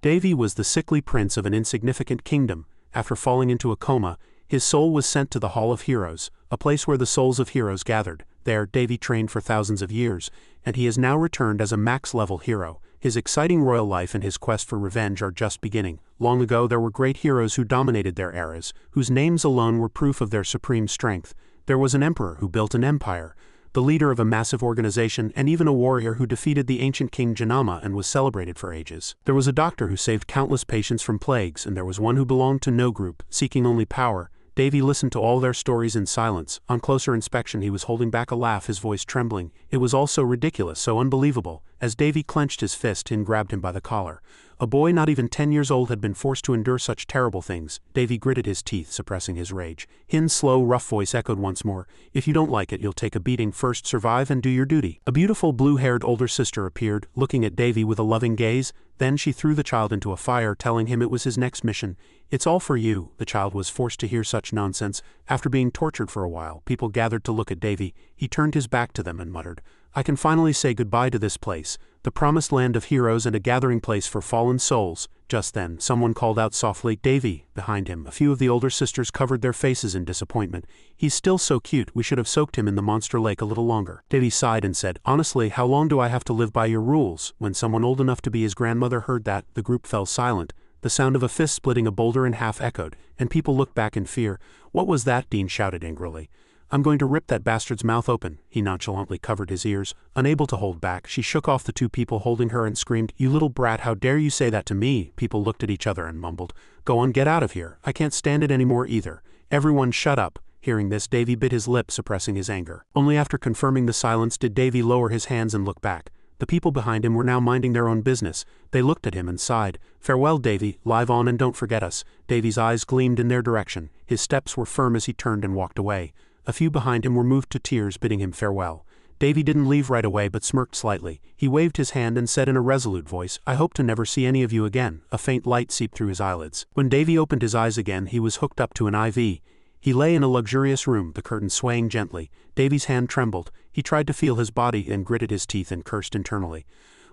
Davy was the sickly prince of an insignificant kingdom. After falling into a coma, his soul was sent to the Hall of Heroes, a place where the souls of heroes gathered. There, Davy trained for thousands of years, and he has now returned as a max-level hero. His exciting royal life and his quest for revenge are just beginning. Long ago there were great heroes who dominated their eras, whose names alone were proof of their supreme strength. There was an emperor who built an empire, the leader of a massive organization, and even a warrior who defeated the ancient king Janama and was celebrated for ages. There was a doctor who saved countless patients from plagues, and there was one who belonged to no group, seeking only power. Davy listened to all their stories in silence. On closer inspection he was holding back a laugh, his voice trembling. It was all so ridiculous, so unbelievable. As Davy clenched his fist and grabbed him by the collar. A boy not even 10 years old had been forced to endure such terrible things. Davy gritted his teeth, suppressing his rage. Hin's slow, rough voice echoed once more. If you don't like it, you'll take a beating. First survive and do your duty. A beautiful blue-haired older sister appeared, looking at Davy with a loving gaze. Then she threw the child into a fire, telling him it was his next mission. It's all for you. The child was forced to hear such nonsense. After being tortured for a while, people gathered to look at Davy. He turned his back to them and muttered, I can finally say goodbye to this place, the promised land of heroes and a gathering place for fallen souls. Just then, someone called out softly, Davy, behind him. A few of the older sisters covered their faces in disappointment. He's still so cute, we should have soaked him in the monster lake a little longer. Davy sighed and said, honestly, how long do I have to live by your rules? When someone old enough to be his grandmother heard that, the group fell silent. The sound of a fist splitting a boulder in half echoed, and people looked back in fear. What was that? Dean shouted angrily. I'm going to rip that bastard's mouth open. He nonchalantly covered his ears. Unable to hold back, she shook off the two people holding her and screamed, You little brat, how dare you say that to me? People looked at each other and mumbled, Go on, get out of here. I can't stand it anymore either. Everyone shut up. Hearing this, Davy bit his lip, suppressing his anger. Only after confirming the silence did Davy lower his hands and look back. The people behind him were now minding their own business. They looked at him and sighed. Farewell, Davy, live on and don't forget us. Davy's eyes gleamed in their direction. His steps were firm as he turned and walked away. A few behind him were moved to tears, bidding him farewell. Davy didn't leave right away but smirked slightly. He waved his hand and said in a resolute voice, I hope to never see any of you again. A faint light seeped through his eyelids. When Davy opened his eyes again, he was hooked up to an IV. He lay in a luxurious room, the curtain swaying gently. Davy's hand trembled. He tried to feel his body and gritted his teeth and cursed internally.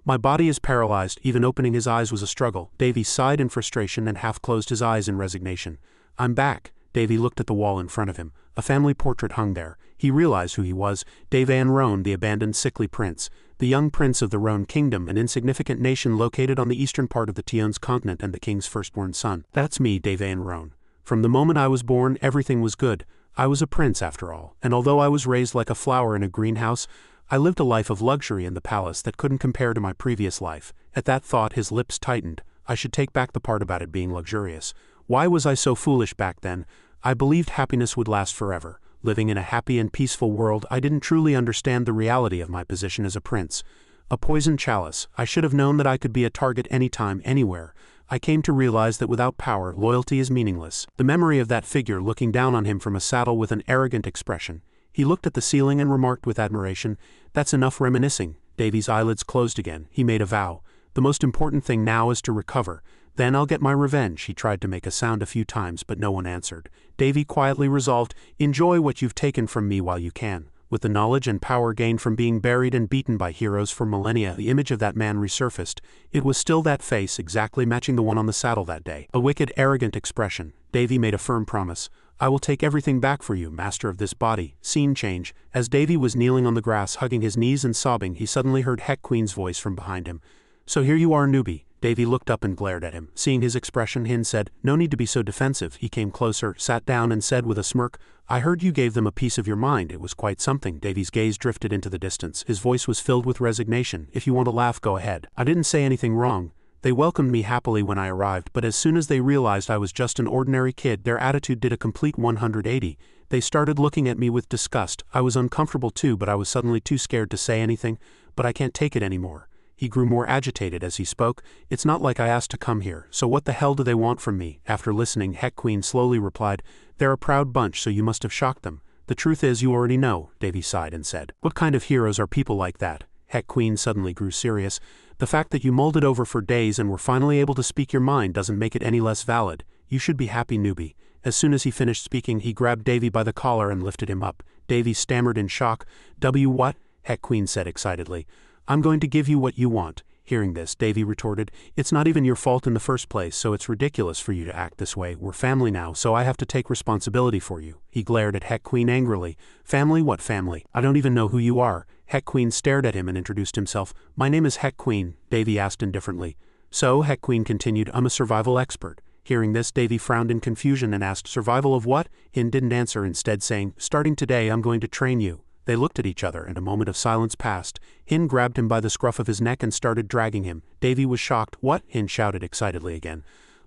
My body is paralyzed. Even opening his eyes was a struggle. Davy sighed in frustration and half closed his eyes in resignation. I'm back. Davy looked at the wall in front of him. A family portrait hung there. He realized who he was, Davan Roan, the abandoned sickly prince, the young prince of the Roan kingdom, an insignificant nation located on the eastern part of the Tion's continent and the king's firstborn son. That's me, Davan Roan. From the moment I was born, everything was good. I was a prince after all, and although I was raised like a flower in a greenhouse, I lived a life of luxury in the palace that couldn't compare to my previous life. At that thought his lips tightened. I should take back the part about it being luxurious. Why was I so foolish back then? I believed happiness would last forever. Living in a happy and peaceful world, I didn't truly understand the reality of my position as a prince. A poisoned chalice. I should have known that I could be a target anytime, anywhere. I came to realize that without power, loyalty is meaningless. The memory of that figure looking down on him from a saddle with an arrogant expression. He looked at the ceiling and remarked with admiration, That's enough reminiscing. Davy's eyelids closed again. He made a vow. The most important thing now is to recover. Then I'll get my revenge. He tried to make a sound a few times, but no one answered. Davy quietly resolved, Enjoy what you've taken from me while you can. With the knowledge and power gained from being buried and beaten by heroes for millennia, the image of that man resurfaced. It was still that face, exactly matching the one on the saddle that day. A wicked, arrogant expression. Davy made a firm promise. I will take everything back for you, master of this body. Scene change. As Davy was kneeling on the grass, hugging his knees and sobbing, he suddenly heard Heck Queen's voice from behind him. So here you are, newbie. Davy looked up and glared at him. Seeing his expression, Hin said, No need to be so defensive. He came closer, sat down and said with a smirk, I heard you gave them a piece of your mind. It was quite something. Davy's gaze drifted into the distance. His voice was filled with resignation. If you want to laugh, go ahead. I didn't say anything wrong. They welcomed me happily when I arrived, but as soon as they realized I was just an ordinary kid, their attitude did a complete 180. They started looking at me with disgust. I was uncomfortable too, but I was suddenly too scared to say anything. But I can't take it anymore. He grew more agitated as he spoke. It's not like I asked to come here, so what the hell do they want from me? After listening, Heck Queen slowly replied, They're a proud bunch, so you must have shocked them. The truth is you already know, Davy sighed and said. What kind of heroes are people like that? Heck Queen suddenly grew serious. The fact that you mulled it over for days and were finally able to speak your mind doesn't make it any less valid. You should be happy, newbie. As soon as he finished speaking, he grabbed Davy by the collar and lifted him up. Davy stammered in shock. What? Heck Queen said excitedly. I'm going to give you what you want. Hearing this, Davy retorted, "It's not even your fault in the first place, so it's ridiculous for you to act this way. We're family now, so I have to take responsibility for you." He glared at Heck Queen angrily. "Family? What family? I don't even know who you are." Heck Queen stared at him and introduced himself. "My name is Heck Queen," Davy asked indifferently. "So," Heck Queen continued, "I'm a survival expert." Hearing this, Davy frowned in confusion and asked, "Survival of what?" Hin didn't answer, instead saying, "Starting today, I'm going to train you." They looked at each other, and a moment of silence passed. Hin grabbed him by the scruff of his neck and started dragging him. Davy was shocked. "What?" Hin shouted excitedly again.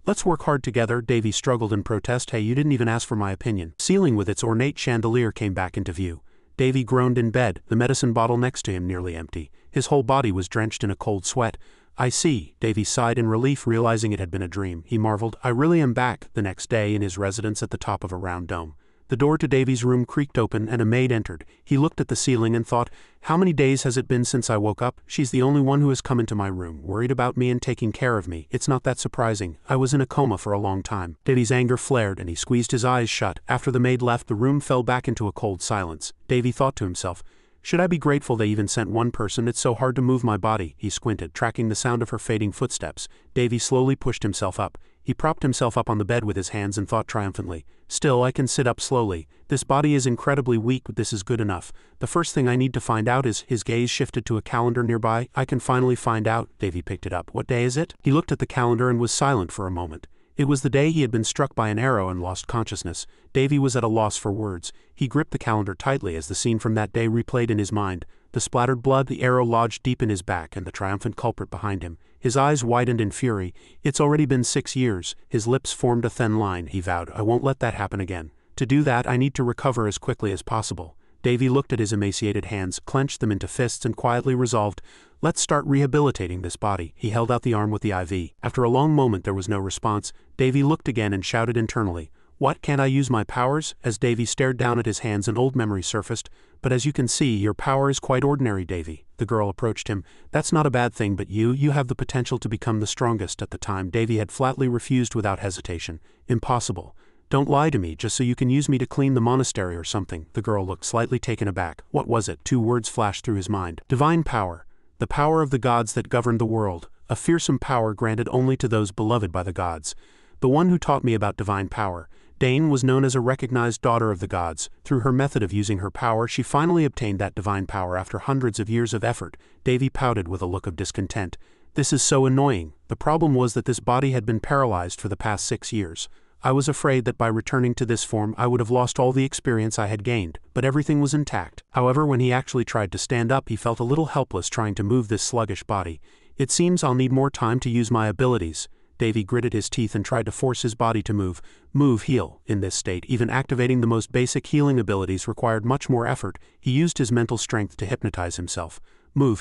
"Let's work hard together." Davy struggled in protest. "Hey, you didn't even ask for my opinion." Ceiling with its ornate chandelier came back into view. Davy groaned in bed, the medicine bottle next to him nearly empty. His whole body was drenched in a cold sweat. "I see." Davy sighed in relief, realizing it had been a dream. He marveled, "I really am back." The next day, in his residence at the top of a round dome, the door to Davy's room creaked open and a maid entered. He looked at the ceiling and thought, "How many days has it been since I woke up? She's the only one who has come into my room, worried about me and taking care of me. It's not that surprising. I was in a coma for a long time." Davy's anger flared and he squeezed his eyes shut. After the maid left, the room fell back into a cold silence. Davy thought to himself, "Should I be grateful they even sent one person? It's so hard to move my body." He squinted, tracking the sound of her fading footsteps. Davy slowly pushed himself up. He propped himself up on the bed with his hands and thought triumphantly, "Still, I can sit up slowly. This body is incredibly weak, but this is good enough. The first thing I need to find out is..." His gaze shifted to a calendar nearby. "I can finally find out." Davy picked it up. "What day is it?" He looked at the calendar and was silent for a moment. It was the day he had been struck by an arrow and lost consciousness. Davy was at a loss for words. He gripped the calendar tightly as the scene from that day replayed in his mind. The splattered blood, the arrow lodged deep in his back, and the triumphant culprit behind him. His eyes widened in fury. "It's already been 6 years." His lips formed a thin line. He vowed, "I won't let that happen again. To do that, I need to recover as quickly as possible." Davy looked at his emaciated hands, clenched them into fists, and quietly resolved, "Let's start rehabilitating this body." He held out the arm with the IV. After a long moment there was no response. Davy looked again and shouted internally, "What, can't I use my powers?" As Davy stared down at his hands, an old memory surfaced. "But as you can see, your power is quite ordinary, Davy." The girl approached him. "That's not a bad thing, but you have the potential to become the strongest." At the time, Davy had flatly refused without hesitation. "Impossible. Don't lie to me, just so you can use me to clean the monastery or something." The girl looked slightly taken aback. What was it? 2 words flashed through his mind. "Divine power. The power of the gods that govern the world. A fearsome power granted only to those beloved by the gods. The one who taught me about divine power, Dane, was known as a recognized daughter of the gods. Through her method of using her power, she finally obtained that divine power after hundreds of years of effort." Davy pouted with a look of discontent. "This is so annoying. The problem was that this body had been paralyzed for the past 6 years. I was afraid that by returning to this form I would have lost all the experience I had gained, but everything was intact." However, when he actually tried to stand up, he felt a little helpless trying to move this sluggish body. "It seems I'll need more time to use my abilities." Davy gritted his teeth and tried to force his body to move. Heal. In this state, even activating the most basic healing abilities required much more effort. He used his mental strength to hypnotize himself.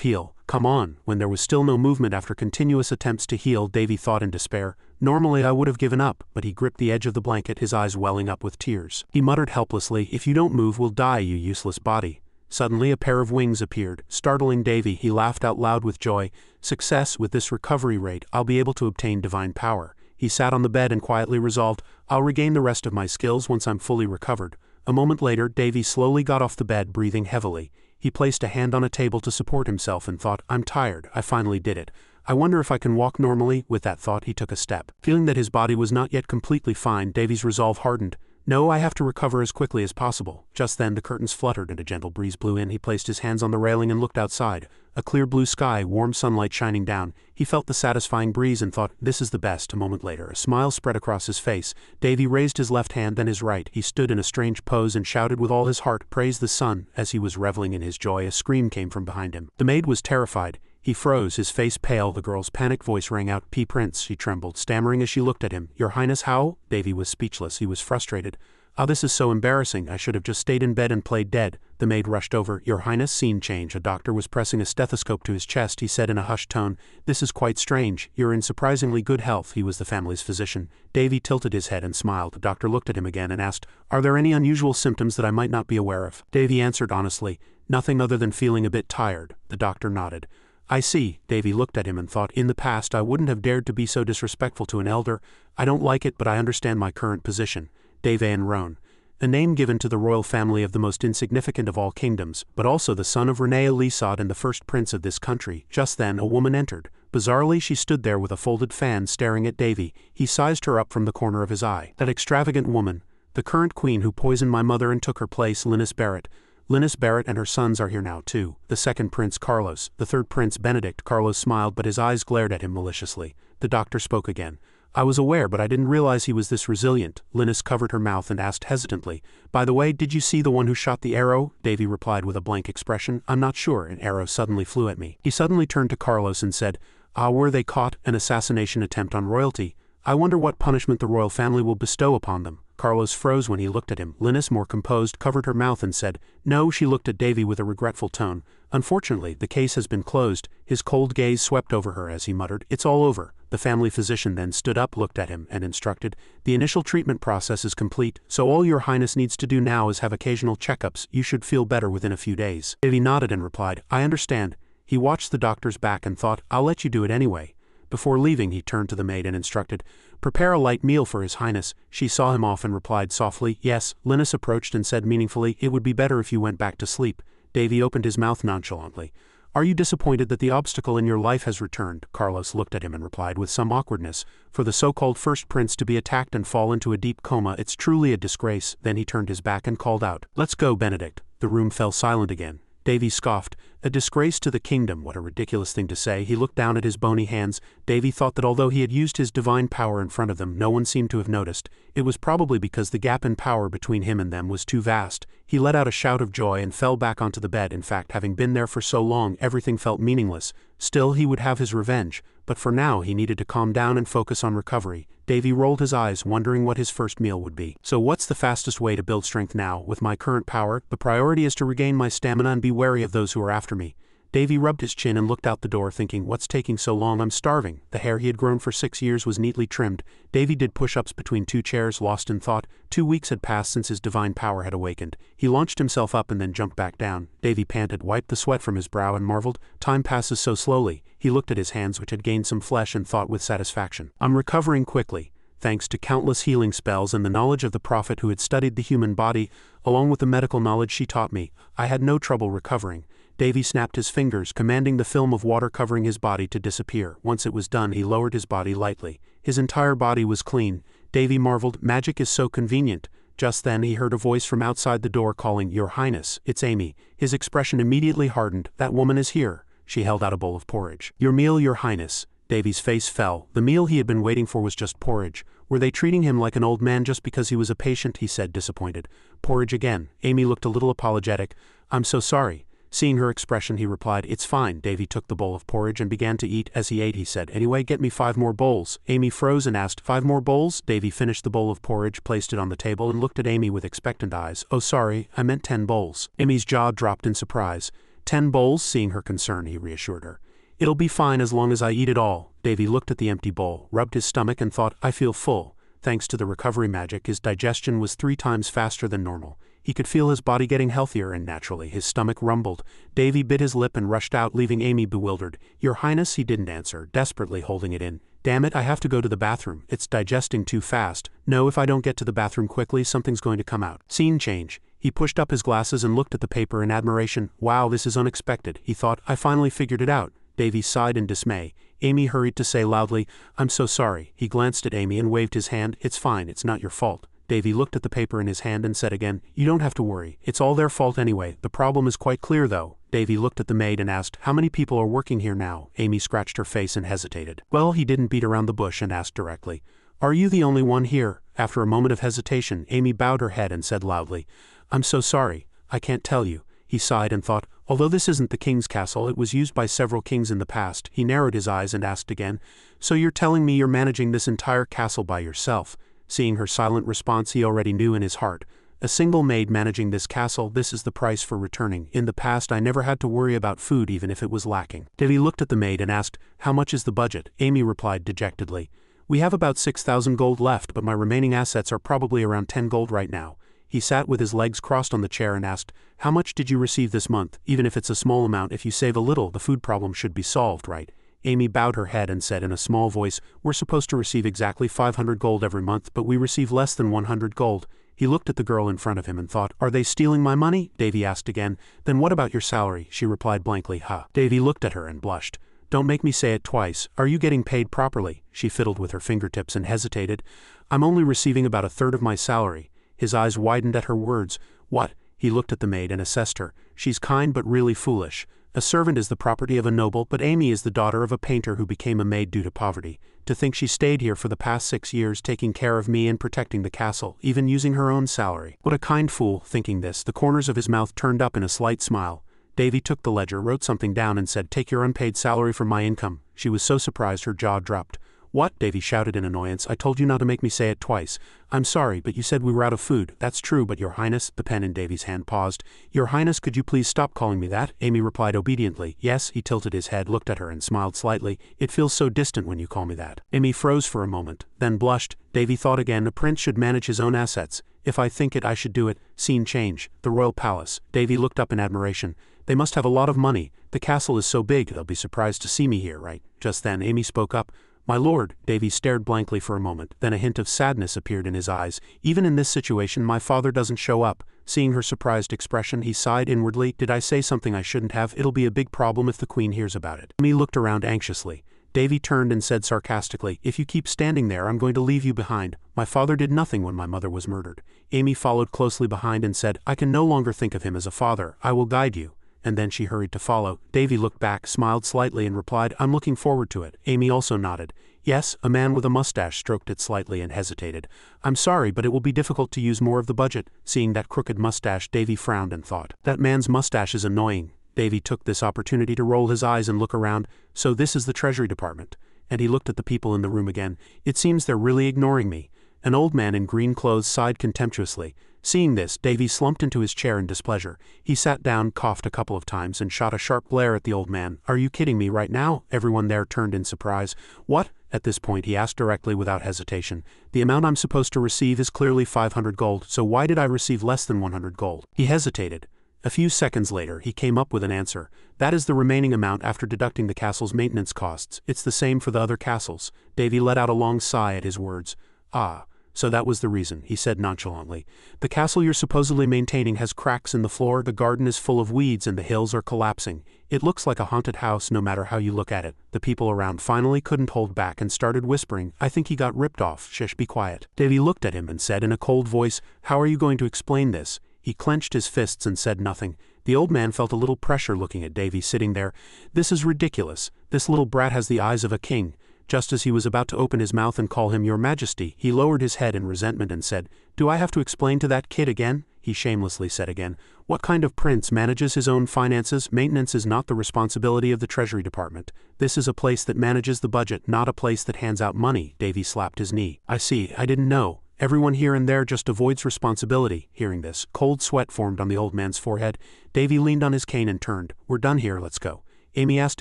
Heal. Come on." When there was still no movement after continuous attempts to heal, Davy thought in despair, "Normally I would have given up," but he gripped the edge of the blanket, his eyes welling up with tears. He muttered helplessly, "If you don't move, we'll die, you useless body." Suddenly a pair of wings appeared, startling Davy. He laughed out loud with joy. "Success! With this recovery rate, I'll be able to obtain divine power." He sat on the bed and quietly resolved, "I'll regain the rest of my skills once I'm fully recovered." A moment later, Davy slowly got off the bed, breathing heavily. He placed a hand on a table to support himself and thought, "I'm tired. I finally did it. I wonder if I can walk normally." With that thought, he took a step. Feeling that his body was not yet completely fine, Davy's resolve hardened. "No, I have to recover as quickly as possible." Just then the curtains fluttered and a gentle breeze blew in. He placed his hands on the railing and looked outside. A clear blue sky, warm sunlight shining down. He felt the satisfying breeze and thought, "This is the best." A moment later, a smile spread across his face. Davy raised his left hand, then his right. He stood in a strange pose and shouted with all his heart, "Praise the sun." As he was reveling in his joy, a scream came from behind him. The maid was terrified. He froze, his face pale. The girl's panicked voice rang out, "Prince." She trembled, stammering as she looked at him. "Your Highness, how?" Davy was speechless. He was frustrated. "Ah, this is so embarrassing. I should have just stayed in bed and played dead." The maid rushed over. "Your Highness." Scene change. A doctor was pressing a stethoscope to his chest. He said in a hushed tone, "This is quite strange. You're in surprisingly good health." He was the family's physician. Davy tilted his head and smiled. The doctor looked at him again and asked, "Are there any unusual symptoms that I might not be aware of?" Davy answered honestly, "Nothing other than feeling a bit tired." The doctor nodded. "I see." Davy looked at him and thought, "In the past I wouldn't have dared to be so disrespectful to an elder. I don't like it, but I understand my current position." Davy and Roan. A name given to the royal family of the most insignificant of all kingdoms, but also the son of Renea Lisod and the first prince of this country. Just then a woman entered. Bizarrely, she stood there with a folded fan staring at Davy. He sized her up from the corner of his eye. That extravagant woman. The current queen who poisoned my mother and took her place, Linus Barrett. Linus Barrett and her sons are here now too. The second prince, Carlos. The third prince, Benedict. Carlos smiled, but his eyes glared at him maliciously. The doctor spoke again. I was aware, but I didn't realize he was this resilient. Linus covered her mouth and asked hesitantly, by the way, did you see the one who shot the arrow? Davy replied with a blank expression. I'm not sure. An arrow suddenly flew at me. He suddenly turned to Carlos and said, were they caught? An assassination attempt on royalty. I wonder what punishment the royal family will bestow upon them. Carlos froze when he looked at him. Linus, more composed, covered her mouth and said, no. She looked at Davy with a regretful tone. Unfortunately, the case has been closed. His cold gaze swept over her as he muttered, it's all over. The family physician then stood up, looked at him, and instructed, the initial treatment process is complete, so all your highness needs to do now is have occasional checkups. You should feel better within a few days. Davy nodded and replied, I understand. He watched the doctor's back and thought, I'll let you do it anyway. Before leaving, he turned to the maid and instructed, prepare a light meal for his highness. She saw him off and replied softly, yes. Linus approached and said meaningfully, it would be better if you went back to sleep. Davy opened his mouth nonchalantly. Are you disappointed that the obstacle in your life has returned? Carlos looked at him and replied with some awkwardness, for the so-called first prince to be attacked and fall into a deep coma, it's truly a disgrace. Then he turned his back and called out, let's go, Benedict. The room fell silent again. Davy scoffed, a disgrace to the kingdom, what a ridiculous thing to say. He looked down at his bony hands. Davy thought that although he had used his divine power in front of them, no one seemed to have noticed. It was probably because the gap in power between him and them was too vast. He let out a shout of joy and fell back onto the bed. In fact, having been there for so long, everything felt meaningless. Still, he would have his revenge, but for now he needed to calm down and focus on recovery. Davy rolled his eyes, wondering what his first meal would be. So what's the fastest way to build strength now? With my current power, the priority is to regain my stamina and be wary of those who are after me. Davy rubbed his chin and looked out the door, thinking, what's taking so long? I'm starving. The hair he had grown for 6 years was neatly trimmed. Davy did push-ups between two chairs, lost in thought. 2 weeks had passed since his divine power had awakened. He launched himself up and then jumped back down. Davy panted, wiped the sweat from his brow and marveled, time passes so slowly. He looked at his hands, which had gained some flesh, and thought with satisfaction, I'm recovering quickly. Thanks to countless healing spells and the knowledge of the prophet who had studied the human body, along with the medical knowledge she taught me, I had no trouble recovering. Davy snapped his fingers, commanding the film of water covering his body to disappear. Once it was done, he lowered his body lightly. His entire body was clean. Davy marveled, magic is so convenient. Just then he heard a voice from outside the door calling, Your Highness, it's Amy. His expression immediately hardened. That woman is here. She held out a bowl of porridge. Your meal, Your Highness. Davy's face fell. The meal he had been waiting for was just porridge. Were they treating him like an old man just because he was a patient? He said, disappointed. Porridge again. Amy looked a little apologetic. I'm so sorry. Seeing her expression, he replied, it's fine. Davy took the bowl of porridge and began to eat. As he ate, he said, anyway, get me 5 more bowls. Amy froze and asked, 5 more bowls? Davy finished the bowl of porridge, placed it on the table, and looked at Amy with expectant eyes. Oh, sorry, I meant 10 bowls. Amy's jaw dropped in surprise. 10 bowls? Seeing her concern, he reassured her. It'll be fine as long as I eat it all. Davy looked at the empty bowl, rubbed his stomach, and thought, I feel full. Thanks to the recovery magic, his digestion was 3 times faster than normal. He could feel his body getting healthier, and naturally his stomach rumbled. Davy bit his lip and rushed out, leaving Amy bewildered. Your Highness, he didn't answer, desperately holding it in. Damn it, I have to go to the bathroom. It's digesting too fast. No, if I don't get to the bathroom quickly, something's going to come out. Scene change. He pushed up his glasses and looked at the paper in admiration. Wow, this is unexpected. He thought, I finally figured it out. Davy sighed in dismay. Amy hurried to say loudly, I'm so sorry. He glanced at Amy and waved his hand. It's fine, it's not your fault. Davy looked at the paper in his hand and said again, you don't have to worry. It's all their fault anyway. The problem is quite clear though. Davy looked at the maid and asked, how many people are working here now? Amy scratched her face and hesitated. Well, he didn't beat around the bush and asked directly, are you the only one here? After a moment of hesitation, Amy bowed her head and said loudly, I'm so sorry. I can't tell you. He sighed and thought, although this isn't the king's castle, it was used by several kings in the past. He narrowed his eyes and asked again, so you're telling me you're managing this entire castle by yourself? Seeing her silent response, he already knew in his heart. A single maid managing this castle, this is the price for returning. In the past, I never had to worry about food even if it was lacking. Davy looked at the maid and asked, how much is the budget? Amy replied dejectedly, we have about 6,000 gold left, but my remaining assets are probably around 10 gold right now. He sat with his legs crossed on the chair and asked, how much did you receive this month? Even if it's a small amount, if you save a little, the food problem should be solved, right? Amy bowed her head and said in a small voice, we're supposed to receive exactly 500 gold every month, but we receive less than 100 gold. He looked at the girl in front of him and thought, are they stealing my money? Davy asked again, then what about your salary? She replied blankly, huh. Davy looked at her and blushed. Don't make me say it twice. Are you getting paid properly? She fiddled with her fingertips and hesitated. I'm only receiving about a third of my salary. His eyes widened at her words. What? He looked at the maid and assessed her. She's kind but really foolish. A servant is the property of a noble, but Amy is the daughter of a painter who became a maid due to poverty. To think she stayed here for the past 6 years taking care of me and protecting the castle, even using her own salary. What a kind fool. Thinking this, the corners of his mouth turned up in a slight smile. Davy took the ledger, wrote something down and said, "Take your unpaid salary from my income." She was so surprised her jaw dropped. "What?" Davy shouted in annoyance. "I told you not to make me say it twice. I'm sorry, but you said we were out of food." "That's true, but your highness," the pen in Davy's hand paused. "Your highness, could you please stop calling me that?" Amy replied obediently. "Yes." He tilted his head, looked at her and smiled slightly. "It feels so distant when you call me that." Amy froze for a moment, then blushed. Davy thought again. A prince should manage his own assets. If I think it, I should do it. Scene change. The royal palace. Davy looked up in admiration. They must have a lot of money. The castle is so big, they'll be surprised to see me here, right? Just then Amy spoke up. "My lord." Davy stared blankly for a moment, then a hint of sadness appeared in his eyes. "Even in this situation my father doesn't show up." Seeing her surprised expression, he sighed inwardly. "Did I say something I shouldn't have? It'll be a big problem if the queen hears about it." Amy looked around anxiously. Davy turned and said sarcastically, "If you keep standing there, I'm going to leave you behind. My father did nothing when my mother was murdered." Amy followed closely behind and said, "I can no longer think of him as a father. I will guide you." And then she hurried to follow. Davy looked back, smiled slightly and replied, "I'm looking forward to it." Amy also nodded. "Yes." A man with a mustache stroked it slightly and hesitated. "I'm sorry, but it will be difficult to use more of the budget." Seeing that crooked mustache, Davy frowned and thought, "That man's mustache is annoying." Davy took this opportunity to roll his eyes and look around. "So this is the Treasury Department." And he looked at the people in the room again. "It seems they're really ignoring me." An old man in green clothes sighed contemptuously. Seeing this, Davy slumped into his chair in displeasure. He sat down, coughed a couple of times, and shot a sharp glare at the old man. "Are you kidding me right now?" Everyone there turned in surprise. "What?" At this point he asked directly without hesitation. "The amount I'm supposed to receive is clearly 500 gold, so why did I receive less than 100 gold? He hesitated. A few seconds later, he came up with an answer. "That is the remaining amount after deducting the castle's maintenance costs. It's the same for the other castles." Davy let out a long sigh at his words. "Ah. So that was the reason," he said nonchalantly. "The castle you're supposedly maintaining has cracks in the floor, the garden is full of weeds, and the hills are collapsing. It looks like a haunted house no matter how you look at it." The people around finally couldn't hold back and started whispering, "I think he got ripped off. Shush, be quiet." Davy looked at him and said in a cold voice, "How are you going to explain this?" He clenched his fists and said nothing. The old man felt a little pressure looking at Davy sitting there. "This is ridiculous. This little brat has the eyes of a king." Just as he was about to open his mouth and call him "Your Majesty," he lowered his head in resentment and said, "Do I have to explain to that kid again?" He shamelessly said again, "What kind of prince manages his own finances? Maintenance is not the responsibility of the Treasury Department. This is a place that manages the budget, not a place that hands out money." Davy slapped his knee. "I see, I didn't know. Everyone here and there just avoids responsibility." Hearing this, cold sweat formed on the old man's forehead. Davy leaned on his cane and turned. "We're done here, let's go." Amy asked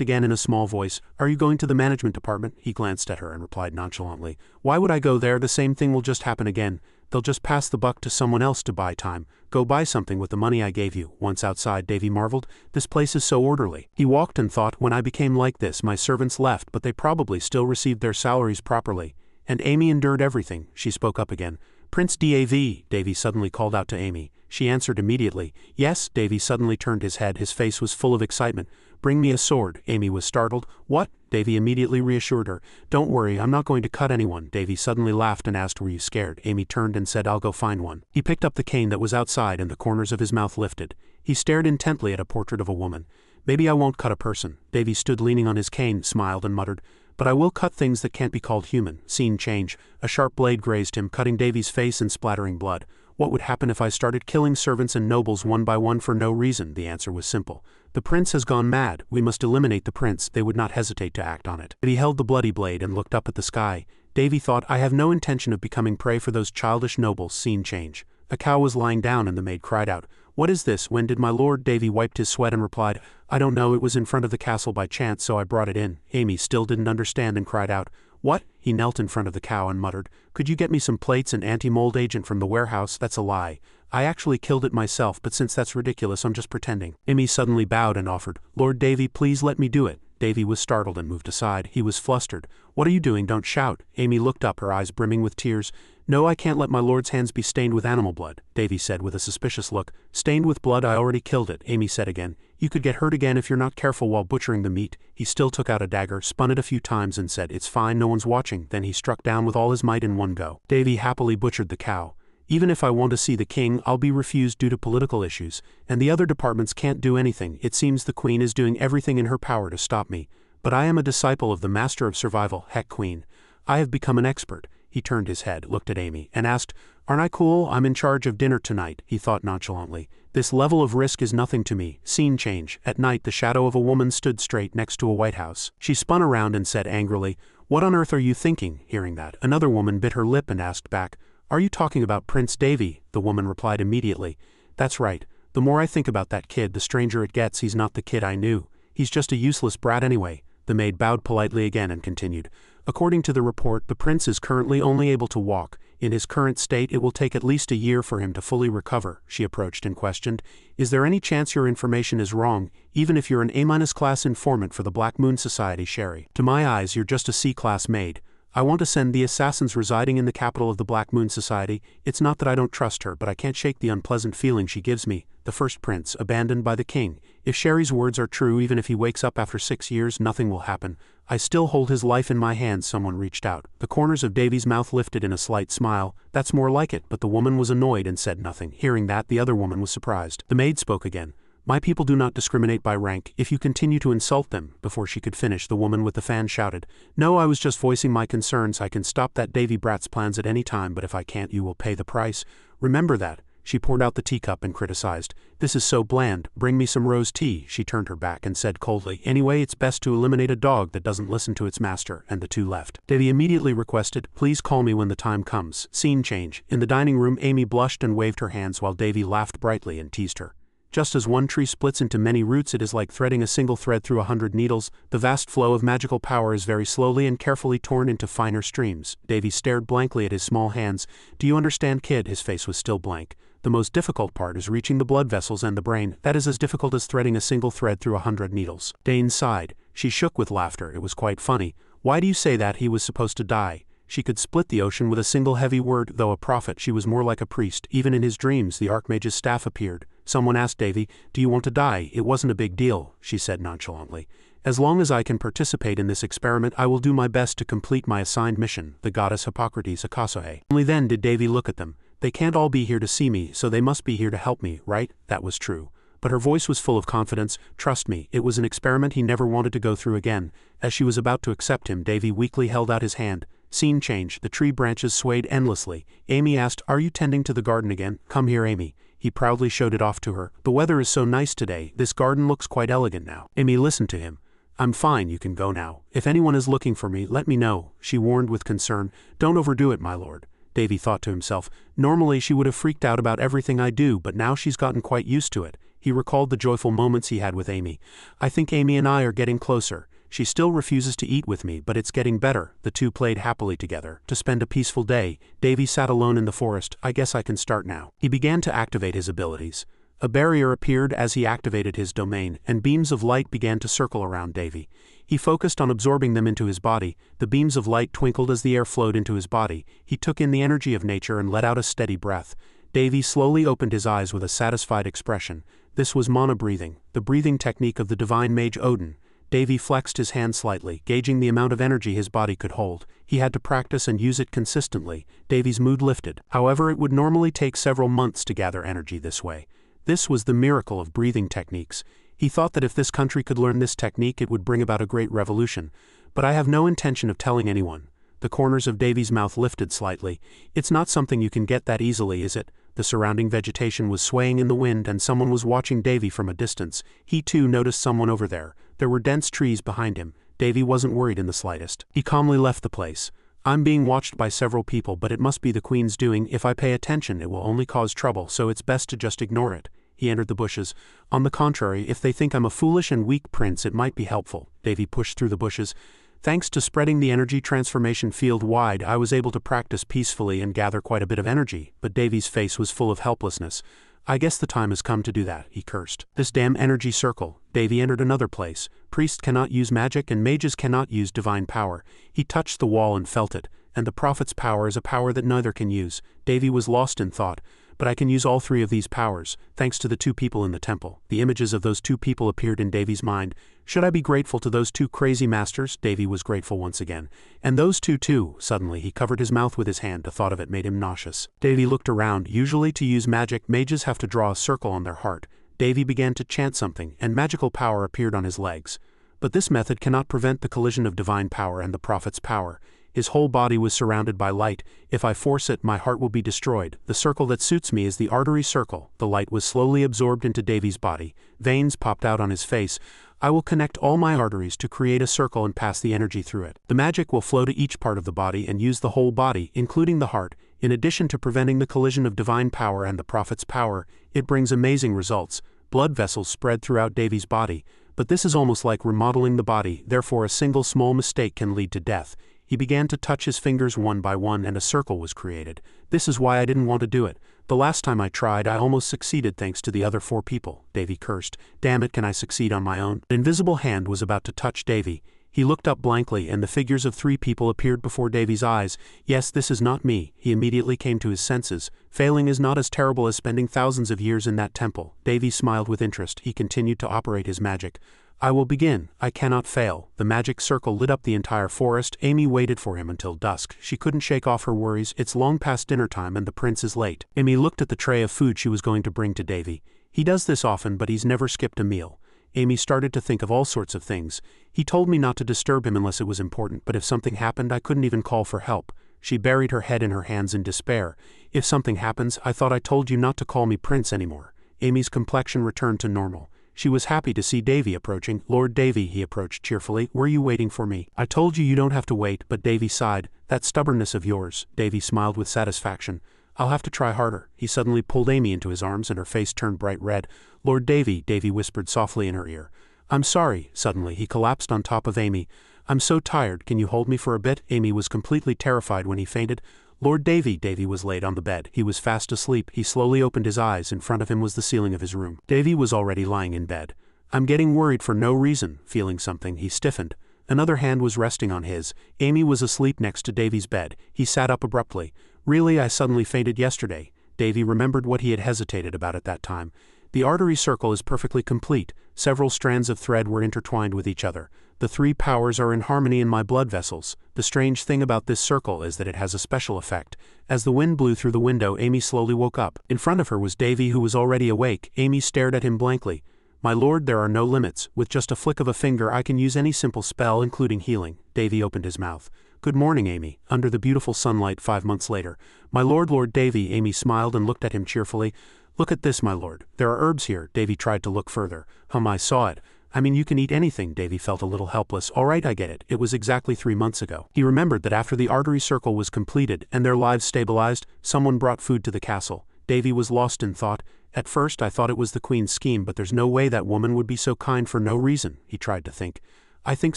again in a small voice, "Are you going to the management department?" He glanced at her and replied nonchalantly, "Why would I go there? The same thing will just happen again. They'll just pass the buck to someone else to buy time. Go buy something with the money I gave you." Once outside, Davy marveled, "This place is so orderly." He walked and thought, "When I became like this, my servants left, but they probably still received their salaries properly. And Amy endured everything." She spoke up again. "Prince Dav," Davy suddenly called out to Amy. She answered immediately. "Yes." Davy suddenly turned his head. His face was full of excitement. "Bring me a sword." Amy was startled. "What?" Davy immediately reassured her. "Don't worry, I'm not going to cut anyone." Davy suddenly laughed and asked, "Were you scared?" Amy turned and said, "I'll go find one." He picked up the cane that was outside and the corners of his mouth lifted. He stared intently at a portrait of a woman. "Maybe I won't cut a person." Davy stood leaning on his cane, smiled and muttered, "But I will cut things that can't be called human." Scene change. A sharp blade grazed him, cutting Davy's face and splattering blood. What would happen if I started killing servants and nobles one by one for no reason? The answer was simple. The prince has gone mad. We must eliminate the prince. They would not hesitate to act on it. But he held the bloody blade and looked up at the sky. Davy thought, "I have no intention of becoming prey for those childish nobles." Scene change. A cow was lying down and the maid cried out, "What is this? When did my lord?" Davy wiped his sweat and replied, "I don't know. It was in front of the castle by chance, so I brought it in." Amy still didn't understand and cried out, "What?" He knelt in front of the cow and muttered, "Could you get me some plates and anti-mold agent from the warehouse?" "That's a lie. I actually killed it myself, but since that's ridiculous, I'm just pretending." Amy suddenly bowed and offered, "Lord Davy, please let me do it." Davy was startled and moved aside. He was flustered. "What are you doing? Don't shout." Amy looked up, her eyes brimming with tears. "No, I can't let my lord's hands be stained with animal blood," Davy said with a suspicious look. "Stained with blood? I already killed it," Amy said again. "You could get hurt again if you're not careful while butchering the meat." He still took out a dagger, spun it a few times and said, "It's fine, no one's watching." Then he struck down with all his might in one go. Davy happily butchered the cow. "Even if I want to see the king, I'll be refused due to political issues, and the other departments can't do anything. It seems the queen is doing everything in her power to stop me. But I am a disciple of the master of survival, heck queen. I have become an expert." He turned his head, looked at Amy, and asked, "Aren't I cool? I'm in charge of dinner tonight," he thought nonchalantly. "This level of risk is nothing to me." Scene change. At night, the shadow of a woman stood straight next to a White House. She spun around and said angrily, "What on earth are you thinking?" Hearing that, another woman bit her lip and asked back, "Are you talking about Prince Davy?" The woman replied immediately, "That's right. The more I think about that kid, the stranger it gets. He's not the kid I knew. He's just a useless brat anyway." The maid bowed politely again and continued, "According to the report, the prince is currently only able to walk. In his current state, it will take at least a year for him to fully recover." She approached and questioned, "Is there any chance your information is wrong, even if you're an A-class informant for the Black Moon Society, Sherry? To my eyes, you're just a C-class maid. I want to send the assassins residing in the capital of the Black Moon Society. It's not that I don't trust her, but I can't shake the unpleasant feeling she gives me. The first prince, abandoned by the king. If Sherry's words are true, even if he wakes up after 6 years, nothing will happen. I still hold his life in my hands." Someone reached out. The corners of Davy's mouth lifted in a slight smile. "That's more like it," but the woman was annoyed and said nothing. Hearing that, the other woman was surprised. The maid spoke again. "My people do not discriminate by rank. If you continue to insult them." Before she could finish, the woman with the fan shouted, "No, I was just voicing my concerns. I can stop that Davy brat's plans at any time, but if I can't, you will pay the price. Remember that." She poured out the teacup and criticized, "This is so bland. Bring me some rose tea." She turned her back and said coldly, "Anyway, it's best to eliminate a dog that doesn't listen to its master," and the two left. Davy immediately requested, "Please call me when the time comes." Scene change. In the dining room, Amy blushed and waved her hands while Davy laughed brightly and teased her. Just as one tree splits into many roots, it is like threading a single thread through 100 needles. The vast flow of magical power is very slowly and carefully torn into finer streams. Davy stared blankly at his small hands. "Do you understand, kid?" His face was still blank. "The most difficult part is reaching the blood vessels and the brain. That is as difficult as threading a single thread through 100 needles." Dane sighed. She shook with laughter. It was quite funny. "Why do you say that? He was supposed to die." She could split the ocean with a single heavy word. Though a prophet, she was more like a priest. Even in his dreams, the Archmage's staff appeared. Someone asked Davy, "Do you want to die?" "It wasn't a big deal," she said nonchalantly. "As long as I can participate in this experiment, I will do my best to complete my assigned mission." The goddess Hippocrates Akasohe. Only then did Davy look at them. "They can't all be here to see me, so they must be here to help me, right?" That was true. But her voice was full of confidence. "Trust me, it was an experiment he never wanted to go through again." As she was about to accept him, Davy weakly held out his hand. Scene change. The tree branches swayed endlessly. Amy asked, "Are you tending to the garden again?" "Come here, Amy." He proudly showed it off to her. "The weather is so nice today. This garden looks quite elegant now." Amy listened to him. "I'm fine, you can go now. If anyone is looking for me, let me know," she warned with concern. "Don't overdo it, my lord." Davy thought to himself, "Normally she would have freaked out about everything I do, but now she's gotten quite used to it." He recalled the joyful moments he had with Amy. "I think Amy and I are getting closer. She still refuses to eat with me, but it's getting better." The two played happily together. To spend a peaceful day, Davy sat alone in the forest. "I guess I can start now." He began to activate his abilities. A barrier appeared as he activated his domain, and beams of light began to circle around Davy. He focused on absorbing them into his body. The beams of light twinkled as the air flowed into his body. He took in the energy of nature and let out a steady breath. Davy slowly opened his eyes with a satisfied expression. This was mana breathing, the breathing technique of the divine mage Odin. Davy flexed his hand slightly, gauging the amount of energy his body could hold. He had to practice and use it consistently. Davy's mood lifted. However, it would normally take several months to gather energy this way. This was the miracle of breathing techniques. He thought that if this country could learn this technique, it would bring about a great revolution. "But I have no intention of telling anyone." The corners of Davy's mouth lifted slightly. "It's not something you can get that easily, is it?" The surrounding vegetation was swaying in the wind, and someone was watching Davy from a distance. He too noticed someone over there. There were dense trees behind him. Davy wasn't worried in the slightest. He calmly left the place. "I'm being watched by several people, but it must be the Queen's doing. If I pay attention, it will only cause trouble, so it's best to just ignore it." He entered the bushes. "On the contrary, if they think I'm a foolish and weak prince, it might be helpful." Davy pushed through the bushes. "Thanks to spreading the energy transformation field wide, I was able to practice peacefully and gather quite a bit of energy." But Davy's face was full of helplessness. I guess the time has come to do that, he cursed. This damn energy circle. Davy entered another place. Priests cannot use magic and mages cannot use divine power. He touched the wall and felt it, and the prophet's power is a power that neither can use. Davy was lost in thought. But I can use all three of these powers, thanks to the two people in the temple. The images of those two people appeared in Davy's mind. Should I be grateful to those two crazy masters? Davy was grateful once again. And those two too. Suddenly he covered his mouth with his hand. The thought of it made him nauseous. Davy looked around. Usually to use magic, mages have to draw a circle on their heart. Davy began to chant something, and magical power appeared on his legs. But this method cannot prevent the collision of divine power and the prophet's power. His whole body was surrounded by light. If I force it, my heart will be destroyed. The circle that suits me is the artery circle. The light was slowly absorbed into Davy's body. Veins popped out on his face. I will connect all my arteries to create a circle and pass the energy through it. The magic will flow to each part of the body and use the whole body, including the heart. In addition to preventing the collision of divine power and the prophet's power, it brings amazing results. Blood vessels spread throughout Davy's body. But this is almost like remodeling the body, therefore a single small mistake can lead to death. He began to touch his fingers one by one and a circle was created. This is why I didn't want to do it. The last time I tried, I almost succeeded thanks to the other four people. Davy cursed. Damn it, can I succeed on my own? An invisible hand was about to touch Davy. He looked up blankly and the figures of three people appeared before Davy's eyes. Yes, this is not me. He immediately came to his senses. Failing is not as terrible as spending thousands of years in that temple. Davy smiled with interest. He continued to operate his magic. I will begin. I cannot fail. The magic circle lit up the entire forest. Amy waited for him until dusk. She couldn't shake off her worries. It's long past dinner time and the prince is late. Amy looked at the tray of food she was going to bring to Davy. He does this often, but he's never skipped a meal. Amy started to think of all sorts of things. He told me not to disturb him unless it was important, but if something happened I couldn't even call for help. She buried her head in her hands in despair. If something happens, I thought I told you not to call me prince anymore. Amy's complexion returned to normal. She was happy to see Davy approaching. Lord Davy, he approached cheerfully. Were you waiting for me? I told you don't have to wait, but Davy sighed. That stubbornness of yours. Davy smiled with satisfaction. I'll have to try harder. He suddenly pulled Amy into his arms and her face turned bright red. Lord Davy, Davy whispered softly in her ear. I'm sorry. Suddenly he collapsed on top of Amy. I'm so tired, can you hold me for a bit? Amy was completely terrified when he fainted. Lord Davy, Davy was laid on the bed. He was fast asleep. He slowly opened his eyes. In front of him was the ceiling of his room. Davy was already lying in bed. I'm getting worried for no reason. Feeling something, he stiffened. Another hand was resting on his. Amy was asleep next to Davy's bed. He sat up abruptly. Really, I suddenly fainted yesterday. Davy remembered what he had hesitated about at that time. The artery circle is perfectly complete. Several strands of thread were intertwined with each other. The three powers are in harmony in my blood vessels. The strange thing about this circle is that it has a special effect. As the wind blew through the window, Amy slowly woke up. In front of her was Davy, who was already awake. Amy stared at him blankly. My lord, there are no limits. With just a flick of a finger I can use any simple spell, including healing. Davy opened his mouth. Good morning, Amy. Under the beautiful sunlight 5 months later. My lord, Lord Davy. Amy smiled and looked at him cheerfully. Look at this, my lord. There are herbs here. Davy tried to look further. I saw it. I mean, you can eat anything. Davy felt a little helpless. All right, I get it. It was exactly 3 months ago. He remembered that after the artery circle was completed and their lives stabilized, someone brought food to the castle. Davy was lost in thought. At first I thought it was the queen's scheme, but there's no way that woman would be so kind for no reason. He tried to think. I think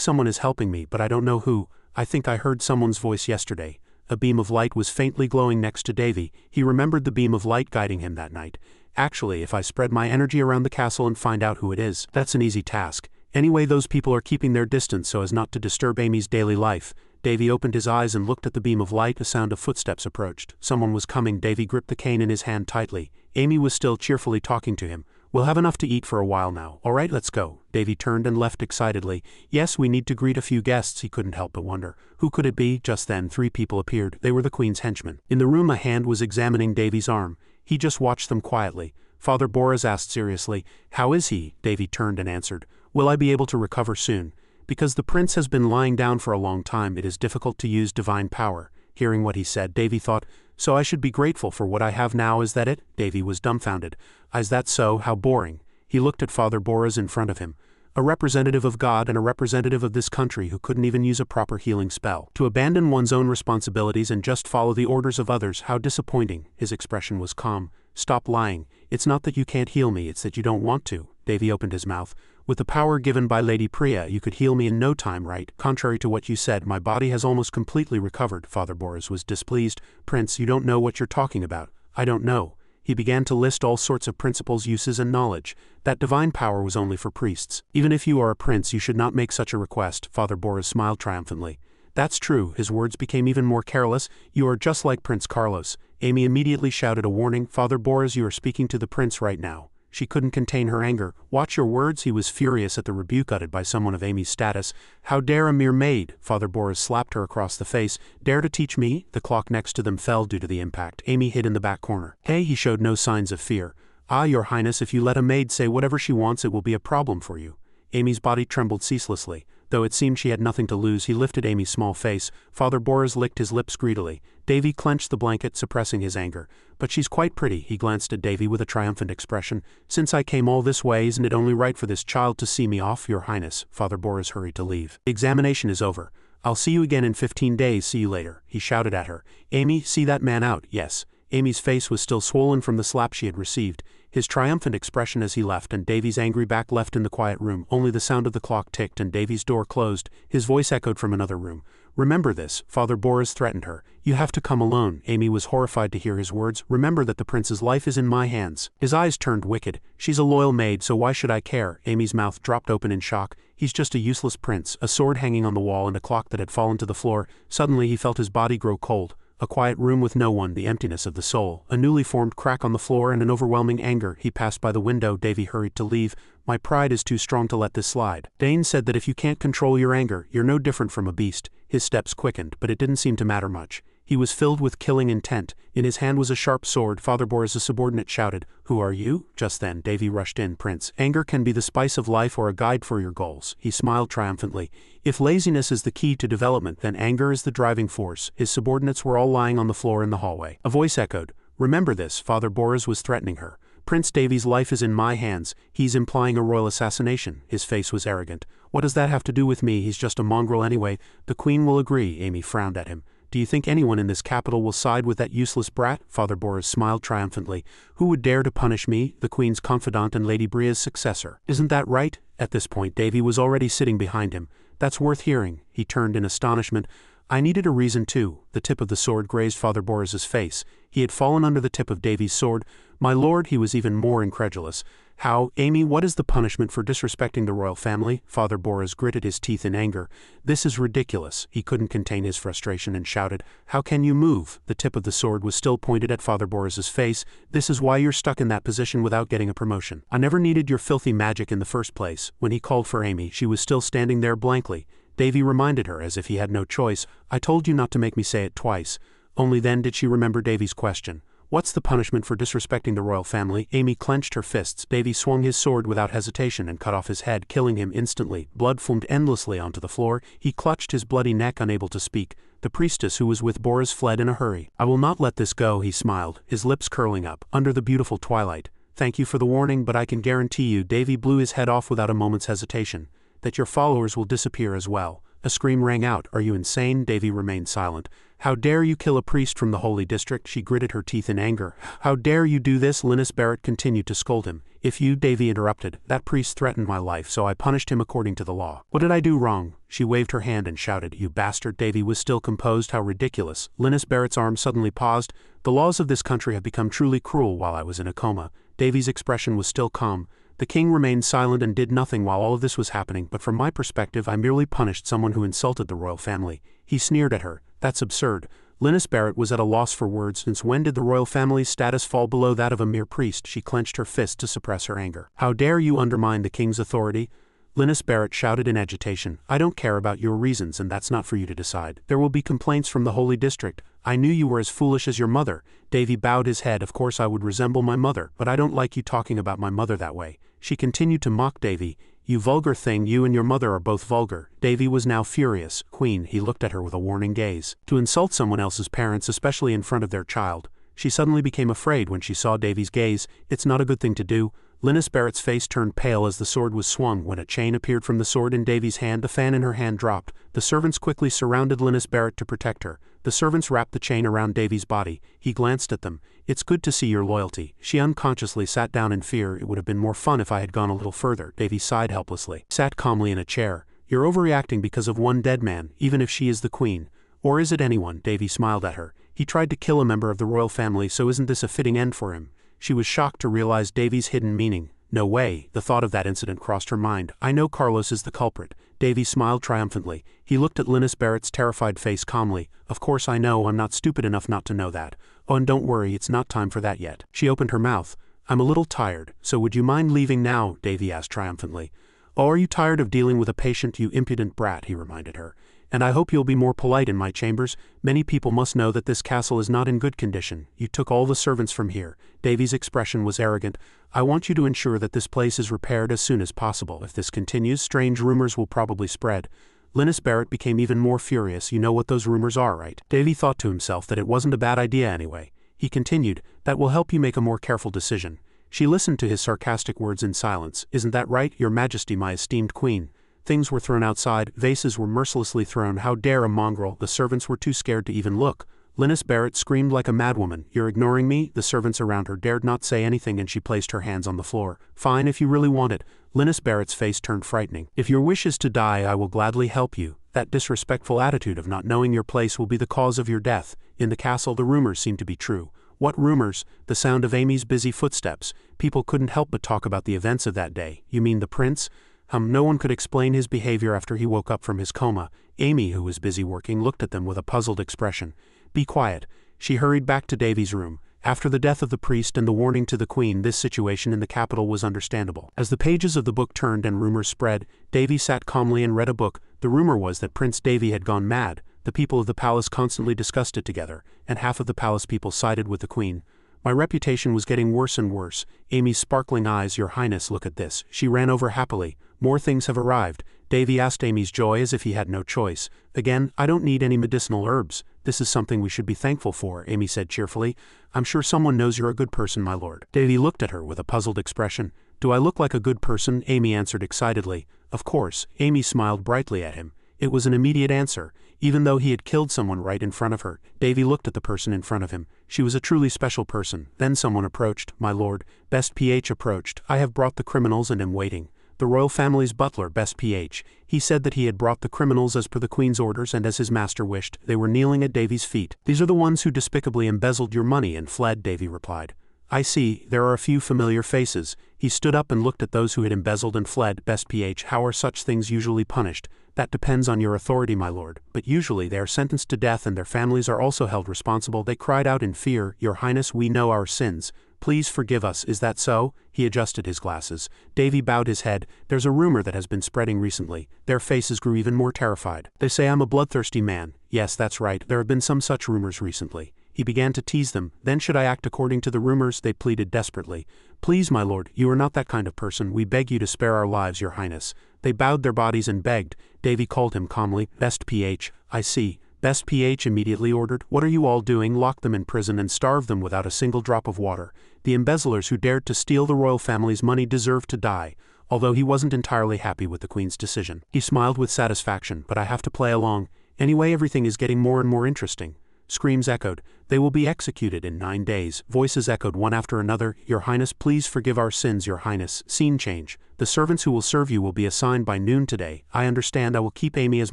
someone is helping me, but I don't know who. I think I heard someone's voice yesterday. A beam of light was faintly glowing next to Davy. He remembered the beam of light guiding him that night. Actually, if I spread my energy around the castle and find out who it is, that's an easy task. Anyway, those people are keeping their distance so as not to disturb Amy's daily life. Davy opened his eyes and looked at the beam of light. A sound of footsteps approached. Someone was coming. Davy gripped the cane in his hand tightly. Amy was still cheerfully talking to him. We'll have enough to eat for a while now. All right, let's go. Davy turned and left excitedly. Yes, we need to greet a few guests. He couldn't help but wonder. Who could it be? Just then 3 people appeared. They were the queen's henchmen. In the room a hand was examining Davy's arm. He just watched them quietly. Father Boris asked seriously, How is he? Davy turned and answered, Will I be able to recover soon? Because the prince has been lying down for a long time, it is difficult to use divine power. Hearing what he said, Davy thought, So I should be grateful for what I have now, is that it? Davy was dumbfounded. Is that so? How boring. He looked at Father Boris in front of him. A representative of God and a representative of this country who couldn't even use a proper healing spell. To abandon one's own responsibilities and just follow the orders of others, how disappointing. His expression was calm. Stop lying. It's not that you can't heal me, it's that you don't want to. Davy opened his mouth. With the power given by Lady Priya, you could heal me in no time, right? Contrary to what you said, my body has almost completely recovered. Father Boris was displeased. Prince, you don't know what you're talking about. I don't know. He began to list all sorts of principles, uses, and knowledge. That divine power was only for priests. Even if you are a prince, you should not make such a request. Father Boris smiled triumphantly. That's true. His words became even more careless. You are just like Prince Carlos. Amy immediately shouted a warning. Father Boris, you are speaking to the prince right now. She couldn't contain her anger. Watch your words. He was furious at the rebuke uttered by someone of Amy's status. How dare a mere maid? Father Boris slapped her across the face. Dare to teach me? The clock next to them fell due to the impact. Amy hid in the back corner. Hey, he showed no signs of fear. Ah, your highness, if you let a maid say whatever she wants, it will be a problem for you. Amy's body trembled ceaselessly. Though it seemed she had nothing to lose, he lifted Amy's small face. Father Boris licked his lips greedily. Davy clenched the blanket, suppressing his anger. But she's quite pretty. He glanced at Davy with a triumphant expression. Since I came all this way, isn't it only right for this child to see me off, your highness? Father Boris hurried to leave. The examination is over. I'll see you again in 15 days. See you later. He shouted at her. Amy, see that man out. Yes. Amy's face was still swollen from the slap she had received. His triumphant expression as he left, and Davy's angry back left in the quiet room. Only the sound of the clock ticked and Davy's door closed. His voice echoed from another room. Remember this, Father Boris threatened her. You have to come alone. Amy was horrified to hear his words. Remember that the prince's life is in my hands. His eyes turned wicked. She's a loyal maid, so why should I care? Amy's mouth dropped open in shock. He's just a useless prince, a sword hanging on the wall and a clock that had fallen to the floor. Suddenly he felt his body grow cold. A quiet room with no one, the emptiness of the soul, a newly formed crack on the floor and an overwhelming anger. He passed by the window. Davy hurried to leave. My pride is too strong to let this slide. Dane said that if you can't control your anger, you're no different from a beast. His steps quickened, but it didn't seem to matter much. He was filled with killing intent. In his hand was a sharp sword. Father Boris' subordinate shouted, Who are you? Just then, Davy rushed in. Prince, anger can be the spice of life or a guide for your goals. He smiled triumphantly. If laziness is the key to development, then anger is the driving force. His subordinates were all lying on the floor in the hallway. A voice echoed, Remember this. Father Boris was threatening her. Prince Davy's life is in my hands. He's implying a royal assassination. His face was arrogant. What does that have to do with me? He's just a mongrel anyway. The queen will agree. Amy frowned at him. Do you think anyone in this capital will side with that useless brat? Father Boris smiled triumphantly. Who would dare to punish me, the queen's confidant and Lady Bria's successor? Isn't that right? At this point, Davy was already sitting behind him. That's worth hearing. He turned in astonishment. I needed a reason too. The tip of the sword grazed Father Boris's face. He had fallen under the tip of Davy's sword. My lord, he was even more incredulous. How, Amy, what is the punishment for disrespecting the royal family? Father Boris gritted his teeth in anger. This is ridiculous. He couldn't contain his frustration and shouted, How can you move? The tip of the sword was still pointed at Father Boris's face. This is why you're stuck in that position without getting a promotion. I never needed your filthy magic in the first place. When he called for Amy, she was still standing there blankly. Davy reminded her as if he had no choice. I told you not to make me say it twice. Only then did she remember Davy's question. What's the punishment for disrespecting the royal family? Amy clenched her fists. Davy swung his sword without hesitation and cut off his head, killing him instantly. Blood foamed endlessly onto the floor. He clutched his bloody neck, unable to speak. The priestess who was with Boris fled in a hurry. I will not let this go, he smiled, his lips curling up, under the beautiful twilight. Thank you for the warning, but I can guarantee you, Davy blew his head off without a moment's hesitation, that your followers will disappear as well. A scream rang out. Are you insane? Davy remained silent. How dare you kill a priest from the holy district? She gritted her teeth in anger. How dare you do this? Linus Barrett continued to scold him. If you, Davy interrupted, that priest threatened my life, so I punished him according to the law. What did I do wrong? She waved her hand and shouted, You bastard. Davy was still composed. How ridiculous. Linus Barrett's arm suddenly paused. The laws of this country have become truly cruel while I was in a coma. Davy's expression was still calm. The king remained silent and did nothing while all of this was happening, but from my perspective I merely punished someone who insulted the royal family. He sneered at her. That's absurd. Linus Barrett was at a loss for words. Since when did the royal family's status fall below that of a mere priest? She clenched her fist to suppress her anger. How dare you undermine the king's authority? Linus Barrett shouted in agitation. I don't care about your reasons, and that's not for you to decide. There will be complaints from the holy district. I knew you were as foolish as your mother. Davy bowed his head. Of course I would resemble my mother, but I don't like you talking about my mother that way. She continued to mock Davy. You vulgar thing, you and your mother are both vulgar. Davy was now furious. Queen, he looked at her with a warning gaze. To insult someone else's parents, especially in front of their child. She suddenly became afraid when she saw Davy's gaze. It's not a good thing to do. Linus Barrett's face turned pale as the sword was swung. When a chain appeared from the sword in Davy's hand, the fan in her hand dropped. The servants quickly surrounded Linus Barrett to protect her. The servants wrapped the chain around Davy's body. He glanced at them. It's good to see your loyalty. She unconsciously sat down in fear. It would have been more fun if I had gone a little further. Davy sighed helplessly. Sat calmly in a chair. You're overreacting because of one dead man, even if she is the queen. Or is it anyone? Davy smiled at her. He tried to kill a member of the royal family, so isn't this a fitting end for him? She was shocked to realize Davy's hidden meaning. No way, the thought of that incident crossed her mind. I know Carlos is the culprit. Davy smiled triumphantly. He looked at Linus Barrett's terrified face calmly. Of course I know, I'm not stupid enough not to know that. Oh, and don't worry, it's not time for that yet. She opened her mouth. I'm a little tired, so would you mind leaving now? Davy asked triumphantly. Oh, are you tired of dealing with a patient, you impudent brat? He reminded her. And I hope you'll be more polite in my chambers. Many people must know that this castle is not in good condition. You took all the servants from here. Davy's expression was arrogant. I want you to ensure that this place is repaired as soon as possible. If this continues, strange rumors will probably spread. Linus Barrett became even more furious. You know what those rumors are, right? Davy thought to himself that it wasn't a bad idea anyway. He continued, that will help you make a more careful decision. She listened to his sarcastic words in silence. Isn't that right, Your Majesty, my esteemed queen? Things were thrown outside, vases were mercilessly thrown. How dare a mongrel? The servants were too scared to even look. Linus Barrett screamed like a madwoman. You're ignoring me? The servants around her dared not say anything, and she placed her hands on the floor. Fine, if you really want it. Linus Barrett's face turned frightening. If your wish is to die, I will gladly help you. That disrespectful attitude of not knowing your place will be the cause of your death. In the castle, the rumors seemed to be true. What rumors? The sound of Amy's busy footsteps. People couldn't help but talk about the events of that day. You mean the prince? No one could explain his behavior after he woke up from his coma. Amy, who was busy working, looked at them with a puzzled expression. Be quiet. She hurried back to Davy's room. After the death of the priest and the warning to the queen, this situation in the capital was understandable. As the pages of the book turned and rumors spread, Davy sat calmly and read a book. The rumor was that Prince Davy had gone mad. The people of the palace constantly discussed it together, and half of the palace people sided with the queen. My reputation was getting worse and worse. Amy's sparkling eyes, Your Highness, look at this. She ran over happily. More things have arrived. Davy asked Amy's joy as if he had no choice. Again, I don't need any medicinal herbs. This is something we should be thankful for, Amy said cheerfully. I'm sure someone knows you're a good person, my lord. Davy looked at her with a puzzled expression. Do I look like a good person? Amy answered excitedly. Of course. Amy smiled brightly at him. It was an immediate answer. Even though he had killed someone right in front of her, Davy looked at the person in front of him. She was a truly special person. Then someone approached. My lord. Best PH approached. I have brought the criminals and am waiting. The royal family's butler, Best PH. He said that he had brought the criminals as per the queen's orders and as his master wished. They were kneeling at Davy's feet. These are the ones who despicably embezzled your money and fled, Davy replied. I see, there are a few familiar faces. He stood up and looked at those who had embezzled and fled. Best PH, how are such things usually punished? That depends on your authority, my lord, but usually they are sentenced to death and their families are also held responsible. They cried out in fear, Your Highness, we know our sins. Please forgive us, is that so? He adjusted his glasses. Davy bowed his head. There's a rumor that has been spreading recently. Their faces grew even more terrified. They say I'm a bloodthirsty man. Yes, that's right, there have been some such rumors recently. He began to tease them. Then should I act according to the rumors? They pleaded desperately. Please, my lord, you are not that kind of person. We beg you to spare our lives, Your Highness. They bowed their bodies and begged. Davy called him calmly. Best PH, I see. Best PH immediately ordered. What are you all doing? Lock them in prison and starve them without a single drop of water. The embezzlers who dared to steal the royal family's money deserve to die. Although he wasn't entirely happy with the queen's decision. He smiled with satisfaction. But I have to play along. Anyway, everything is getting more and more interesting. Screams echoed. They will be executed in 9 days. Voices echoed one after another. Your Highness, please forgive our sins, Your Highness. Scene change. The servants who will serve you will be assigned by noon today. I understand. I will keep Amy as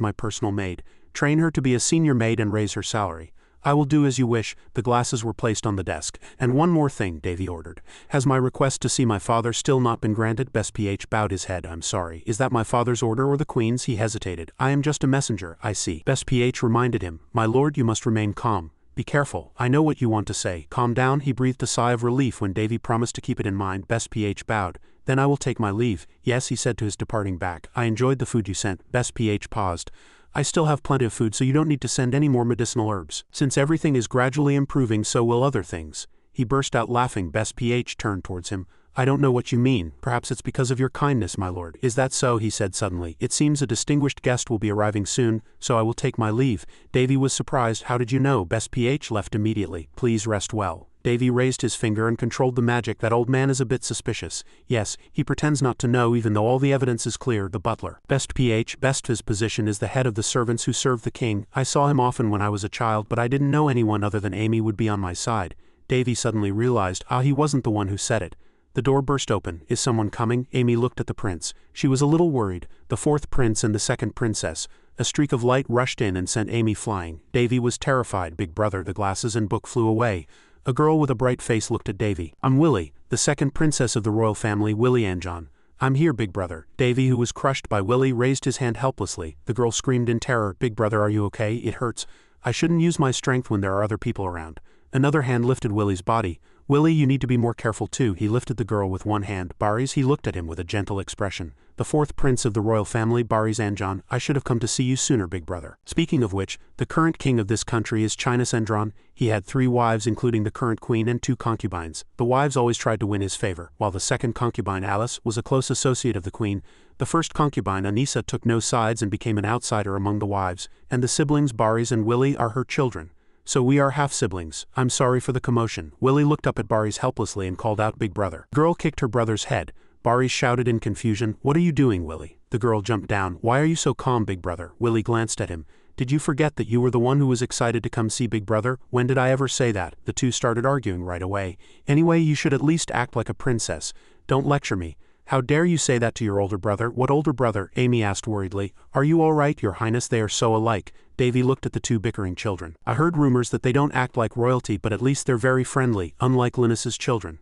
my personal maid. Train her to be a senior maid and raise her salary. I will do as you wish. The glasses were placed on the desk. And one more thing, Davy ordered. Has my request to see my father still not been granted? Best PH bowed his head. I'm sorry. Is that my father's order or the queen's? He hesitated. I am just a messenger, I see. Best PH reminded him. My lord, you must remain calm. Be careful. I know what you want to say. Calm down. He breathed a sigh of relief when Davy promised to keep it in mind. Best PH bowed. Then I will take my leave. Yes, he said to his departing back. I enjoyed the food you sent. Best PH paused. I still have plenty of food, so you don't need to send any more medicinal herbs. Since everything is gradually improving, so will other things. He burst out laughing. Best PH turned towards him. I don't know what you mean. Perhaps it's because of your kindness, my lord. Is that so? He said suddenly. It seems a distinguished guest will be arriving soon, so I will take my leave. Davy was surprised. How did you know? Best PH left immediately. Please rest well. Davy raised his finger and controlled the magic. That old man is a bit suspicious. Yes, he pretends not to know even though all the evidence is clear. The butler. Best PH. Best his position is the head of the servants who serve the king. I saw him often when I was a child, but I didn't know anyone other than Amy would be on my side. Davy suddenly realized, he wasn't the one who said it. The door burst open. Is someone coming? Amy looked at the prince. She was a little worried. The fourth prince and the second princess. A streak of light rushed in and sent Amy flying. Davy was terrified. Big brother, the glasses and book flew away. A girl with a bright face looked at Davy. I'm Willie, the second princess of the royal family, Willie Anjan. I'm here, big brother. Davy, who was crushed by Willie, raised his hand helplessly. The girl screamed in terror. Big brother, are you okay? It hurts. I shouldn't use my strength when there are other people around. Another hand lifted Willie's body. Willie, you need to be more careful too. He lifted the girl with one hand. Baris, he looked at him with a gentle expression. The fourth prince of the royal family, Baris Anjan. I should have come to see you sooner, big brother. Speaking of which, the current king of this country is Chinas Endron. He had 3 wives, including the current queen, and 2 concubines. The wives always tried to win his favor, while the second concubine, Alice, was a close associate of the queen. The first concubine, Anissa, took no sides and became an outsider among the wives, and the siblings, Baris and Willie, are her children. So we are half-siblings. I'm sorry for the commotion. Willie looked up at Baris helplessly and called out, big brother. The girl kicked her brother's head. Baris shouted in confusion, what are you doing, Willie? The girl jumped down. Why are you so calm, big brother? Willie glanced at him. Did you forget that you were the one who was excited to come see big brother? When did I ever say that? The two started arguing right away. Anyway, you should at least act like a princess. Don't lecture me. How dare you say that to your older brother? What older brother? Amy asked worriedly. Are you all right, your highness? They are so alike. Davy looked at the 2 bickering children. I heard rumors that they don't act like royalty, but at least they're very friendly, unlike Linus's children.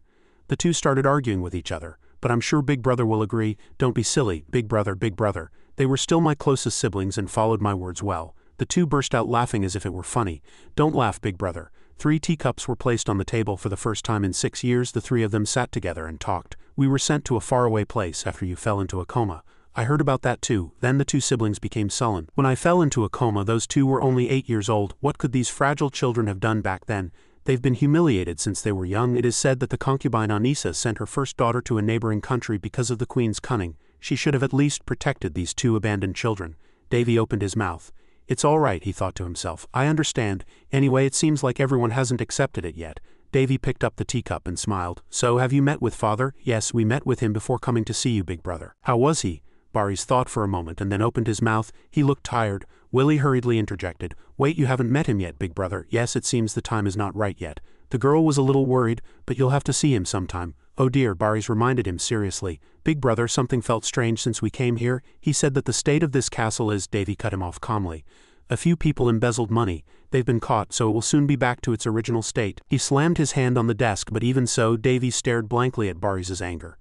The 2 started arguing with each other. But I'm sure big brother will agree. Don't be silly, big brother, big brother. They were still my closest siblings and followed my words well. The 2 burst out laughing as if it were funny. Don't laugh, big brother. 3 teacups were placed on the table for the first time in 6 years. The 3 of them sat together and talked. We were sent to a faraway place after you fell into a coma. I heard about that too. Then the 2 siblings became sullen. When I fell into a coma, those 2 were only 8 years old. What could these fragile children have done back then? They've been humiliated since they were young. It is said that the concubine Anissa sent her first daughter to a neighboring country because of the queen's cunning. She should have at least protected these 2 abandoned children. Davy opened his mouth. It's all right, he thought to himself. I understand. Anyway, it seems like everyone hasn't accepted it yet. Davy picked up the teacup and smiled. So, have you met with father? Yes, we met with him before coming to see you, big brother. How was he? Baris thought for a moment and then opened his mouth. He looked tired. Willie hurriedly interjected. Wait, you haven't met him yet, big brother. Yes, it seems the time is not right yet. The girl was a little worried, but you'll have to see him sometime. Oh dear, Baris reminded him seriously. Big brother, something felt strange since we came here. He said that the state of this castle is… Davy cut him off calmly. A few people embezzled money. They've been caught, so it will soon be back to its original state. He slammed his hand on the desk, but even so, Davy stared blankly at Baris's anger.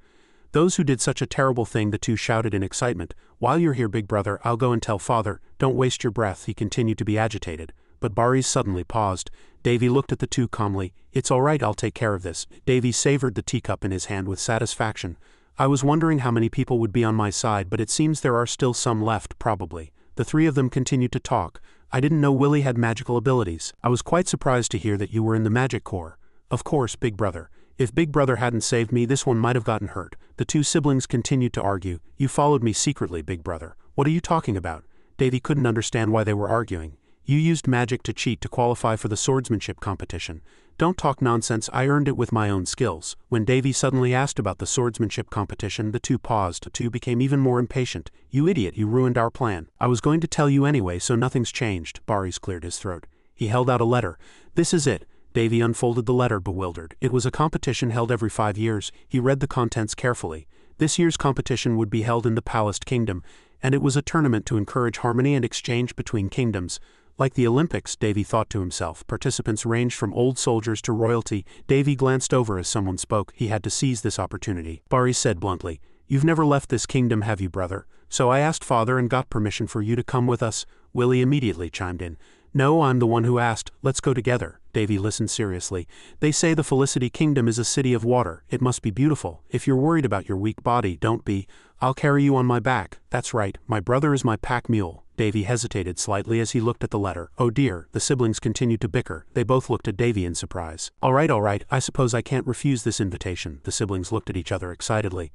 Those who did such a terrible thing, the 2 shouted in excitement. While you're here, big brother, I'll go and tell father. Don't waste your breath. He continued to be agitated. But Baris suddenly paused. Davy looked at the 2 calmly. It's all right, I'll take care of this. Davy savored the teacup in his hand with satisfaction. I was wondering how many people would be on my side, but it seems there are still some left, probably. The 3 of them continued to talk. I didn't know Willie had magical abilities. I was quite surprised to hear that you were in the magic corps. Of course, big brother. If big brother hadn't saved me, this one might have gotten hurt. The 2 siblings continued to argue. You followed me secretly, big brother. What are you talking about? Davy couldn't understand why they were arguing. You used magic to cheat to qualify for the swordsmanship competition. Don't talk nonsense, I earned it with my own skills. When Davy suddenly asked about the swordsmanship competition, the 2 paused. The 2 became even more impatient. You idiot, you ruined our plan. I was going to tell you anyway, so nothing's changed. Baris cleared his throat. He held out a letter. This is it. Davy unfolded the letter, bewildered. It was a competition held every 5 years. He read the contents carefully. This year's competition would be held in the Paralyzed Kingdom, and it was a tournament to encourage harmony and exchange between kingdoms. Like the Olympics, Davy thought to himself, participants ranged from old soldiers to royalty. Davy glanced over as someone spoke. He had to seize this opportunity. Baris said bluntly, You've never left this kingdom, have you, brother? So I asked father and got permission for you to come with us. Willie immediately chimed in. No, I'm the one who asked. Let's go together. Davy listened seriously. They say the Felicity Kingdom is a city of water. It must be beautiful. If you're worried about your weak body, don't be. I'll carry you on my back. That's right, my brother is my pack mule. Davy hesitated slightly as he looked at the letter. Oh dear, the siblings continued to bicker. They both looked at Davy in surprise. All right, I suppose I can't refuse this invitation. The siblings looked at each other excitedly.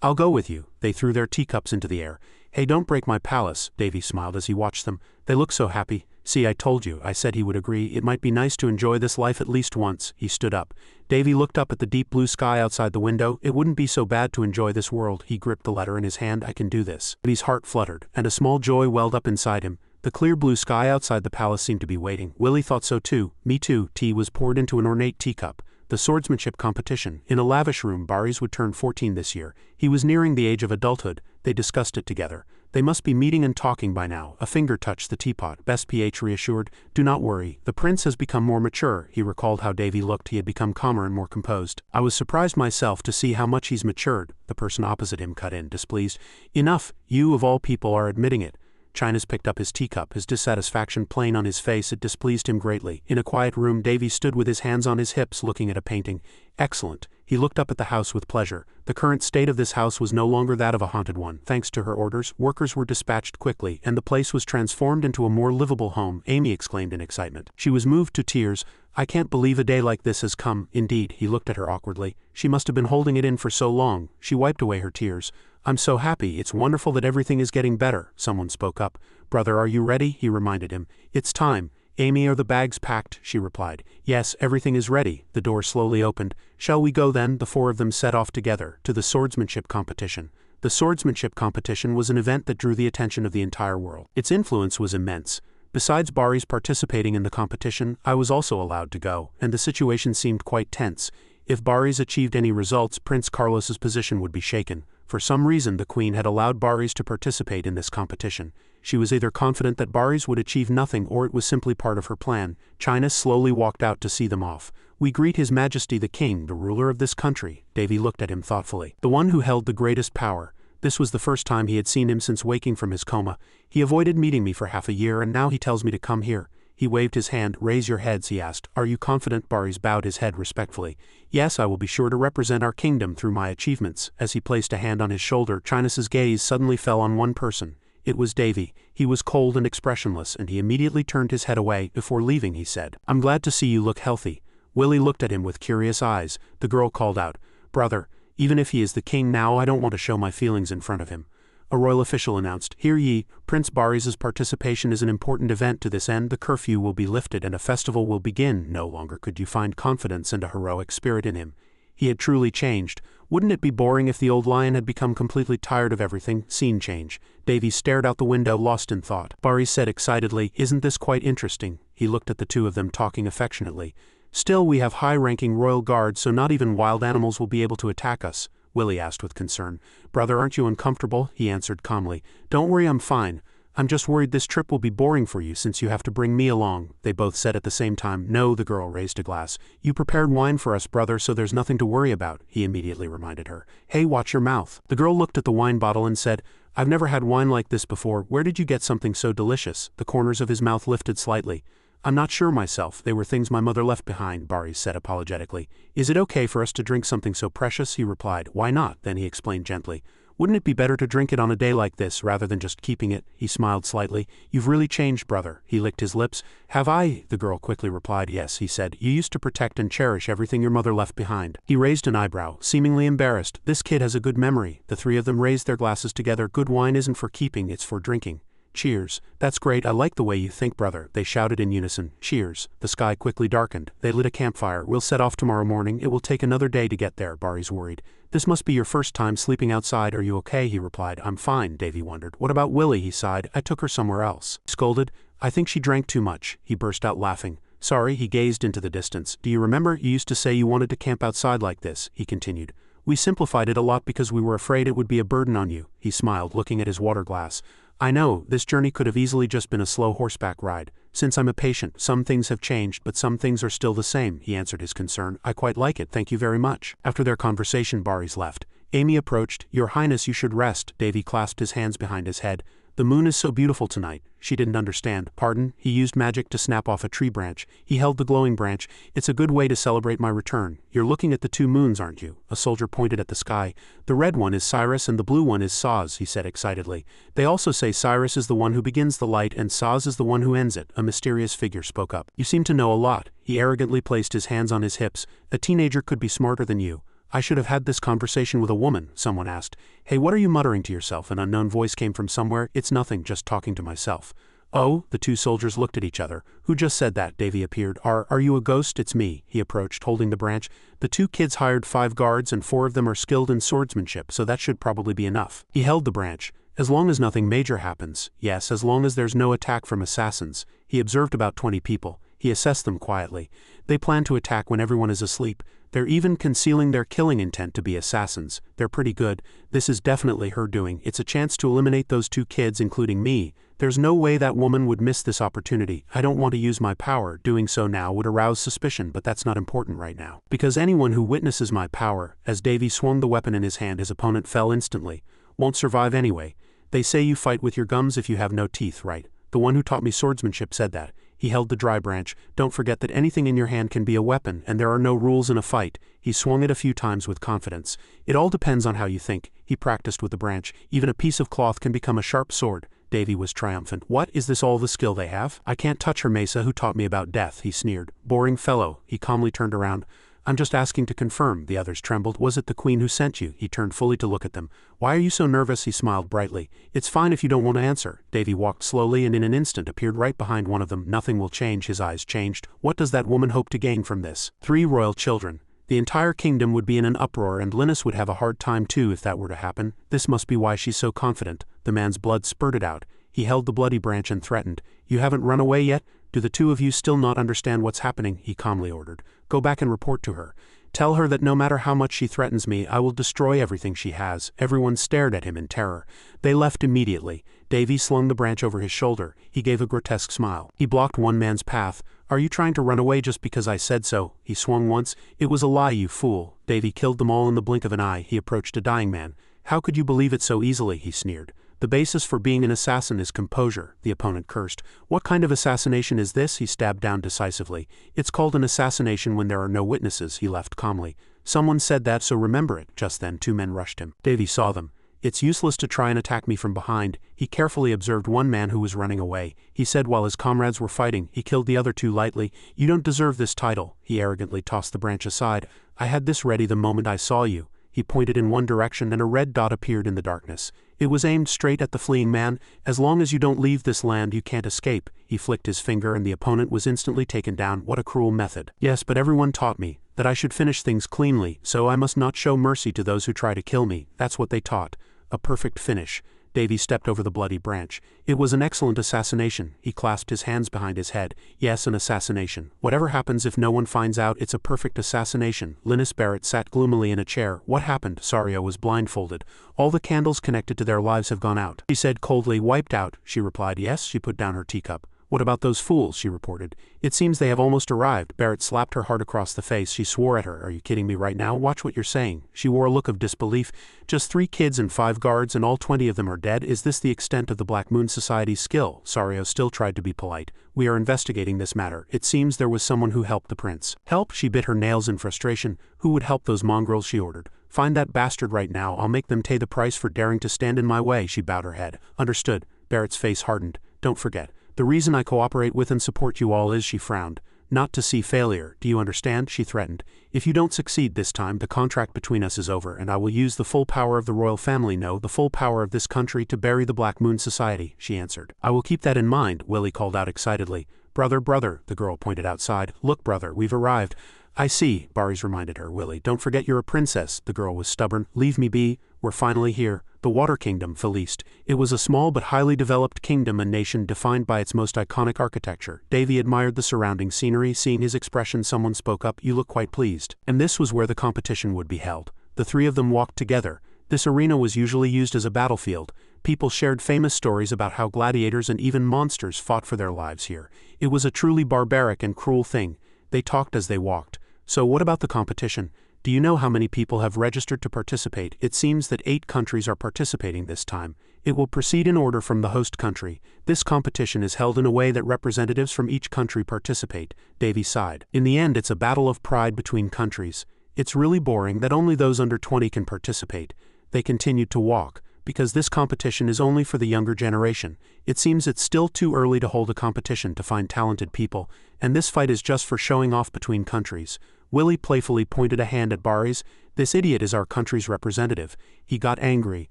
I'll go with you. They threw their teacups into the air. Hey, don't break my palace. Davy smiled as he watched them. They look so happy. See, I told you. I said he would agree. It might be nice to enjoy this life at least once. He stood up. Davy looked up at the deep blue sky outside the window. It wouldn't be so bad to enjoy this world. He gripped the letter in his hand. I can do this. Davy's heart fluttered, and a small joy welled up inside him. The clear blue sky outside the palace seemed to be waiting. Willie thought so too. Me too. Tea was poured into an ornate teacup. The swordsmanship competition. In a lavish room, Baris would turn 14 this year. He was nearing the age of adulthood. They discussed it together. They must be meeting and talking by now. A finger touched the teapot. Best PH reassured. Do not worry. The prince has become more mature. He recalled how Davy looked. He had become calmer and more composed. I was surprised myself to see how much he's matured. The person opposite him cut in, displeased. Enough. You of all people are admitting it. Chines picked up his teacup, his dissatisfaction plain on his face. It displeased him greatly. In a quiet room, Davy stood with his hands on his hips looking at a painting. Excellent. He looked up at the house with pleasure. The current state of this house was no longer that of a haunted one. Thanks to her orders, workers were dispatched quickly, and the place was transformed into a more livable home, Amy exclaimed in excitement. She was moved to tears. I can't believe a day like this has come. Indeed, he looked at her awkwardly. She must have been holding it in for so long. She wiped away her tears. I'm so happy. It's wonderful that everything is getting better. Someone spoke up. Brother, are you ready? He reminded him. It's time. Amy, are the bags packed? She replied. Yes, everything is ready. The door slowly opened. Shall we go then? The four of them set off together, to the swordsmanship competition. The swordsmanship competition was an event that drew the attention of the entire world. Its influence was immense. Besides Bari's participating in the competition, I was also allowed to go, and the situation seemed quite tense. If Bari's achieved any results, Prince Carlos's position would be shaken. For some reason, the Queen had allowed Bari's to participate in this competition. She was either confident that Bari's would achieve nothing or it was simply part of her plan. China slowly walked out to see them off. We greet His Majesty the King, the ruler of this country. Davy looked at him thoughtfully. The one who held the greatest power. This was the first time he had seen him since waking from his coma. He avoided meeting me for half a year and now he tells me to come here. He waved his hand. Raise your heads, he asked. Are you confident? Bari's bowed his head respectfully. Yes, I will be sure to represent our kingdom through my achievements. As he placed a hand on his shoulder, Chinas's gaze suddenly fell on one person. It was Davy. He was cold and expressionless, and he immediately turned his head away. Before leaving, he said, I'm glad to see you look healthy. Willie looked at him with curious eyes. The girl called out, Brother, even if he is the king now, I don't want to show my feelings in front of him. A royal official announced, Hear ye, Prince Bari's participation is an important event. To this end, the curfew will be lifted and a festival will begin. No longer could you find confidence and a heroic spirit in him. He had truly changed. Wouldn't it be boring if the old lion had become completely tired of everything? Scene change. Davy stared out the window, lost in thought. Bari said excitedly, Isn't this quite interesting? He looked at the two of them talking affectionately. Still, we have high-ranking royal guards, so not even wild animals will be able to attack us. Willie asked with concern. Brother, aren't you uncomfortable? He answered calmly. Don't worry, I'm fine. I'm just worried this trip will be boring for you since you have to bring me along. They both said at the same time. No, the girl raised a glass. You prepared wine for us, brother, so there's nothing to worry about, he immediately reminded her. Hey, watch your mouth. The girl looked at the wine bottle and said, I've never had wine like this before. Where did you get something so delicious? The corners of his mouth lifted slightly. I'm not sure myself. They were things my mother left behind, Bari said apologetically. Is it okay for us to drink something so precious? He replied. Why not? Then he explained gently. Wouldn't it be better to drink it on a day like this rather than just keeping it? He smiled slightly. You've really changed, brother. He licked his lips. Have I? The girl quickly replied. Yes, he said. You used to protect and cherish everything your mother left behind. He raised an eyebrow, seemingly embarrassed. This kid has a good memory. The three of them raised their glasses together. Good wine isn't for keeping, it's for drinking. Cheers. That's great. I like the way you think, brother. They shouted in unison. Cheers. The sky quickly darkened. They lit a campfire. We'll set off tomorrow morning. It will take another day to get there, Bari's worried. This must be your first time sleeping outside. Are you okay? He replied. I'm fine, Davy wondered. What about Willie? He sighed. I took her somewhere else. He scolded. I think she drank too much. He burst out laughing. Sorry, he gazed into the distance. Do you remember? You used to say you wanted to camp outside like this, he continued. We simplified it a lot because we were afraid it would be a burden on you. He smiled, looking at his water glass. I know, this journey could have easily just been a slow horseback ride. Since I'm a patient, some things have changed, but some things are still the same, he answered his concern. I quite like it, thank you very much. After their conversation, Bari's left. Amy approached. Your Highness, you should rest. Davy clasped his hands behind his head. The moon is so beautiful tonight. She didn't understand. Pardon? He used magic to snap off a tree branch. He held the glowing branch. It's a good way to celebrate my return. You're looking at the two moons, aren't you? A soldier pointed at the sky. The red one is Cyrus and the blue one is Saz, he said excitedly. They also say Cyrus is the one who begins the light and Saz is the one who ends it. A mysterious figure spoke up. You seem to know a lot. He arrogantly placed his hands on his hips. A teenager could be smarter than you. I should have had this conversation with a woman, someone asked. Hey, what are you muttering to yourself? An unknown voice came from somewhere. It's nothing, just talking to myself. Oh, the two soldiers looked at each other. Who just said that? Davy appeared. Are you a ghost? It's me, he approached, holding the branch. The two kids hired 5 guards and 4 of them are skilled in swordsmanship, so that should probably be enough. He held the branch. As long as nothing major happens. Yes, as long as there's no attack from assassins. He observed about 20 people. He assessed them quietly. They plan to attack when everyone is asleep. They're even concealing their killing intent to be assassins. They're pretty good. This is definitely her doing. It's a chance to eliminate those 2 kids, including me. There's no way that woman would miss this opportunity. I don't want to use my power. Doing so now would arouse suspicion, but that's not important right now. Because anyone who witnesses my power, as Davy swung the weapon in his hand, his opponent fell instantly, won't survive anyway. They say you fight with your gums if you have no teeth, right? The one who taught me swordsmanship said that. He held the dry branch. Don't forget that anything in your hand can be a weapon, and there are no rules in a fight. He swung it a few times with confidence. It all depends on how you think. He practiced with the branch. Even a piece of cloth can become a sharp sword. Davy was triumphant. What, is this all the skill they have? I can't touch her, Mesa, who taught me about death, he sneered. Boring fellow. He calmly turned around. I'm just asking to confirm. The others trembled. Was it the queen who sent you? He turned fully to look at them. Why are you so nervous? He smiled brightly. It's fine if you don't want to answer. Davy walked slowly and in an instant appeared right behind one of them. Nothing will change. His eyes changed. What does that woman hope to gain from this? 3 royal children. The entire kingdom would be in an uproar, and Linus would have a hard time too if that were to happen. This must be why she's so confident. The man's blood spurted out. He held the bloody branch and threatened. You haven't run away yet? Do the 2 of you still not understand what's happening? He calmly ordered. Go back and report to her. Tell her that no matter how much she threatens me, I will destroy everything she has. Everyone stared at him in terror. They left immediately. Davy slung the branch over his shoulder. He gave a grotesque smile. He blocked one man's path. Are you trying to run away just because I said so? He swung once. It was a lie, you fool. Davy killed them all in the blink of an eye. He approached a dying man. How could you believe it so easily? He sneered. The basis for being an assassin is composure, the opponent cursed. What kind of assassination is this? He stabbed down decisively. It's called an assassination when there are no witnesses, he left calmly. Someone said that, so remember it. Just then 2 men rushed him. Davy saw them. It's useless to try and attack me from behind. He carefully observed one man who was running away. He said while his comrades were fighting, he killed the other 2 lightly. You don't deserve this title. He arrogantly tossed the branch aside. I had this ready the moment I saw you. He pointed in one direction and a red dot appeared in the darkness. It was aimed straight at the fleeing man. As long as you don't leave this land, you can't escape. He flicked his finger and the opponent was instantly taken down. What a cruel method. Yes, but everyone taught me that I should finish things cleanly, so I must not show mercy to those who try to kill me. That's what they taught. A perfect finish. Davy stepped over the bloody branch. It was an excellent assassination. He clasped his hands behind his head. Yes, an assassination. Whatever happens if no one finds out, it's a perfect assassination. Linus Barrett sat gloomily in a chair. What happened? Saria was blindfolded. All the candles connected to their lives have gone out. He said coldly. Wiped out, she replied. Yes, she put down her teacup. What about those fools? She reported. It seems they have almost arrived. Barrett slapped her hard across the face. She swore at her. Are you kidding me right now? Watch what you're saying. She wore a look of disbelief. Just 3 kids and 5 guards and all 20 of them are dead. Is this the extent of the Black Moon Society's skill? Sario still tried to be polite. We are investigating this matter. It seems there was someone who helped the prince. Help? She bit her nails in frustration. Who would help those mongrels? She ordered. Find that bastard right now. I'll make them pay the price for daring to stand in my way. She bowed her head. Understood. Barrett's face hardened. Don't forget. The reason I cooperate with and support you all is, she frowned, not to see failure. Do you understand? She threatened. If you don't succeed this time, the contract between us is over, and I will use the full power of the royal family, no, the full power of this country to bury the Black Moon Society, she answered. I will keep that in mind, Willie called out excitedly. Brother, the girl pointed outside. Look, brother, we've arrived. I see, Baris reminded her. Willie, don't forget you're a princess. The girl was stubborn. Leave me be. We're finally here. The Water Kingdom, Feliste. It was a small but highly developed kingdom and nation defined by its most iconic architecture. Davy admired the surrounding scenery. Seeing his expression, someone spoke up. You look quite pleased. And this was where the competition would be held. The 3 of them walked together. This arena was usually used as a battlefield. People shared famous stories about how gladiators and even monsters fought for their lives here. It was a truly barbaric and cruel thing. They talked as they walked. So what about the competition? Do you know how many people have registered to participate? It seems that 8 countries are participating this time. It will proceed in order from the host country. This competition is held in a way that representatives from each country participate. Davy sighed. In the end, it's a battle of pride between countries. It's really boring that only those under 20 can participate. They continued to walk. Because this competition is only for the younger generation. It seems it's still too early to hold a competition to find talented people, and this fight is just for showing off between countries. Willie playfully pointed a hand at Baris. This idiot is our country's representative. He got angry.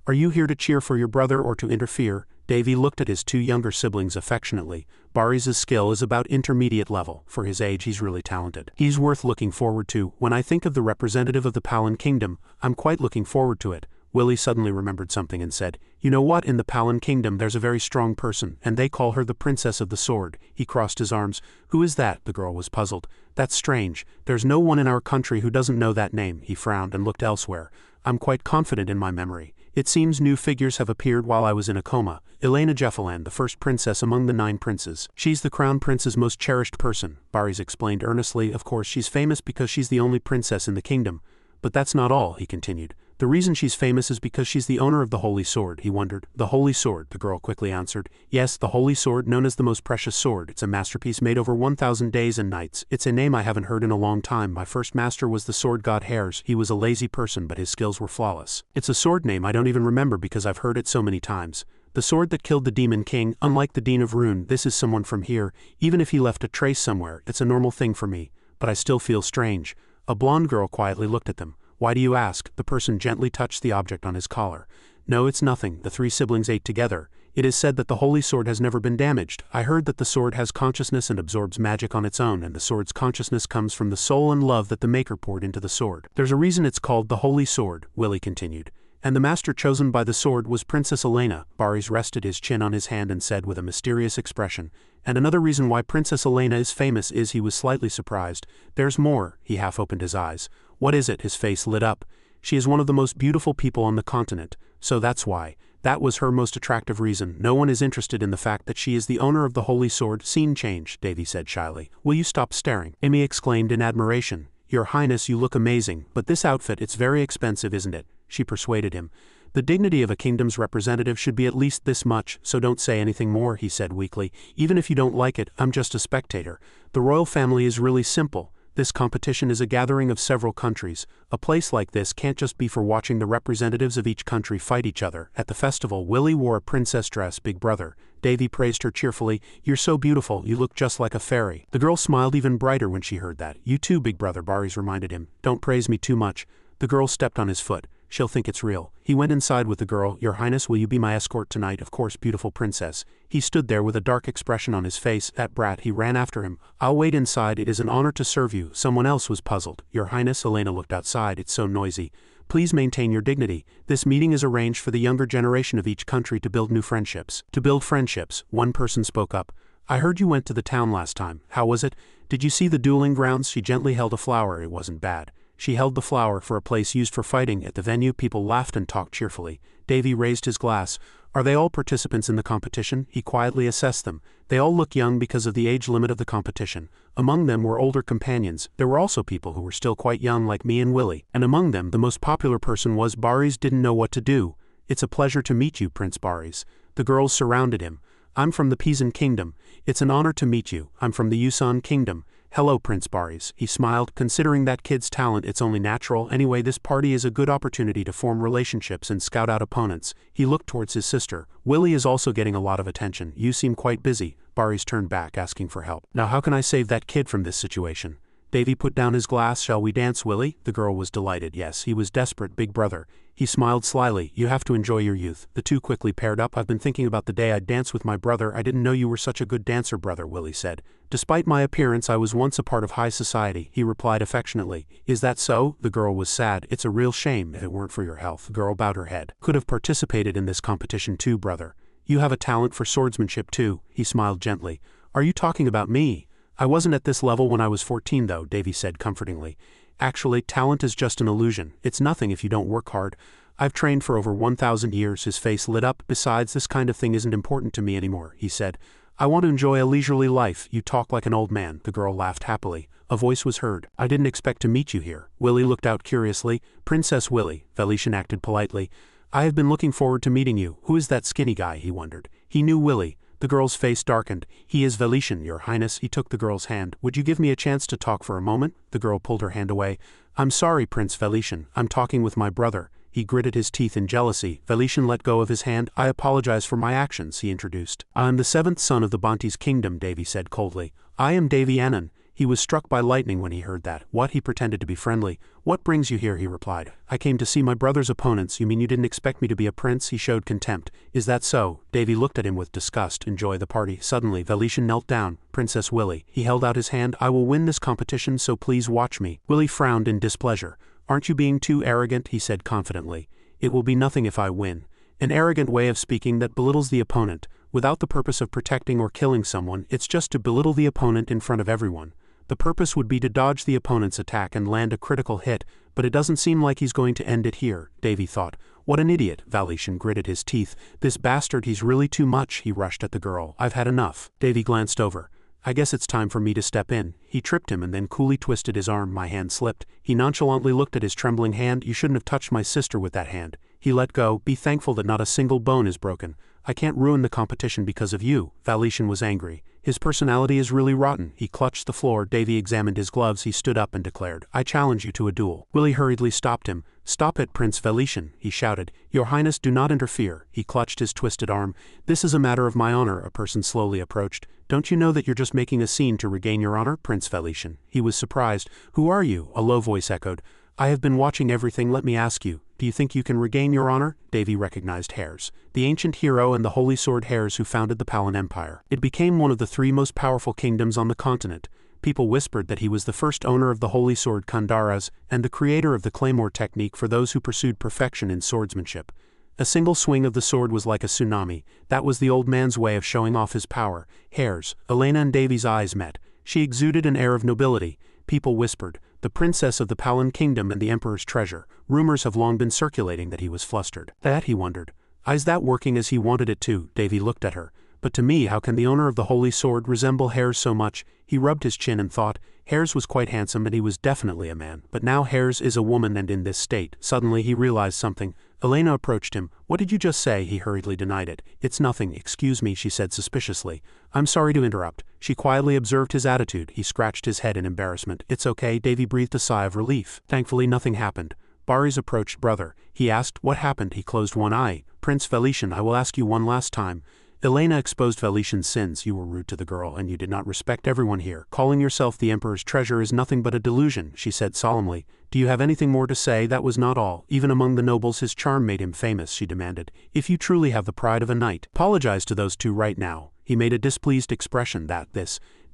Are you here to cheer for your brother or to interfere? Davy looked at his 2 younger siblings affectionately. Baris's skill is about intermediate level. For his age, he's really talented. He's worth looking forward to. When I think of the representative of the Palan Kingdom, I'm quite looking forward to it. Willie suddenly remembered something and said, "You know what, in the Palin Kingdom there's a very strong person, and they call her the Princess of the Sword." He crossed his arms. "Who is that?" The girl was puzzled. "That's strange. There's no one in our country who doesn't know that name." He frowned and looked elsewhere. "I'm quite confident in my memory. It seems new figures have appeared while I was in a coma. Elena Jeffaland, the first princess among the 9 princes. She's the crown prince's most cherished person," Baris explained earnestly. "Of course she's famous because she's the only princess in the kingdom. But that's not all," he continued. "The reason she's famous is because she's the owner of the Holy Sword." He wondered. "The Holy Sword," the girl quickly answered. "Yes, the Holy Sword, known as the most precious sword. It's a masterpiece made over 1,000 days and nights. It's a name I haven't heard in a long time. My first master was the sword god Hares. He was a lazy person, but his skills were flawless. It's a sword name I don't even remember because I've heard it so many times. The sword that killed the Demon King, unlike the Dean of Rune, this is someone from here. Even if he left a trace somewhere, it's a normal thing for me. But I still feel strange." A blonde girl quietly looked at them. "Why do you ask?" The person gently touched the object on his collar. "No, it's nothing." The 3 siblings ate together. "It is said that the Holy Sword has never been damaged. I heard that the sword has consciousness and absorbs magic on its own, and the sword's consciousness comes from the soul and love that the maker poured into the sword. There's a reason it's called the Holy Sword," Willie continued. "And the master chosen by the sword was Princess Elena." Baris rested his chin on his hand and said with a mysterious expression, "And another reason why Princess Elena is famous is." He was slightly surprised. "There's more." He half opened his eyes. "What is it?" His face lit up. "She is one of the most beautiful people on the continent. So that's why. That was her most attractive reason. No one is interested in the fact that she is the owner of the Holy Sword." Scene change, Davy said shyly. "Will you stop staring?" Amy exclaimed in admiration. "Your Highness, you look amazing, but this outfit, it's very expensive, isn't it?" She persuaded him. "The dignity of a kingdom's representative should be at least this much, so don't say anything more," he said weakly. "Even if you don't like it, I'm just a spectator. The royal family is really simple. This competition is a gathering of several countries. A place like this can't just be for watching the representatives of each country fight each other." At the festival, Willie wore a princess dress. Big brother Davy praised her cheerfully. "You're so beautiful, you look just like a fairy." The girl smiled even brighter when she heard that. "You too, big brother," Baris reminded him. "Don't praise me too much." The girl stepped on his foot. "She'll think it's real." He went inside with the girl. "Your Highness, will you be my escort tonight?" "Of course, beautiful princess." He stood there with a dark expression on his face. "That brat," he ran after him. "I'll wait inside. It is an honor to serve you." Someone else was puzzled. "Your Highness," Elena looked outside. "It's so noisy. Please maintain your dignity. This meeting is arranged for the younger generation of each country to build new friendships." "To build friendships," one person spoke up. "I heard you went to the town last time. How was it? Did you see the dueling grounds?" She gently held a flower. It wasn't bad. She held the flower for a place used for fighting. At the venue, people laughed and talked cheerfully. Davy raised his glass. "Are they all participants in the competition?" He quietly assessed them. They all look young because of the age limit of the competition. Among them were older companions. There were also people who were still quite young like me and Willie. And among them, the most popular person was Baris. Didn't know what to do. "It's a pleasure to meet you, Prince Baris." The girls surrounded him. "I'm from the Pisan Kingdom." "It's an honor to meet you. I'm from the Yusan Kingdom." "Hello, Prince Baris." He smiled. "Considering that kid's talent, it's only natural. Anyway, this party is a good opportunity to form relationships and scout out opponents." He looked towards his sister. "Willie is also getting a lot of attention. You seem quite busy." Baris turned back, asking for help. "Now how can I save that kid from this situation?" Davy put down his glass. "Shall we dance, Willie?" The girl was delighted. Yes, he was desperate, big brother. He smiled slyly. "You have to enjoy your youth." The two quickly paired up. "I've been thinking about the day I'd dance with my brother. I didn't know you were such a good dancer, brother," Willie said. "Despite my appearance, I was once a part of high society," he replied affectionately. "Is that so?" The girl was sad. "It's a real shame. If it weren't for your health." The girl bowed her head. "Could have participated in this competition too, brother. You have a talent for swordsmanship too." He smiled gently. "Are you talking about me?" "I wasn't at this level when I was 14 though," Davy said comfortingly. "Actually, talent is just an illusion. It's nothing if you don't work hard. I've trained for over 1,000 years." His face lit up. "Besides, this kind of thing isn't important to me anymore," he said. "I want to enjoy a leisurely life." "You talk like an old man." The girl laughed happily. A voice was heard. "I didn't expect to meet you here." Willie looked out curiously. "Princess Willie." Felician acted politely. "I have been looking forward to meeting you." "Who is that skinny guy?" he wondered. He knew Willie. The girl's face darkened. "He is Felician, your Highness." He took the girl's hand. "Would you give me a chance to talk for a moment?" The girl pulled her hand away. "I'm sorry, Prince Felician. I'm talking with my brother." He gritted his teeth in jealousy. Felician let go of his hand. "I apologize for my actions," he introduced. "I am the 7th son of the Bati's kingdom," Davy said coldly. "I am Davy Annan." He was struck by lightning when he heard that. "What?" He pretended to be friendly. "What brings you here?" he replied. "I came to see my brother's opponents." "You mean you didn't expect me to be a prince?" He showed contempt. "Is that so?" Davy looked at him with disgust. "Enjoy the party." Suddenly, Felician knelt down. "Princess Willie." He held out his hand. "I will win this competition, so please watch me." Willie frowned in displeasure. "Aren't you being too arrogant?" he said confidently. It will be nothing if I win. An arrogant way of speaking that belittles the opponent, without the purpose of protecting or killing someone. It's just to belittle the opponent in front of everyone. The purpose would be to dodge the opponent's attack and land a critical hit, but it doesn't seem like he's going to end it here, Davy thought. What an idiot, Valishan gritted his teeth. This bastard, he's really too much. He rushed at the girl. I've had enough. Davy glanced over. I guess it's time for me to step in. He tripped him and then coolly twisted his arm. My hand slipped. He nonchalantly looked at his trembling hand. You shouldn't have touched my sister with that hand. He let go. Be thankful that not a single bone is broken. I can't ruin the competition because of you. Valishan was angry. His personality is really rotten. He clutched the floor. Davy examined his gloves. He stood up and declared, I challenge you to a duel. Willie hurriedly stopped him. Stop it, Prince Valishan, he shouted. Your Highness, do not interfere. He clutched his twisted arm. This is a matter of my honor, a person slowly approached. Don't you know that you're just making a scene to regain your honor, Prince Valishan? He was surprised. Who are you? A low voice echoed. I have been watching everything. Let me ask you. Do you think you can regain your honor? Davy recognized Hares, the ancient hero and the holy sword Hares who founded the Palan Empire. It became one of the 3 most powerful kingdoms on the continent. People whispered that he was the first owner of the holy sword Kandaras and the creator of the claymore technique for those who pursued perfection in swordsmanship. A single swing of the sword was like a tsunami. That was the old man's way of showing off his power. Hares, Elena and Davy's eyes met. She exuded an air of nobility. People whispered, the princess of the Palan kingdom and the emperor's treasure. Rumors have long been circulating that he was flustered. That, he wondered. Is that working as he wanted it to? Davy looked at her. But to me, how can the owner of the holy sword resemble Hares so much? He rubbed his chin and thought, Hares was quite handsome and he was definitely a man. But now Hares is a woman and in this state. Suddenly he realized something. Elena approached him. What did you just say? He hurriedly denied it. It's nothing. Excuse me, she said suspiciously. I'm sorry to interrupt. She quietly observed his attitude. He scratched his head in embarrassment. It's okay. Davy breathed a sigh of relief. Thankfully nothing happened. Baris approached. Brother. He asked, what happened? He closed one eye. Prince Valishan, I will ask you one last time. Elena exposed Valishan's sins. You were rude to the girl and you did not respect everyone here. Calling yourself the Emperor's treasure is nothing but a delusion, she said solemnly. Do you have anything more to say? That was not all. Even among the nobles his charm made him famous, she demanded. If you truly have the pride of a knight, apologize to those 2 right now. He made a displeased expression.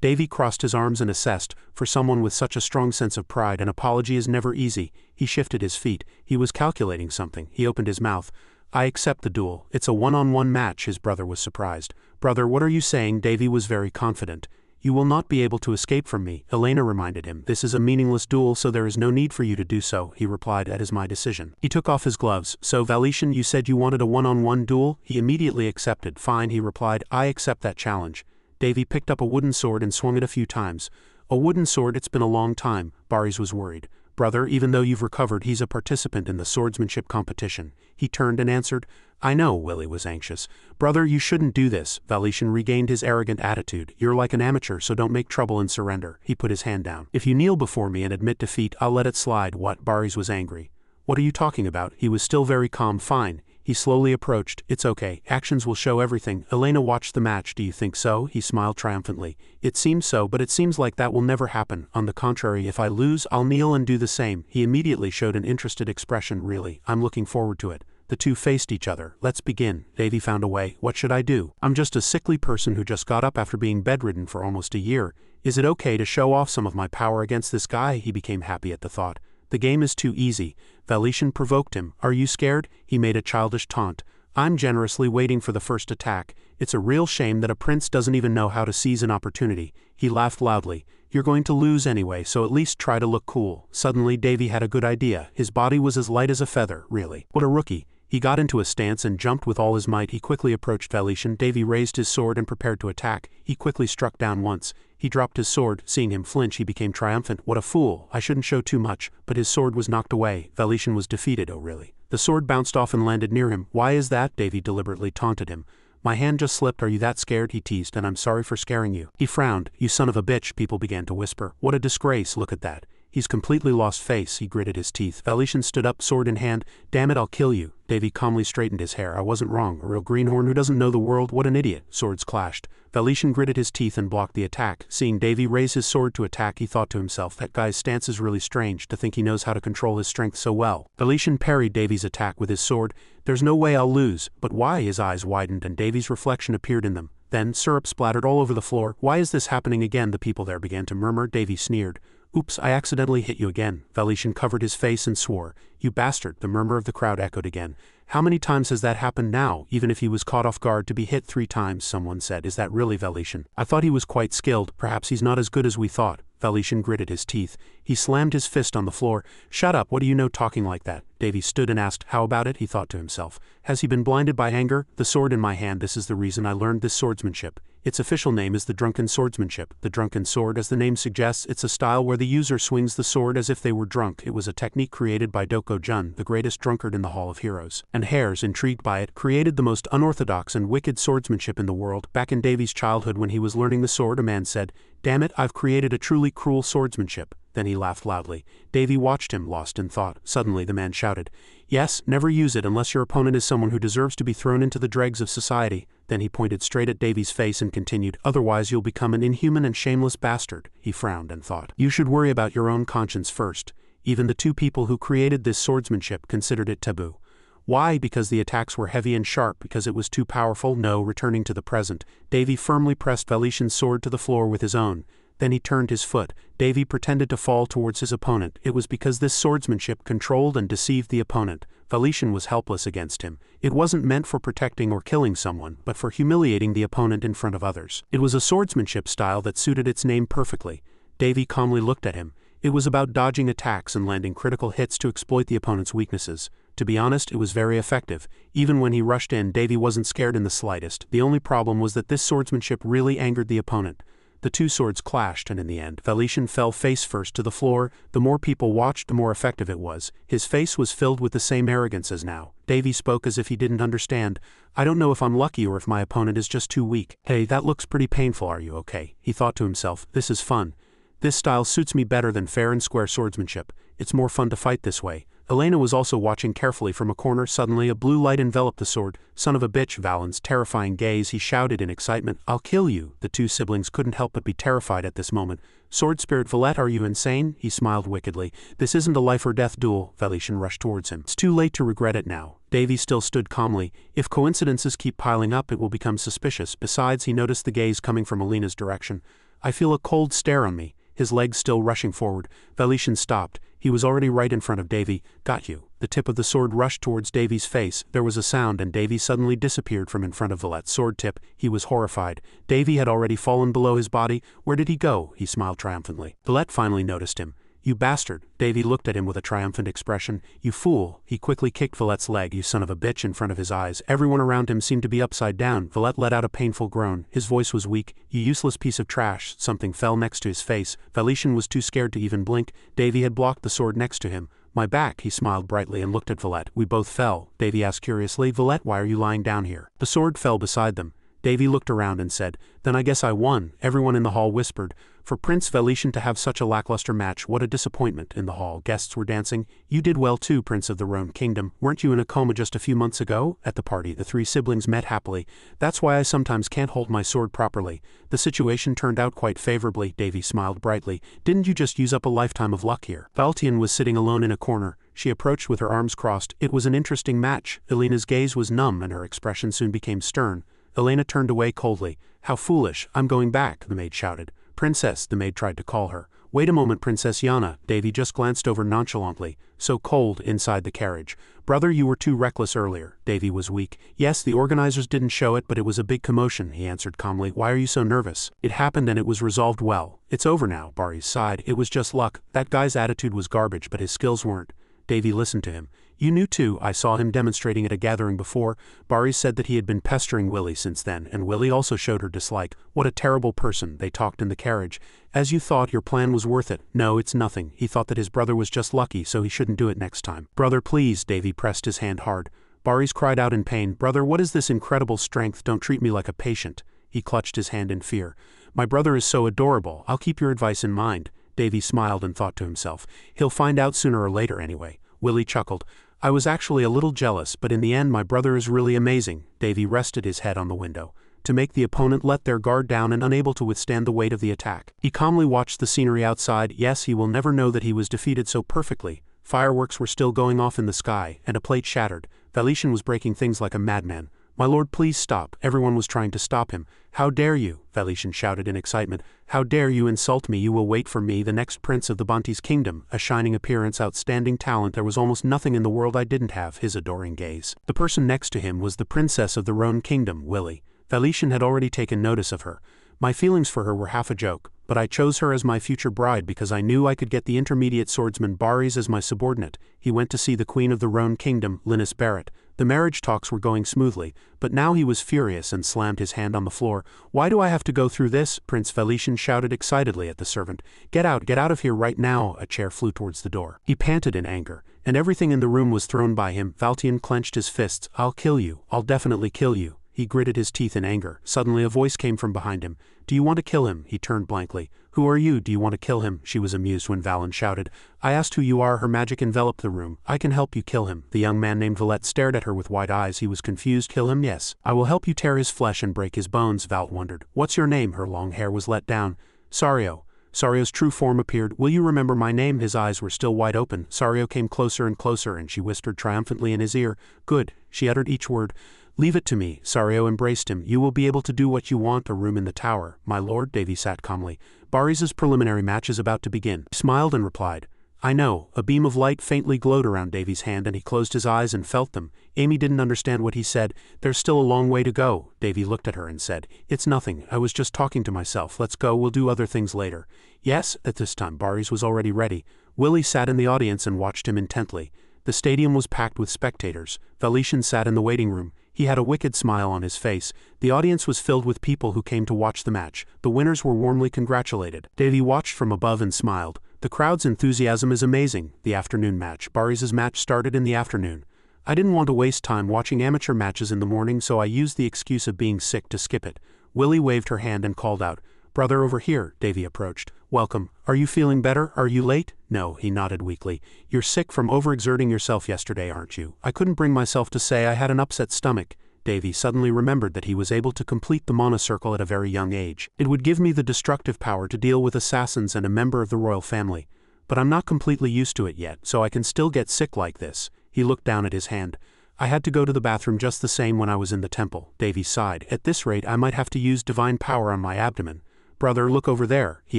Davy crossed his arms and assessed. For someone with such a strong sense of pride, an apology is never easy. He shifted his feet. He was calculating something. He opened his mouth. I accept the duel. It's a one-on-one match. His brother was surprised. Brother, what are you saying? Davy was very confident. You will not be able to escape from me, Elena reminded him. This is a meaningless duel, so there is no need for you to do so, he replied. That is my decision. He took off his gloves. So, Valishan, you said you wanted a one-on-one duel? He immediately accepted. Fine, he replied. I accept that challenge. Davy picked up a wooden sword and swung it a few times. A wooden sword? It's been a long time. Baris was worried. Brother, even though you've recovered, he's a participant in the swordsmanship competition. He turned and answered. I know, Willie was anxious. Brother, you shouldn't do this. Valishan regained his arrogant attitude. You're like an amateur, so don't make trouble and surrender. He put his hand down. If you kneel before me and admit defeat, I'll let it slide. What? Baris was angry. What are you talking about? He was still very calm. Fine. He slowly approached. It's okay. Actions will show everything. Elena watched the match. Do you think so? He smiled triumphantly. It seems so, but it seems like that will never happen. On the contrary, if I lose, I'll kneel and do the same. He immediately showed an interested expression. Really, I'm looking forward to it. The 2 faced each other. Let's begin. Davy found a way. What should I do? I'm just a sickly person who just got up after being bedridden for almost a year. Is it okay to show off some of my power against this guy? He became happy at the thought. The game is too easy. Valishan provoked him. Are you scared? He made a childish taunt. I'm generously waiting for the first attack. It's a real shame that a prince doesn't even know how to seize an opportunity. He laughed loudly. You're going to lose anyway, so at least try to look cool. Suddenly Davy had a good idea. His body was as light as a feather, really. What a rookie. He got into a stance and jumped with all his might. He quickly approached Valishan. Davy raised his sword and prepared to attack. He quickly struck down once. He dropped his sword. Seeing him flinch, he became triumphant. What a fool. I shouldn't show too much. But his sword was knocked away. Valishan was defeated. Oh really? The sword bounced off and landed near him. Why is that? Davy deliberately taunted him. My hand just slipped. Are you that scared? He teased. And I'm sorry for scaring you. He frowned. You son of a bitch, people began to whisper. What a disgrace. Look at that. He's completely lost face. He gritted his teeth. Valishan stood up, sword in hand. Damn it, I'll kill you. Davy calmly straightened his hair. I wasn't wrong. A real greenhorn who doesn't know the world. What an idiot. Swords clashed. Valishan gritted his teeth and blocked the attack. Seeing Davy raise his sword to attack, he thought to himself, that guy's stance is really strange, to think he knows how to control his strength so well. Valishan parried Davy's attack with his sword. There's no way I'll lose. But why? His eyes widened and Davy's reflection appeared in them. Then syrup splattered all over the floor. Why is this happening again? The people there began to murmur. Davy sneered. Oops, I accidentally hit you again. Valetian covered his face and swore. You bastard, the murmur of the crowd echoed again. How many times has that happened now? Even if he was caught off guard to be hit 3 times, someone said. Is that really Valetian? I thought he was quite skilled. Perhaps he's not as good as we thought. Valetian gritted his teeth. He slammed his fist on the floor. Shut up, what do you know talking like that? Davy stood and asked, how about it? He thought to himself. Has he been blinded by anger? The sword in my hand, this is the reason I learned this swordsmanship. Its official name is the drunken swordsmanship. The drunken sword, as the name suggests, it's a style where the user swings the sword as if they were drunk. It was a technique created by Doko-jun, the greatest drunkard in the Hall of Heroes. And Hares, intrigued by it, created the most unorthodox and wicked swordsmanship in the world. Back in Davy's childhood when he was learning the sword, a man said, "Damn it, I've created a truly cruel swordsmanship." Then he laughed loudly. Davy watched him, lost in thought. Suddenly the man shouted, "Yes, never use it unless your opponent is someone who deserves to be thrown into the dregs of society." Then he pointed straight at Davy's face and continued, "Otherwise you'll become an inhuman and shameless bastard." He frowned and thought, "You should worry about your own conscience first." Even the 2 people who created this swordsmanship considered it taboo. Why? Because the attacks were heavy and sharp, because it was too powerful? No, returning to the present. Davy firmly pressed Valetian's sword to the floor with his own. Then he turned his foot. Davy pretended to fall towards his opponent. It was because this swordsmanship controlled and deceived the opponent. Valetian was helpless against him. It wasn't meant for protecting or killing someone, but for humiliating the opponent in front of others. It was a swordsmanship style that suited its name perfectly. Davy calmly looked at him. It was about dodging attacks and landing critical hits to exploit the opponent's weaknesses. To be honest, it was very effective. Even when he rushed in, Davy wasn't scared in the slightest. The only problem was that this swordsmanship really angered the opponent. The 2 swords clashed, and in the end, Valetian fell face first to the floor. The more people watched, the more effective it was. His face was filled with the same arrogance as now. Davy spoke as if he didn't understand. "I don't know if I'm lucky or if my opponent is just too weak." "Hey, that looks pretty painful, are you okay?" He thought to himself. "This is fun. This style suits me better than fair and square swordsmanship. It's more fun to fight this way." Elena was also watching carefully from a corner. Suddenly a blue light enveloped the sword. "Son of a bitch," Valen's terrifying gaze, he shouted in excitement. "I'll kill you." The 2 siblings couldn't help but be terrified at this moment. "Sword spirit Valette, are you insane?" He smiled wickedly. "This isn't a life or death duel." Valetian rushed towards him. "It's too late to regret it now." Davy still stood calmly. If coincidences keep piling up, it will become suspicious. Besides, he noticed the gaze coming from Elena's direction. "I feel a cold stare on me." His legs still rushing forward. Valetian stopped. He was already right in front of Davy. "Got you." The tip of the sword rushed towards Davy's face. There was a sound and Davy suddenly disappeared from in front of Valette's sword tip. He was horrified. Davy had already fallen below his body. Where did he go? He smiled triumphantly. Valette finally noticed him. "You bastard." Davy looked at him with a triumphant expression. "You fool." He quickly kicked Valette's leg. "You son of a bitch," in front of his eyes. Everyone around him seemed to be upside down. Valette let out a painful groan. His voice was weak. "You useless piece of trash." Something fell next to his face. Valetian was too scared to even blink. Davy had blocked the sword next to him. "My back." He smiled brightly and looked at Valette. "We both fell." Davy asked curiously, "Valette, why are you lying down here?" The sword fell beside them. Davy looked around and said, "Then I guess I won." Everyone in the hall whispered. For Prince Valetian to have such a lackluster match, what a disappointment. In the hall, guests were dancing. "You did well too, Prince of the Rhone Kingdom. Weren't you in a coma just a few months ago?" At the party, the 3 siblings met happily. "That's why I sometimes can't hold my sword properly." The situation turned out quite favorably. Davy smiled brightly. "Didn't you just use up a lifetime of luck here?" Valetian was sitting alone in a corner. She approached with her arms crossed. It was an interesting match. Elena's gaze was numb and her expression soon became stern. Elena turned away coldly. "How foolish. I'm going back," the maid shouted. "Princess," the maid tried to call her. "Wait a moment, Princess Yana." Davy just glanced over nonchalantly. "So cold," inside the carriage. "Brother, you were too reckless earlier." Davy was weak. "Yes, the organizers didn't show it, but it was a big commotion," he answered calmly. "Why are you so nervous?" "It happened and it was resolved well." "It's over now," Bari sighed. "It was just luck. That guy's attitude was garbage, but his skills weren't." Davy listened to him. "You knew too. I saw him demonstrating at a gathering before." Bari said that he had been pestering Willie since then, and Willie also showed her dislike. "What a terrible person." They talked in the carriage. "As you thought, your plan was worth it." "No, it's nothing." He thought that his brother was just lucky, so he shouldn't do it next time. "Brother, please." Davy pressed his hand hard. Bari's cried out in pain. "Brother, what is this incredible strength? Don't treat me like a patient." He clutched his hand in fear. "My brother is so adorable. I'll keep your advice in mind." Davy smiled and thought to himself, "He'll find out sooner or later anyway." Willie chuckled. "I was actually a little jealous, but in the end my brother is really amazing." Davy rested his head on the window. To make the opponent let their guard down and unable to withstand the weight of the attack. He calmly watched the scenery outside. Yes, he will never know that he was defeated so perfectly. Fireworks were still going off in the sky, and a plate shattered. Valetian was breaking things like a madman. "My lord, please stop." Everyone was trying to stop him. "How dare you?" Valishan shouted in excitement. "How dare you insult me? You will wait for me, the next prince of the Bati's kingdom, a shining appearance, outstanding talent. There was almost nothing in the world I didn't have." His adoring gaze. The person next to him was the princess of the Roan kingdom, Willie. Valishan had already taken notice of her. "My feelings for her were half a joke, but I chose her as my future bride because I knew I could get the intermediate swordsman Baris as my subordinate." He went to see the queen of the Roan kingdom, Linus Barrett. The marriage talks were going smoothly, but now he was furious and slammed his hand on the floor. "Why do I have to go through this?" Prince Valishan shouted excitedly at the servant. Get out of here right now." A chair flew towards the door. He panted in anger, and everything in the room was thrown by him. Valtian clenched his fists. "I'll kill you. I'll definitely kill you." He gritted his teeth in anger. Suddenly a voice came from behind him. "Do you want to kill him?" He turned blankly. "Who are you? Do you want to kill him?" She was amused when Valen shouted. "I asked who you are." Her magic enveloped the room. "I can help you kill him." The young man named Valet stared at her with wide eyes. He was confused. "Kill him?" "Yes. I will help you tear his flesh and break his bones." Val wondered. "What's your name?" Her long hair was let down. "Sario." Sario's true form appeared. "Will you remember my name?" His eyes were still wide open. Sario came closer and closer, and she whispered triumphantly in his ear. "Good." She uttered each word. "Leave it to me." Sario embraced him. "You will be able to do what you want. A room in the tower." "My lord." Davy sat calmly. "Baris's preliminary match is about to begin." He smiled and replied, "I know." A beam of light faintly glowed around Davy's hand and he closed his eyes and felt them. Amy didn't understand what he said. "There's still a long way to go." Davy looked at her and said, "It's nothing. I was just talking to myself. Let's go. We'll do other things later." "Yes." At this time Baris was already ready. Willie sat in the audience and watched him intently. The stadium was packed with spectators. Valishan sat in the waiting room. He had a wicked smile on his face. The audience was filled with people who came to watch the match. The winners were warmly congratulated. Davy watched from above and smiled. The crowd's enthusiasm is amazing. The afternoon match. Baris's match started in the afternoon. "I didn't want to waste time watching amateur matches in the morning, so I used the excuse of being sick to skip it." Willie waved her hand and called out, "Brother, over here." Davy approached. "Welcome. Are you feeling better? Are you late?" "No," he nodded weakly. "You're sick from overexerting yourself yesterday, aren't you?" "I couldn't bring myself to say I had an upset stomach." Davy suddenly remembered that he was able to complete the mana circle at a very young age. "It would give me the destructive power to deal with assassins and a member of the royal family. But I'm not completely used to it yet, so I can still get sick like this." He looked down at his hand. "I had to go to the bathroom just the same when I was in the temple." Davy sighed. "At this rate I might have to use divine power on my abdomen." "Brother, look over there." He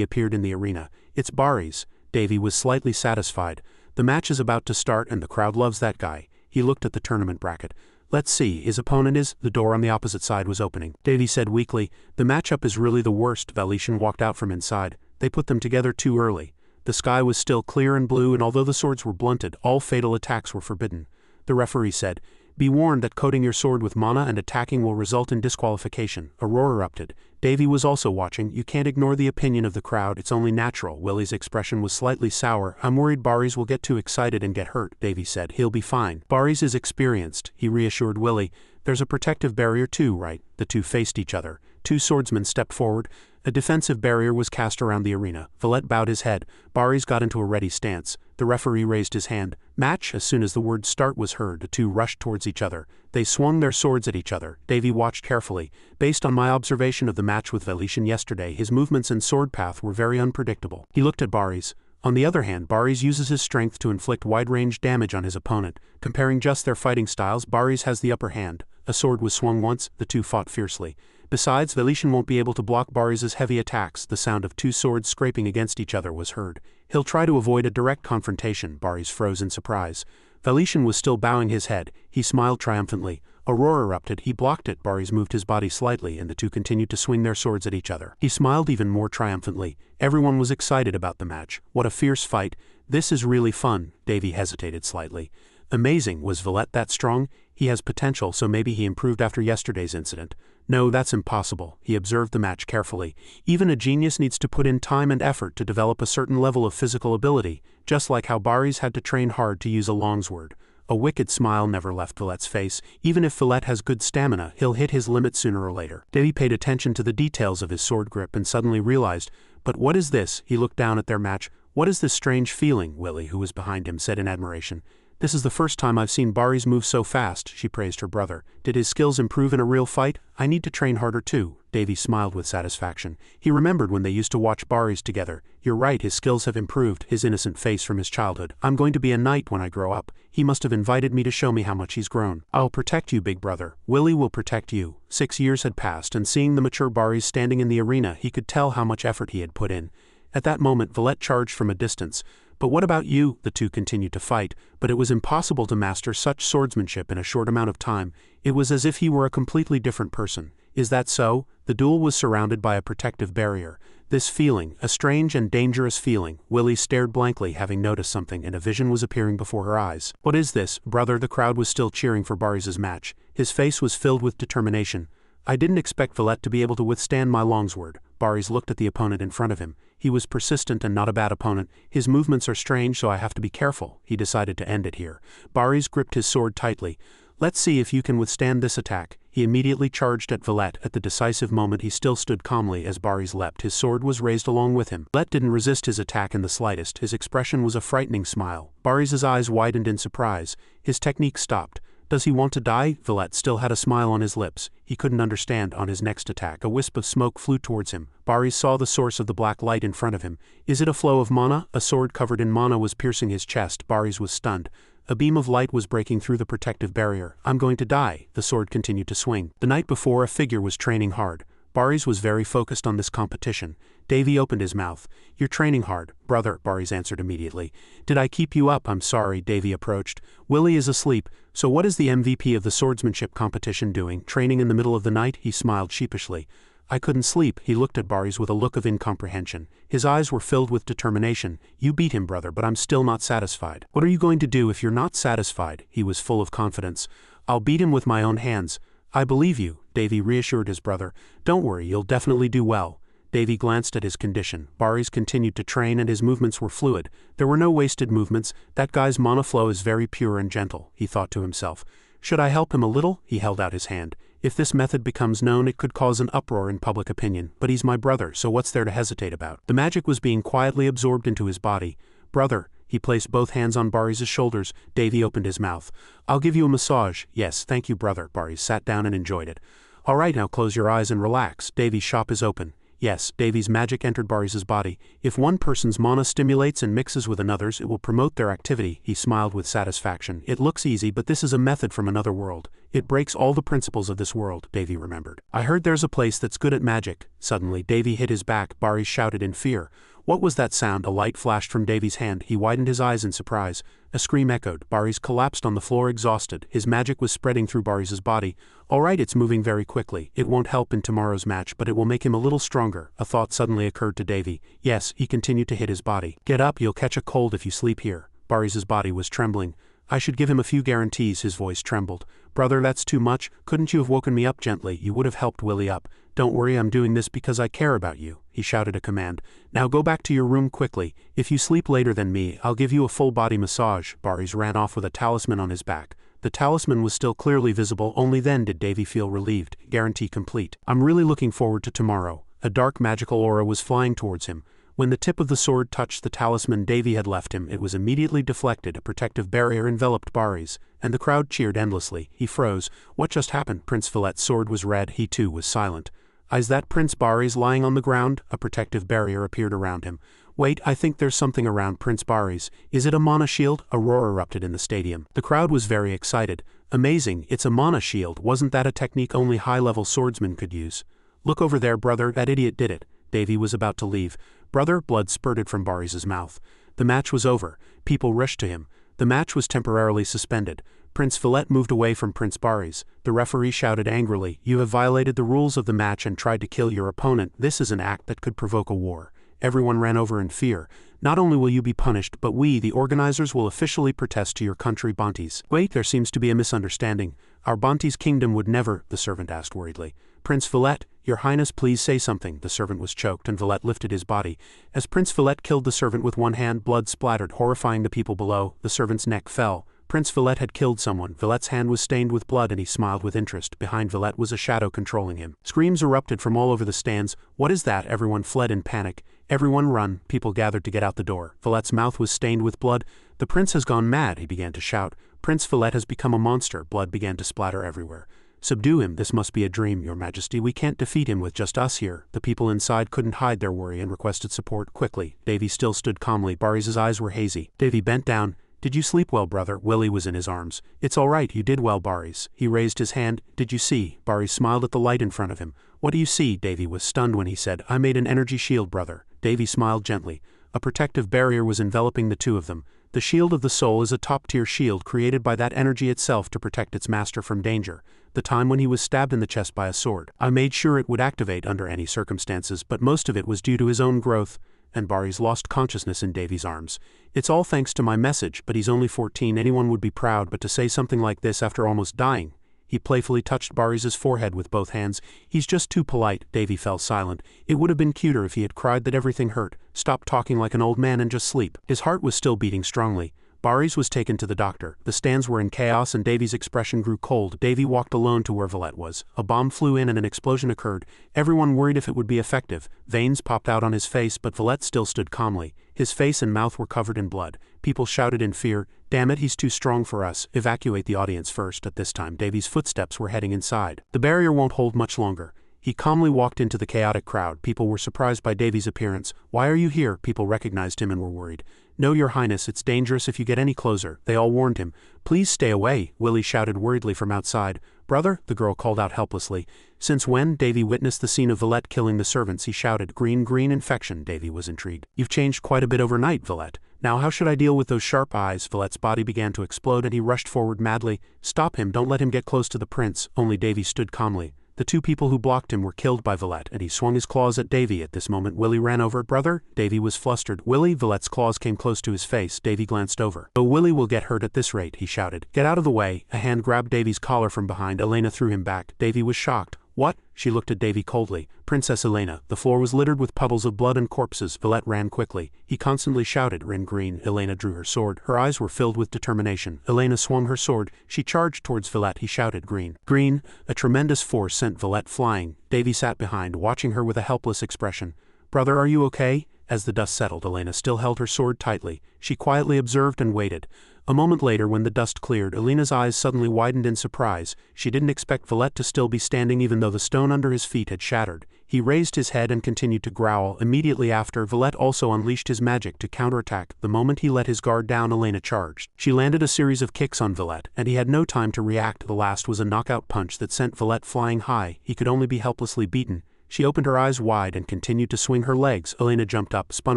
appeared in the arena. "It's Baris." Davy was slightly satisfied. The match is about to start and the crowd loves that guy. He looked at the tournament bracket. "Let's see, his opponent is..." The door on the opposite side was opening. Davy said weakly, "The matchup is really the worst." Valishan walked out from inside. "They put them together too early." The sky was still clear and blue, and although the swords were blunted, all fatal attacks were forbidden. The referee said, "Be warned that coating your sword with mana and attacking will result in disqualification." A roar erupted. Davy was also watching. "You can't ignore the opinion of the crowd, it's only natural." Willie's expression was slightly sour. "I'm worried Baris will get too excited and get hurt." Davy said, "He'll be fine. Baris is experienced." He reassured Willie. "There's a protective barrier too, right?" The two faced each other. Two swordsmen stepped forward. A defensive barrier was cast around the arena. Valet bowed his head. Baris got into a ready stance. The referee raised his hand. "Match." As soon as the word "start" was heard, the two rushed towards each other. They swung their swords at each other. Davy watched carefully. Based on my observation of the match with Valishan yesterday, his movements and sword path were very unpredictable. He looked at Baris. On the other hand, Baris uses his strength to inflict wide-range damage on his opponent. Comparing just their fighting styles, Baris has the upper hand. A sword was swung once. The two fought fiercely. Besides, Valishan won't be able to block Baris's heavy attacks. The sound of two swords scraping against each other was heard. He'll try to avoid a direct confrontation. Baris froze in surprise. Valishan was still bowing his head. He smiled triumphantly. A roar erupted. He blocked it. Baris moved his body slightly, and the two continued to swing their swords at each other. He smiled even more triumphantly. Everyone was excited about the match. "What a fierce fight. This is really fun." Davy hesitated slightly. "Amazing. Was Valet that strong?" "He has potential, so maybe he improved after yesterday's incident." "No, that's impossible." He observed the match carefully. "Even a genius needs to put in time and effort to develop a certain level of physical ability, just like how Baris had to train hard to use a longsword." A wicked smile never left Valet's face. "Even if Valet has good stamina, he'll hit his limit sooner or later." Davy paid attention to the details of his sword grip and suddenly realized, "But what is this?" He looked down at their match. "What is this strange feeling?" Willie, who was behind him, said in admiration. This is the first time I've seen Bari's move so fast, she praised her brother. Did his skills improve in a real fight? I need to train harder too. Davy smiled with satisfaction. He remembered when they used to watch Bari's together. You're right, his skills have improved, his innocent face from his childhood. I'm going to be a knight when I grow up. He must have invited me to show me how much he's grown. I'll protect you, big brother. Willie will protect you. 6 years had passed, and seeing the mature Bari's standing in the arena, he could tell how much effort he had put in. At that moment, Valette charged from a distance. But what about you? The two continued to fight, but it was impossible to master such swordsmanship in a short amount of time. It was as if he were a completely different person. Is that so? The duel was surrounded by a protective barrier. This feeling, a strange and dangerous feeling. Willie stared blankly, having noticed something, and a vision was appearing before her eyes. What is this, brother? The crowd was still cheering for Bari's match. His face was filled with determination. I didn't expect Valette to be able to withstand my longsword. Bari's looked at the opponent in front of him. He was persistent and not a bad opponent. His movements are strange, so I have to be careful. He decided to end it here. Bari's gripped his sword tightly. Let's see if you can withstand this attack. He immediately charged at Valette. At the decisive moment, he still stood calmly as Bari's leapt. His sword was raised along with him. Valette didn't resist his attack in the slightest. His expression was a frightening smile. Bari's eyes widened in surprise. His technique stopped. Does he want to die? Valette still had a smile on his lips. He couldn't understand. On his next attack, a wisp of smoke flew towards him. Bari saw the source of the black light in front of him. Is it a flow of mana? A sword covered in mana was piercing his chest. Bari's was stunned. A beam of light was breaking through the protective barrier. I'm going to die. The sword continued to swing. The night before, a figure was training hard. Bari's was very focused on this competition. Davy opened his mouth. You're training hard, brother, Bari's answered immediately. Did I keep you up? I'm sorry. Davy approached. Willie is asleep. So what is the MVP of the swordsmanship competition doing? Training in the middle of the night? He smiled sheepishly. I couldn't sleep. He looked at Bari's with a look of incomprehension. His eyes were filled with determination. You beat him, brother, but I'm still not satisfied. What are you going to do if you're not satisfied? He was full of confidence. I'll beat him with my own hands. I believe you, Davy reassured his brother. Don't worry, you'll definitely do well. Davy glanced at his condition. Bari's continued to train and his movements were fluid. There were no wasted movements. That guy's mana flow is very pure and gentle, he thought to himself. Should I help him a little? He held out his hand. If this method becomes known, it could cause an uproar in public opinion, but he's my brother, so what's there to hesitate about? The magic was being quietly absorbed into his body. Brother, he placed both hands on Bari's shoulders. Davy opened his mouth. I'll give you a massage. Yes, thank you, brother. Bari sat down and enjoyed it. All right, now close your eyes and relax. Davy's shop is open. Yes, Davy's magic entered Bari's body. If one person's mana stimulates and mixes with another's, it will promote their activity. He smiled with satisfaction. It looks easy, but this is a method from another world. It breaks all the principles of this world, Davy remembered. I heard there's a place that's good at magic. Suddenly, Davy hit his back. Bari shouted in fear. What was that sound? A light flashed from Davy's hand. He widened his eyes in surprise. A scream echoed. Bari's collapsed on the floor exhausted. His magic was spreading through Bari's body. All right, it's moving very quickly. It won't help in tomorrow's match, but it will make him a little stronger. A thought suddenly occurred to Davy. Yes, he continued to hit his body. Get up, you'll catch a cold if you sleep here. Bari's body was trembling. I should give him a few guarantees. His voice trembled. Brother, that's too much. Couldn't you have woken me up gently? You would have helped Willie up. Don't worry, I'm doing this because I care about you. He shouted a command. Now go back to your room quickly. If you sleep later than me, I'll give you a full body massage. Bari's ran off with a talisman on his back. The talisman was still clearly visible. Only then did Davy feel relieved. Guarantee complete. I'm really looking forward to tomorrow. A dark magical aura was flying towards him. When the tip of the sword touched the talisman Davy had left him, it was immediately deflected. A protective barrier enveloped Bari's, and the crowd cheered endlessly. He froze. What just happened? Prince Valette's sword was red. He too was silent. Is that Prince Bari's lying on the ground? A protective barrier appeared around him. Wait, I think there's something around Prince Bari's. Is it a mana shield? A roar erupted in the stadium. The crowd was very excited. Amazing, it's a mana shield. Wasn't that a technique only high-level swordsmen could use? Look over there, brother, that idiot did it. Davy was about to leave. Brother, blood spurted from Bari's mouth. The match was over. People rushed to him. The match was temporarily suspended. Prince Valette moved away from Prince Bari's. The referee shouted angrily, "You have violated the rules of the match and tried to kill your opponent. This is an act that could provoke a war." Everyone ran over in fear. Not only will you be punished, but we, the organizers, will officially protest to your country, Bantis. Wait, there seems to be a misunderstanding. Our Bantis kingdom would never, the servant asked worriedly. Prince Valette, your highness, please say something. The servant was choked and Valette lifted his body. As Prince Valette killed the servant with one hand, blood splattered, horrifying the people below. The servant's neck fell. Prince Villette had killed someone. Villette's hand was stained with blood and he smiled with interest. Behind Villette was a shadow controlling him. Screams erupted from all over the stands. What is that? Everyone fled in panic. Everyone run. People gathered to get out the door. Villette's mouth was stained with blood. The prince has gone mad, he began to shout. Prince Villette has become a monster. Blood began to splatter everywhere. Subdue him. This must be a dream, your majesty. We can't defeat him with just us here. The people inside couldn't hide their worry and requested support quickly. Davy still stood calmly. Barry's eyes were hazy. Davy bent down. Did you sleep well, brother? Willie was in his arms. It's all right, you did well, Barry's. He raised his hand. Did you see? Barry smiled at the light in front of him. What do you see? Davy was stunned when he said, I made an energy shield, brother. Davy smiled gently. A protective barrier was enveloping the two of them. The shield of the soul is a top-tier shield created by that energy itself to protect its master from danger. The time when he was stabbed in the chest by a sword. I made sure it would activate under any circumstances, but most of it was due to his own growth. And Barry's lost consciousness in Davy's arms. It's all thanks to my message, but he's only 14. Anyone would be proud, but to say something like this after almost dying. He playfully touched Barry's forehead with both hands. He's just too polite. Davy fell silent. It would have been cuter if he had cried that everything hurt. Stop talking like an old man and just sleep. His heart was still beating strongly. Barry's was taken to the doctor. The stands were in chaos and Davy's expression grew cold. Davy walked alone to where Villette was. A bomb flew in and an explosion occurred. Everyone worried if it would be effective. Veins popped out on his face, but Villette still stood calmly. His face and mouth were covered in blood. People shouted in fear, damn it, he's too strong for us. Evacuate the audience first. At this time, Davy's footsteps were heading inside. The barrier won't hold much longer. He calmly walked into the chaotic crowd. People were surprised by Davy's appearance. Why are you here? People recognized him and were worried. No, your highness, it's dangerous if you get any closer. They all warned him. Please stay away, Willie shouted worriedly from outside. Brother, the girl called out helplessly. Since when? Davy witnessed the scene of Villette killing the servants. He shouted, green infection. Davy was intrigued. You've changed quite a bit overnight, Villette. Now how should I deal with those sharp eyes? Villette's body began to explode and he rushed forward madly. Stop him, don't let him get close to the prince. Only Davy stood calmly. The two people who blocked him were killed by Villette, and he swung his claws at Davy. At this moment, Willie ran over. Brother? Davy was flustered. Willie? Villette's claws came close to his face. Davy glanced over. Oh, Willie will get hurt at this rate, he shouted. Get out of the way. A hand grabbed Davy's collar from behind. Elena threw him back. Davy was shocked. What? She looked at Davy coldly. Princess Elena. The floor was littered with puddles of blood and corpses. Villette ran quickly. He constantly shouted, Rin green. Elena drew her sword. Her eyes were filled with determination. Elena swung her sword. She charged towards Villette. He shouted, green. Green. A tremendous force sent Villette flying. Davy sat behind, watching her with a helpless expression. Brother, are you okay? As the dust settled, Elena still held her sword tightly. She quietly observed and waited. A moment later, when the dust cleared, Elena's eyes suddenly widened in surprise. She didn't expect Villette to still be standing even though the stone under his feet had shattered. He raised his head and continued to growl. Immediately after, Villette also unleashed his magic to counterattack. The moment he let his guard down, Elena charged. She landed a series of kicks on Villette, and he had no time to react. The last was a knockout punch that sent Villette flying high. He could only be helplessly beaten. She opened her eyes wide and continued to swing her legs. Elena jumped up, spun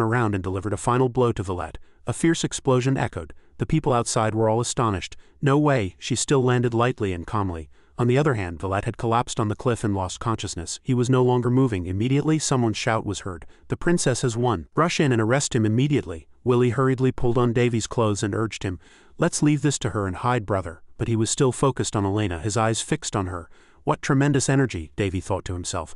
around and delivered a final blow to Villette. A fierce explosion echoed. The people outside were all astonished. No way, she still landed lightly and calmly. On the other hand, Villette had collapsed on the cliff and lost consciousness. He was no longer moving. Immediately, someone's shout was heard. The princess has won. Rush in and arrest him immediately. Willie hurriedly pulled on Davy's clothes and urged him. Let's leave this to her and hide, brother. But he was still focused on Elena, his eyes fixed on her. What tremendous energy, Davy thought to himself.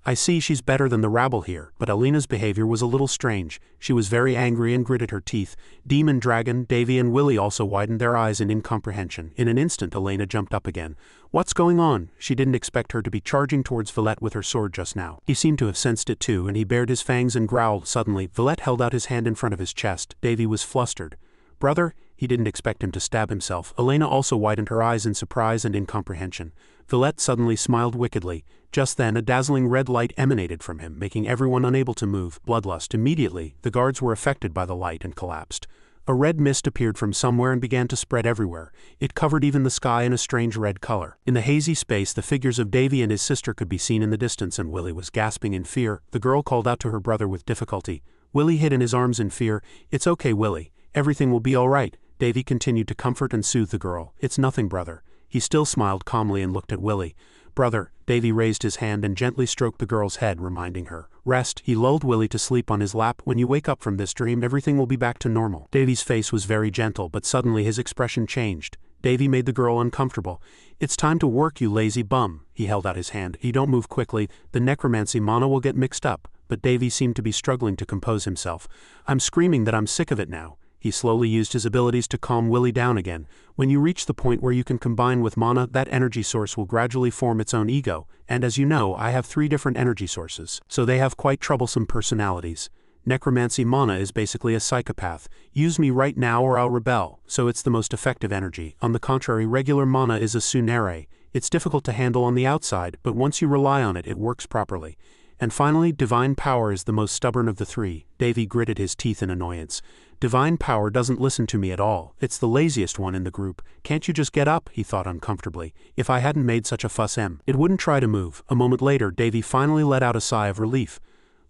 I see she's better than the rabble here, but Elena's behavior was a little strange. She was very angry and gritted her teeth. Demon Dragon, Davy and Willie also widened their eyes in incomprehension. In an instant, Elena jumped up again. What's going on? She didn't expect her to be charging towards Villette with her sword just now. He seemed to have sensed it too, and he bared his fangs and growled. Suddenly, Villette held out his hand in front of his chest. Davy was flustered. Brother? He didn't expect him to stab himself. Elena also widened her eyes in surprise and incomprehension. Villette suddenly smiled wickedly. Just then, a dazzling red light emanated from him, making everyone unable to move. Bloodlust. Immediately, the guards were affected by the light and collapsed. A red mist appeared from somewhere and began to spread everywhere. It covered even the sky in a strange red color. In the hazy space, the figures of Davy and his sister could be seen in the distance, and Willie was gasping in fear. The girl called out to her brother with difficulty. Willie hid in his arms in fear. It's okay, Willie. Everything will be all right. Davy continued to comfort and soothe the girl. It's nothing, brother. He still smiled calmly and looked at Willie. Brother, Davy raised his hand and gently stroked the girl's head, reminding her. Rest. He lulled Willie to sleep on his lap. When you wake up from this dream, everything will be back to normal. Davy's face was very gentle, but suddenly his expression changed. Davy made the girl uncomfortable. It's time to work, you lazy bum. He held out his hand. You don't move quickly. The necromancy mana will get mixed up. But Davy seemed to be struggling to compose himself. I'm screaming that I'm sick of it now. He slowly used his abilities to calm Willy down again. When you reach the point where you can combine with mana, that energy source will gradually form its own ego, and as you know, I have 3 different energy sources, so they have quite troublesome personalities. Necromancy mana is basically a psychopath. Use me right now or I'll rebel, so it's the most effective energy. On the contrary, regular mana is a tsunere. It's difficult to handle on the outside, but once you rely on it, it works properly. And finally, divine power is the most stubborn of the 3. Davy gritted his teeth in annoyance. Divine power doesn't listen to me at all. It's the laziest one in the group. Can't you just get up? He thought uncomfortably. If I hadn't made such a fuss, it wouldn't try to move. A moment later, Davy finally let out a sigh of relief.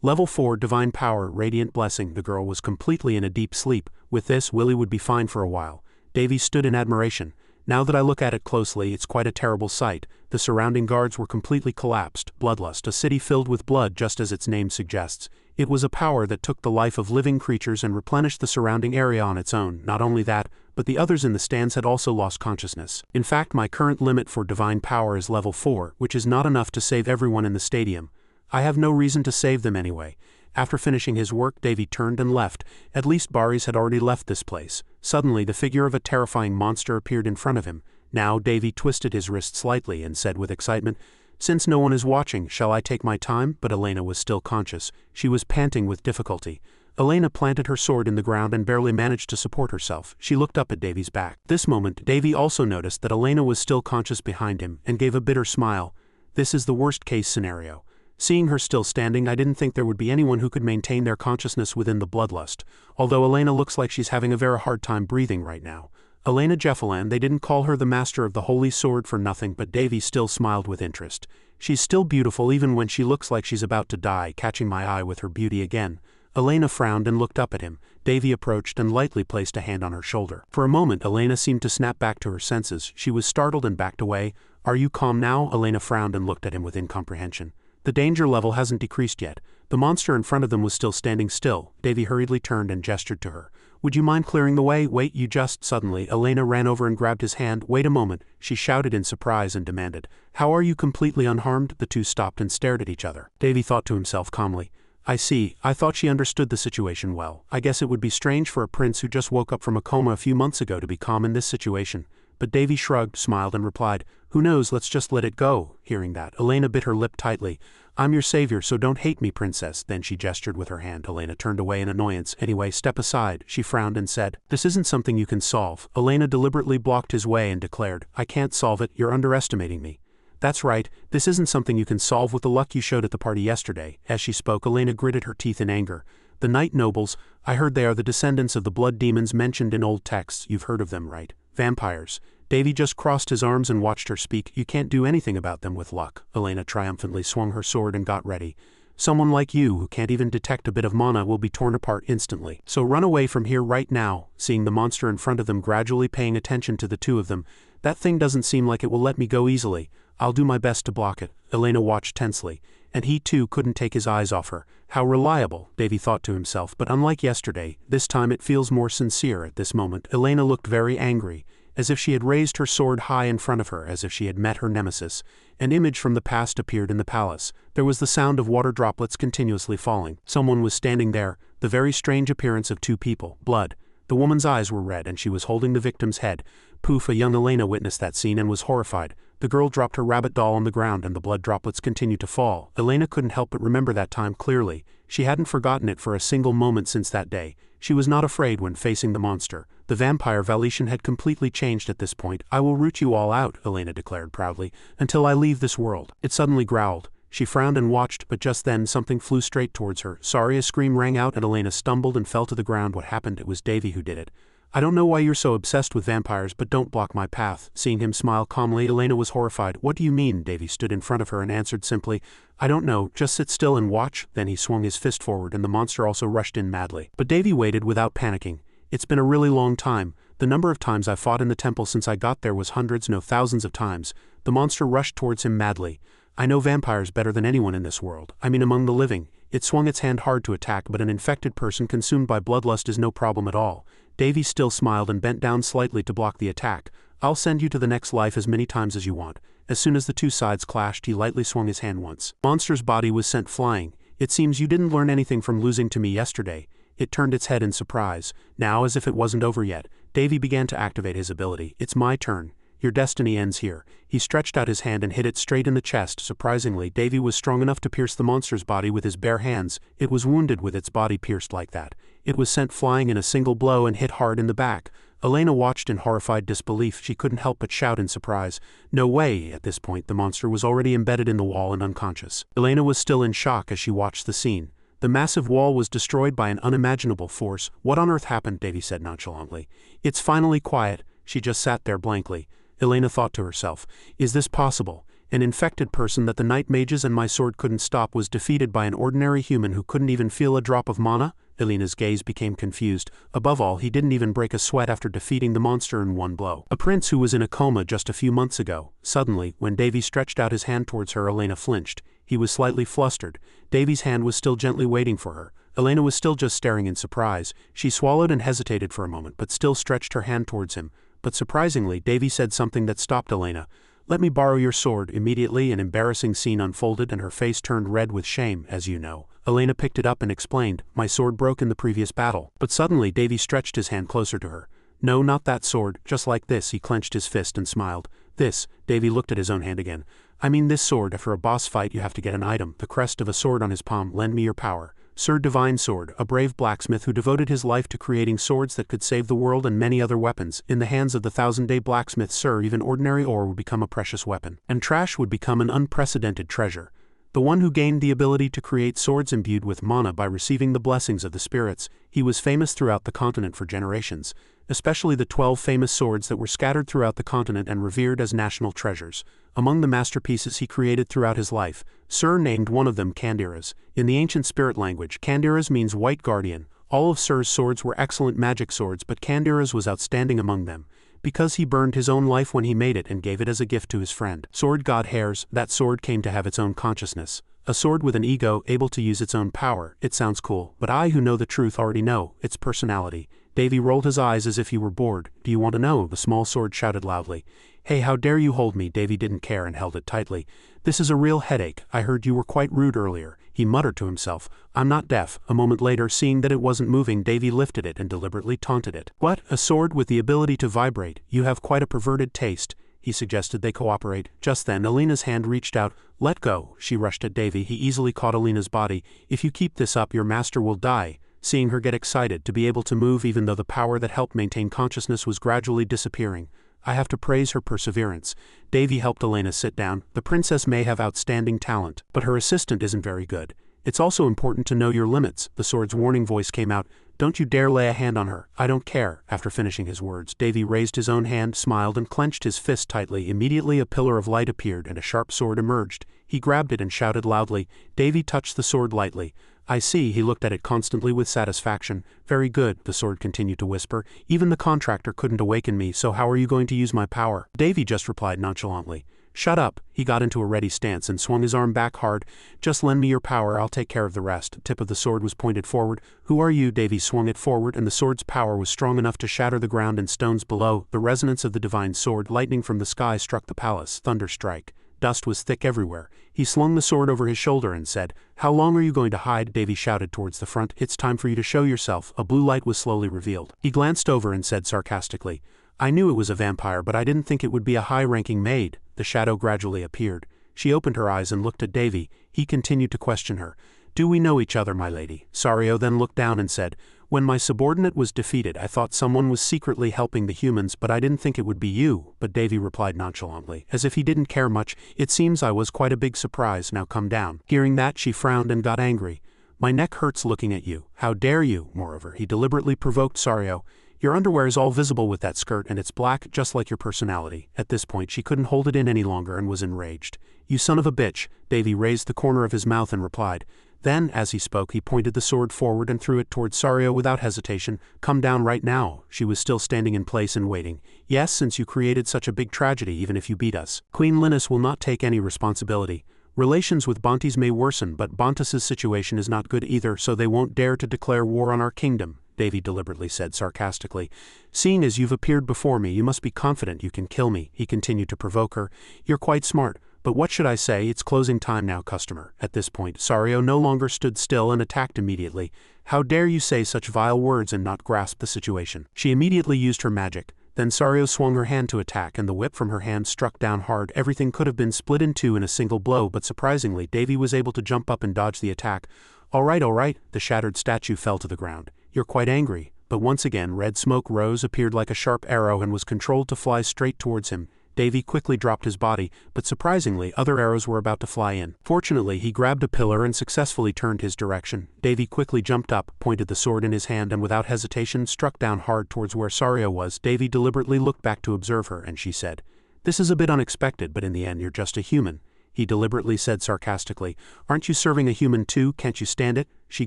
Level 4, Divine Power, Radiant Blessing. The girl was completely in a deep sleep. With this, Willy would be fine for a while. Davy stood in admiration. Now that I look at it closely, it's quite a terrible sight. The surrounding guards were completely collapsed. Bloodlust, a city filled with blood, just as its name suggests. It was a power that took the life of living creatures and replenished the surrounding area on its own. Not only that, but the others in the stands had also lost consciousness. In fact, my current limit for Divine Power is level 4, which is not enough to save everyone in the stadium. I have no reason to save them anyway. After finishing his work, Davy turned and left. At least Baris had already left this place. Suddenly, the figure of a terrifying monster appeared in front of him. Now, Davy twisted his wrist slightly and said with excitement, "Since no one is watching, shall I take my time?" But Elena was still conscious. She was panting with difficulty. Elena planted her sword in the ground and barely managed to support herself. She looked up at Davy's back. This moment, Davy also noticed that Elena was still conscious behind him and gave a bitter smile. This is the worst-case scenario. Seeing her still standing, I didn't think there would be anyone who could maintain their consciousness within the bloodlust, although Elena looks like she's having a very hard time breathing right now. Elena Jeffalan, they didn't call her the master of the holy sword for nothing, but Davy still smiled with interest. She's still beautiful even when she looks like she's about to die, catching my eye with her beauty again. Elena frowned and looked up at him. Davy approached and lightly placed a hand on her shoulder. For a moment, Elena seemed to snap back to her senses. She was startled and backed away. "Are you calm now?" Elena frowned and looked at him with incomprehension. The danger level hasn't decreased yet. The monster in front of them was still standing still. Davy hurriedly turned and gestured to her. "Would you mind clearing the way? Wait, you just..." Suddenly, Elena ran over and grabbed his hand. "Wait a moment," she shouted in surprise and demanded. "How are you completely unharmed?" The two stopped and stared at each other. Davy thought to himself calmly, "I see. I thought she understood the situation well. I guess it would be strange for a prince who just woke up from a coma a few months ago to be calm in this situation." But Davy shrugged, smiled, and replied, "Who knows, let's just let it go." Hearing that, Elena bit her lip tightly. "I'm your savior, so don't hate me, princess." Then she gestured with her hand. Elena turned away in annoyance. "Anyway, step aside." She frowned and said, "This isn't something you can solve." Elena deliberately blocked his way and declared, "I can't solve it, you're underestimating me." "That's right, this isn't something you can solve with the luck you showed at the party yesterday." As she spoke, Elena gritted her teeth in anger. "The Night Nobles, I heard they are the descendants of the blood demons mentioned in old texts. You've heard of them, right? Vampires." Davy just crossed his arms and watched her speak. "You can't do anything about them with luck." Elena triumphantly swung her sword and got ready. "Someone like you, who can't even detect a bit of mana, will be torn apart instantly. So run away from here right now." Seeing the monster in front of them gradually paying attention to the two of them, "That thing doesn't seem like it will let me go easily. I'll do my best to block it." Elena watched tensely, and he too couldn't take his eyes off her. How reliable, Davy thought to himself, but unlike yesterday, this time it feels more sincere. At this moment, Elena looked very angry, as if she had raised her sword high in front of her, as if she had met her nemesis. An image from the past appeared in the palace. There was the sound of water droplets continuously falling. Someone was standing there, the very strange appearance of two people. Blood. The woman's eyes were red and she was holding the victim's head. Poof, a young Elena witnessed that scene and was horrified. The girl dropped her rabbit doll on the ground and the blood droplets continued to fall. Elena couldn't help but remember that time clearly. She hadn't forgotten it for a single moment since that day. She was not afraid when facing the monster. The vampire Valetian had completely changed at this point. "I will root you all out," Elena declared proudly, "until I leave this world." It suddenly growled. She frowned and watched, but just then something flew straight towards her. "Sorry," a scream rang out and Elena stumbled and fell to the ground. What happened? It was Davy who did it. "I don't know why you're so obsessed with vampires, but don't block my path." Seeing him smile calmly, Elena was horrified. "What do you mean?" Davy stood in front of her and answered simply, "I don't know, just sit still and watch." Then he swung his fist forward and the monster also rushed in madly. But Davy waited without panicking. "It's been a really long time. The number of times I fought in the temple since I got there was hundreds, no thousands of times." The monster rushed towards him madly. "I know vampires better than anyone in this world. I mean among the living." It swung its hand hard to attack, but an infected person consumed by bloodlust is no problem at all. Davy still smiled and bent down slightly to block the attack. "I'll send you to the next life as many times as you want." As soon as the two sides clashed, he lightly swung his hand once. Monster's body was sent flying. "It seems you didn't learn anything from losing to me yesterday." It turned its head in surprise. Now, as if it wasn't over yet, Davy began to activate his ability. "It's my turn. Your destiny ends here." He stretched out his hand and hit it straight in the chest. Surprisingly, Davy was strong enough to pierce the monster's body with his bare hands. It was wounded with its body pierced like that. It was sent flying in a single blow and hit hard in the back. Elena watched in horrified disbelief. She couldn't help but shout in surprise. No way! At this point, the monster was already embedded in the wall and unconscious. Elena was still in shock as she watched the scene. The massive wall was destroyed by an unimaginable force. "What on earth happened?" Davy said nonchalantly. "It's finally quiet." She just sat there blankly. Elena thought to herself, "Is this possible? An infected person that the night mages and my sword couldn't stop was defeated by an ordinary human who couldn't even feel a drop of mana?" Elena's gaze became confused. Above all, he didn't even break a sweat after defeating the monster in one blow. A prince who was in a coma just a few months ago. Suddenly, when Davy stretched out his hand towards her, Elena flinched. He was slightly flustered. Davy's hand was still gently waiting for her. Elena was still just staring in surprise. She swallowed and hesitated for a moment, but still stretched her hand towards him. But surprisingly, Davy said something that stopped Elena. "Let me borrow your sword." Immediately, an embarrassing scene unfolded and her face turned red with shame, as you know. Elena picked it up and explained, "My sword broke in the previous battle." But suddenly Davy stretched his hand closer to her. "No, not that sword, just like this." He clenched his fist and smiled. "This." Davy looked at his own hand again. "I mean this sword. After a boss fight you have to get an item, the crest of a sword on his palm. Lend me your power." Sir Divine Sword, a brave blacksmith who devoted his life to creating swords that could save the world and many other weapons. In the hands of the thousand-day blacksmith, sir, even ordinary ore would become a precious weapon, and trash would become an unprecedented treasure. The one who gained the ability to create swords imbued with mana by receiving the blessings of the spirits. He was famous throughout the continent for generations, especially the 12 famous swords that were scattered throughout the continent and revered as national treasures. Among the masterpieces he created throughout his life, Sir named one of them Candiras. In the ancient spirit language, Candiras means white guardian. All of Sir's swords were excellent magic swords, but Candiras was outstanding among them, because he burned his own life when he made it and gave it as a gift to his friend. Sword God Hares, that sword came to have its own consciousness. A sword with an ego, able to use its own power. It sounds cool, but I who know the truth already know its personality. Davy rolled his eyes as if he were bored. "Do you want to know?" the small sword shouted loudly. "Hey, how dare you hold me?" Davy didn't care and held it tightly. "This is a real headache. I heard you were quite rude earlier." He muttered to himself, "I'm not deaf." A moment later, seeing that it wasn't moving, Davy lifted it and deliberately taunted it. "What? A sword with the ability to vibrate? You have quite a perverted taste." He suggested they cooperate. Just then, Elena's hand reached out. "Let go." She rushed at Davy. He easily caught Elena's body. "If you keep this up, your master will die." Seeing her get excited, to be able to move even though the power that helped maintain consciousness was gradually disappearing. I have to praise her perseverance. Davy helped Elena sit down. The princess may have outstanding talent, but her assistant isn't very good. It's also important to know your limits. The sword's warning voice came out. "Don't you dare lay a hand on her." "I don't care." After finishing his words, Davy raised his own hand, smiled, and clenched his fist tightly. Immediately a pillar of light appeared and a sharp sword emerged. He grabbed it and shouted loudly. Davy touched the sword lightly. "I see." He looked at it constantly with satisfaction. "Very good," the sword continued to whisper. "Even the contractor couldn't awaken me, so how are you going to use my power?" Davy just replied nonchalantly. "Shut up." He got into a ready stance and swung his arm back hard. "Just lend me your power, I'll take care of the rest." The tip of the sword was pointed forward. "Who are you?" Davy swung it forward, and the sword's power was strong enough to shatter the ground and stones below. The resonance of the divine sword, lightning from the sky struck the palace. Thunder strike. Dust was thick everywhere. He slung the sword over his shoulder and said, "How long are you going to hide?" Davy shouted towards the front. "It's time for you to show yourself." A blue light was slowly revealed. He glanced over and said sarcastically, "I knew it was a vampire, but I didn't think it would be a high-ranking maid." The shadow gradually appeared. She opened her eyes and looked at Davy. He continued to question her. "Do we know each other, my lady?" Sario then looked down and said, "When my subordinate was defeated, I thought someone was secretly helping the humans, but I didn't think it would be you." But Davy replied nonchalantly, as if he didn't care much, "It seems I was quite a big surprise. Now come down." Hearing that, she frowned and got angry. "My neck hurts looking at you. How dare you?" Moreover, he deliberately provoked Sario. "Your underwear is all visible with that skirt, and it's black, just like your personality." At this point, she couldn't hold it in any longer and was enraged. "You son of a bitch." Davy raised the corner of his mouth and replied. Then, as he spoke, he pointed the sword forward and threw it towards Sario without hesitation. "Come down right now." She was still standing in place and waiting. "Yes, since you created such a big tragedy, even if you beat us. Queen Linus will not take any responsibility. Relations with Bontes may worsen, but Bontes' situation is not good either, so they won't dare to declare war on our kingdom," Davy deliberately said sarcastically. "Seeing as you've appeared before me, you must be confident you can kill me." He continued to provoke her. "You're quite smart. But what should I say, it's closing time now, customer. At this point, Sario no longer stood still and attacked immediately. How dare you say such vile words and not grasp the situation? She immediately used her magic. Then Sario swung her hand to attack and the whip from her hand struck down hard. Everything could have been split in two in a single blow, but surprisingly, Davy was able to jump up and dodge the attack. All right, the shattered statue fell to the ground. You're quite angry. But once again, red smoke rose, appeared like a sharp arrow and was controlled to fly straight towards him. Davy quickly dropped his body, but surprisingly, other arrows were about to fly in. Fortunately, he grabbed a pillar and successfully turned his direction. Davy quickly jumped up, pointed the sword in his hand and without hesitation struck down hard towards where Sario was. Davy deliberately looked back to observe her and she said, "This is a bit unexpected, but in the end you're just a human." He deliberately said sarcastically, "Aren't you serving a human too? Can't you stand it?" She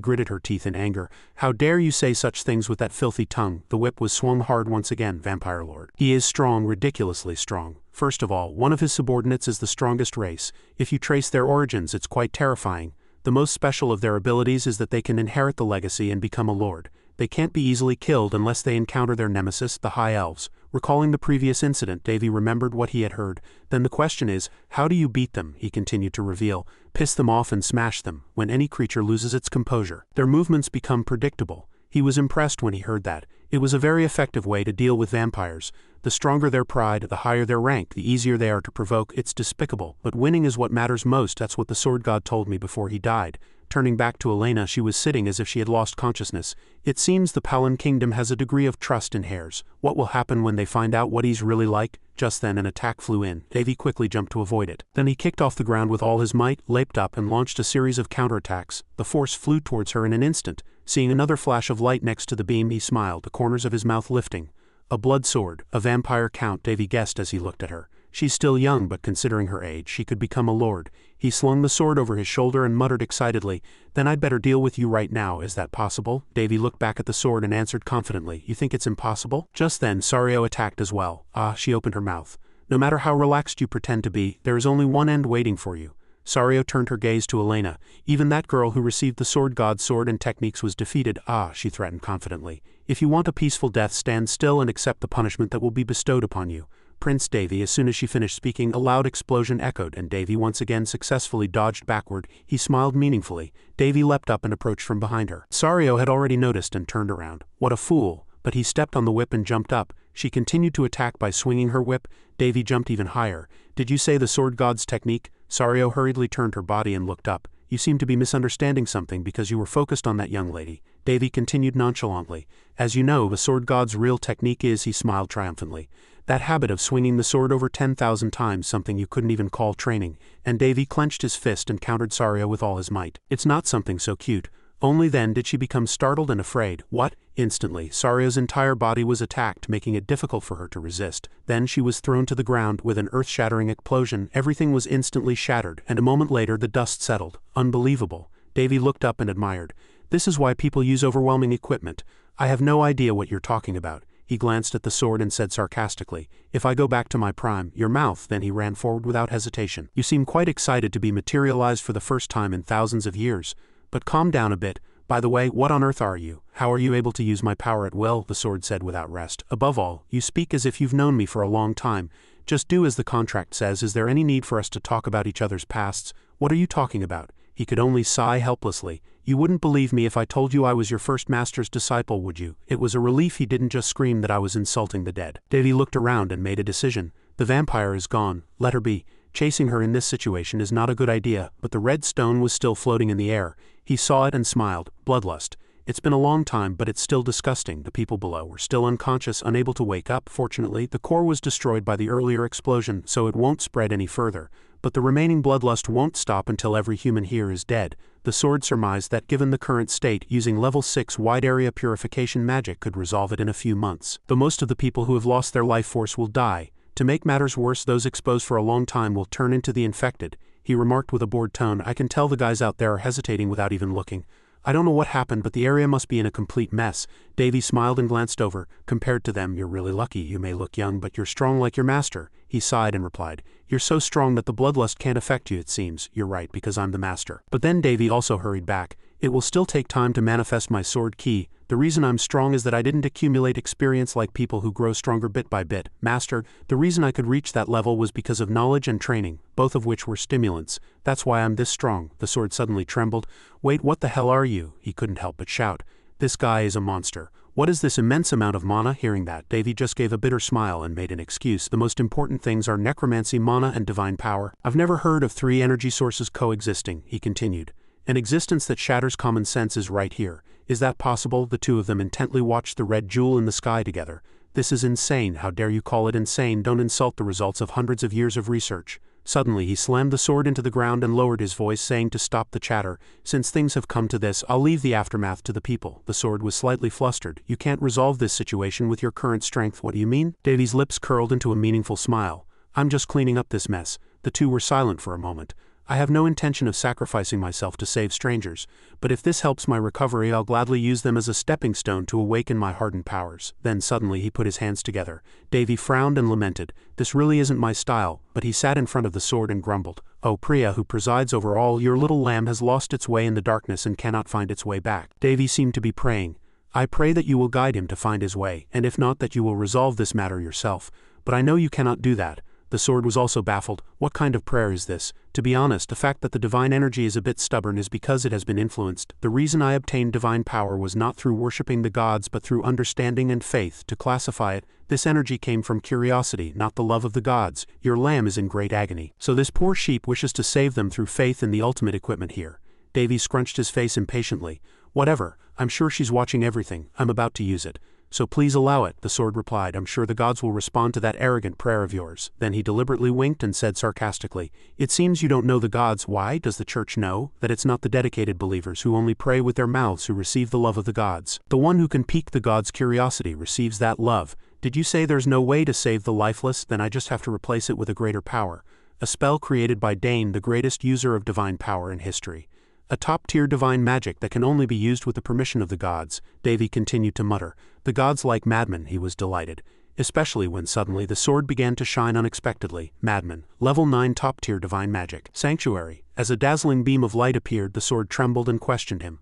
gritted her teeth in anger. "How dare you say such things with that filthy tongue?" The whip was swung hard once again. "Vampire Lord. He is strong, ridiculously strong. First of all, one of his subordinates is the strongest race. If you trace their origins, it's quite terrifying. The most special of their abilities is that they can inherit the legacy and become a lord. They can't be easily killed unless they encounter their nemesis, the High Elves." Recalling the previous incident, Davy remembered what he had heard. "Then the question is, how do you beat them?" he continued to reveal. "Piss them off and smash them. When any creature loses its composure, their movements become predictable." He was impressed when he heard that. It was a very effective way to deal with vampires. The stronger their pride, the higher their rank, the easier they are to provoke. It's despicable, but winning is what matters most. That's what the sword god told me before he died. Turning back to Elena, she was sitting as if she had lost consciousness. "It seems the Palan kingdom has a degree of trust in hares. What will happen when they find out what he's really like?" Just then an attack flew in. Davy quickly jumped to avoid it. Then he kicked off the ground with all his might, leaped up and launched a series of counterattacks. The force flew towards her in an instant. Seeing another flash of light next to the beam, he smiled, the corners of his mouth lifting. "A blood sword, a vampire count," Davy guessed as he looked at her. "She's still young, but considering her age, she could become a lord." He slung the sword over his shoulder and muttered excitedly, "Then I'd better deal with you right now. Is that possible?" Davy looked back at the sword and answered confidently, "You think it's impossible?" Just then Sario attacked as well. She opened her mouth. "No matter how relaxed you pretend to be, there is only one end waiting for you." Sario turned her gaze to Elena. "Even that girl who received the sword god's sword and techniques was defeated." She threatened confidently. "If you want a peaceful death, stand still and accept the punishment that will be bestowed upon you." Prince Davy. As soon as she finished speaking, a loud explosion echoed, and Davy once again successfully dodged backward. He smiled meaningfully. Davy leapt up and approached from behind her. Sario had already noticed and turned around. What a fool! But he stepped on the whip and jumped up. She continued to attack by swinging her whip. Davy jumped even higher. "Did you say the sword god's technique?" Sario hurriedly turned her body and looked up. "You seem to be misunderstanding something because you were focused on that young lady." Davy continued nonchalantly. "As you know, the sword god's real technique is," he smiled triumphantly, "that habit of swinging the sword over 10,000 times, something you couldn't even call training." And Davy clenched his fist and countered Sario with all his might. "It's not something so cute." Only then did she become startled and afraid. "What?" Instantly, Sario's entire body was attacked, making it difficult for her to resist. Then she was thrown to the ground with an earth-shattering explosion. Everything was instantly shattered, and a moment later the dust settled. Unbelievable. Davy looked up and admired. "This is why people use overwhelming equipment. I have no idea what you're talking about." He glanced at the sword and said sarcastically, "If I go back to my prime, your mouth." Then he ran forward without hesitation. "You seem quite excited to be materialized for the first time in thousands of years. But calm down a bit. By the way, what on earth are you? How are you able to use my power at will?" the sword said without rest. "Above all, you speak as if you've known me for a long time. Just do as the contract says. Is there any need for us to talk about each other's pasts?" "What are you talking about?" He could only sigh helplessly. "You wouldn't believe me if I told you I was your first master's disciple, would you?" It was a relief he didn't just scream that I was insulting the dead. Davy looked around and made a decision. The vampire is gone. Let her be. Chasing her in this situation is not a good idea, but the red stone was still floating in the air. He saw it and smiled. Bloodlust. "It's been a long time, but it's still disgusting." The people below were still unconscious, unable to wake up. Fortunately, the core was destroyed by the earlier explosion, so it won't spread any further. But the remaining bloodlust won't stop until every human here is dead. The sword surmised that given the current state, using level 6 wide area purification magic could resolve it in a few months. Though most of the people who have lost their life force will die. To make matters worse, those exposed for a long time will turn into the infected. He remarked with a bored tone, "I can tell the guys out there are hesitating without even looking. I don't know what happened, but the area must be in a complete mess." Davy smiled and glanced over. "Compared to them, you're really lucky. You may look young, but you're strong like your master." He sighed and replied, "You're so strong that the bloodlust can't affect you, it seems." "You're right, because I'm the master." But then Davy also hurried back. "It will still take time to manifest my sword key." The reason I'm strong is that I didn't accumulate experience like people who grow stronger bit by bit. Master, the reason I could reach that level was because of knowledge and training, both of which were stimulants. That's why I'm this strong." The sword suddenly trembled. "Wait, what the hell are you?" he couldn't help but shout. "This guy is a monster. What is this immense amount of mana?" Hearing that, Davy just gave a bitter smile and made an excuse. "The most important things are necromancy, mana, and divine power. I've never heard of 3 energy sources coexisting," he continued. "An existence that shatters common sense is right here. Is that possible?" The two of them intently watched the red jewel in the sky together. "This is insane. How dare you call it insane? Don't insult the results of hundreds of years of research." Suddenly he slammed the sword into the ground and lowered his voice, saying to stop the chatter. "Since things have come to this, I'll leave the aftermath to the people." The sword was slightly flustered. "You can't resolve this situation with your current strength." "What do you mean?" Davy's lips curled into a meaningful smile. "I'm just cleaning up this mess." The two were silent for a moment. "I have no intention of sacrificing myself to save strangers, but if this helps my recovery, I'll gladly use them as a stepping stone to awaken my hardened powers." Then suddenly he put his hands together. Davy frowned and lamented. "This really isn't my style," but he sat in front of the sword and grumbled. "Oh Priya, who presides over all, your little lamb has lost its way in the darkness and cannot find its way back." Davy seemed to be praying. "I pray that you will guide him to find his way, and if not, that you will resolve this matter yourself. But I know you cannot do that." The sword was also baffled. "What kind of prayer is this?" "To be honest, the fact that the divine energy is a bit stubborn is because it has been influenced. The reason I obtained divine power was not through worshipping the gods but through understanding and faith. To classify it, this energy came from curiosity, not the love of the gods. Your lamb is in great agony. So this poor sheep wishes to save them through faith in the ultimate equipment here." Davy scrunched his face impatiently. "Whatever, I'm sure she's watching everything. I'm about to use it. So please allow it," the sword replied. "I'm sure the gods will respond to that arrogant prayer of yours." Then he deliberately winked and said sarcastically, "It seems you don't know the gods. Why? Does the church know that it's not the dedicated believers who only pray with their mouths who receive the love of the gods? The one who can pique the gods' curiosity receives that love. Did you say there's no way to save the lifeless? Then I just have to replace it with a greater power. A spell created by Dane, the greatest user of divine power in history. A top-tier divine magic that can only be used with the permission of the gods." Davy continued to mutter. "The gods like madmen," he was delighted. Especially when suddenly the sword began to shine unexpectedly. "Madman. Level 9 top-tier divine magic. Sanctuary." As a dazzling beam of light appeared, the sword trembled and questioned him.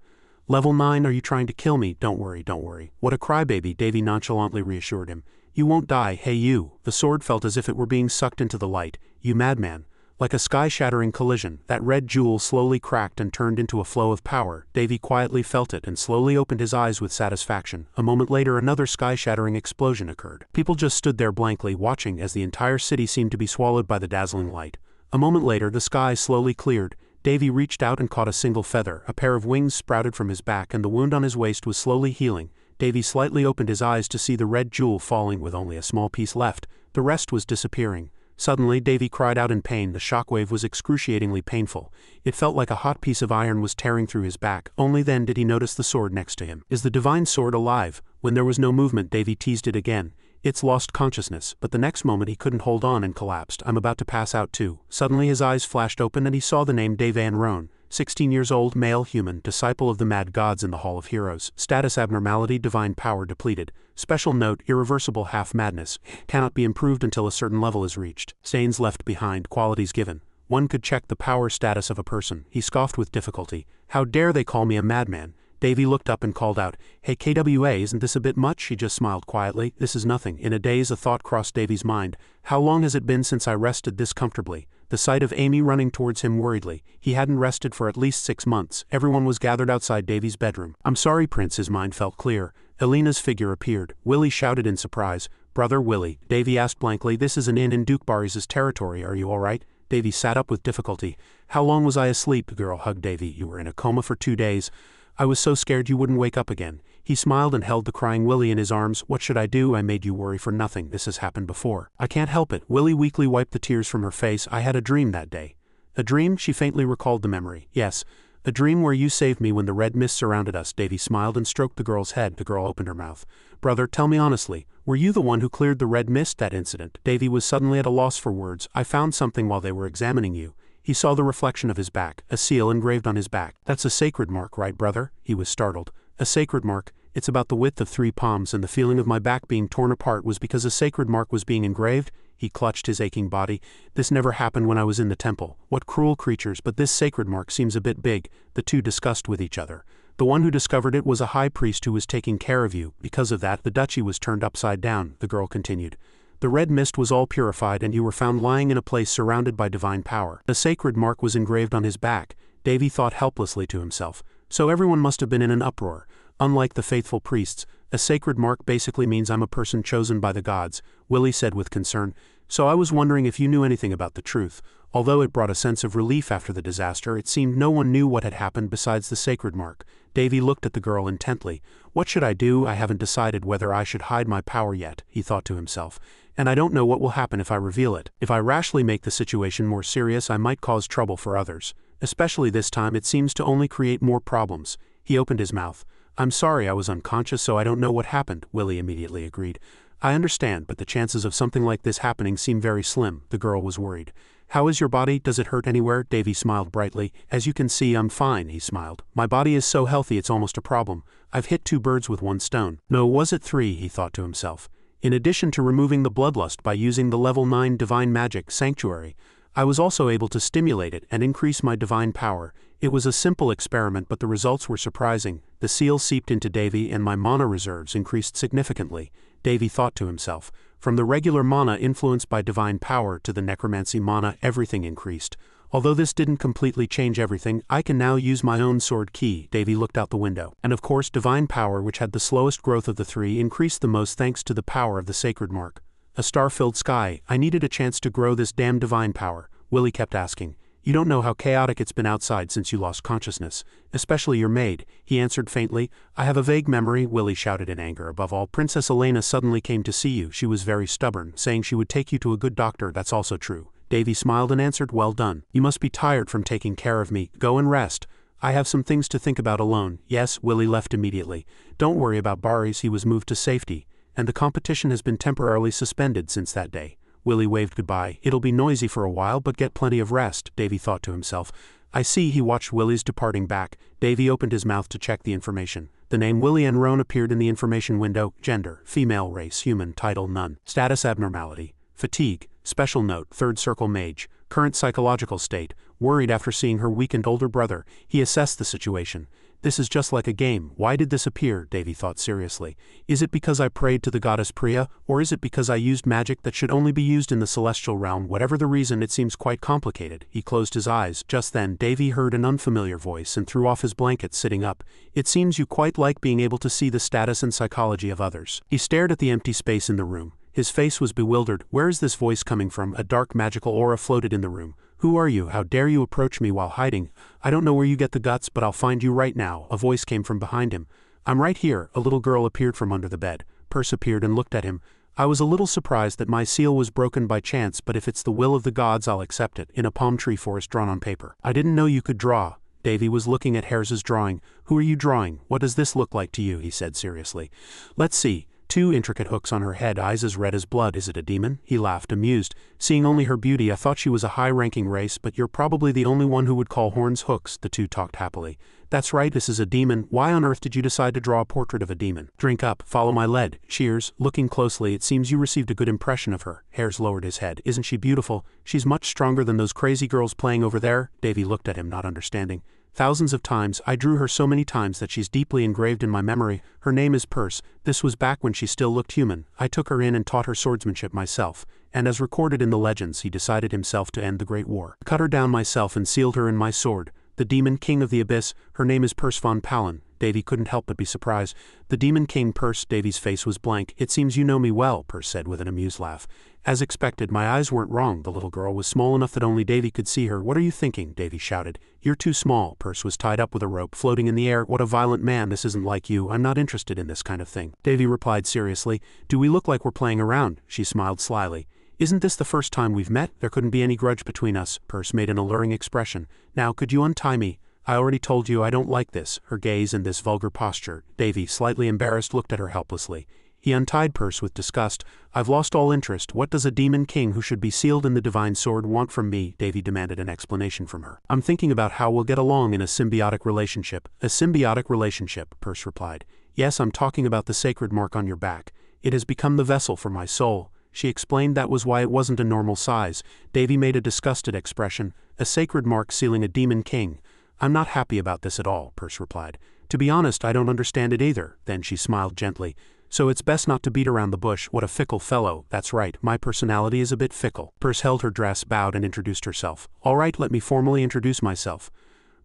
"Level 9, are you trying to kill me?" "Don't worry, don't worry." "What a crybaby," Davy nonchalantly reassured him. "You won't die, hey you." The sword felt as if it were being sucked into the light. "You madman." Like a sky-shattering collision, that red jewel slowly cracked and turned into a flow of power. Davy quietly felt it and slowly opened his eyes with satisfaction. A moment later, another sky-shattering explosion occurred. People just stood there blankly watching as the entire city seemed to be swallowed by the dazzling light. A moment later, the sky slowly cleared. Davy reached out and caught a single feather. A pair of wings sprouted from his back and the wound on his waist was slowly healing. Davy slightly opened his eyes to see the red jewel falling with only a small piece left. The rest was disappearing. Suddenly, Davy cried out in pain. The shockwave was excruciatingly painful. It felt like a hot piece of iron was tearing through his back. Only then did he notice the sword next to him. "Is the divine sword alive?" When there was no movement, Davy teased it again. "It's lost consciousness," but the next moment he couldn't hold on and collapsed. "I'm about to pass out too." Suddenly his eyes flashed open and he saw the name Devan Roan. 16 years old, male human, disciple of the mad gods in the Hall of Heroes. Status abnormality, divine power depleted. Special note, irreversible half-madness. Cannot be improved until a certain level is reached. Stains left behind, qualities given. One could check the power status of a person. He scoffed with difficulty. "How dare they call me a madman?" Davy looked up and called out, "Hey KWA, isn't this a bit much?" She just smiled quietly. "This is nothing." In a daze a thought crossed Davy's mind. How long has it been since I rested this comfortably? The sight of Amy running towards him worriedly. He hadn't rested for at least 6 months. Everyone was gathered outside Davy's bedroom. "I'm sorry, Prince." His mind felt clear. Elena's figure appeared. Willie shouted in surprise. "Brother Willie." Davy asked blankly. "This is an inn in Duke Barry's territory. Are you all right?" Davy sat up with difficulty. "How long was I asleep?" The girl hugged Davy. "You were in a coma for 2 days. I was so scared you wouldn't wake up again." He smiled and held the crying Willie in his arms. "What should I do? I made you worry for nothing. This has happened before." "I can't help it." Willie weakly wiped the tears from her face. "I had a dream that day." "A dream?" She faintly recalled the memory. "Yes. A dream where you saved me when the red mist surrounded us." Davy smiled and stroked the girl's head. The girl opened her mouth. "Brother, tell me honestly, were you the one who cleared the red mist that incident?" Davy was suddenly at a loss for words. "I found something while they were examining you." He saw the reflection of his back, a seal engraved on his back. "That's a sacred mark, right, brother?" He was startled. "A sacred mark? It's about the width of 3 palms, and the feeling of my back being torn apart was because a sacred mark was being engraved?" He clutched his aching body. "This never happened when I was in the temple. What cruel creatures, but this sacred mark seems a bit big." The two discussed with each other. The one who discovered it was a high priest who was taking care of you. Because of that, the duchy was turned upside down, the girl continued. The red mist was all purified and you were found lying in a place surrounded by divine power. A sacred mark was engraved on his back. Davy thought helplessly to himself. So everyone must have been in an uproar. Unlike the faithful priests, a sacred mark basically means I'm a person chosen by the gods, Willie said with concern. So I was wondering if you knew anything about the truth. Although it brought a sense of relief after the disaster, it seemed no one knew what had happened besides the sacred mark. Davy looked at the girl intently. What should I do? I haven't decided whether I should hide my power yet, he thought to himself. And I don't know what will happen if I reveal it. If I rashly make the situation more serious, I might cause trouble for others. Especially this time, it seems to only create more problems. He opened his mouth. I'm sorry, I was unconscious, so I don't know what happened, Willie immediately agreed. I understand, but the chances of something like this happening seem very slim. The girl was worried. How is your body? Does it hurt anywhere? Davy smiled brightly. As you can see, I'm fine, he smiled. My body is so healthy it's almost a problem. I've hit 2 birds with 1 stone. No, was it 3, he thought to himself. In addition to removing the bloodlust by using the level 9 divine magic, Sanctuary, I was also able to stimulate it and increase my divine power. It was a simple experiment, but the results were surprising. The seal seeped into Davy and my mana reserves increased significantly. Davy thought to himself. From the regular mana influenced by divine power to the necromancy mana, everything increased. Although this didn't completely change everything, I can now use my own sword key. Davy looked out the window. And of course, divine power, which had the slowest growth of the 3, increased the most thanks to the power of the sacred mark. A star-filled sky. I needed a chance to grow this damn divine power. Willie kept asking. You don't know how chaotic it's been outside since you lost consciousness. Especially your maid, he answered faintly. I have a vague memory, Willie shouted in anger. Above all, Princess Elena suddenly came to see you. She was very stubborn, saying she would take you to a good doctor. That's also true. Davy smiled and answered, well done. You must be tired from taking care of me. Go and rest. I have some things to think about alone. Yes, Willie left immediately. Don't worry about Baris, he was moved to safety. And the competition has been temporarily suspended since that day. Willie waved goodbye. It'll be noisy for a while, but get plenty of rest, Davy thought to himself. I see. He watched Willie's departing back. Davy opened his mouth to check the information. The name Willie Enrone appeared in the information window. Gender, female, race, human, title, none. Status, abnormality. Fatigue, special note, 3rd circle mage. Current psychological state, worried after seeing her weakened older brother. He assessed the situation. This is just like a game. Why did this appear? Davy thought seriously. Is it because I prayed to the goddess Priya, or is it because I used magic that should only be used in the celestial realm? Whatever the reason, it seems quite complicated. He closed his eyes. Just then, Davy heard an unfamiliar voice and threw off his blanket, sitting up. It seems you quite like being able to see the status and psychology of others. He stared at the empty space in the room. His face was bewildered. Where is this voice coming from? A dark magical aura floated in the room. Who are you? How dare you approach me while hiding? I don't know where you get the guts, but I'll find you right now. A voice came from behind him. I'm right here. A little girl appeared from under the bed. Perse appeared and looked at him. I was a little surprised that my seal was broken by chance, but if it's the will of the gods, I'll accept it. In a palm tree forest drawn on paper. I didn't know you could draw. Davy was looking at Hares's drawing. Who are you drawing? What does this look like to you? He said seriously. Let's see. 2 intricate hooks on her head, eyes as red as blood. Is it a demon? He laughed, amused. Seeing only her beauty, I thought she was a high-ranking race, but you're probably the only one who would call horns hooks. The 2 talked happily. That's right, this is a demon. Why on earth did you decide to draw a portrait of a demon? Drink up, follow my lead. Cheers. Looking closely, it seems you received a good impression of her. Hares lowered his head. Isn't she beautiful? She's much stronger than those crazy girls playing over there. Davy looked at him, not understanding. Thousands of times. I drew her so many times that she's deeply engraved in my memory. Her name is Perse. This was back when she still looked human. I took her in and taught her swordsmanship myself. And as recorded in the legends, he decided himself to end the Great War. Cut her down myself and sealed her in my sword. The demon king of the abyss. Her name is Perse von Palin. Davy couldn't help but be surprised. The demon king Perse. Davy's face was blank. It seems you know me well, Perse said with an amused laugh. As expected, my eyes weren't wrong. The little girl was small enough that only Davy could see her. What are you thinking? Davy shouted. You're too small. Perse was tied up with a rope, floating in the air. What a violent man. This isn't like you. I'm not interested in this kind of thing. Davy replied seriously. Do we look like we're playing around? She smiled slyly. Isn't this the first time we've met? There couldn't be any grudge between us. Perse made an alluring expression. Now, could you untie me? I already told you I don't like this. Her gaze and this vulgar posture. Davy, slightly embarrassed, looked at her helplessly. He untied Perse with disgust. I've lost all interest. What does a demon king who should be sealed in the divine sword want from me? Davy demanded an explanation from her. I'm thinking about how we'll get along in a symbiotic relationship. A symbiotic relationship, Perse replied. Yes, I'm talking about the sacred mark on your back. It has become the vessel for my soul. She explained that was why it wasn't a normal size. Davy made a disgusted expression. A sacred mark sealing a demon king. I'm not happy about this at all, Perse replied. To be honest, I don't understand it either. Then she smiled gently. So it's best not to beat around the bush. What a fickle fellow. That's right, my personality is a bit fickle. Purse held her dress, bowed, and introduced herself. All right, let me formally introduce myself.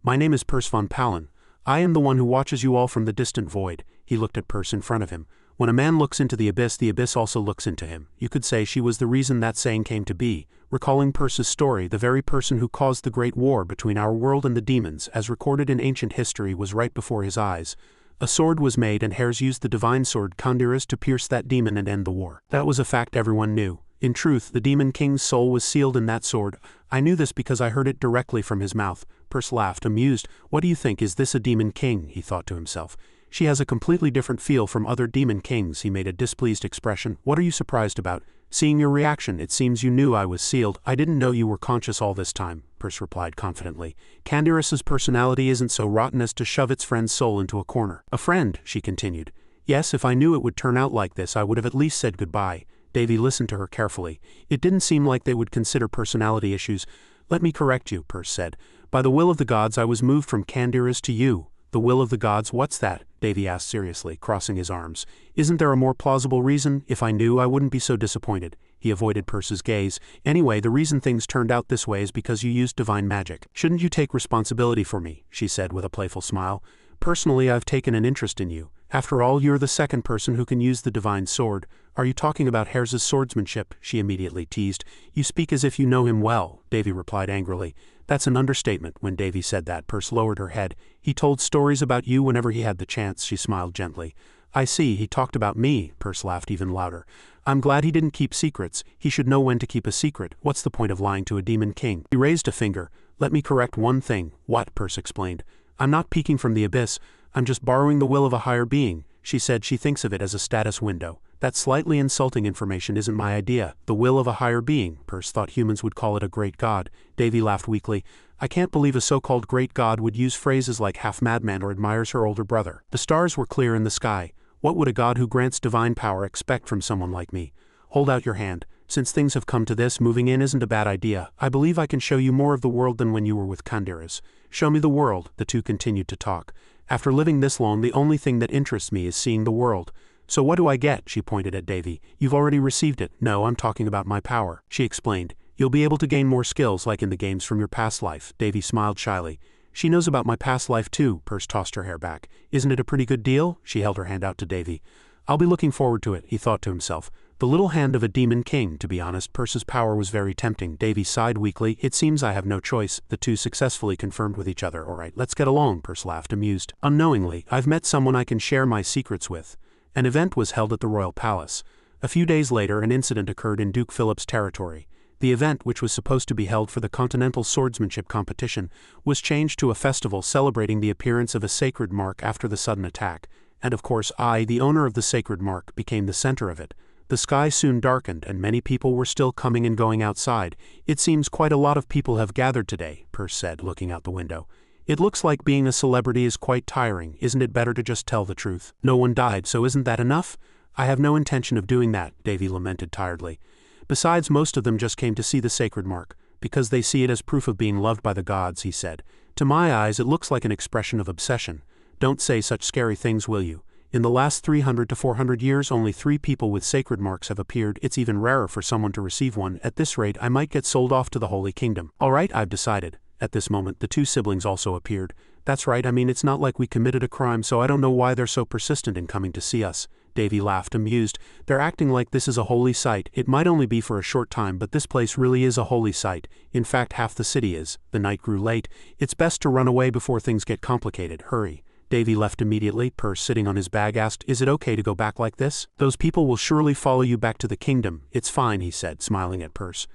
My name is Purse von Palin. I am the one who watches you all from the distant void. He looked at Purse in front of him. When a man looks into the abyss also looks into him. You could say she was the reason that saying came to be. Recalling Purse's story, the very person who caused the great war between our world and the demons, as recorded in ancient history, was right before his eyes. A sword was made and Hares used the divine sword Kandiras to pierce that demon and end the war. That was a fact everyone knew. In truth, the demon king's soul was sealed in that sword. I knew this because I heard it directly from his mouth. Purse laughed, amused. What do you think, is this a demon king? He thought to himself. She has a completely different feel from other demon kings. He made a displeased expression. What are you surprised about? Seeing your reaction, it seems you knew I was sealed. I didn't know you were conscious all this time, Purse replied confidently. Kandiras's personality isn't so rotten as to shove its friend's soul into a corner. A friend, she continued. Yes, if I knew it would turn out like this, I would have at least said goodbye. Davy listened to her carefully. It didn't seem like they would consider personality issues. Let me correct you, Purse said. By the will of the gods I was moved from Kandiras to you. The will of the gods, what's that? Davy asked seriously, crossing his arms. Isn't there a more plausible reason? If I knew, I wouldn't be so disappointed. He avoided Purse's gaze. Anyway, the reason things turned out this way is because you used divine magic. Shouldn't you take responsibility for me? She said with a playful smile. Personally, I've taken an interest in you. After all, you're the second person who can use the divine sword. Are you talking about Hares' swordsmanship? She immediately teased. You speak as if you know him well, Davy replied angrily. That's an understatement. When Davy said that, Purse lowered her head. He told stories about you whenever he had the chance. She smiled gently. I see, he talked about me. Purse laughed even louder. I'm glad he didn't keep secrets. He should know when to keep a secret. What's the point of lying to a demon king? He raised a finger. Let me correct one thing. What? Purse explained. I'm not peeking from the abyss. I'm just borrowing the will of a higher being. She said she thinks of it as a status window. That slightly insulting information isn't my idea. The will of a higher being. Purse thought humans would call it a great god. Davy laughed weakly. I can't believe a so-called great god would use phrases like half madman or admires her older brother. The stars were clear in the sky. What would a god who grants divine power expect from someone like me? Hold out your hand. Since things have come to this, moving in isn't a bad idea. I believe I can show you more of the world than when you were with Kandiras. Show me the world. The two continued to talk. After living this long, the only thing that interests me is seeing the world. So what do I get? She pointed at Davy. You've already received it. No, I'm talking about my power. She explained. You'll be able to gain more skills like in the games from your past life. Davy smiled shyly. She knows about my past life too. Purse tossed her hair back. Isn't it a pretty good deal? She held her hand out to Davy. I'll be looking forward to it, he thought to himself. The little hand of a demon king. To be honest, Purse's power was very tempting. Davy sighed weakly. It seems I have no choice. The two successfully confirmed with each other. All right, let's get along, Purse laughed, amused. Unknowingly, I've met someone I can share my secrets with. An event was held at the royal palace. A few days later, an incident occurred in Duke Philip's territory. The event, which was supposed to be held for the continental swordsmanship competition, was changed to a festival celebrating the appearance of a sacred mark after the sudden attack. And of course I, the owner of the sacred mark, became the center of it. The sky soon darkened and many people were still coming and going outside. It seems quite a lot of people have gathered today, Purse said, looking out the window. It looks like being a celebrity is quite tiring. Isn't it better to just tell the truth? No one died, so isn't that enough? I have no intention of doing that, Davy lamented tiredly. Besides, most of them just came to see the sacred mark, because they see it as proof of being loved by the gods, he said. To my eyes it looks like an expression of obsession. Don't say such scary things, will you? In the last 300 to 400 years only 3 people with sacred marks have appeared. It's even rarer for someone to receive one. At this rate I might get sold off to the Holy Kingdom. Alright, I've decided. At this moment the 2 siblings also appeared. That's right, I mean it's not like we committed a crime, so I don't know why they're so persistent in coming to see us. Davy laughed, amused. They're acting like this is a holy site. It might only be for a short time, but this place really is a holy site. In fact, half the city is. The night grew late. It's best to run away before things get complicated. Hurry. Davy left immediately. Purse, sitting on his bag, asked, Is it okay to go back like this? Those people will surely follow you back to the kingdom. It's fine, he said, smiling at Purse.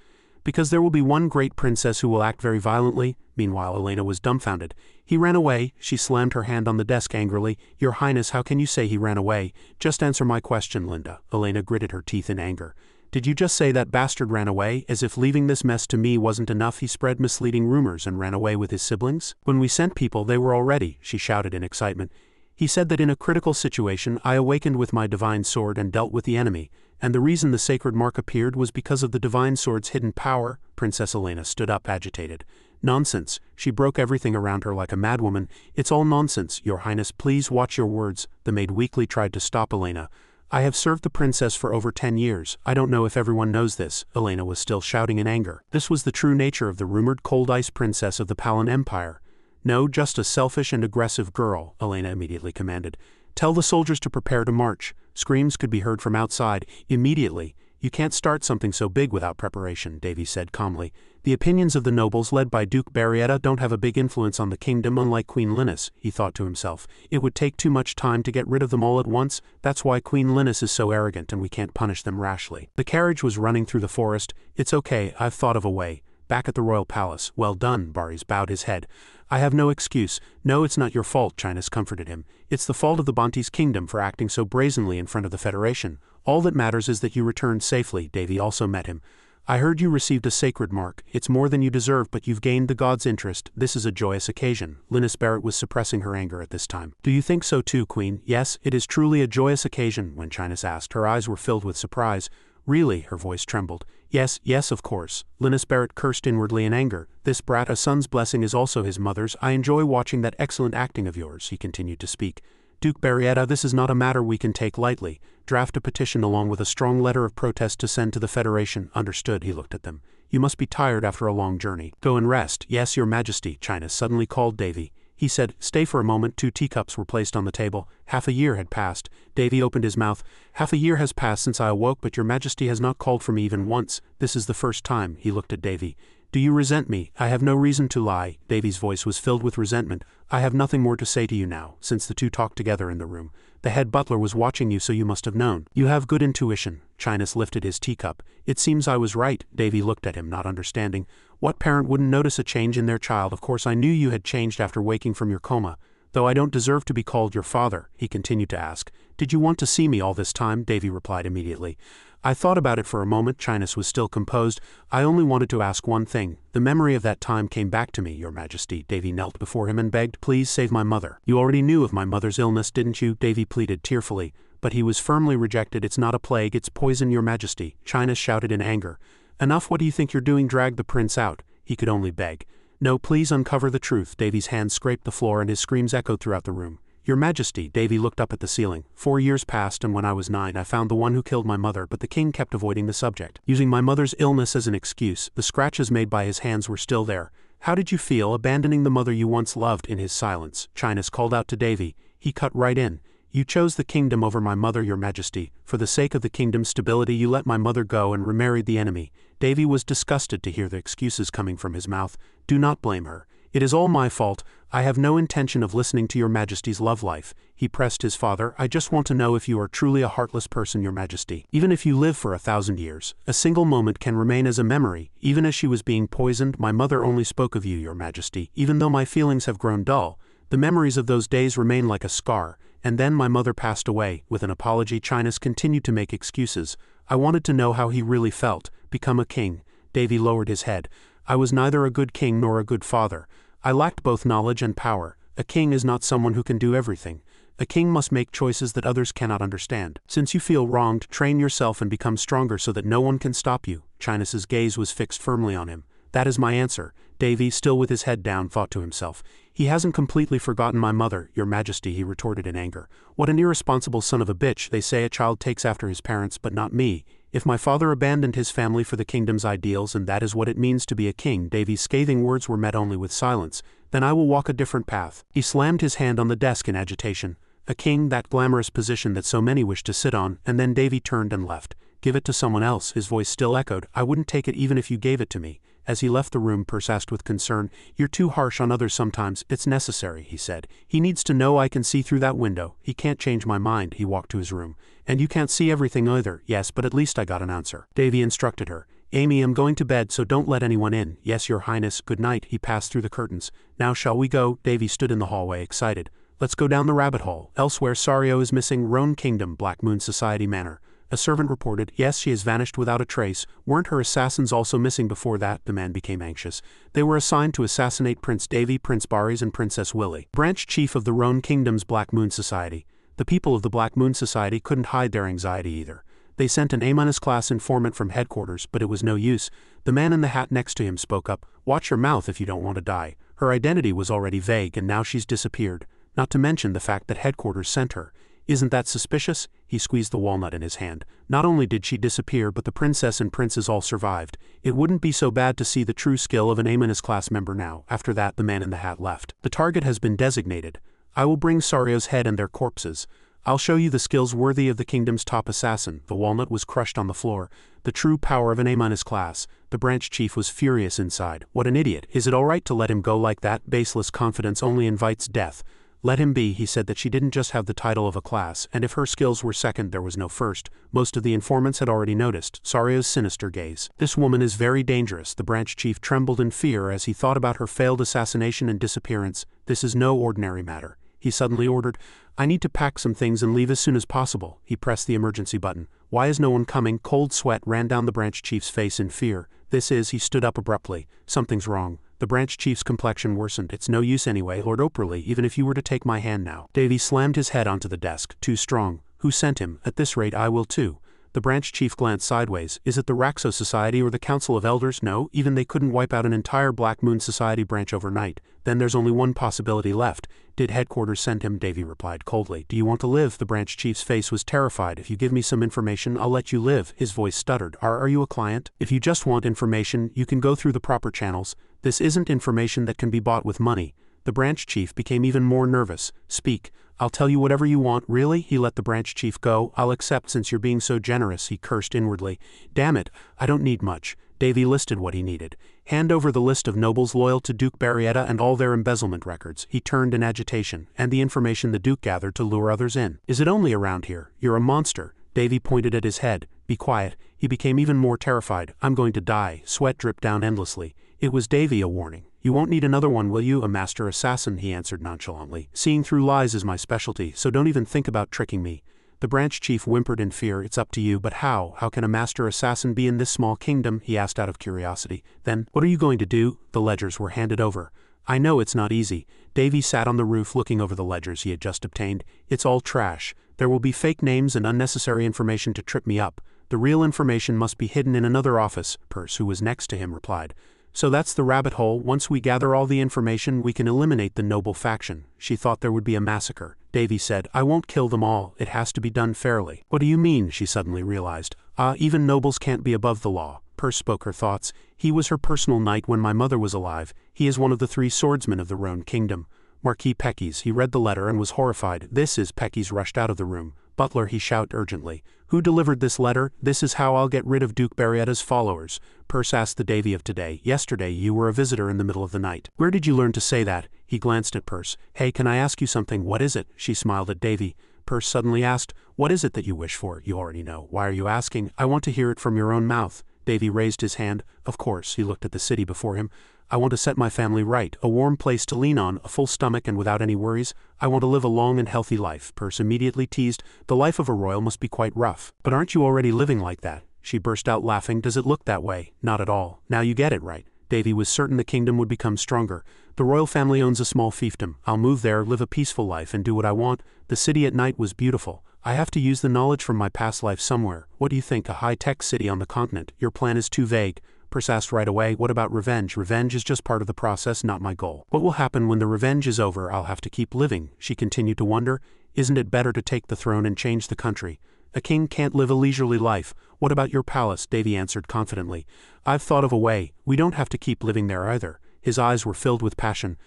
Because there will be one great princess who will act very violently. Meanwhile, Elena was dumbfounded. He ran away. She slammed her hand on the desk angrily. Your Highness, how can you say he ran away? Just answer my question, Linda. Elena gritted her teeth in anger. Did you just say that bastard ran away? As if leaving this mess to me wasn't enough, he spread misleading rumors and ran away with his siblings? When we sent people, they were all ready, she shouted in excitement. He said that in a critical situation, I awakened with my divine sword and dealt with the enemy, and the reason the sacred mark appeared was because of the divine sword's hidden power. Princess Elena stood up, agitated. Nonsense. She broke everything around her like a madwoman. It's all nonsense, Your Highness, please watch your words. The maid weakly tried to stop Elena. I have served the princess for over 10 years. I don't know if everyone knows this. Elena was still shouting in anger. This was the true nature of the rumored cold ice princess of the Palan Empire. No, just a selfish and aggressive girl, Elena immediately commanded. Tell the soldiers to prepare to march. Screams could be heard from outside. Immediately. You can't start something so big without preparation, Davy said calmly. The opinions of the nobles led by Duke Barrietta don't have a big influence on the kingdom, unlike Queen Linus, he thought to himself. It would take too much time to get rid of them all at once. That's why Queen Linus is so arrogant and we can't punish them rashly. The carriage was running through the forest. It's okay, I've thought of a way. Back at the royal palace. Well done, Baris bowed his head. I have no excuse. No, it's not your fault, Chinus comforted him. It's the fault of the Banti's kingdom for acting so brazenly in front of the Federation. All that matters is that you returned safely. Davy also met him. I heard you received a sacred mark. It's more than you deserve, but you've gained the god's interest. This is a joyous occasion. Linus Barrett was suppressing her anger at this time. Do you think so too, Queen? Yes, it is truly a joyous occasion, when Chinus asked. Her eyes were filled with surprise. Really? Her voice trembled. Yes, of course. Linus Barrett cursed inwardly in anger. This brat, a son's blessing is also his mother's. I enjoy watching that excellent acting of yours, he continued to speak. Duke Barrietta, this is not a matter we can take lightly. Draft a petition along with a strong letter of protest to send to the Federation. Understood, he looked at them. You must be tired after a long journey. Go and rest. Yes, Your Majesty, Chinus suddenly called Davy. He said, stay for a moment. 2 teacups were placed on the table. Half a year had passed. Davy opened his mouth. Half a year has passed since I awoke, but Your Majesty has not called for me even once. This is the first time. He looked at Davy. Do you resent me? I have no reason to lie. Davy's voice was filled with resentment. I have nothing more to say to you now, since the two talked together in the room. The head butler was watching you, so you must have known. You have good intuition. Chinus lifted his teacup. It seems I was right. Davy looked at him, not understanding. What parent wouldn't notice a change in their child? Of course I knew you had changed after waking from your coma. Though I don't deserve to be called your father, he continued to ask. Did you want to see me all this time? Davy replied immediately. I thought about it for a moment. Chinus was still composed. I only wanted to ask one thing. The memory of that time came back to me, Your Majesty. Davy knelt before him and begged, please save my mother. You already knew of my mother's illness, didn't you? Davy pleaded tearfully. But he was firmly rejected. It's not a plague, it's poison, Your Majesty. Chinus shouted in anger. Enough, what do you think you're doing? Drag the prince out. He could only beg. No, please uncover the truth. Davy's hand scraped the floor and his screams echoed throughout the room. Your Majesty, Davy looked up at the ceiling. 4 years passed, and when I was 9 I found the one who killed my mother, but the king kept avoiding the subject. Using my mother's illness as an excuse, the scratches made by his hands were still there. How did you feel, abandoning the mother you once loved? In his silence, Chinus called out to Davy. He cut right in. You chose the kingdom over my mother, Your Majesty. For the sake of the kingdom's stability you let my mother go and remarried the enemy. Davy was disgusted to hear the excuses coming from his mouth. Do not blame her. It is all my fault. I have no intention of listening to Your Majesty's love life. He pressed his father. I just want to know if you are truly a heartless person, Your Majesty. Even if you live for 1,000 years, a single moment can remain as a memory. Even as she was being poisoned, my mother only spoke of you, Your Majesty. Even though my feelings have grown dull, the memories of those days remain like a scar. And then my mother passed away. With an apology, Chinus continued to make excuses. I wanted to know how he really felt. Become a king. Davy lowered his head. I was neither a good king nor a good father. I lacked both knowledge and power. A king is not someone who can do everything. A king must make choices that others cannot understand. Since you feel wronged, train yourself and become stronger so that no one can stop you. Chinus's gaze was fixed firmly on him. That is my answer. Davy, still with his head down, thought to himself. He hasn't completely forgotten my mother, Your Majesty, he retorted in anger. What an irresponsible son of a bitch. They say a child takes after his parents, but not me. If my father abandoned his family for the kingdom's ideals and that is what it means to be a king, Davy's scathing words were met only with silence. Then I will walk a different path. He slammed his hand on the desk in agitation. A king, that glamorous position that so many wish to sit on, and then Davy turned and left. Give it to someone else, his voice still echoed. I wouldn't take it even if you gave it to me. As he left the room, Perce asked with concern, You're too harsh on others sometimes. It's necessary, he said. He needs to know I can see through that window. He can't change my mind. He walked to his room. And you can't see everything either. Yes, but at least I got an answer. Davy instructed her. Amy, I'm going to bed, so don't let anyone in. Yes, Your Highness. Good night. He passed through the curtains. Now shall we go? Davy stood in the hallway, excited. Let's go down the rabbit hole. Elsewhere, Sario is missing. Roan Kingdom, Black Moon Society Manor. A servant reported, yes, she has vanished without a trace. Weren't her assassins also missing before that? The man became anxious. They were assigned to assassinate Prince Davy, Prince Baris, and Princess Willy. Branch chief of the Roan Kingdom's Black Moon Society. The people of the Black Moon Society couldn't hide their anxiety either. They sent an A-class informant from headquarters, but it was no use. The man in the hat next to him spoke up. Watch your mouth if you don't want to die. Her identity was already vague and now she's disappeared. Not to mention the fact that headquarters sent her. Isn't that suspicious? He squeezed the walnut in his hand. Not only did she disappear, but the princess and princes all survived. It wouldn't be so bad to see the true skill of an A-class member now. After that, the man in the hat left. The target has been designated. I will bring Sario's head and their corpses. I'll show you the skills worthy of the kingdom's top assassin. The walnut was crushed on the floor. The true power of an A-class. The branch chief was furious inside. What an idiot. Is it all right to let him go like that? Baseless confidence only invites death. Let him be. He said that she didn't just have the title of a class, and if her skills were second there was no first. Most of the informants had already noticed Sario's sinister gaze. This woman is very dangerous. The branch chief trembled in fear as he thought about her failed assassination and disappearance. This is no ordinary matter. He suddenly ordered, I need to pack some things and leave as soon as possible. He pressed the emergency button. Why is no one coming? Cold sweat ran down the branch chief's face in fear. He stood up abruptly. Something's wrong. The branch chief's complexion worsened. It's no use anyway, Lord Operly, even if you were to take my hand now. Davy slammed his head onto the desk. Too strong. Who sent him? At this rate I will too. The branch chief glanced sideways. Is it the Raxo Society or the Council of Elders? No, even they couldn't wipe out an entire Black Moon Society branch overnight. Then there's only one possibility left. Did headquarters send him? Davy replied coldly. Do you want to live? The branch chief's face was terrified. If you give me some information, I'll let you live. His voice stuttered. Are you a client? If you just want information, you can go through the proper channels. This isn't information that can be bought with money. The branch chief became even more nervous. Speak. I'll tell you whatever you want. Really? He let the branch chief go. I'll accept since you're being so generous, he cursed inwardly. Damn it, I don't need much. Davy listed what he needed. Hand over the list of nobles loyal to Duke Barrietta and all their embezzlement records. He turned in agitation, and the information the Duke gathered to lure others in. Is it only around here? You're a monster. Davy pointed at his head. Be quiet. He became even more terrified. I'm going to die. Sweat dripped down endlessly. It was Davy, a warning. You won't need another one, will you? A master assassin, he answered nonchalantly. Seeing through lies is my specialty, so don't even think about tricking me. The branch chief whimpered in fear. It's up to you, but how? How can a master assassin be in this small kingdom? He asked out of curiosity. Then, what are you going to do? The ledgers were handed over. I know it's not easy. Davy sat on the roof looking over the ledgers he had just obtained. It's all trash. There will be fake names and unnecessary information to trip me up. The real information must be hidden in another office, Perce, who was next to him, replied. So that's the rabbit hole. Once we gather all the information, we can eliminate the noble faction. She thought there would be a massacre. Davy said, I won't kill them all. It has to be done fairly. What do you mean? She suddenly realized. Even nobles can't be above the law. Perce spoke her thoughts. He was her personal knight when my mother was alive. He is one of the 3 swordsmen of the Rhone Kingdom. Marquis Pekis. He read the letter and was horrified. This is Pekis rushed out of the room. Butler, he shouted urgently. Who delivered this letter? This is how I'll get rid of Duke Barrietta's followers. Perce asked the Davy of today. Yesterday you were a visitor in the middle of the night. Where did you learn to say that? He glanced at Perce. Hey, can I ask you something? What is it? She smiled at Davy. Perce suddenly asked, what is it that you wish for? You already know. Why are you asking? I want to hear it from your own mouth. Davy raised his hand. Of course. He looked at the city before him. I want to set my family right, a warm place to lean on, a full stomach and without any worries. I want to live a long and healthy life. Perce immediately teased. The life of a royal must be quite rough. But aren't you already living like that? She burst out laughing. Does it look that way? Not at all. Now you get it right. Davy was certain the kingdom would become stronger. The royal family owns a small fiefdom. I'll move there, live a peaceful life and do what I want. The city at night was beautiful. I have to use the knowledge from my past life somewhere. What do you think? A high-tech city on the continent. Your plan is too vague. Perce asked right away, what about revenge? Revenge is just part of the process, not my goal. What will happen when the revenge is over? I'll have to keep living. She continued to wonder. Isn't it better to take the throne and change the country? A king can't live a leisurely life. What about your palace? Davy answered confidently. I've thought of a way. We don't have to keep living there either. His eyes were filled with passion.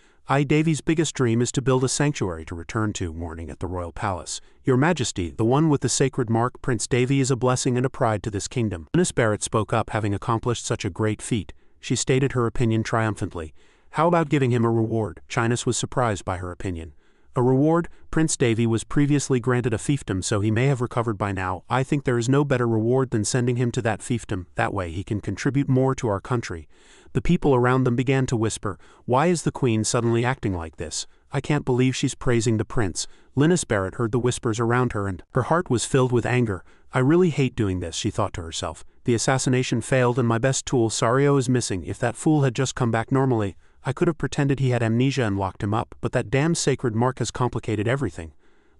Davy's biggest dream is to build a sanctuary to return to morning at the royal palace. Your Majesty, the one with the sacred mark, Prince Davy is a blessing and a pride to this kingdom. Miss Barrett spoke up, having accomplished such a great feat. She stated her opinion triumphantly. How about giving him a reward? Chinus was surprised by her opinion. A reward? Prince Davy was previously granted a fiefdom, so he may have recovered by now. I think there is no better reward than sending him to that fiefdom. That way he can contribute more to our country. The people around them began to whisper, why is the queen suddenly acting like this? I can't believe she's praising the prince. Linus Barrett heard the whispers around her and her heart was filled with anger. I really hate doing this, she thought to herself. The assassination failed and my best tool, Sario, is missing. If that fool had just come back normally, I could have pretended he had amnesia and locked him up, but that damn sacred mark has complicated everything.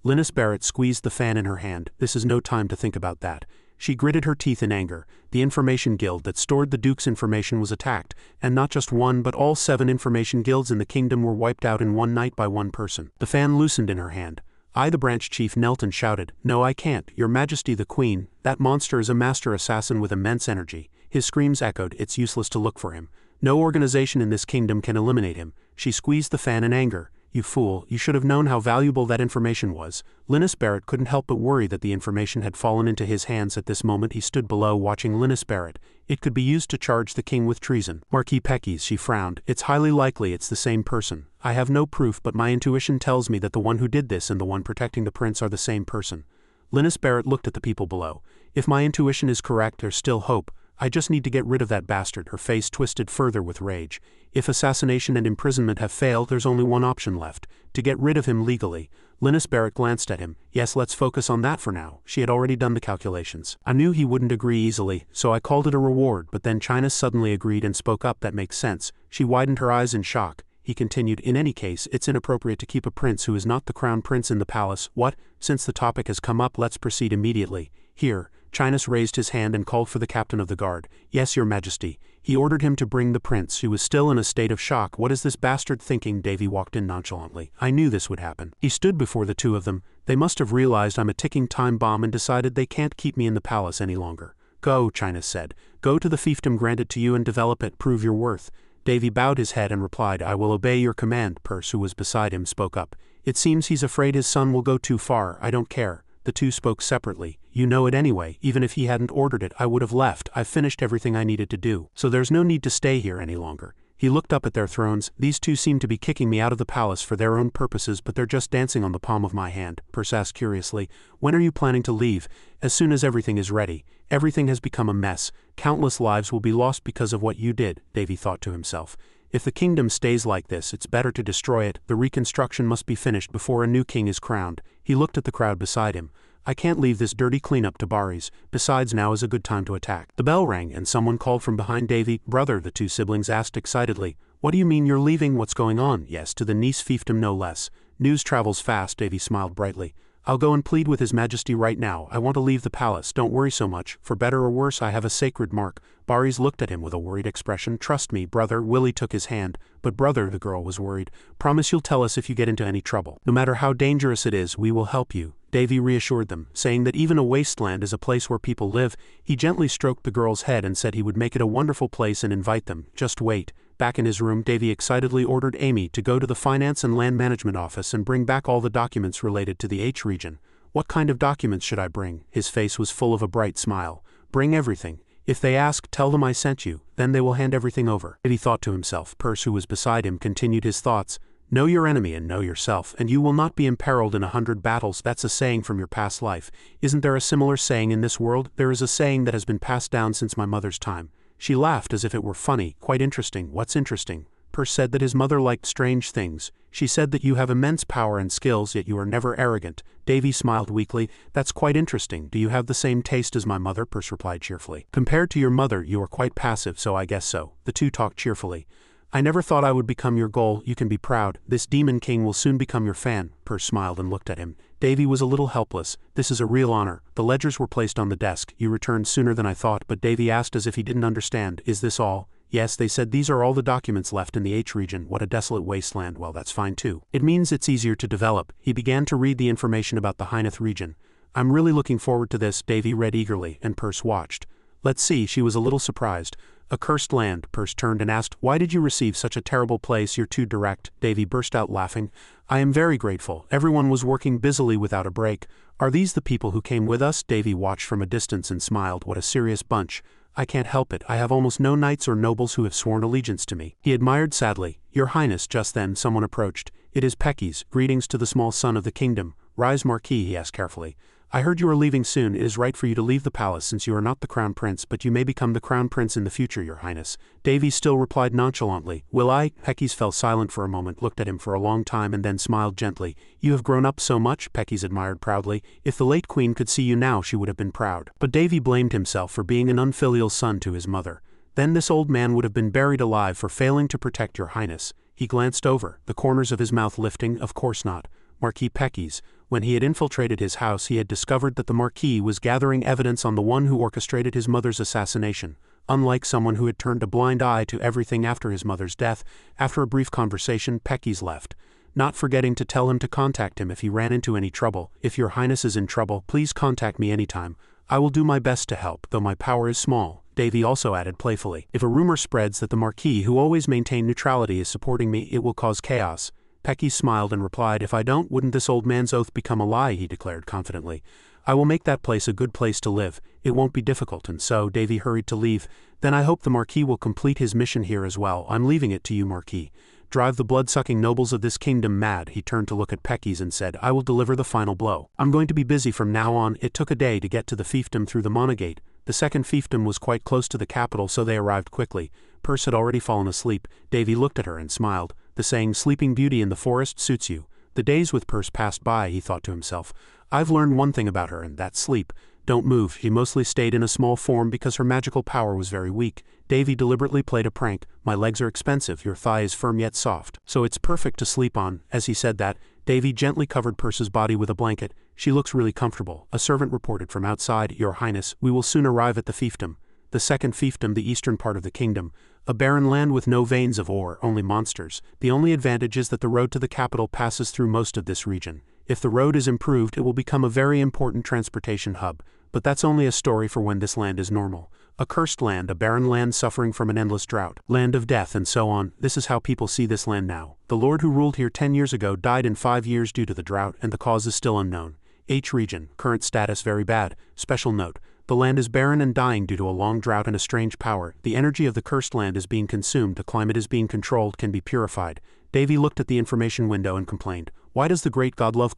Linus Barrett squeezed the fan in her hand. This is no time to think about that. She gritted her teeth in anger. The information guild that stored the Duke's information was attacked, and not just one but all 7 information guilds in the kingdom were wiped out in one night by one person. The fan loosened in her hand. The branch chief knelt and shouted, "No, I can't, Your Majesty the Queen. That monster is a master assassin with immense energy." His screams echoed. It's useless to look for him. No organization in this kingdom can eliminate him. She squeezed the fan in anger. You fool, you should have known how valuable that information was. Linus Barrett couldn't help but worry that the information had fallen into his hands at this moment. He stood below watching Linus Barrett. It could be used to charge the king with treason. Marquis Pekis, she frowned. It's highly likely it's the same person. I have no proof, but my intuition tells me that the one who did this and the one protecting the prince are the same person. Linus Barrett looked at the people below. If my intuition is correct, there's still hope. I just need to get rid of that bastard. Her face twisted further with rage. If assassination and imprisonment have failed, there's only one option left. To get rid of him legally. Linus Barrett glanced at him. Yes, let's focus on that for now. She had already done the calculations. I knew he wouldn't agree easily, so I called it a reward, but then China suddenly agreed and spoke up. That makes sense. She widened her eyes in shock. He continued, in any case, it's inappropriate to keep a prince who is not the crown prince in the palace. What? Since the topic has come up, let's proceed immediately. Here. Chinus raised his hand and called for the captain of the guard. Yes, Your Majesty. He ordered him to bring the prince, who was still in a state of shock. What is this bastard thinking? Davy walked in nonchalantly. I knew this would happen. He stood before the two of them. They must have realized I'm a ticking time bomb and decided they can't keep me in the palace any longer. Go, Chinus said. Go to the fiefdom granted to you and develop it. Prove your worth. Davy bowed his head and replied, I will obey your command. Perce, who was beside him, spoke up. It seems he's afraid his son will go too far. I don't care. The two spoke separately. You know it anyway. Even if he hadn't ordered it, I would have left. I've finished everything I needed to do. So there's no need to stay here any longer. He looked up at their thrones. These two seem to be kicking me out of the palace for their own purposes, but they're just dancing on the palm of my hand. Perce asked curiously, when are you planning to leave? As soon as everything is ready. Everything has become a mess. Countless lives will be lost because of what you did, Davy thought to himself. If the kingdom stays like this, it's better to destroy it. The reconstruction must be finished before a new king is crowned. He looked at the crowd beside him. I can't leave this dirty cleanup to Baris. Besides, now is a good time to attack. The bell rang and someone called from behind Davy. Brother, the two siblings asked excitedly. What do you mean you're leaving? What's going on? Yes, to the niece fiefdom no less. News travels fast, Davy smiled brightly. I'll go and plead with His Majesty right now. I want to leave the palace. Don't worry so much. For better or worse, I have a sacred mark. Baris looked at him with a worried expression. Trust me, brother. Willie took his hand. But brother, the girl was worried. Promise you'll tell us if you get into any trouble. No matter how dangerous it is, we will help you. Davy reassured them, saying that even a wasteland is a place where people live. He gently stroked the girl's head and said he would make it a wonderful place and invite them. Just wait. Back in his room, Davy excitedly ordered Amy to go to the Finance and Land Management office and bring back all the documents related to the H region. What kind of documents should I bring? His face was full of a bright smile. Bring everything. If they ask, tell them I sent you. Then they will hand everything over. Davy thought to himself. Perce, who was beside him, continued his thoughts. Know your enemy and know yourself, and you will not be imperiled in 100 battles. That's a saying from your past life. Isn't there a similar saying in this world? There is a saying that has been passed down since my mother's time. She laughed as if it were funny. Quite interesting. What's interesting? Perce said that his mother liked strange things. She said that you have immense power and skills, yet you are never arrogant. Davy smiled weakly. That's quite interesting. Do you have the same taste as my mother? Perce replied cheerfully. Compared to your mother, you are quite passive, so I guess so. The two talked cheerfully. I never thought I would become your goal. You can be proud. This demon king will soon become your fan. Perce smiled and looked at him. Davy was a little helpless. This is a real honor. The ledgers were placed on the desk. You returned sooner than I thought, but Davy asked as if he didn't understand. Is this all? Yes, they said these are all the documents left in the H region. What a desolate wasteland. Well, that's fine too. It means it's easier to develop. He began to read the information about the Hyneth region. I'm really looking forward to this. Davy read eagerly, and Perce watched. Let's see, she was a little surprised. A cursed land. Perce turned and asked, why did you receive such a terrible place? You're too direct. Davy burst out laughing. I am very grateful. Everyone was working busily without a break. Are these the people who came with us? Davy watched from a distance and smiled. What a serious bunch. I can't help it. I have almost no knights or nobles who have sworn allegiance to me. He admired sadly. Your Highness, just then someone approached. It is Pekis. Greetings to the small son of the kingdom. Rise, Marquis, he asked carefully. I heard you are leaving soon. It is right for you to leave the palace since you are not the crown prince, but you may become the crown prince in the future, your highness. Davy still replied nonchalantly. Will I? Pekis fell silent for a moment, looked at him for a long time and then smiled gently. You have grown up so much, Pekis admired proudly. If the late queen could see you now, she would have been proud. But Davy blamed himself for being an unfilial son to his mother. Then this old man would have been buried alive for failing to protect your highness. He glanced over, the corners of his mouth lifting. Of course not. Marquis Pekis. When he had infiltrated his house, he had discovered that the Marquis was gathering evidence on the one who orchestrated his mother's assassination. Unlike someone who had turned a blind eye to everything after his mother's death, after a brief conversation, Pecky's left, not forgetting to tell him to contact him if he ran into any trouble. If your highness is in trouble, please contact me anytime. I will do my best to help, though my power is small. Davy also added playfully. If a rumor spreads that the Marquis, who always maintained neutrality, is supporting me, it will cause chaos. Pecky smiled and replied, if I don't, wouldn't this old man's oath become a lie, he declared confidently. I will make that place a good place to live. It won't be difficult. And so Davy hurried to leave. Then I hope the Marquis will complete his mission here as well. I'm leaving it to you, Marquis. Drive the blood-sucking nobles of this kingdom mad. He turned to look at Pecky's and said, I will deliver the final blow. I'm going to be busy from now on. It took a day to get to the fiefdom through the Monagate. The second fiefdom was quite close to the capital, so they arrived quickly. Perce had already fallen asleep. Davy looked at her and smiled. The saying, sleeping beauty in the forest, suits you. The days with Perce passed by, he thought to himself. I've learned one thing about her, and that's sleep. Don't move. She mostly stayed in a small form because her magical power was very weak. Davy deliberately played a prank. My legs are expensive, your thigh is firm yet soft, so it's perfect to sleep on. As he said that, Davy gently covered Perce's body with a blanket. She looks really comfortable. A servant reported from outside, Your Highness, we will soon arrive at the fiefdom. The second fiefdom, the eastern part of the kingdom. A barren land with no veins of ore, only monsters. The only advantage is that the road to the capital passes through most of this region. If the road is improved, it will become a very important transportation hub. But that's only a story for when this land is normal. A cursed land, a barren land suffering from an endless drought, land of death and so on. This is how people see this land now. The lord who ruled here 10 years ago died in 5 years due to the drought, and the cause is still unknown. H region, current status very bad. Special note, the land is barren and dying due to a long drought and a strange power. The energy of the cursed land is being consumed, the climate is being controlled, can be purified. Davy looked at the information window and complained, why does the great god love ?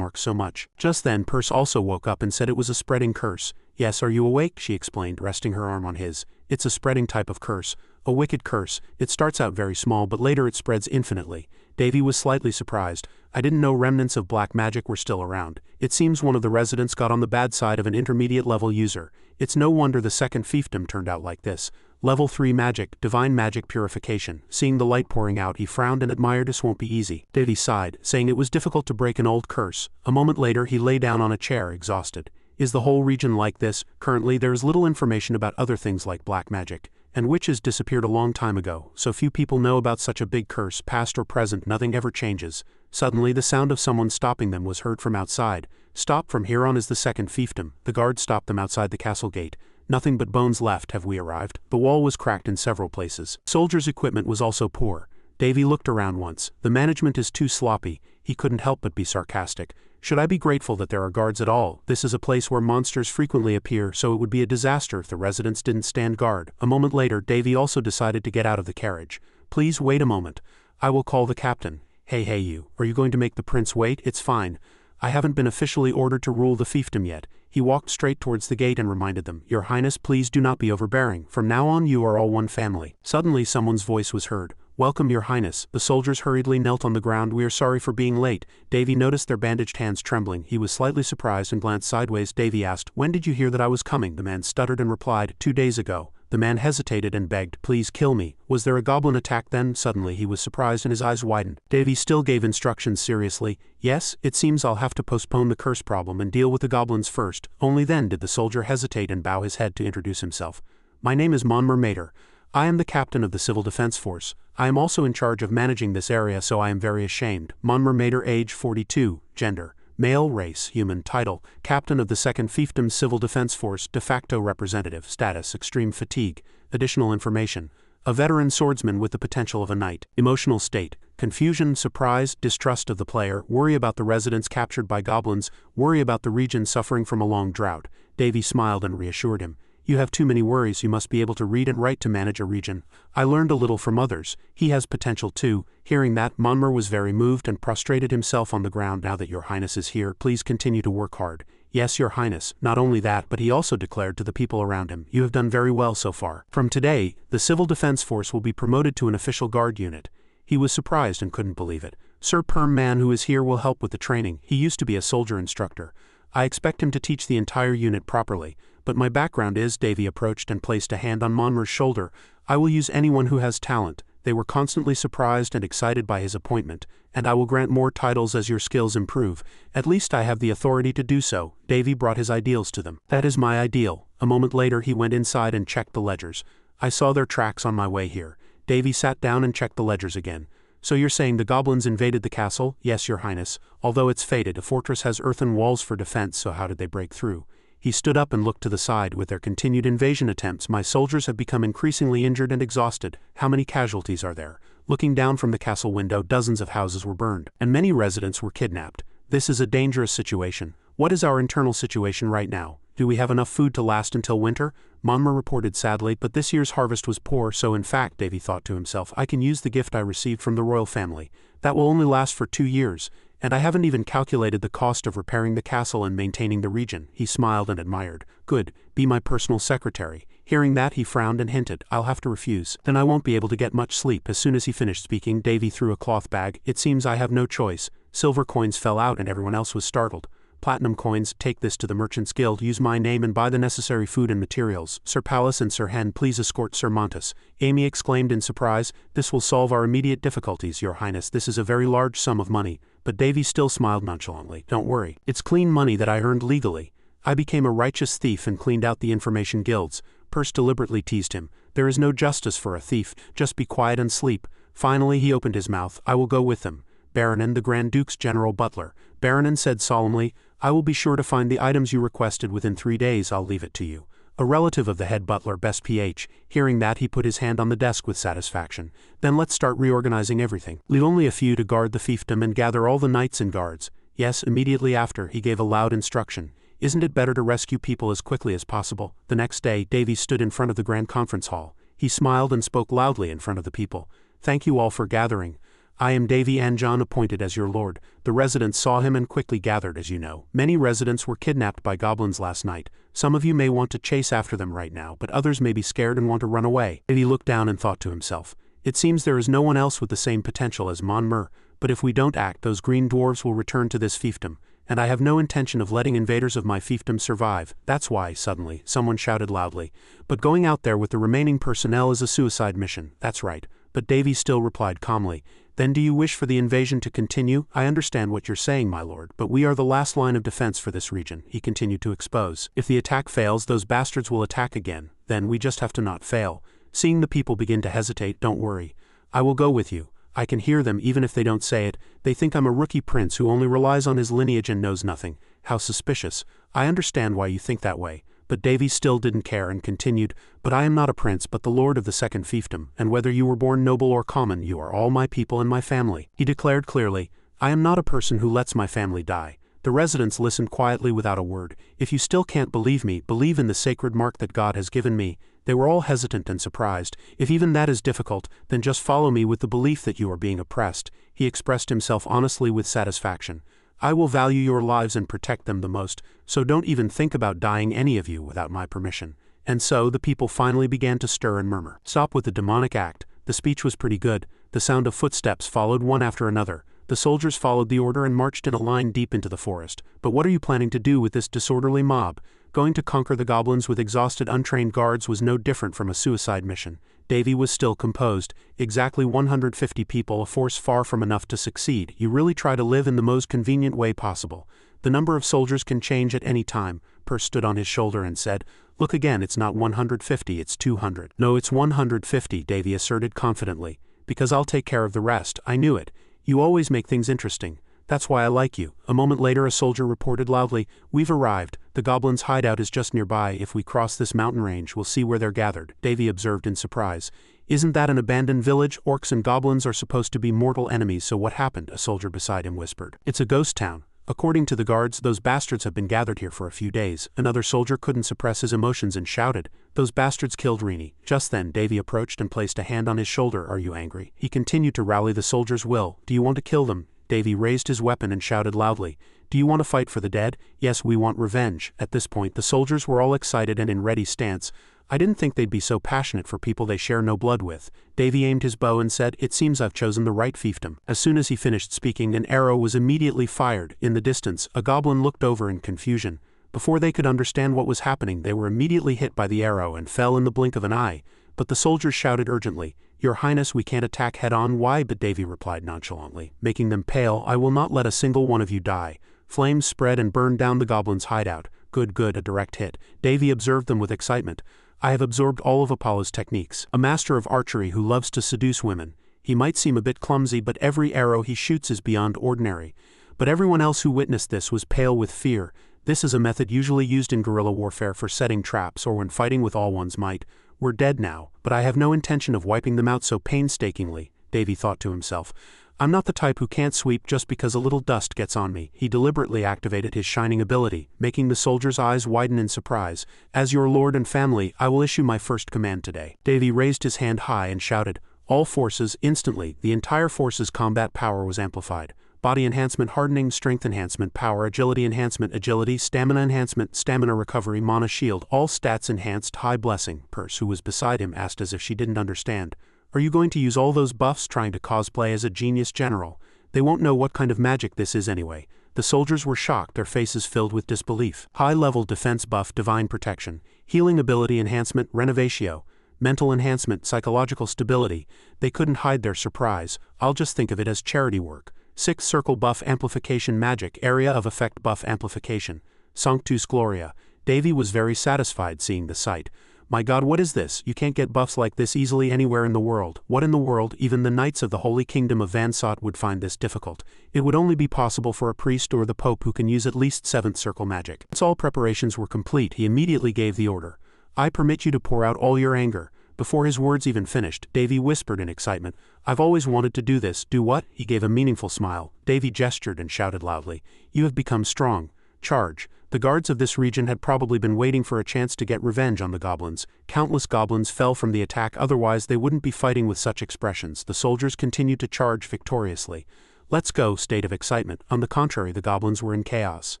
So much. Just then Perce also woke up and said it was a spreading curse. Yes, are you awake? She explained, resting her arm on his. It's a spreading type of curse. A wicked curse. It starts out very small but later it spreads infinitely. Davy was slightly surprised. I didn't know remnants of black magic were still around. It seems one of the residents got on the bad side of an intermediate level user. It's no wonder the second fiefdom turned out like this. Level 3 magic, divine magic purification. Seeing the light pouring out, he frowned and admired. This won't be easy. Davy sighed, saying it was difficult to break an old curse. A moment later he lay down on a chair, exhausted. Is the whole region like this? Currently there is little information about other things like black magic. And witches disappeared a long time ago, so few people know about such a big curse, past or present, nothing ever changes. Suddenly the sound of someone stopping them was heard from outside. Stop, from here on is the second fiefdom. The guard stopped them outside the castle gate. Nothing but bones left. Have we arrived? The wall was cracked in several places. Soldiers' equipment was also poor. Davy looked around once. The management is too sloppy. He couldn't help but be sarcastic. Should I be grateful that there are guards at all? This is a place where monsters frequently appear, so it would be a disaster if the residents didn't stand guard. A moment later, Davy also decided to get out of the carriage. Please wait a moment. I will call the captain. Hey you, are you going to make the prince wait? It's fine. I haven't been officially ordered to rule the fiefdom yet. He walked straight towards the gate and reminded them, Your Highness, please do not be overbearing. From now on you are all one family. Suddenly someone's voice was heard. Welcome, Your Highness. The soldiers hurriedly knelt on the ground. We are sorry for being late. Davy noticed their bandaged hands trembling. He was slightly surprised and glanced sideways. Davy asked, When did you hear that I was coming? The man stuttered and replied, 2 days ago. The man hesitated and begged, Please kill me. Was there a goblin attack then? Suddenly he was surprised and his eyes widened. Davy still gave instructions seriously. Yes, it seems I'll have to postpone the curse problem and deal with the goblins first. Only then did the soldier hesitate and bow his head to introduce himself. My name is Manhwa. I am the captain of the Civil Defense Force. I am also in charge of managing this area, so I am very ashamed. Manhwa, age 42, gender, male, race, human, title, captain of the 2nd Fiefdom Civil Defense Force, de facto representative, status, extreme fatigue, additional information, a veteran swordsman with the potential of a knight, emotional state, confusion, surprise, distrust of the player, worry about the residents captured by goblins, worry about the region suffering from a long drought. Davy smiled and reassured him. You have too many worries. You must be able to read and write to manage a region. I learned a little from others. He has potential too. Hearing that, Manhwa was very moved and prostrated himself on the ground. Now that Your Highness is here, please continue to work hard. Yes, Your Highness. Not only that, but he also declared to the people around him, You have done very well so far. From today, the Civil Defense Force will be promoted to an official guard unit. He was surprised and couldn't believe it. Sir Perm Man who is here will help with the training. He used to be a soldier instructor. I expect him to teach the entire unit properly. But my background is, Davy approached and placed a hand on Manhwa's shoulder. I will use anyone who has talent. They were constantly surprised and excited by his appointment, and I will grant more titles as your skills improve. At least I have the authority to do so. Davy brought his ideals to them. That is my ideal. A moment later he went inside and checked the ledgers. I saw their tracks on my way here. Davy sat down and checked the ledgers again. So you're saying the goblins invaded the castle? Yes, your highness. Although it's fated, a fortress has earthen walls for defense, so how did they break through? He stood up and looked to the side. With their continued invasion attempts, my soldiers have become increasingly injured and exhausted. How many casualties are there? Looking down from the castle window, dozens of houses were burned, and many residents were kidnapped. This is a dangerous situation. What is our internal situation right now? Do we have enough food to last until winter? Manhwa reported sadly, but this year's harvest was poor, so in fact, Davy thought to himself, I can use the gift I received from the royal family. That will only last for 2 years. And I haven't even calculated the cost of repairing the castle and maintaining the region. He smiled and admired. Good, be my personal secretary. Hearing that, he frowned and hinted, I'll have to refuse. Then I won't be able to get much sleep. As soon as he finished speaking, Davy threw a cloth bag. It seems I have no choice. Silver coins fell out and everyone else was startled. Platinum coins, take this to the Merchants Guild, use my name and buy the necessary food and materials. Sir Pallas and Sir Hen, please escort Sir Montes. Amy exclaimed in surprise, this will solve our immediate difficulties, your highness. This is a very large sum of money. But Davy still smiled nonchalantly. Don't worry. It's clean money that I earned legally. I became a righteous thief and cleaned out the information guilds. Perce deliberately teased him. There is no justice for a thief, just be quiet and sleep. Finally he opened his mouth. I will go with them. Baronin, the Grand Duke's general butler. Baronin said solemnly, I will be sure to find the items you requested within 3 days. I'll leave it to you. A relative of the head butler, Best PH, hearing that he put his hand on the desk with satisfaction. Then let's start reorganizing everything. Leave only a few to guard the fiefdom and gather all the knights and guards. Yes, immediately after, he gave a loud instruction. Isn't it better to rescue people as quickly as possible? The next day, Davy stood in front of the grand conference hall. He smiled and spoke loudly in front of the people. Thank you all for gathering. I am Davy Anjon, appointed as your lord. The residents saw him and quickly gathered, as you know. Many residents were kidnapped by goblins last night. Some of you may want to chase after them right now, but others may be scared and want to run away. Davy looked down and thought to himself, it seems there is no one else with the same potential as Manhwa, but if we don't act, those green dwarves will return to this fiefdom, and I have no intention of letting invaders of my fiefdom survive. That's why, suddenly, someone shouted loudly, but going out there with the remaining personnel is a suicide mission. That's right. But Davy still replied calmly, then do you wish for the invasion to continue? I understand what you're saying, my lord, but we are the last line of defense for this region, he continued to expose. If the attack fails, those bastards will attack again. Then we just have to not fail. Seeing the people begin to hesitate, don't worry. I will go with you. I can hear them even if they don't say it. They think I'm a rookie prince who only relies on his lineage and knows nothing. How suspicious. I understand why you think that way. But Davy still didn't care and continued, but I am not a prince but the lord of the second fiefdom, and whether you were born noble or common, you are all my people and my family. He declared clearly, I am not a person who lets my family die. The residents listened quietly without a word. If you still can't believe me, believe in the sacred mark that God has given me. They were all hesitant and surprised. If even that is difficult, then just follow me with the belief that you are being oppressed. He expressed himself honestly with satisfaction. I will value your lives and protect them the most, so don't even think about dying, any of you, without my permission. And so the people finally began to stir and murmur. Stop with the demonic act. The speech was pretty good. The sound of footsteps followed one after another. The soldiers followed the order and marched in a line deep into the forest. But what are you planning to do with this disorderly mob? Going to conquer the goblins with exhausted, untrained guards was no different from a suicide mission. Davy was still composed. Exactly 150 people, a force far from enough to succeed. You really try to live in the most convenient way possible. The number of soldiers can change at any time. Perce stood on his shoulder and said, look again, it's not 150, it's 200. No, it's 150, Davy asserted confidently. Because I'll take care of the rest. I knew it. You always make things interesting. That's why I like you. A moment later a soldier reported loudly, we've arrived. The goblins' hideout is just nearby. If we cross this mountain range, we'll see where they're gathered. Davy observed in surprise. Isn't that an abandoned village? Orcs and goblins are supposed to be mortal enemies, so what happened? A soldier beside him whispered. It's a ghost town. According to the guards, those bastards have been gathered here for a few days. Another soldier couldn't suppress his emotions and shouted, those bastards killed Rini. Just then Davy approached and placed a hand on his shoulder. Are you angry? He continued to rally the soldiers' will. Do you want to kill them? Davy raised his weapon and shouted loudly, do you want to fight for the dead? Yes, we want revenge. At this point the soldiers were all excited and in ready stance. I didn't think they'd be so passionate for people they share no blood with. Davy aimed his bow and said, it seems I've chosen the right fiefdom. As soon as he finished speaking, an arrow was immediately fired. In the distance, a goblin looked over in confusion. Before they could understand what was happening, they were immediately hit by the arrow and fell in the blink of an eye. But the soldiers shouted urgently, "Your Highness, we can't attack head-on." "Why?" But Davy replied nonchalantly, making them pale. "I will not let a single one of you die." Flames spread and burned down the goblins' hideout. Good, a direct hit. Davy observed them with excitement. "I have absorbed all of Apollo's techniques. A master of archery who loves to seduce women. He might seem a bit clumsy, but every arrow he shoots is beyond ordinary." But everyone else who witnessed this was pale with fear. This is a method usually used in guerrilla warfare for setting traps or when fighting with all one's might. "We're dead now, but I have no intention of wiping them out so painstakingly," Davy thought to himself. "I'm not the type who can't sweep just because a little dust gets on me." He deliberately activated his shining ability, making the soldiers' eyes widen in surprise. "As your lord and family, I will issue my first command today." Davy raised his hand high and shouted, "All forces!" Instantly, the entire force's combat power was amplified. Body enhancement, hardening, strength enhancement, power, agility enhancement, agility, stamina enhancement, stamina recovery, mana shield, all stats enhanced. High blessing. Perse, who was beside him, asked as if she didn't understand. "Are you going to use all those buffs trying to cosplay as a genius general? They won't know what kind of magic this is anyway." The soldiers were shocked, their faces filled with disbelief. High-level defense buff, divine protection, healing ability enhancement, renovatio, mental enhancement, psychological stability. They couldn't hide their surprise. "I'll just think of it as charity work." 6 circle buff amplification, magic, area of effect buff amplification. Sanctus Gloria. Davy was very satisfied seeing the sight. "My God, what is this? You can't get buffs like this easily anywhere in the world." "What in the world? Even the knights of the Holy Kingdom of Vansot would find this difficult. It would only be possible for a priest or the Pope who can use at least 7th circle magic." Once all preparations were complete, he immediately gave the order. "I permit you to pour out all your anger." Before his words even finished, Davy whispered in excitement, "I've always wanted to do this." "Do what?" He gave a meaningful smile. Davy gestured and shouted loudly, "You have become strong. Charge." The guards of this region had probably been waiting for a chance to get revenge on the goblins. Countless goblins fell from the attack, otherwise they wouldn't be fighting with such expressions. The soldiers continued to charge victoriously. "Let's go." State of excitement. On the contrary, the goblins were in chaos.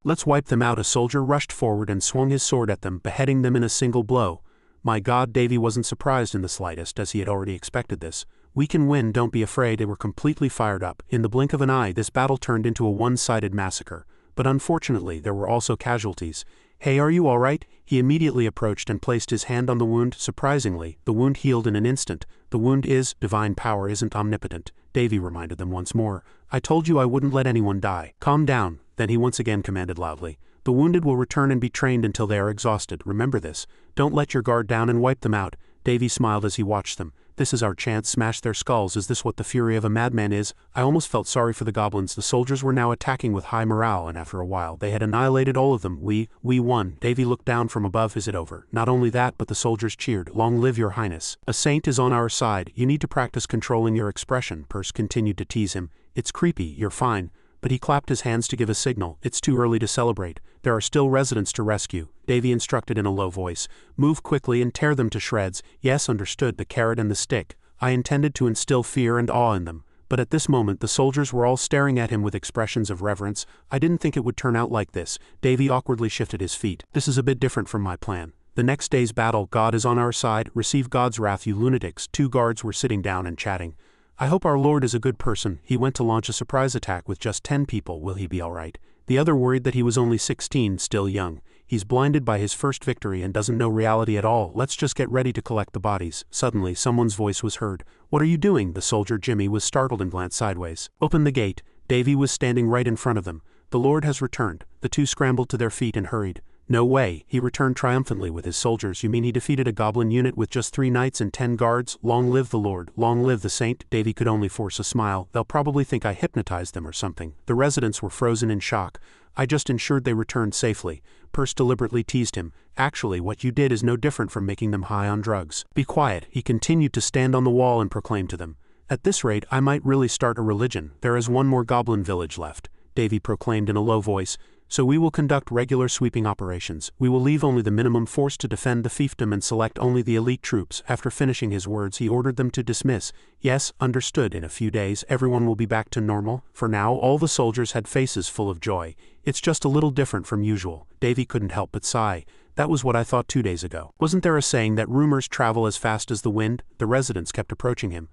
"Let's wipe them out." A soldier rushed forward and swung his sword at them, beheading them in a single blow. My God, Davy wasn't surprised in the slightest, as he had already expected this. "We can win, don't be afraid." They were completely fired up. In the blink of an eye, this battle turned into a one-sided massacre. But unfortunately, there were also casualties. "Hey, are you all right?" He immediately approached and placed his hand on the wound. Surprisingly, the wound healed in an instant. "The wound is, divine power isn't omnipotent," Davy reminded them once more. "I told you I wouldn't let anyone die." "Calm down." Then he once again commanded loudly. "The wounded will return and be trained until they are exhausted. Remember this. Don't let your guard down and wipe them out." Davy smiled as he watched them. "This is our chance. Smash their skulls. Is this what the fury of a madman is?" I almost felt sorry for the goblins. The soldiers were now attacking with high morale, and after a while, they had annihilated all of them. We won." Davy looked down from above. "Is it over?" "Not only that, but the soldiers cheered. Long live your highness. A saint is on our side. You need to practice controlling your expression." Perse continued to tease him. "It's creepy. You're fine." But he clapped his hands to give a signal. "It's too early to celebrate. There are still residents to rescue." Davy instructed in a low voice. "Move quickly and tear them to shreds." "Yes, understood." The carrot and the stick. I intended to instill fear and awe in them. But at this moment the soldiers were all staring at him with expressions of reverence. "I didn't think it would turn out like this." Davy awkwardly shifted his feet. "This is a bit different from my plan. The next day's battle, God is on our side. Receive God's wrath, you lunatics." 2 guards were sitting down and chatting. "I hope our Lord is a good person. He went to launch a surprise attack with just 10 people. Will he be all right?" The other worried that he was only 16, still young. "He's blinded by his first victory and doesn't know reality at all. Let's just get ready to collect the bodies." Suddenly, someone's voice was heard. "What are you doing?" The soldier Jimmy was startled and glanced sideways. "Open the gate." Davy was standing right in front of them. "The Lord has returned." The 2 scrambled to their feet and hurried. "No way." He returned triumphantly with his soldiers. "You mean he defeated a goblin unit with just 3 knights and 10 guards? Long live the Lord. Long live the saint." Davy could only force a smile. "They'll probably think I hypnotized them or something." The residents were frozen in shock. "I just ensured they returned safely." Perse deliberately teased him. "Actually, what you did is no different from making them high on drugs." "Be quiet." He continued to stand on the wall and proclaim to them. "At this rate, I might really start a religion. There is one more goblin village left." Davy proclaimed in a low voice. "So we will conduct regular sweeping operations. We will leave only the minimum force to defend the fiefdom and select only the elite troops." After finishing his words, he ordered them to dismiss. "Yes, understood. In a few days, everyone will be back to normal." For now, all the soldiers had faces full of joy. "It's just a little different from usual." Davy couldn't help but sigh. "That was what I thought 2 days ago. Wasn't there a saying that rumors travel as fast as the wind?" The residents kept approaching him.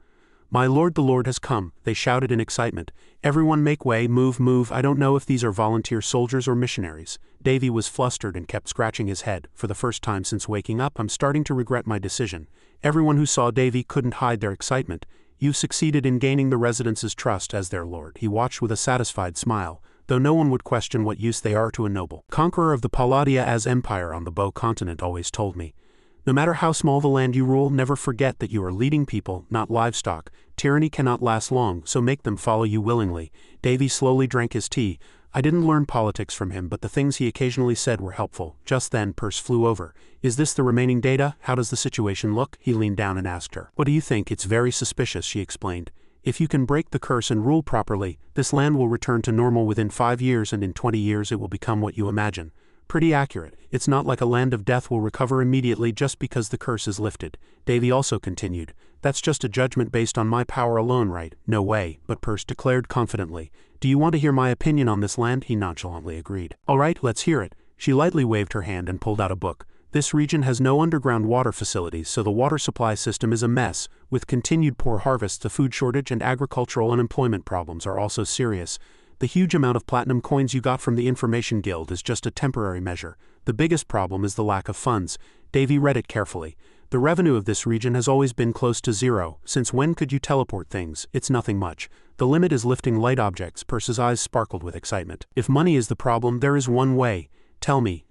"My lord, the Lord has come," they shouted in excitement. "Everyone make way, move, move, I don't know if these are volunteer soldiers or missionaries." Davy was flustered and kept scratching his head. "For the first time since waking up, I'm starting to regret my decision." Everyone who saw Davy couldn't hide their excitement. "You've succeeded in gaining the residents' trust as their lord," he watched with a satisfied smile, though no one would question what use they are to a noble conqueror of the Palladia as empire on the Bow continent always told me. "No matter how small the land you rule, never forget that you are leading people, not livestock. Tyranny cannot last long, so make them follow you willingly." Davy slowly drank his tea. I didn't learn politics from him, but the things he occasionally said were helpful. Just then, Perce flew over. "Is this the remaining data? How does the situation look?" He leaned down and asked her. "What do you think? It's very suspicious," she explained. "If you can break the curse and rule properly, this land will return to normal within 5 years, and in 20 years it will become what you imagine." "Pretty accurate. It's not like a land of death will recover immediately just because the curse is lifted." Davy also continued. "That's just a judgment based on my power alone, right?" "No way," but Perce declared confidently. "Do you want to hear my opinion on this land?" He nonchalantly agreed. "All right, let's hear it." She lightly waved her hand and pulled out a book. "This region has no underground water facilities, so the water supply system is a mess. With continued poor harvests, the food shortage and agricultural unemployment problems are also serious. The huge amount of platinum coins you got from the Information Guild is just a temporary measure. The biggest problem is the lack of funds." Davy read it carefully. "The revenue of this region has always been close to zero. Since when could you teleport things? It's nothing much. The limit is lifting light objects." Perce's eyes sparkled with excitement. "If money is the problem, there is one way." Tell me.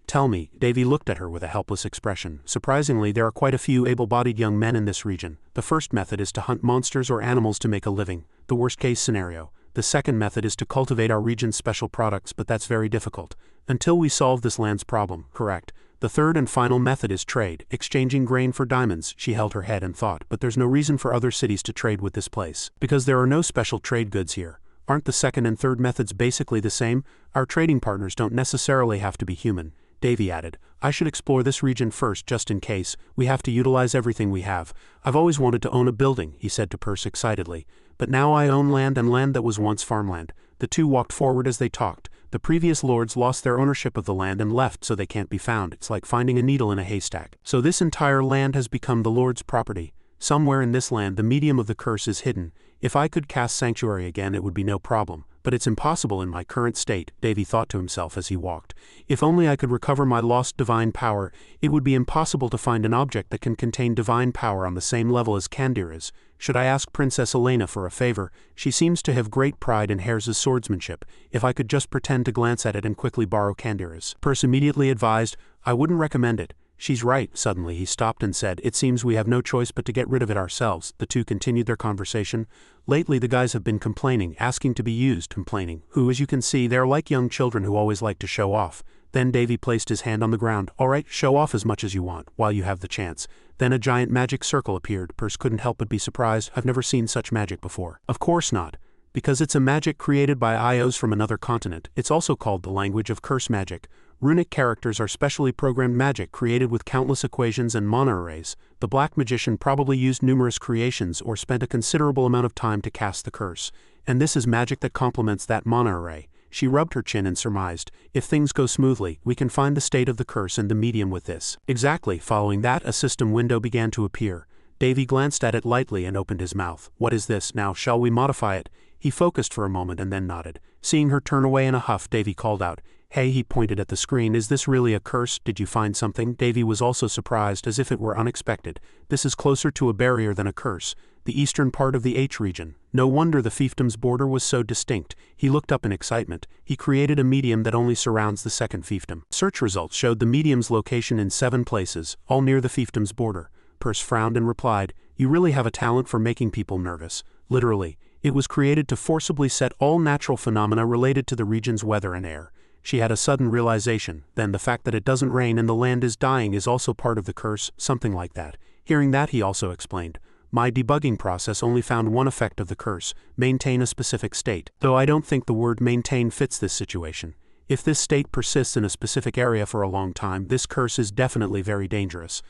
Davy looked at her with a helpless expression. "Surprisingly, there are quite a few able-bodied young men in this region. The first method is to hunt monsters or animals to make a living, the worst-case scenario. The second method is to cultivate our region's special products, but that's very difficult. Until we solve this land's problem, correct. The third and final method is trade, exchanging grain for diamonds." She held her head and thought, "But there's no reason for other cities to trade with this place. Because there are no special trade goods here. Aren't the second and third methods basically the same? Our trading partners don't necessarily have to be human." Davy added, "I should explore this region first just in case. We have to utilize everything we have. I've always wanted to own a building," he said to Perce excitedly. "But now I own land and land that was once farmland." The two walked forward as they talked. "The previous lords lost their ownership of the land and left, so they can't be found. It's like finding a needle in a haystack. So this entire land has become the lord's property. Somewhere in this land the medium of the curse is hidden. If I could cast sanctuary again, it would be no problem. But it's impossible in my current state," Davy thought to himself as he walked. "If only I could recover my lost divine power. It would be impossible to find an object that can contain divine power on the same level as Candir is. Should I ask Princess Elena for a favor? She seems to have great pride in Hare's swordsmanship. If I could just pretend to glance at it and quickly borrow Candir's." Perce immediately advised, "I wouldn't recommend it." "She's right." Suddenly he stopped and said, "It seems we have no choice but to get rid of it ourselves." The two continued their conversation. "Lately the guys have been complaining, asking to be used, complaining. Who, as you can see, they're like young children who always like to show off." Then Davy placed his hand on the ground. "All right, show off as much as you want, while you have the chance." Then a giant magic circle appeared. Perce couldn't help but be surprised. "I've never seen such magic before." "Of course not. Because it's a magic created by IOs from another continent. It's also called the language of curse magic. Runic characters are specially programmed magic created with countless equations and mana arrays. The Black Magician probably used numerous creations or spent a considerable amount of time to cast the curse. And this is magic that complements that mana array." She rubbed her chin and surmised, "If things go smoothly, we can find the state of the curse and the medium with this." Exactly. Following that, a system window began to appear. Davy glanced at it lightly and opened his mouth. "What is this? Now shall we modify it?" He focused for a moment and then nodded. Seeing her turn away in a huff, Davy called out, "Hey," he pointed at the screen, "is this really a curse? Did you find something?" Davy was also surprised, as if it were unexpected. "This is closer to a barrier than a curse. The eastern part of the H region. No wonder the fiefdom's border was so distinct." He looked up in excitement. He created a medium that only surrounds the second fiefdom. Search results showed the medium's location in 7 places, all near the fiefdom's border. Perce frowned and replied, "You really have a talent for making people nervous." Literally. It was created to forcibly set all natural phenomena related to the region's weather and air. She had a sudden realization. Then the fact that it doesn't rain and the land is dying is also part of the curse, something like that. Hearing that, he also explained, "My debugging process only found one effect of the curse, maintain a specific state. Though I don't think the word maintain fits this situation. If this state persists in a specific area for a long time, this curse is definitely very dangerous.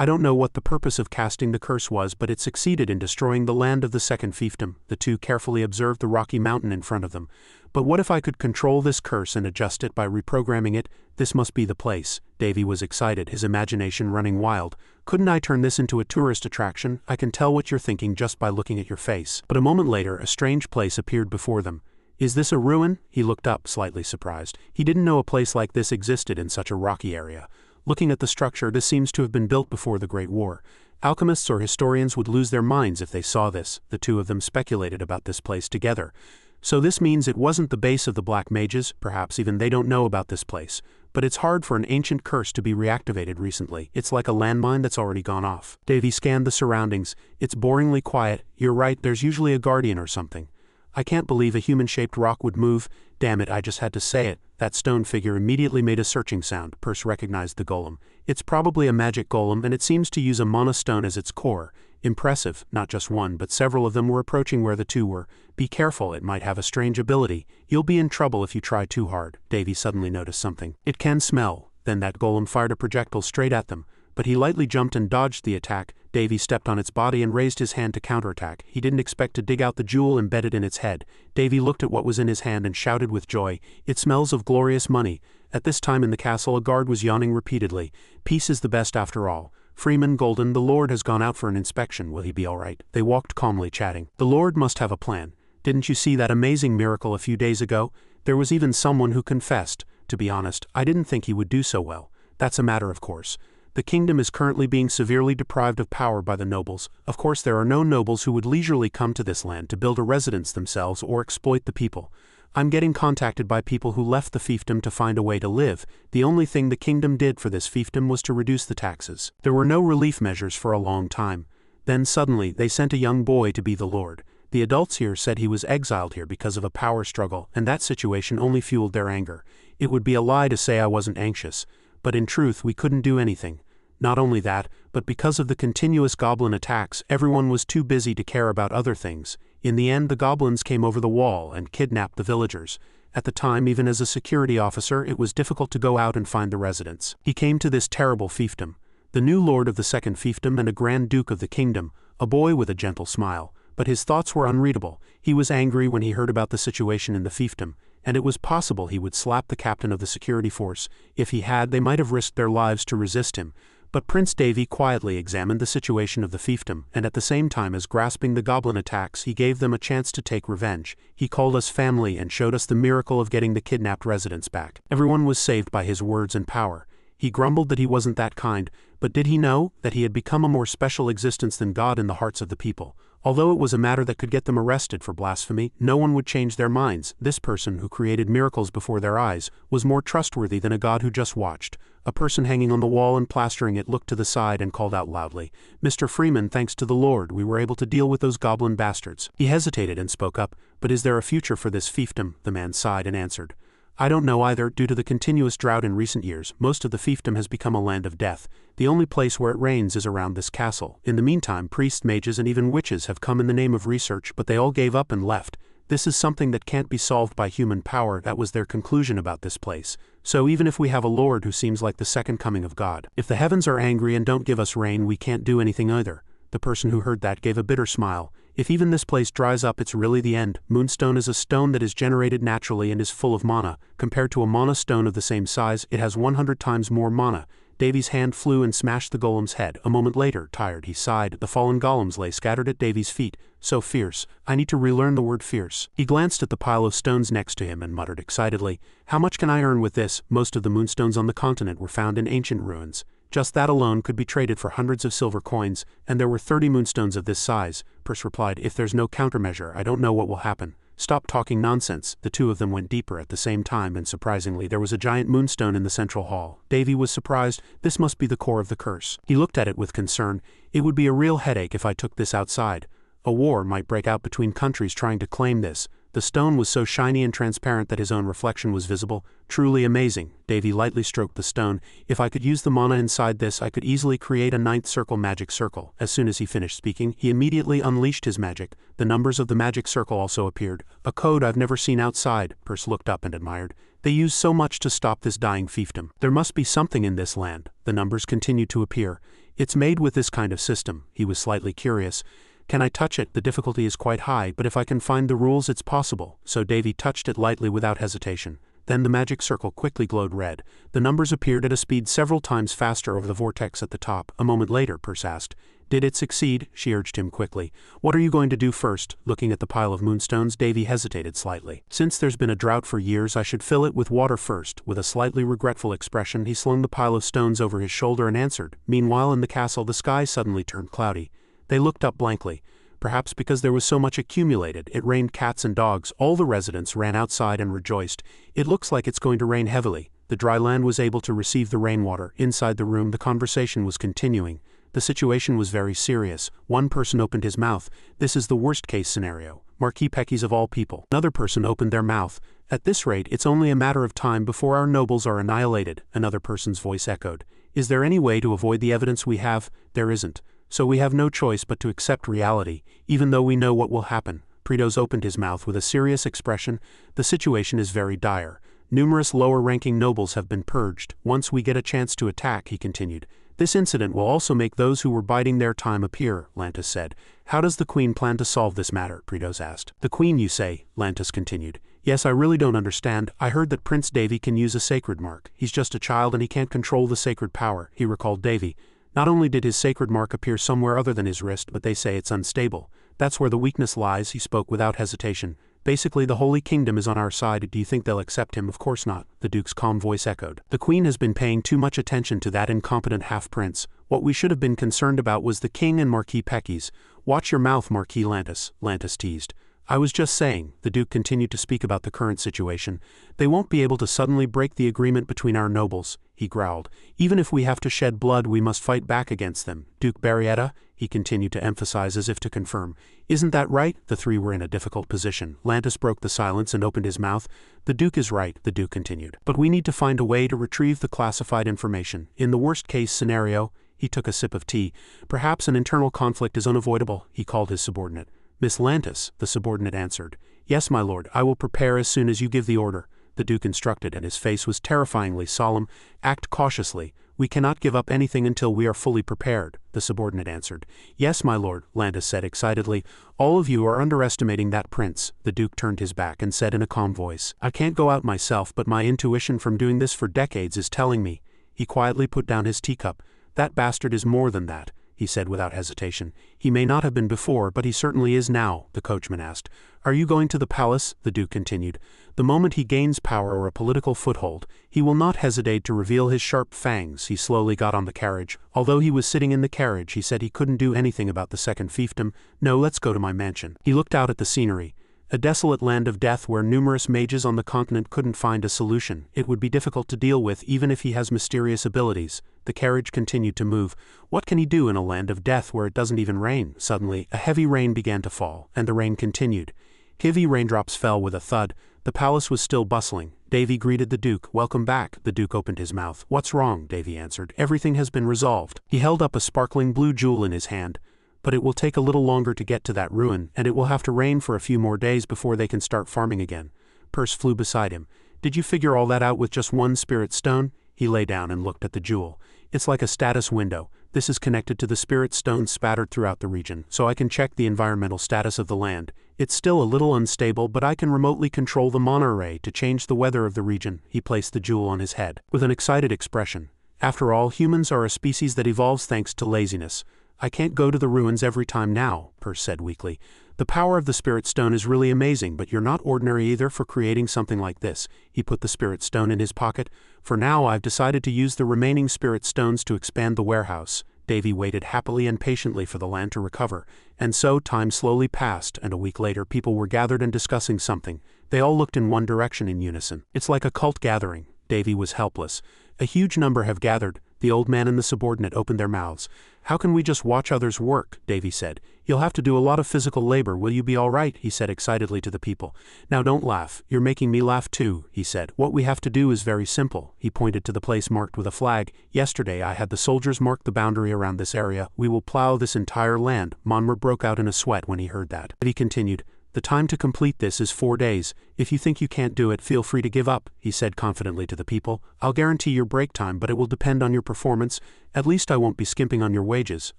I don't know what the purpose of casting the curse was, but it succeeded in destroying the land of the second fiefdom. The two carefully observed the rocky mountain in front of them. But what if I could control this curse and adjust it by reprogramming it? This must be the place. Davy was excited, his imagination running wild. Couldn't I turn this into a tourist attraction? I can tell what you're thinking just by looking at your face. But a moment later, a strange place appeared before them. Is this a ruin? He looked up, slightly surprised. He didn't know a place like this existed in such a rocky area. Looking at the structure, this seems to have been built before the Great War. Alchemists or historians would lose their minds if they saw this. The two of them speculated about this place together. So this means it wasn't the base of the Black Mages, perhaps even they don't know about this place. But it's hard for an ancient curse to be reactivated recently. It's like a landmine that's already gone off. Davy scanned the surroundings. It's boringly quiet. You're right, there's usually a guardian or something. I can't believe a human-shaped rock would move. Damn it, I just had to say it. That stone figure immediately made a searching sound. Perce recognized the golem. It's probably a magic golem, and it seems to use a mana stone as its core. Impressive, not just one, but several of them were approaching where the two were. Be careful, it might have a strange ability. You'll be in trouble if you try too hard. Davy suddenly noticed something. It can smell. Then that golem fired a projectile straight at them. But he lightly jumped and dodged the attack. Davy stepped on its body and raised his hand to counterattack. He didn't expect to dig out the jewel embedded in its head. Davy looked at what was in his hand and shouted with joy, "It smells of glorious money." At this time in the castle, a guard was yawning repeatedly. Peace is the best after all. Freeman Golden, the Lord has gone out for an inspection. Will he be all right? They walked calmly, chatting. The Lord must have a plan. Didn't you see that amazing miracle a few days ago? There was even someone who confessed. To be honest, I didn't think he would do so well. That's a matter of course. The kingdom is currently being severely deprived of power by the nobles. Of course, there are no nobles who would leisurely come to this land to build a residence themselves or exploit the people. I'm getting contacted by people who left the fiefdom to find a way to live. The only thing the kingdom did for this fiefdom was to reduce the taxes. There were no relief measures for a long time. Then suddenly, they sent a young boy to be the lord. The adults here said he was exiled here because of a power struggle, and that situation only fueled their anger. It would be a lie to say I wasn't anxious. But in truth, we couldn't do anything. Not only that, but because of the continuous goblin attacks, everyone was too busy to care about other things. In the end, the goblins came over the wall and kidnapped the villagers. At the time, even as a security officer, it was difficult to go out and find the residents. He came to this terrible fiefdom. The new lord of the second fiefdom and a grand duke of the kingdom, a boy with a gentle smile. But his thoughts were unreadable. He was angry when he heard about the situation in the fiefdom, and it was possible he would slap the captain of the security force. If he had, they might have risked their lives to resist him. But Prince Davy quietly examined the situation of the fiefdom, and at the same time as grasping the goblin attacks, he gave them a chance to take revenge. He called us family and showed us the miracle of getting the kidnapped residents back. Everyone was saved by his words and power. He grumbled that he wasn't that kind, but did he know that he had become a more special existence than God in the hearts of the people? Although it was a matter that could get them arrested for blasphemy, no one would change their minds. This person, who created miracles before their eyes, was more trustworthy than a god who just watched. A person hanging on the wall and plastering it looked to the side and called out loudly, "Mr. Freeman, thanks to the Lord, we were able to deal with those goblin bastards." He hesitated and spoke up, "But is there a future for this fiefdom?" The man sighed and answered, "I don't know either. Due to the continuous drought in recent years, most of the fiefdom has become a land of death. The only place where it rains is around this castle. In the meantime, priests, mages, and even witches have come in the name of research, but they all gave up and left. This is something that can't be solved by human power." That was their conclusion about this place. So even if we have a lord who seems like the second coming of God, if the heavens are angry and don't give us rain, we can't do anything either. The person who heard that gave a bitter smile. If even this place dries up, it's really the end. Moonstone is a stone that is generated naturally and is full of mana. Compared to a mana stone of the same size, it has 100 times more mana. Davy's hand flew and smashed the golem's head. A moment later, tired, he sighed. The fallen golems lay scattered at Davy's feet. So fierce. I need to relearn the word fierce. He glanced at the pile of stones next to him and muttered excitedly, "How much can I earn with this?" Most of the moonstones on the continent were found in ancient ruins. Just that alone could be traded for hundreds of silver coins, and there were 30 moonstones of this size. Perce replied, "If there's no countermeasure, I don't know what will happen." "Stop talking nonsense." The two of them went deeper at the same time, and surprisingly, there was a giant moonstone in the central hall. Davy was surprised. This must be the core of the curse. He looked at it with concern. "It would be a real headache if I took this outside. A war might break out between countries trying to claim this." The stone was so shiny and transparent that his own reflection was visible. Truly amazing. Davy lightly stroked the stone. If I could use the mana inside this, I could easily create a 9th circle magic circle. As soon as he finished speaking, he immediately unleashed his magic. The numbers of the magic circle also appeared. A code I've never seen outside. Perce looked up and admired. They use so much to stop this dying fiefdom. There must be something in this land. The numbers continued to appear. It's made with this kind of system. He was slightly curious. Can I touch it? The difficulty is quite high, but if I can find the rules it's possible. So Davy touched it lightly without hesitation. Then the magic circle quickly glowed red. The numbers appeared at a speed several times faster over the vortex at the top. A moment later, Perce asked. Did it succeed? She urged him quickly. What are you going to do first? Looking at the pile of moonstones, Davy hesitated slightly. Since there's been a drought for years, I should fill it with water first. With a slightly regretful expression, he slung the pile of stones over his shoulder and answered. Meanwhile, in the castle, the sky suddenly turned cloudy. They looked up blankly. Perhaps because there was so much accumulated, it rained cats and dogs. All the residents ran outside and rejoiced. It looks like it's going to rain heavily. The dry land was able to receive the rainwater. Inside the room, the conversation was continuing. The situation was very serious. One person opened his mouth. This is the worst-case scenario. Marquis Pekis of all people. Another person opened their mouth. At this rate, it's only a matter of time before our nobles are annihilated. Another person's voice echoed. Is there any way to avoid the evidence we have? There isn't. So we have no choice but to accept reality, even though we know what will happen. Pretos opened his mouth with a serious expression. The situation is very dire. Numerous lower-ranking nobles have been purged. Once we get a chance to attack, he continued. This incident will also make those who were biding their time appear, Lantis said. How does the Queen plan to solve this matter? Pretos asked. The Queen, you say? Lantis continued. Yes, I really don't understand. I heard that Prince Davy can use a sacred mark. He's just a child and he can't control the sacred power. He recalled Davy. Not only did his sacred mark appear somewhere other than his wrist, but they say it's unstable. That's where the weakness lies, he spoke without hesitation. Basically, the Holy Kingdom is on our side. Do you think they'll accept him? Of course not, the Duke's calm voice echoed. The Queen has been paying too much attention to that incompetent half-prince. What we should have been concerned about was the King and Marquis Pekis. Watch your mouth, Marquis Lantis, Lantis teased. I was just saying, the Duke continued to speak about the current situation. They won't be able to suddenly break the agreement between our nobles, he growled. Even if we have to shed blood, we must fight back against them. Duke Barrietta, he continued to emphasize as if to confirm. Isn't that right? The three were in a difficult position. Lantis broke the silence and opened his mouth. The Duke is right, the Duke continued. But we need to find a way to retrieve the classified information. In the worst-case scenario, he took a sip of tea. Perhaps an internal conflict is unavoidable, he called his subordinate. Miss Lantis, the subordinate answered. Yes, my lord, I will prepare as soon as you give the order, the Duke instructed, and his face was terrifyingly solemn. Act cautiously. We cannot give up anything until we are fully prepared, the subordinate answered. Yes, my lord, Lantis said excitedly. All of you are underestimating that prince. The Duke turned his back and said in a calm voice. I can't go out myself, but my intuition from doing this for decades is telling me. He quietly put down his teacup. That bastard is more than that, he said without hesitation. He may not have been before, but he certainly is now, the coachman asked. Are you going to the palace? The Duke continued. The moment he gains power or a political foothold, he will not hesitate to reveal his sharp fangs. He slowly got on the carriage. Although he was sitting in the carriage, he said he couldn't do anything about the second fiefdom. No, let's go to my mansion. He looked out at the scenery. A desolate land of death where numerous mages on the continent couldn't find a solution. It would be difficult to deal with even if he has mysterious abilities. The carriage continued to move. What can he do in a land of death where it doesn't even rain? Suddenly, a heavy rain began to fall, and the rain continued. Heavy raindrops fell with a thud. The palace was still bustling. Davy greeted the Duke. Welcome back. The Duke opened his mouth. What's wrong? Davy answered. Everything has been resolved. He held up a sparkling blue jewel in his hand. But it will take a little longer to get to that ruin, and it will have to rain for a few more days before they can start farming again. Perce flew beside him. Did you figure all that out with just one spirit stone? He lay down and looked at the jewel. It's like a status window. This is connected to the spirit stones spattered throughout the region, so I can check the environmental status of the land. It's still a little unstable, but I can remotely control the mana array to change the weather of the region. He placed the jewel on his head, with an excited expression. After all, humans are a species that evolves thanks to laziness. I can't go to the ruins every time now, Perce said weakly. The power of the spirit stone is really amazing, but you're not ordinary either for creating something like this. He put the spirit stone in his pocket. For now, I've decided to use the remaining spirit stones to expand the warehouse. Davy waited happily and patiently for the land to recover. And so time slowly passed, and a week later people were gathered and discussing something. They all looked in one direction in unison. It's like a cult gathering. Davy was helpless. A huge number have gathered. The old man and the subordinate opened their mouths. How can we just watch others work? Davy said. You'll have to do a lot of physical labor. Will you be all right? He said excitedly to the people. Now don't laugh. You're making me laugh too, he said. What we have to do is very simple. He pointed to the place marked with a flag. Yesterday I had the soldiers mark the boundary around this area. We will plow this entire land. Manhwa broke out in a sweat when he heard that. But he continued. The time to complete this is 4 days. If you think you can't do it, feel free to give up, he said confidently to the people. I'll guarantee your break time, but it will depend on your performance. At least I won't be skimping on your wages.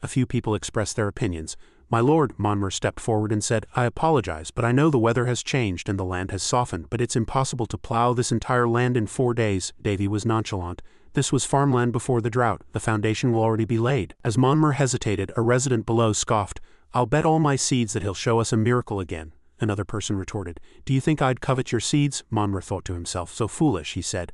A few people expressed their opinions. My lord, Manhwa stepped forward and said, I apologize, but I know the weather has changed and the land has softened, but it's impossible to plow this entire land in 4 days. Davy was nonchalant. This was farmland before the drought. The foundation will already be laid. As Manhwa hesitated, a resident below scoffed. I'll bet all my seeds that he'll show us a miracle again. Another person retorted. Do you think I'd covet your seeds? Manhwa thought to himself. So foolish, he said.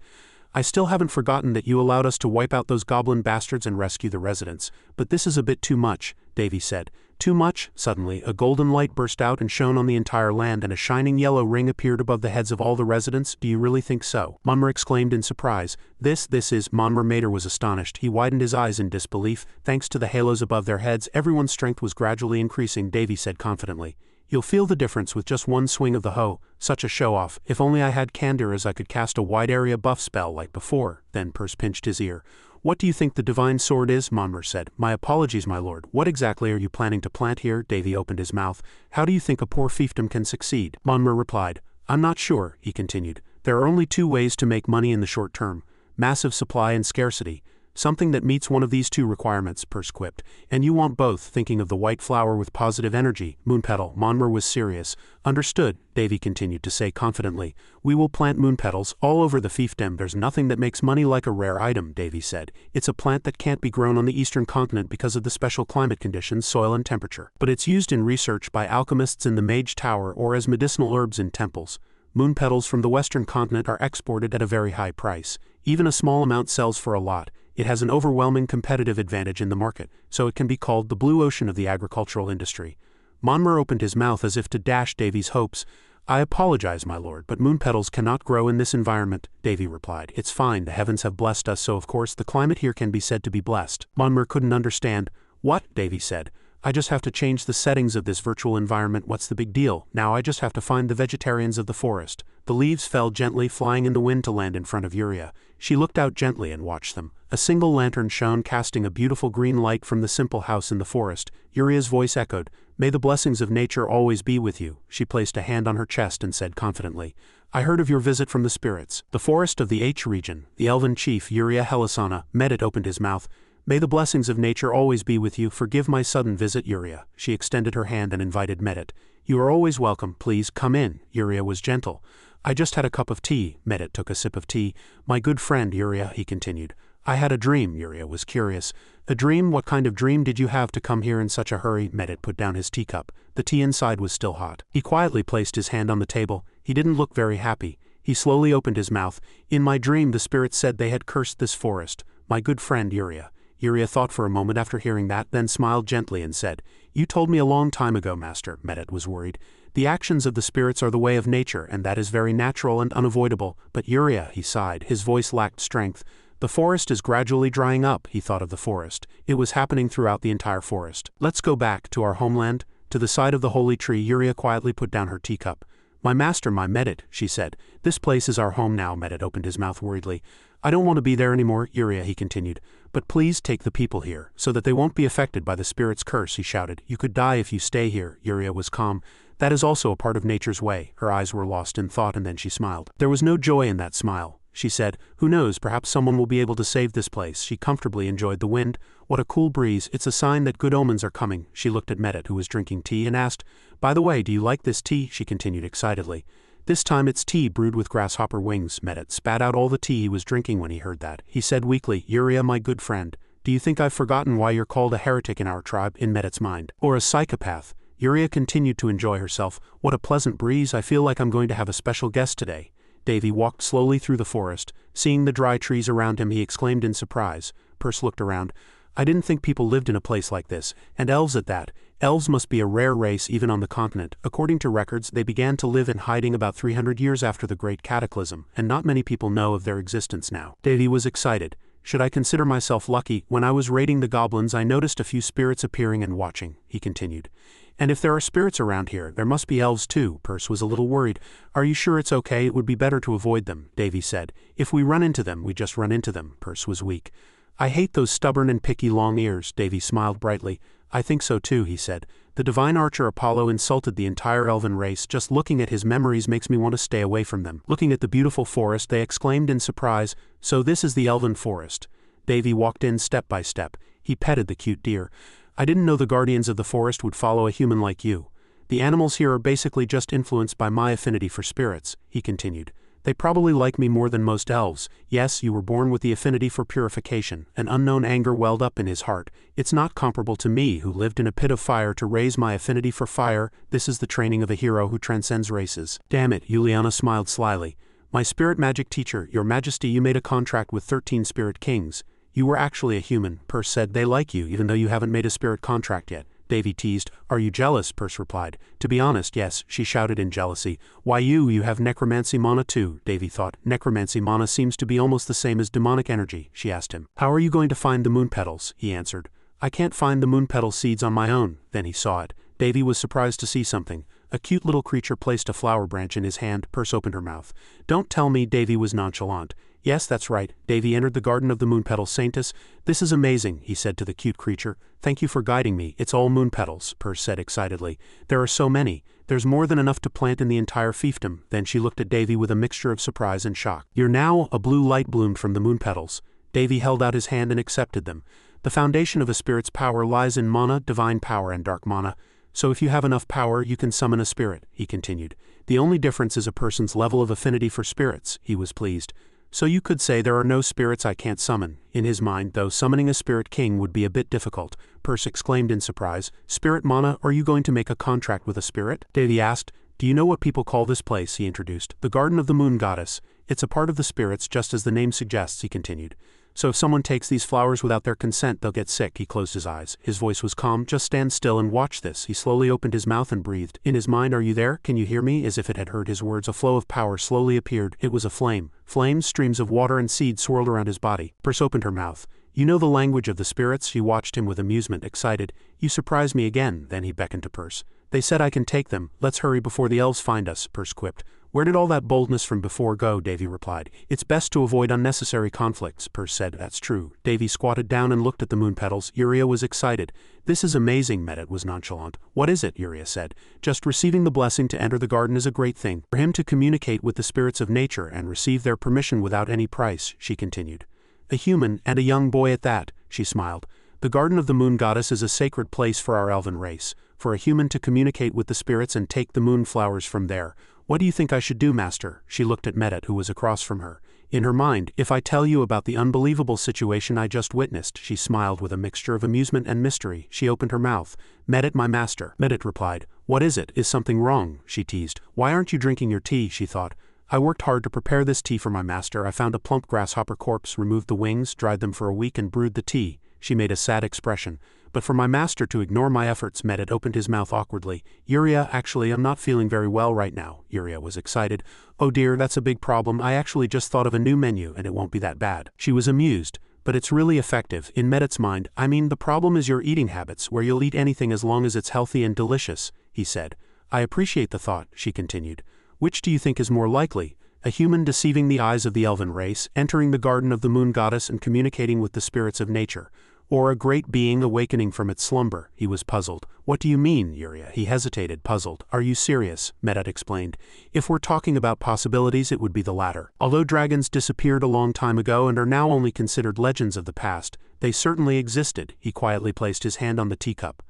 I still haven't forgotten that you allowed us to wipe out those goblin bastards and rescue the residents. But this is a bit too much, Davy said. Too much? Suddenly, a golden light burst out and shone on the entire land, and a shining yellow ring appeared above the heads of all the residents. Do you really think so? Manhwa exclaimed in surprise. This is... Manhwa was astonished. He widened his eyes in disbelief. Thanks to the halos above their heads, everyone's strength was gradually increasing, Davy said confidently. You'll feel the difference with just one swing of the hoe. Such a show-off. If only I had candor as I could cast a wide-area buff spell like before. Then Purse pinched his ear. What do you think the divine sword is? Manhwa said. My apologies, my lord. What exactly are you planning to plant here? Davy opened his mouth. How do you think a poor fiefdom can succeed? Manhwa replied. I'm not sure, he continued. There are only 2 ways to make money in the short term. Massive supply and scarcity. Something that meets one of these 2 requirements, Purse quipped. And you want both, thinking of the white flower with positive energy. Moonpetal. Manhwa was serious. Understood, Davy continued to say confidently. We will plant moonpetals all over the fiefdom. There's nothing that makes money like a rare item, Davy said. It's a plant that can't be grown on the eastern continent because of the special climate conditions, soil and temperature. But it's used in research by alchemists in the Mage Tower or as medicinal herbs in temples. Moonpetals from the western continent are exported at a very high price. Even a small amount sells for a lot. It has an overwhelming competitive advantage in the market, so it can be called the blue ocean of the agricultural industry. Manhwa opened his mouth as if to dash Davy's hopes. I apologize, my lord, but moonpetals cannot grow in this environment, Davy replied. It's fine, the heavens have blessed us, so of course the climate here can be said to be blessed. Manhwa couldn't understand. What? Davy said. I just have to change the settings of this virtual environment. What's the big deal? Now I just have to find the vegetarians of the forest. The leaves fell gently, flying in the wind to land in front of Yuria. She looked out gently and watched them. A single lantern shone, casting a beautiful green light from the simple house in the forest. Yuria's voice echoed, May the blessings of nature always be with you. She placed a hand on her chest and said confidently, I heard of your visit from the spirits. The forest of the H region, the elven chief Yuria Helisana. Medit opened his mouth. May the blessings of nature always be with you. Forgive my sudden visit, Yuria. She extended her hand and invited Medit. You are always welcome. Please come in. Yuria was gentle. I just had a cup of tea. Medit took a sip of tea. My good friend, Yuria, he continued. I had a dream. Yuria was curious. A dream? What kind of dream did you have to come here in such a hurry? Medit put down his teacup. The tea inside was still hot. He quietly placed his hand on the table. He didn't look very happy. He slowly opened his mouth. In my dream the spirits said they had cursed this forest. My good friend, Yuria. Yuria thought for a moment after hearing that, then smiled gently and said, You told me a long time ago, master. Medit was worried. The actions of the spirits are the way of nature, and that is very natural and unavoidable. But Yuria, he sighed, his voice lacked strength. The forest is gradually drying up, he thought of the forest. It was happening throughout the entire forest. Let's go back to our homeland, to the side of the holy tree. Yuria quietly put down her teacup. My master, my Medit, she said. This place is our home now. Medit opened his mouth worriedly. I don't want to be there anymore, Yuria, he continued. But please take the people here, so that they won't be affected by the spirit's curse, he shouted. You could die if you stay here. Yuria was calm. That is also a part of nature's way. Her eyes were lost in thought and then she smiled. There was no joy in that smile. She said, Who knows, perhaps someone will be able to save this place. She comfortably enjoyed the wind. What a cool breeze. It's a sign that good omens are coming. She looked at Medit, who was drinking tea, and asked, By the way, do you like this tea? She continued excitedly. This time it's tea brewed with grasshopper wings. Medit spat out all the tea he was drinking when he heard that. He said weakly, Yuria, my good friend, do you think I've forgotten why you're called a heretic in our tribe, in Medit's mind? Or a psychopath? Yuria continued to enjoy herself. What a pleasant breeze. I feel like I'm going to have a special guest today. Davy walked slowly through the forest. Seeing the dry trees around him, he exclaimed in surprise. Purse looked around. I didn't think people lived in a place like this, and elves at that. Elves must be a rare race even on the continent. According to records, they began to live in hiding about 300 years after the Great Cataclysm, and not many people know of their existence now. Davy was excited. Should I consider myself lucky? When I was raiding the goblins, I noticed a few spirits appearing and watching, he continued. And if there are spirits around here, there must be elves too. Perce was a little worried. Are you sure it's okay? It would be better to avoid them, Davy said. If we run into them, we just run into them. Perce was weak. I hate those stubborn and picky long ears. Davy smiled brightly. I think so too, he said. The divine archer Apollo insulted the entire elven race. Just looking at his memories makes me want to stay away from them. Looking at the beautiful forest, they exclaimed in surprise, so this is the elven forest. Davy walked in step by step. He petted the cute deer. I didn't know the guardians of the forest would follow a human like you. The animals here are basically just influenced by my affinity for spirits, he continued. They probably like me more than most elves. Yes, you were born with the affinity for purification. An unknown anger welled up in his heart. It's not comparable to me, who lived in a pit of fire to raise my affinity for fire. This is the training of a hero who transcends races. Damn it, Juliana smiled slyly. My spirit magic teacher, your majesty, you made a contract with 13 spirit kings. You were actually a human. Perce said. They like you, even though you haven't made a spirit contract yet. Davy teased. Are you jealous? Perce replied. To be honest, yes, she shouted in jealousy. Why you have necromancy mana too, Davy thought. Necromancy mana seems to be almost the same as demonic energy, she asked him. How are you going to find the moon petals? He answered. I can't find the moon petal seeds on my own. Then he saw it. Davy was surprised to see something. A cute little creature placed a flower branch in his hand. Perce opened her mouth. Don't tell me. Davy was nonchalant. Yes, that's right. Davy entered the garden of the moon petal saintess. This is amazing, he said to the cute creature. Thank you for guiding me. It's all moon petals, Perce said excitedly. There are so many. There's more than enough to plant in the entire fiefdom. Then she looked at Davy with a mixture of surprise and shock. You're now. A blue light bloomed from the moon petals. Davy held out his hand and accepted them. The foundation of a spirit's power lies in mana, divine power, and dark mana. So if you have enough power, you can summon a spirit, he continued. The only difference is a person's level of affinity for spirits. He was pleased. So you could say there are no spirits I can't summon. In his mind, though, summoning a spirit king would be a bit difficult. Perce exclaimed in surprise. Spirit mana, are you going to make a contract with a spirit? Davy asked. Do you know what people call this place? He introduced. The Garden of the Moon Goddess. It's a part of the spirits, just as the name suggests, he continued. So if someone takes these flowers without their consent, they'll get sick. He closed his eyes. His voice was calm. Just stand still and watch this. He slowly opened his mouth and breathed. In his mind, are you there? Can you hear me? As if it had heard his words, a flow of power slowly appeared. It was a flame. Flames, streams of water and seeds swirled around his body. Perce opened her mouth. You know the language of the spirits? She watched him with amusement, excited. You surprise me again. Then he beckoned to Perce. They said I can take them. Let's hurry before the elves find us, Perce quipped. Where did all that boldness from before go? Davy replied. It's best to avoid unnecessary conflicts, Perce said. That's true. Davy squatted down and looked at the moon petals. Uriah was excited. This is amazing, Medet was nonchalant. What is it? Uriah said. Just receiving the blessing to enter the garden is a great thing. For him to communicate with the spirits of nature and receive their permission without any price, she continued. A human, and a young boy at that, she smiled. The Garden of the Moon Goddess is a sacred place for our elven race. For a human to communicate with the spirits and take the moon flowers from there. What do you think I should do, Master? She looked at Medet, who was across from her. In her mind, if I tell you about the unbelievable situation I just witnessed, she smiled with a mixture of amusement and mystery. She opened her mouth. Medet, my master. Medet replied. What is it? Is something wrong? She teased. Why aren't you drinking your tea? She thought. I worked hard to prepare this tea for my master. I found a plump grasshopper corpse, removed the wings, dried them for a week, and brewed the tea. She made a sad expression. But for my master to ignore my efforts, Medet opened his mouth awkwardly. Uriah, actually, I'm not feeling very well right now. Uriah was excited. Oh dear, that's a big problem. I actually just thought of a new menu, and it won't be that bad. She was amused. But it's really effective. In Medet's mind, I mean, the problem is your eating habits, where you'll eat anything as long as it's healthy and delicious, he said. I appreciate the thought, she continued. Which do you think is more likely? A human deceiving the eyes of the elven race, entering the garden of the moon goddess and communicating with the spirits of nature? Or a great being awakening from its slumber? He was puzzled. What do you mean, Uriah? He hesitated, puzzled. Are you serious? Medet explained. If we're talking about possibilities, it would be the latter. Although dragons disappeared a long time ago and are now only considered legends of the past, they certainly existed. He quietly placed his hand on the teacup.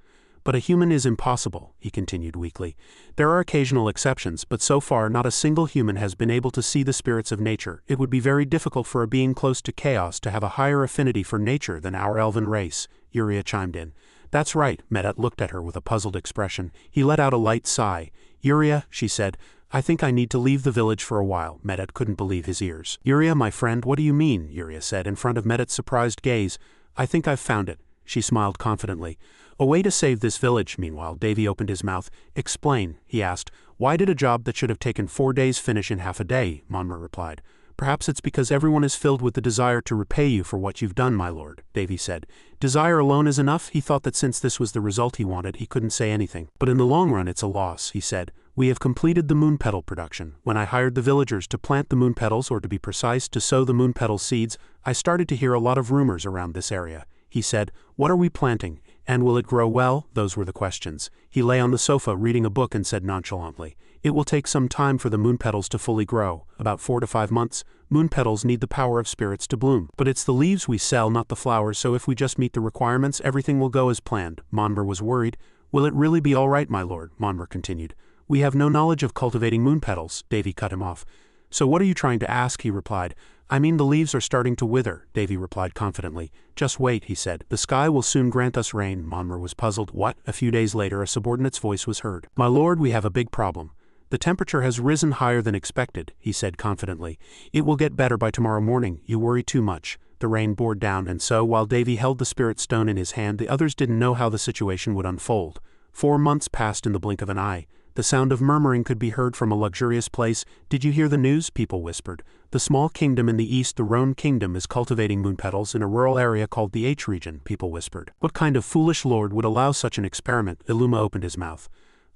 But a human is impossible, he continued weakly. There are occasional exceptions, but so far not a single human has been able to see the spirits of nature. It would be very difficult for a being close to chaos to have a higher affinity for nature than our elven race, Uriah chimed in. That's right, Medet looked at her with a puzzled expression. He let out a light sigh. Uriah, she said, I think I need to leave the village for a while. Medet couldn't believe his ears. Uriah, my friend, what do you mean? Uriah said in front of Medet's surprised gaze. I think I've found it. She smiled confidently. A way to save this village. Meanwhile, Davy opened his mouth. Explain, he asked. Why did a job that should have taken 4 days finish in half a day? Monmouth replied. Perhaps it's because everyone is filled with the desire to repay you for what you've done, my lord, Davy said. Desire alone is enough. He thought that since this was the result he wanted, he couldn't say anything. But in the long run it's a loss, he said. We have completed the moon petal production. When I hired the villagers to plant the moon petals, or to be precise, to sow the moon petal seeds, I started to hear a lot of rumors around this area. He said, what are we planting? And will it grow well? Those were the questions. He lay on the sofa reading a book and said nonchalantly, it will take some time for the moon petals to fully grow, about 4 to 5 months. Moon petals need the power of spirits to bloom. But it's the leaves we sell, not the flowers, so if we just meet the requirements, everything will go as planned. Monber was worried. Will it really be all right, my lord? Monber continued. We have no knowledge of cultivating moon petals. Davy cut him off. So what are you trying to ask? He replied. I mean, the leaves are starting to wither, Davy replied confidently. Just wait, he said. The sky will soon grant us rain. Monber was puzzled. What? A few days later a subordinate's voice was heard. My lord, we have a big problem. The temperature has risen higher than expected, he said confidently. It will get better by tomorrow morning. You worry too much. The rain poured down, and so, while Davy held the spirit stone in his hand, the others didn't know how the situation would unfold. 4 months passed in the blink of an eye. The sound of murmuring could be heard from a luxurious place. Did you hear the news? People whispered. The small kingdom in the east, the Roan kingdom, is cultivating moon petals in a rural area called the H region, people whispered. What kind of foolish lord would allow such an experiment? Illuma opened his mouth.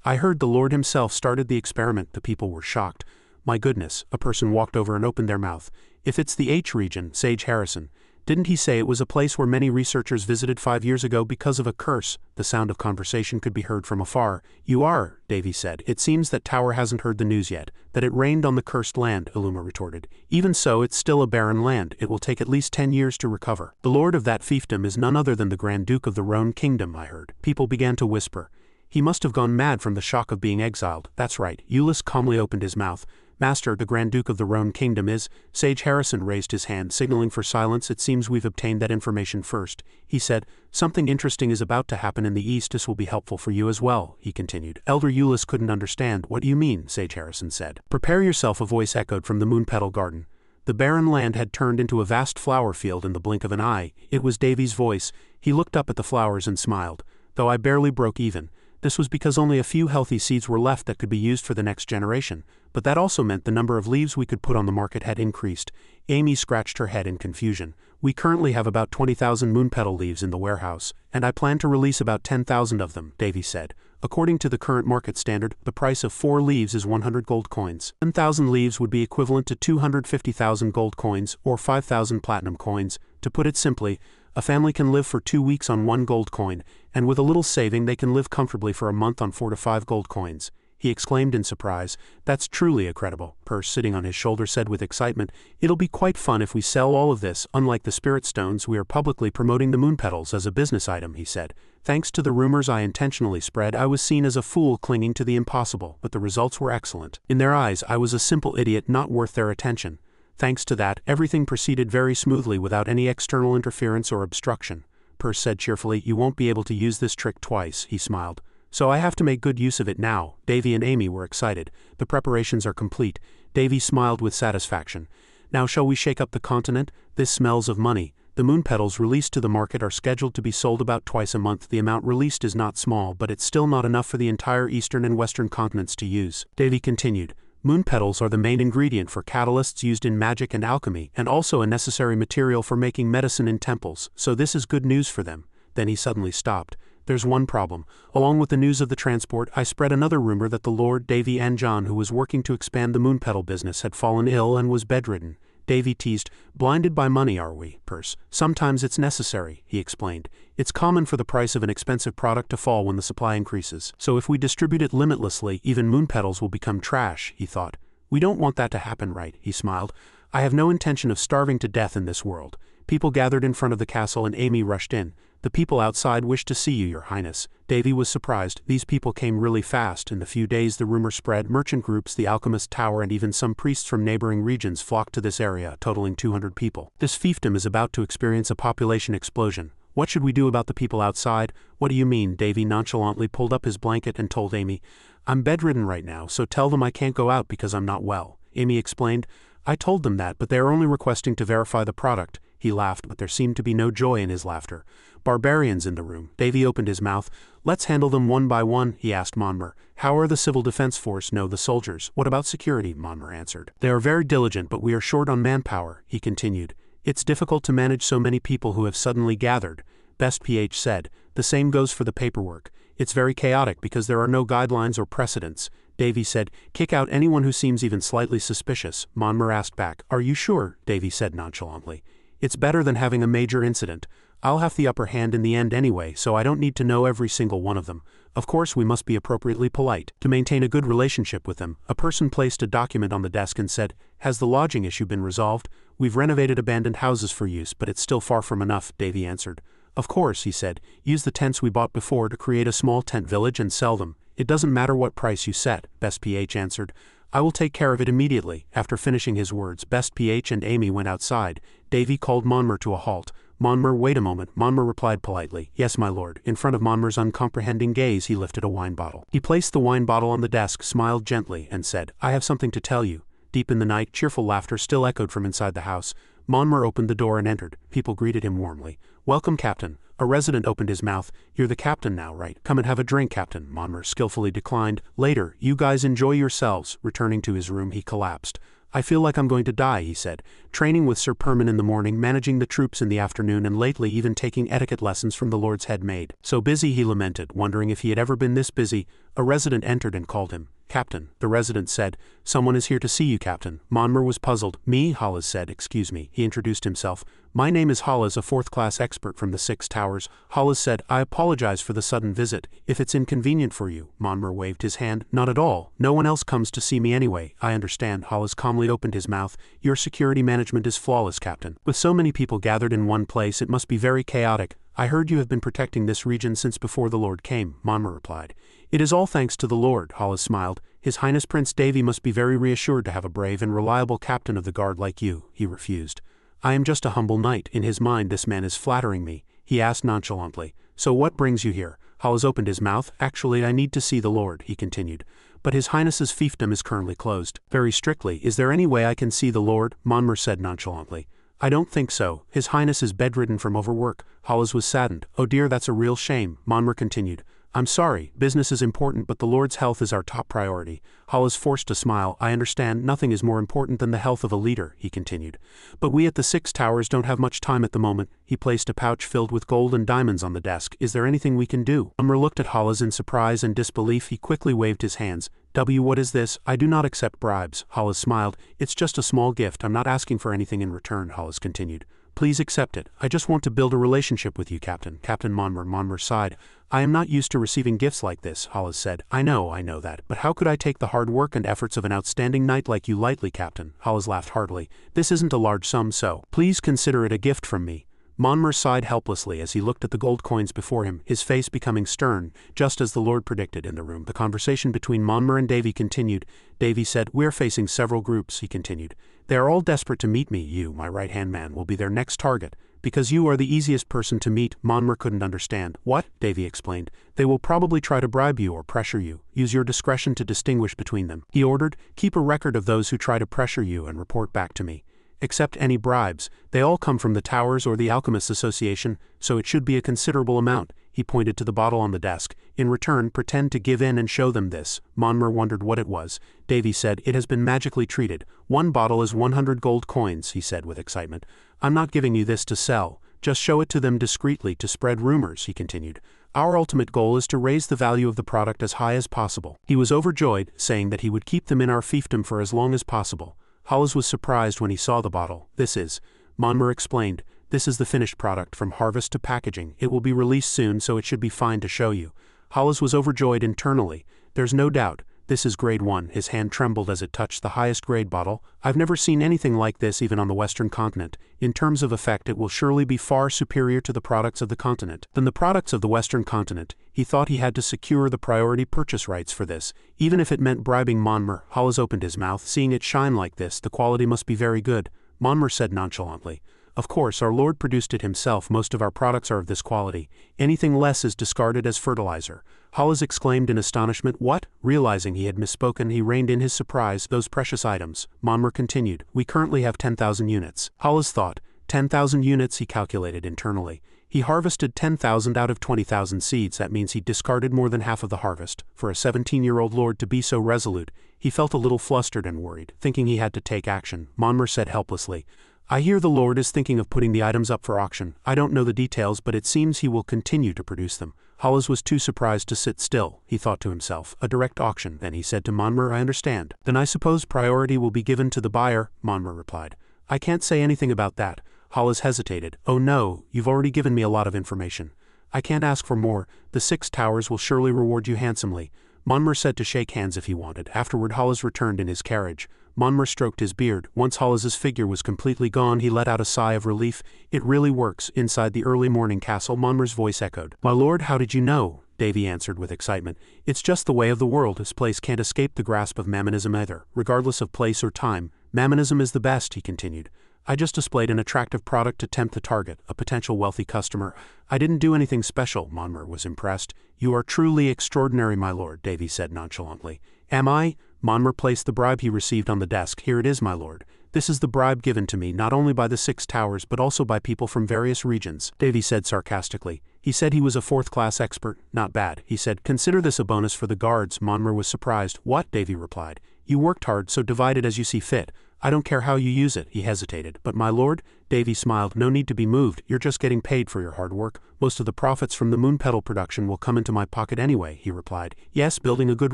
I heard the lord himself started the experiment. The people were shocked. My goodness, a person walked over and opened their mouth. If it's the H region, Sage Harrison. Didn't he say it was a place where many researchers visited 5 years ago because of a curse? The sound of conversation could be heard from afar. You are, Davy said. It seems that Tower hasn't heard the news yet, that it rained on the cursed land, Illuma retorted. Even so, it's still a barren land. It will take at least 10 years to recover. The lord of that fiefdom is none other than the Grand Duke of the Roan Kingdom, I heard. People began to whisper. He must have gone mad from the shock of being exiled. That's right. Euless calmly opened his mouth. Master, the Grand Duke of the Roan Kingdom is... Sage Harrison raised his hand, signaling for silence. It seems we've obtained that information first. He said, something interesting is about to happen in the east. This will be helpful for you as well, he continued. Elder Euless couldn't understand. What do you mean? Sage Harrison said. Prepare yourself, a voice echoed from the moon petal garden. The barren land had turned into a vast flower field in the blink of an eye. It was Davy's voice. He looked up at the flowers and smiled. Though I barely broke even. This was because only a few healthy seeds were left that could be used for the next generation, but that also meant the number of leaves we could put on the market had increased. Amy scratched her head in confusion. We currently have about 20,000 moon petal leaves in the warehouse, and I plan to release about 10,000 of them, Davy said. According to the current market standard, the price of 4 leaves is 100 gold coins. 10,000 leaves would be equivalent to 250,000 gold coins, or 5,000 platinum coins. To put it simply, a family can live for 2 weeks on 1 gold coin, and with a little saving they can live comfortably for a month on 4 to 5 gold coins. He exclaimed in surprise. That's truly incredible, Purse, sitting on his shoulder, said with excitement. It'll be quite fun if we sell all of this. Unlike the spirit stones, we are publicly promoting the moon petals as a business item, he said. Thanks to the rumors I intentionally spread, I was seen as a fool clinging to the impossible, but the results were excellent. In their eyes, I was a simple idiot not worth their attention. Thanks to that, everything proceeded very smoothly without any external interference or obstruction. Purse said cheerfully. You won't be able to use this trick twice, he smiled. So I have to make good use of it now. Davy and Amy were excited. The preparations are complete. Davy smiled with satisfaction. Now shall we shake up the continent? This smells of money. The moon petals released to the market are scheduled to be sold about twice a month. The amount released is not small, but it's still not enough for the entire eastern and western continents to use. Davy continued. Moon petals are the main ingredient for catalysts used in magic and alchemy, and also a necessary material for making medicine in temples, so this is good news for them. Then he suddenly stopped. There's one problem. Along with the news of the transport, I spread another rumor that the Lord Davy and John, who was working to expand the moon petal business, had fallen ill and was bedridden. Davy teased. Blinded by money, are we, Purse? Sometimes it's necessary, he explained. It's common for the price of an expensive product to fall when the supply increases. So if we distribute it limitlessly, even moon petals will become trash, he thought. We don't want that to happen, right? He smiled. I have no intention of starving to death in this world. People gathered in front of the castle and Amy rushed in. The people outside wish to see you, your highness. Davy was surprised. These people came really fast. In a few days the rumor spread. Merchant groups, the alchemist tower, and even some priests from neighboring regions flocked to this area, totaling 200 people. This fiefdom is about to experience a population explosion. What should we do about the people outside? What do you mean? Davy nonchalantly pulled up his blanket and told Amy. I'm bedridden right now, so tell them I can't go out because I'm not well. Amy explained. I told them that, but they are only requesting to verify the product. He laughed, but there seemed to be no joy in his laughter. Barbarians in the room. Davy opened his mouth. Let's handle them one by one, he asked Monmer. How are the civil defense force? No, the soldiers. What about security? Monmer answered. They are very diligent, but we are short on manpower, he continued. It's difficult to manage so many people who have suddenly gathered, Best PH said. The same goes for the paperwork. It's very chaotic because there are no guidelines or precedents. Davy said, kick out anyone who seems even slightly suspicious. Monmer asked back, are you sure? Davy said nonchalantly. It's better than having a major incident. I'll have the upper hand in the end anyway, so I don't need to know every single one of them. Of course we must be appropriately polite. To maintain a good relationship with them, a person placed a document on the desk and said, has the lodging issue been resolved? We've renovated abandoned houses for use, but it's still far from enough, Davy answered. Of course, he said, use the tents we bought before to create a small tent village and sell them. It doesn't matter what price you set, Best PH answered. I will take care of it immediately. After finishing his words, Best PH and Amy went outside. Davy called Monmer to a halt. Monmer, wait a moment. Monmer replied politely. Yes, my lord. In front of Monmer's uncomprehending gaze, he lifted a wine bottle. He placed the wine bottle on the desk, smiled gently, and said, I have something to tell you. Deep in the night, cheerful laughter still echoed from inside the house. Monmer opened the door and entered. People greeted him warmly. Welcome, Captain. A resident opened his mouth. You're the captain now, right? Come and have a drink, Captain. Monmer skillfully declined. Later, you guys enjoy yourselves. Returning to his room, he collapsed. I feel like I'm going to die, he said. Training with Sir Perman in the morning, managing the troops in the afternoon, and lately even taking etiquette lessons from the Lord's head maid. So busy, he lamented, wondering if he had ever been this busy. A resident entered and called him. Captain, the resident said. Someone is here to see you, Captain. Monmer was puzzled. Me, Hollis said. Excuse me. He introduced himself. My name is Hollis, a fourth-class expert from the Six Towers. Hollis said, I apologize for the sudden visit. If it's inconvenient for you. Monmer waved his hand. Not at all. No one else comes to see me anyway. I understand. Hollis calmly opened his mouth. Your security management is flawless, Captain. With so many people gathered in one place, it must be very chaotic. I heard you have been protecting this region since before the Lord came, Monmer replied. It is all thanks to the Lord, Hollis smiled. His Highness Prince Davy must be very reassured to have a brave and reliable captain of the guard like you. He refused. I am just a humble knight. In his mind, this man is flattering me. He asked nonchalantly. So what brings you here? Hollis opened his mouth. Actually, I need to see the Lord, he continued. But his Highness's fiefdom is currently closed. Very strictly. Is there any way I can see the Lord? Monmer said nonchalantly. I don't think so. His Highness is bedridden from overwork. Hollis was saddened. Oh dear, that's a real shame. Monmer continued. I'm sorry, business is important, but the Lord's health is our top priority. Hollis forced a smile. I understand, nothing is more important than the health of a leader, he continued. But we at the Six Towers don't have much time at the moment. He placed a pouch filled with gold and diamonds on the desk. Is there anything we can do? Monmer looked at Hollis in surprise and disbelief. He quickly waved his hands. What is this? I do not accept bribes. Hollis smiled. It's just a small gift. I'm not asking for anything in return, Hollis continued. Please accept it. I just want to build a relationship with you, Captain. Captain Monmer. Monmer sighed. I am not used to receiving gifts like this, Hollis said. I know that. But how could I take the hard work and efforts of an outstanding knight like you lightly, Captain? Hollis laughed heartily. This isn't a large sum, so please consider it a gift from me. Monmer sighed helplessly as he looked at the gold coins before him, his face becoming stern, just as the Lord predicted in the room. The conversation between Monmer and Davy continued. Davy said, We're facing several groups, he continued. They are all desperate to meet me. You, my right-hand man, will be their next target. Because you are the easiest person to meet. Monmer couldn't understand. What? Davy explained. They will probably try to bribe you or pressure you. Use your discretion to distinguish between them. He ordered, keep a record of those who try to pressure you and report back to me. Accept any bribes. They all come from the Towers or the Alchemists Association, so it should be a considerable amount. He pointed to the bottle on the desk. In return, pretend to give in and show them this. Monmer wondered what it was. Davy said, It has been magically treated. 1 bottle is 100 gold coins, he said with excitement. I'm not giving you this to sell. Just show it to them discreetly to spread rumors, he continued. Our ultimate goal is to raise the value of the product as high as possible. He was overjoyed, saying that he would keep them in our fiefdom for as long as possible. Hollis was surprised when he saw the bottle. This is, Monmer explained, this is the finished product from harvest to packaging. It will be released soon, so it should be fine to show you. Hollis was overjoyed internally. There's no doubt. This is grade 1. His hand trembled as it touched the highest grade bottle. I've never seen anything like this even on the Western continent. In terms of effect, it will surely be far superior to the products of the continent. Than the products of the Western continent. He thought he had to secure the priority purchase rights for this. Even if it meant bribing Monmer. Hollis opened his mouth. Seeing it shine like this, the quality must be very good. Monmer said nonchalantly. Of course, our Lord produced it himself. Most of our products are of this quality. Anything less is discarded as fertilizer. Hollis exclaimed in astonishment. What? Realizing he had misspoken, he reined in his surprise. Those precious items. Monmer continued. We currently have 10,000 units. Hollis thought. 10,000 units, he calculated internally. He harvested 10,000 out of 20,000 seeds. That means he discarded more than half of the harvest. For a 17-year-old lord to be so resolute, he felt a little flustered and worried, thinking he had to take action. Monmur said helplessly, "I hear the lord is thinking of putting the items up for auction. I don't know the details, but it seems he will continue to produce them." Hollis was too surprised to sit still. He thought to himself, "A direct auction." Then he said to Monmur, "I understand. Then I suppose priority will be given to the buyer," Monmur replied. "I can't say anything about that." Hollis hesitated. "Oh no, you've already given me a lot of information. I can't ask for more. The 6 towers will surely reward you handsomely." Monmur said to shake hands if he wanted. Afterward Hollis returned in his carriage. Monmur stroked his beard. Once Hollis's figure was completely gone, he let out a sigh of relief. "It really works." Inside the early morning castle, Monmur's voice echoed. "My lord, how did you know?" Davy answered with excitement. "It's just the way of the world. This place can't escape the grasp of Mammonism either. Regardless of place or time, Mammonism is the best," he continued. "I just displayed an attractive product to tempt the target, a potential wealthy customer. I didn't do anything special." Monmur was impressed. "You are truly extraordinary, my lord," Davy said nonchalantly. "Am I?" Monmur placed the bribe he received on the desk. "Here it is, my lord. This is the bribe given to me not only by the 6 towers but also by people from various regions," Davy said sarcastically. "He said he was a 4th-class expert. Not bad," he said. "Consider this a bonus for the guards." Monmur was surprised. "What?" Davy replied. "You worked hard, so divide it as you see fit. I don't care how you use it." He hesitated. "But my lord," Davy smiled, "no need to be moved. You're just getting paid for your hard work. Most of the profits from the moon petal production will come into my pocket anyway," he replied. "Yes, building a good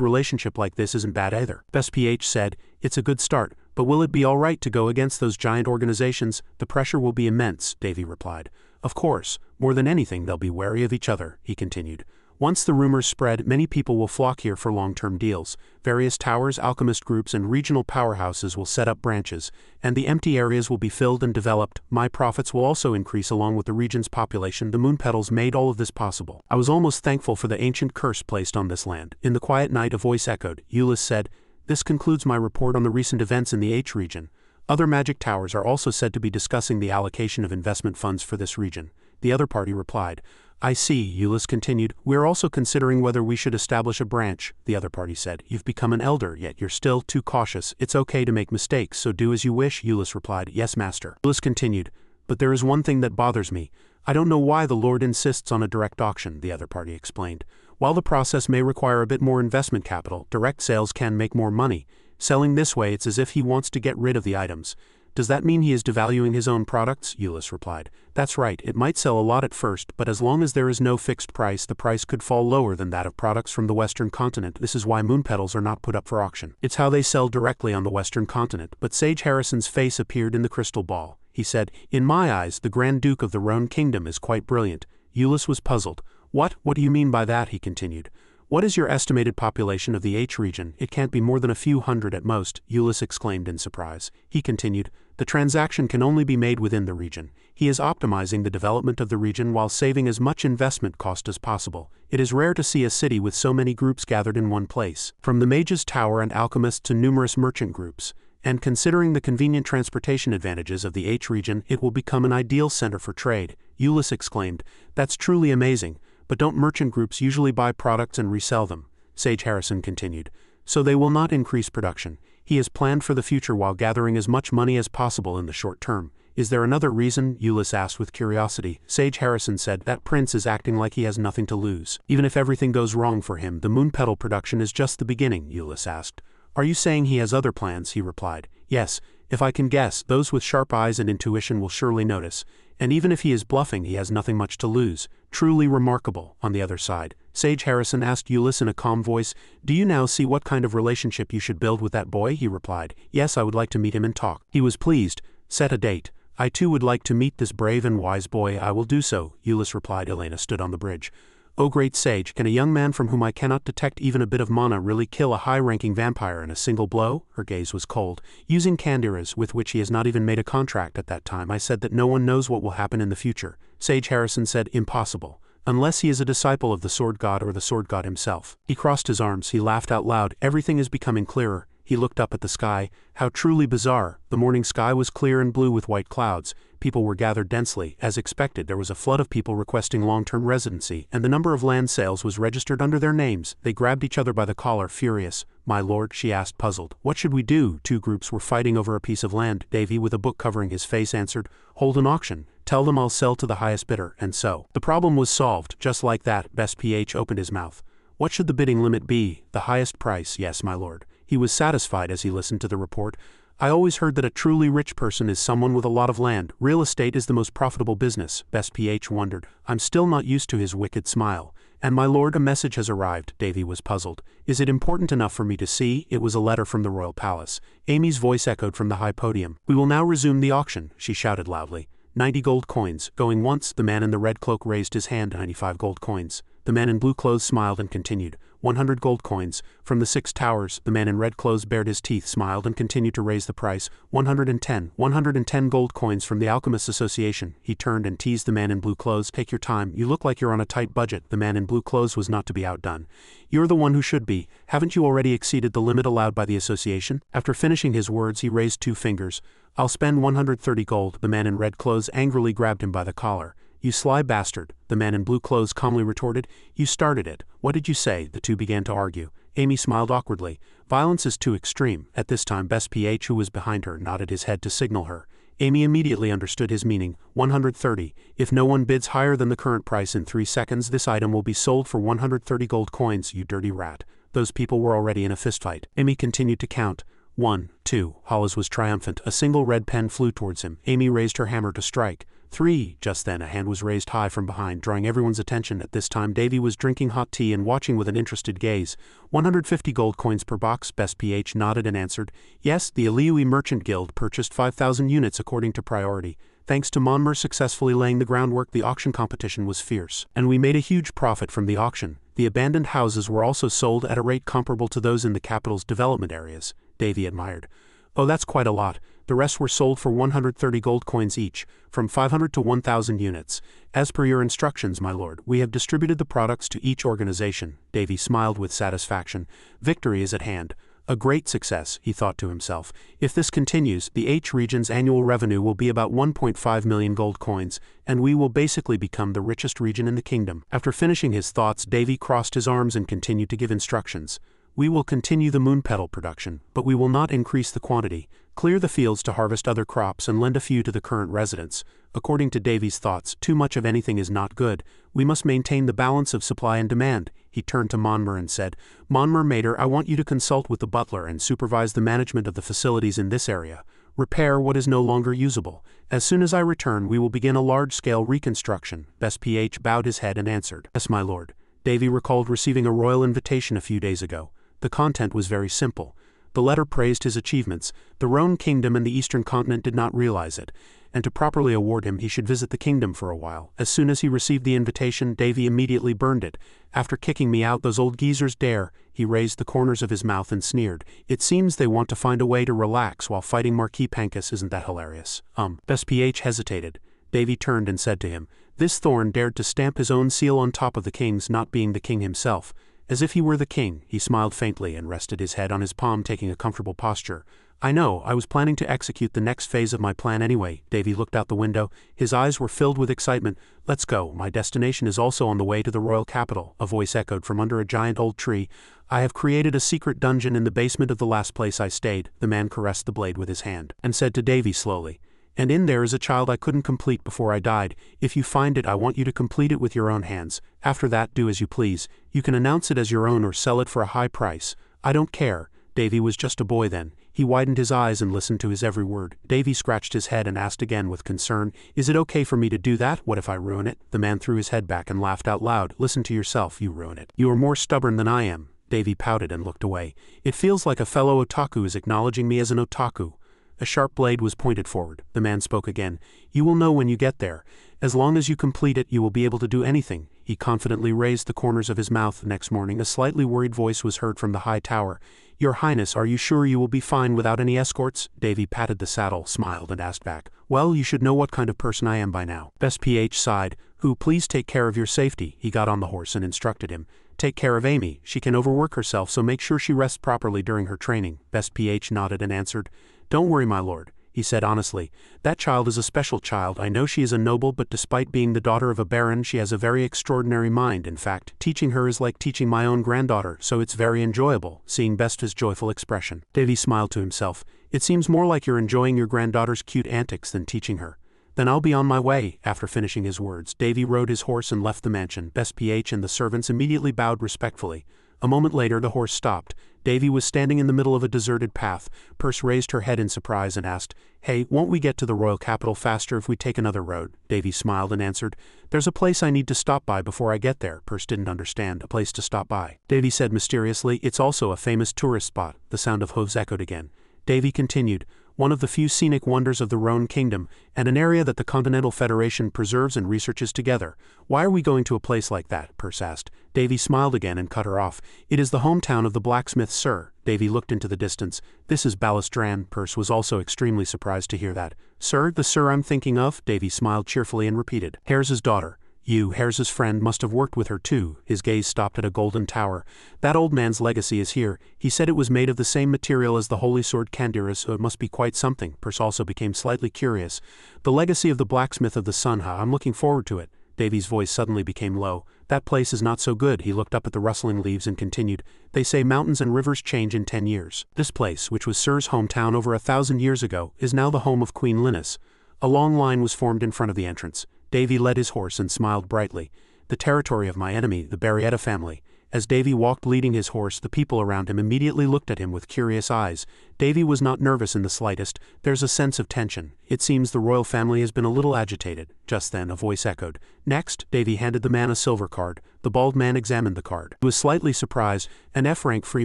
relationship like this isn't bad either." Best PH said, "It's a good start, but will it be all right to go against those giant organizations? The pressure will be immense," Davy replied. "Of course, more than anything they'll be wary of each other," he continued. "Once the rumors spread, many people will flock here for long-term deals. Various towers, alchemist groups, and regional powerhouses will set up branches, and the empty areas will be filled and developed. My profits will also increase along with the region's population. The moon petals made all of this possible. I was almost thankful for the ancient curse placed on this land." In the quiet night a voice echoed. Euless said, "This concludes my report on the recent events in the H region. Other magic towers are also said to be discussing the allocation of investment funds for this region." The other party replied. "I see," Euless continued. "We're also considering whether we should establish a branch." The other party said. "You've become an elder, yet you're still too cautious. It's okay to make mistakes, so do as you wish." Euless replied. "Yes, master." Euless continued. "But there is one thing that bothers me. I don't know why the lord insists on a direct auction," the other party explained. "While the process may require a bit more investment capital, direct sales can make more money. Selling this way, it's as if he wants to get rid of the items." "Does that mean he is devaluing his own products?" Euless replied. "That's right, it might sell a lot at first, but as long as there is no fixed price, the price could fall lower than that of products from the Western continent. This is why moon petals are not put up for auction. It's how they sell directly on the Western continent." But Sage Harrison's face appeared in the crystal ball. He said, "In my eyes, the Grand Duke of the Roan Kingdom is quite brilliant." Euless was puzzled. What do you mean by that?" he continued. "What is your estimated population of the H region?" "It can't be more than a few hundred at most," Euless exclaimed in surprise. He continued, "The transaction can only be made within the region. He is optimizing the development of the region while saving as much investment cost as possible. It is rare to see a city with so many groups gathered in one place, from the Mage's Tower and alchemists to numerous merchant groups. And considering the convenient transportation advantages of the H region, it will become an ideal center for trade." Euless exclaimed, "That's truly amazing. But don't merchant groups usually buy products and resell them?" Sage Harrison continued. "So they will not increase production. He has planned for the future while gathering as much money as possible in the short term." "Is there another reason?" Euless asked with curiosity. Sage Harrison said, "That prince is acting like he has nothing to lose. Even if everything goes wrong for him, the moon petal production is just the beginning." Euless asked. "Are you saying he has other plans?" he replied. "Yes. If I can guess, those with sharp eyes and intuition will surely notice. And even if he is bluffing, he has nothing much to lose. Truly remarkable." On the other side, Sage Harrison asked Euless in a calm voice, "Do you now see what kind of relationship you should build with that boy?" He replied, "Yes, I would like to meet him and talk." He was pleased. "Set a date. I too would like to meet this brave and wise boy." "I will do so," Euless replied. Elena stood on the bridge. "O great sage, can a young man from whom I cannot detect even a bit of mana really kill a high-ranking vampire in a single blow?" Her gaze was cold. "Using Candiras, with which he has not even made a contract at that time, I said that no one knows what will happen in the future." Sage Harrison said, "Impossible. Unless he is a disciple of the sword god or the sword god himself." He crossed his arms. He laughed out loud. "Everything is becoming clearer." He looked up at the sky. How truly bizarre. The morning sky was clear and blue with white clouds. People were gathered densely. As expected, there was a flood of people requesting long-term residency, and the number of land sales was registered under their names. They grabbed each other by the collar, furious. "My lord," she asked, puzzled. "What should we do?" Two groups were fighting over a piece of land. Davy, with a book covering his face, answered, "Hold an auction. Tell them I'll sell to the highest bidder," and so. The problem was solved, just like that. Best PH opened his mouth. "What should the bidding limit be?" "The highest price, yes, my lord." He was satisfied as he listened to the report. "I always heard that a truly rich person is someone with a lot of land. Real estate is the most profitable business." Best PH wondered. "I'm still not used to his wicked smile." "And my lord, a message has arrived." Davy was puzzled. "Is it important enough for me to see?" It was a letter from the royal palace. Amy's voice echoed from the high podium. "We will now resume the auction," she shouted loudly. 90 gold coins. Going once, the man in the red cloak raised his hand. 95 gold coins. The man in blue clothes smiled and continued. 100 gold coins. From the 6 towers, the man in red clothes bared his teeth, smiled and continued to raise the price. 110. 110 gold coins from the Alchemists Association. He turned and teased the man in blue clothes. "Take your time, you look like you're on a tight budget." The man in blue clothes was not to be outdone. "You're the one who should be. Haven't you already exceeded the limit allowed by the association?" After finishing his words, he raised 2 fingers. "I'll spend 130 gold. The man in red clothes angrily grabbed him by the collar. "You sly bastard," the man in blue clothes calmly retorted. "You started it. What did you say?" The two began to argue. Amy smiled awkwardly. "Violence is too extreme." At this time, Best PH, who was behind her, nodded his head to signal her. Amy immediately understood his meaning. 130. "If no one bids higher than the current price in 3 seconds, this item will be sold for 130 gold coins, you dirty rat." Those people were already in a fistfight. Amy continued to count. 1, 2. Hollis was triumphant. A single red pen flew towards him. Amy raised her hammer to strike. 3. Just then a hand was raised high from behind, drawing everyone's attention. At this time Davy was drinking hot tea and watching with an interested gaze. 150 gold coins per box. Best PH nodded and answered, "Yes, the Eliui Merchant Guild purchased 5,000 units according to priority. Thanks to Monmur successfully laying the groundwork, the auction competition was fierce. And we made a huge profit from the auction. The abandoned houses were also sold at a rate comparable to those in the capital's development areas." Davy admired. "Oh, that's quite a lot. The rest were sold for 130 gold coins each, from 500 to 1,000 units. As per your instructions, my lord, we have distributed the products to each organization." Davy smiled with satisfaction. Victory is at hand. A great success, he thought to himself. If this continues, the H region's annual revenue will be about 1.5 million gold coins, and we will basically become the richest region in the kingdom. After finishing his thoughts, Davy crossed his arms and continued to give instructions. "We will continue the moon petal production, but we will not increase the quantity. Clear the fields to harvest other crops and lend a few to the current residents." According to Davy's thoughts, too much of anything is not good. "We must maintain the balance of supply and demand." He turned to Monmur and said, "Monmur Mater, I want you to consult with the butler and supervise the management of the facilities in this area. Repair what is no longer usable. As soon as I return, we will begin a large-scale reconstruction." Best PH bowed his head and answered, "Yes, my lord." Davy recalled receiving a royal invitation a few days ago. The content was very simple. The letter praised his achievements. The Rhone Kingdom and the Eastern Continent did not realize it, and to properly award him, he should visit the kingdom for a while. As soon as he received the invitation, Davy immediately burned it. "After kicking me out, those old geezers dare." He raised the corners of his mouth and sneered. "It seems they want to find a way to relax while fighting Marquis Pancus. Isn't that hilarious?" Best PH hesitated. Davy turned and said to him, "This Thorn dared to stamp his own seal on top of the king's, not being the king himself. As if he were the king." He smiled faintly and rested his head on his palm, taking a comfortable posture. "I know, I was planning to execute the next phase of my plan anyway." Davy looked out the window. His eyes were filled with excitement. "Let's go. My destination is also on the way to the royal capital." A voice echoed from under a giant old tree. "I have created a secret dungeon in the basement of the last place I stayed." The man caressed the blade with his hand, and said to Davy slowly, "And in there is a child I couldn't complete before I died. If you find it, I want you to complete it with your own hands. After that, do as you please. You can announce it as your own or sell it for a high price. I don't care." Davy was just a boy then. He widened his eyes and listened to his every word. Davy scratched his head and asked again with concern, "Is it okay for me to do that? What if I ruin it?" The man threw his head back and laughed out loud. "Listen to yourself, you ruin it. You are more stubborn than I am." Davy pouted and looked away. "It feels like a fellow otaku is acknowledging me as an otaku." A sharp blade was pointed forward. The man spoke again. "You will know when you get there. As long as you complete it, you will be able to do anything." He confidently raised the corners of his mouth. The next morning, a slightly worried voice was heard from the high tower. "Your Highness, are you sure you will be fine without any escorts?" Davy patted the saddle, smiled, and asked back, "Well, you should know what kind of person I am by now." Best PH sighed. "Please take care of your safety." He got on the horse and instructed him. Take care of Amy, she can overwork herself, so make sure she rests properly during her training. Best PH nodded and answered. Don't worry, my lord, he said honestly. That child is a special child. I know she is a noble, but despite being the daughter of a baron, she has a very extraordinary mind. In fact, teaching her is like teaching my own granddaughter, so it's very enjoyable. Seeing Best's joyful expression, Davy smiled to himself. It seems more like you're enjoying your granddaughter's cute antics than teaching her. Then I'll be on my way. After finishing his words, Davy rode his horse and left the mansion. Best PH and the servants immediately bowed respectfully. A moment later the horse stopped. Davy was standing in the middle of a deserted path. Perse raised her head in surprise and asked, Hey, won't we get to the royal capital faster if we take another road? Davy smiled and answered, There's a place I need to stop by before I get there. Perse didn't understand. A place to stop by. Davy said mysteriously, It's also a famous tourist spot. The sound of hooves echoed again. Davy continued, One of the few scenic wonders of the Rhone Kingdom, and an area that the Continental Federation preserves and researches together. Why are we going to a place like that? Perse asked. Davy smiled again and cut her off. It is the hometown of the blacksmith, sir. Davy looked into the distance. This is Balustran. Perse was also extremely surprised to hear that. Sir, the sir I'm thinking of? Davy smiled cheerfully and repeated. Hares's daughter. You, Hares's friend, must have worked with her too. His gaze stopped at a golden tower. That old man's legacy is here. He said it was made of the same material as the holy sword Kandira, so it must be quite something. Perse also became slightly curious. The legacy of the blacksmith of the Sunha, I'm looking forward to it. Davy's voice suddenly became low. That place is not so good. He looked up at the rustling leaves and continued. They say mountains and rivers change in 10 years. This place, which was Sir's hometown over 1,000 years ago, is now the home of Queen Linus. A long line was formed in front of the entrance. Davy led his horse and smiled brightly. The territory of my enemy, the Barrietta family. As Davy walked leading his horse, the people around him immediately looked at him with curious eyes. Davy was not nervous in the slightest. There's a sense of tension. It seems the royal family has been a little agitated. Just then a voice echoed. Next, Davy handed the man a silver card. The bald man examined the card. He was slightly surprised. An F-rank free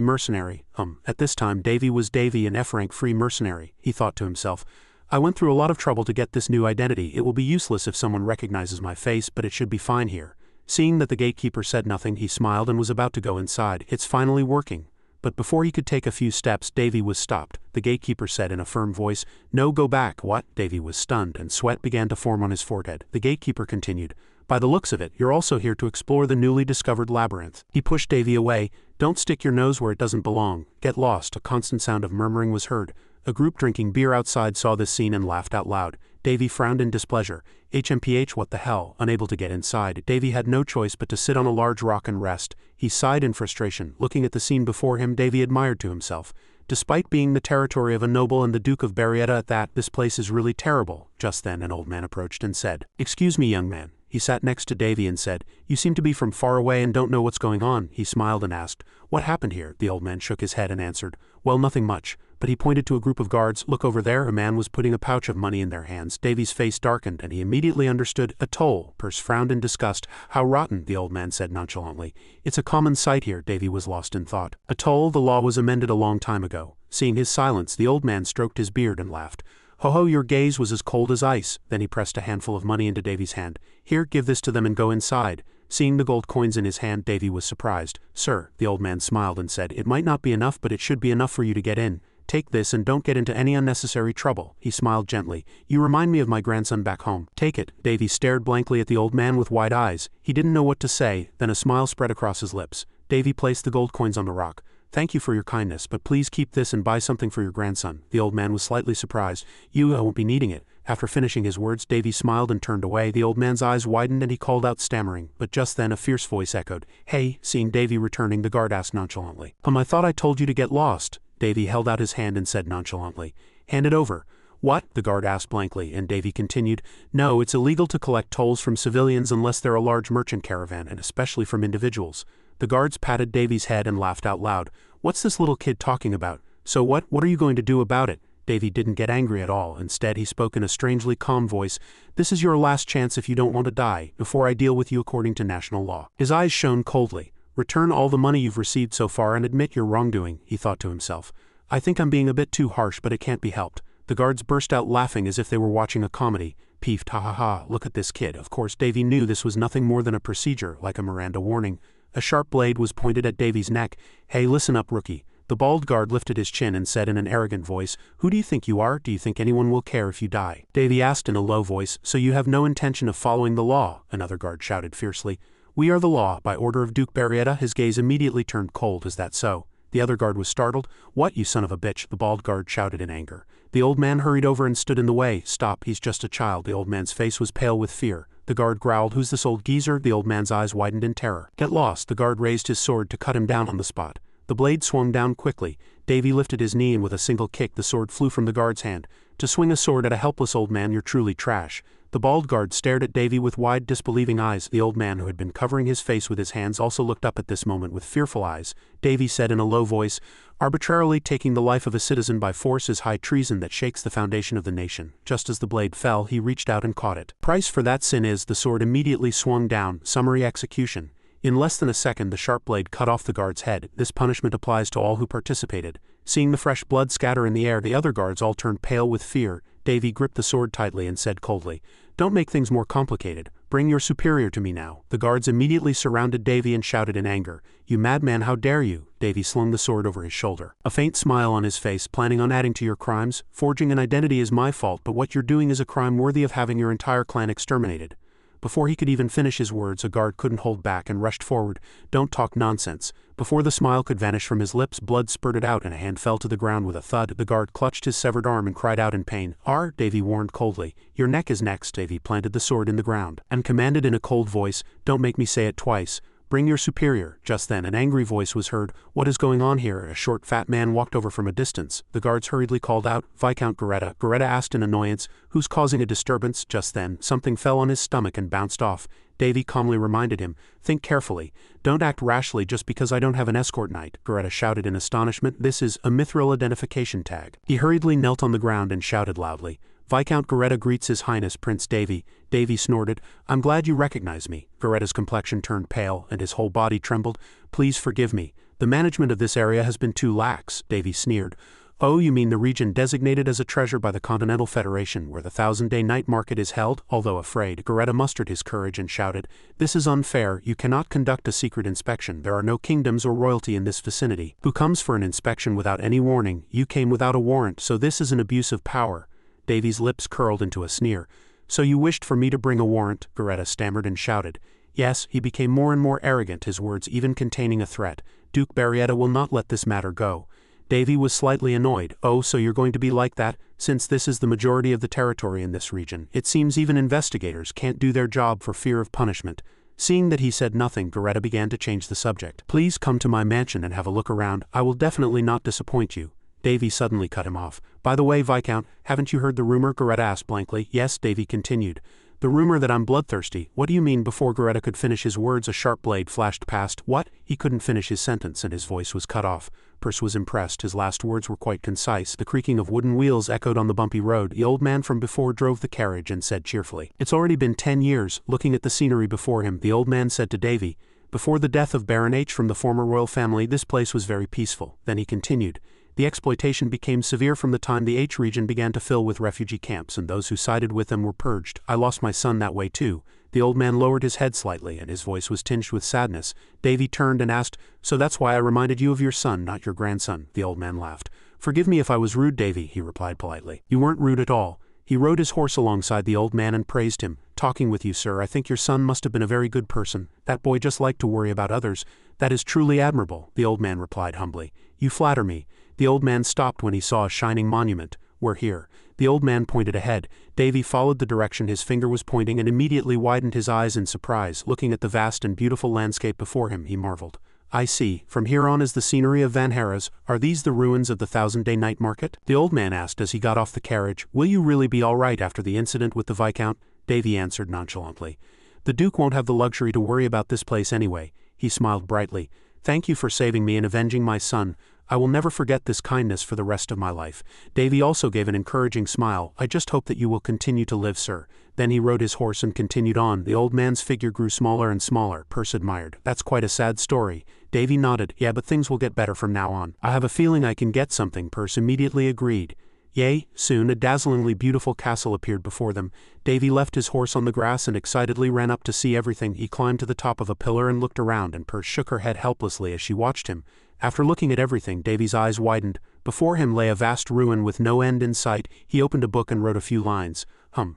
mercenary. At this time Davy was Davy, an F-rank free mercenary. He thought to himself, I went through a lot of trouble to get this new identity. It will be useless if someone recognizes my face, but it should be fine here. Seeing that the gatekeeper said nothing, he smiled and was about to go inside. It's finally working. But before he could take a few steps, Davy was stopped. The gatekeeper said in a firm voice, No, go back. What? Davy was stunned and sweat began to form on his forehead. The gatekeeper continued, By the looks of it, you're also here to explore the newly discovered labyrinth. He pushed Davy away. Don't stick your nose where it doesn't belong. Get lost. A constant sound of murmuring was heard. A group drinking beer outside saw this scene and laughed out loud. Davy frowned in displeasure. HMPH, what the hell? Unable to get inside, Davy had no choice but to sit on a large rock and rest. He sighed in frustration. Looking at the scene before him, Davy admired to himself. Despite being the territory of a noble and the Duke of Barrietta at that, this place is really terrible. Just then an old man approached and said, Excuse me, young man. He sat next to Davy and said, You seem to be from far away and don't know what's going on. He smiled and asked, What happened here? The old man shook his head and answered, Well, nothing much. But he pointed to a group of guards. Look over there. A man was putting a pouch of money in their hands. Davy's face darkened and he immediately understood. A toll. Perse frowned in disgust. How rotten, the old man said nonchalantly. It's a common sight here. Davy was lost in thought. A toll? The law was amended a long time ago. Seeing his silence, the old man stroked his beard and laughed. Ho-ho, your gaze was as cold as ice. Then he pressed a handful of money into Davy's hand. Here, give this to them and go inside. Seeing the gold coins in his hand, Davy was surprised. Sir, the old man smiled and said, It might not be enough, but it should be enough for you to get in. Take this and don't get into any unnecessary trouble. He smiled gently. You remind me of my grandson back home. Take it. Davy stared blankly at the old man with wide eyes. He didn't know what to say, then a smile spread across his lips. Davy placed the gold coins on the rock. Thank you for your kindness, but please keep this and buy something for your grandson. The old man was slightly surprised. I won't be needing it. After finishing his words, Davy smiled and turned away. The old man's eyes widened and he called out stammering, but just then a fierce voice echoed. Hey, seeing Davy returning, the guard asked nonchalantly. I thought I told you to get lost. Davy held out his hand and said nonchalantly, Hand it over. What? The guard asked blankly, and Davy continued, No, it's illegal to collect tolls from civilians unless they're a large merchant caravan, and especially from individuals. The guards patted Davy's head and laughed out loud. What's this little kid talking about? So what are you going to do about it? Davy didn't get angry at all. Instead, he spoke in a strangely calm voice. This is your last chance if you don't want to die, before I deal with you according to national law. His eyes shone coldly. Return all the money you've received so far and admit your wrongdoing, he thought to himself. I think I'm being a bit too harsh, but it can't be helped. The guards burst out laughing as if they were watching a comedy. Peeved, ha ha ha, look at this kid. Of course, Davy knew this was nothing more than a procedure, like a Miranda warning. A sharp blade was pointed at Davy's neck. Hey, listen up, rookie. The bald guard lifted his chin and said in an arrogant voice, Who do you think you are? Do you think anyone will care if you die? Davy asked in a low voice, So you have no intention of following the law? Another guard shouted fiercely. "We are the law, by order of Duke Barrietta." His gaze immediately turned cold. "Is that so?" The other guard was startled. "What, you son of a bitch?" the bald guard shouted in anger. The old man hurried over and stood in the way. "Stop, he's just a child." The old man's face was pale with fear. The guard growled, "Who's this old geezer?" The old man's eyes widened in terror. "Get lost." The guard raised his sword to cut him down on the spot. The blade swung down quickly. Davy lifted his knee and with a single kick the sword flew from the guard's hand. To swing a sword at a helpless old man, you're truly trash. The bald guard stared at Davy with wide, disbelieving eyes. The old man, who had been covering his face with his hands, also looked up at this moment with fearful eyes. Davy said in a low voice, "Arbitrarily taking the life of a citizen by force is high treason that shakes the foundation of the nation." Just as the blade fell, he reached out and caught it. "Price for that sin is..." The sword immediately swung down. Summary execution. In less than a second the sharp blade cut off the guard's head. This punishment applies to all who participated. Seeing the fresh blood scatter in the air, the other guards all turned pale with fear. Davy gripped the sword tightly and said coldly, "Don't make things more complicated. Bring your superior to me now." The guards immediately surrounded Davy and shouted in anger, "You madman, how dare you!" Davy slung the sword over his shoulder, a faint smile on his face. "Planning on adding to your crimes? Forging an identity is my fault, but what you're doing is a crime worthy of having your entire clan exterminated." Before he could even finish his words, a guard couldn't hold back and rushed forward. "Don't talk nonsense." Before the smile could vanish from his lips, blood spurted out and a hand fell to the ground with a thud. The guard clutched his severed arm and cried out in pain. Davy warned coldly. "Your neck is next." Davy planted the sword in the ground and commanded in a cold voice, "Don't make me say it twice. Bring your superior." Just then an angry voice was heard. "What is going on here?" A short fat man walked over from a distance. The guards hurriedly called out, "Viscount Garetta." Garetta asked in annoyance, "Who's causing a disturbance?" Just then something fell on his stomach and bounced off. Davy calmly reminded him, "Think carefully. Don't act rashly just because I don't have an escort knight." Garetta shouted in astonishment, "This is a mithril identification tag." He hurriedly knelt on the ground and shouted loudly, "Viscount Garetta greets His Highness Prince Davy." Davy snorted, "I'm glad you recognize me." Garetta's complexion turned pale and his whole body trembled. "Please forgive me. The management of this area has been too lax." Davy sneered. "Oh, you mean the region designated as a treasure by the Continental Federation where the 1000-day night market is held?" Although afraid, Garetta mustered his courage and shouted, "This is unfair. You cannot conduct a secret inspection. There are no kingdoms or royalty in this vicinity. Who comes for an inspection without any warning? You came without a warrant, so this is an abuse of power." Davy's lips curled into a sneer. "So you wished for me to bring a warrant?" Garetta stammered and shouted. "Yes." He became more and more arrogant, his words even containing a threat. "Duke Barrietta will not let this matter go." Davy was slightly annoyed. "Oh, so you're going to be like that? Since this is the majority of the territory in this region, it seems even investigators can't do their job for fear of punishment." Seeing that he said nothing, Garetta began to change the subject. "Please come to my mansion and have a look around. I will definitely not disappoint you." Davy suddenly cut him off. "By the way, Viscount, haven't you heard the rumor?" Garetta asked blankly. "Yes," Davy continued. "The rumor that I'm bloodthirsty." "What do you mean?" Before Garetta could finish his words, a sharp blade flashed past. "What?" He couldn't finish his sentence and his voice was cut off. Perce was impressed. His last words were quite concise. The creaking of wooden wheels echoed on the bumpy road. The old man from before drove the carriage and said cheerfully, "It's already been 10 years." Looking at the scenery before him, the old man said to Davy, "Before the death of Baron H from the former royal family, this place was very peaceful." Then he continued, "The exploitation became severe from the time the H region began to fill with refugee camps, and those who sided with them were purged. I lost my son that way too." The old man lowered his head slightly, and his voice was tinged with sadness. Davy turned and asked, "So that's why I reminded you of your son, not your grandson?" The old man laughed. "Forgive me if I was rude, Davy," he replied politely. "You weren't rude at all." He rode his horse alongside the old man and praised him. "Talking with you, sir, I think your son must have been a very good person. That boy just liked to worry about others. That is truly admirable," the old man replied humbly. "You flatter me." The old man stopped when he saw a shining monument. "We're here." The old man pointed ahead. Davy followed the direction his finger was pointing and immediately widened his eyes in surprise. Looking at the vast and beautiful landscape before him, he marveled. "I see. From here on is the scenery of Van Harris. Are these the ruins of the 1000-day night market?" the old man asked as he got off the carriage. "Will you really be all right after the incident with the Viscount?" Davy answered nonchalantly. "The Duke won't have the luxury to worry about this place anyway." He smiled brightly. "Thank you for saving me and avenging my son. I will never forget this kindness for the rest of my life." Davy also gave an encouraging smile. "I just hope that you will continue to live, sir." Then he rode his horse and continued on. The old man's figure grew smaller and smaller. Perce admired. "That's quite a sad story." Davy nodded. "Yeah, but things will get better from now on. I have a feeling I can get something." Perce immediately agreed. Yea, soon a dazzlingly beautiful castle appeared before them. Davy left his horse on the grass and excitedly ran up to see everything. He climbed to the top of a pillar and looked around, and Perce shook her head helplessly as she watched him. After looking at everything, Davy's eyes widened. Before him lay a vast ruin with no end in sight. He opened a book and wrote a few lines.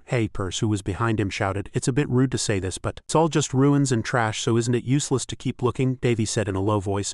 Hey, Perse, who was behind him, shouted. It's a bit rude to say this, but it's all just ruins and trash, so isn't it useless to keep looking? Davy said in a low voice.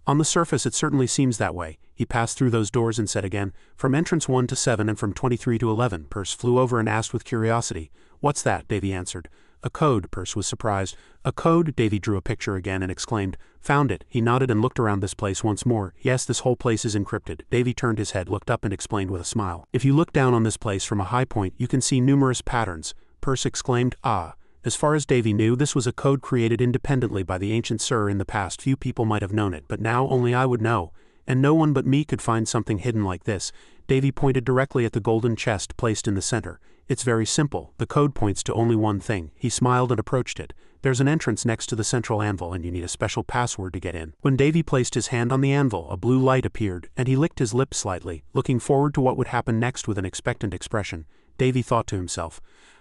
On the surface it certainly seems that way. He passed through those doors and said again, from entrance 1 to 7 and from 23 to 11. Perse flew over and asked with curiosity. What's that? Davy answered. A code, Perse was surprised. A code? Davy drew a picture again and exclaimed. Found it. He nodded and looked around this place once more. Yes, this whole place is encrypted. Davy turned his head, looked up and explained with a smile. If you look down on this place from a high point, you can see numerous patterns. Perse exclaimed. Ah. As far as Davy knew, this was a code created independently by the ancient Sir. In the past, few people might have known it, but now only I would know. And no one but me could find something hidden like this. Davy pointed directly at the golden chest placed in the center. It's very simple. The code points to only one thing. He smiled and approached it. There's an entrance next to the central anvil and you need a special password to get in. When Davy placed his hand on the anvil, a blue light appeared, and he licked his lips slightly, looking forward to what would happen next with an expectant expression. Davy thought to himself.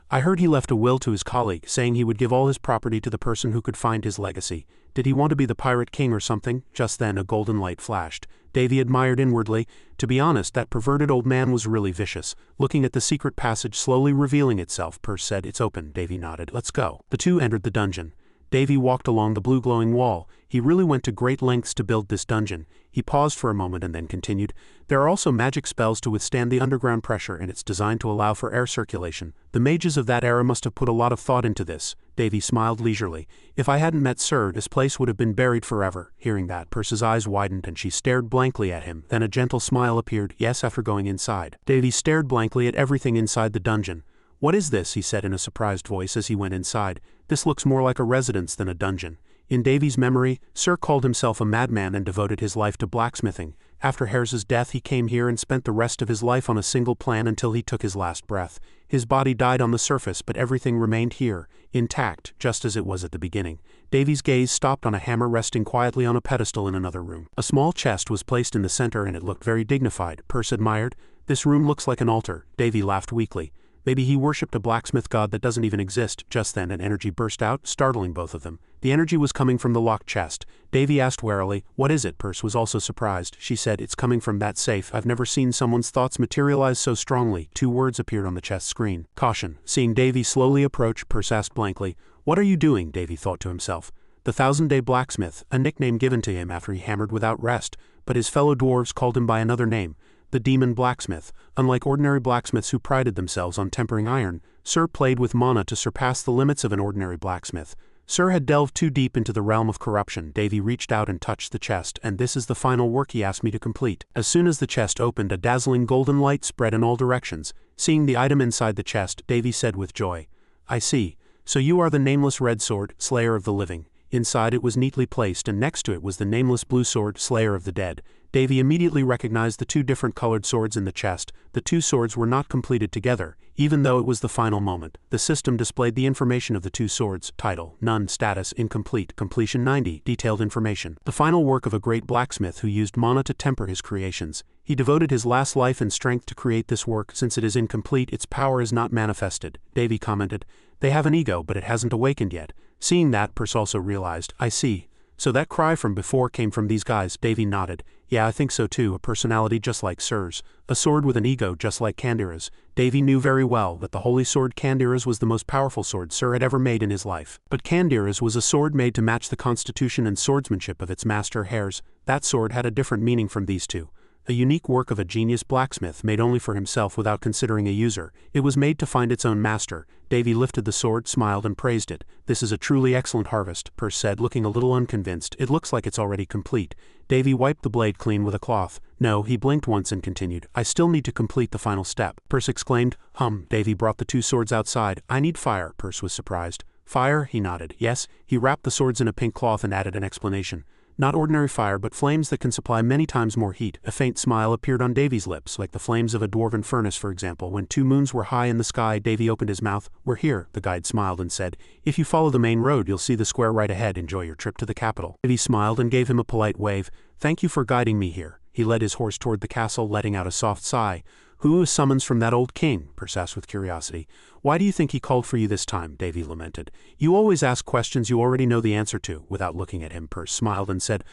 I heard he left a will to his colleague, saying he would give all his property to the person who could find his legacy. Did he want to be the pirate king or something? Just then a golden light flashed. Davy admired inwardly. To be honest, that perverted old man was really vicious. Looking at the secret passage slowly revealing itself, Perse said, It's open. Davy nodded. Let's go. The two entered the dungeon. Davy walked along the blue glowing wall. He really went to great lengths to build this dungeon. He paused for a moment and then continued. There are also magic spells to withstand the underground pressure, and it's designed to allow for air circulation. The mages of that era must have put a lot of thought into this. Davy smiled leisurely. If I hadn't met Sir, this place would have been buried forever. Hearing that, Perse's eyes widened and she stared blankly at him. Then a gentle smile appeared. Yes, after going inside. Davy stared blankly at everything inside the dungeon. What is this? He said in a surprised voice as he went inside. This looks more like a residence than a dungeon. In Davy's memory, Sir called himself a madman and devoted his life to blacksmithing. After Hares's death he came here and spent the rest of his life on a single plan until he took his last breath. His body died on the surface, but everything remained here, intact, just as it was at the beginning. Davy's gaze stopped on a hammer resting quietly on a pedestal in another room. A small chest was placed in the center and it looked very dignified. Perse admired. This room looks like an altar. Davy laughed weakly. Maybe he worshipped a blacksmith god that doesn't even exist. Just then an energy burst out, startling both of them. The energy was coming from the locked chest. Davy asked warily, What is it? Perse was also surprised. She said, It's coming from that safe. I've never seen someone's thoughts materialize so strongly. 2 words appeared on the chest screen. Caution. Seeing Davy slowly approach, Perse asked blankly, What are you doing? Davy thought to himself. The 1000-day blacksmith, a nickname given to him after he hammered without rest, but his fellow dwarves called him by another name. The demon blacksmith. Unlike ordinary blacksmiths who prided themselves on tempering iron, Sir played with mana to surpass the limits of an ordinary blacksmith. Sir had delved too deep into the realm of corruption. Davy reached out and touched the chest, and this is the final work he asked me to complete. As soon as the chest opened, a dazzling golden light spread in all directions. Seeing the item inside the chest, Davy said with joy, I see. So you are the nameless red sword, slayer of the living. Inside it was neatly placed, and next to it was the nameless blue sword, slayer of the dead. Davy immediately recognized the 2 different colored swords in the chest. The 2 swords were not completed together, even though it was the final moment. The system displayed the information of the 2 swords. Title, none. Status, incomplete. Completion 90. Detailed information. The final work of a great blacksmith who used mana to temper his creations. He devoted his last life and strength to create this work. Since it is incomplete, its power is not manifested. Davy commented, They have an ego, but it hasn't awakened yet. Seeing that, Perse also realized, I see. So that cry from before came from these guys. Davy nodded. Yeah, I think so too. A personality just like Sir's. A sword with an ego just like Kandira's. Davy knew very well that the holy sword Kandira's was the most powerful sword Sir had ever made in his life. But Kandira's was a sword made to match the constitution and swordsmanship of its master Hares. That sword had a different meaning from these 2. A unique work of a genius blacksmith made only for himself without considering a user. It was made to find its own master. Davy lifted the sword, smiled and praised it. This is a truly excellent harvest, Perse said, looking a little unconvinced. It looks like it's already complete. Davy wiped the blade clean with a cloth. No, he blinked once and continued. I still need to complete the final step. Perse exclaimed. Davy brought the 2 swords outside. I need fire. Perse was surprised. Fire? He nodded. Yes. He wrapped the swords in a pink cloth and added an explanation. Not ordinary fire, but flames that can supply many times more heat. A faint smile appeared on Davy's lips, like the flames of a dwarven furnace, for example. When 2 moons were high in the sky, Davy opened his mouth. We're here, the guide smiled and said. If you follow the main road, you'll see the square right ahead. Enjoy your trip to the capital. Davy smiled and gave him a polite wave. Thank you for guiding me here. He led his horse toward the castle, letting out a soft sigh. Who is summons from that old king? Perse asked with curiosity. Why do you think he called for you this time? Davy lamented. You always ask questions you already know the answer to. Without looking at him, Perse smiled and said,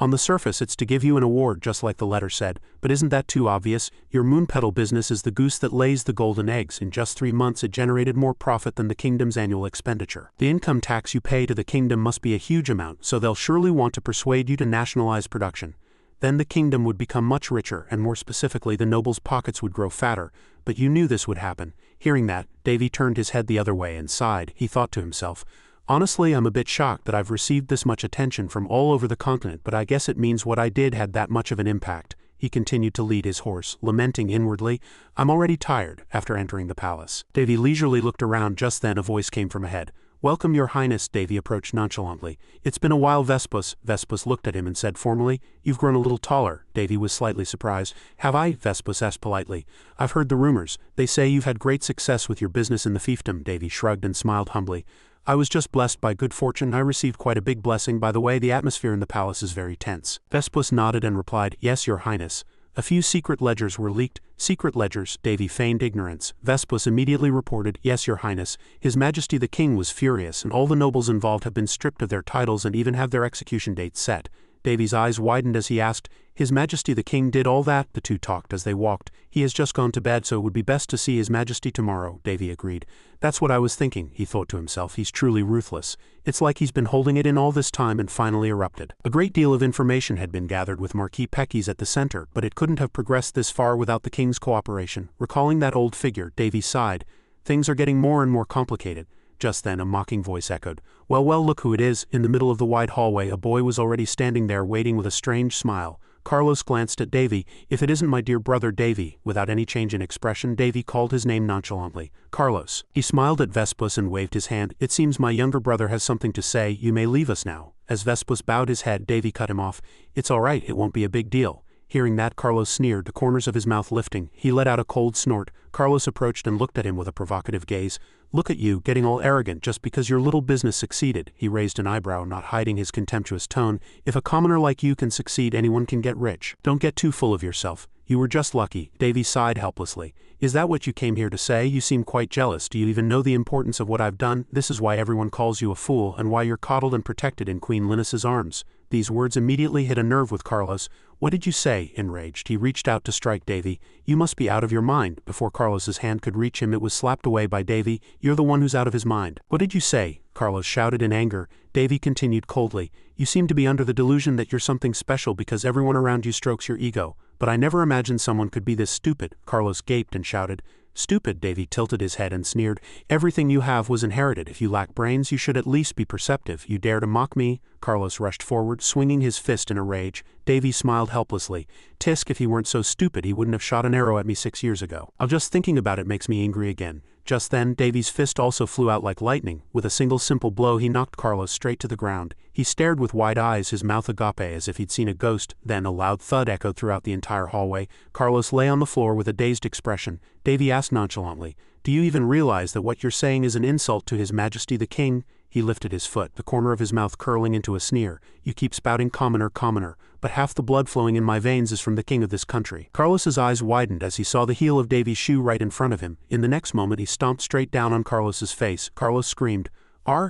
On the surface it's to give you an award just like the letter said, but isn't that too obvious? Your moon petal business is the goose that lays the golden eggs. In just 3 months it generated more profit than the kingdom's annual expenditure. The income tax you pay to the kingdom must be a huge amount, so they'll surely want to persuade you to nationalize production. Then the kingdom would become much richer, and more specifically the nobles' pockets would grow fatter, but you knew this would happen. Hearing that, Davy turned his head the other way and sighed. He thought to himself, honestly, I'm a bit shocked that I've received this much attention from all over the continent, but I guess it means what I did had that much of an impact. He continued to lead his horse, lamenting inwardly, I'm already tired, after entering the palace. Davy leisurely looked around. Just then a voice came from ahead. Welcome, your highness. Davy approached nonchalantly. It's been a while, Vespus. Vespus looked at him and said formally, you've grown a little taller. Davy was slightly surprised. Have I? Vespus asked politely. I've heard the rumors. They say you've had great success with your business in the fiefdom. Davy shrugged and smiled humbly. I was just blessed by good fortune. I received quite a big blessing. By the way, the atmosphere in the palace is very tense. Vespus nodded and replied, yes, your highness. A few secret ledgers were leaked. Secret ledgers? Davy feigned ignorance. Vespus immediately reported, yes, your highness. His Majesty the King was furious, and all the nobles involved have been stripped of their titles and even have their execution dates set. Davy's eyes widened as he asked, His Majesty the King did all that? The two talked as they walked. He has just gone to bed, so it would be best to see His Majesty tomorrow, Davy agreed. That's what I was thinking, he thought to himself. He's truly ruthless. It's like he's been holding it in all this time and finally erupted. A great deal of information had been gathered with Marquis Pekis at the center, but it couldn't have progressed this far without the king's cooperation. Recalling that old figure, Davy sighed. Things are getting more and more complicated. Just then a mocking voice echoed, well, look who it is. In the middle of the wide hallway a boy was already standing there waiting with a strange smile. Carlos glanced at Davy. If it isn't my dear brother Davy. Without any change in expression, Davy called his name nonchalantly. Carlos. He smiled at Vespus and waved his hand. It seems my younger brother has something to say. You may leave us now. As Vespus bowed his head, Davy cut him off. It's all right, it won't be a big deal. Hearing that, Carlos sneered, the corners of his mouth lifting. He let out a cold snort. Carlos approached and looked at him with a provocative gaze. Look at you, getting all arrogant just because your little business succeeded. He raised an eyebrow, not hiding his contemptuous tone. If a commoner like you can succeed, anyone can get rich. Don't get too full of yourself. You were just lucky. Davy sighed helplessly. Is that what you came here to say? You seem quite jealous. Do you even know the importance of what I've done? This is why everyone calls you a fool, and why you're coddled and protected in Queen Linus's arms. These words immediately hit a nerve with Carlos. What did you say? Enraged, he reached out to strike Davy. You must be out of your mind. Before Carlos's hand could reach him, it was slapped away by Davy. You're the one who's out of his mind. What did you say? Carlos shouted in anger. Davy continued coldly. You seem to be under the delusion that you're something special because everyone around you strokes your ego. But I never imagined someone could be this stupid. Carlos gaped and shouted. Stupid? Davy tilted his head and sneered. Everything you have was inherited. If you lack brains, you should at least be perceptive. You dare to mock me? Carlos rushed forward, swinging his fist in a rage. Davy smiled helplessly. Tisk, if he weren't so stupid, he wouldn't have shot an arrow at me 6 years ago. Just thinking about it makes me angry again. Just then, Davy's fist also flew out like lightning. With a single simple blow, he knocked Carlos straight to the ground. He stared with wide eyes, his mouth agape as if he'd seen a ghost. Then a loud thud echoed throughout the entire hallway. Carlos lay on the floor with a dazed expression. Davy asked nonchalantly, Do you even realize that what you're saying is an insult to His Majesty the King? He lifted his foot, the corner of his mouth curling into a sneer. You keep spouting commoner, commoner, but half the blood flowing in my veins is from the king of this country. Carlos's eyes widened as he saw the heel of Davy's shoe right in front of him. In the next moment he stomped straight down on Carlos's face. Carlos screamed.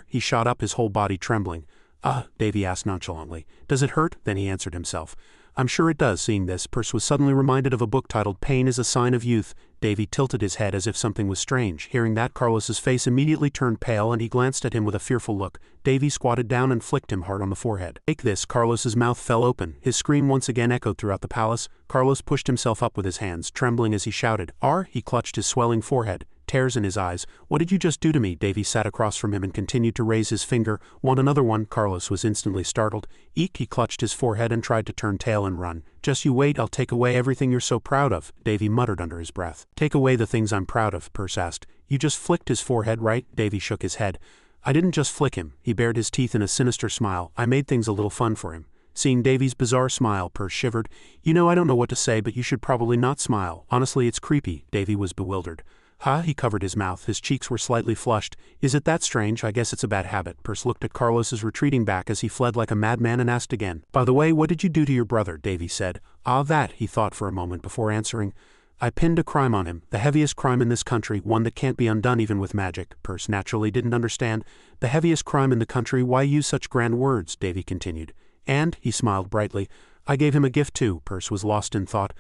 He shot up, his whole body trembling. Davy asked nonchalantly. Does it hurt? Then he answered himself. I'm sure it does. Seeing this, Perce was suddenly reminded of a book titled Pain is a Sign of Youth. Davy tilted his head as if something was strange. Hearing that, Carlos's face immediately turned pale and he glanced at him with a fearful look. Davy squatted down and flicked him hard on the forehead. Take this. Carlos's mouth fell open. His scream once again echoed throughout the palace. Carlos pushed himself up with his hands, trembling as he shouted. He clutched his swelling forehead. Tears in his eyes. What did you just do to me? Davy sat across from him and continued to raise his finger. Want another one? Carlos was instantly startled. Eek! He clutched his forehead and tried to turn tail and run. Just you wait, I'll take away everything you're so proud of, Davy muttered under his breath. Take away the things I'm proud of, Perce asked. You just flicked his forehead, right? Davy shook his head. I didn't just flick him. He bared his teeth in a sinister smile. I made things a little fun for him. Seeing Davy's bizarre smile, Perce shivered. I don't know what to say, but you should probably not smile. Honestly, it's creepy. Davy was bewildered. He covered his mouth. His cheeks were slightly flushed. Is it that strange? I guess it's a bad habit. Perce looked at Carlos's retreating back as he fled like a madman and asked again. By the way, what did you do to your brother? Davy said. That, he thought for a moment before answering. I pinned a crime on him, the heaviest crime in this country, one that can't be undone even with magic. Perce naturally didn't understand. The heaviest crime in the country? Why use such grand words? Davy continued. And, he smiled brightly, I gave him a gift too. Perce was lost in thought.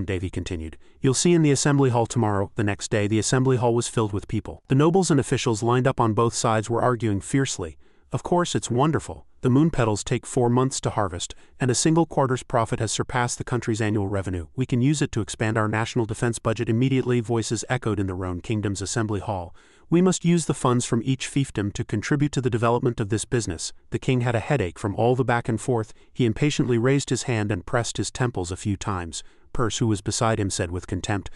Davy continued. You'll see in the assembly hall tomorrow. The next day the assembly hall was filled with people. The nobles and officials lined up on both sides were arguing fiercely. Of course it's wonderful. The moon petals take 4 months to harvest, and a single quarter's profit has surpassed the country's annual revenue. We can use it to expand our national defense budget immediately. Voices echoed in the Roan Kingdom's assembly hall. We must use the funds from each fiefdom to contribute to the development of this business. The king had a headache from all the back and forth. He impatiently raised his hand and pressed his temples a few times. Perce, who was beside him, said with contempt,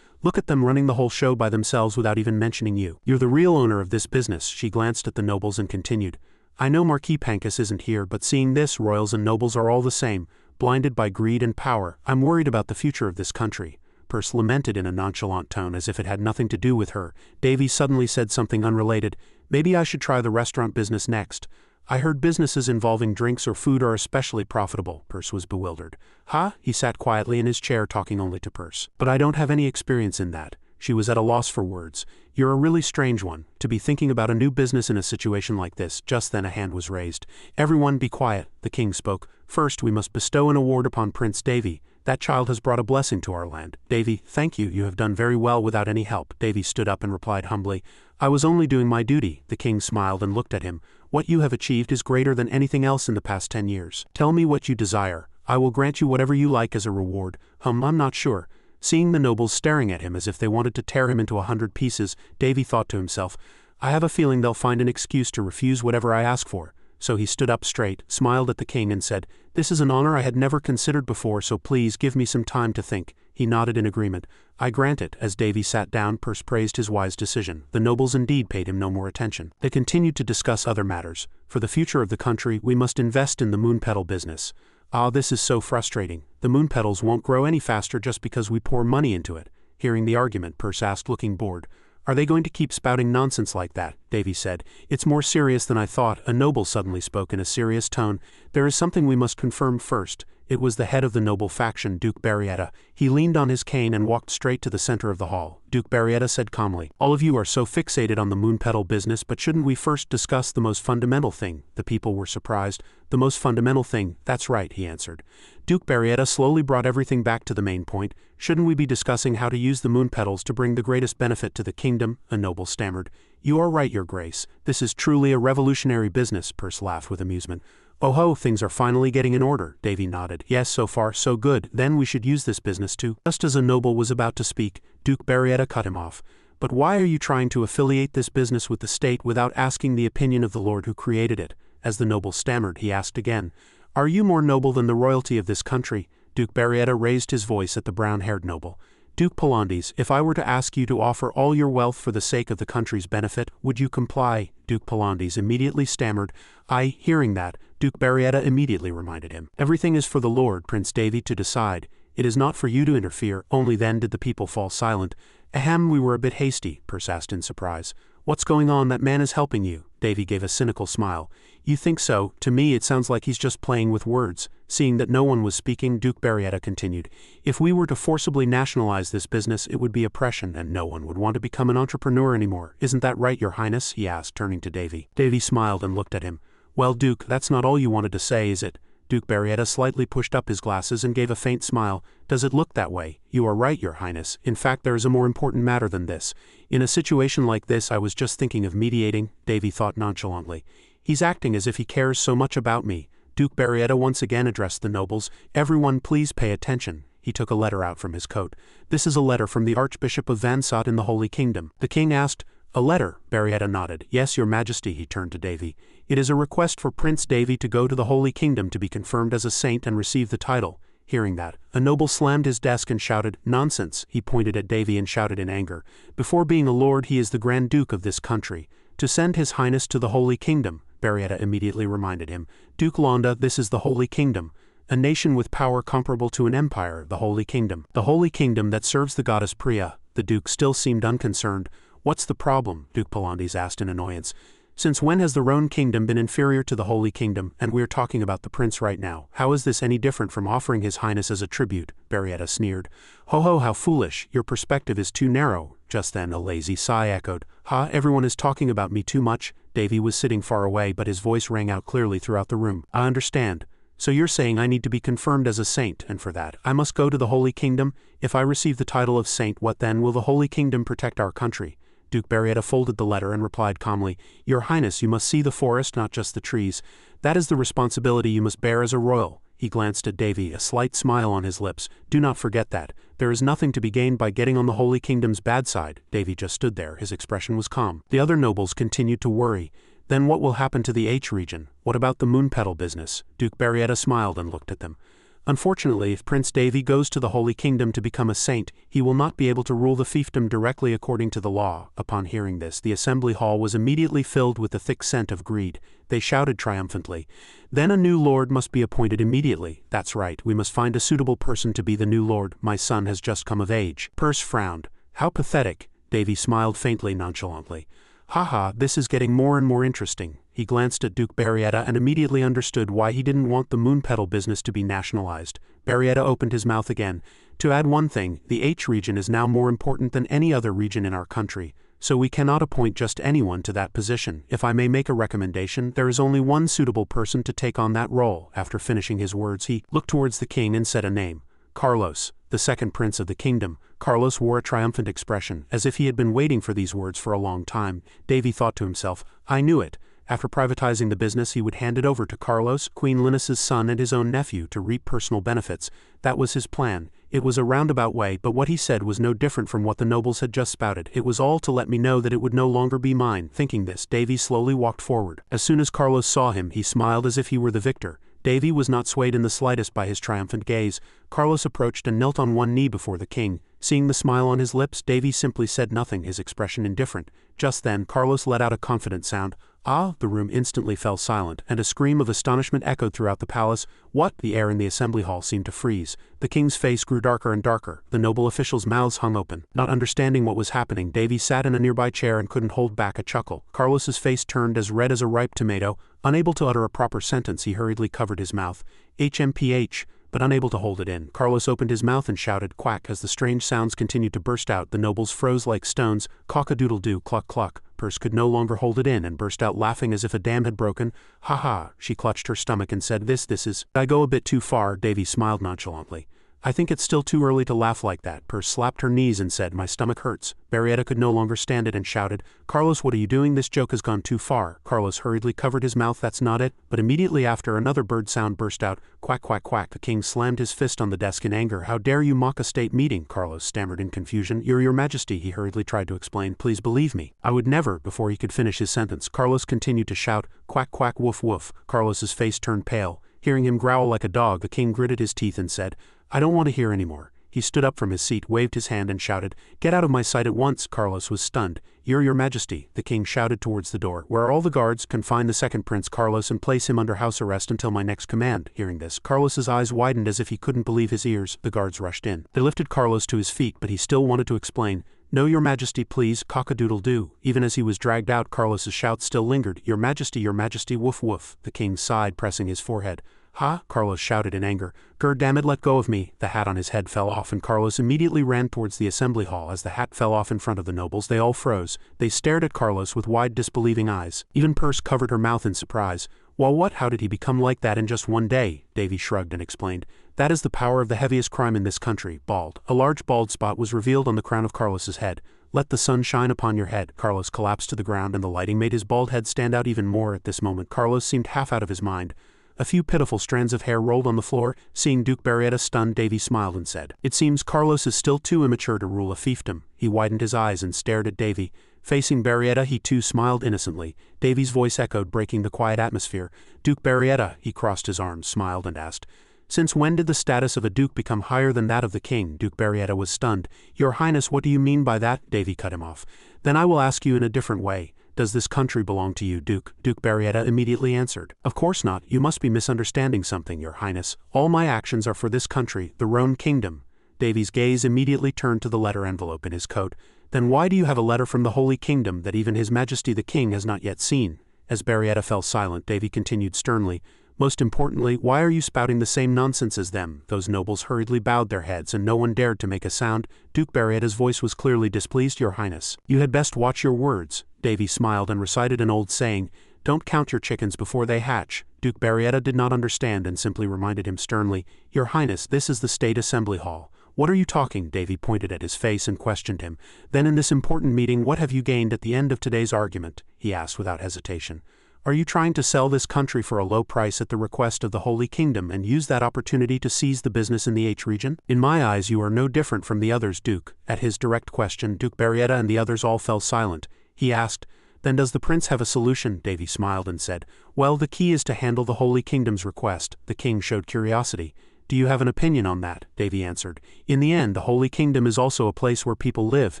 Look at them running the whole show by themselves without even mentioning you. You're the real owner of this business. She glanced at the nobles and continued, I know Marquis Pancus isn't here, but seeing this, royals and nobles are all the same, blinded by greed and power. I'm worried about the future of this country. Perce lamented in a nonchalant tone as if it had nothing to do with her. Davy suddenly said something unrelated. Maybe I should try the restaurant business next. I heard businesses involving drinks or food are especially profitable. Perce was bewildered. Huh? He sat quietly in his chair talking only to Perce. But I don't have any experience in that. She was at a loss for words. You're a really strange one, to be thinking about a new business in a situation like this. Just then a hand was raised. Everyone be quiet, the king spoke. First we must bestow an award upon Prince Davy. That child has brought a blessing to our land. Davy, thank you, you have done very well without any help. Davy stood up and replied humbly, I was only doing my duty. The king smiled and looked at him. What you have achieved is greater than anything else in the past 10 years. Tell me what you desire. I will grant you whatever you like as a reward. I'm not sure. Seeing the nobles staring at him as if they wanted to tear him into 100 pieces, Davy thought to himself, I have a feeling they'll find an excuse to refuse whatever I ask for. So he stood up straight, smiled at the king and said, This is an honor I had never considered before, so please give me some time to think. He nodded in agreement. I grant it. As Davy sat down, Perce praised his wise decision. The nobles indeed paid him no more attention. They continued to discuss other matters. For the future of the country, we must invest in the moon petal business. Ah, this is so frustrating. The moon petals won't grow any faster just because we pour money into it. Hearing the argument, Perce asked, looking bored. Are they going to keep spouting nonsense like that? Davy said. It's more serious than I thought. A noble suddenly spoke in a serious tone. There is something we must confirm first. It was the head of the noble faction, Duke Barrietta. He leaned on his cane and walked straight to the center of the hall. Duke Barrietta said calmly, All of you are so fixated on the moon petal business, but shouldn't we first discuss the most fundamental thing? The people were surprised. The most fundamental thing, that's right, he answered. Duke Barrietta slowly brought everything back to the main point. Shouldn't we be discussing how to use the moon petals to bring the greatest benefit to the kingdom? A noble stammered. You are right, your grace. This is truly a revolutionary business, Perce laughed with amusement. Oh ho, things are finally getting in order, Davy nodded. Yes, so far, so good. Then we should use this business too. Just as a noble was about to speak, Duke Barrietta cut him off. But why are you trying to affiliate this business with the state without asking the opinion of the lord who created it? As the noble stammered, he asked again, Are you more noble than the royalty of this country? Duke Barrietta raised his voice at the brown-haired noble. Duke Palandes, if I were to ask you to offer all your wealth for the sake of the country's benefit, would you comply? Duke Palandes immediately stammered. Hearing that, Duke Barrietta immediately reminded him. Everything is for the Lord, Prince Davy, to decide. It is not for you to interfere. Only then did the people fall silent. Ahem, we were a bit hasty, Perce asked in surprise. What's going on? That man is helping you. Davy gave a cynical smile. You think so? To me it sounds like he's just playing with words. Seeing that no one was speaking, Duke Barrietta continued. If we were to forcibly nationalize this business, it would be oppression, and no one would want to become an entrepreneur anymore. Isn't that right, your highness? He asked, turning to Davy. Davy smiled and looked at him. Well, Duke, that's not all you wanted to say, is it? Duke Barrietta slightly pushed up his glasses and gave a faint smile. Does it look that way? You are right, your highness. In fact, there is a more important matter than this. In a situation like this, I was just thinking of mediating, Davy thought nonchalantly. He's acting as if he cares so much about me. Duke Barrietta once again addressed the nobles. Everyone please pay attention. He took a letter out from his coat. This is a letter from the Archbishop of Vansat in the Holy Kingdom. The king asked, A letter? Barrietta nodded. Yes, your majesty, he turned to Davy. It is a request for Prince Davy to go to the Holy Kingdom to be confirmed as a saint and receive the title. Hearing that, a noble slammed his desk and shouted, Nonsense! He pointed at Davy and shouted in anger. Before being a lord, he is the Grand Duke of this country. To send his highness to the Holy Kingdom, Barrietta immediately reminded him. Duke Londa, this is the Holy Kingdom. A nation with power comparable to an empire, the Holy Kingdom. The Holy Kingdom that serves the goddess Priya. The Duke still seemed unconcerned. What's the problem? Duke Palandes asked in annoyance. Since when has the Roan Kingdom been inferior to the Holy Kingdom, and we're talking about the prince right now? How is this any different from offering his highness as a tribute? Barrietta sneered. Ho ho, how foolish. Your perspective is too narrow. Just then a lazy sigh echoed. Ha, everyone is talking about me too much. Davy was sitting far away, but his voice rang out clearly throughout the room. I understand. So you're saying I need to be confirmed as a saint, and for that, I must go to the Holy Kingdom? If I receive the title of saint, what then will the Holy Kingdom protect our country? Duke Barietta folded the letter and replied calmly, Your Highness, you must see the forest, not just the trees. That is the responsibility you must bear as a royal. He glanced at Davy, a slight smile on his lips. Do not forget that. There is nothing to be gained by getting on the Holy Kingdom's bad side. Davy just stood there, his expression was calm. The other nobles continued to worry. Then what will happen to the H region? What about the moon petal business? Duke Barietta smiled and looked at them. Unfortunately, if Prince Davy goes to the Holy Kingdom to become a saint, he will not be able to rule the fiefdom directly according to the law. Upon hearing this, the assembly hall was immediately filled with the thick scent of greed. They shouted triumphantly. Then a new lord must be appointed immediately. That's right, we must find a suitable person to be the new lord. My son has just come of age. Perce frowned. How pathetic. Davy smiled faintly nonchalantly. Haha, this is getting more and more interesting. He glanced at Duke Barietta and immediately understood why he didn't want the moon petal business to be nationalized. Barietta opened his mouth again. To add one thing, the H region is now more important than any other region in our country, so we cannot appoint just anyone to that position. If I may make a recommendation, there is only one suitable person to take on that role. After finishing his words, he looked towards the king and said a name. Carlos, the second prince of the kingdom. Carlos wore a triumphant expression, as if he had been waiting for these words for a long time. Davy thought to himself, I knew it. After privatizing the business, he would hand it over to Carlos, Queen Linus's son and his own nephew to reap personal benefits. That was his plan. It was a roundabout way, but what he said was no different from what the nobles had just spouted. It was all to let me know that it would no longer be mine. Thinking this, Davy slowly walked forward. As soon as Carlos saw him, he smiled as if he were the victor. Davy was not swayed in the slightest by his triumphant gaze. Carlos approached and knelt on one knee before the king. Seeing the smile on his lips, Davy simply said nothing, his expression indifferent. Just then, Carlos let out a confident sound. Ah! The room instantly fell silent, and a scream of astonishment echoed throughout the palace. What? The air in the assembly hall seemed to freeze. The king's face grew darker and darker. The noble officials' mouths hung open. Not understanding what was happening, Davy sat in a nearby chair and couldn't hold back a chuckle. Carlos's face turned as red as a ripe tomato. Unable to utter a proper sentence, he hurriedly covered his mouth. HMPH. But unable to hold it in, Carlos opened his mouth and shouted, quack. As the strange sounds continued to burst out, the nobles froze like stones. Cock-a-doodle-doo, cluck cluck. Perce could no longer hold it in and burst out laughing as if a dam had broken. Ha ha. She clutched her stomach and said, This is... I go a bit too far. Davy smiled nonchalantly. I think it's still too early to laugh like that. Perce slapped her knees and said, My stomach hurts. Barietta could no longer stand it and shouted, Carlos, what are you doing? This joke has gone too far. Carlos hurriedly covered his mouth. That's not it. But immediately after, another bird sound burst out. Quack, quack, quack. The king slammed his fist on the desk in anger. How dare you mock a state meeting? Carlos stammered in confusion. Your Majesty, he hurriedly tried to explain. Please believe me. I would never. Before he could finish his sentence, Carlos continued to shout, Quack, quack, woof, woof. Carlos's face turned pale. Hearing him growl like a dog, the king gritted his teeth and said, I don't want to hear any more. He stood up from his seat, waved his hand and shouted, Get out of my sight at once. Carlos was stunned. Your Majesty, the king shouted towards the door. Where are all the guards? Confine the second Prince Carlos and place him under house arrest until my next command. Hearing this, Carlos's eyes widened as if he couldn't believe his ears. The guards rushed in. They lifted Carlos to his feet, but he still wanted to explain. No, Your Majesty, please, cock-a-doodle-doo. Even as he was dragged out, Carlos's shouts still lingered. Your Majesty, woof woof. The king sighed, pressing his forehead. Ha! Carlos shouted in anger. Dammit, let go of me. The hat on his head fell off and Carlos immediately ran towards the assembly hall. As the hat fell off in front of the nobles, they all froze. They stared at Carlos with wide disbelieving eyes. Even Perce covered her mouth in surprise. Well, what? How did he become like that in just one day? Davy shrugged and explained. That is the power of the heaviest crime in this country, bald. A large bald spot was revealed on the crown of Carlos's head. Let the sun shine upon your head. Carlos collapsed to the ground and the lighting made his bald head stand out even more. At this moment, Carlos seemed half out of his mind. A few pitiful strands of hair rolled on the floor. Seeing Duke Barietta stunned, Davy smiled and said, It seems Carlos is still too immature to rule a fiefdom. He widened his eyes and stared at Davy. Facing Barietta, he too smiled innocently. Davy's voice echoed, breaking the quiet atmosphere. Duke Barietta, he crossed his arms, smiled and asked, Since when did the status of a duke become higher than that of the king? Duke Barietta was stunned. Your Highness, what do you mean by that? Davy cut him off. Then I will ask you in a different way. Does this country belong to you, Duke? Duke Barietta immediately answered. Of course not. You must be misunderstanding something, Your Highness. All my actions are for this country, the Roan Kingdom. Davy's gaze immediately turned to the letter envelope in his coat. Then why do you have a letter from the Holy Kingdom that even His Majesty the King has not yet seen? As Barietta fell silent, Davy continued sternly. Most importantly, why are you spouting the same nonsense as them? Those nobles hurriedly bowed their heads and no one dared to make a sound. Duke Barietta's voice was clearly displeased. Your Highness, you had best watch your words. Davy smiled and recited an old saying, Don't count your chickens before they hatch. Duke Barrietta did not understand and simply reminded him sternly, "Your Highness, this is the State Assembly Hall." "What are you talking?" Davy pointed at his face and questioned him. "Then in this important meeting, what have you gained at the end of today's argument?" he asked without hesitation. "Are you trying to sell this country for a low price at the request of the Holy Kingdom and use that opportunity to seize the business in the H region? In my eyes you are no different from the others, Duke." At his direct question, Duke Barrietta and the others all fell silent. He asked, "Then does the prince have a solution?" Davy smiled and said, "Well, the key is to handle the Holy Kingdom's request." The king showed curiosity. "Do you have an opinion on that?" Davy answered. "In the end, the Holy Kingdom is also a place where people live."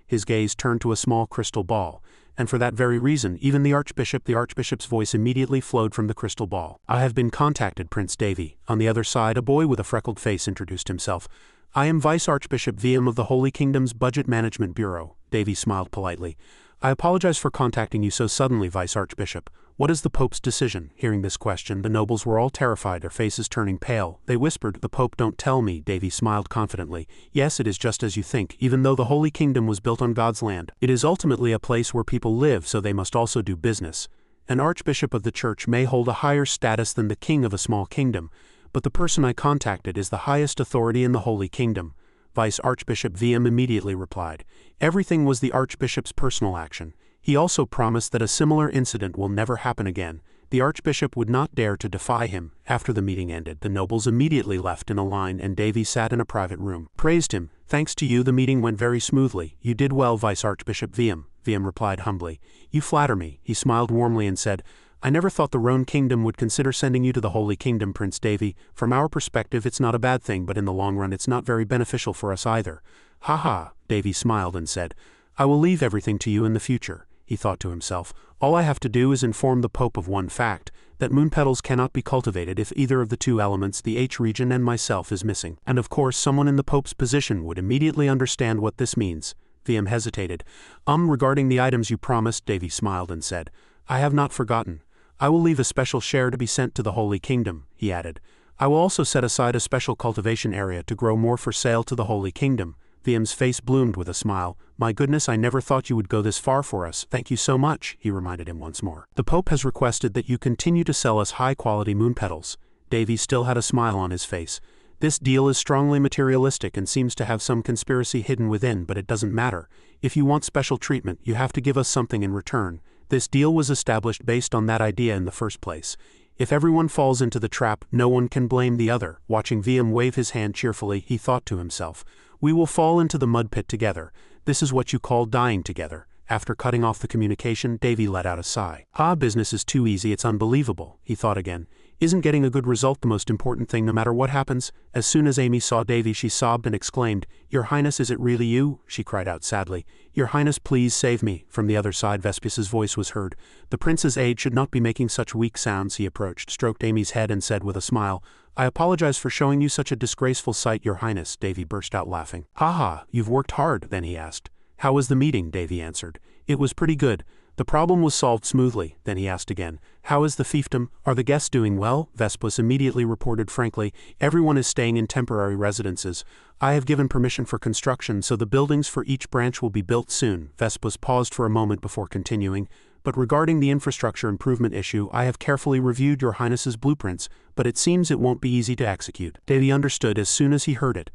His gaze turned to a small crystal ball. "And for that very reason, even the Archbishop's voice immediately flowed from the crystal ball. "I have been contacted, Prince Davy." On the other side, a boy with a freckled face introduced himself. "I am Vice Archbishop Viam of the Holy Kingdom's Budget Management Bureau." Davy smiled politely. "I apologize for contacting you so suddenly, Vice Archbishop. What is the Pope's decision?" Hearing this question, the nobles were all terrified, their faces turning pale. They whispered, "The Pope, don't tell me." Davy smiled confidently. "Yes, it is just as you think. Even though the Holy Kingdom was built on God's land, it is ultimately a place where people live, so they must also do business. An archbishop of the church may hold a higher status than the king of a small kingdom, but the person I contacted is the highest authority in the Holy Kingdom." Vice Archbishop Viam immediately replied. Everything was the Archbishop's personal action. He also promised that a similar incident will never happen again. The Archbishop would not dare to defy him. After the meeting ended, the nobles immediately left in a line and Davy sat in a private room. Praised him. "Thanks to you the meeting went very smoothly. You did well, Vice Archbishop Viam." Viam replied humbly. "You flatter me." He smiled warmly and said, "I never thought the Rhone Kingdom would consider sending you to the Holy Kingdom, Prince Davy. From our perspective it's not a bad thing, but in the long run it's not very beneficial for us either." "Ha ha." Davy smiled and said, "I will leave everything to you in the future." He thought to himself, "All I have to do is inform the Pope of one fact, that moon petals cannot be cultivated if either of the two elements, the H region and myself, is missing. And of course someone in the Pope's position would immediately understand what this means." Viam hesitated. Regarding the items you promised," Davy smiled and said, "I have not forgotten. I will leave a special share to be sent to the Holy Kingdom," he added. "I will also set aside a special cultivation area to grow more for sale to the Holy Kingdom." Viam's face bloomed with a smile. "My goodness, I never thought you would go this far for us." "Thank you so much," he reminded him once more. "The Pope has requested that you continue to sell us high-quality moon petals." Davy still had a smile on his face. "This deal is strongly materialistic and seems to have some conspiracy hidden within, but it doesn't matter. If you want special treatment, you have to give us something in return. This deal was established based on that idea in the first place. If everyone falls into the trap, no one can blame the other." Watching Viam wave his hand cheerfully, he thought to himself, "We will fall into the mud pit together. This is what you call dying together." After cutting off the communication, Davy let out a sigh. Business is too easy, it's unbelievable," he thought again. "Isn't getting a good result the most important thing no matter what happens?" As soon as Amy saw Davy, she sobbed and exclaimed, "Your Highness, is it really you?" She cried out sadly. "Your Highness, please save me." From the other side, Vespas's voice was heard. "The prince's aide should not be making such weak sounds." He approached, stroked Amy's head and said with a smile, "I apologize for showing you such a disgraceful sight, Your Highness." Davy burst out laughing. "Ha, you've worked hard," then he asked. "How was the meeting?" Davy answered. "It was pretty good. The problem was solved smoothly." Then he asked again, "How is the fiefdom? Are the guests doing well?" Vespus immediately reported frankly, "Everyone is staying in temporary residences. I have given permission for construction, so the buildings for each branch will be built soon." Vespus paused for a moment before continuing, "But regarding the infrastructure improvement issue, I have carefully reviewed Your Highness's blueprints, but it seems it won't be easy to execute." Davy understood as soon as he heard it.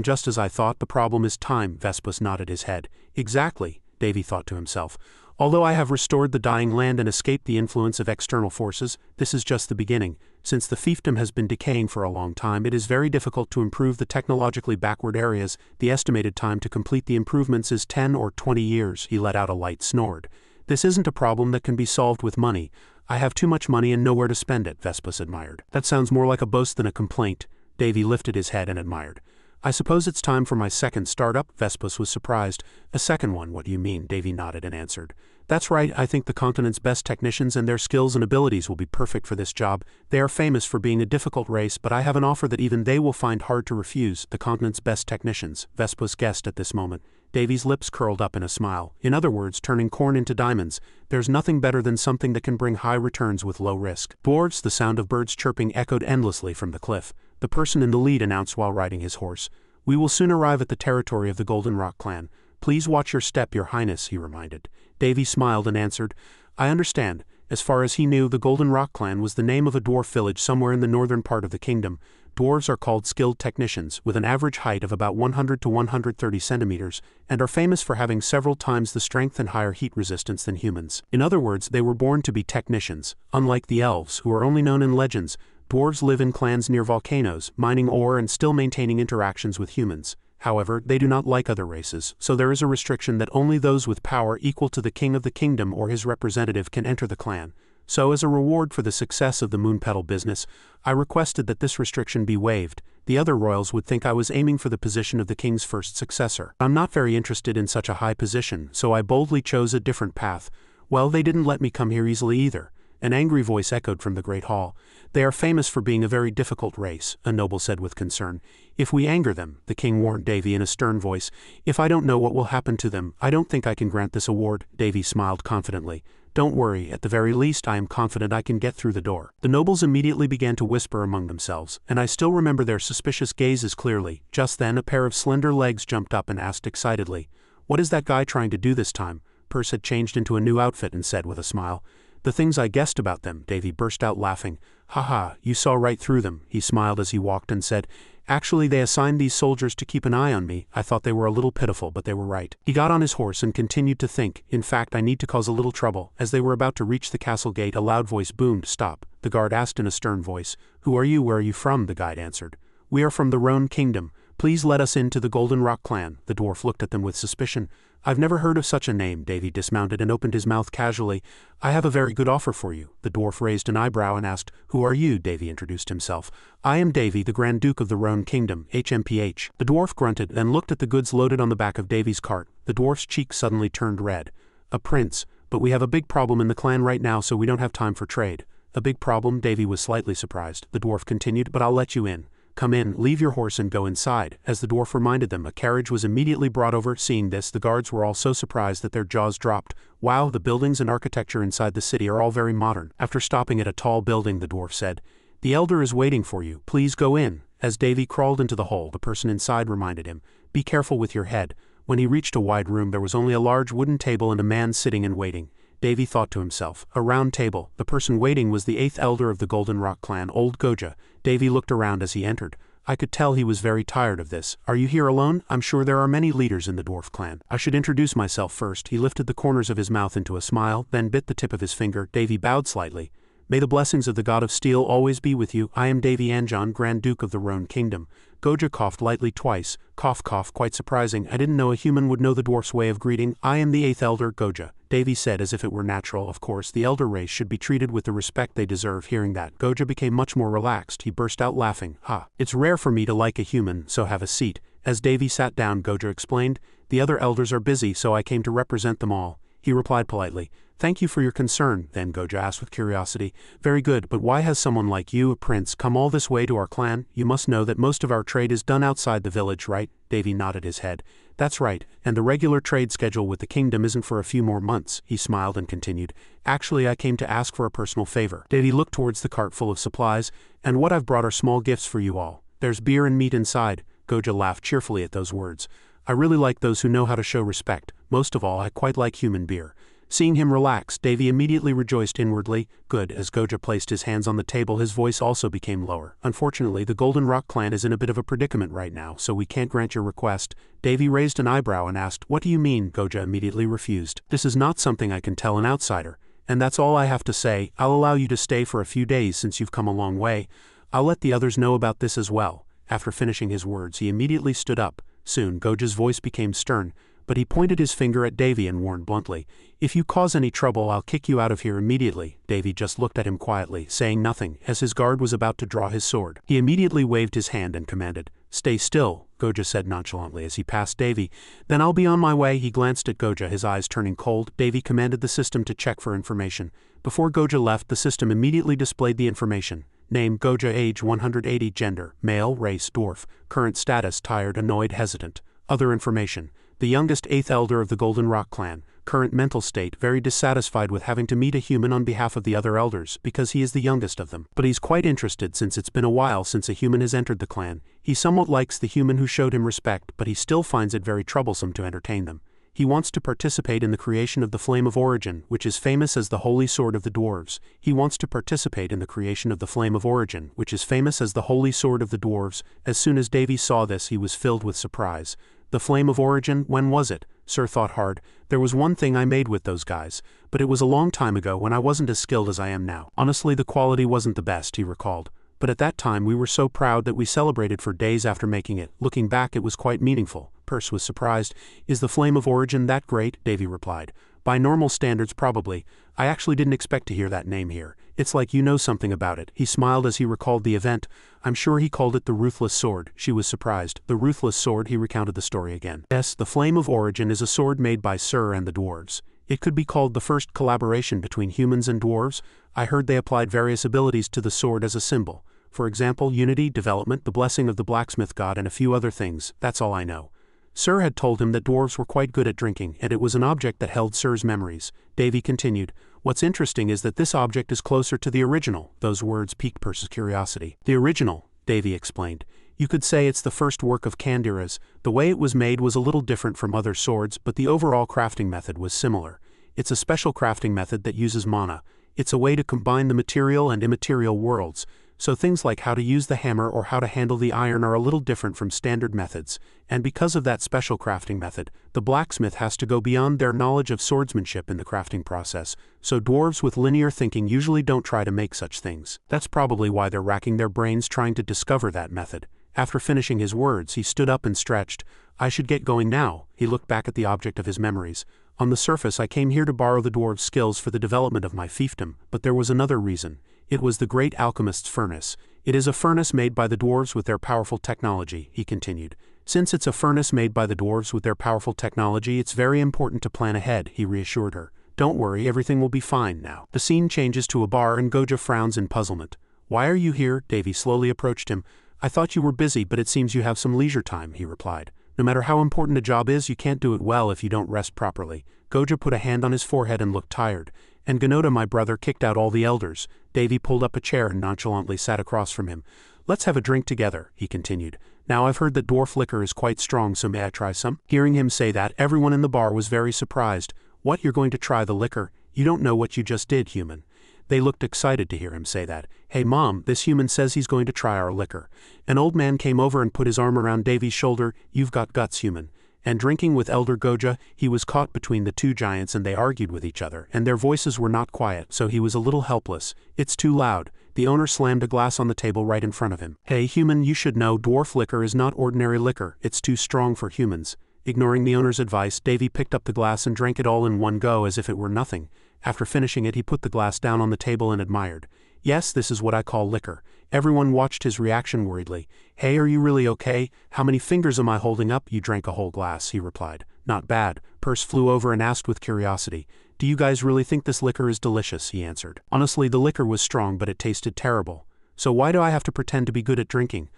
Just as I thought, the problem is time." Vespus nodded his head. "Exactly," Davy thought to himself. "Although I have restored the dying land and escaped the influence of external forces, this is just the beginning. Since the fiefdom has been decaying for a long time, it is very difficult to improve the technologically backward areas. The estimated time to complete the improvements is 10 or 20 years." He let out a light snort. "This isn't a problem that can be solved with money. I have too much money and nowhere to spend it," Vespus admired. "That sounds more like a boast than a complaint." Davy lifted his head and admired. "I suppose it's time for my second startup." Vespus was surprised. "A second one? What do you mean?" Davy nodded and answered. "That's right, I think the continent's best technicians and their skills and abilities will be perfect for this job. They are famous for being a difficult race, but I have an offer that even they will find hard to refuse." "The continent's best technicians," Vespus guessed at this moment. Davy's lips curled up in a smile. "In other words, turning corn into diamonds. There's nothing better than something that can bring high returns with low risk." Boards, the sound of birds chirping echoed endlessly from the cliff. The person in the lead announced while riding his horse. "We will soon arrive at the territory of the Golden Rock clan. Please watch your step, Your Highness," he reminded. Davy smiled and answered, "I understand. As far as he knew, the Golden Rock Clan was the name of a dwarf village somewhere in the northern part of the kingdom. Dwarves are called skilled technicians, with an average height of about 100 to 130 centimeters, and are famous for having several times the strength and higher heat resistance than humans. In other words, they were born to be technicians. Unlike the elves, who are only known in legends, dwarves live in clans near volcanoes, mining ore and still maintaining interactions with humans. However, they do not like other races, so there is a restriction that only those with power equal to the king of the kingdom or his representative can enter the clan. So as a reward for the success of the Moonpetal business, I requested that this restriction be waived. The other royals would think I was aiming for the position of the king's first successor. I'm not very interested in such a high position, so I boldly chose a different path. Well, they didn't let me come here easily either. An angry voice echoed from the great hall. They are famous for being a very difficult race, a noble said with concern. If we anger them, the king warned Davy in a stern voice. If I don't know what will happen to them, I don't think I can grant this award. Davy smiled confidently. Don't worry, at the very least I am confident I can get through the door. The nobles immediately began to whisper among themselves, and I still remember their suspicious gazes clearly. Just then a pair of slender legs jumped up and asked excitedly, "What is that guy trying to do this time?" Perce had changed into a new outfit and said with a smile, "The things I guessed about them." Davy burst out laughing. "Haha, you saw right through them." He smiled as he walked and said, "Actually, they assigned these soldiers to keep an eye on me. I thought they were a little pitiful, but they were right." He got on his horse and continued to think, "In fact, I need to cause a little trouble." As they were about to reach the castle gate, a loud voice boomed, "Stop." The guard asked in a stern voice, "Who are you? Where are you from?" The guide answered, "We are from the Roan Kingdom. Please let us into the Golden Rock Clan." The dwarf looked at them with suspicion. "I've never heard of such a name." Davy dismounted and opened his mouth casually. "I have a very good offer for you." The dwarf raised an eyebrow and asked, "Who are you?" Davy introduced himself. "I am Davy, the Grand Duke of the Roan Kingdom, HMPH. The dwarf grunted and looked at the goods loaded on the back of Davy's cart. The dwarf's cheek suddenly turned red. "A prince, but we have a big problem in the clan right now, so we don't have time for trade." "A big problem?" Davy was slightly surprised. The dwarf continued, "But I'll let you in. Come in, leave your horse and go inside." As the dwarf reminded them, a carriage was immediately brought over. Seeing this, the guards were all so surprised that their jaws dropped. "Wow, the buildings and architecture inside the city are all very modern." After stopping at a tall building, the dwarf said, "The elder is waiting for you. Please go in." As Davy crawled into the hole, the person inside reminded him, "Be careful with your head." When he reached a wide room, there was only a large wooden table and a man sitting and waiting. Davy thought to himself, a round table. The person waiting was the 8th elder of the Golden Rock Clan, old Goja. Davy looked around as he entered. I could tell he was very tired of this. "Are you here alone? I'm sure there are many leaders in the dwarf clan. I should introduce myself first." He lifted the corners of his mouth into a smile, then bit the tip of his finger. Davy bowed slightly. "May the blessings of the god of steel always be with you. I am Davy Anjon, Grand Duke of the Roan Kingdom." Goja coughed lightly twice. Cough, cough, quite surprising. I didn't know a human would know the dwarf's way of greeting. "I am the 8th elder, Goja," Davy said as if it were natural. Of course, the elder race should be treated with the respect they deserve. Hearing that, Goja became much more relaxed. He burst out laughing. "Ha! It's rare for me to like a human, so have a seat." As Davy sat down, Goja explained, "The other elders are busy, so I came to represent them all." He replied politely, "Thank you for your concern." Then Goja asked with curiosity, "Very good, but why has someone like you, a prince, come all this way to our clan? You must know that most of our trade is done outside the village, right?" Davy nodded his head. "That's right, and the regular trade schedule with the kingdom isn't for a few more months." He smiled and continued, "Actually, I came to ask for a personal favor." Davy looked towards the cart full of supplies. "And what I've brought are small gifts for you all. There's beer and meat inside." Goja laughed cheerfully at those words. "I really like those who know how to show respect. Most of all, I quite like human beer." Seeing him relax, Davy immediately rejoiced inwardly. "Good." As Goja placed his hands on the table, his voice also became lower. "Unfortunately, the Golden Rock Clan is in a bit of a predicament right now, so we can't grant your request." Davy raised an eyebrow and asked, "What do you mean?" Goja immediately refused. "This is not something I can tell an outsider. And that's all I have to say. I'll allow you to stay for a few days since you've come a long way. I'll let the others know about this as well." After finishing his words, he immediately stood up. Soon, Goja's voice became stern, but he pointed his finger at Davy and warned bluntly, "If you cause any trouble, I'll kick you out of here immediately." Davy just looked at him quietly, saying nothing, as his guard was about to draw his sword. He immediately waved his hand and commanded, "Stay still," Goja said nonchalantly as he passed Davy. "Then I'll be on my way." He glanced at Goja, his eyes turning cold. Davy commanded the system to check for information. Before Goja left, the system immediately displayed the information. Name, Goja, age 180, gender, male, race, dwarf, current status, tired, annoyed, hesitant. Other information. The youngest 8th elder of the Golden Rock Clan, current mental state, very dissatisfied with having to meet a human on behalf of the other elders, because he is the youngest of them. But he's quite interested since it's been a while since a human has entered the clan. He somewhat likes the human who showed him respect, but he still finds it very troublesome to entertain them. He wants to participate in the creation of the Flame of Origin, which is famous as the Holy Sword of the Dwarves. He wants to participate in the creation of the Flame of Origin, which is famous as the Holy Sword of the Dwarves. As soon as Davy saw this, he was filled with surprise. The Flame of Origin, when was it? Sir thought hard. There was one thing I made with those guys, but it was a long time ago when I wasn't as skilled as I am now. Honestly, the quality wasn't the best, he recalled. But at that time we were so proud that we celebrated for days after making it. Looking back, it was quite meaningful. Perce was surprised. Is the Flame of Origin that great? Davy replied. By normal standards, probably. I actually didn't expect to hear that name here. It's like you know something about it. He smiled as he recalled the event. I'm sure he called it the Ruthless Sword. She was surprised. The Ruthless Sword, he recounted the story again. Yes, the Flame of Origin is a sword made by Sir and the dwarves. It could be called the first collaboration between humans and dwarves. I heard they applied various abilities to the sword as a symbol. For example, unity, development, the blessing of the blacksmith god, and a few other things. That's all I know. Sir had told him that dwarves were quite good at drinking, and it was an object that held Sir's memories. Davy continued, what's interesting is that this object is closer to the original. Those words piqued Perce's curiosity. The original, Davy explained. You could say it's the first work of Kandira's. The way it was made was a little different from other swords, but the overall crafting method was similar. It's a special crafting method that uses mana. It's a way to combine the material and immaterial worlds. So things like how to use the hammer or how to handle the iron are a little different from standard methods, and because of that special crafting method, the blacksmith has to go beyond their knowledge of swordsmanship in the crafting process, so dwarves with linear thinking usually don't try to make such things. That's probably why they're racking their brains trying to discover that method. After finishing his words, he stood up and stretched. I should get going now. He looked back at the object of his memories. On the surface, I came here to borrow the dwarves' skills for the development of my fiefdom, but there was another reason. It was the great alchemist's furnace. It is a furnace made by the dwarves with their powerful technology, he continued. Since it's a furnace made by the dwarves with their powerful technology, it's very important to plan ahead, he reassured her. Don't worry, everything will be fine now. The scene changes to a bar and Goja frowns in puzzlement. Why are you here? Davy slowly approached him. I thought you were busy, but it seems you have some leisure time, he replied. No matter how important a job is, you can't do it well if you don't rest properly. Goja put a hand on his forehead and looked tired. And Ganoda, my brother, kicked out all the elders. Davy pulled up a chair and nonchalantly sat across from him. Let's have a drink together, he continued. Now I've heard that dwarf liquor is quite strong, so may I try some? Hearing him say that, everyone in the bar was very surprised. What, you're going to try the liquor? You don't know what you just did, human. They looked excited to hear him say that. Hey mom, this human says he's going to try our liquor. An old man came over and put his arm around Davy's shoulder. You've got guts, human. And drinking with Elder Goja, he was caught between the two giants and they argued with each other, and their voices were not quiet, so he was a little helpless. It's too loud. The owner slammed a glass on the table right in front of him. Hey human, you should know dwarf liquor is not ordinary liquor, it's too strong for humans. Ignoring the owner's advice, Davy picked up the glass and drank it all in one go as if it were nothing. After finishing it, he put the glass down on the table and admired. Yes, this is what I call liquor. Everyone watched his reaction worriedly. Hey, are you really okay? How many fingers am I holding up? You drank a whole glass, he replied. Not bad. Perce flew over and asked with curiosity. Do you guys really think this liquor is delicious? He answered. Honestly, the liquor was strong, but it tasted terrible. So why do I have to pretend to be good at drinking?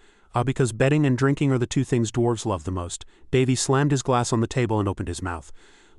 Because betting and drinking are the two things dwarves love the most. Davy slammed his glass on the table and opened his mouth.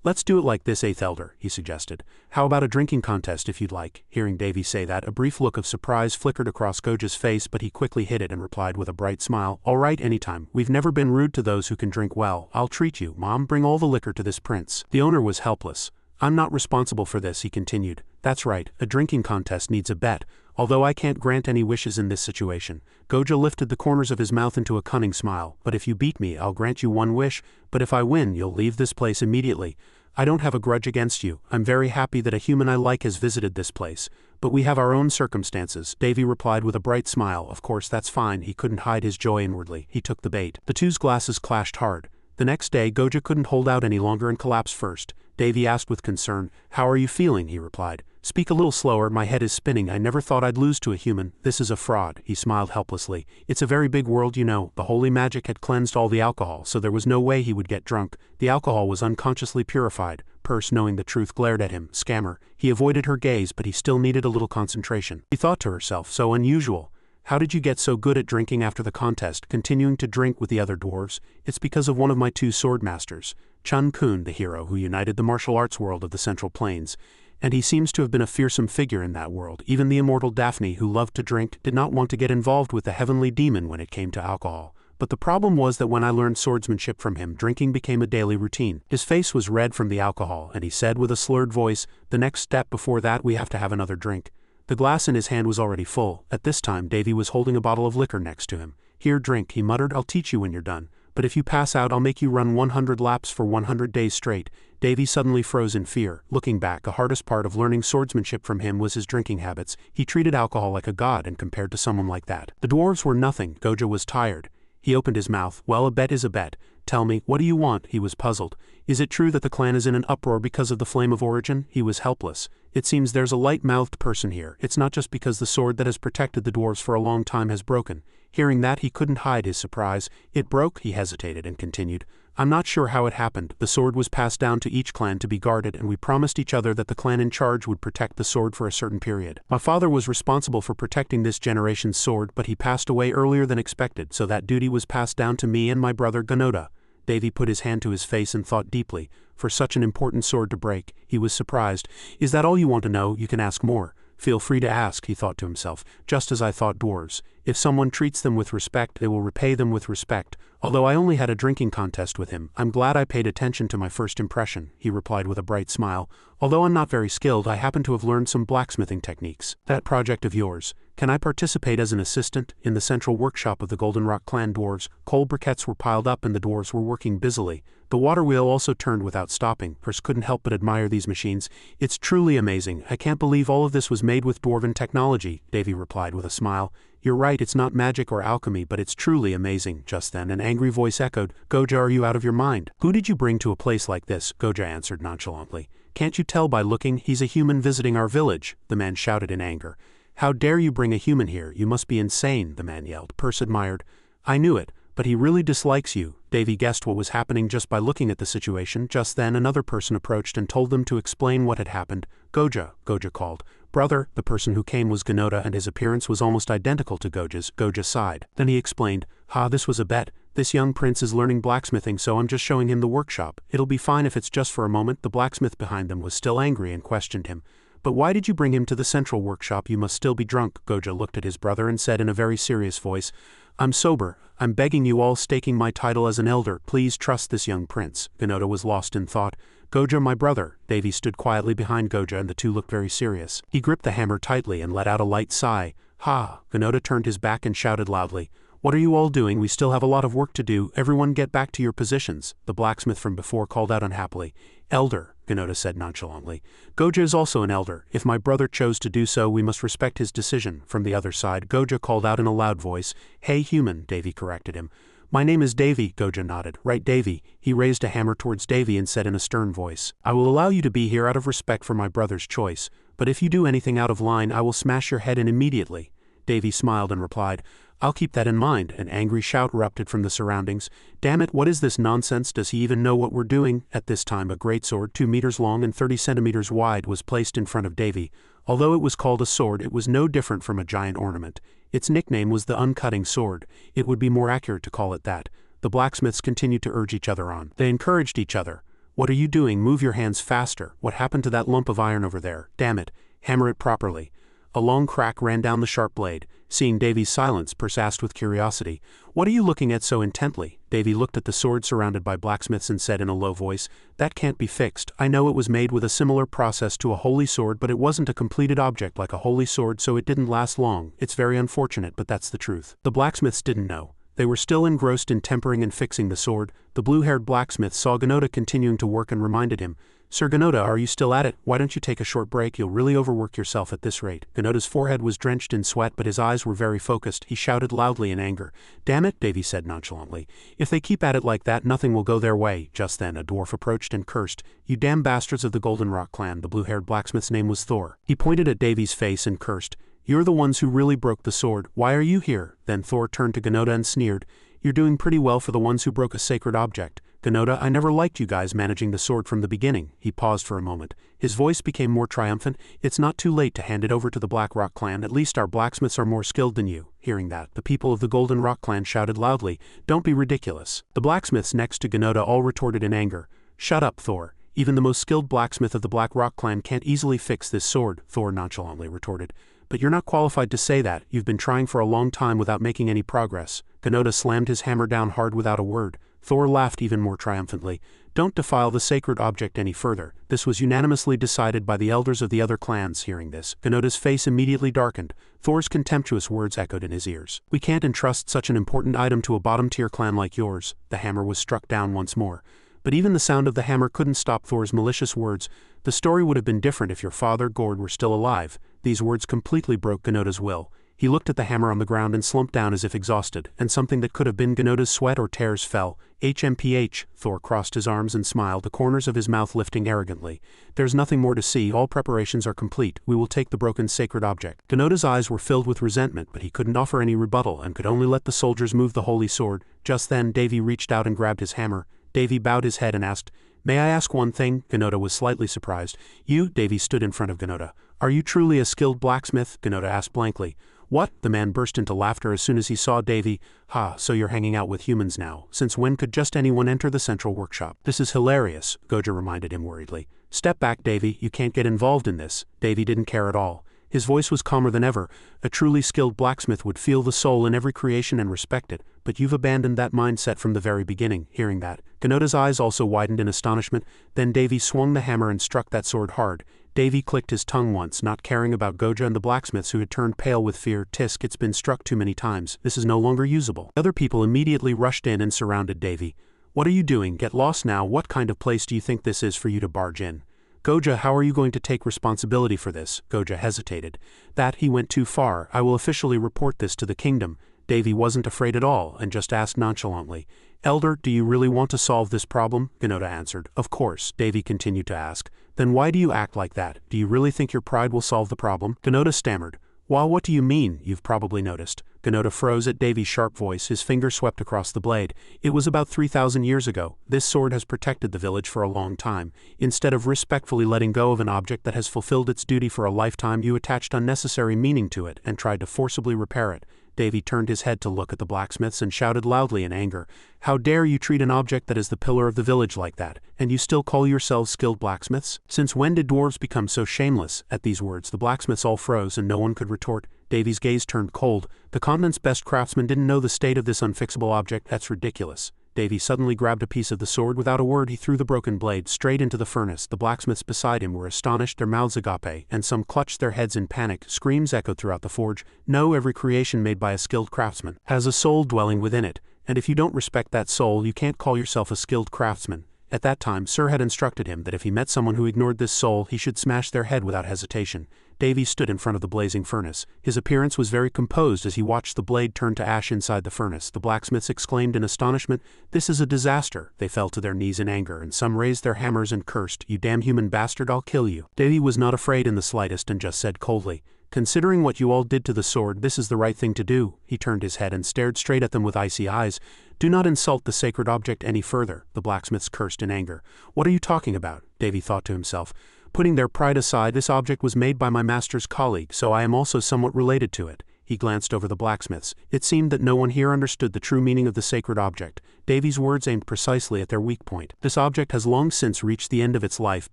Let's do it like this, Eighth Elder, he suggested. How about a drinking contest if you'd like? Hearing Davy say that, a brief look of surprise flickered across Goja's face, but he quickly hid it and replied with a bright smile. All right, anytime. We've never been rude to those who can drink well. I'll treat you. Mom, bring all the liquor to this prince. The owner was helpless. I'm not responsible for this, he continued. That's right, a drinking contest needs a bet. Although I can't grant any wishes in this situation. Goja lifted the corners of his mouth into a cunning smile. But if you beat me, I'll grant you one wish. But if I win, you'll leave this place immediately. I don't have a grudge against you. I'm very happy that a human I like has visited this place. But we have our own circumstances, Davy replied with a bright smile. Of course, that's fine. He couldn't hide his joy inwardly. He took the bait. The two's glasses clashed hard. The next day, Goja couldn't hold out any longer and collapsed first. Davy asked with concern. How are you feeling? He replied. Speak a little slower, my head is spinning. I never thought I'd lose to a human. This is a fraud. He smiled helplessly. It's a very big world, you know. The holy magic had cleansed all the alcohol, so there was no way he would get drunk. The alcohol was unconsciously purified. Perce, knowing the truth, glared at him. Scammer. He avoided her gaze, but he still needed a little concentration. She thought to herself, so unusual. How did you get so good at drinking after the contest, continuing to drink with the other dwarves? It's because of one of my two sword masters. Chun Kun, the hero who united the martial arts world of the Central Plains. And he seems to have been a fearsome figure in that world. Even the immortal Daphne, who loved to drink, did not want to get involved with the heavenly demon when it came to alcohol. but the problem was that when I learned swordsmanship from him, drinking became a daily routine. His face was red from the alcohol, and he said with a slurred voice, "The next step before that we have to have another drink." The glass in his hand was already full. At this time Davy was holding a bottle of liquor next to him. "Here, drink," he muttered. "I'll teach you when you're done. But if you pass out I'll make you run 100 laps for 100 days straight." Davy suddenly froze in fear. Looking back, the hardest part of learning swordsmanship from him was his drinking habits. He treated alcohol like a god, and compared to someone like that, the dwarves were nothing. Gojo was tired. He opened his mouth. "Well, a bet is a bet. Tell me, what do you want?" He was puzzled. "Is it true that the clan is in an uproar because of the flame of origin?" He was helpless. "It seems there's a light-mouthed person here. It's not just because the sword that has protected the dwarves for a long time has broken." Hearing that, he couldn't hide his surprise. "It broke?" He hesitated and continued. "I'm not sure how it happened. The sword was passed down to each clan to be guarded, and we promised each other that the clan in charge would protect the sword for a certain period. My father was responsible for protecting this generation's sword, but he passed away earlier than expected, so that duty was passed down to me and my brother Ganoda." Davy put his hand to his face and thought deeply. For such an important sword to break, he was surprised. "Is that all you want to know? You can ask more." "Feel free to ask," he thought to himself, "just as I thought dwarves. If someone treats them with respect, they will repay them with respect. Although I only had a drinking contest with him, I'm glad I paid attention to my first impression," he replied with a bright smile. "Although I'm not very skilled, I happen to have learned some blacksmithing techniques." "That project of yours, can I participate as an assistant?" In the central workshop of the Golden Rock clan dwarves, coal briquettes were piled up and the dwarves were working busily. The water wheel also turned without stopping. Hers couldn't help but admire these machines. "It's truly amazing. I can't believe all of this was made with dwarven technology," Davy replied with a smile. "You're right, it's not magic or alchemy, but it's truly amazing." Just then an angry voice echoed, "Gojo, are you out of your mind? Who did you bring to a place like this?" Gojo answered nonchalantly. "Can't you tell by looking? He's a human visiting our village," the man shouted in anger. "How dare you bring a human here? You must be insane," the man yelled. Perce admired. "I knew it, but he really dislikes you." Davy guessed what was happening just by looking at the situation. Just then another person approached and told them to explain what had happened. "Gojo," Gojo called. "Brother." The person who came was Ganoda, and his appearance was almost identical to Gojo's. Gojo sighed. Then he explained, This was a bet. This young prince is learning blacksmithing, so I'm just showing him the workshop. It'll be fine if it's just for a moment." The blacksmith behind them was still angry and questioned him. "But why did you bring him to the central workshop? You must still be drunk." Gojo looked at his brother and said in a very serious voice, "I'm sober. I'm begging you all, staking my title as an elder. Please trust this young prince." Ganoda was lost in thought. "Gojo, my brother." Davy stood quietly behind Gojo, and the two looked very serious. He gripped the hammer tightly and let out a light sigh. "Ha!" Ganoda turned his back and shouted loudly, "What are you all doing? We still have a lot of work to do. Everyone get back to your positions." The blacksmith from before called out unhappily. "Elder," Ganoda said nonchalantly. "Gojo is also an elder. If my brother chose to do so, we must respect his decision." From the other side, Gojo called out in a loud voice. "Hey human," Davy corrected him. "My name is Davy," Gojo nodded. "Right, Davy." He raised a hammer towards Davy and said in a stern voice, "I will allow you to be here out of respect for my brother's choice, but if you do anything out of line, I will smash your head in immediately." Davy smiled and replied, "I'll keep that in mind." An angry shout erupted from the surroundings. "Damn it, what is this nonsense? Does he even know what we're doing?" At this time a great sword, 2 meters long and 30 centimeters wide, was placed in front of Davy. Although it was called a sword, it was no different from a giant ornament. Its nickname was the Uncutting Sword. It would be more accurate to call it that. The blacksmiths continued to urge each other on. They encouraged each other. "What are you doing? Move your hands faster. What happened to that lump of iron over there? Damn it. Hammer it properly." A long crack ran down the sharp blade. Seeing Davy's silence, Perce asked with curiosity, "What are you looking at so intently?" Davy looked at the sword surrounded by blacksmiths and said in a low voice, "That can't be fixed. I know it was made with a similar process to a holy sword, but it wasn't a completed object like a holy sword, so it didn't last long. It's very unfortunate, but that's the truth." The blacksmiths didn't know. They were still engrossed in tempering and fixing the sword. The blue-haired blacksmith saw Ganoda continuing to work and reminded him, "Sir Ganoda, are you still at it? Why don't you take a short break? You'll really overwork yourself at this rate." Ganoda's forehead was drenched in sweat, but his eyes were very focused. He shouted loudly in anger. "Damn it," Davy said nonchalantly. "If they keep at it like that, nothing will go their way." Just then a dwarf approached and cursed. "You damn bastards of the Golden Rock clan." The blue-haired blacksmith's name was Thor. He pointed at Davy's face and cursed. "You're the ones who really broke the sword. Why are you here?" Then Thor turned to Ganoda and sneered. "You're doing pretty well for the ones who broke a sacred object. Ganoda, I never liked you guys managing the sword from the beginning." He paused for a moment. His voice became more triumphant. "It's not too late to hand it over to the Black Rock clan. At least our blacksmiths are more skilled than you." Hearing that, the people of the Golden Rock clan shouted loudly, "Don't be ridiculous." The blacksmiths next to Ganoda all retorted in anger. "Shut up, Thor. Even the most skilled blacksmith of the Black Rock clan can't easily fix this sword," Thor nonchalantly retorted. But you're not qualified to say that. You've been trying for a long time without making any progress. Ganoda slammed his hammer down hard without a word. Thor laughed even more triumphantly. Don't defile the sacred object any further. This was unanimously decided by the elders of the other clans. Hearing this, Ganoda's face immediately darkened. Thor's contemptuous words echoed in his ears. We can't entrust such an important item to a bottom-tier clan like yours. The hammer was struck down once more. But even the sound of the hammer couldn't stop Thor's malicious words. The story would have been different if your father, Gord, were still alive. These words completely broke Ganoda's will. He looked at the hammer on the ground and slumped down as if exhausted, and something that could have been Ganoda's sweat or tears fell. HMPH, Thor crossed his arms and smiled, the corners of his mouth lifting arrogantly. There's nothing more to see, all preparations are complete, we will take the broken sacred object. Ganoda's eyes were filled with resentment, but he couldn't offer any rebuttal and could only let the soldiers move the holy sword. Just then Davy reached out and grabbed his hammer. Davy bowed his head and asked, "May I ask one thing?" Ganoda was slightly surprised. "You?" Davy stood in front of Ganoda. "Are you truly a skilled blacksmith?" Ganoda asked blankly. "What?" The man burst into laughter as soon as he saw Davy. "Ha, so you're hanging out with humans now. Since when could just anyone enter the central workshop?" "This is hilarious," Goja reminded him worriedly. "Step back, Davy, you can't get involved in this." Davy didn't care at all. His voice was calmer than ever. A truly skilled blacksmith would feel the soul in every creation and respect it, but you've abandoned that mindset from the very beginning. Hearing that, Ganoda's eyes also widened in astonishment. Then Davy swung the hammer and struck that sword hard. Davy clicked his tongue once, not caring about Goja and the blacksmiths who had turned pale with fear. "Tisk, it's been struck too many times. This is no longer usable." Other people immediately rushed in and surrounded Davy. "What are you doing? Get lost now. What kind of place do you think this is for you to barge in?" "Goja, how are you going to take responsibility for this?" Goja hesitated. "That he went too far. I will officially report this to the kingdom." Davy wasn't afraid at all and just asked nonchalantly, "Elder, do you really want to solve this problem?" Ganoda answered. "Of course." Davy continued to ask. "Then why do you act like that? Do you really think your pride will solve the problem?" Ganoda stammered. "Well, what do you mean? You've probably noticed." Ganoda froze at Davy's sharp voice, his finger swept across the blade. "It was about 3,000 years ago. This sword has protected the village for a long time. Instead of respectfully letting go of an object that has fulfilled its duty for a lifetime, you attached unnecessary meaning to it and tried to forcibly repair it." Davy turned his head to look at the blacksmiths and shouted loudly in anger. "How dare you treat an object that is the pillar of the village like that, and you still call yourselves skilled blacksmiths? Since when did dwarves become so shameless?" At these words the blacksmiths all froze and no one could retort. Davy's gaze turned cold. The continent's best craftsman didn't know the state of this unfixable object. "That's ridiculous." Davy suddenly grabbed a piece of the sword. Without a word he threw the broken blade straight into the furnace. The blacksmiths beside him were astonished, their mouths agape, and some clutched their heads in panic. Screams echoed throughout the forge. "No, every creation made by a skilled craftsman has a soul dwelling within it, and if you don't respect that soul you can't call yourself a skilled craftsman." At that time Sir had instructed him that if he met someone who ignored this soul he should smash their head without hesitation. Davy stood in front of the blazing furnace. His appearance was very composed as he watched the blade turn to ash inside the furnace. The blacksmiths exclaimed in astonishment, "This is a disaster." They fell to their knees in anger, and some raised their hammers and cursed, "You damn human bastard, I'll kill you." Davy was not afraid in the slightest and just said coldly, "Considering what you all did to the sword, this is the right thing to do." He turned his head and stared straight at them with icy eyes. "Do not insult the sacred object any further." The blacksmiths cursed in anger. "What are you talking about?" Davy thought to himself. "Putting their pride aside, this object was made by my master's colleague, so I am also somewhat related to it." He glanced over the blacksmiths. It seemed that no one here understood the true meaning of the sacred object. Davy's words aimed precisely at their weak point. "This object has long since reached the end of its life,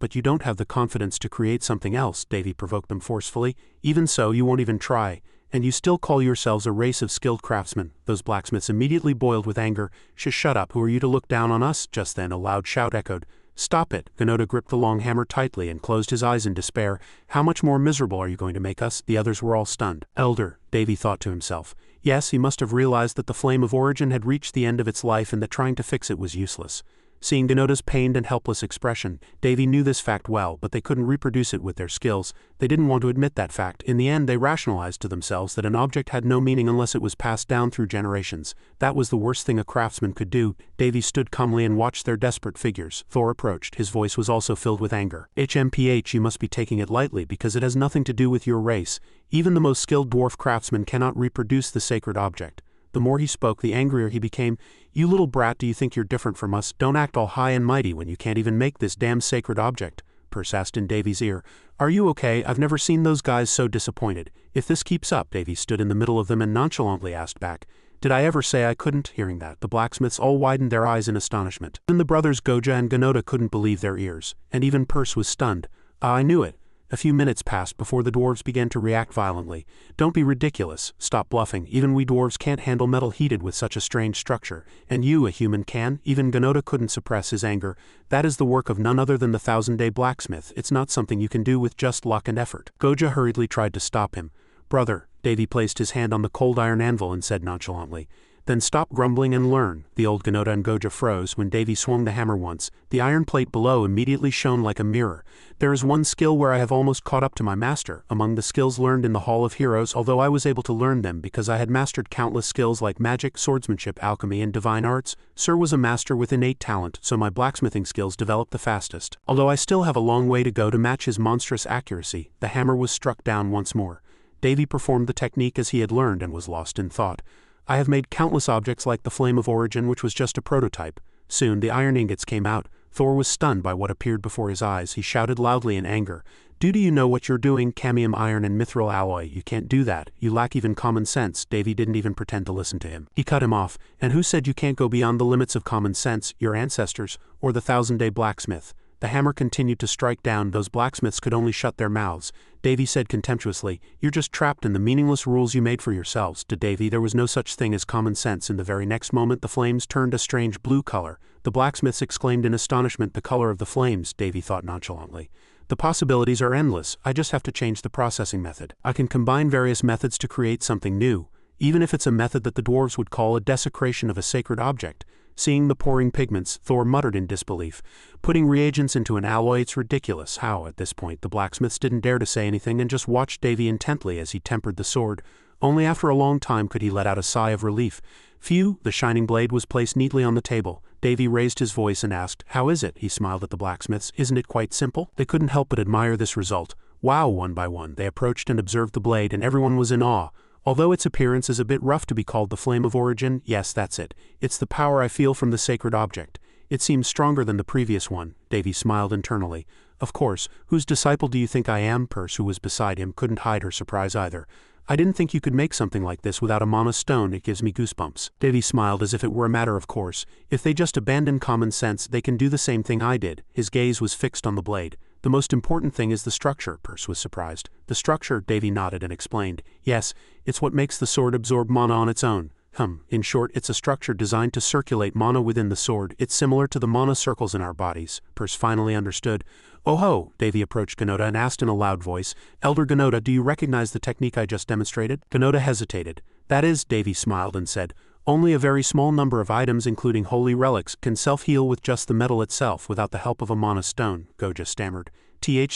but you don't have the confidence to create something else," Davy provoked them forcefully. "Even so, you won't even try. And you still call yourselves a race of skilled craftsmen." Those blacksmiths immediately boiled with anger. Shut up, who are you to look down on us?" Just then a loud shout echoed. "Stop it!" Ganoda gripped the long hammer tightly and closed his eyes in despair. "How much more miserable are you going to make us?" The others were all stunned. "Elder," Davy thought to himself. Yes, he must have realized that the flame of origin had reached the end of its life and that trying to fix it was useless. Seeing Ganoda's pained and helpless expression, Davy knew this fact well, but they couldn't reproduce it with their skills. They didn't want to admit that fact. In the end, they rationalized to themselves that an object had no meaning unless it was passed down through generations. That was the worst thing a craftsman could do. Davy stood calmly and watched their desperate figures. Thor approached. His voice was also filled with anger. "HMPH, you must be taking it lightly because it has nothing to do with your race. Even the most skilled dwarf craftsman cannot reproduce the sacred object." The more he spoke, the angrier he became. "You little brat, do you think you're different from us? Don't act all high and mighty when you can't even make this damn sacred object." Perce asked in Davy's ear. "Are you okay? I've never seen those guys so disappointed. If this keeps up," Davy stood in the middle of them and nonchalantly asked back, "Did I ever say I couldn't?" Hearing that, the blacksmiths all widened their eyes in astonishment. Even the brothers Goja and Ganoda couldn't believe their ears, and even Perce was stunned. "Ah, I knew it. A few minutes passed before the dwarves began to react violently. "Don't be ridiculous. Stop bluffing. Even we dwarves can't handle metal heated with such a strange structure. And you, a human, can?" Even Ganoda couldn't suppress his anger. "That is the work of none other than the thousand-day blacksmith. It's not something you can do with just luck and effort." Goja hurriedly tried to stop him. "Brother," Davy placed his hand on the cold iron anvil and said nonchalantly, "then stop grumbling and learn." The old Ganoda and Goja froze when Davy swung the hammer once. The iron plate below immediately shone like a mirror. "There is one skill where I have almost caught up to my master. Among the skills learned in the Hall of Heroes, although I was able to learn them because I had mastered countless skills like magic, swordsmanship, alchemy, and divine arts, Sir was a master with innate talent, so my blacksmithing skills developed the fastest. Although I still have a long way to go to match his monstrous accuracy." The hammer was struck down once more. Davy performed the technique as he had learned and was lost in thought. "I have made countless objects like the Flame of Origin, which was just a prototype." Soon the iron ingots came out. Thor was stunned by what appeared before his eyes. He shouted loudly in anger, Do you know what you're doing? Cadmium iron and mithril alloy. You can't do that. You lack even common sense." Davy didn't even pretend to listen to him. He cut him off. "And who said you can't go beyond the limits of common sense? Your ancestors, or the thousand-day blacksmith?" The hammer continued to strike down. "Those blacksmiths could only shut their mouths." Davy said contemptuously, "You're just trapped in the meaningless rules you made for yourselves." To Davy there was no such thing as common sense. In the very next moment the flames turned a strange blue color. The blacksmiths exclaimed in astonishment. "The color of the flames," Davy thought nonchalantly. "The possibilities are endless. I just have to change the processing method. I can combine various methods to create something new, even if it's a method that the dwarves would call a desecration of a sacred object." Seeing the pouring pigments, Thor muttered in disbelief. "Putting reagents into an alloy, it's ridiculous." How? At this point the blacksmiths didn't dare to say anything and just watched Davy intently as he tempered the sword. Only after a long time could he let out a sigh of relief. "Phew!" The shining blade was placed neatly on the table. Davy raised his voice and asked, "How is it?" He smiled at the blacksmiths. "Isn't it quite simple?" They couldn't help but admire this result. "Wow!" One by one they approached and observed the blade, and everyone was in awe. "Although its appearance is a bit rough to be called the Flame of Origin, yes, that's it. It's the power I feel from the sacred object. It seems stronger than the previous one." Davy smiled internally. "Of course, whose disciple do you think I am?" Perse, who was beside him, couldn't hide her surprise either. "I didn't think you could make something like this without a mana stone. It gives me goosebumps." Davy smiled as if it were a matter of course. "If they just abandon common sense, they can do the same thing I did." His gaze was fixed on the blade. "The most important thing is the structure." Perse was surprised. "The structure?" Davy nodded and explained. "Yes, it's what makes the sword absorb mana on its own." In short, it's a structure designed to circulate mana within the sword. It's similar to the mana circles in our bodies." Perse finally understood. "Oh ho!" Davy approached Ganoda and asked in a loud voice, "Elder Ganoda, do you recognize the technique I just demonstrated?" Ganoda hesitated. "That is," Davy smiled and said, "only a very small number of items, including holy relics, can self-heal with just the metal itself without the help of a mana stone." Goja stammered.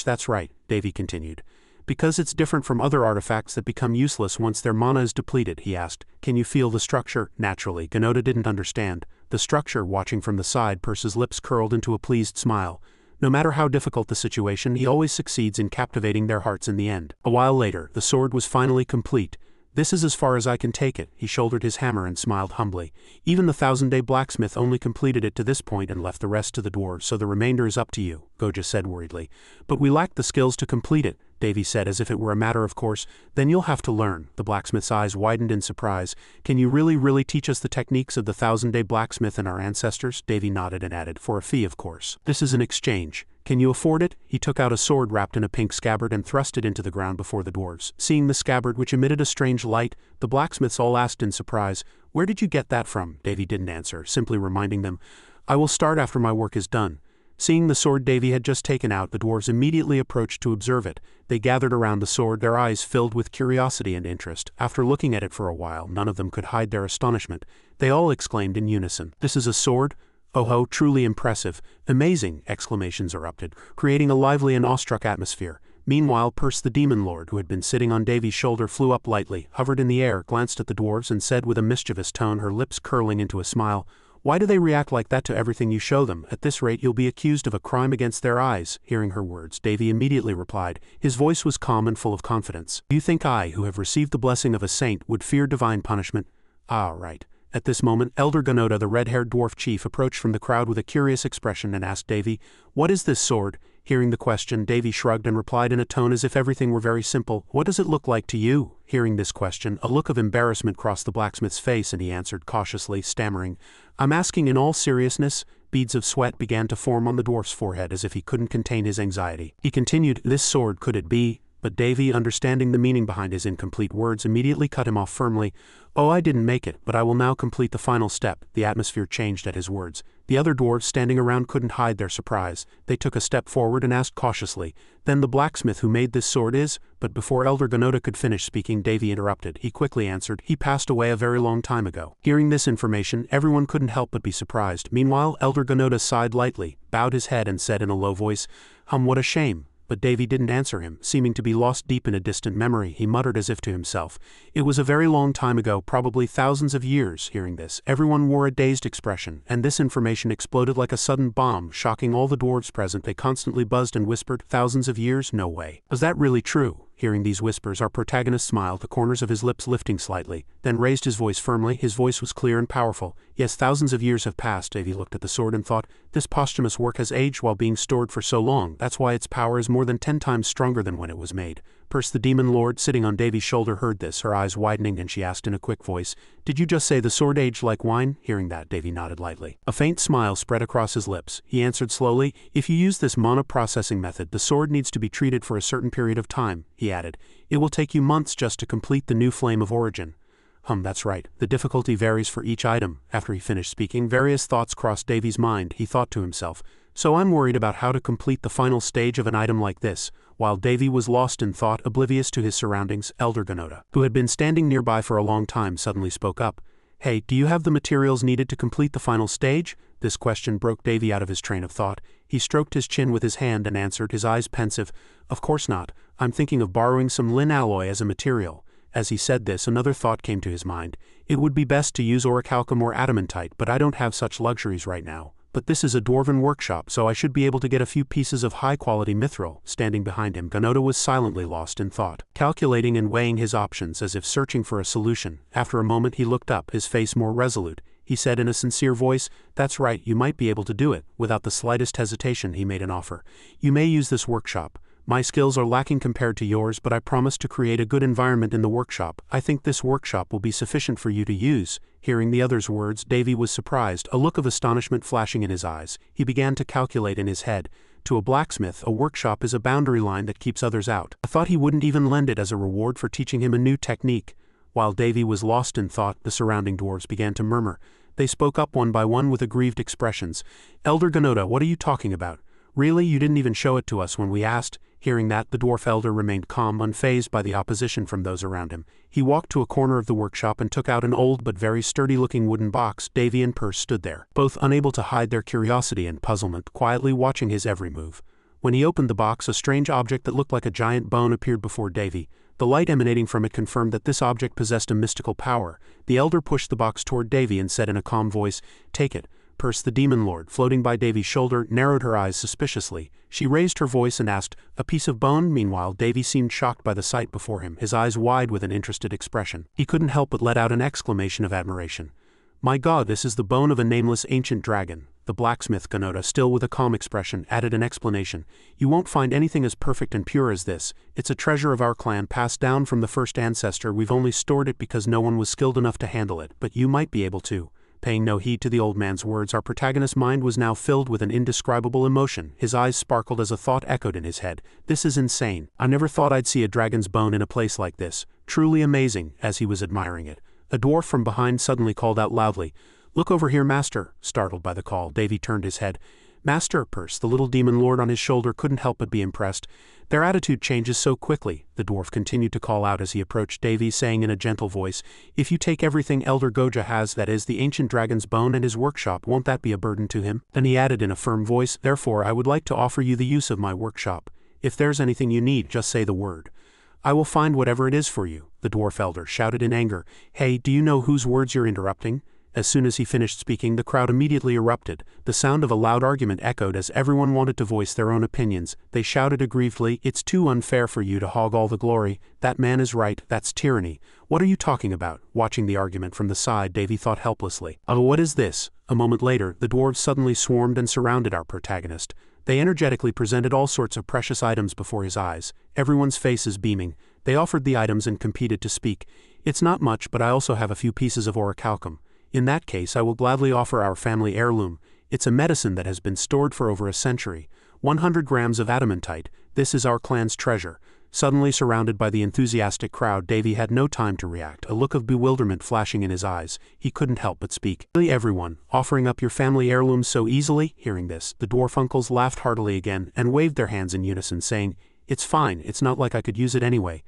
That's right," Davy continued. "Because it's different from other artifacts that become useless once their mana is depleted," he asked. "Can you feel the structure?" Naturally, Ganoda didn't understand. The structure, watching from the side, Perse's lips curled into a pleased smile. No matter how difficult the situation, he always succeeds in captivating their hearts in the end. A while later, the sword was finally complete. "This is as far as I can take it." He shouldered his hammer and smiled humbly. "Even the thousand-day blacksmith only completed it to this point and left the rest to the dwarves, so the remainder is up to you," Goja said worriedly. "But we lack the skills to complete it," Davy said as if it were a matter of course. "Then you'll have to learn." The blacksmith's eyes widened in surprise. "Can you really teach us the techniques of the thousand-day blacksmith and our ancestors?" Davy nodded and added, "For a fee, of course. This is an exchange. Can you afford it?" He took out a sword wrapped in a pink scabbard and thrust it into the ground before the dwarves. Seeing the scabbard, which emitted a strange light, the blacksmiths all asked in surprise, "Where did you get that from?" Davy didn't answer, simply reminding them, "I will start after my work is done." Seeing the sword Davy had just taken out, the dwarves immediately approached to observe it. They gathered around the sword, their eyes filled with curiosity and interest. After looking at it for a while, none of them could hide their astonishment. They all exclaimed in unison, "This is a sword? Oh ho, truly impressive. Amazing!" Exclamations erupted, creating a lively and awestruck atmosphere. Meanwhile, Perse the Demon Lord, who had been sitting on Davy's shoulder, flew up lightly, hovered in the air, glanced at the dwarves and said with a mischievous tone, her lips curling into a smile, "Why do they react like that to everything you show them? At this rate you'll be accused of a crime against their eyes." Hearing her words, Davy immediately replied. His voice was calm and full of confidence. "Do you think I, who have received the blessing of a saint, would fear divine punishment?" "Ah, right." At this moment, Elder Ganoda, the red-haired dwarf chief, approached from the crowd with a curious expression and asked Davy, "What is this sword?" Hearing the question, Davy shrugged and replied in a tone as if everything were very simple, "What does it look like to you?" Hearing this question, a look of embarrassment crossed the blacksmith's face and he answered cautiously, stammering, "I'm asking in all seriousness." beads of sweat began to form on the dwarf's forehead as if he couldn't contain his anxiety. He continued, "This sword, could it be?" But Davy, understanding the meaning behind his incomplete words, immediately cut him off firmly. "Oh, I didn't make it, but I will now complete the final step." The atmosphere changed at his words. The other dwarves standing around couldn't hide their surprise. They took a step forward and asked cautiously, "Then the blacksmith who made this sword is?" But before Elder Gonota could finish speaking, Davy interrupted. He quickly answered, "He passed away a very long time ago." Hearing this information, everyone couldn't help but be surprised. Meanwhile, Elder Gonota sighed lightly, bowed his head and said in a low voice, What a shame." But Davy didn't answer him, seeming to be lost deep in a distant memory. He muttered as if to himself, "It was a very long time ago, probably thousands of years." Hearing this, everyone wore a dazed expression, and this information exploded like a sudden bomb, shocking all the dwarves present. They constantly buzzed and whispered, "Thousands of years? No way. Was that really true?" Hearing these whispers, our protagonist smiled, the corners of his lips lifting slightly, then raised his voice firmly. His voice was clear and powerful. "Yes, thousands of years have passed." Davy looked at the sword and thought, "This posthumous work has aged while being stored for so long. That's why its power is more than 10 times stronger than when it was made." Perse, the demon lord, sitting on Davy's shoulder, heard this, her eyes widening, and she asked in a quick voice, "Did you just say the sword aged like wine?" Hearing that, Davy nodded lightly. A faint smile spread across his lips. He answered slowly, "If you use this mana processing method, the sword needs to be treated for a certain period of time." He added, "It will take you months just to complete the new flame of origin." That's right. The difficulty varies for each item." After he finished speaking, various thoughts crossed Davy's mind. He thought to himself, "So I'm worried about how to complete the final stage of an item like this." While Davy was lost in thought, oblivious to his surroundings, Elder Gonota, who had been standing nearby for a long time, suddenly spoke up. "Hey, do you have the materials needed to complete the final stage?" This question broke Davy out of his train of thought. He stroked his chin with his hand and answered, his eyes pensive, "Of course not. I'm thinking of borrowing some lin alloy as a material." As he said this, another thought came to his mind. "It would be best to use orichalcum or adamantite, but I don't have such luxuries right now. But this is a dwarven workshop, so I should be able to get a few pieces of high-quality mithril." Standing behind him, Gonota was silently lost in thought, calculating and weighing his options as if searching for a solution. After a moment he looked up, his face more resolute. He said in a sincere voice, "That's right, you might be able to do it." Without the slightest hesitation, he made an offer. "You may use this workshop. My skills are lacking compared to yours, but I promise to create a good environment in the workshop. I think this workshop will be sufficient for you to use." Hearing the other's words, Davy was surprised, a look of astonishment flashing in his eyes. He began to calculate in his head. To a blacksmith, a workshop is a boundary line that keeps others out. I thought he wouldn't even lend it as a reward for teaching him a new technique. While Davy was lost in thought, the surrounding dwarves began to murmur. They spoke up one by one with aggrieved expressions. "Elder Gonota, what are you talking about? Really, you didn't even show it to us when we asked?" Hearing that, the dwarf elder remained calm, unfazed by the opposition from those around him. He walked to a corner of the workshop and took out an old but very sturdy-looking wooden box. Davy and Perse stood there, both unable to hide their curiosity and puzzlement, quietly watching his every move. When he opened the box, a strange object that looked like a giant bone appeared before Davy. The light emanating from it confirmed that this object possessed a mystical power. The elder pushed the box toward Davy and said in a calm voice, "Take it." Perse, the demon lord, floating by Davy's shoulder, narrowed her eyes suspiciously. She raised her voice and asked, "A piece of bone?" Meanwhile, Davy seemed shocked by the sight before him, his eyes wide with an interested expression. He couldn't help but let out an exclamation of admiration. "My God, this is the bone of a nameless ancient dragon." The blacksmith, Gonota, still with a calm expression, added an explanation. "You won't find anything as perfect and pure as this. It's a treasure of our clan, passed down from the first ancestor. We've only stored it because no one was skilled enough to handle it, but you might be able to." Paying no heed to the old man's words, our protagonist's mind was now filled with an indescribable emotion. His eyes sparkled as a thought echoed in his head. "This is insane. I never thought I'd see a dragon's bone in a place like this. Truly amazing." As he was admiring it, a dwarf from behind suddenly called out loudly, "Look over here, master." Startled by the call, Davy turned his head. "Master." Perse, the little demon lord on his shoulder, couldn't help but be impressed. "Their attitude changes so quickly," the dwarf continued to call out as he approached Davy, saying in a gentle voice, "If you take everything Elder Goja has, that is, the ancient dragon's bone and his workshop, won't that be a burden to him?" Then he added in a firm voice, "Therefore I would like to offer you the use of my workshop. If there's anything you need, just say the word. I will find whatever it is for you." The dwarf elder shouted in anger, "Hey, do you know whose words you're interrupting?" As soon as he finished speaking, the crowd immediately erupted. The sound of a loud argument echoed as everyone wanted to voice their own opinions. They shouted aggrievedly, "It's too unfair for you to hog all the glory. That man is right, that's tyranny. What are you talking about?" Watching the argument from the side, Davy thought helplessly, "Oh, what is this?" A moment later, the dwarves suddenly swarmed and surrounded our protagonist. They energetically presented all sorts of precious items before his eyes, everyone's faces beaming. They offered the items and competed to speak. "It's not much, but I also have a few pieces of orichalcum. In that case, I will gladly offer our family heirloom." It's a medicine that has been stored for over a century. 100 grams of adamantite, this is our clan's treasure. Suddenly surrounded by the enthusiastic crowd, Davy had no time to react, a look of bewilderment flashing in his eyes. He couldn't help but speak. Really everyone, offering up your family heirlooms so easily? Hearing this, the dwarf uncles laughed heartily again and waved their hands in unison, saying, "It's fine, it's not like I could use it anyway.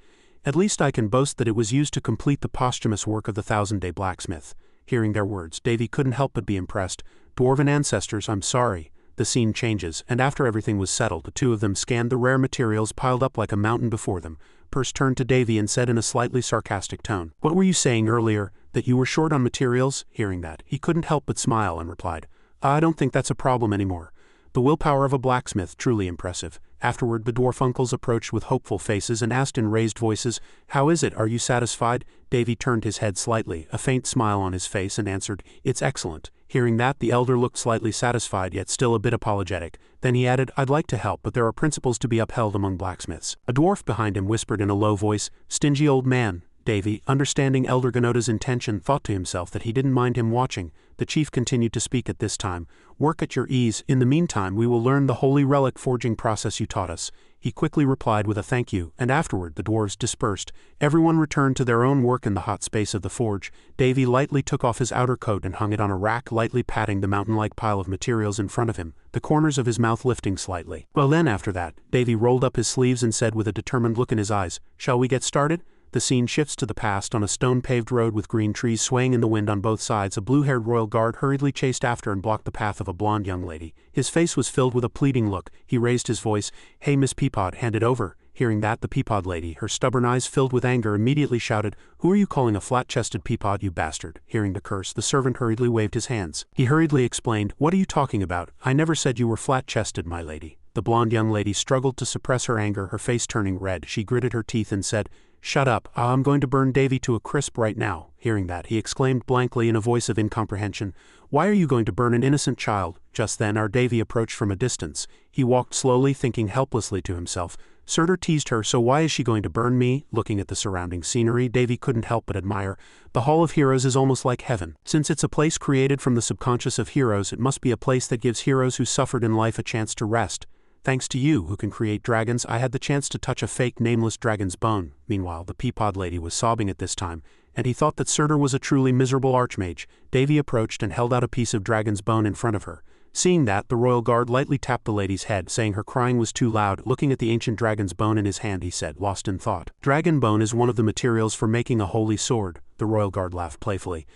At least I can boast that it was used to complete the posthumous work of the 1000-day blacksmith." Hearing their words, Davy couldn't help but be impressed. "Dwarven ancestors, I'm sorry." The scene changes, and after everything was settled, the two of them scanned the rare materials piled up like a mountain before them. Perce turned to Davy and said in a slightly sarcastic tone, "What were you saying earlier, that you were short on materials?" Hearing that, he couldn't help but smile and replied, "I don't think that's a problem anymore. The willpower of a blacksmith, truly impressive." Afterward, the dwarf uncles approached with hopeful faces and asked in raised voices, "How is it, are you satisfied?" Davy turned his head slightly, a faint smile on his face, and answered, "It's excellent." Hearing that, the elder looked slightly satisfied yet still a bit apologetic. Then he added, "I'd like to help, but there are principles to be upheld among blacksmiths." A dwarf behind him whispered in a low voice, "Stingy old man." Davy, understanding Elder Ganoda's intention, thought to himself that he didn't mind him watching. The chief continued to speak at this time, "Work at your ease, in the meantime we will learn the holy relic forging process you taught us." He quickly replied with a thank you, and afterward the dwarves dispersed. Everyone returned to their own work in the hot space of the forge. Davy lightly took off his outer coat and hung it on a rack, lightly patting the mountain-like pile of materials in front of him, the corners of his mouth lifting slightly. Well then, after that, Davy rolled up his sleeves and said with a determined look in his eyes, "Shall we get started?" The scene shifts to the past on a stone-paved road with green trees swaying in the wind on both sides. A blue-haired royal guard hurriedly chased after and blocked the path of a blonde young lady. His face was filled with a pleading look. He raised his voice, "Hey Miss Peapod, hand it over." Hearing that, the Peapod lady, her stubborn eyes filled with anger, immediately shouted, "Who are you calling a flat-chested Peapod, you bastard?" Hearing the curse, the servant hurriedly waved his hands. He hurriedly explained, "What are you talking about? I never said you were flat-chested, my lady." The blonde young lady struggled to suppress her anger, her face turning red. She gritted her teeth and said, "Shut up, I'm going to burn Davy to a crisp right now." Hearing that, he exclaimed blankly in a voice of incomprehension, "Why are you going to burn an innocent child?" Just then our Davy approached from a distance. He walked slowly, thinking helplessly to himself, "Surtur teased her, so why is she going to burn me?" Looking at the surrounding scenery, Davy couldn't help but admire. The Hall of Heroes is almost like heaven. Since it's a place created from the subconscious of heroes, it must be a place that gives heroes who suffered in life a chance to rest. Thanks to you, who can create dragons, I had the chance to touch a fake nameless dragon's bone. Meanwhile, the Peapod lady was sobbing at this time, and he thought that Surtur was a truly miserable archmage. Davy approached and held out a piece of dragon's bone in front of her. Seeing that, the royal guard lightly tapped the lady's head, saying her crying was too loud. Looking at the ancient dragon's bone in his hand, he said, lost in thought, "Dragon bone is one of the materials for making a holy sword." The royal guard laughed playfully.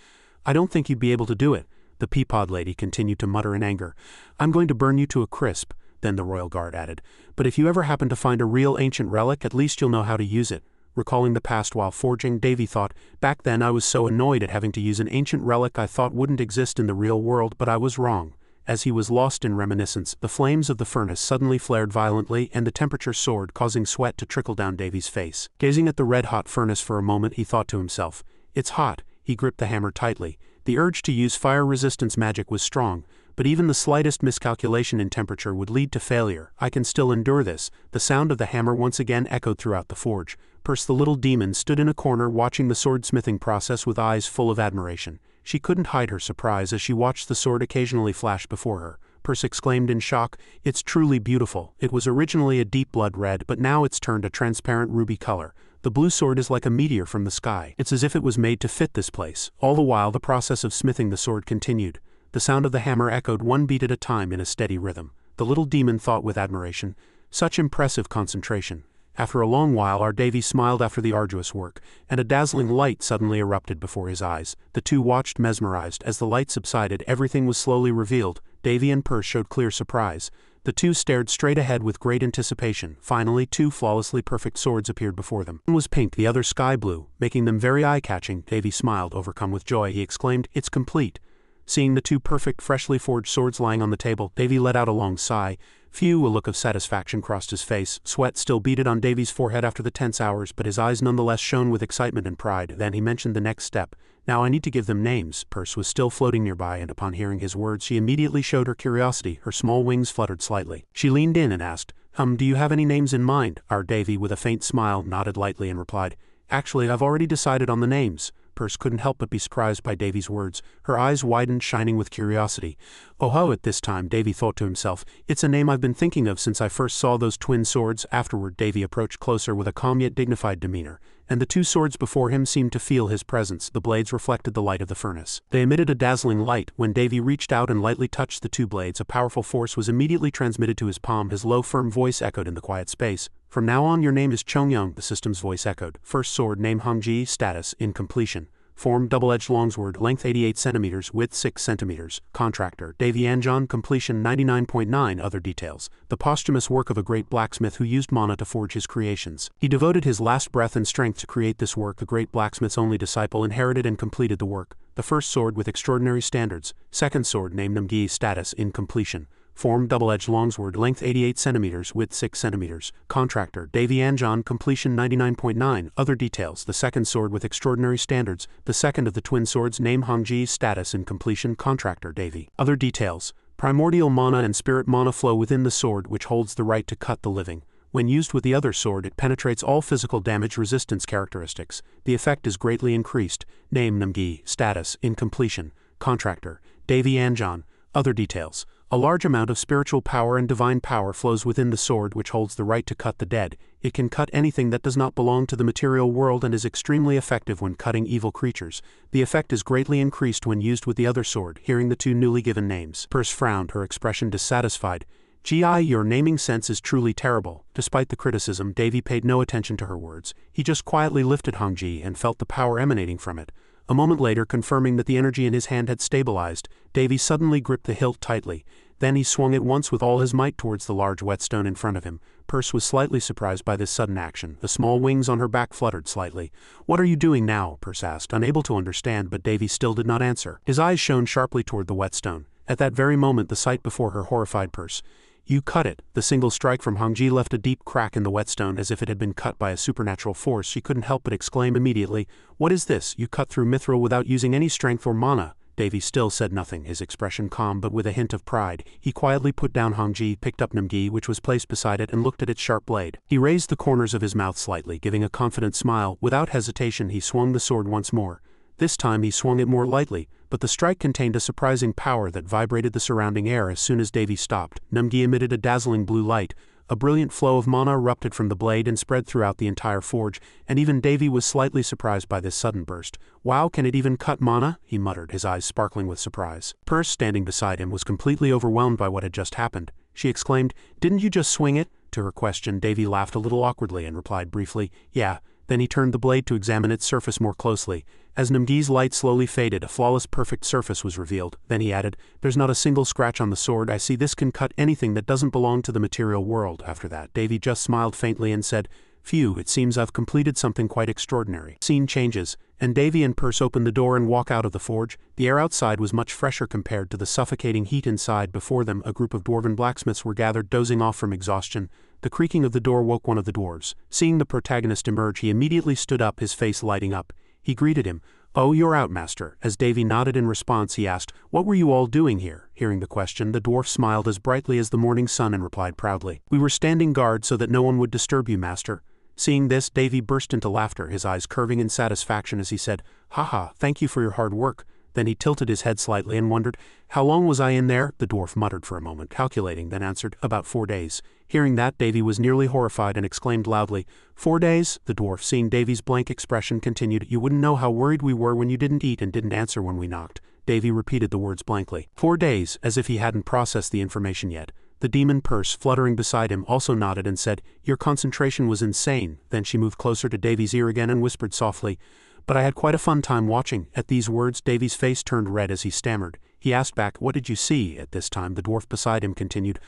"I don't think you'd be able to do it." The Peapod lady continued to mutter in anger, "I'm going to burn you to a crisp." Then the royal guard added, "But if you ever happen to find a real ancient relic, at least you'll know how to use it." Recalling the past while forging, Davy thought, "Back then I was so annoyed at having to use an ancient relic I thought wouldn't exist in the real world, but I was wrong." As he was lost in reminiscence, the flames of the furnace suddenly flared violently and the temperature soared, causing sweat to trickle down Davy's face. Gazing at the red-hot furnace for a moment, he thought to himself, "It's hot." He gripped the hammer tightly. The urge to use fire resistance magic was strong, but even the slightest miscalculation in temperature would lead to failure. "I can still endure this." The sound of the hammer once again echoed throughout the forge. Perce the little demon stood in a corner watching the swordsmithing process with eyes full of admiration. She couldn't hide her surprise as she watched the sword occasionally flash before her. Perce exclaimed in shock, "It's truly beautiful. It was originally a deep blood red, but now it's turned a transparent ruby color. The blue sword is like a meteor from the sky. It's as if it was made to fit this place." All the while the process of smithing the sword continued. The sound of the hammer echoed one beat at a time in a steady rhythm. The little demon thought with admiration, "Such impressive concentration." After a long while our Davy smiled after the arduous work, and a dazzling light suddenly erupted before his eyes. The two watched mesmerized. As the light subsided, everything was slowly revealed. Davy and Perce showed clear surprise. The two stared straight ahead with great anticipation. Finally, two flawlessly perfect swords appeared before them. One was pink, the other sky blue, making them very eye-catching. Davy smiled, overcome with joy. He exclaimed, "It's complete." Seeing the two perfect, freshly forged swords lying on the table, Davy let out a long sigh. Phew, a look of satisfaction crossed his face. Sweat still beaded on Davy's forehead after the tense hours, but his eyes nonetheless shone with excitement and pride. Then he mentioned the next step. "Now I need to give them names." Perce was still floating nearby, and upon hearing his words, she immediately showed her curiosity. Her small wings fluttered slightly. She leaned in and asked, Do you have any names in mind?" Our Davy, with a faint smile, nodded lightly and replied, "Actually, I've already decided on the names." Perce couldn't help but be surprised by Davy's words. Her eyes widened, shining with curiosity. Oh ho, at this time, Davy thought to himself, it's a name I've been thinking of since I first saw those twin swords. Afterward, Davy approached closer with a calm yet dignified demeanor, and the two swords before him seemed to feel his presence. The blades reflected the light of the furnace. They emitted a dazzling light. When Davy reached out and lightly touched the two blades, a powerful force was immediately transmitted to his palm. His low, firm voice echoed in the quiet space. From now on, your name is Chongyong, the system's voice echoed. First sword, name Hongji, status, incompletion. Form, double-edged longsword, length 88 centimeters, width 6 centimeters. Contractor, Davy Anjan, completion 99.9. Other details. The posthumous work of a great blacksmith who used mana to forge his creations. He devoted his last breath and strength to create this work. A great blacksmith's only disciple inherited and completed the work. The first sword with extraordinary standards. Second sword, name Namgi, status, incompletion. Form, double-edged longsword, length 88 centimeters, width 6 centimeters. Contractor, Davy Anjan, completion 99.9. Other details. The second sword with extraordinary standards. The second of the twin swords, name Hongji, status, incompletion. Contractor, Davy. Other details. Primordial mana and spirit mana flow within the sword, which holds the right to cut the living. When used with the other sword, it penetrates all physical damage resistance characteristics. The effect is greatly increased. Name Namgi, status, incompletion. Contractor, Davy Anjan. Other details. A large amount of spiritual power and divine power flows within the sword, which holds the right to cut the dead. It can cut anything that does not belong to the material world and is extremely effective when cutting evil creatures. The effect is greatly increased when used with the other sword. Hearing the two newly given names, Perce frowned, her expression dissatisfied. Gee, your naming sense is truly terrible. Despite the criticism, Davy paid no attention to her words. He just quietly lifted Hongji and felt the power emanating from it. A moment later, confirming that the energy in his hand had stabilized, Davy suddenly gripped the hilt tightly. Then he swung at once with all his might towards the large whetstone in front of him. Perce was slightly surprised by this sudden action. The small wings on her back fluttered slightly. What are you doing now? Perce asked, unable to understand, but Davy still did not answer. His eyes shone sharply toward the whetstone. At that very moment, the sight before her horrified Perce. You cut it. The single strike from Hongji left a deep crack in the whetstone as if it had been cut by a supernatural force. She couldn't help but exclaim immediately, What is this? You cut through mithril without using any strength or mana. Davy still said nothing, his expression calm but with a hint of pride. He quietly put down Hongji, picked up Namgi, which was placed beside it, and looked at its sharp blade. He raised the corners of his mouth slightly, giving a confident smile. Without hesitation, he swung the sword once more. This time he swung it more lightly, but the strike contained a surprising power that vibrated the surrounding air. As soon as Davy stopped, Namgi emitted a dazzling blue light. A brilliant flow of mana erupted from the blade and spread throughout the entire forge, and even Davy was slightly surprised by this sudden burst. Wow, can it even cut mana? He muttered, his eyes sparkling with surprise. Perce, standing beside him, was completely overwhelmed by what had just happened. She exclaimed, Didn't you just swing it? To her question, Davy laughed a little awkwardly and replied briefly, Yeah. Then he turned the blade to examine its surface more closely. As Namgi's light slowly faded, a flawless, perfect surface was revealed. Then he added, There's not a single scratch on the sword. I see this can cut anything that doesn't belong to the material world. After that, Davy just smiled faintly and said, Phew, it seems I've completed something quite extraordinary. Scene changes, and Davy and Perce open the door and walk out of the forge. The air outside was much fresher compared to the suffocating heat inside. Before them, a group of dwarven blacksmiths were gathered, dozing off from exhaustion. The creaking of the door woke one of the dwarves. Seeing the protagonist emerge, he immediately stood up, his face lighting up. He greeted him. Oh, you're out, master. As Davy nodded in response, he asked, What were you all doing here? Hearing the question, the dwarf smiled as brightly as the morning sun and replied proudly, We were standing guard so that no one would disturb you, master. Seeing this, Davy burst into laughter, his eyes curving in satisfaction as he said, Haha, thank you for your hard work. Then he tilted his head slightly and wondered, How long was I in there? The dwarf muttered for a moment, calculating, then answered, About 4 days. Hearing that, Davy was nearly horrified and exclaimed loudly, 4 days? The dwarf, seeing Davy's blank expression, continued, You wouldn't know how worried we were when you didn't eat and didn't answer when we knocked. Davy repeated the words blankly. 4 days, as if he hadn't processed the information yet. The demon Perce, fluttering beside him, also nodded and said, Your concentration was insane. Then she moved closer to Davy's ear again and whispered softly, But I had quite a fun time watching. At these words, Davy's face turned red as he stammered. He asked back, What did you see? At this time, the dwarf beside him continued,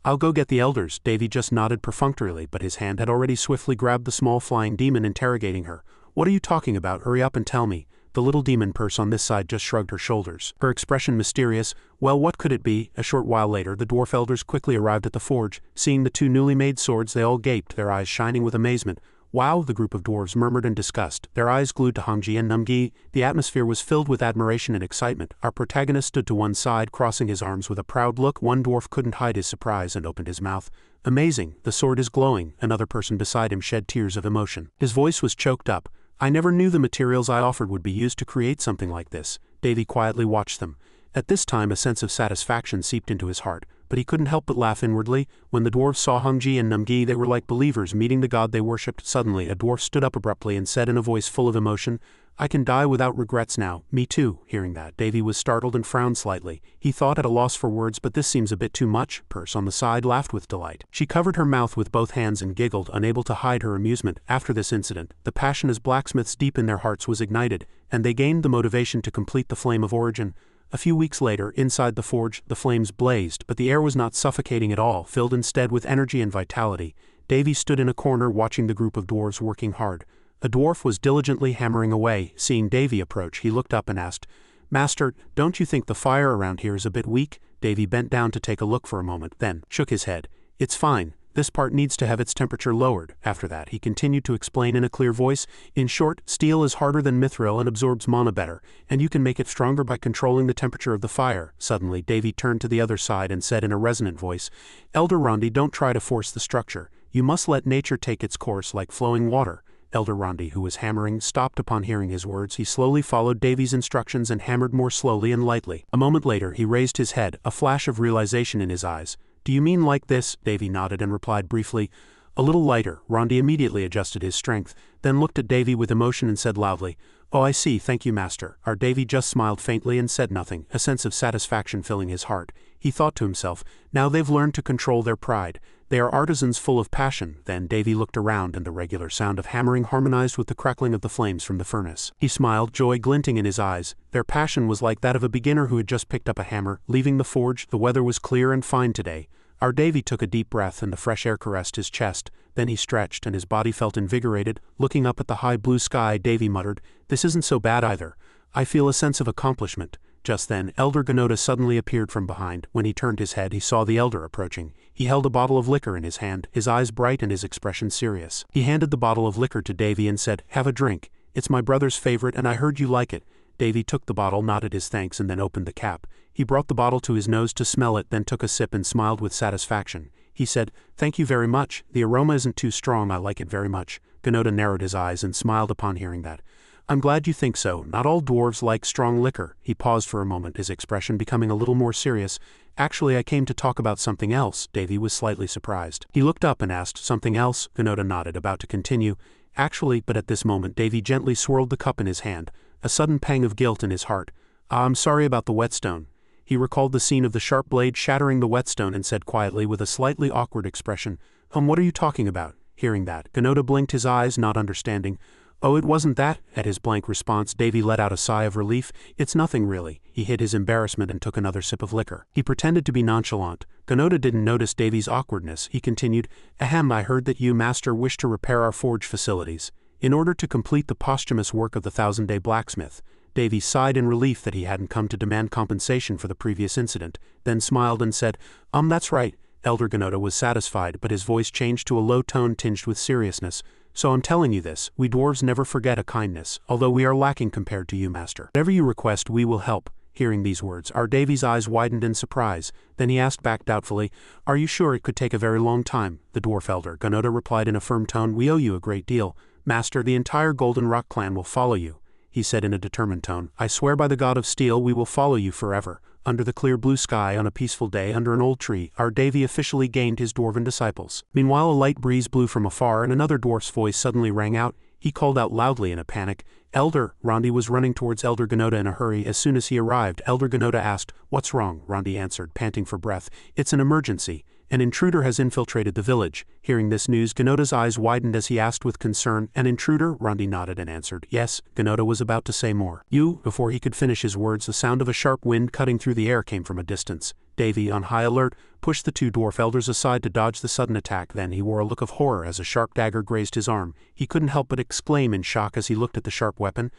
I'll go get the elders. Davy just nodded perfunctorily, but his hand had already swiftly grabbed the small flying demon, interrogating her. What are you talking about? Hurry up and tell me. The little demon Perce on this side just shrugged her shoulders, her expression mysterious. Well, what could it be? A short while later, the dwarf elders quickly arrived at the forge. Seeing the two newly made swords, they all gaped, their eyes shining with amazement. Wow, the group of dwarves murmured in disgust, their eyes glued to Hongji and Namgi. The atmosphere was filled with admiration and excitement. Our protagonist stood to one side, crossing his arms with a proud look. One dwarf couldn't hide his surprise and opened his mouth. Amazing, the sword is glowing. Another person beside him shed tears of emotion. His voice was choked up. I never knew the materials I offered would be used to create something like this. Davy quietly watched them. At this time a sense of satisfaction seeped into his heart, but he couldn't help but laugh inwardly. When the dwarves saw Hongji and Numgi, they were like believers meeting the god they worshipped. Suddenly a dwarf stood up abruptly and said in a voice full of emotion, "I can die without regrets now." "Me too." Hearing that, Davy was startled and frowned slightly. He thought at a loss for words, but this seems a bit too much. Purse on the side laughed with delight. She covered her mouth with both hands and giggled, unable to hide her amusement. After this incident, the passion as blacksmiths deep in their hearts was ignited, and they gained the motivation to complete the flame of origin. A few weeks later, inside the forge, the flames blazed, but the air was not suffocating at all, filled instead with energy and vitality. Davy stood in a corner watching the group of dwarves working hard. A dwarf was diligently hammering away. Seeing Davy approach, he looked up and asked, "Master, don't you think the fire around here is a bit weak?" Davy bent down to take a look for a moment, then shook his head. "It's fine. This part needs to have its temperature lowered." After that, he continued to explain in a clear voice, "In short, steel is harder than mithril and absorbs mana better, and you can make it stronger by controlling the temperature of the fire." Suddenly, Davy turned to the other side and said in a resonant voice, "Elder Rondi, don't try to force the structure. You must let nature take its course like flowing water." Elder Rondi, who was hammering, stopped upon hearing his words. He slowly followed Davy's instructions and hammered more slowly and lightly. A moment later, he raised his head, a flash of realization in his eyes. "Do you mean like this?" Davy nodded and replied briefly, "A little lighter." Rondi immediately adjusted his strength, then looked at Davy with emotion and said loudly, "Oh, I see, thank you, master." Our Davy just smiled faintly and said nothing, a sense of satisfaction filling his heart. He thought to himself, now they've learned to control their pride. They are artisans full of passion. Then Davy looked around and the regular sound of hammering harmonized with the crackling of the flames from the furnace. He smiled, joy glinting in his eyes. Their passion was like that of a beginner who had just picked up a hammer. Leaving the forge, the weather was clear and fine today. Our Davy took a deep breath and the fresh air caressed his chest. Then he stretched and his body felt invigorated. Looking up at the high blue sky, Davy muttered, "This isn't so bad either. I feel a sense of accomplishment." Just then, Elder Gnota suddenly appeared from behind. When he turned his head, he saw the elder approaching. He held a bottle of liquor in his hand, his eyes bright and his expression serious. He handed the bottle of liquor to Davy and said, "Have a drink. It's my brother's favorite and I heard you like it." Davy took the bottle, nodded his thanks and then opened the cap. He brought the bottle to his nose to smell it, then took a sip and smiled with satisfaction. He said, "Thank you very much. The aroma isn't too strong. I like it very much." Gnota narrowed his eyes and smiled upon hearing that. "I'm glad you think so. Not all dwarves like strong liquor." He paused for a moment, his expression becoming a little more serious. "Actually, I came to talk about something else." Davy was slightly surprised. He looked up and asked, "Something else?" Gnota nodded, about to continue. "Actually," but at this moment Davy gently swirled the cup in his hand, a sudden pang of guilt in his heart. "I'm sorry about the whetstone." He recalled the scene of the sharp blade shattering the whetstone and said quietly with a slightly awkward expression, What are you talking about?" Hearing that, Gnota blinked his eyes, not understanding. "Oh, it wasn't that." At his blank response, Davy let out a sigh of relief. "It's nothing really." He hid his embarrassment and took another sip of liquor. He pretended to be nonchalant. Gnota didn't notice Davy's awkwardness. He continued, "Ahem, I heard that you, master, wish to repair our forge facilities, in order to complete the posthumous work of the thousand-day blacksmith." Davy sighed in relief that he hadn't come to demand compensation for the previous incident, then smiled and said, That's right." Elder Gnota was satisfied, but his voice changed to a low tone tinged with seriousness. "So I'm telling you this, we dwarves never forget a kindness, although we are lacking compared to you, master. Whatever you request, we will help." Hearing these words, our Davy's eyes widened in surprise. Then he asked back doubtfully, "Are you sure it could take a very long time?" The dwarf elder Gnota replied in a firm tone, "We owe you a great deal. Master, the entire Golden Rock clan will follow you." He said in a determined tone, "I swear by the god of steel we will follow you forever." Under the clear blue sky on a peaceful day under an old tree, our Davy officially gained his dwarven disciples. Meanwhile a light breeze blew from afar and another dwarf's voice suddenly rang out. He called out loudly in a panic, "Elder!" Rondi was running towards Elder Gnota in a hurry. As soon as he arrived, Elder Gnota asked, "What's wrong?" Rondi answered, panting for breath, "It's an emergency. An intruder has infiltrated the village." Hearing this news, Gnota's eyes widened as he asked with concern, "An intruder?" Rondi nodded and answered, "Yes." Gnota was about to say more. Before he could finish his words, the sound of a sharp wind cutting through the air came from a distance. Davy, on high alert, pushed the two dwarf elders aside to dodge the sudden attack. Then he wore a look of horror as a sharp dagger grazed his arm. He couldn't help but exclaim in shock as he looked at the sharp weapon.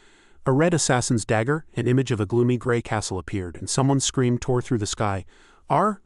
A red assassin's dagger, an image of a gloomy gray castle appeared, and someone's scream tore through the sky.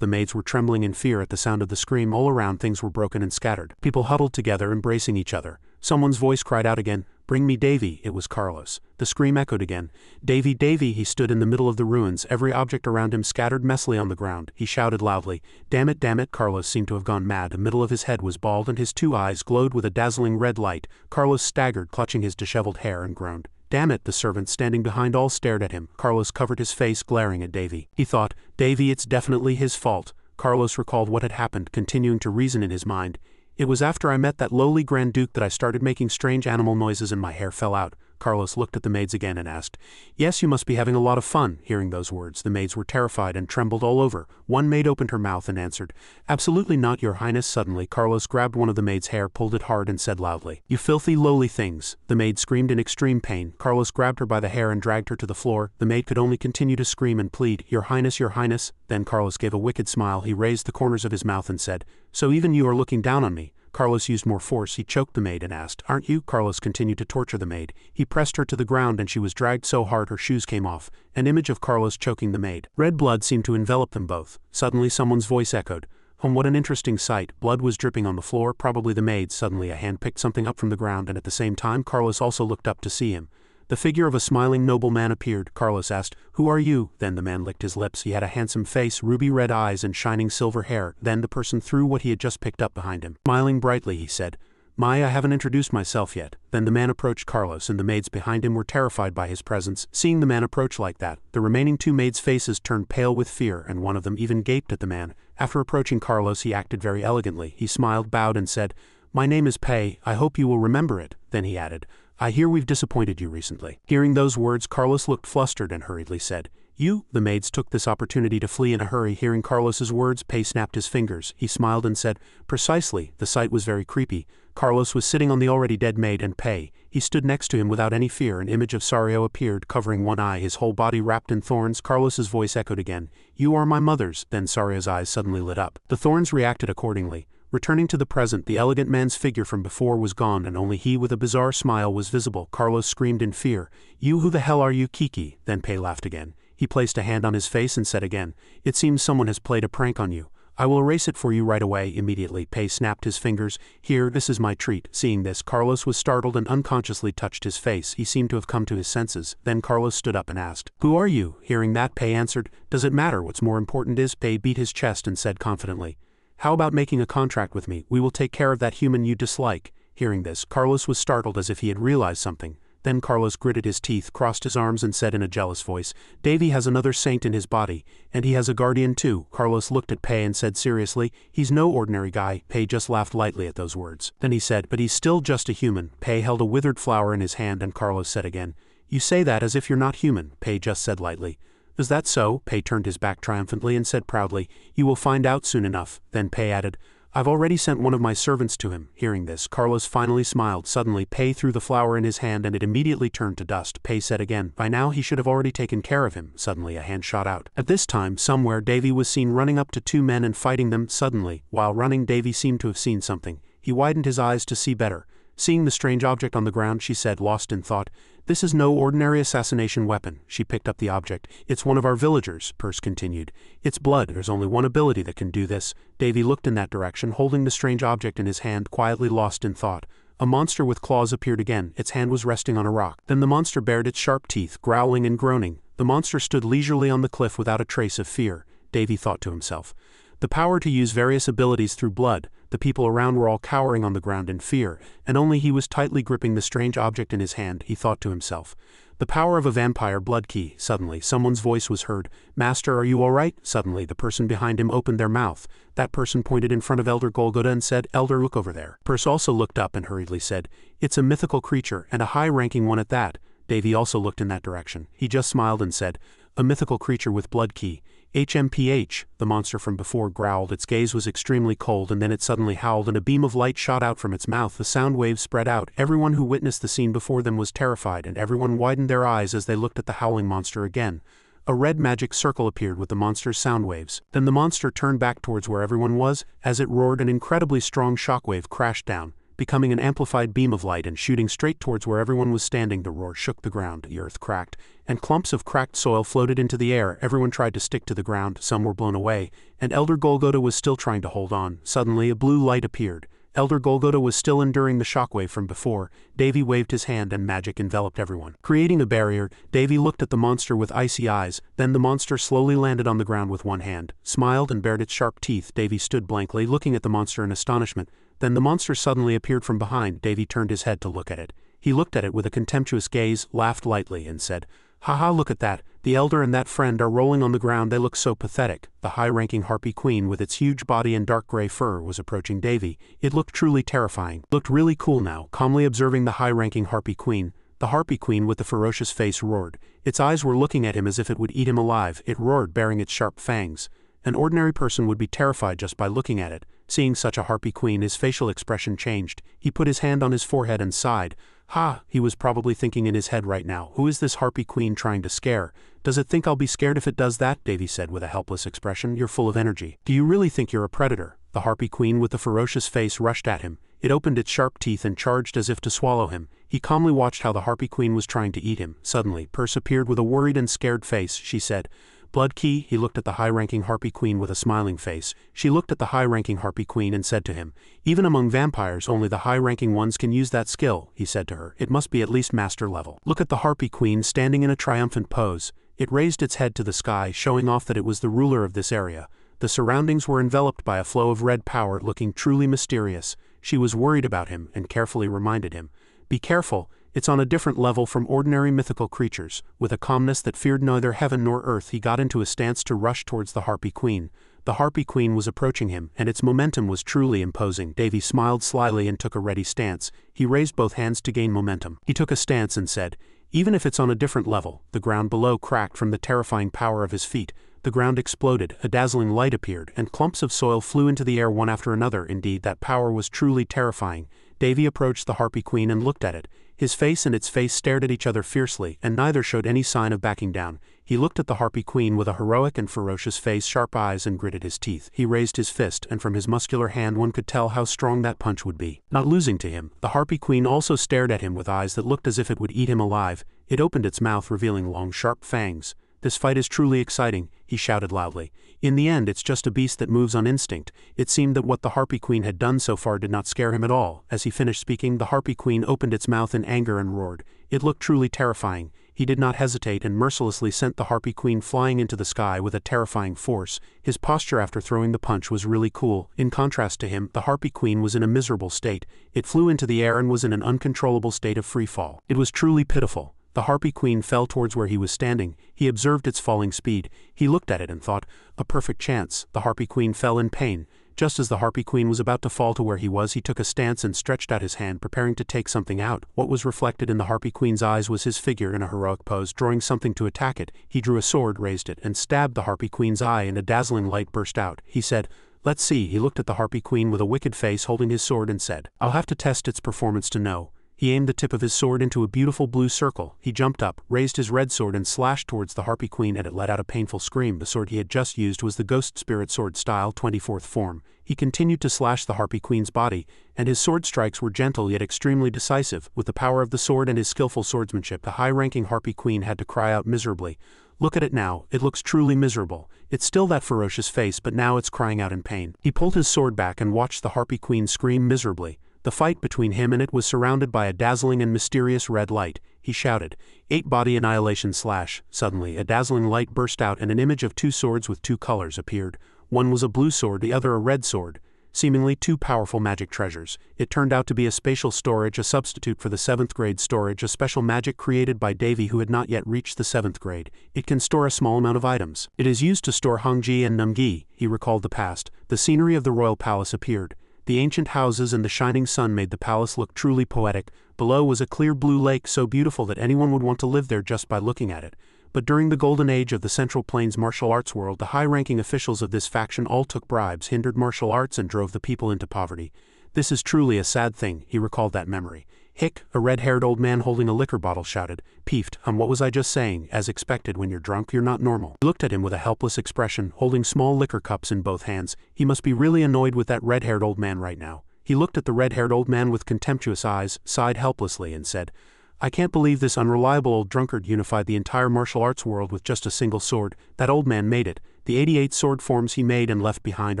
The maids were trembling in fear at the sound of the scream. All around things were broken and scattered. People huddled together, embracing each other. Someone's voice cried out again, "Bring me Davy," it was Carlos. The scream echoed again. "Davy, Davy!" He stood in the middle of the ruins, every object around him scattered messily on the ground. He shouted loudly. Damn it, damn it! Carlos seemed to have gone mad. The middle of his head was bald and his 2 eyes glowed with a dazzling red light. Carlos staggered, clutching his disheveled hair, and groaned. "Damn it!" The servants standing behind all stared at him. Carlos covered his face, glaring at Davy. He thought, "Davy, it's definitely his fault." Carlos recalled what had happened, continuing to reason in his mind. "It was after I met that lowly Grand Duke that I started making strange animal noises and my hair fell out." Carlos looked at the maids again and asked, "Yes, you must be having a lot of fun." Hearing those words, the maids were terrified and trembled all over. One maid opened her mouth and answered, "Absolutely not, Your Highness." Suddenly, Carlos grabbed one of the maid's hair, pulled it hard, and said loudly, "You filthy, lowly things." The maid screamed in extreme pain. Carlos grabbed her by the hair and dragged her to the floor. The maid could only continue to scream and plead, "Your Highness, Your Highness." Then Carlos gave a wicked smile. He raised the corners of his mouth and said, "So even you are looking down on me?" Carlos used more force. He choked the maid and asked, "Aren't you?" Carlos continued to torture the maid. He pressed her to the ground and she was dragged so hard her shoes came off. An image of Carlos choking the maid. Red blood seemed to envelop them both. Suddenly someone's voice echoed. What an interesting sight. Blood was dripping on the floor, probably the maid. Suddenly a hand picked something up from the ground and at the same time Carlos also looked up to see him. The figure of a smiling nobleman appeared. Carlos asked, "Who are you?" Then the man licked his lips. He had a handsome face, ruby red eyes, and shining silver hair. Then the person threw what he had just picked up behind him. Smiling brightly, he said, I haven't introduced myself yet." Then the man approached Carlos, and the maids behind him were terrified by his presence. Seeing the man approach like that, the remaining 2 maids' faces turned pale with fear, and one of them even gaped at the man. After approaching Carlos, he acted very elegantly. He smiled, bowed, and said, "My name is Pei. I hope you will remember it." Then he added, "I hear we've disappointed you recently." Hearing those words, Carlos looked flustered and hurriedly said, "You?" The maids took this opportunity to flee in a hurry. Hearing Carlos's words, Pei snapped his fingers. He smiled and said, "Precisely." The sight was very creepy. Carlos was sitting on the already dead maid and Pei. He stood next to him without any fear. An image of Sario appeared, covering one eye, his whole body wrapped in thorns. Carlos's voice echoed again, "You are my mother's." Then Sario's eyes suddenly lit up. The thorns reacted accordingly. Returning to the present, the elegant man's figure from before was gone and only he with a bizarre smile was visible. Carlos screamed in fear, "You, who the hell are you, Kiki?" Then Pei laughed again. He placed a hand on his face and said again, "It seems someone has played a prank on you. I will erase it for you right away." Immediately, Pei snapped his fingers. "Here, this is my treat." Seeing this, Carlos was startled and unconsciously touched his face. He seemed to have come to his senses. Then Carlos stood up and asked, "Who are you?" Hearing that, Pei answered, "Does it matter? What's more important is..." Pei beat his chest and said confidently, "How about making a contract with me? We will take care of that human you dislike." Hearing this, Carlos was startled as if he had realized something. Then Carlos gritted his teeth, crossed his arms and said in a jealous voice, "Davy has another saint in his body, and he has a guardian too." Carlos looked at Pei and said seriously, "He's no ordinary guy." Pei just laughed lightly at those words. Then he said, "But he's still just a human." Pei held a withered flower in his hand and Carlos said again, "You say that as if you're not human." Pei just said lightly, "Is that so?" Pei turned his back triumphantly and said proudly, "You will find out soon enough." Then Pei added, "I've already sent one of my servants to him." Hearing this, Carlos finally smiled. Suddenly, Pei threw the flower in his hand and it immediately turned to dust. Pei said again, "By now he should have already taken care of him." Suddenly, a hand shot out. At this time, somewhere, Davy was seen running up to 2 men and fighting them. Suddenly, while running, Davy seemed to have seen something. He widened his eyes to see better. Seeing the strange object on the ground, she said, lost in thought, "This is no ordinary assassination weapon." She picked up the object. "It's one of our villagers," Perce continued. "It's blood. There's only one ability that can do this." Davy looked in that direction, holding the strange object in his hand, quietly lost in thought. A monster with claws appeared again. Its hand was resting on a rock. Then the monster bared its sharp teeth, growling and groaning. The monster stood leisurely on the cliff without a trace of fear. Davy thought to himself, the power to use various abilities through blood. The people around were all cowering on the ground in fear, and only he was tightly gripping the strange object in his hand. He thought to himself, the power of a vampire blood key. Suddenly, someone's voice was heard. "Master, are you all right?" Suddenly, the person behind him opened their mouth. That person pointed in front of Elder Golgotha and said, "Elder, look over there." Perce also looked up and hurriedly said, "It's a mythical creature, and a high-ranking one at that." Davy also looked in that direction. He just smiled and said, "A mythical creature with blood key. HMPH." The monster from before growled. Its gaze was extremely cold, and then it suddenly howled and a beam of light shot out from its mouth. The sound waves spread out. Everyone who witnessed the scene before them was terrified, and everyone widened their eyes as they looked at the howling monster again. A red magic circle appeared with the monster's sound waves. Then the monster turned back towards where everyone was. As it roared, an incredibly strong shockwave crashed down, becoming an amplified beam of light and shooting straight towards where everyone was standing. The roar shook the ground, the earth cracked, and clumps of cracked soil floated into the air. Everyone tried to stick to the ground, some were blown away, and Elder Golgotha was still trying to hold on. Suddenly a blue light appeared. Elder Golgotha was still enduring the shockwave from before. Davy waved his hand and magic enveloped everyone. Creating a barrier, Davy looked at the monster with icy eyes, then the monster slowly landed on the ground with one hand, smiled and bared its sharp teeth. Davy stood blankly looking at the monster in astonishment. Then the monster suddenly appeared from behind. Davy turned his head to look at it. He looked at it with a contemptuous gaze, laughed lightly, and said, "Haha, look at that. The elder and that friend are rolling on the ground. They look so pathetic." The high-ranking harpy queen with its huge body and dark gray fur was approaching Davy. It looked truly terrifying. Looked really cool now. Calmly observing the high-ranking harpy queen, the harpy queen with the ferocious face roared. Its eyes were looking at him as if it would eat him alive. It roared, baring its sharp fangs. An ordinary person would be terrified just by looking at it. Seeing such a harpy queen, his facial expression changed. He put his hand on his forehead and sighed. "Ha," he was probably thinking in his head right now. "Who is this harpy queen trying to scare? Does it think I'll be scared if it does that?" Davy said with a helpless expression. "You're full of energy. Do you really think you're a predator?" The harpy queen with the ferocious face rushed at him. It opened its sharp teeth and charged as if to swallow him. He calmly watched how the harpy queen was trying to eat him. Suddenly, Perse appeared with a worried and scared face. She said, "Blood key." He looked at the high-ranking harpy queen with a smiling face. She looked at the high-ranking harpy queen and said to him, "Even among vampires only the high-ranking ones can use that skill," he said to her. "It must be at least master level." Look at the harpy queen standing in a triumphant pose. It raised its head to the sky, showing off that it was the ruler of this area. The surroundings were enveloped by a flow of red power, looking truly mysterious. She was worried about him and carefully reminded him, "Be careful. It's on a different level from ordinary mythical creatures." With a calmness that feared neither heaven nor earth, he got into a stance to rush towards the harpy queen. The harpy queen was approaching him, and its momentum was truly imposing. Davy smiled slyly and took a ready stance. He raised both hands to gain momentum. He took a stance and said, "Even if it's on a different level." The ground below cracked from the terrifying power of his feet. The ground exploded, a dazzling light appeared, and clumps of soil flew into the air one after another. Indeed, that power was truly terrifying. Davy approached the harpy queen and looked at it. His face and its face stared at each other fiercely, and neither showed any sign of backing down. He looked at the harpy queen with a heroic and ferocious face, sharp eyes, and gritted his teeth. He raised his fist, and from his muscular hand one could tell how strong that punch would be. Not losing to him, the harpy queen also stared at him with eyes that looked as if it would eat him alive. It opened its mouth, revealing long, sharp fangs. "This fight is truly exciting," he shouted loudly. "In the end, it's just a beast that moves on instinct." It seemed that what the harpy queen had done so far did not scare him at all. As he finished speaking, the harpy queen opened its mouth in anger and roared. It looked truly terrifying. He did not hesitate and mercilessly sent the harpy queen flying into the sky with a terrifying force. His posture after throwing the punch was really cool. In contrast to him, the harpy queen was in a miserable state. It flew into the air and was in an uncontrollable state of free fall. It was truly pitiful. The harpy queen fell towards where he was standing. He observed its falling speed. He looked at it and thought, "A perfect chance." The harpy queen fell in pain. Just as the harpy queen was about to fall to where he was, he took a stance and stretched out his hand, preparing to take something out. What was reflected in the harpy queen's eyes was his figure in a heroic pose, drawing something to attack it. He drew a sword, raised it, and stabbed the harpy queen's eye, and a dazzling light burst out. He said, "Let's see." He looked at the harpy queen with a wicked face, holding his sword, and said, "I'll have to test its performance to know." He aimed the tip of his sword into a beautiful blue circle. He jumped up, raised his red sword, and slashed towards the harpy queen, and it let out a painful scream. The sword he had just used was the ghost spirit sword style 24th form. He continued to slash the harpy queen's body, and his sword strikes were gentle yet extremely decisive. With the power of the sword and his skillful swordsmanship, the high-ranking harpy queen had to cry out miserably. Look at it now. It looks truly miserable. It's still that ferocious face, but now it's crying out in pain. He pulled his sword back and watched the harpy queen scream miserably. The fight between him and it was surrounded by a dazzling and mysterious red light. He shouted, "8 body annihilation slash." Suddenly, a dazzling light burst out and an image of 2 swords with 2 colors appeared. One was a blue sword, the other a red sword. Seemingly 2 powerful magic treasures. It turned out to be a spatial storage, a substitute for the 7th grade storage, a special magic created by Davy who had not yet reached the 7th grade. It can store a small amount of items. It is used to store Hongji and Numgi. He recalled the past. The scenery of the royal palace appeared. The ancient houses and the shining sun made the palace look truly poetic. Below was a clear blue lake so beautiful that anyone would want to live there just by looking at it. But during the golden age of the Central Plains martial arts world, the high-ranking officials of this faction all took bribes, hindered martial arts, and drove the people into poverty. This is truly a sad thing. He recalled that memory. "Hick," a red-haired old man holding a liquor bottle shouted, "Peefed, what was I just saying? As expected, when you're drunk, you're not normal." He looked at him with a helpless expression, holding small liquor cups in both hands. He must be really annoyed with that red-haired old man right now. He looked at the red-haired old man with contemptuous eyes, sighed helplessly, and said, "I can't believe this unreliable old drunkard unified the entire martial arts world with just a single sword. That old man made it. The 88 sword forms he made and left behind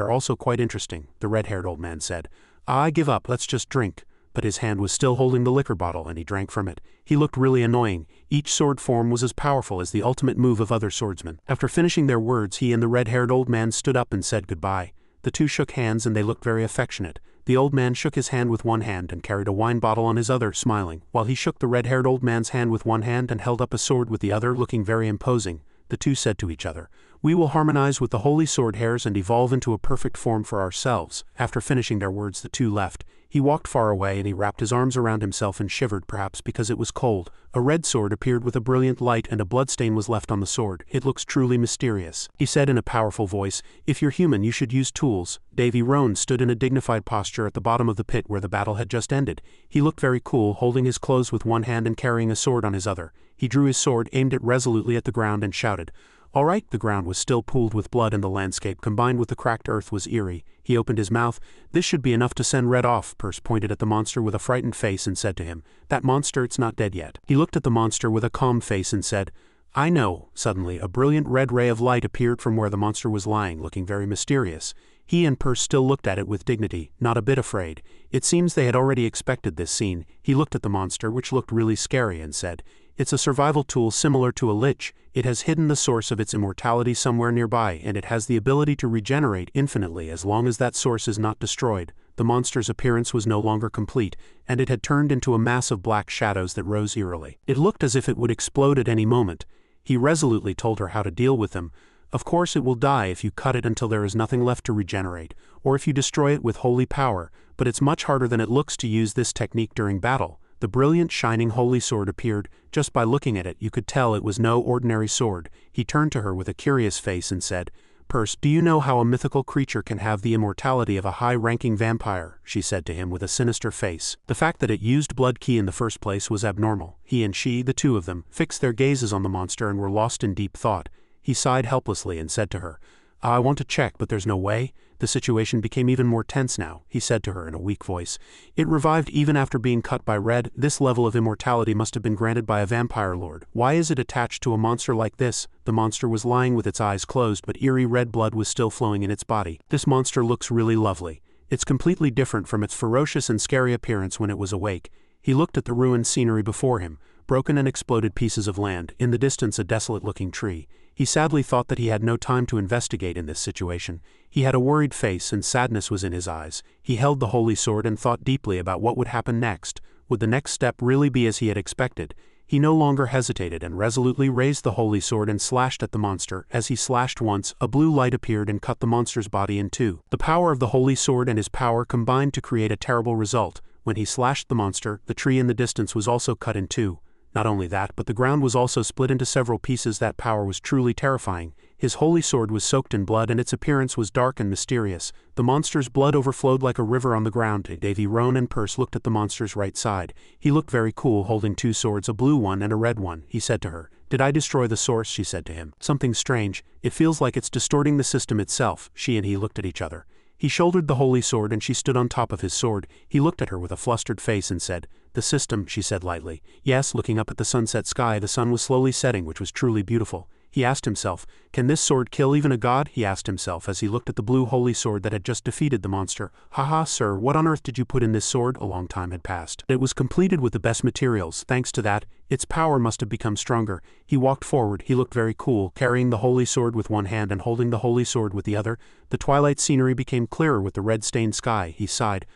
are also quite interesting," the red-haired old man said. "I give up, let's just drink." But his hand was still holding the liquor bottle and he drank from it. He looked really annoying. Each sword form was as powerful as the ultimate move of other swordsmen. After finishing their words, he and the red-haired old man stood up and said goodbye. The two shook hands and they looked very affectionate. The old man shook his hand with one hand and carried a wine bottle on his other, smiling, while he shook the red-haired old man's hand with one hand and held up a sword with the other, looking very imposing. The two said to each other, "We will harmonize with the holy sword hairs and evolve into a perfect form for ourselves." After finishing their words, the two left. He walked far away and he wrapped his arms around himself and shivered, perhaps because it was cold. A red sword appeared with a brilliant light and a bloodstain was left on the sword. "It looks truly mysterious," he said in a powerful voice. "If you're human, you should use tools." Davy Roan stood in a dignified posture at the bottom of the pit where the battle had just ended. He looked very cool, holding his clothes with one hand and carrying a sword on his other. He drew his sword, aimed it resolutely at the ground and shouted, "All right." The ground was still pooled with blood and the landscape combined with the cracked earth was eerie. He opened his mouth. "This should be enough to send Red off." Perce pointed at the monster with a frightened face and said to him, "That monster, it's not dead yet." He looked at the monster with a calm face and said, "I know." Suddenly, a brilliant red ray of light appeared from where the monster was lying, looking very mysterious. He and Perce still looked at it with dignity, not a bit afraid. It seems they had already expected this scene. He looked at the monster, which looked really scary, and said, "It's a survival tool similar to a lich. It has hidden the source of its immortality somewhere nearby, and it has the ability to regenerate infinitely as long as that source is not destroyed." The monster's appearance was no longer complete, and it had turned into a mass of black shadows that rose eerily. It looked as if it would explode at any moment. He resolutely told her how to deal with them. "Of course it will die if you cut it until there is nothing left to regenerate, or if you destroy it with holy power, but it's much harder than it looks to use this technique during battle." The brilliant shining holy sword appeared. Just by looking at it you could tell it was no ordinary sword. He turned to her with a curious face and said, "Perce, do you know how a mythical creature can have the immortality of a high-ranking vampire?" she said to him with a sinister face. The fact that it used blood key in the first place was abnormal. He and she, the two of them, fixed their gazes on the monster and were lost in deep thought. He sighed helplessly and said to her, "I want to check, but there's no way." The situation became even more tense now. He said to her in a weak voice, "It revived even after being cut by Red. This level of immortality must have been granted by a vampire lord. Why is it attached to a monster like this?" The monster was lying with its eyes closed, but eerie red blood was still flowing in its body. "This monster looks really lovely. It's completely different from its ferocious and scary appearance when it was awake." He looked at the ruined scenery before him, broken and exploded pieces of land, in the distance a desolate-looking tree. He sadly thought that he had no time to investigate in this situation. He had a worried face and sadness was in his eyes. He held the holy sword and thought deeply about what would happen next. Would the next step really be as he had expected? He no longer hesitated and resolutely raised the holy sword and slashed at the monster. As he slashed once, a blue light appeared and cut the monster's body in two. The power of the holy sword and his power combined to create a terrible result. When he slashed the monster, the tree in the distance was also cut in two. Not only that, but the ground was also split into several pieces. That power was truly terrifying. His holy sword was soaked in blood and its appearance was dark and mysterious. The monster's blood overflowed like a river on the ground. Davy Roan and Perce looked at the monster's right side. He looked very cool, holding two swords, a blue one and a red one. He said to her, "Did I destroy the source?" she said to him. "Something strange. It feels like it's distorting the system itself." She and he looked at each other. He shouldered the holy sword and she stood on top of his sword. He looked at her with a flustered face and said, "The system," she said lightly. Yes, looking up at the sunset sky, the sun was slowly setting, which was truly beautiful. He asked himself, "Can this sword kill even a god?" he asked himself as he looked at the blue holy sword that had just defeated the monster. "Haha, sir, what on earth did you put in this sword?" A long time had passed. It was completed with the best materials. Thanks to that, its power must have become stronger. He walked forward. He looked very cool, carrying the holy sword with one hand and holding the holy sword with the other. The twilight scenery became clearer with the red-stained sky. He sighed.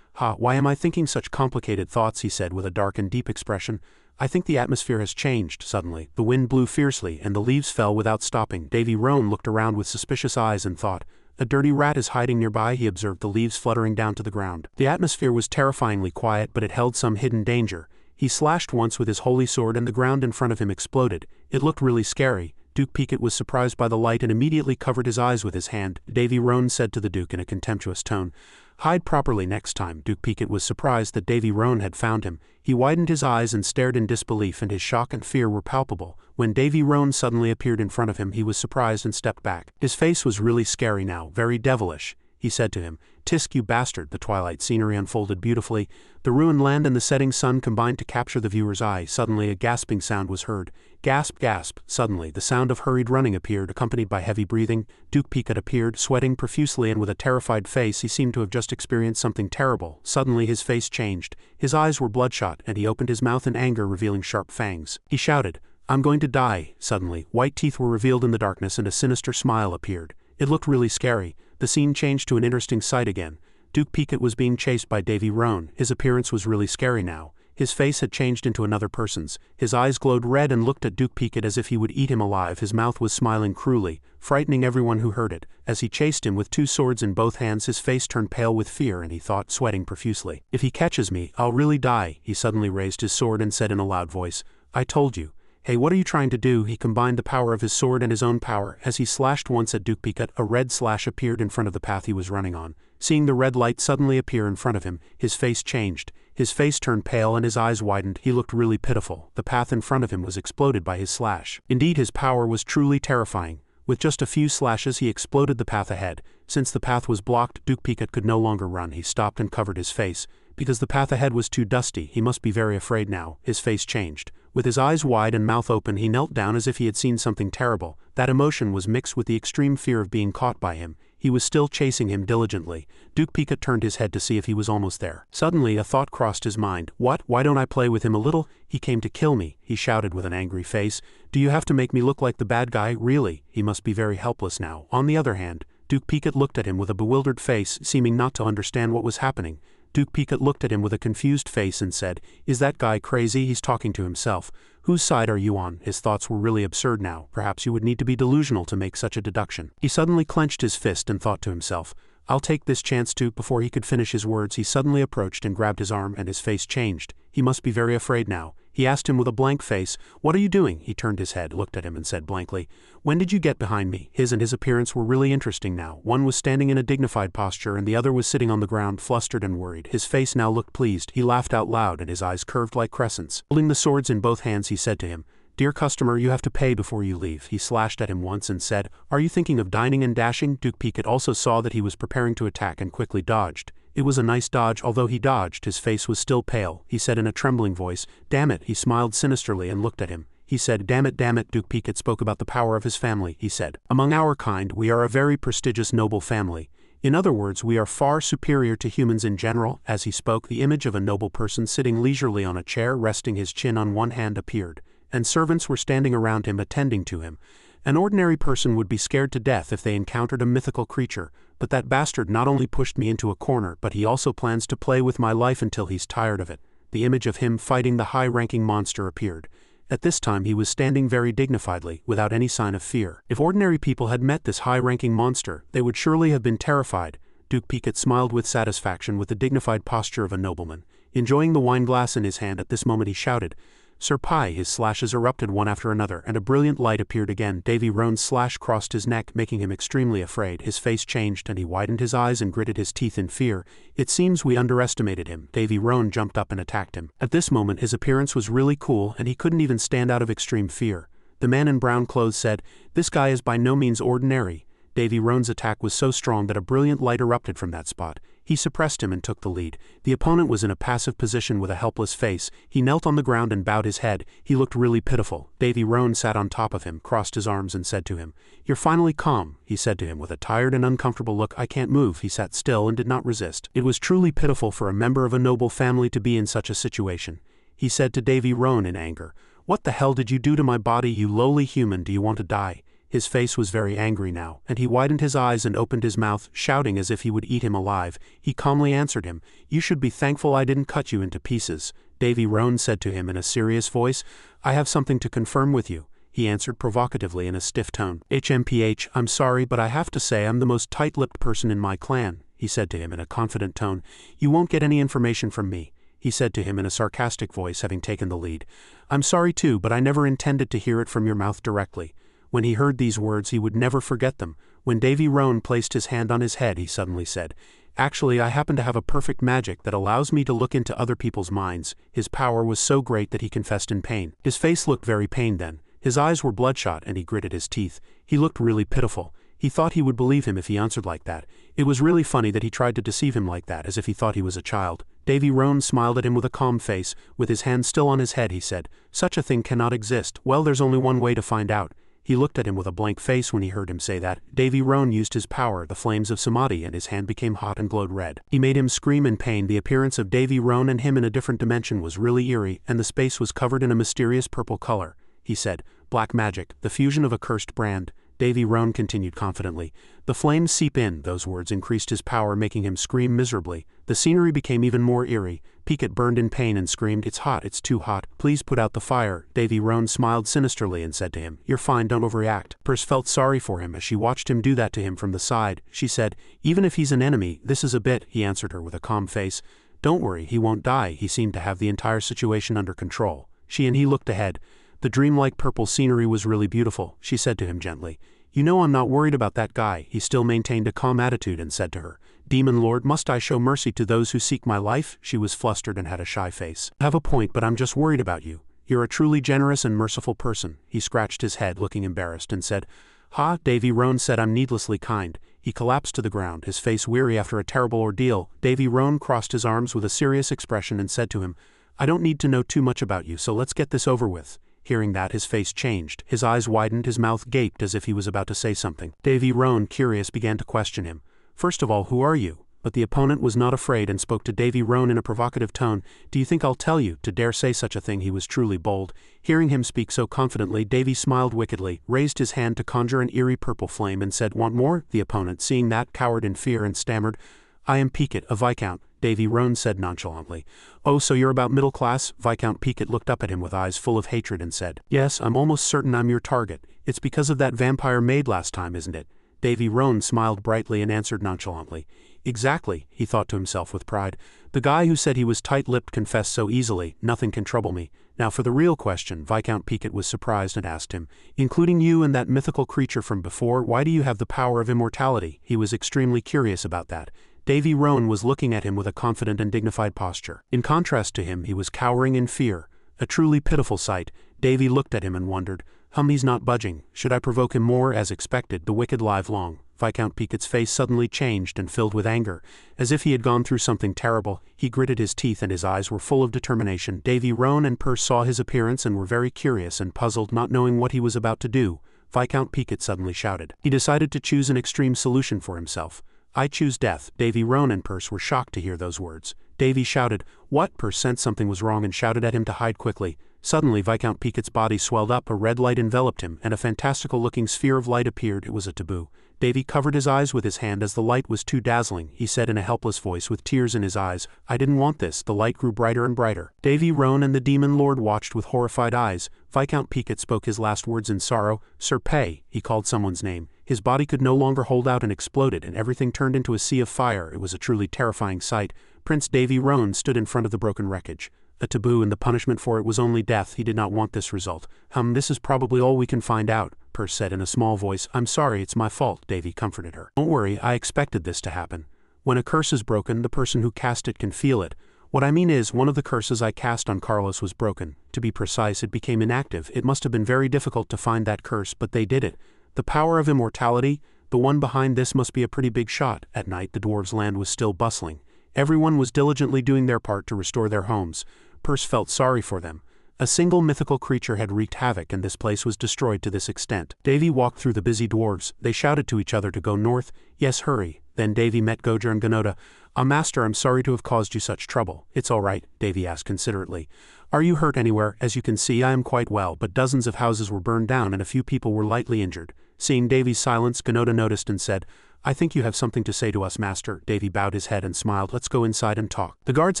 Why am I thinking such complicated thoughts?" he said with a dark and deep expression. "I think the atmosphere has changed." Suddenly, the wind blew fiercely and the leaves fell without stopping. Davy Roan looked around with suspicious eyes and thought, "A dirty rat is hiding nearby." He observed the leaves fluttering down to the ground. The atmosphere was terrifyingly quiet, but it held some hidden danger. He slashed once with his holy sword and the ground in front of him exploded. It looked really scary. Duke Piquet was surprised by the light and immediately covered his eyes with his hand. Davy Roan said to the Duke in a contemptuous tone, "Hide properly next time." Duke Piquet was surprised that Davy Roan had found him. He widened his eyes and stared in disbelief, and his shock and fear were palpable. When Davy Roan suddenly appeared in front of him, he was surprised and stepped back. His face was really scary now, very devilish. he said to him. Tisk, you bastard. The twilight scenery unfolded beautifully. The ruined land and the setting sun combined to capture the viewer's eye. Suddenly a gasping sound was heard. Gasp, gasp. Suddenly the sound of hurried running appeared, accompanied by heavy breathing. Duke Picot appeared, sweating profusely and with a terrified face. He seemed to have just experienced something terrible. Suddenly his face changed. His eyes were bloodshot, and he opened his mouth in anger, revealing sharp fangs. He shouted, "I'm going to die." Suddenly, white teeth were revealed in the darkness and a sinister smile appeared. It looked really scary. The scene changed to an interesting sight again. Duke Picot was being chased by Davy Roan. His appearance was really scary now. His face had changed into another person's. His eyes glowed red and looked at Duke Picot as if he would eat him alive. His mouth was smiling cruelly, frightening everyone who heard it. As he chased him with two swords in both hands, his face turned pale with fear and he thought, sweating profusely. "If he catches me, I'll really die." He suddenly raised his sword and said in a loud voice, "I told you." "Hey, what are you trying to do?" He combined the power of his sword and his own power. As he slashed once at Duke Picot, a red slash appeared in front of the path he was running on. Seeing the red light suddenly appear in front of him, his face changed. His face turned pale and his eyes widened. He looked really pitiful. The path in front of him was exploded by his slash. Indeed, his power was truly terrifying. With just a few slashes he exploded the path ahead. Since the path was blocked, Duke Picot could no longer run. He stopped and covered his face. Because the path ahead was too dusty, he must be very afraid now. His face changed. With his eyes wide and mouth open, he knelt down as if he had seen something terrible. That emotion was mixed with the extreme fear of being caught by him. He was still chasing him diligently. Duke Picot turned his head to see if he was almost there. Suddenly a thought crossed his mind. "What? Why don't I play with him a little? He came to kill me," he shouted with an angry face. "Do you have to make me look like the bad guy? Really?" He must be very helpless now. On the other hand, Duke Picot looked at him with a bewildered face, seeming not to understand what was happening. Duke Picot looked at him with a confused face and said, "Is that guy crazy? He's talking to himself. Whose side are you on?" His thoughts were really absurd now. Perhaps you would need to be delusional to make such a deduction. He suddenly clenched his fist and thought to himself, "I'll take this chance to." Before he could finish his words, he suddenly approached and grabbed his arm, and his face changed. He must be very afraid now. He asked him with a blank face, "What are you doing?" He turned his head, looked at him and said blankly, "When did you get behind me?" His and his appearance were really interesting now. One was standing in a dignified posture and the other was sitting on the ground, flustered and worried. His face now looked pleased. He laughed out loud and his eyes curved like crescents. Holding the swords in both hands, he said to him, "Dear customer, you have to pay before you leave." He slashed at him once and said, "Are you thinking of dining and dashing?" Duke Picot also saw that he was preparing to attack and quickly dodged. It was a nice dodge. Although he dodged, his face was still pale. He said in a trembling voice, "Damn it." He smiled sinisterly and looked at him. He said, "Damn it, damn it." Duke Picot spoke about the power of his family. He said, "Among our kind, we are a very prestigious noble family. In other words, we are far superior to humans in general." As he spoke, the image of a noble person sitting leisurely on a chair, resting his chin on one hand, appeared, and servants were standing around him attending to him. An ordinary person would be scared to death if they encountered a mythical creature, but that bastard not only pushed me into a corner, but he also plans to play with my life until he's tired of it. The image of him fighting the high-ranking monster appeared. At this time he was standing very dignifiedly, without any sign of fear. If ordinary people had met this high-ranking monster, they would surely have been terrified. Duke Picot smiled with satisfaction with the dignified posture of a nobleman. Enjoying the wine glass in his hand at this moment, he shouted, "Sir Pai!" His slashes erupted one after another, and a brilliant light appeared again. Davy Roan's slash crossed his neck, making him extremely afraid. His face changed, and he widened his eyes and gritted his teeth in fear. "It seems we underestimated him." Davy Roan jumped up and attacked him. At this moment his appearance was really cool, and he couldn't even stand out of extreme fear. The man in brown clothes said, "This guy is by no means ordinary." Davy Roan's attack was so strong that a brilliant light erupted from that spot. He suppressed him and took the lead. The opponent was in a passive position with a helpless face. He knelt on the ground and bowed his head. He looked really pitiful. Davy Roan sat on top of him, crossed his arms and said to him, "You're finally calm," he said to him with a tired and uncomfortable look. "I can't move." He sat still and did not resist. It was truly pitiful for a member of a noble family to be in such a situation. He said to Davy Roan in anger, "What the hell did you do to my body, you lowly human? Do you want to die?" His face was very angry now, and he widened his eyes and opened his mouth, shouting as if he would eat him alive. He calmly answered him, "You should be thankful I didn't cut you into pieces." Davy Roan said to him in a serious voice, "I have something to confirm with you." He answered provocatively in a stiff tone, "HMPH, I'm sorry, but I have to say I'm the most tight-lipped person in my clan." He said to him in a confident tone, "You won't get any information from me." He said to him in a sarcastic voice, having taken the lead, "I'm sorry too, but I never intended to hear it from your mouth directly." When he heard these words he would never forget them. When Davy Roan placed his hand on his head, he suddenly said, "Actually, I happen to have a perfect magic that allows me to look into other people's minds." His power was so great that he confessed in pain. His face looked very pained then. His eyes were bloodshot and he gritted his teeth. He looked really pitiful. He thought he would believe him if he answered like that. It was really funny that he tried to deceive him like that, as if he thought he was a child. Davy Roan smiled at him with a calm face. With his hand still on his head, he said, "Such a thing cannot exist. Well, there's only one way to find out." He looked at him with a blank face when he heard him say that. Davy Roan used his power, the flames of samadhi, and his hand became hot and glowed red. He made him scream in pain. The appearance of Davy Roan and him in a different dimension was really eerie, and the space was covered in a mysterious purple color. He said, "Black magic, the fusion of a cursed brand." Davy Roan continued confidently. "The flames seep in." Those words increased his power, making him scream miserably. The scenery became even more eerie. Piquet burned in pain and screamed, "It's hot, it's too hot. Please put out the fire." Davy Roan smiled sinisterly and said to him, "You're fine, don't overreact." Purse felt sorry for him as she watched him do that to him from the side. She said, "Even if he's an enemy, this is a bit." He answered her with a calm face, "Don't worry, he won't die." He seemed to have the entire situation under control. She and he looked ahead. The dreamlike purple scenery was really beautiful. She said to him gently, "You know I'm not worried about that guy." He still maintained a calm attitude and said to her, "Demon Lord, must I show mercy to those who seek my life?" She was flustered and had a shy face. "I have a point, but I'm just worried about you. You're a truly generous and merciful person." He scratched his head, looking embarrassed, and said, "Ha?" Davy Roan said, "I'm needlessly kind." He collapsed to the ground, his face weary after a terrible ordeal. Davy Roan crossed his arms with a serious expression and said to him, "I don't need to know too much about you, so let's get this over with." Hearing that, his face changed. His eyes widened, his mouth gaped as if he was about to say something. Davy Roan, curious, began to question him. "First of all, who are you?" But the opponent was not afraid and spoke to Davy Roan in a provocative tone. "Do you think I'll tell you?" To dare say such a thing, he was truly bold. Hearing him speak so confidently, Davy smiled wickedly, raised his hand to conjure an eerie purple flame and said, "Want more?" The opponent, seeing that, cowered in fear and stammered, "I am Piquet, a viscount." Davy Roan said nonchalantly, "Oh, so you're about middle class?" Viscount Piquet looked up at him with eyes full of hatred and said, "Yes, I'm almost certain I'm your target. It's because of that vampire maid last time, isn't it?" Davy Roan smiled brightly and answered nonchalantly, "Exactly," he thought to himself with pride. "The guy who said he was tight-lipped confessed so easily. Nothing can trouble me. Now for the real question." Viscount Piquet was surprised and asked him, "Including you and that mythical creature from before, why do you have the power of immortality?" He was extremely curious about that. Davy Roan was looking at him with a confident and dignified posture. In contrast to him, he was cowering in fear. A truly pitiful sight. Davy looked at him and wondered, he's not budging. Should I provoke him more? As expected, the wicked live long. Viscount Piquet's face suddenly changed and filled with anger. As if he had gone through something terrible, he gritted his teeth and his eyes were full of determination. Davy Roan and Purse saw his appearance and were very curious and puzzled, not knowing what he was about to do. Viscount Piquet suddenly shouted. He decided to choose an extreme solution for himself. "I choose death." Davy Roan and Purse were shocked to hear those words. Davy shouted, "What?" Purse sensed something was wrong and shouted at him to hide quickly. Suddenly Viscount Piquet's body swelled up, a red light enveloped him, and a fantastical-looking sphere of light appeared. It was a taboo. Davy covered his eyes with his hand as the light was too dazzling. He said in a helpless voice with tears in his eyes, "I didn't want this." The light grew brighter and brighter. Davy Roan and the Demon Lord watched with horrified eyes. Viscount Piquet spoke his last words in sorrow. "Sir Pay." He called someone's name. His body could no longer hold out and exploded, and everything turned into a sea of fire. It was a truly terrifying sight. Prince Davy Roan stood in front of the broken wreckage. A taboo, and the punishment for it was only death. He did not want this result. This is probably all we can find out," Purse said in a small voice. "I'm sorry, it's my fault." Davy comforted her. "Don't worry, I expected this to happen. When a curse is broken, the person who cast it can feel it. What I mean is, one of the curses I cast on Carlos was broken. To be precise, it became inactive. It must have been very difficult to find that curse, but they did it. The power of immortality, the one behind this must be a pretty big shot." At night, the dwarves' land was still bustling. Everyone was diligently doing their part to restore their homes. Purse felt sorry for them. A single mythical creature had wreaked havoc, and this place was destroyed to this extent. Davy walked through the busy dwarves. They shouted to each other to go north. "Yes, hurry." Then Davy met Goja and Ganoda. Master, I'm sorry to have caused you such trouble." "It's all right," Davy asked considerately. "Are you hurt anywhere?" "As you can see, I am quite well, but dozens of houses were burned down and a few people were lightly injured." Seeing Davy's silence, Ganoda noticed and said, "I think you have something to say to us, Master." Davy bowed his head and smiled. "Let's go inside and talk." "The guards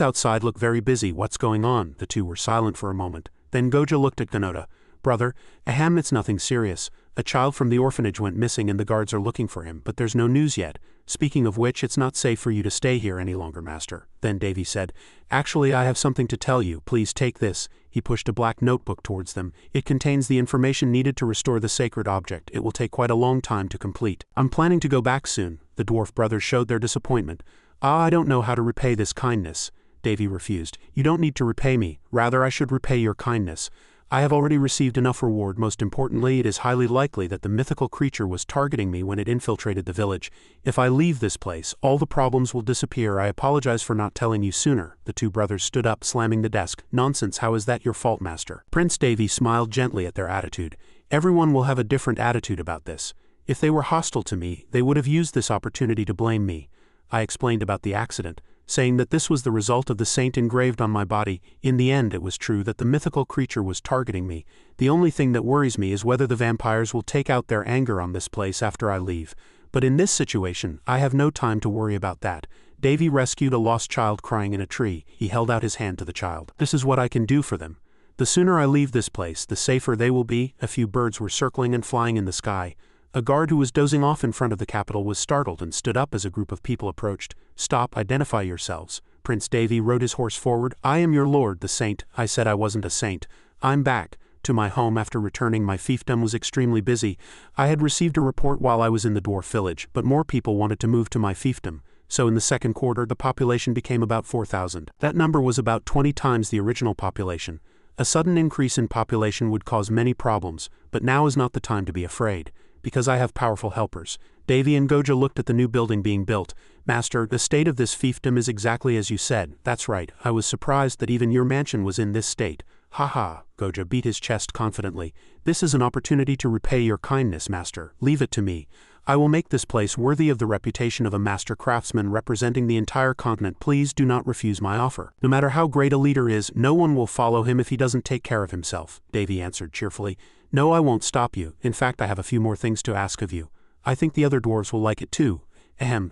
outside look very busy. What's going on?" The two were silent for a moment. Then Goja looked at Ganoda. "Brother, it's nothing serious. A child from the orphanage went missing and the guards are looking for him, but there's no news yet. Speaking of which, it's not safe for you to stay here any longer, Master." Then Davy said, "Actually, I have something to tell you. Please take this." He pushed a black notebook towards them. "It contains the information needed to restore the sacred object. It will take quite a long time to complete. I'm planning to go back soon." The dwarf brothers showed their disappointment. "I don't know how to repay this kindness." Davy refused. "You don't need to repay me. Rather, I should repay your kindness. I have already received enough reward. Most importantly, it is highly likely that the mythical creature was targeting me when it infiltrated the village. If I leave this place, all the problems will disappear. I apologize for not telling you sooner." The two brothers stood up, slamming the desk. "Nonsense, how is that your fault, master?" Prince Davy smiled gently at their attitude. "Everyone will have a different attitude about this. If they were hostile to me, they would have used this opportunity to blame me." I explained about the accident, saying that this was the result of the saint engraved on my body. In the end, it was true that the mythical creature was targeting me. The only thing that worries me is whether the vampires will take out their anger on this place after I leave. But in this situation, I have no time to worry about that. Davy rescued a lost child crying in a tree. He held out his hand to the child. "This is what I can do for them. The sooner I leave this place, the safer they will be." A few birds were circling and flying in the sky. A guard who was dozing off in front of the capital was startled and stood up as a group of people approached. "Stop, identify yourselves." Prince Davy rode his horse forward. "I am your lord, the saint." I said I wasn't a saint. "I'm back to my home after returning. My fiefdom was extremely busy. I had received a report while I was in the dwarf village, but more people wanted to move to my fiefdom. So in the second quarter, the population became about 4,000. That number was about 20 times the original population. A sudden increase in population would cause many problems, but now is not the time to be afraid, because I have powerful helpers." Davy and Goja looked at the new building being built. "Master, the state of this fiefdom is exactly as you said." "That's right. I was surprised that even your mansion was in this state." "Ha ha," Goja beat his chest confidently. "This is an opportunity to repay your kindness, master. Leave it to me. I will make this place worthy of the reputation of a master craftsman representing the entire continent. Please do not refuse my offer. No matter how great a leader is, no one will follow him if he doesn't take care of himself," Davy answered cheerfully. "No, I won't stop you. In fact, I have a few more things to ask of you. I think the other dwarves will like it too."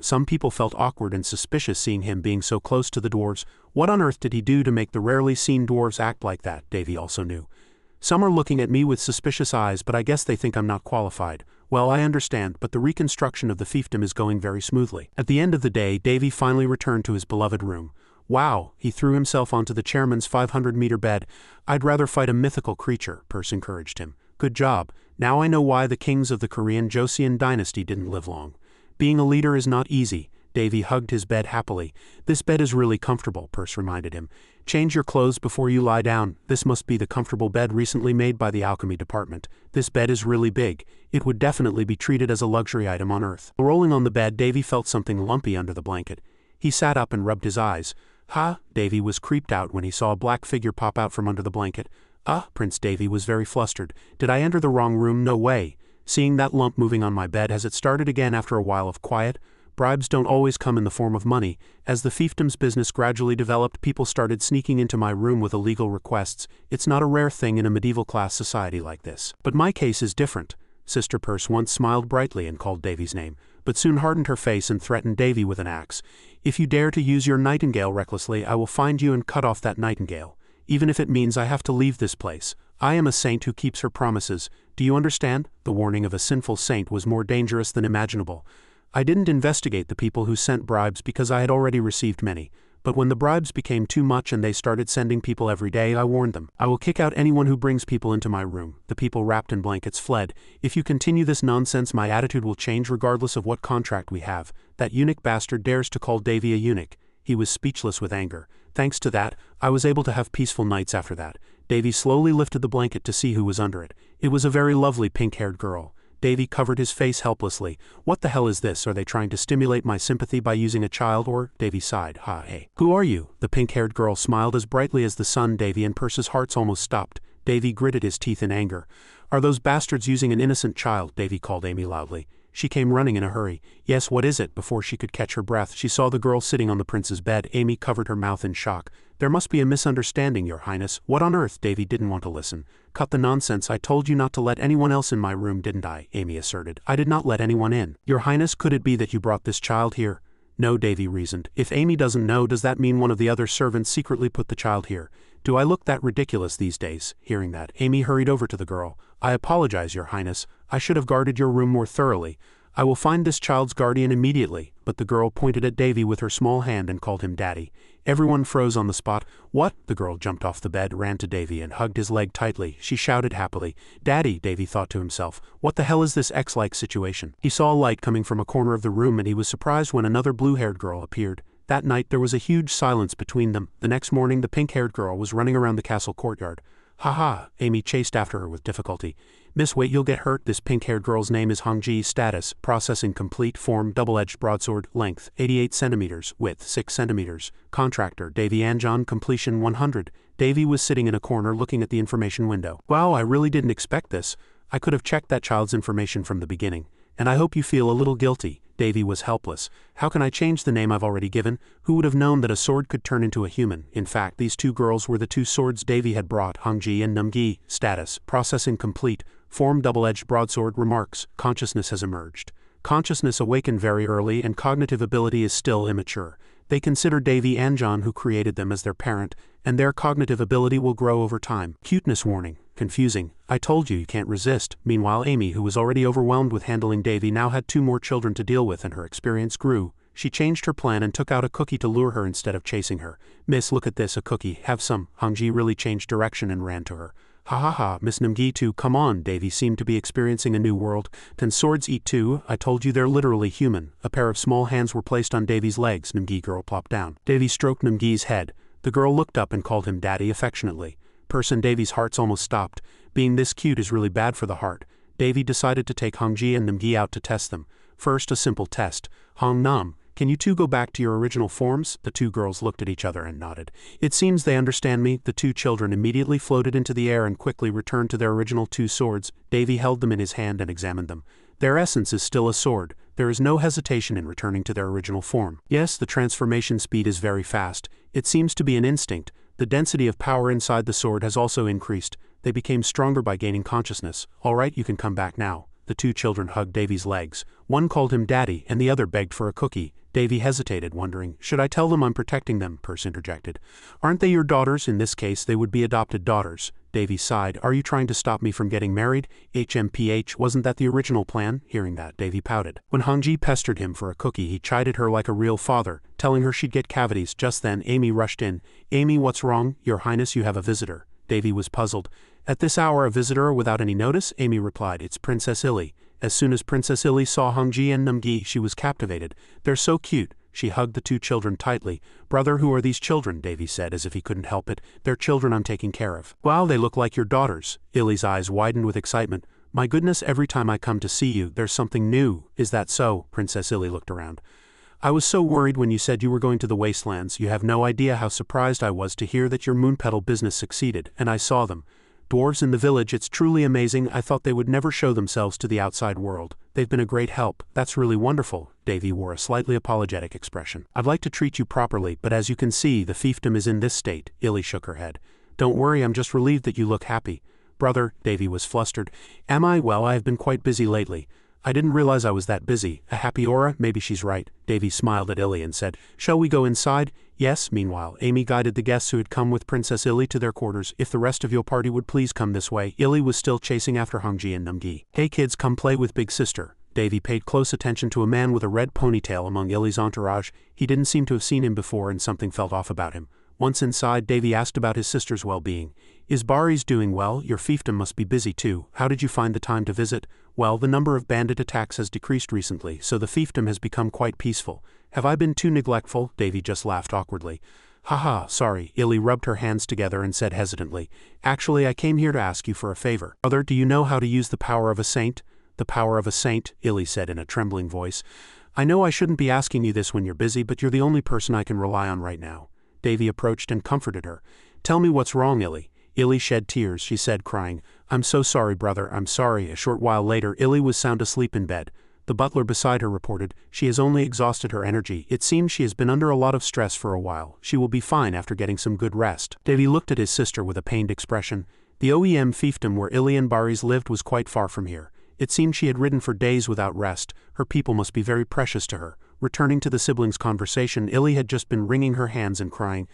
Some people felt awkward and suspicious seeing him being so close to the dwarves. What on earth did he do to make the rarely seen dwarves act like that? Davy also knew. "Some are looking at me with suspicious eyes, but I guess they think I'm not qualified." "Well, I understand, but the reconstruction of the fiefdom is going very smoothly." At the end of the day, Davy finally returned to his beloved room. "Wow," he threw himself onto the chairman's 500-meter bed. "I'd rather fight a mythical creature," Perse encouraged him. "Good job. Now I know why the kings of the Korean Joseon dynasty didn't live long. Being a leader is not easy." Davy hugged his bed happily. "This bed is really comfortable," Perse reminded him. "Change your clothes before you lie down. This must be the comfortable bed recently made by the alchemy department. This bed is really big. It would definitely be treated as a luxury item on Earth." Rolling on the bed, Davy felt something lumpy under the blanket. He sat up and rubbed his eyes. Davy was creeped out when he saw a black figure pop out from under the blanket. Prince Davy was very flustered. "Did I enter the wrong room? No way. Seeing that lump moving on my bed, has it started again after a while of quiet?" Bribes don't always come in the form of money. As the fiefdom's business gradually developed, people started sneaking into my room with illegal requests. It's not a rare thing in a medieval class society like this. But my case is different. Sister Perse once smiled brightly and called Davy's name, but soon hardened her face and threatened Davy with an axe. "If you dare to use your nightingale recklessly, I will find you and cut off that nightingale. Even if it means I have to leave this place. I am a saint who keeps her promises. Do you understand?" The warning of a sinful saint was more dangerous than imaginable. I didn't investigate the people who sent bribes because I had already received many. But when the bribes became too much and they started sending people every day, I warned them. "I will kick out anyone who brings people into my room." The people wrapped in blankets fled. "If you continue this nonsense, my attitude will change regardless of what contract we have." That eunuch bastard dares to call Davy a eunuch. He was speechless with anger. Thanks to that, I was able to have peaceful nights after that. Davy slowly lifted the blanket to see who was under it. It was a very lovely pink-haired girl. Davy covered his face helplessly. "What the hell is this? Are they trying to stimulate my sympathy by using a child or?" Davy sighed. "Hey. Who are you?" The pink-haired girl smiled as brightly as the sun. Davy and Perse's hearts almost stopped. Davy gritted his teeth in anger. "Are those bastards using an innocent child?" Davy called Amy loudly. She came running in a hurry. "Yes, what is it?" Before she could catch her breath, she saw the girl sitting on the prince's bed. Amy covered her mouth in shock. "There must be a misunderstanding, Your Highness." "What on earth?" Davy didn't want to listen. "Cut the nonsense. I told you not to let anyone else in my room, didn't I?" Amy asserted. "I did not let anyone in." "Your Highness, could it be that you brought this child here?" "No," Davy reasoned. "If Amy doesn't know, does that mean one of the other servants secretly put the child here? Do I look that ridiculous these days?" Hearing that, Amy hurried over to the girl. "I apologize, Your Highness. I should have guarded your room more thoroughly. I will find this child's guardian immediately." But the girl pointed at Davy with her small hand and called him Daddy. Everyone froze on the spot. "What?" The girl jumped off the bed, ran to Davy, and hugged his leg tightly. She shouted happily. "Daddy," Davy thought to himself. "What the hell is this X-like situation?" He saw a light coming from a corner of the room and he was surprised when another blue-haired girl appeared. That night there was a huge silence between them. The next morning the pink-haired girl was running around the castle courtyard. Haha, Amy chased after her with difficulty. Miss, wait, you'll get hurt. This pink-haired girl's name is Hongji. Status, processing complete. Form, double-edged broadsword. Length, 88 centimeters. Width, 6 centimeters. Contractor, Davy Anjon. Completion, 100. Davy was sitting in a corner looking at the information window. Wow, I really didn't expect this. I could have checked that child's information from the beginning. And I hope you feel a little guilty. Davy was helpless. How can I change the name I've already given? Who would have known that a sword could turn into a human? In fact, these two girls were the two swords Davy had brought, Hongji and Numgi. Status, processing complete. Form, double-edged broadsword. Remarks, consciousness has emerged. Consciousness awakened very early and cognitive ability is still immature. They consider Davy Anjon, who created them, as their parent, and their cognitive ability will grow over time. Cuteness warning. Confusing. I told you, you can't resist. Meanwhile, Amy, who was already overwhelmed with handling Davy, now had 2 more children to deal with and her experience grew. She changed her plan and took out a cookie to lure her instead of chasing her. Miss, look at this, a cookie. Have some. Hongji really changed direction and ran to her. Ha ha ha, Miss Numgi too, come on. Davy seemed to be experiencing a new world. Can swords eat too? I told you they're literally human. A pair of small hands were placed on Davy's legs. Numgi girl plopped down. Davy stroked Numgi's head. The girl looked up and called him daddy affectionately. Davy's heart's almost stopped. Being this cute is really bad for the heart. Davy decided to take Hongji and Numgi out to test them. First, a simple test. Hong Nam, can you two go back to your original forms? The 2 girls looked at each other and nodded. It seems they understand me. The 2 children immediately floated into the air and quickly returned to their original 2 swords. Davy held them in his hand and examined them. Their essence is still a sword. There is no hesitation in returning to their original form. Yes, the transformation speed is very fast. It seems to be an instinct. The density of power inside the sword has also increased. They became stronger by gaining consciousness. All right, you can come back now. The 2 children hugged Davy's legs. One called him daddy and the other begged for a cookie. Davy hesitated, wondering, should I tell them I'm protecting them? Percy interjected. Aren't they your daughters? In this case, they would be adopted daughters. Davy sighed. Are you trying to stop me from getting married? HMPH, wasn't that the original plan? Hearing that, Davy pouted. When Hongji pestered him for a cookie, he chided her like a real father, telling her she'd get cavities. Just then, Amy rushed in. Amy, what's wrong? Your Highness, you have a visitor. Davy was puzzled. At this hour, a visitor without any notice? Amy replied, it's Princess Illy. As soon as Princess Illy saw Hongji and Numgi, she was captivated. They're so cute. She hugged the 2 children tightly. Brother, who are these children? Davy said, as if he couldn't help it. They're children I'm taking care of. Wow, they look like your daughters. Illy's eyes widened with excitement. My goodness, every time I come to see you, there's something new. Is that so? Princess Illy looked around. I was so worried when you said you were going to the wastelands. You have no idea how surprised I was to hear that your moon petal business succeeded, and I saw them. Dwarves in the village, it's truly amazing. I thought they would never show themselves to the outside world. They've been a great help. That's really wonderful. Davy wore a slightly apologetic expression. I'd like to treat you properly, but as you can see, the fiefdom is in this state. Illy shook her head. Don't worry, I'm just relieved that you look happy. Brother, Davy was flustered. Am I? Well, I have been quite busy lately. I didn't realize I was that busy. A happy aura? Maybe she's right. Davy smiled at Illy and said, shall we go inside? Yes. Meanwhile, Amy guided the guests who had come with Princess Illy to their quarters. If the rest of your party would please come this way. Illy was still chasing after Hongji and Numgi. Hey kids, come play with big sister. Davy paid close attention to a man with a red ponytail among Illy's entourage. He didn't seem to have seen him before and something felt off about him. Once inside, Davy asked about his sister's well-being. Is Bari's doing well? Your fiefdom must be busy too. How did you find the time to visit? Well, the number of bandit attacks has decreased recently, so the fiefdom has become quite peaceful. Have I been too neglectful? Davy just laughed awkwardly. Haha, sorry. Illy rubbed her hands together and said hesitantly. Actually, I came here to ask you for a favor. Brother, do you know how to use the power of a saint? The power of a saint, Illy said in a trembling voice. I know I shouldn't be asking you this when you're busy, but you're the only person I can rely on right now. Davy approached and comforted her. Tell me what's wrong, Illy. Illy shed tears, she said, crying. I'm so sorry, brother, I'm sorry. A short while later, Illy was sound asleep in bed. The butler beside her reported, she has only exhausted her energy. It seems she has been under a lot of stress for a while. She will be fine after getting some good rest. Davy looked at his sister with a pained expression. The OEM fiefdom where Illy and Baris lived was quite far from here. It seemed she had ridden for days without rest. Her people must be very precious to her. Returning to the siblings' conversation, Illy had just been wringing her hands and crying.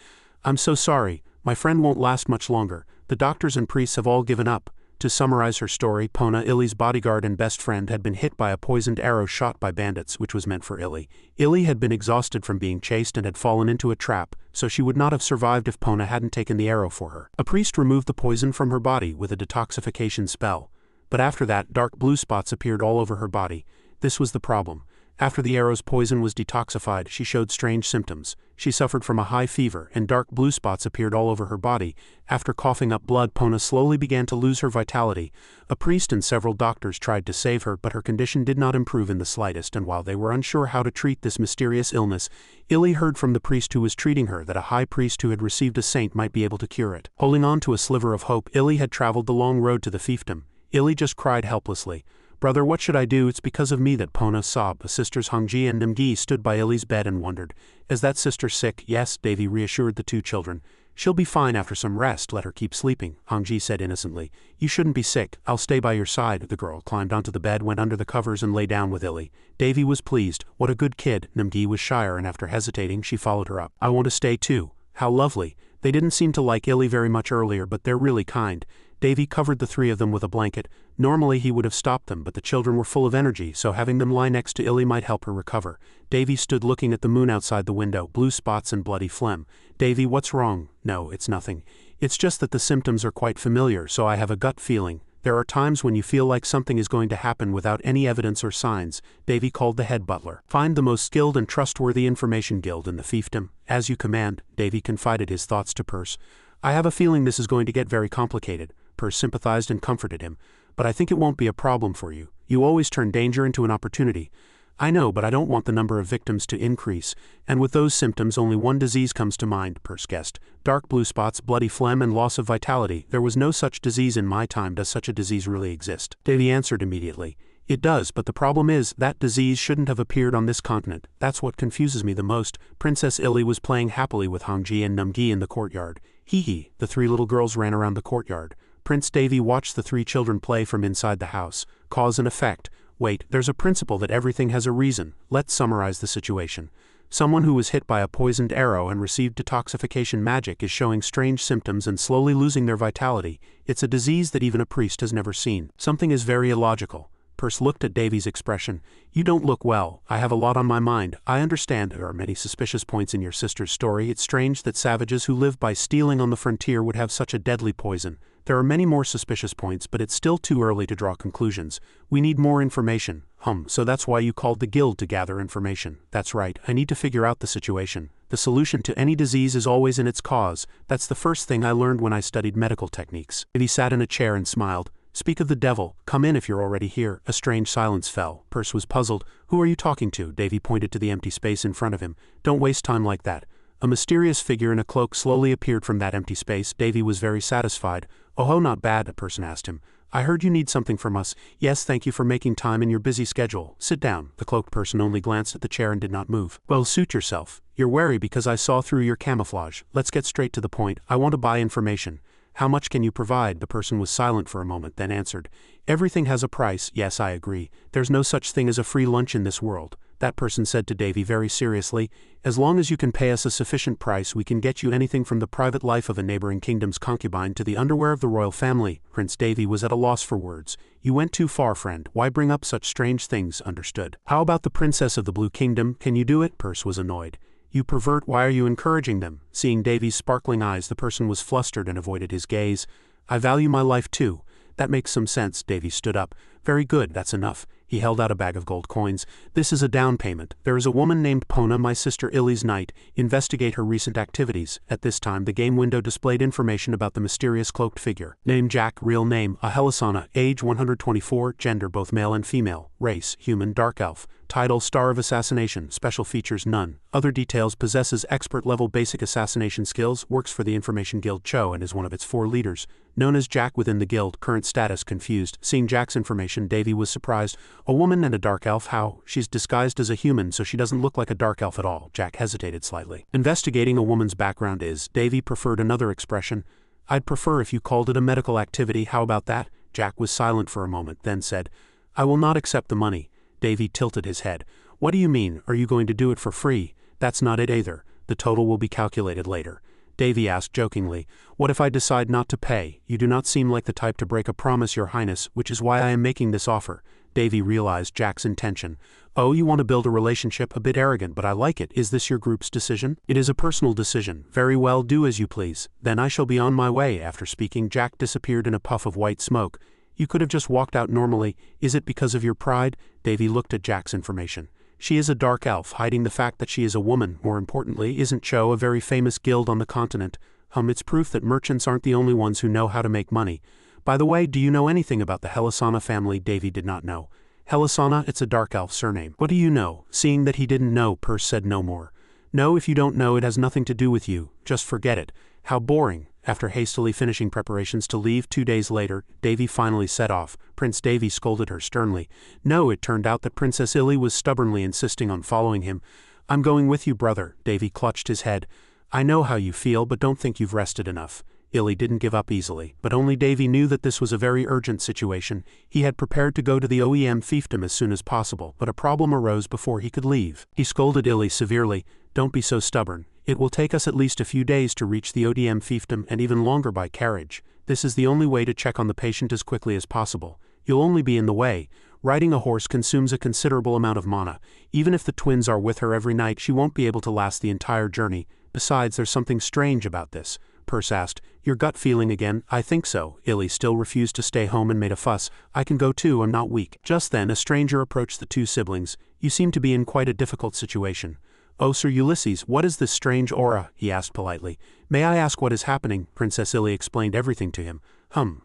I'm so sorry. My friend won't last much longer. The doctors and priests have all given up. To summarize her story, Pona, Illy's bodyguard and best friend, had been hit by a poisoned arrow shot by bandits, which was meant for Illy. Illy had been exhausted from being chased and had fallen into a trap, so she would not have survived if Pona hadn't taken the arrow for her. A priest removed the poison from her body with a detoxification spell. But after that, dark blue spots appeared all over her body. This was the problem. After the arrow's poison was detoxified, she showed strange symptoms. She suffered from a high fever, and dark blue spots appeared all over her body. After coughing up blood, Pona slowly began to lose her vitality. A priest and several doctors tried to save her, but her condition did not improve in the slightest, and while they were unsure how to treat this mysterious illness, Illy heard from the priest who was treating her that a high priest who had received a saint might be able to cure it. Holding on to a sliver of hope, Illy had traveled the long road to the fiefdom. Illy just cried helplessly. "Brother, what should I do? It's because of me that," Pona sobbed. The sisters Hongji and Namgi stood by Illy's bed and wondered, "Is that sister sick?" "Yes," Davy reassured the two children. "She'll be fine after some rest, let her keep sleeping," Hongji said innocently. "You shouldn't be sick, I'll stay by your side." The girl climbed onto the bed, went under the covers and lay down with Illy. Davy was pleased. "What a good kid." Namgi was shyer, and after hesitating she followed her up. "I want to stay too." "How lovely." They didn't seem to like Illy very much earlier, but they're really kind. Davy covered the three of them with a blanket. Normally he would have stopped them, but the children were full of energy, so having them lie next to Illy might help her recover. Davy stood looking at the moon outside the window, blue spots and bloody phlegm. "Davy, what's wrong?" "No, it's nothing. It's just that the symptoms are quite familiar, so I have a gut feeling. There are times when you feel like something is going to happen without any evidence or signs." Davy called the head butler. "Find the most skilled and trustworthy information guild in the fiefdom." "As you command." Davy confided his thoughts to Perse. "I have a feeling this is going to get very complicated." Perse sympathized and comforted him. "But I think it won't be a problem for you. You always turn danger into an opportunity." "I know, but I don't want the number of victims to increase, and with those symptoms only one disease comes to mind," Perse guessed. "Dark blue spots, bloody phlegm and loss of vitality. There was no such disease in my time. Does such a disease really exist?" Davy answered immediately. "It does, but the problem is, that disease shouldn't have appeared on this continent. That's what confuses me the most." Princess Illy was playing happily with Hongji and Namgi in the courtyard. Hee. The three little girls ran around the courtyard. Prince Davy watched the three children play from inside the house. Cause and effect. Wait, there's a principle that everything has a reason. Let's summarize the situation. Someone who was hit by a poisoned arrow and received detoxification magic is showing strange symptoms and slowly losing their vitality. It's a disease that even a priest has never seen. Something is very illogical. Perse looked at Davy's expression. "You don't look well. I have a lot on my mind. I understand there are many suspicious points in your sister's story. It's strange that savages who live by stealing on the frontier would have such a deadly poison. There are many more suspicious points, but it's still too early to draw conclusions. We need more information." So that's why you called the guild to gather information." "That's right. I need to figure out the situation. The solution to any disease is always in its cause. That's the first thing I learned when I studied medical techniques." Davy sat in a chair and smiled. "Speak of the devil. Come in if you're already here." A strange silence fell. Perse was puzzled. "Who are you talking to?" Davy pointed to the empty space in front of him. "Don't waste time like that." A mysterious figure in a cloak slowly appeared from that empty space. Davy was very satisfied. "Oh, not bad," a person asked him. "I heard you need something from us." "Yes, thank you for making time in your busy schedule. Sit down." The cloaked person only glanced at the chair and did not move. "Well, suit yourself. You're wary because I saw through your camouflage. Let's get straight to the point. I want to buy information." "How much can you provide?" The person was silent for a moment, then answered. "Everything has a price." "Yes, I agree. There's no such thing as a free lunch in this world." That person said to Davy very seriously. "As long as you can pay us a sufficient price, we can get you anything from the private life of a neighboring kingdom's concubine to the underwear of the royal family." Prince Davy was at a loss for words. "You went too far, friend. Why bring up such strange things?" "Understood." "How about the princess of the Blue Kingdom? Can you do it?" Perse was annoyed. "You pervert, why are you encouraging them?" Seeing Davy's sparkling eyes, the person was flustered and avoided his gaze. "I value my life too." "That makes some sense." Davy stood up. "Very good, that's enough." He held out a bag of gold coins. "This is a down payment. There is a woman named Pona, my sister Illy's knight. Investigate her recent activities." At this time the game window displayed information about the mysterious cloaked figure. Name Jack, real name Ahelisana, age 124, gender both male and female, race human, dark elf, title Star of Assassination, special features none, other details possesses expert level basic assassination skills, works for the Information Guild Cho and is one of its 4 leaders. Known as Jack within the guild, current status confused. Seeing Jack's information, Davy was surprised. "A woman and a dark elf, how? She's disguised as a human so she doesn't look like a dark elf at all." Jack hesitated slightly. "Investigating a woman's background is." Davy preferred another expression. "I'd prefer if you called it a medical activity, how about that?" Jack was silent for a moment, then said, "I will not accept the money." Davy tilted his head. "What do you mean? Are you going to do it for free?" "That's not it either. The total will be calculated later." Davy asked jokingly, "What if I decide not to pay? You do not seem like the type to break a promise, Your Highness, which is why I am making this offer." Davy realized Jack's intention. "Oh, you want to build a relationship? A bit arrogant, but I like it. Is this your group's decision?" "It is a personal decision." "Very well, do as you please. Then I shall be on my way." After speaking, Jack disappeared in a puff of white smoke. "You could have just walked out normally. Is it because of your pride?" Davy looked at Jack's information. She is a dark elf, hiding the fact that she is a woman. More importantly, isn't Cho a very famous guild on the continent? It's proof that merchants aren't the only ones who know how to make money. By the way, do you know anything about the Helisana family? Davy did not know. Helisana, it's a dark elf surname. What do you know? Seeing that he didn't know, Perse said no more. No, if you don't know, it has nothing to do with you. Just forget it. How boring. After hastily finishing preparations to leave 2 days later, Davy finally set off. Prince Davy scolded her sternly. No, it turned out that Princess Illy was stubbornly insisting on following him. I'm going with you, brother. Davy clutched his head. I know how you feel, but don't think you've rested enough. Illy didn't give up easily, but only Davy knew that this was a very urgent situation. He had prepared to go to the OEM fiefdom as soon as possible, but a problem arose before he could leave. He scolded Illy severely. Don't be so stubborn. It will take us at least a few days to reach the ODM fiefdom and even longer by carriage. This is the only way to check on the patient as quickly as possible. You'll only be in the way. Riding a horse consumes a considerable amount of mana. Even if the twins are with her every night, she won't be able to last the entire journey. Besides, there's something strange about this. Perse asked. Your gut feeling again? I think so. Illy still refused to stay home and made a fuss. I can go too, I'm not weak. Just then a stranger approached the two siblings. You seem to be in quite a difficult situation. Oh, Sir Ulysses, what is this strange aura? He asked politely. May I ask what is happening? Princess Illy explained everything to him.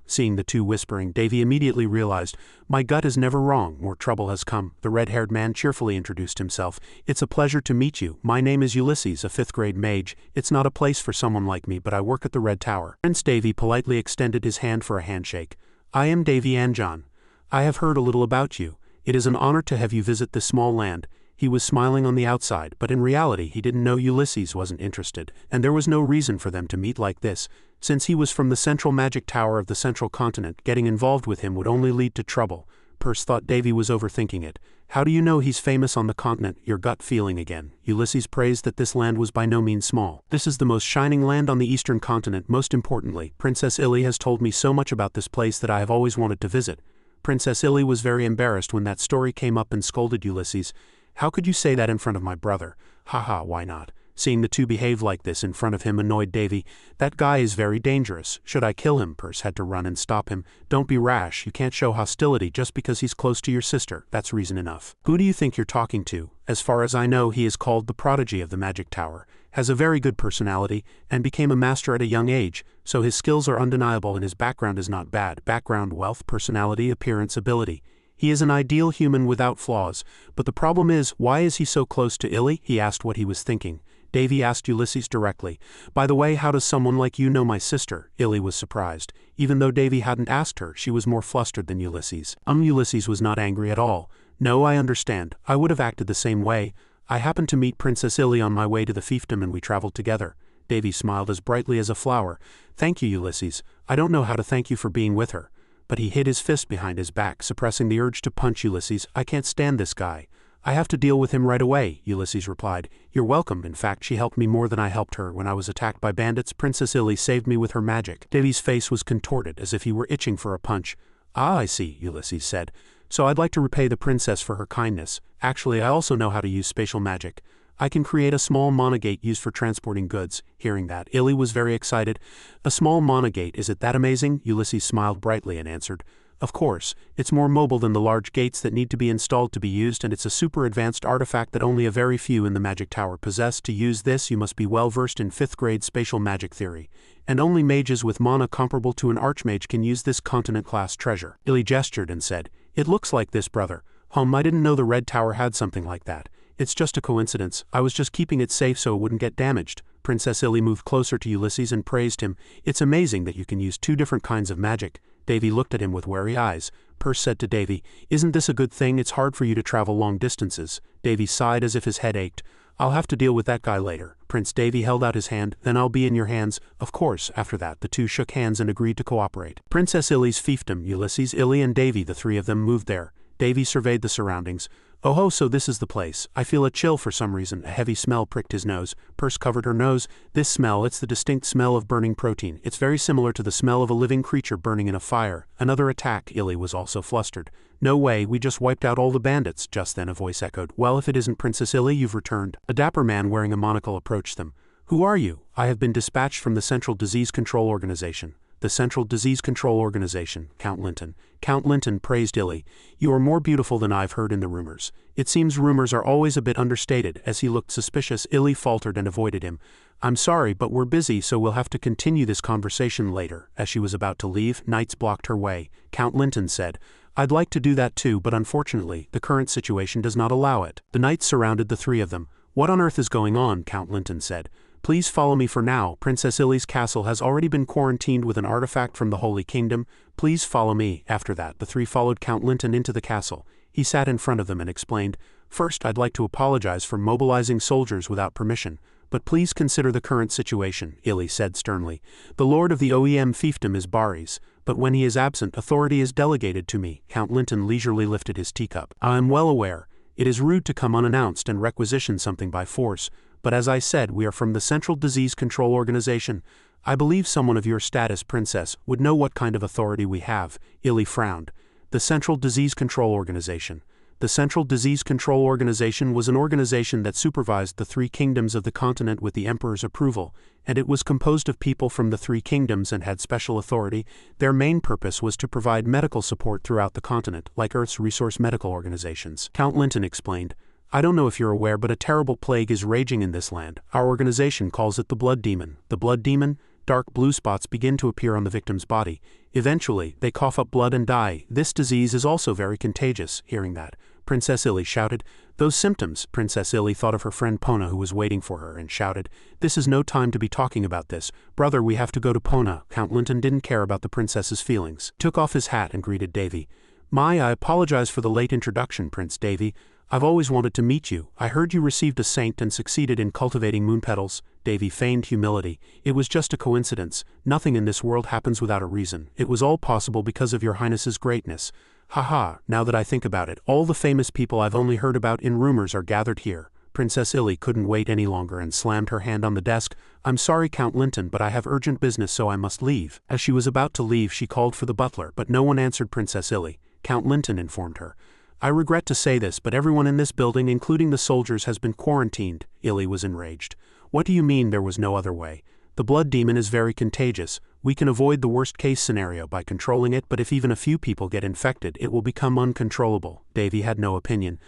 Seeing the two whispering, Davy immediately realized, my gut is never wrong, more trouble has come. The red-haired man cheerfully introduced himself. It's a pleasure to meet you. My name is Ulysses, a 5th-grade mage. It's not a place for someone like me, but I work at the Red Tower. Prince Davy politely extended his hand for a handshake. I am Davy Anjan. I have heard a little about you. It is an honor to have you visit this small land. He was smiling on the outside, but in reality he didn't know Ulysses wasn't interested, and there was no reason for them to meet like this. Since he was from the central magic tower of the central continent, getting involved with him would only lead to trouble. Perse thought Davy was overthinking it. How do you know he's famous on the continent? Your gut feeling again. Ulysses praised that this land was by no means small. This is the most shining land on the eastern continent. Most importantly, Princess Illy has told me so much about this place that I have always wanted to visit. Princess Illy was very embarrassed when that story came up and scolded Ulysses. How could you say that in front of my brother? Haha, why not? Seeing the two behave like this in front of him annoyed Davy. That guy is very dangerous. Should I kill him? Perse had to run and stop him. Don't be rash. You can't show hostility just because he's close to your sister. That's reason enough. Who do you think you're talking to? As far as I know, he is called the prodigy of the magic tower, has a very good personality, and became a master at a young age, so his skills are undeniable and his background is not bad. Background, wealth, personality, appearance, ability. He is an ideal human without flaws, but the problem is, why is he so close to Illy? He asked what he was thinking. Davy asked Ulysses directly. By the way, how does someone like you know my sister? Illy was surprised. Even though Davy hadn't asked her, she was more flustered than Ulysses. Ulysses was not angry at all. No, I understand. I would have acted the same way. I happened to meet Princess Illy on my way to the fiefdom and we traveled together. Davy smiled as brightly as a flower. Thank you, Ulysses. I don't know how to thank you for being with her. But he hid his fist behind his back, suppressing the urge to punch Ulysses. I can't stand this guy. I have to deal with him right away, Ulysses replied. You're welcome. In fact, she helped me more than I helped her. When I was attacked by bandits, Princess Illy saved me with her magic. Davy's face was contorted, as if he were itching for a punch. Ah, I see, Ulysses said. So I'd like to repay the princess for her kindness. Actually, I also know how to use spatial magic. I can create a small monogate used for transporting goods. Hearing that, Illy was very excited. A small monogate, is it that amazing? Ulysses smiled brightly and answered. Of course, it's more mobile than the large gates that need to be installed to be used, and it's a super advanced artifact that only a very few in the magic tower possess. To use this, you must be well versed in 5th grade spatial magic theory. And only mages with mana comparable to an archmage can use this continent-class treasure. Illy gestured and said, It looks like this, brother. I didn't know the Red Tower had something like that. It's just a coincidence. I was just keeping it safe so it wouldn't get damaged. Princess Illy moved closer to Ulysses and praised him. It's amazing that you can use 2 different kinds of magic. Davy looked at him with wary eyes. Perse said to Davy, Isn't this a good thing? It's hard for you to travel long distances. Davy sighed as if his head ached. I'll have to deal with that guy later. Prince Davy held out his hand. Then I'll be in your hands. Of course. After that, the two shook hands and agreed to cooperate. Princess Illy's fiefdom. Ulysses, Illy, and Davy, the 3 of them, moved there. Davy surveyed the surroundings. Oh ho, so this is the place. I feel a chill for some reason. A heavy smell pricked his nose. Perse covered her nose. This smell, it's the distinct smell of burning protein. It's very similar to the smell of a living creature burning in a fire. Another attack. Illy was also flustered. No way, we just wiped out all the bandits. Just then a voice echoed. Well, if it isn't Princess Illy, you've returned. A dapper man wearing a monocle approached them. Who are you? I have been dispatched from the Central Disease Control Organization. the Central Disease Control Organization, Count Linton. Count Linton praised Illy. You are more beautiful than I've heard in the rumors. It seems rumors are always a bit understated. As he looked suspicious, Illy faltered and avoided him. I'm sorry, but we're busy, so we'll have to continue this conversation later. As she was about to leave, knights blocked her way. Count Linton said, I'd like to do that too, but unfortunately, the current situation does not allow it. The knights surrounded the three of them. What on earth is going on? Count Linton said. Please follow me for now. Princess Illy's castle has already been quarantined with an artifact from the Holy Kingdom. Please follow me. After that, the three followed Count Linton into the castle. He sat in front of them and explained, First, I'd like to apologize for mobilizing soldiers without permission. But please consider the current situation, Illy said sternly. The lord of the OEM fiefdom is Baris, but when he is absent, authority is delegated to me. Count Linton leisurely lifted his teacup. I am well aware. It is rude to come unannounced and requisition something by force, but as I said, we are from the Central Disease Control Organization. I believe someone of your status, Princess, would know what kind of authority we have. Illy frowned. The Central Disease Control Organization. The Central Disease Control Organization was an organization that supervised the three kingdoms of the continent with the Emperor's approval, and it was composed of people from the three kingdoms and had special authority. Their main purpose was to provide medical support throughout the continent, like Earth's resource medical organizations. Count Linton explained, I don't know if you're aware, but a terrible plague is raging in this land. Our organization calls it the Blood Demon. The Blood Demon? Dark blue spots begin to appear on the victim's body. Eventually, they cough up blood and die. This disease is also very contagious. Hearing that, Princess Illy shouted, Those symptoms. Princess Illy thought of her friend Pona, who was waiting for her, and shouted, This is no time to be talking about this. Brother, we have to go to Pona. Count Linton didn't care about the princess's feelings. Took off his hat and greeted Davy. I apologize for the late introduction, Prince Davy. I've always wanted to meet you. I heard you received a saint and succeeded in cultivating moon petals. Davy feigned humility. It was just a coincidence. Nothing in this world happens without a reason. It was all possible because of your highness's greatness. Haha, now that I think about it, all the famous people I've only heard about in rumors are gathered here. Princess Illy couldn't wait any longer and slammed her hand on the desk. I'm sorry, Count Linton, but I have urgent business, so I must leave. As she was about to leave, she called for the butler, but no one answered Princess Illy. Count Linton informed her. I regret to say this, but everyone in this building, including the soldiers, has been quarantined. Illy was enraged. What do you mean there was no other way? The blood demon is very contagious. We can avoid the worst-case scenario by controlling it, but if even a few people get infected, it will become uncontrollable. Davy had no opinion.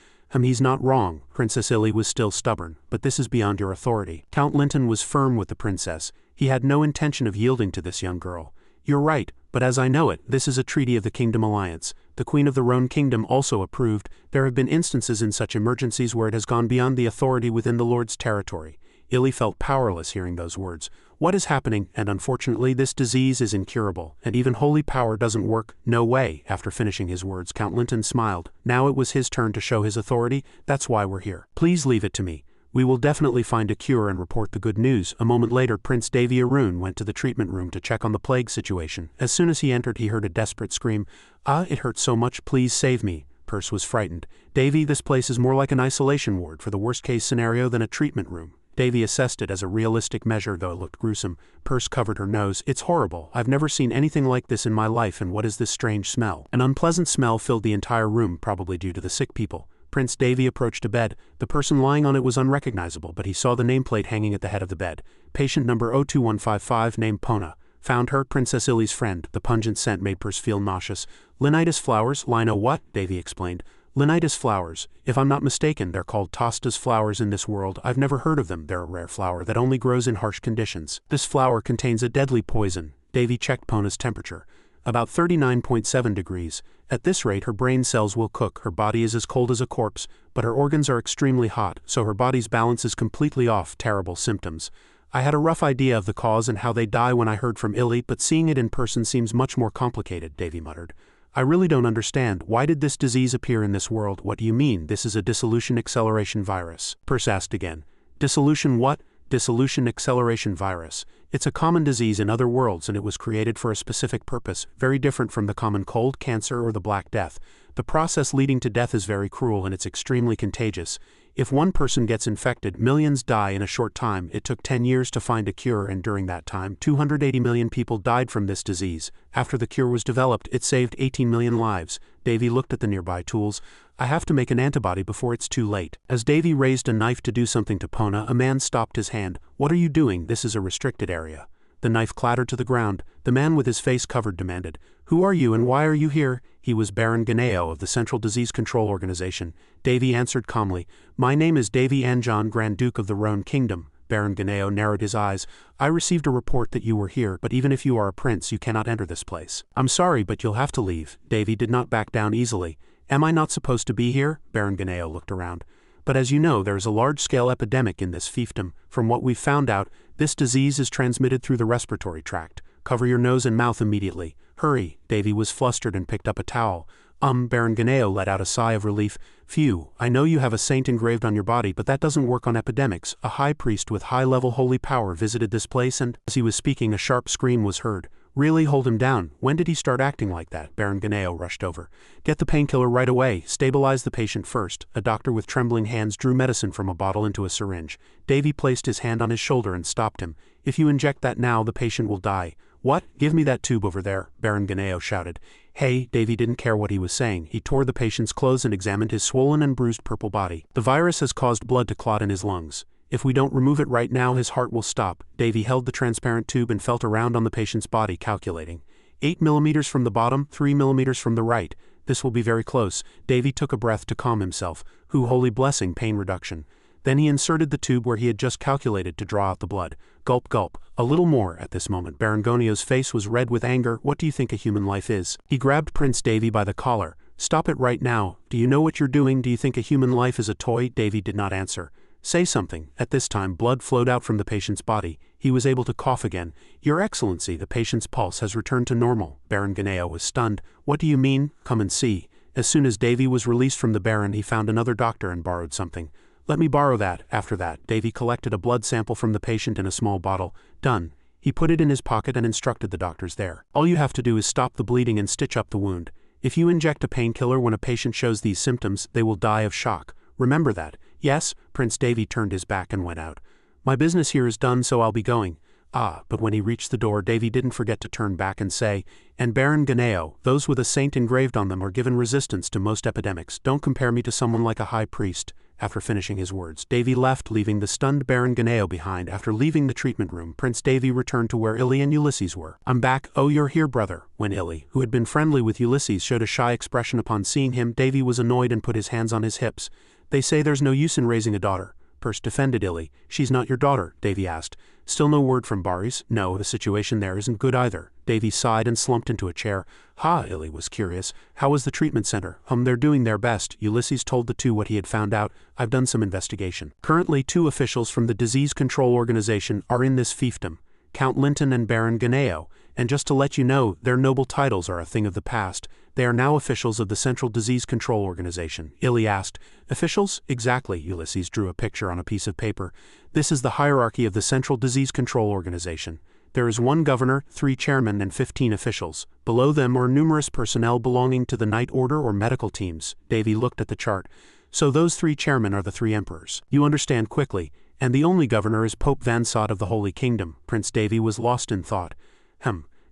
He's not wrong. Princess Illy was still stubborn, but this is beyond your authority. Count Linton was firm with the princess. He had no intention of yielding to this young girl. You're right, but as I know it, this is a treaty of the Kingdom Alliance. The Queen of the Roan Kingdom also approved. There have been instances in such emergencies where it has gone beyond the authority within the Lord's territory. Illy felt powerless hearing those words. What is happening? And unfortunately, this disease is incurable, and even holy power doesn't work. No way. After finishing his words, Count Linton smiled. Now it was his turn to show his authority. That's why we're here. Please leave it to me. We will definitely find a cure and report the good news. A moment later, Prince Davy Arun went to the treatment room to check on the plague situation. As soon as he entered, he heard a desperate scream. It hurts so much, please save me. Perse was frightened. Davy, this place is more like an isolation ward for the worst-case scenario than a treatment room. Davy assessed it as a realistic measure, though it looked gruesome. Perse covered her nose. It's horrible. I've never seen anything like this in my life, and what is this strange smell? An unpleasant smell filled the entire room, probably due to the sick people. Prince Davy approached a bed. The person lying on it was unrecognizable, but he saw the nameplate hanging at the head of the bed. Patient number 02155, named Pona. Found her, Princess Illy's friend. The pungent scent made Perse feel nauseous. Linitis flowers? Lino what? Davy explained. Linitis flowers. If I'm not mistaken, they're called Tosta's flowers in this world. I've never heard of them. They're a rare flower that only grows in harsh conditions. This flower contains a deadly poison. Davy checked Pona's temperature. About 39.7 degrees. At this rate, her brain cells will cook. Her body is as cold as a corpse, but her organs are extremely hot, so her body's balance is completely off. Terrible symptoms. I had a rough idea of the cause and how they die when I heard from Illy, but seeing it in person seems much more complicated, Davy muttered. I really don't understand. Why did this disease appear in this world? What do you mean? This is a dissolution acceleration virus. Perse asked again. Dissolution what? Dissolution acceleration virus. It's a common disease in other worlds, and it was created for a specific purpose, very different from the common cold, cancer, or the Black Death. The process leading to death is very cruel and it's extremely contagious. If one person gets infected, millions die in a short time. It took 10 years to find a cure, and during that time, 280 million people died from this disease. After the cure was developed, it saved 18 million lives. Davy looked at the nearby tools. I have to make an antibody before it's too late. As Davy raised a knife to do something to Pona, a man stopped his hand. What are you doing? This is a restricted area. The knife clattered to the ground. The man with his face covered demanded, "Who are you and why are you here?" He was Baron Ganeo of the Central Disease Control Organization. Davy answered calmly, "My name is Davy Anjon, Grand Duke of the Rhone Kingdom." Baron Ganeo narrowed his eyes. "I received a report that you were here, but even if you are a prince, you cannot enter this place." "I'm sorry, but you'll have to leave." Davy did not back down easily. "Am I not supposed to be here?" Baron Ganeo looked around. "But as you know, there is a large-scale epidemic in this fiefdom. From what we've found out, this disease is transmitted through the respiratory tract. Cover your nose and mouth immediately. Hurry." Davy was flustered and picked up a towel. Baron Ganeo let out a sigh of relief. "Phew, I know you have a saint engraved on your body, but that doesn't work on epidemics. A high priest with high-level holy power visited this place and—" As he was speaking, a sharp scream was heard. "Really, hold him down. When did he start acting like that?" Baron Ganeo rushed over. "Get the painkiller right away. Stabilize the patient first." A doctor with trembling hands drew medicine from a bottle into a syringe. Davy placed his hand on his shoulder and stopped him. "If you inject that now, the patient will die." "What? Give me that tube over there," Baron Ganeo shouted. "Hey!" Davy didn't care what he was saying. He tore the patient's clothes and examined his swollen and bruised purple body. "The virus has caused blood to clot in his lungs. If we don't remove it right now, his heart will stop." Davy held the transparent tube and felt around on the patient's body, calculating. 8 millimeters from the bottom, 3 millimeters from the right. This will be very close. Davy took a breath to calm himself. Holy blessing, pain reduction. Then he inserted the tube where he had just calculated to draw out the blood. Gulp, gulp. A little more. At this moment, Baron Ganeo's face was red with anger. "What do you think a human life is?" He grabbed Prince Davy by the collar. "Stop it right now. Do you know what you're doing? Do you think a human life is a toy?" Davy did not answer. "Say something." At this time, blood flowed out from the patient's body. He was able to cough again. "Your Excellency, the patient's pulse has returned to normal." Baron Ganeo was stunned. "What do you mean?" "Come and see." As soon as Davy was released from the Baron, he found another doctor and borrowed something. "Let me borrow that." After that, Davy collected a blood sample from the patient in a small bottle. "Done." He put it in his pocket and instructed the doctors there. "All you have to do is stop the bleeding and stitch up the wound. If you inject a painkiller when a patient shows these symptoms, they will die of shock. Remember that." "Yes." Prince Davy turned his back and went out. "My business here is done, so I'll be going." But when he reached the door, Davy didn't forget to turn back and say, "And Baron Ganeo, those with a saint engraved on them are given resistance to most epidemics. Don't compare me to someone like a high priest." After finishing his words, Davy left, leaving the stunned Baron Ganeo behind. After leaving the treatment room, Prince Davy returned to where Illy and Ulysses were. "I'm back." "Oh, you're here, brother." When Illy, who had been friendly with Ulysses, showed a shy expression upon seeing him, Davy was annoyed and put his hands on his hips. "They say there's no use in raising a daughter." Perse defended Illy. "She's not your daughter?" Davy asked. "Still no word from Baris?" "No, the situation there isn't good either." Davy sighed and slumped into a chair. Illy was curious. "How was the treatment center?" They're doing their best." Ulysses told the two what he had found out. "I've done some investigation. Currently 2 officials from the Disease Control Organization are in this fiefdom, Count Linton and Baron Ganeo, and just to let you know, their noble titles are a thing of the past. They are now officials of the Central Disease Control Organization." Illy asked. "Officials?" "Exactly." Ulysses drew a picture on a piece of paper. "This is the hierarchy of the Central Disease Control Organization. There is 1 governor, 3 chairmen, and 15 officials. Below them are numerous personnel belonging to the Night Order or medical teams." Davy looked at the chart. "So those 3 chairmen are the 3 emperors. You understand quickly. And the only governor is Pope Vansot of the Holy Kingdom." Prince Davy was lost in thought.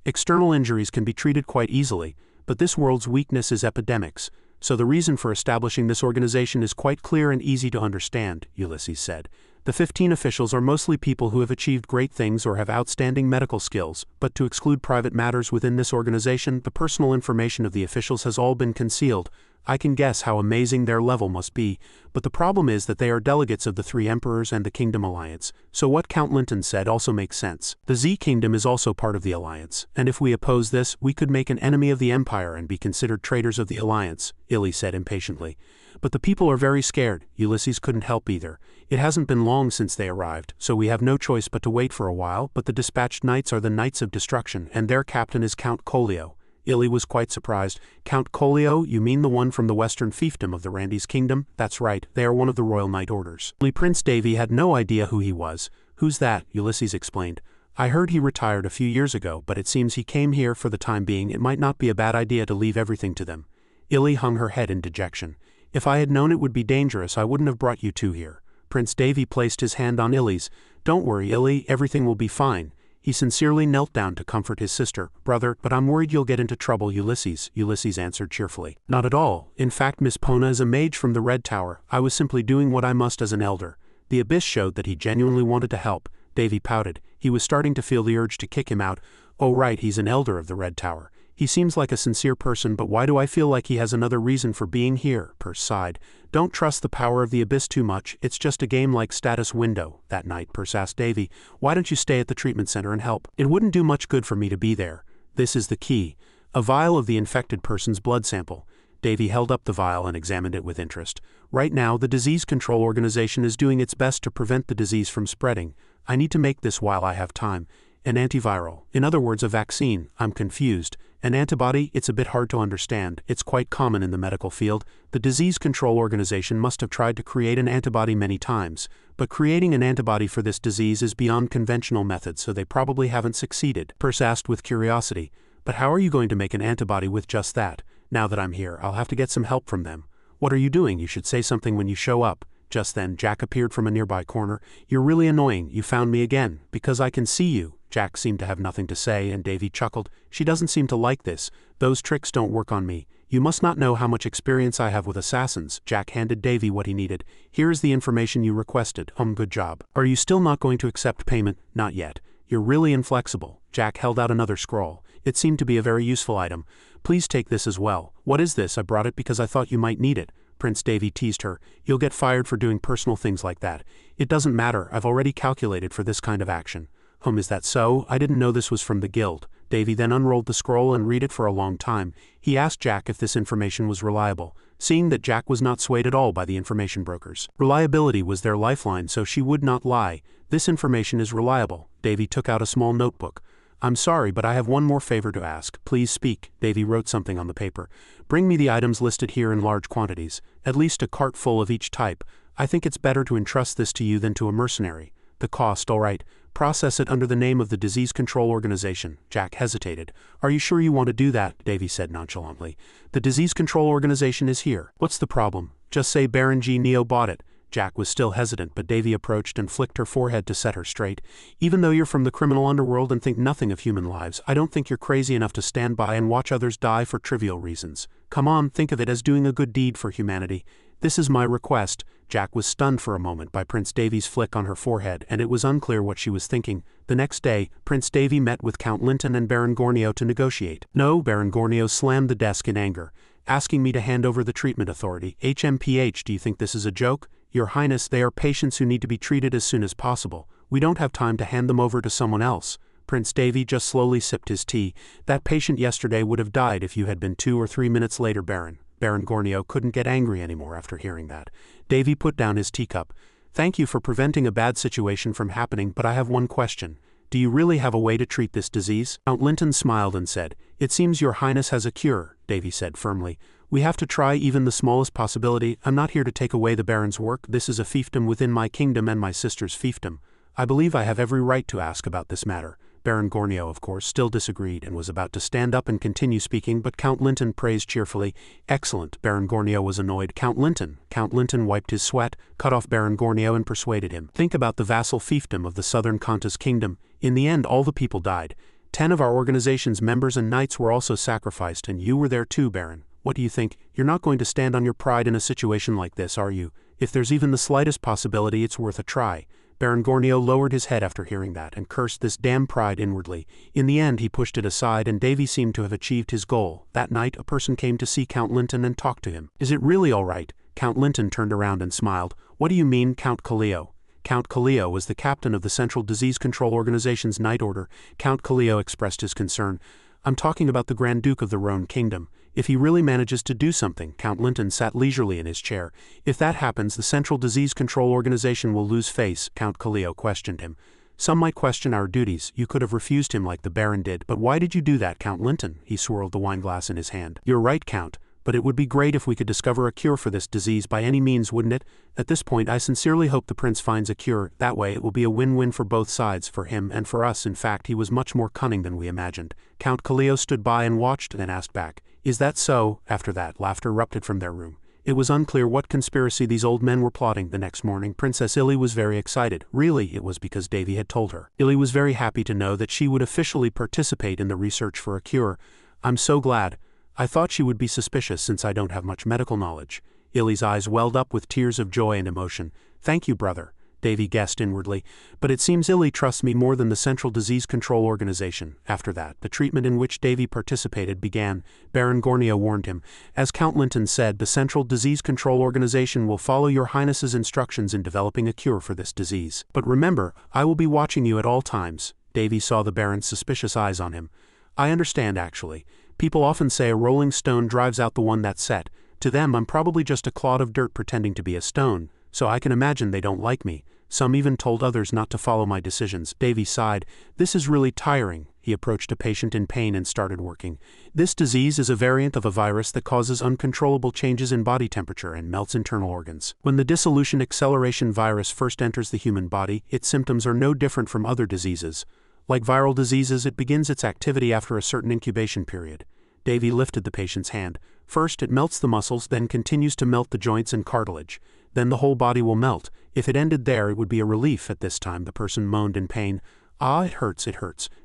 External injuries can be treated quite easily, but this world's weakness is epidemics. So the reason for establishing this organization is quite clear and easy to understand," Ulysses said. "The 15 officials are mostly people who have achieved great things or have outstanding medical skills, but to exclude private matters within this organization, the personal information of the officials has all been concealed. I can guess how amazing their level must be, but the problem is that they are delegates of the 3 emperors and the Kingdom Alliance, so what Count Linton said also makes sense. The Z Kingdom is also part of the Alliance, and if we oppose this, we could make an enemy of the Empire and be considered traitors of the Alliance," Illy said impatiently. "But the people are very scared." Ulysses couldn't help either. "It hasn't been long since they arrived, so we have no choice but to wait for a while, but the dispatched knights are the Knights of Destruction, and their captain is Count Collio." Illy was quite surprised. "Count Collio? You mean the one from the western fiefdom of the Randy's kingdom?" "That's right, they are one of the Royal Knight Orders." Prince Davy had no idea who he was. "Who's that?" Ulysses explained. "I heard he retired a few years ago, but it seems he came here for the time being. It might not be a bad idea to leave everything to them." Illy hung her head in dejection. "If I had known it would be dangerous, I wouldn't have brought you 2 here." Prince Davy placed his hand on Illy's. "Don't worry, Illy, everything will be fine." He sincerely knelt down to comfort his sister. "Brother, but I'm worried you'll get into trouble, Ulysses." Ulysses answered cheerfully. "Not at all. In fact, Miss Pona is a mage from the Red Tower. I was simply doing what I must as an elder." The Abyss showed that he genuinely wanted to help. Davy pouted. He was starting to feel the urge to kick him out. Oh right, he's an elder of the Red Tower. He seems like a sincere person, but why do I feel like he has another reason for being here? Perse sighed. Don't trust the power of the abyss too much, it's just a game like status window. That night, Perse asked Davy, why don't you stay at the treatment center and help? It wouldn't do much good for me to be there. This is the key. A vial of the infected person's blood sample. Davy held up the vial and examined it with interest. Right now, the Disease Control Organization is doing its best to prevent the disease from spreading. I need to make this while I have time. An antiviral. In other words, a vaccine. I'm confused. An antibody? It's a bit hard to understand. It's quite common in the medical field. The Disease Control Organization must have tried to create an antibody many times, but creating an antibody for this disease is beyond conventional methods, so they probably haven't succeeded. Perse asked with curiosity, but how are you going to make an antibody with just that? Now that I'm here, I'll have to get some help from them. What are you doing? You should say something when you show up. Just then, Jack appeared from a nearby corner. You're really annoying. You found me again. Because I can see you. Jack seemed to have nothing to say, and Davy chuckled. She doesn't seem to like this. Those tricks don't work on me. You must not know how much experience I have with assassins. Jack handed Davy what he needed. Here is the information you requested. Good job. Are you still not going to accept payment? Not yet. You're really inflexible. Jack held out another scroll. It seemed to be a very useful item. Please take this as well. What is this? I brought it because I thought you might need it. Prince Davy teased her. You'll get fired for doing personal things like that. It doesn't matter. I've already calculated for this kind of action. Is that so? I didn't know this was from the guild. Davy then unrolled the scroll and read it for a long time. He asked Jack if this information was reliable, seeing that Jack was not swayed at all by the information brokers. Reliability was their lifeline, so she would not lie. This information is reliable. Davy took out a small notebook. I'm sorry, but I have one more favor to ask. Please speak. Davy wrote something on the paper. Bring me the items listed here in large quantities, at least a cart full of each type. I think it's better to entrust this to you than to a mercenary. The cost, all right. Process it under the name of the Disease Control Organization. Jack hesitated. Are you sure you want to do that? Davy said nonchalantly. The Disease Control Organization is here. What's the problem? Just say Baron G. Neo bought it. Jack was still hesitant, but Davy approached and flicked her forehead to set her straight. Even though you're from the criminal underworld and think nothing of human lives, I don't think you're crazy enough to stand by and watch others die for trivial reasons. Come on, think of it as doing a good deed for humanity. This is my request. Jack was stunned for a moment by Prince Davy's flick on her forehead, and it was unclear what she was thinking. The next day, Prince Davy met with Count Linton and Baron Gornio to negotiate. No, Baron Gornio slammed the desk in anger, asking me to hand over the treatment authority. HMPH, do you think this is a joke? Your Highness, they are patients who need to be treated as soon as possible. We don't have time to hand them over to someone else. Prince Davy just slowly sipped his tea. That patient yesterday would have died if you had been 2 or 3 minutes later, Baron. Baron Gornio couldn't get angry anymore after hearing that. Davy put down his teacup. Thank you for preventing a bad situation from happening, but I have one question. Do you really have a way to treat this disease? Count Linton smiled and said, It seems your Highness has a cure, Davy said firmly. We have to try even the smallest possibility. I'm not here to take away the Baron's work. This is a fiefdom within my kingdom and my sister's fiefdom. I believe I have every right to ask about this matter. Baron Gornio, of course, still disagreed and was about to stand up and continue speaking, but Count Linton praised cheerfully. Excellent. Baron Gornio was annoyed. Count Linton wiped his sweat, cut off Baron Gornio and persuaded him. Think about the vassal fiefdom of the southern Kanta's kingdom. In the end, all the people died. 10 of our organization's members and knights were also sacrificed, and you were there too, Baron. What do you think? You're not going to stand on your pride in a situation like this, are you? If there's even the slightest possibility, it's worth a try. Baron Gornio lowered his head after hearing that and cursed this damn pride inwardly. In the end, he pushed it aside, and Davy seemed to have achieved his goal. That night, a person came to see Count Linton and talk to him. Is it really all right? Count Linton turned around and smiled. What do you mean, Count Kaleo? Count Kaleo was the captain of the Central Disease Control Organization's Night Order. Count Kaleo expressed his concern. I'm talking about the Grand Duke of the Rhone Kingdom. If he really manages to do something, Count Linton sat leisurely in his chair. If that happens, the Central Disease Control Organization will lose face, Count Kaleo questioned him. Some might question our duties. You could have refused him like the Baron did. But why did you do that, Count Linton? He swirled the wineglass in his hand. You're right, Count. But it would be great if we could discover a cure for this disease by any means, wouldn't it? At this point, I sincerely hope the prince finds a cure. That way it will be a win-win for both sides, for him and for us. In fact, he was much more cunning than we imagined. Count Kaleo stood by and watched, then asked back, Is that so? After that, laughter erupted from their room. It was unclear what conspiracy these old men were plotting. The next morning, Princess Illy was very excited. Really, it was because Davy had told her. Illy was very happy to know that she would officially participate in the research for a cure. I'm so glad. I thought she would be suspicious since I don't have much medical knowledge. Illy's eyes welled up with tears of joy and emotion. Thank you, brother. Davy guessed inwardly, but it seems Illy trusts me more than the Central Disease Control Organization. After that, the treatment in which Davy participated began, Baron Gornio warned him. As Count Linton said, the Central Disease Control Organization will follow your Highness's instructions in developing a cure for this disease. But remember, I will be watching you at all times. Davy saw the Baron's suspicious eyes on him. I understand, actually. People often say a rolling stone drives out the one that's set. To them, I'm probably just a clod of dirt pretending to be a stone, so I can imagine they don't like me. Some even told others not to follow my decisions. Davy sighed. This is really tiring. He approached a patient in pain and started working. This disease is a variant of a virus that causes uncontrollable changes in body temperature and melts internal organs. When the dissolution acceleration virus first enters the human body, its symptoms are no different from other diseases. Like viral diseases, it begins its activity after a certain incubation period. Davy lifted the patient's hand. First, it melts the muscles, then continues to melt the joints and cartilage. Then the whole body will melt. If it ended there, it would be a relief. At this time, the person moaned in pain. Ah, it hurts.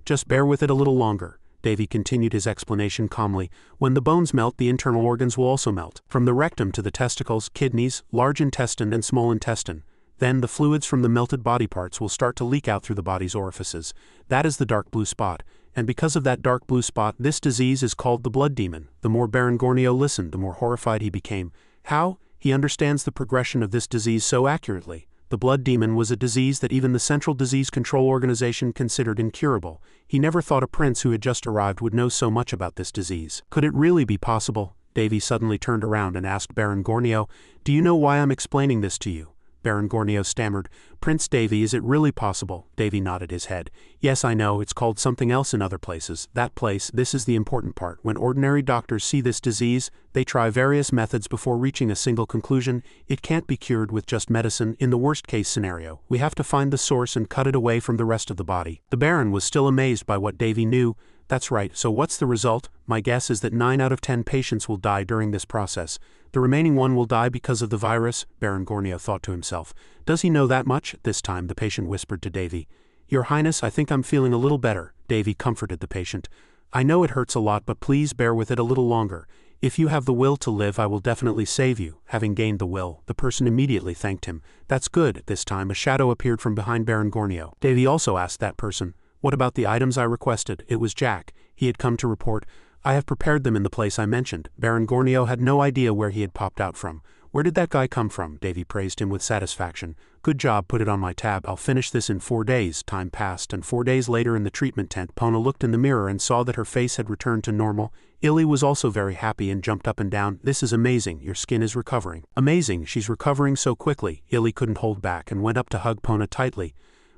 Just bear with it a little longer. Davy continued his explanation calmly. When the bones melt, the internal organs will also melt. From the rectum to the testicles, kidneys, large intestine and small intestine. Then the fluids from the melted body parts will start to leak out through the body's orifices. That is the dark blue spot. And because of that dark blue spot, this disease is called the blood demon. The more Baron Gornio listened, the more horrified he became. How? He understands the progression of this disease so accurately. The blood demon was a disease that even the Central Disease Control Organization considered incurable. He never thought a prince who had just arrived would know so much about this disease. Could it really be possible? Davy suddenly turned around and asked Baron Gornio, "Do you know why I'm explaining this to you?" Baron Gornio stammered. "Prince Davy, is it really possible?" Davy nodded his head. "Yes, I know, it's called something else in other places. That place, this is the important part. When ordinary doctors see this disease, they try various methods before reaching a single conclusion. It can't be cured with just medicine. In the worst-case scenario, we have to find the source and cut it away from the rest of the body." The Baron was still amazed by what Davy knew. "That's right, so what's the result? My guess is that 9 out of 10 patients will die during this process. The remaining one will die because of the virus," Baron Gornio thought to himself. "Does he know that much?" This time the patient whispered to Davy. "Your Highness, I think I'm feeling a little better." Davy comforted the patient. "I know it hurts a lot, but please bear with it a little longer. If you have the will to live, I will definitely save you." Having gained the will, the person immediately thanked him. "That's good." This time a shadow appeared from behind Baron Gornio. Davy also asked that person, "What about the items I requested?" It was Jack. He had come to report. "I have prepared them in the place I mentioned." Baron Gornio had no idea where he had popped out from. "Where did that guy come from?" Davy praised him with satisfaction. "Good job, put it on my tab. I'll finish this in 4 days. Time passed, and 4 days later in the treatment tent, Pona looked in the mirror and saw that her face had returned to normal. Illy was also very happy and jumped up and down. "This is amazing. Your skin is recovering." "Amazing, she's recovering so quickly." Illy couldn't hold back and went up to hug Pona tightly.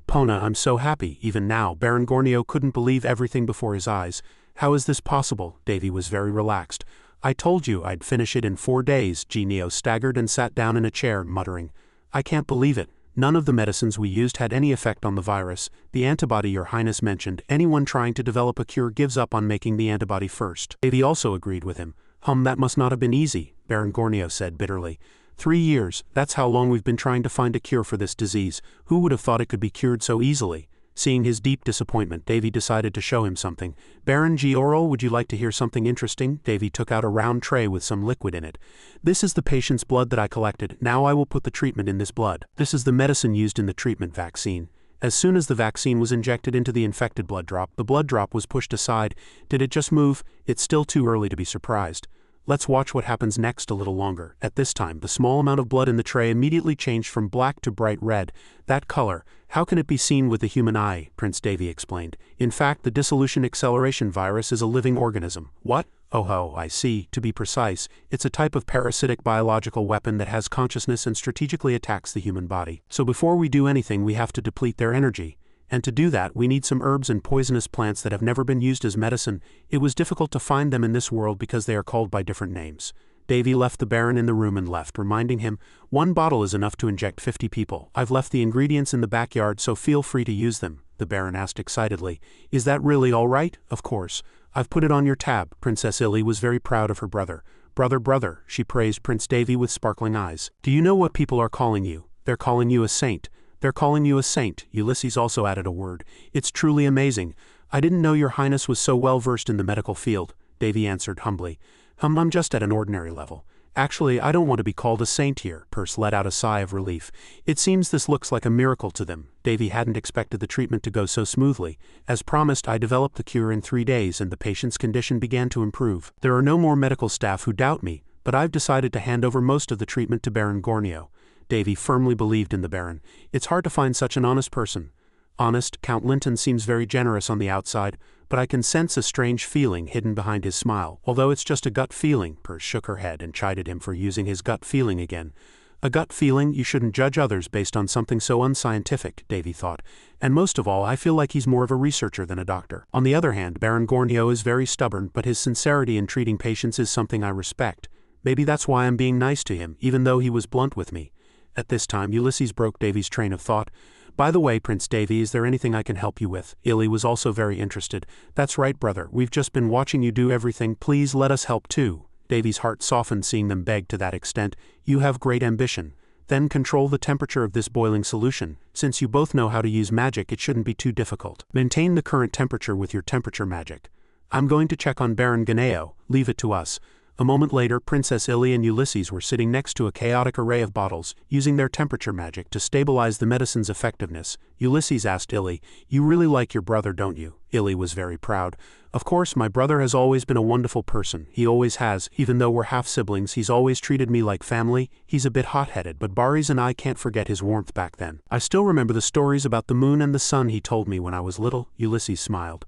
"Pona, I'm so happy." Even now, Baron Gornio couldn't believe everything before his eyes. "How is this possible?" Davy was very relaxed. "I told you I'd finish it in 4 days." Genio staggered and sat down in a chair, muttering, "I can't believe it. None of the medicines we used had any effect on the virus. The antibody Your Highness mentioned, anyone trying to develop a cure gives up on making the antibody first." Davy also agreed with him. That must not have been easy," Baron Gornio said bitterly. 3 years, that's how long we've been trying to find a cure for this disease. Who would have thought it could be cured so easily?" Seeing his deep disappointment, Davy decided to show him something. "Baron Giorol, would you like to hear something interesting?" Davy took out a round tray with some liquid in it. "This is the patient's blood that I collected. Now I will put the treatment in this blood. This is the medicine used in the treatment vaccine." As soon as the vaccine was injected into the infected blood drop, the blood drop was pushed aside. Did it just move? It's still too early to be surprised. Let's watch what happens next a little longer. At this time, the small amount of blood in the tray immediately changed from black to bright red. That color, how can it be seen with the human eye? Prince Davy explained. "In fact, the dissolution acceleration virus is a living organism." "What? Oh, I see. To be precise, it's a type of parasitic biological weapon that has consciousness and strategically attacks the human body. So before we do anything, we have to deplete their energy. And to do that, we need some herbs and poisonous plants that have never been used as medicine. It was difficult to find them in this world because they are called by different names." Davy left the Baron in the room and left, reminding him, "1 bottle is enough to inject 50 people. I've left the ingredients in the backyard, so feel free to use them." The Baron asked excitedly, "Is that really all right?" "Of course. I've put it on your tab." Princess Illy was very proud of her brother. Brother, she praised Prince Davy with sparkling eyes. "Do you know what people are calling you? They're calling you a saint. They're calling you a saint." Ulysses also added a word. "It's truly amazing. I didn't know Your Highness was so well versed in the medical field." Davy answered humbly. I'm just at an ordinary level." Actually, I don't want to be called a saint here. Percy let out a sigh of relief. It seems this looks like a miracle to them. Davy hadn't expected the treatment to go so smoothly. As promised, I developed the cure in 3 days and the patient's condition began to improve. There are no more medical staff who doubt me, but I've decided to hand over most of the treatment to Baron Gornio. Davy firmly believed in the Baron. It's hard to find such an honest person. Honest, Count Linton seems very generous on the outside, but I can sense a strange feeling hidden behind his smile. Although it's just a gut feeling, Percy shook her head and chided him for using his gut feeling again. A gut feeling? You shouldn't judge others based on something so unscientific, Davy thought. And most of all, I feel like he's more of a researcher than a doctor. On the other hand, Baron Gornio is very stubborn, but his sincerity in treating patients is something I respect. Maybe that's why I'm being nice to him, even though he was blunt with me. At this time, Ulysses broke Davy's train of thought. By the way, Prince Davy, is there anything I can help you with? Illy was also very interested. That's right, brother. We've just been watching you do everything. Please let us help too. Davy's heart softened seeing them beg to that extent. You have great ambition. Then control the temperature of this boiling solution. Since you both know how to use magic, it shouldn't be too difficult. Maintain the current temperature with your temperature magic. I'm going to check on Baron Gornio. Leave it to us. A moment later, Princess Illy and Ulysses were sitting next to a chaotic array of bottles, using their temperature magic to stabilize the medicine's effectiveness. Ulysses asked Illy, "You really like your brother, don't you?" Illy was very proud. "Of course, my brother has always been a wonderful person. He always has. Even though we're half-siblings, he's always treated me like family. He's a bit hot-headed, but Baris and I can't forget his warmth back then. I still remember the stories about the moon and the sun he told me when I was little." Ulysses smiled.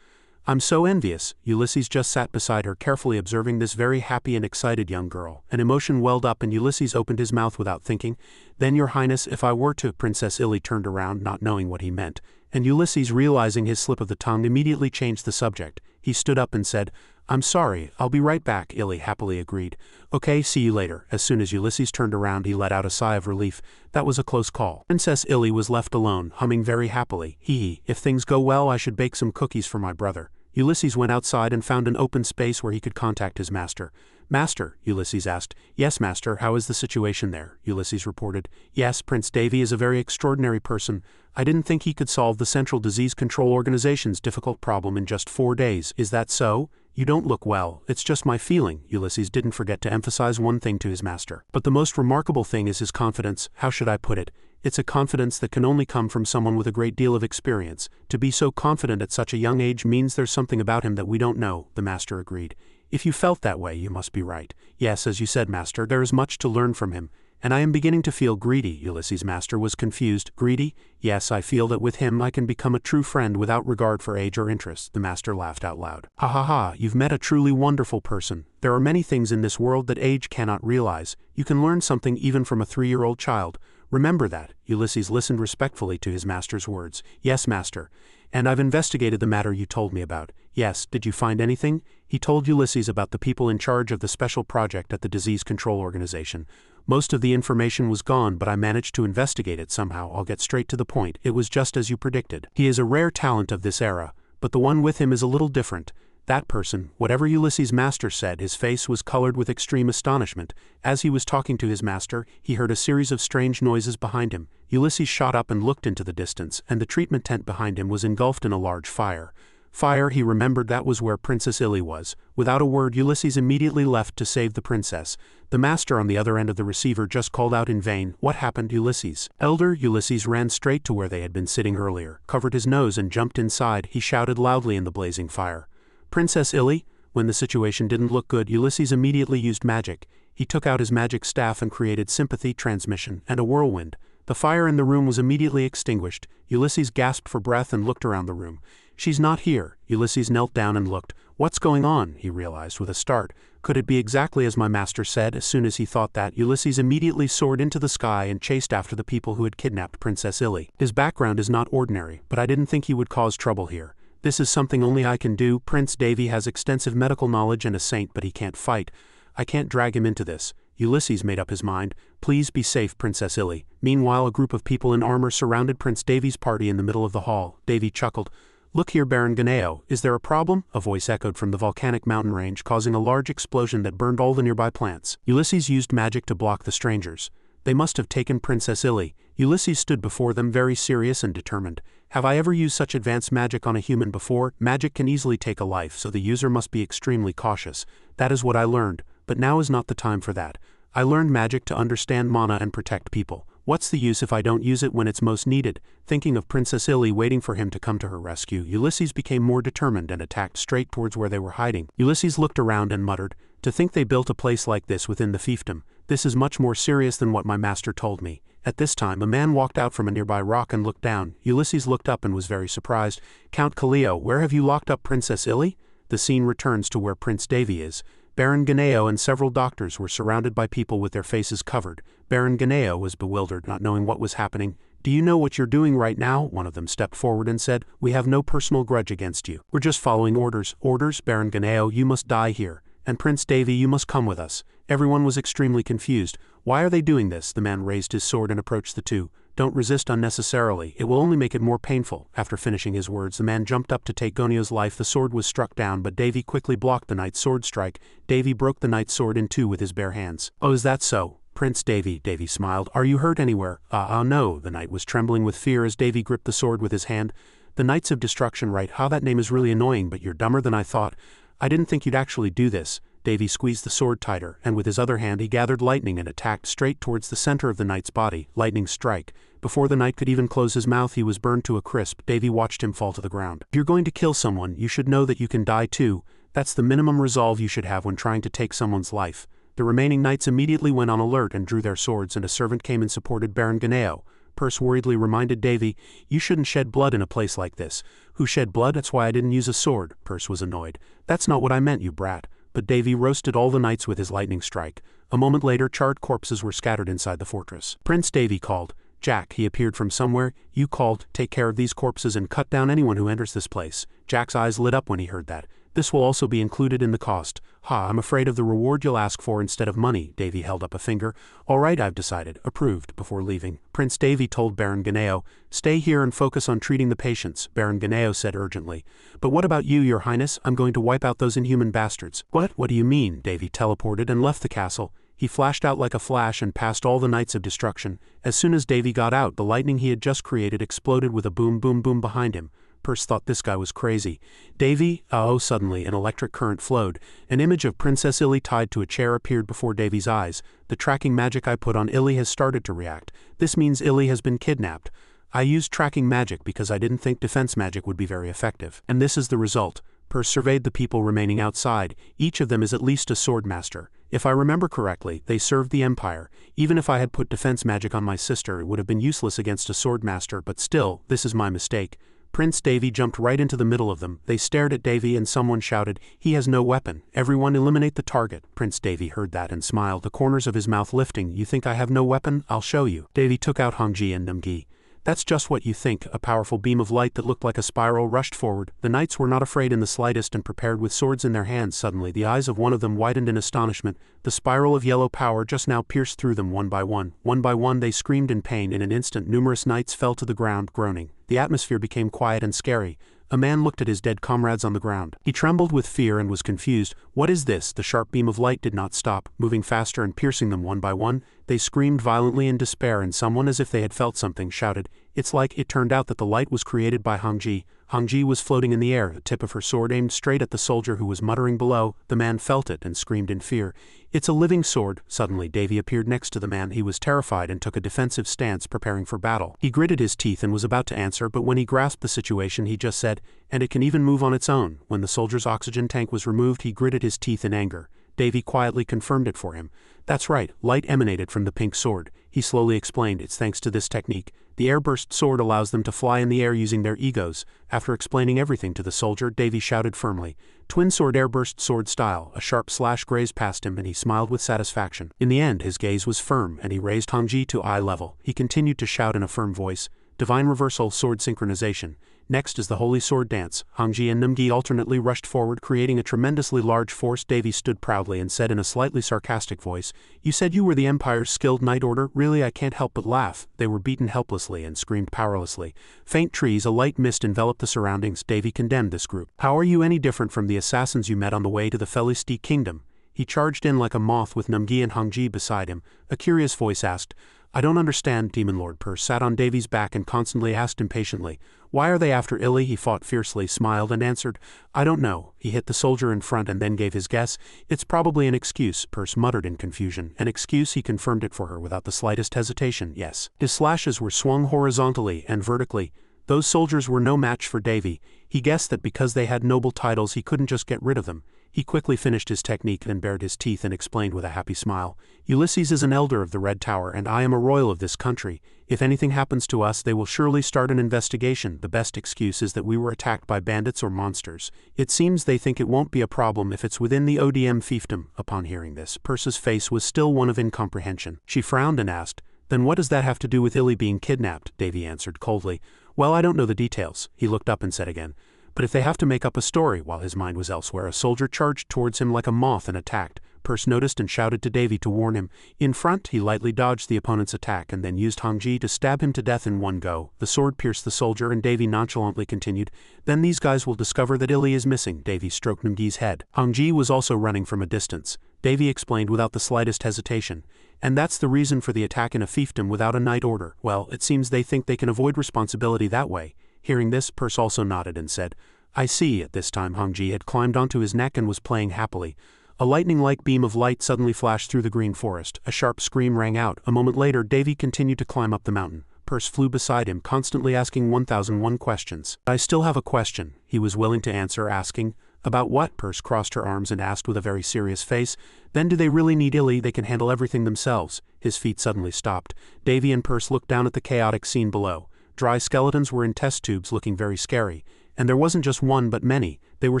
"I'm so envious." Ulysses just sat beside her, carefully observing this very happy and excited young girl. An emotion welled up and Ulysses opened his mouth without thinking. "Then, your highness, if I were to..." Princess Illy turned around, not knowing what he meant, and Ulysses, realizing his slip of the tongue, immediately changed the subject. He stood up and said, "I'm sorry, I'll be right back." Illy happily agreed. "Okay, see you later." As soon as Ulysses turned around, he let out a sigh of relief. That was a close call. Princess Illy was left alone, humming very happily. If things go well, I should bake some cookies for my brother." Ulysses went outside and found an open space where he could contact his master. "Master," Ulysses asked. "Yes, master, how is the situation there?" Ulysses reported. "Yes, Prince Davy is a very extraordinary person. I didn't think he could solve the Central Disease Control Organization's difficult problem in just 4 days. Is that so? You don't look well. It's just my feeling." Ulysses didn't forget to emphasize one thing to his master. "But the most remarkable thing is his confidence. How should I put it? It's a confidence that can only come from someone with a great deal of experience. To be so confident at such a young age means there's something about him that we don't know," the master agreed. "If you felt that way, you must be right." "Yes, as you said, master, there is much to learn from him. And I am beginning to feel greedy." Ulysses' master was confused. "Greedy? Yes, I feel that with him I can become a true friend without regard for age or interest." The master laughed out loud. "Ha ha ha, you've met a truly wonderful person. There are many things in this world that age cannot realize. You can learn something even from a 3-year-old child. Remember that." Ulysses listened respectfully to his master's words. "Yes, master. And I've investigated the matter you told me about." "Yes, did you find anything?" He told Ulysses about the people in charge of the special project at the Disease Control Organization. "Most of the information was gone, but I managed to investigate it somehow. I'll get straight to the point. It was just as you predicted. He is a rare talent of this era, but the one with him is a little different. That person," whatever Ulysses' master said, his face was colored with extreme astonishment. As he was talking to his master, he heard a series of strange noises behind him. Ulysses shot up and looked into the distance, and the treatment tent behind him was engulfed in a large fire. Fire, he remembered, that was where Princess Illy was. Without a word, Ulysses immediately left to save the princess. The master on the other end of the receiver just called out in vain, "What happened, Ulysses?" "Elder." Ulysses ran straight to where they had been sitting earlier, covered his nose and jumped inside. He shouted loudly in the blazing fire. "Princess Illy?" When the situation didn't look good, Ulysses immediately used magic. He took out his magic staff and created sympathy, transmission, and a whirlwind. The fire in the room was immediately extinguished. Ulysses gasped for breath and looked around the room. "She's not here." Ulysses knelt down and looked. "What's going on?" he realized with a start. Could it be exactly as my master said? As soon as he thought that, Ulysses immediately soared into the sky and chased after the people who had kidnapped Princess Illy. "His background is not ordinary, but I didn't think he would cause trouble here. This is something only I can do. Prince Davy has extensive medical knowledge and a saint, but he can't fight. I can't drag him into this." Ulysses made up his mind. "Please be safe, Princess Illy." Meanwhile, a group of people in armor surrounded Prince Davy's party in the middle of the hall. Davy chuckled. "Look here, Baron Gornio, is there a problem?" A voice echoed from the volcanic mountain range, causing a large explosion that burned all the nearby plants. Ulysses used magic to block the strangers. They must have taken Princess Illy. Ulysses stood before them very serious and determined. "Have I ever used such advanced magic on a human before? Magic can easily take a life, so the user must be extremely cautious. That is what I learned, but now is not the time for that. I learned magic to understand mana and protect people. What's the use if I don't use it when it's most needed? Thinking of Princess Illy waiting for him to come to her rescue, Ulysses became more determined and attacked straight towards where they were hiding. Ulysses looked around and muttered, "To think they built a place like this within the fiefdom. This is much more serious than what my master told me." At this time a man walked out from a nearby rock and looked down. Ulysses looked up and was very surprised. "Count Caleo, where have you locked up Princess Illy?" The scene returns to where Prince Davy is. Baron Ganeo and several doctors were surrounded by people with their faces covered. Baron Ganeo was bewildered, not knowing what was happening. "Do you know what you're doing right now?" One of them stepped forward and said, "We have no personal grudge against you. We're just following orders." "Orders? Baron Ganeo, you must die here. And Prince Davy, you must come with us." Everyone was extremely confused. "Why are they doing this?" The man raised his sword and approached the two. "Don't resist unnecessarily, it will only make it more painful." After finishing his words, the man jumped up to take Goneo's life. The sword was struck down, but Davy quickly blocked the knight's sword strike. Davy broke the knight's sword in two with his bare hands. "Oh, is that so? Prince Davy," Davy smiled. "Are you hurt anywhere?" No." The knight was trembling with fear as Davy gripped the sword with his hand. "The Knights of Destruction, right? How that name is really annoying, but you're dumber than I thought. I didn't think you'd actually do this." Davy squeezed the sword tighter, and with his other hand he gathered lightning and attacked straight towards the center of the knight's body. Lightning strike. Before the knight could even close his mouth, he was burned to a crisp. Davy watched him fall to the ground. "If you're going to kill someone, you should know that you can die too. That's the minimum resolve you should have when trying to take someone's life." The remaining knights immediately went on alert and drew their swords, and a servant came and supported Baron Ganeo. Perce worriedly reminded Davy, "You shouldn't shed blood in a place like this." "Who shed blood? That's why I didn't use a sword." Perce was annoyed. "That's not what I meant, you brat." But Davy roasted all the knights with his lightning strike. A moment later, charred corpses were scattered inside the fortress. Prince Davy called. "Jack," he appeared from somewhere. "You called, take care of these corpses and cut down anyone who enters this place." Jack's eyes lit up when he heard that. "This will also be included in the cost." "Ha, I'm afraid of the reward you'll ask for instead of money." Davy held up a finger. "All right, I've decided." Approved. Before leaving, Prince Davy told Baron Ganeo, "Stay here and focus on treating the patients." Baron Ganeo said urgently, "But what about you, your highness? I'm going to wipe out those inhuman bastards." What do you mean?" Davy teleported and left the castle. He flashed out like a flash and passed all the Knights of Destruction. As soon as Davy got out, the lightning he had just created exploded with a boom boom boom behind him. Perce thought this guy was crazy. "Davy?" Suddenly an electric current flowed. An image of Princess Illy tied to a chair appeared before Davy's eyes. "The tracking magic I put on Illy has started to react. This means Illy has been kidnapped. I used tracking magic because I didn't think defense magic would be very effective. And this is the result." Perce surveyed the people remaining outside. "Each of them is at least a sword master. If I remember correctly, they served the Empire. Even if I had put defense magic on my sister, it would have been useless against a sword master, but still, this is my mistake." Prince Davy jumped right into the middle of them. They stared at Davy and someone shouted, "He has no weapon. Everyone eliminate the target." Prince Davy heard that and smiled, the corners of his mouth lifting. "You think I have no weapon? I'll show you." Davy took out Hongji and Namgi. "That's just what you think." A powerful beam of light that looked like a spiral rushed forward. The knights were not afraid in the slightest and prepared with swords in their hands. Suddenly the eyes of one of them widened in astonishment. The spiral of yellow power just now pierced through them one by one. One by one they screamed in pain. In an instant numerous knights fell to the ground, groaning. The atmosphere became quiet and scary. A man looked at his dead comrades on the ground. He trembled with fear and was confused. "What is this?" The sharp beam of light did not stop, moving faster and piercing them one by one. They screamed violently in despair, and someone, as if they had felt something, shouted, "It's like." It turned out that the light was created by Hongji. Hongji was floating in the air, the tip of her sword aimed straight at the soldier who was muttering below. The man felt it and screamed in fear. "It's a living sword." Suddenly Davy appeared next to the man. He was terrified and took a defensive stance, preparing for battle. He gritted his teeth and was about to answer, but when he grasped the situation he just said, "And it can even move on its own." When the soldier's oxygen tank was removed, he gritted his teeth in anger. Davy quietly confirmed it for him. "That's right, light emanated from the pink sword." He slowly explained, "It's thanks to this technique. The airburst sword allows them to fly in the air using their egos." After explaining everything to the soldier, Davy shouted firmly, "Twin sword airburst sword style." A sharp slash grazed past him and he smiled with satisfaction. In the end his gaze was firm and he raised Hongji to eye level. He continued to shout in a firm voice, "Divine reversal sword synchronization. Next is the holy sword dance." Hongji and Namgi alternately rushed forward, creating a tremendously large force. Davy stood proudly and said in a slightly sarcastic voice, "You said you were the Empire's skilled knight order? Really, I can't help but laugh." They were beaten helplessly and screamed powerlessly. Faint trees, a light mist enveloped the surroundings. Davy condemned this group. "How are you any different from the assassins you met on the way to the Felisti kingdom?" He charged in like a moth with Namgi and Hongji beside him. A curious voice asked, "I don't understand." Demon Lord Perce sat on Davy's back and constantly asked impatiently, Why are they after Illy? He fought fiercely, smiled, and answered, I don't know. He hit the soldier in front and then gave his guess. It's probably an excuse, Perce muttered in confusion. An excuse? He confirmed it for her without the slightest hesitation, yes. His slashes were swung horizontally and vertically. Those soldiers were no match for Davy. He guessed that because they had noble titles he couldn't just get rid of them. He quickly finished his technique and bared his teeth and explained with a happy smile, Ulysses is an elder of the Red Tower and I am a royal of this country. If anything happens to us they will surely start an investigation. The best excuse is that we were attacked by bandits or monsters. It seems they think it won't be a problem if it's within the ODM fiefdom. Upon hearing this, Perce's face was still one of incomprehension. She frowned and asked, Then what does that have to do with Illy being kidnapped? Davy answered coldly, Well, I don't know the details. He looked up and said again, But if they have to make up a story, while his mind was elsewhere, a soldier charged towards him like a moth and attacked. Perce noticed and shouted to Davy to warn him. In front, he lightly dodged the opponent's attack and then used Hongji to stab him to death in one go. The sword pierced the soldier and Davy nonchalantly continued, Then these guys will discover that Illy is missing. Davy stroked Namgi's head. Hongji was also running from a distance. Davy explained without the slightest hesitation. And that's the reason for the attack in a fiefdom without a knight order. Well, it seems they think they can avoid responsibility that way. Hearing this, Perce also nodded and said, I see. At this time Hongji had climbed onto his neck and was playing happily. A lightning-like beam of light suddenly flashed through the green forest. A sharp scream rang out. A moment later Davy continued to climb up the mountain. Perce flew beside him, constantly asking 1001 questions. I still have a question, he was willing to answer, asking, About what? Perce crossed her arms and asked with a very serious face. Then do they really need Illy? They can handle everything themselves. His feet suddenly stopped. Davy and Perce looked down at the chaotic scene below. Dry skeletons were in test tubes looking very scary. And there wasn't just one but many. They were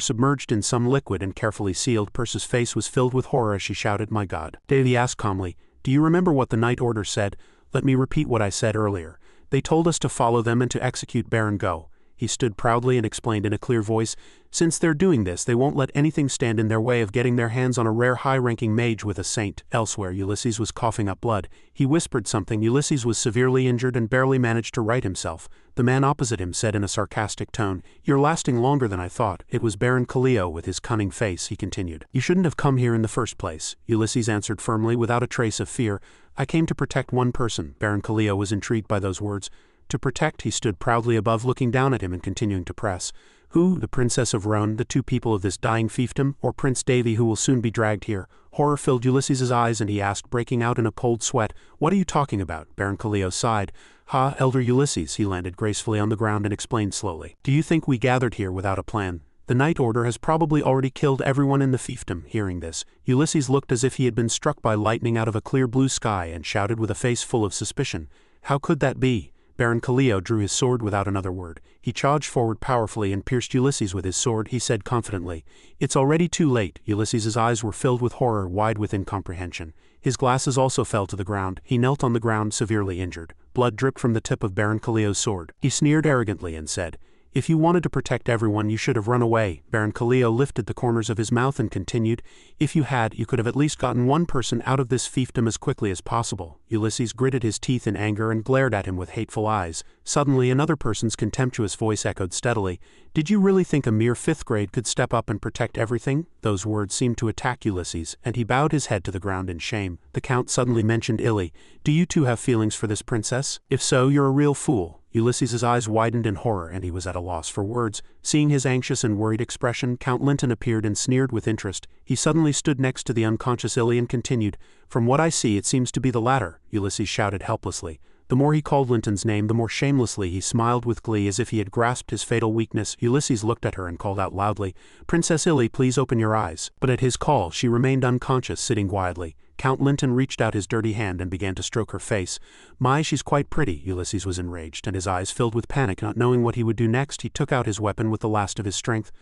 submerged in some liquid and carefully sealed. Perce's face was filled with horror as she shouted, My God. Davy asked calmly, Do you remember what the Knight Order said? Let me repeat what I said earlier. They told us to follow them and to execute Baron Go. He stood proudly and explained in a clear voice, Since they're doing this, they won't let anything stand in their way of getting their hands on a rare high-ranking mage with a saint. Elsewhere, Ulysses was coughing up blood. He whispered something. Ulysses was severely injured and barely managed to right himself. The man opposite him said in a sarcastic tone, You're lasting longer than I thought. It was Baron Kaleo with his cunning face, he continued. You shouldn't have come here in the first place. Ulysses answered firmly without a trace of fear. I came to protect one person. Baron Kaleo was intrigued by those words. To protect, he stood proudly above, looking down at him and continuing to press. Who? The Princess of Rhone, the two people of this dying fiefdom, or Prince Davy who will soon be dragged here? Horror filled Ulysses' eyes and he asked, breaking out in a cold sweat, What are you talking about? Baron Kaleo sighed. Ha, Elder Ulysses. He landed gracefully on the ground and explained slowly. Do you think we gathered here without a plan? The Knight Order has probably already killed everyone in the fiefdom. Hearing this, Ulysses looked as if he had been struck by lightning out of a clear blue sky and shouted with a face full of suspicion. How could that be? Baron Kaleo drew his sword without another word. He charged forward powerfully and pierced Ulysses with his sword. He said confidently, It's already too late. Ulysses' eyes were filled with horror, wide with incomprehension. His glasses also fell to the ground. He knelt on the ground, severely injured. Blood dripped from the tip of Baron Kaleo's sword. He sneered arrogantly and said, If you wanted to protect everyone, you should have run away. Baron Kaleo lifted the corners of his mouth and continued, If you had, you could have at least gotten one person out of this fiefdom as quickly as possible. Ulysses gritted his teeth in anger and glared at him with hateful eyes. Suddenly another person's contemptuous voice echoed steadily, Did you really think a mere 5th grade could step up and protect everything? Those words seemed to attack Ulysses, and he bowed his head to the ground in shame. The Count suddenly mentioned Illy. Do you too have feelings for this princess? If so, you're a real fool. Ulysses' eyes widened in horror and he was at a loss for words. Seeing his anxious and worried expression, Count Linton appeared and sneered with interest. He suddenly stood next to the unconscious Illy and continued, From what I see, it seems to be the latter. Ulysses shouted helplessly. The more he called Linton's name, the more shamelessly he smiled with glee as if he had grasped his fatal weakness. Ulysses looked at her and called out loudly, Princess Illy, please open your eyes. But at his call, she remained unconscious, sitting quietly. Count Linton reached out his dirty hand and began to stroke her face. My, she's quite pretty. Ulysses was enraged, and his eyes filled with panic. Not knowing what he would do next, he took out his weapon with the last of his strength.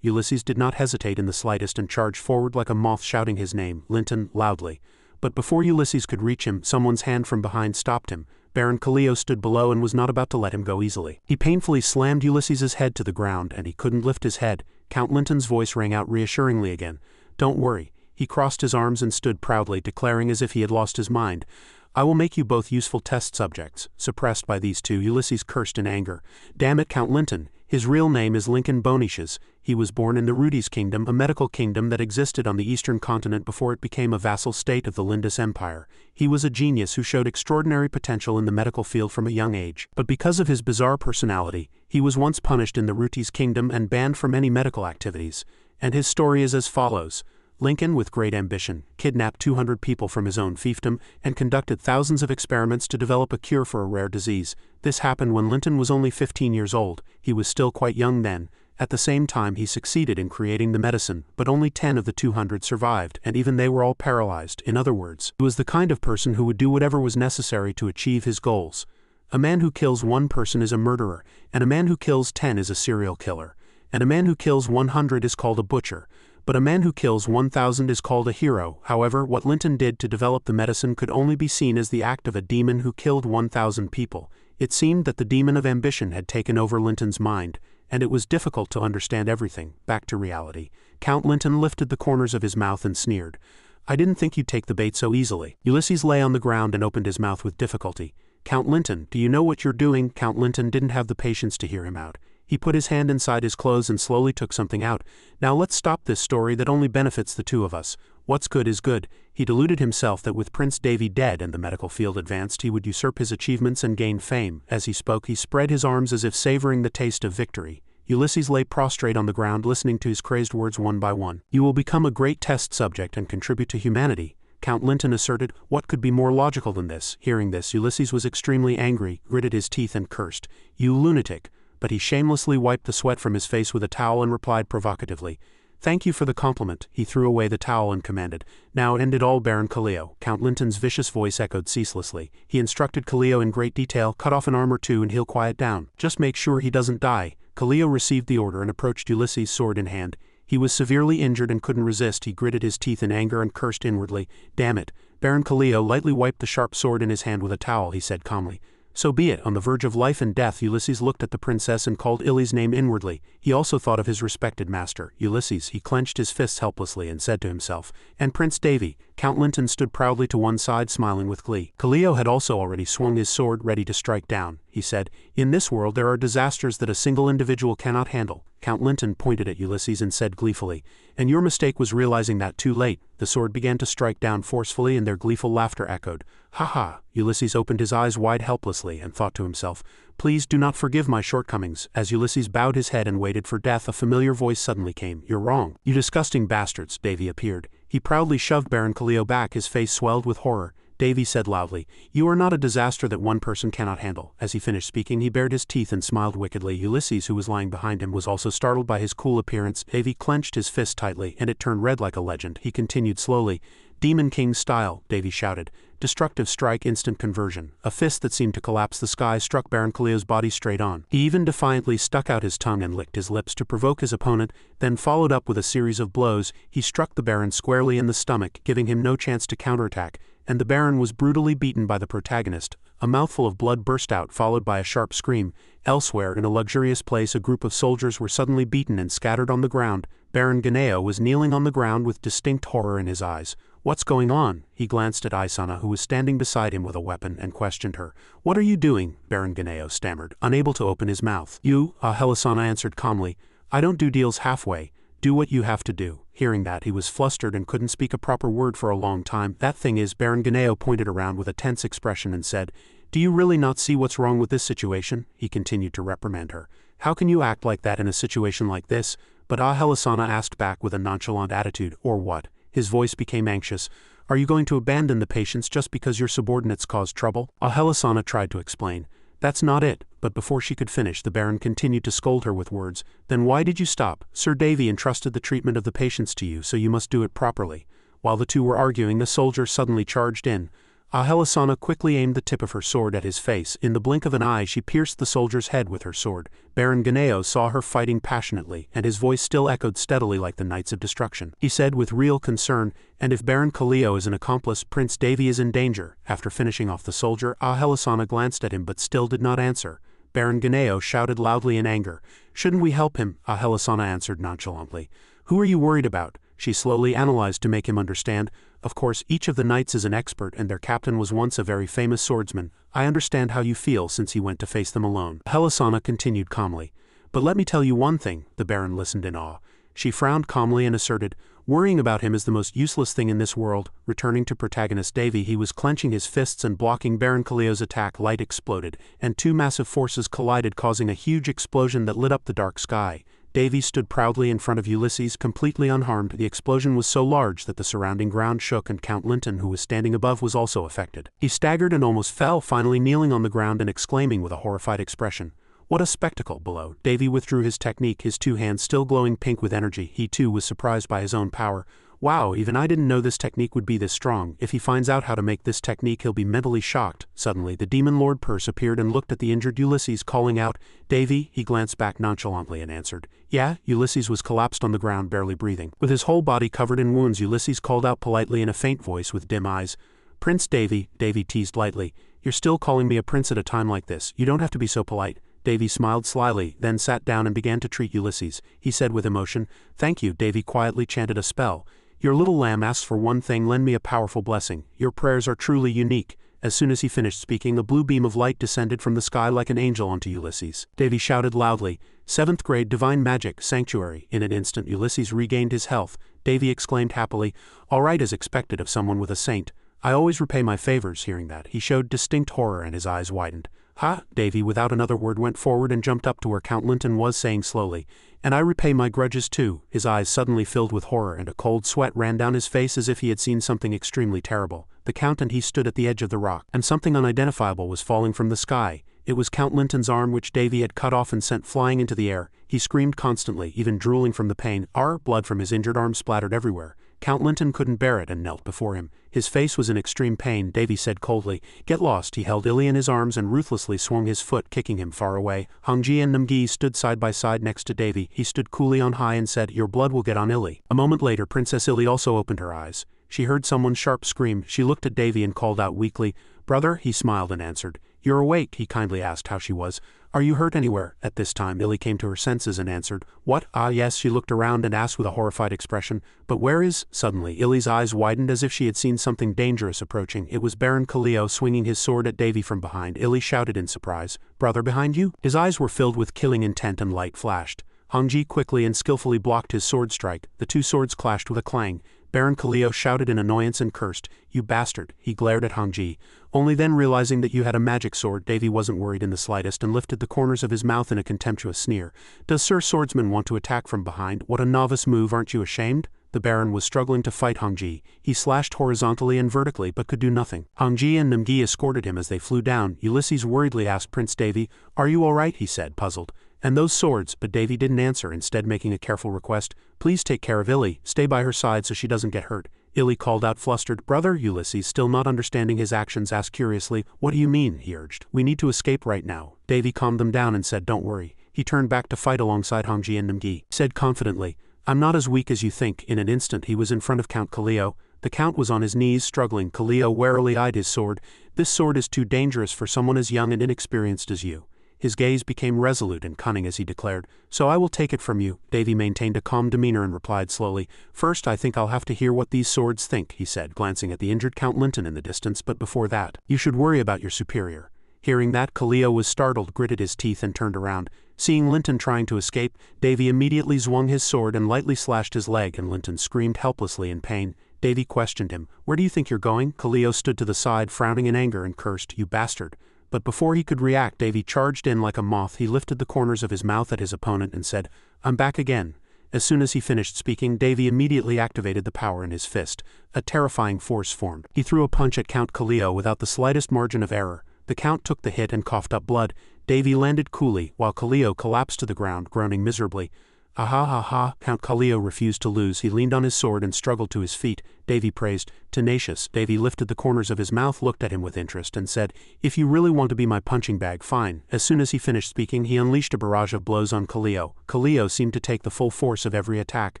Ulysses did not hesitate in the slightest and charged forward like a moth, shouting his name, Linton, loudly. But before Ulysses could reach him, someone's hand from behind stopped him. Baron Kaleo stood below and was not about to let him go easily. He painfully slammed Ulysses' head to the ground, and he couldn't lift his head. Count Linton's voice rang out reassuringly again. Don't worry. He crossed his arms and stood proudly, declaring as if he had lost his mind, I will make you both useful test subjects. Suppressed by these two, Ulysses cursed in anger. Damn it, Count Linton. His real name is Lincoln Bonicious. He was born in the Rudes Kingdom, a medical kingdom that existed on the eastern continent before it became a vassal state of the Lindus Empire. He was a genius who showed extraordinary potential in the medical field from a young age. But because of his bizarre personality, He was once punished in the Ruti's kingdom and banned from any medical activities. And his story is as follows. Lincoln, with great ambition, kidnapped 200 people from his own fiefdom and conducted thousands of experiments to develop a cure for a rare disease. This happened when Lincoln was only 15 years old. He was still quite young then. At the same time, he succeeded in creating the medicine, but only 10 of the 200 survived, and even they were all paralyzed. In other words, he was the kind of person who would do whatever was necessary to achieve his goals. A man who kills one person is a murderer, and a man who kills 10 is a serial killer. And a man who kills 100 is called a butcher. But a man who kills 1,000 is called a hero. However, what Linton did to develop the medicine could only be seen as the act of a demon who killed 1,000 people. It seemed that the demon of ambition had taken over Linton's mind, and it was difficult to understand everything. Back to reality. Count Linton lifted the corners of his mouth and sneered. I didn't think you'd take the bait so easily. Ulysses lay on the ground and opened his mouth with difficulty. Count Linton, do you know what you're doing? Count Linton didn't have the patience to hear him out. He put his hand inside his clothes and slowly took something out. Now let's stop this story that only benefits the two of us. What's good is good. He deluded himself that with Prince Davy dead and the medical field advanced he would usurp his achievements and gain fame. As he spoke he spread his arms as if savoring the taste of victory. Ulysses lay prostrate on the ground listening to his crazed words one by one. You will become a great test subject and contribute to humanity, Count Linton asserted. What could be more logical than this? Hearing this, Ulysses was extremely angry, gritted his teeth and cursed. You lunatic! But he shamelessly wiped the sweat from his face with a towel and replied provocatively. Thank you for the compliment. He threw away the towel and commanded. Now end it all, Baron Kaleo. Count Linton's vicious voice echoed ceaselessly. He instructed Kaleo in great detail, cut off an arm or two and he'll quiet down. Just make sure he doesn't die. Kaleo received the order and approached Ulysses, sword in hand. He was severely injured and couldn't resist. He gritted his teeth in anger and cursed inwardly. Damn it. Baron Kaleo lightly wiped the sharp sword in his hand with a towel. He said calmly. So be it. On the verge of life and death, Ulysses looked at the princess and called Illy's name inwardly. He also thought of his respected master, Ulysses. He clenched his fists helplessly and said to himself, and Prince Davy. Count Linton stood proudly to one side, smiling with glee. Kaleo had also already swung his sword, ready to strike down. He said, in this world there are disasters that a single individual cannot handle. Count Linton pointed at Ulysses and said gleefully, and your mistake was realizing that too late. The sword began to strike down forcefully and their gleeful laughter echoed. Ha ha! Ulysses opened his eyes wide helplessly and thought to himself, please do not forgive my shortcomings. As Ulysses bowed his head and waited for death, a familiar voice suddenly came. You're wrong. You disgusting bastards. Davy appeared. He proudly shoved Baron Kaleo back, his face swelled with horror. Davy said loudly, you are not a disaster that one person cannot handle. As he finished speaking, he bared his teeth and smiled wickedly. Ulysses, who was lying behind him, was also startled by his cool appearance. Davy clenched his fist tightly, and it turned red like a legend. He continued slowly, Demon King style, Davy shouted. Destructive strike, instant conversion. A fist that seemed to collapse the sky struck Baron Kaleo's body straight on. He even defiantly stuck out his tongue and licked his lips to provoke his opponent, then followed up with a series of blows. He struck the Baron squarely in the stomach, giving him no chance to counterattack, and the Baron was brutally beaten by the protagonist. A mouthful of blood burst out, followed by a sharp scream. Elsewhere, in a luxurious place, a group of soldiers were suddenly beaten and scattered on the ground. Baron Ganeo was kneeling on the ground with distinct horror in his eyes. What's going on? He glanced at Isana, who was standing beside him with a weapon, and questioned her. What are you doing? Baron Ganeo stammered, unable to open his mouth. You, Helisana answered calmly. I don't do deals halfway. Do what you have to do. Hearing that, he was flustered and couldn't speak a proper word for a long time. That thing is, Baron Ganeo pointed around with a tense expression and said, do you really not see what's wrong with this situation? He continued to reprimand her. How can you act like that in a situation like this? But Helisana asked back with a nonchalant attitude, or what? His voice became anxious. Are you going to abandon the patients just because your subordinates caused trouble? Helisana tried to explain. That's not it. But before she could finish, the Baron continued to scold her with words. Then why did you stop? Sir Davy entrusted the treatment of the patients to you, so you must do it properly. While the two were arguing, the soldier suddenly charged in. Helisana quickly aimed the tip of her sword at his face. In the blink of an eye, she pierced the soldier's head with her sword. Baron Ganeo saw her fighting passionately, and his voice still echoed steadily like the Knights of Destruction. He said with real concern, and if Baron Kaleo is an accomplice, Prince Davy is in danger. After finishing off the soldier, Helisana glanced at him but still did not answer. Baron Ganeo shouted loudly in anger. Shouldn't we help him? Helisana answered nonchalantly. Who are you worried about? She slowly analyzed to make him understand. Of course, each of the knights is an expert and their captain was once a very famous swordsman. I understand how you feel since he went to face them alone. Helisana continued calmly. But let me tell you one thing. The Baron listened in awe. She frowned calmly and asserted, Worrying about him is the most useless thing in this world. Returning to protagonist Davy, he was clenching his fists and blocking Baron Kaleo's attack. Light exploded, and two massive forces collided, causing a huge explosion that lit up the dark sky. Davy stood proudly in front of Ulysses, completely unharmed. The explosion was so large that the surrounding ground shook, and Count Linton, who was standing above, was also affected. He staggered and almost fell, finally kneeling on the ground and exclaiming with a horrified expression, "What a spectacle below!" Davy withdrew his technique, his two hands still glowing pink with energy. He too was surprised by his own power. Wow, even I didn't know this technique would be this strong. If he finds out how to make this technique, he'll be mentally shocked. Suddenly, the demon Lord Perse appeared and looked at the injured Ulysses, calling out, "Davy?" He glanced back nonchalantly and answered, "Yeah." Ulysses was collapsed on the ground, barely breathing. With his whole body covered in wounds, Ulysses called out politely in a faint voice with dim eyes, "Prince Davy." Davy teased lightly, "You're still calling me a prince at a time like this. You don't have to be so polite." Davy smiled slyly, then sat down and began to treat Ulysses. He said with emotion, "Thank you." Davy quietly chanted a spell. "Your little lamb asks for one thing, lend me a powerful blessing. Your prayers are truly unique." As soon as he finished speaking, a blue beam of light descended from the sky like an angel onto Ulysses. Davy shouted loudly, "7th grade divine magic, sanctuary." In an instant Ulysses regained his health. Davy exclaimed happily, "All right, as expected of someone with a saint. I always repay my favors." Hearing that, he showed distinct horror and his eyes widened. "Ha!" Davy, without another word, went forward and jumped up to where Count Linton was, saying slowly, "And I repay my grudges too." His eyes suddenly filled with horror and a cold sweat ran down his face as if he had seen something extremely terrible. The Count and he stood at the edge of the rock, and something unidentifiable was falling from the sky. It was Count Linton's arm, which Davy had cut off and sent flying into the air. He screamed constantly, even drooling from the pain. Blood from his injured arm splattered everywhere. Count Linton couldn't bear it and knelt before him. His face was in extreme pain. Davy said coldly, "Get lost." He held Illy in his arms and ruthlessly swung his foot, kicking him far away. Hongji and Namgi stood side by side next to Davy. He stood coolly on high and said, "Your blood will get on Illy." A moment later, Princess Illy also opened her eyes. She heard someone's sharp scream. She looked at Davy and called out weakly, "Brother?" He smiled and answered, "You're awake." He kindly asked how she was. "Are you hurt anywhere?" At this time, Illy came to her senses and answered, "What? Ah, yes." She looked around and asked with a horrified expression, "But where is—" Suddenly, Illy's eyes widened as if she had seen something dangerous approaching. It was Baron Kaleo swinging his sword at Davy from behind. Illy shouted in surprise, "Brother, behind you?" His eyes were filled with killing intent and light flashed. Hongji quickly and skillfully blocked his sword strike. The two swords clashed with a clang. Baron Kaleo shouted in annoyance and cursed, "You bastard." He glared at Hongji. Only then, realizing that you had a magic sword, Davy wasn't worried in the slightest and lifted the corners of his mouth in a contemptuous sneer. "Does Sir Swordsman want to attack from behind? What a novice move, aren't you ashamed?" The Baron was struggling to fight Hongji. He slashed horizontally and vertically but could do nothing. Hongji and Namgi escorted him as they flew down. Ulysses worriedly asked Prince Davy, "Are you all right?" he said, puzzled. "And those swords?" But Davy didn't answer, instead making a careful request, "Please take care of Illy. Stay by her side so she doesn't get hurt." Illy called out flustered, "Brother?" Ulysses, still not understanding his actions, asked curiously, "What do you mean?" He urged. "We need to escape right now." Davy calmed them down and said, "Don't worry." He turned back to fight alongside Hongji and Namgi. He said confidently, "I'm not as weak as you think." In an instant he was in front of Count Kaleo. The Count was on his knees, struggling. Kaleo warily eyed his sword. "This sword is too dangerous for someone as young and inexperienced as you." His gaze became resolute and cunning as he declared, "So I will take it from you." Davy maintained a calm demeanor and replied slowly, "First, I think I'll have to hear what these swords think," he said, glancing at the injured Count Linton in the distance, "but before that, you should worry about your superior." Hearing that, Kaleo was startled, gritted his teeth and turned around. Seeing Linton trying to escape, Davy immediately swung his sword and lightly slashed his leg, and Linton screamed helplessly in pain. Davy questioned him, "Where do you think you're going?" Kaleo stood to the side, frowning in anger, and cursed, "You bastard." But before he could react, Davy charged in like a moth. He lifted the corners of his mouth at his opponent and said, "I'm back again." As soon as he finished speaking, Davy immediately activated the power in his fist. A terrifying force formed. He threw a punch at Count Kaleo without the slightest margin of error. The Count took the hit and coughed up blood. Davy landed coolly, while Kaleo collapsed to the ground, groaning miserably. "Aha ha ha." Count Kaleo refused to lose. He leaned on his sword and struggled to his feet. Davy praised, "Tenacious." Davy lifted the corners of his mouth, looked at him with interest, and said, "If you really want to be my punching bag, fine." As soon as he finished speaking, he unleashed a barrage of blows on Kaleo. Kaleo seemed to take the full force of every attack.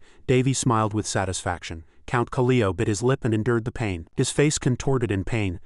Davy smiled with satisfaction. Count Kaleo bit his lip and endured the pain. His face contorted in pain.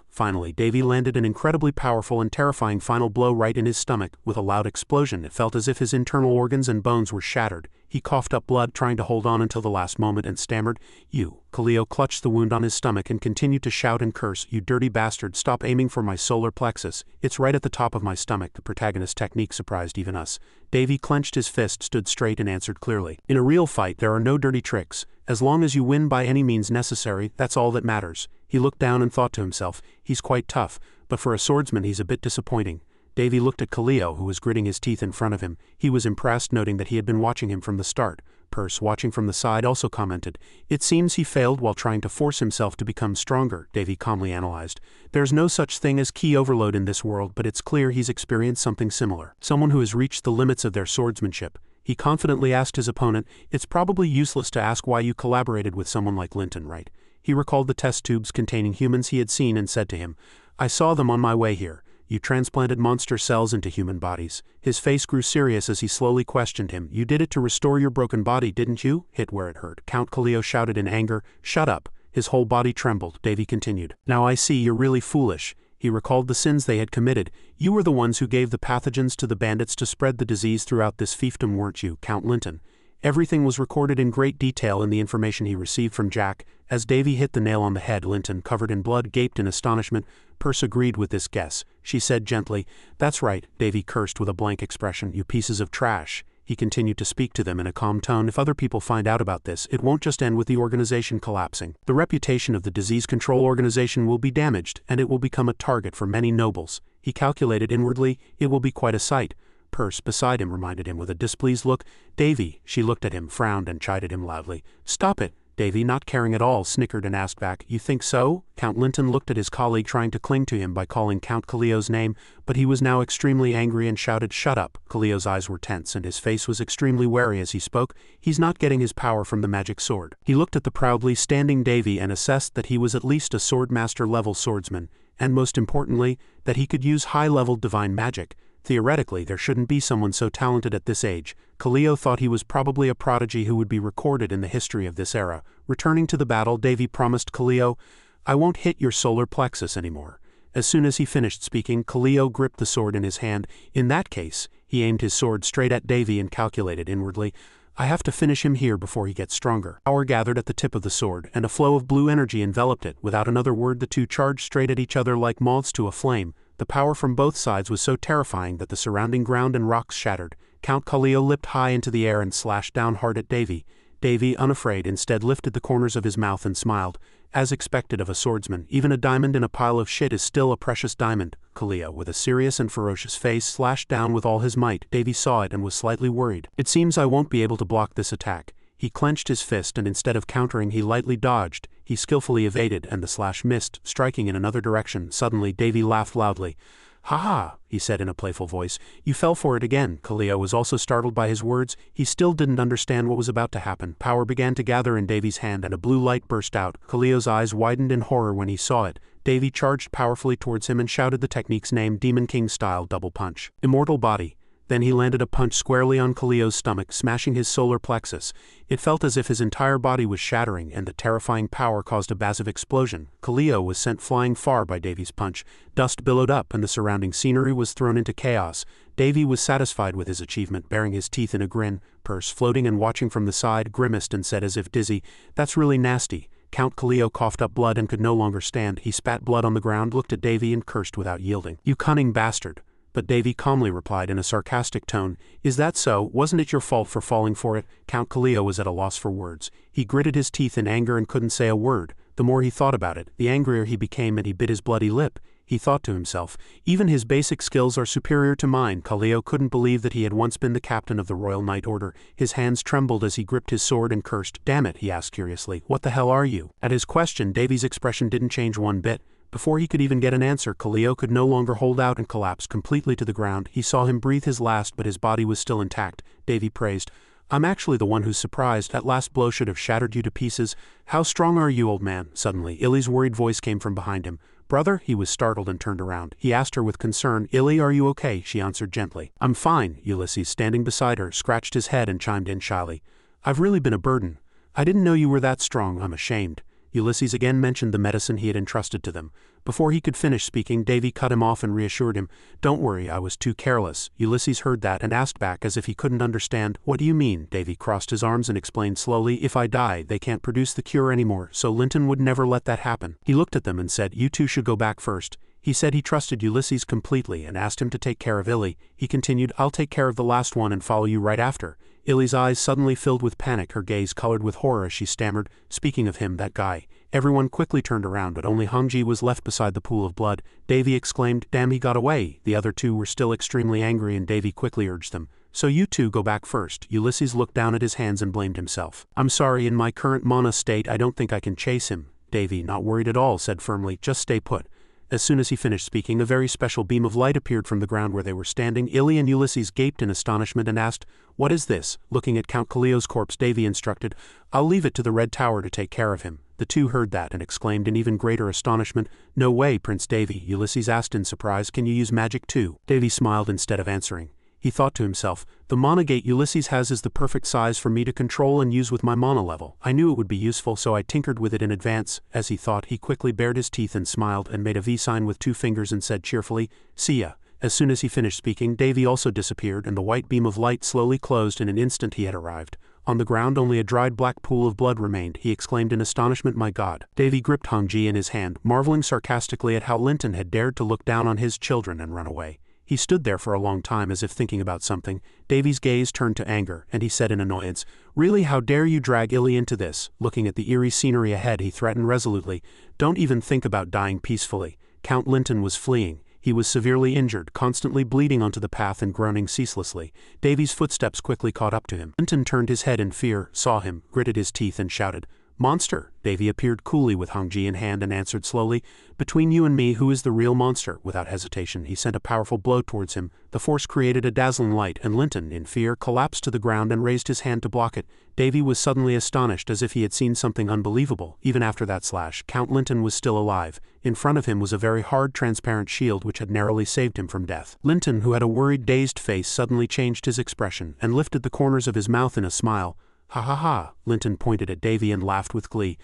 Finally, Davy landed an incredibly powerful and terrifying final blow right in his stomach. With a loud explosion, it felt as if his internal organs and bones were shattered. He coughed up blood, trying to hold on until the last moment, and stammered, "You." Kaleo clutched the wound on his stomach and continued to shout and curse, "You dirty bastard, stop aiming for my solar plexus. It's right at the top of my stomach." The protagonist's technique surprised even us. Davy clenched his fist, stood straight, and answered clearly, "In a real fight, there are no dirty tricks. As long as you win by any means necessary, that's all that matters. He looked down and thought to himself, he's quite tough, but for a swordsman he's a bit disappointing. Davy looked at Cleo, who was gritting his teeth in front of him. He was impressed, noting that he had been watching him from the start. Perce, watching from the side, also commented, "It seems he failed while trying to force himself to become stronger," Davy calmly analyzed. "There's no such thing as ki overload in this world, but it's clear he's experienced something similar. Someone who has reached the limits of their swordsmanship." He confidently asked his opponent, "It's probably useless to ask why you collaborated with someone like Linton, right?" He recalled the test tubes containing humans he had seen and said to him, "I saw them on my way here. You transplanted monster cells into human bodies." His face grew serious as he slowly questioned him. "You did it to restore your broken body, didn't you?" "Hit where it hurt." Count Cleo shouted in anger. "Shut up." His whole body trembled. Davy continued, "Now I see you're really foolish." He recalled the sins they had committed. "You were the ones who gave the pathogens to the bandits to spread the disease throughout this fiefdom, weren't you, Count Linton?" Everything was recorded in great detail in the information he received from Jack. As Davy hit the nail on the head, Linton, covered in blood, gaped in astonishment. Perce agreed with this guess. She said gently, "That's right." Davy cursed with a blank expression. "You pieces of trash." He continued to speak to them in a calm tone. "If other people find out about this, it won't just end with the organization collapsing. The reputation of the disease control organization will be damaged, and it will become a target for many nobles." He calculated inwardly, "It will be quite a sight." Perce, beside him, reminded him with a displeased look. "Davy." She looked at him, frowned, and chided him loudly. "Stop it." Davy, not caring at all, snickered and asked back, "You think so?" Count Linton looked at his colleague, trying to cling to him by calling Count Cleo's name, but he was now extremely angry and shouted, "Shut up." Cleo's eyes were tense and his face was extremely wary as he spoke. "He's not getting his power from the magic sword." He looked at the proudly standing Davy and assessed that he was at least a swordmaster-level swordsman, and most importantly, that he could use high-level divine magic. Theoretically, there shouldn't be someone so talented at this age. Cleo thought he was probably a prodigy who would be recorded in the history of this era. Returning to the battle, Davy promised Cleo, "I won't hit your solar plexus anymore." As soon as he finished speaking, Cleo gripped the sword in his hand. In that case, he aimed his sword straight at Davy and calculated inwardly, "I have to finish him here before he gets stronger." Power gathered at the tip of the sword, and a flow of blue energy enveloped it. Without another word, the two charged straight at each other like moths to a flame. The power from both sides was so terrifying that the surrounding ground and rocks shattered. Count Cleo leapt high into the air and slashed down hard at Davy. Davy, unafraid, instead lifted the corners of his mouth and smiled. As expected of a swordsman, even a diamond in a pile of shit is still a precious diamond. Cleo, with a serious and ferocious face, slashed down with all his might. Davy saw it and was slightly worried. "It seems I won't be able to block this attack." He clenched his fist and instead of countering, he lightly dodged. He skillfully evaded and the slash missed, striking in another direction. Suddenly, Davy laughed loudly. "Ha ha," he said in a playful voice. "You fell for it again." Cleo was also startled by his words. He still didn't understand what was about to happen. Power began to gather in Davy's hand and a blue light burst out. Cleo's eyes widened in horror when he saw it. Davy charged powerfully towards him and shouted the technique's name, Demon King style double punch. Immortal Bati. Then he landed a punch squarely on Cleo's stomach, smashing his solar plexus. It felt as if his entire body was shattering, and the terrifying power caused a massive explosion. Cleo was sent flying far by Davy's punch. Dust billowed up, and the surrounding scenery was thrown into chaos. Davy was satisfied with his achievement, baring his teeth in a grin. Perce, floating and watching from the side, grimaced and said as if dizzy, "That's really nasty." Count Cleo coughed up blood and could no longer stand. He spat blood on the ground, looked at Davy, and cursed without yielding. "You cunning bastard." But Davy calmly replied in a sarcastic tone, "Is that so? Wasn't it your fault for falling for it?" Count Cleo was at a loss for words. He gritted his teeth in anger and couldn't say a word. The more he thought about it, the angrier he became, and he bit his bloody lip. He thought to himself, "Even his basic skills are superior to mine." Cleo couldn't believe that he had once been the captain of the Royal Knight Order. His hands trembled as he gripped his sword and cursed. "Damn it," he asked curiously, "what the hell are you?" At his question, Davy's expression didn't change one bit. Before he could even get an answer, Cleo could no longer hold out and collapsed completely to the ground. He saw him breathe his last, but his body was still intact. Davy praised, "I'm actually the one who's surprised. That last blow should have shattered you to pieces. How strong are you, old man?" Suddenly, Illy's worried voice came from behind him. "Brother?" He was startled and turned around. He asked her with concern, "Illy, are you okay?" She answered gently. "I'm fine." Ulysses, standing beside her, scratched his head and chimed in shyly, "I've really been a burden. I didn't know you were that strong. I'm ashamed." Ulysses again mentioned the medicine he had entrusted to them. Before he could finish speaking, Davy cut him off and reassured him, "Don't worry, I was too careless." Ulysses heard that and asked back as if he couldn't understand. "What do you mean?" Davy crossed his arms and explained slowly, "If I die, they can't produce the cure anymore, so Linton would never let that happen." He looked at them and said, "You two should go back first." He said he trusted Ulysses completely and asked him to take care of Illy. He continued, "I'll take care of the last one and follow you right after." Illy's eyes suddenly filled with panic, her gaze colored with horror as she stammered, "Speaking of him, that guy." Everyone quickly turned around, but only Hongji was left beside the pool of blood. Davy exclaimed, "Damn, he got away." The other two were still extremely angry, and Davy quickly urged them, "So you two go back first." Ulysses looked down at his hands and blamed himself. "I'm sorry, in my current mana state I don't think I can chase him." Davy, not worried at all, said firmly, "Just stay put." As soon as he finished speaking, a very special beam of light appeared from the ground where they were standing. Illy and Ulysses gaped in astonishment and asked, "What is this?" Looking at Count Kalio's corpse, Davy instructed, "I'll leave it to the Red Tower to take care of him." The two heard that and exclaimed in even greater astonishment, "No way, Prince Davy." Ulysses asked in surprise, "Can you use magic too?" Davy smiled instead of answering. He thought to himself, "The mana gate Ulysses has is the perfect size for me to control and use with my mana level. I knew it would be useful, so I tinkered with it in advance." As he thought, he quickly bared his teeth and smiled and made a V sign with 2 fingers and said cheerfully, "See ya." As soon as he finished speaking, Davy also disappeared, and the white beam of light slowly closed. In an instant he had arrived. On the ground only a dried black pool of blood remained. He exclaimed in astonishment, "My God." Davy gripped Hongji in his hand, marveling sarcastically at how Linton had dared to look down on his children and run away. He stood there for a long time as if thinking about something. Davy's gaze turned to anger, and he said in annoyance, "Really, how dare you drag Illy into this?" Looking at the eerie scenery ahead, he threatened resolutely, "Don't even think about dying peacefully." Count Linton was fleeing. He was severely injured, constantly bleeding onto the path and groaning ceaselessly. Davy's footsteps quickly caught up to him. Linton turned his head in fear, saw him, gritted his teeth and shouted, "Monster!" Davy appeared coolly with Hongji in hand and answered slowly, "Between you and me, who is the real monster?" Without hesitation, he sent a powerful blow towards him. The force created a dazzling light, and Linton, in fear, collapsed to the ground and raised his hand to block it. Davy was suddenly astonished, as if he had seen something unbelievable. Even after that slash, Count Linton was still alive. In front of him was a very hard, transparent shield which had narrowly saved him from death. Linton, who had a worried, dazed face, suddenly changed his expression and lifted the corners of his mouth in a smile. "Ha ha ha." Linton pointed at Davy and laughed with glee.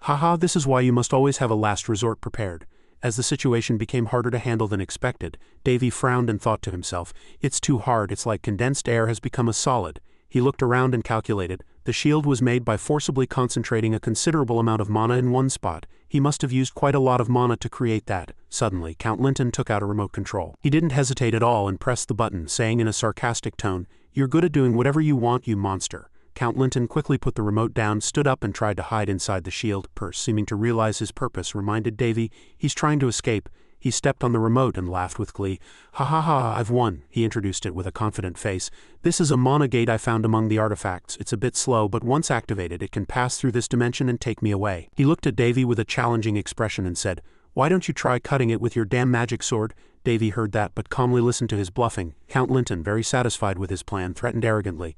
"Ha ha, this is why you must always have a last resort prepared." As the situation became harder to handle than expected, Davy frowned and thought to himself, "It's too hard, it's like condensed air has become a solid." He looked around and calculated. The shield was made by forcibly concentrating a considerable amount of mana in one spot. He must have used quite a lot of mana to create that. Suddenly, Count Linton took out a remote control. He didn't hesitate at all and pressed the button, saying in a sarcastic tone, "You're good at doing whatever you want, you monster." Count Linton quickly put the remote down, stood up and tried to hide inside the shield. Perce, seeming to realize his purpose, reminded Davy, "He's trying to escape." He stepped on the remote and laughed with glee. "Ha ha ha, I've won." He introduced it with a confident face. "This is a mana gate I found among the artifacts. It's a bit slow, but once activated it can pass through this dimension and take me away." He looked at Davy with a challenging expression and said, "Why don't you try cutting it with your damn magic sword?" Davy heard that but calmly listened to his bluffing. Count Linton, very satisfied with his plan, threatened arrogantly,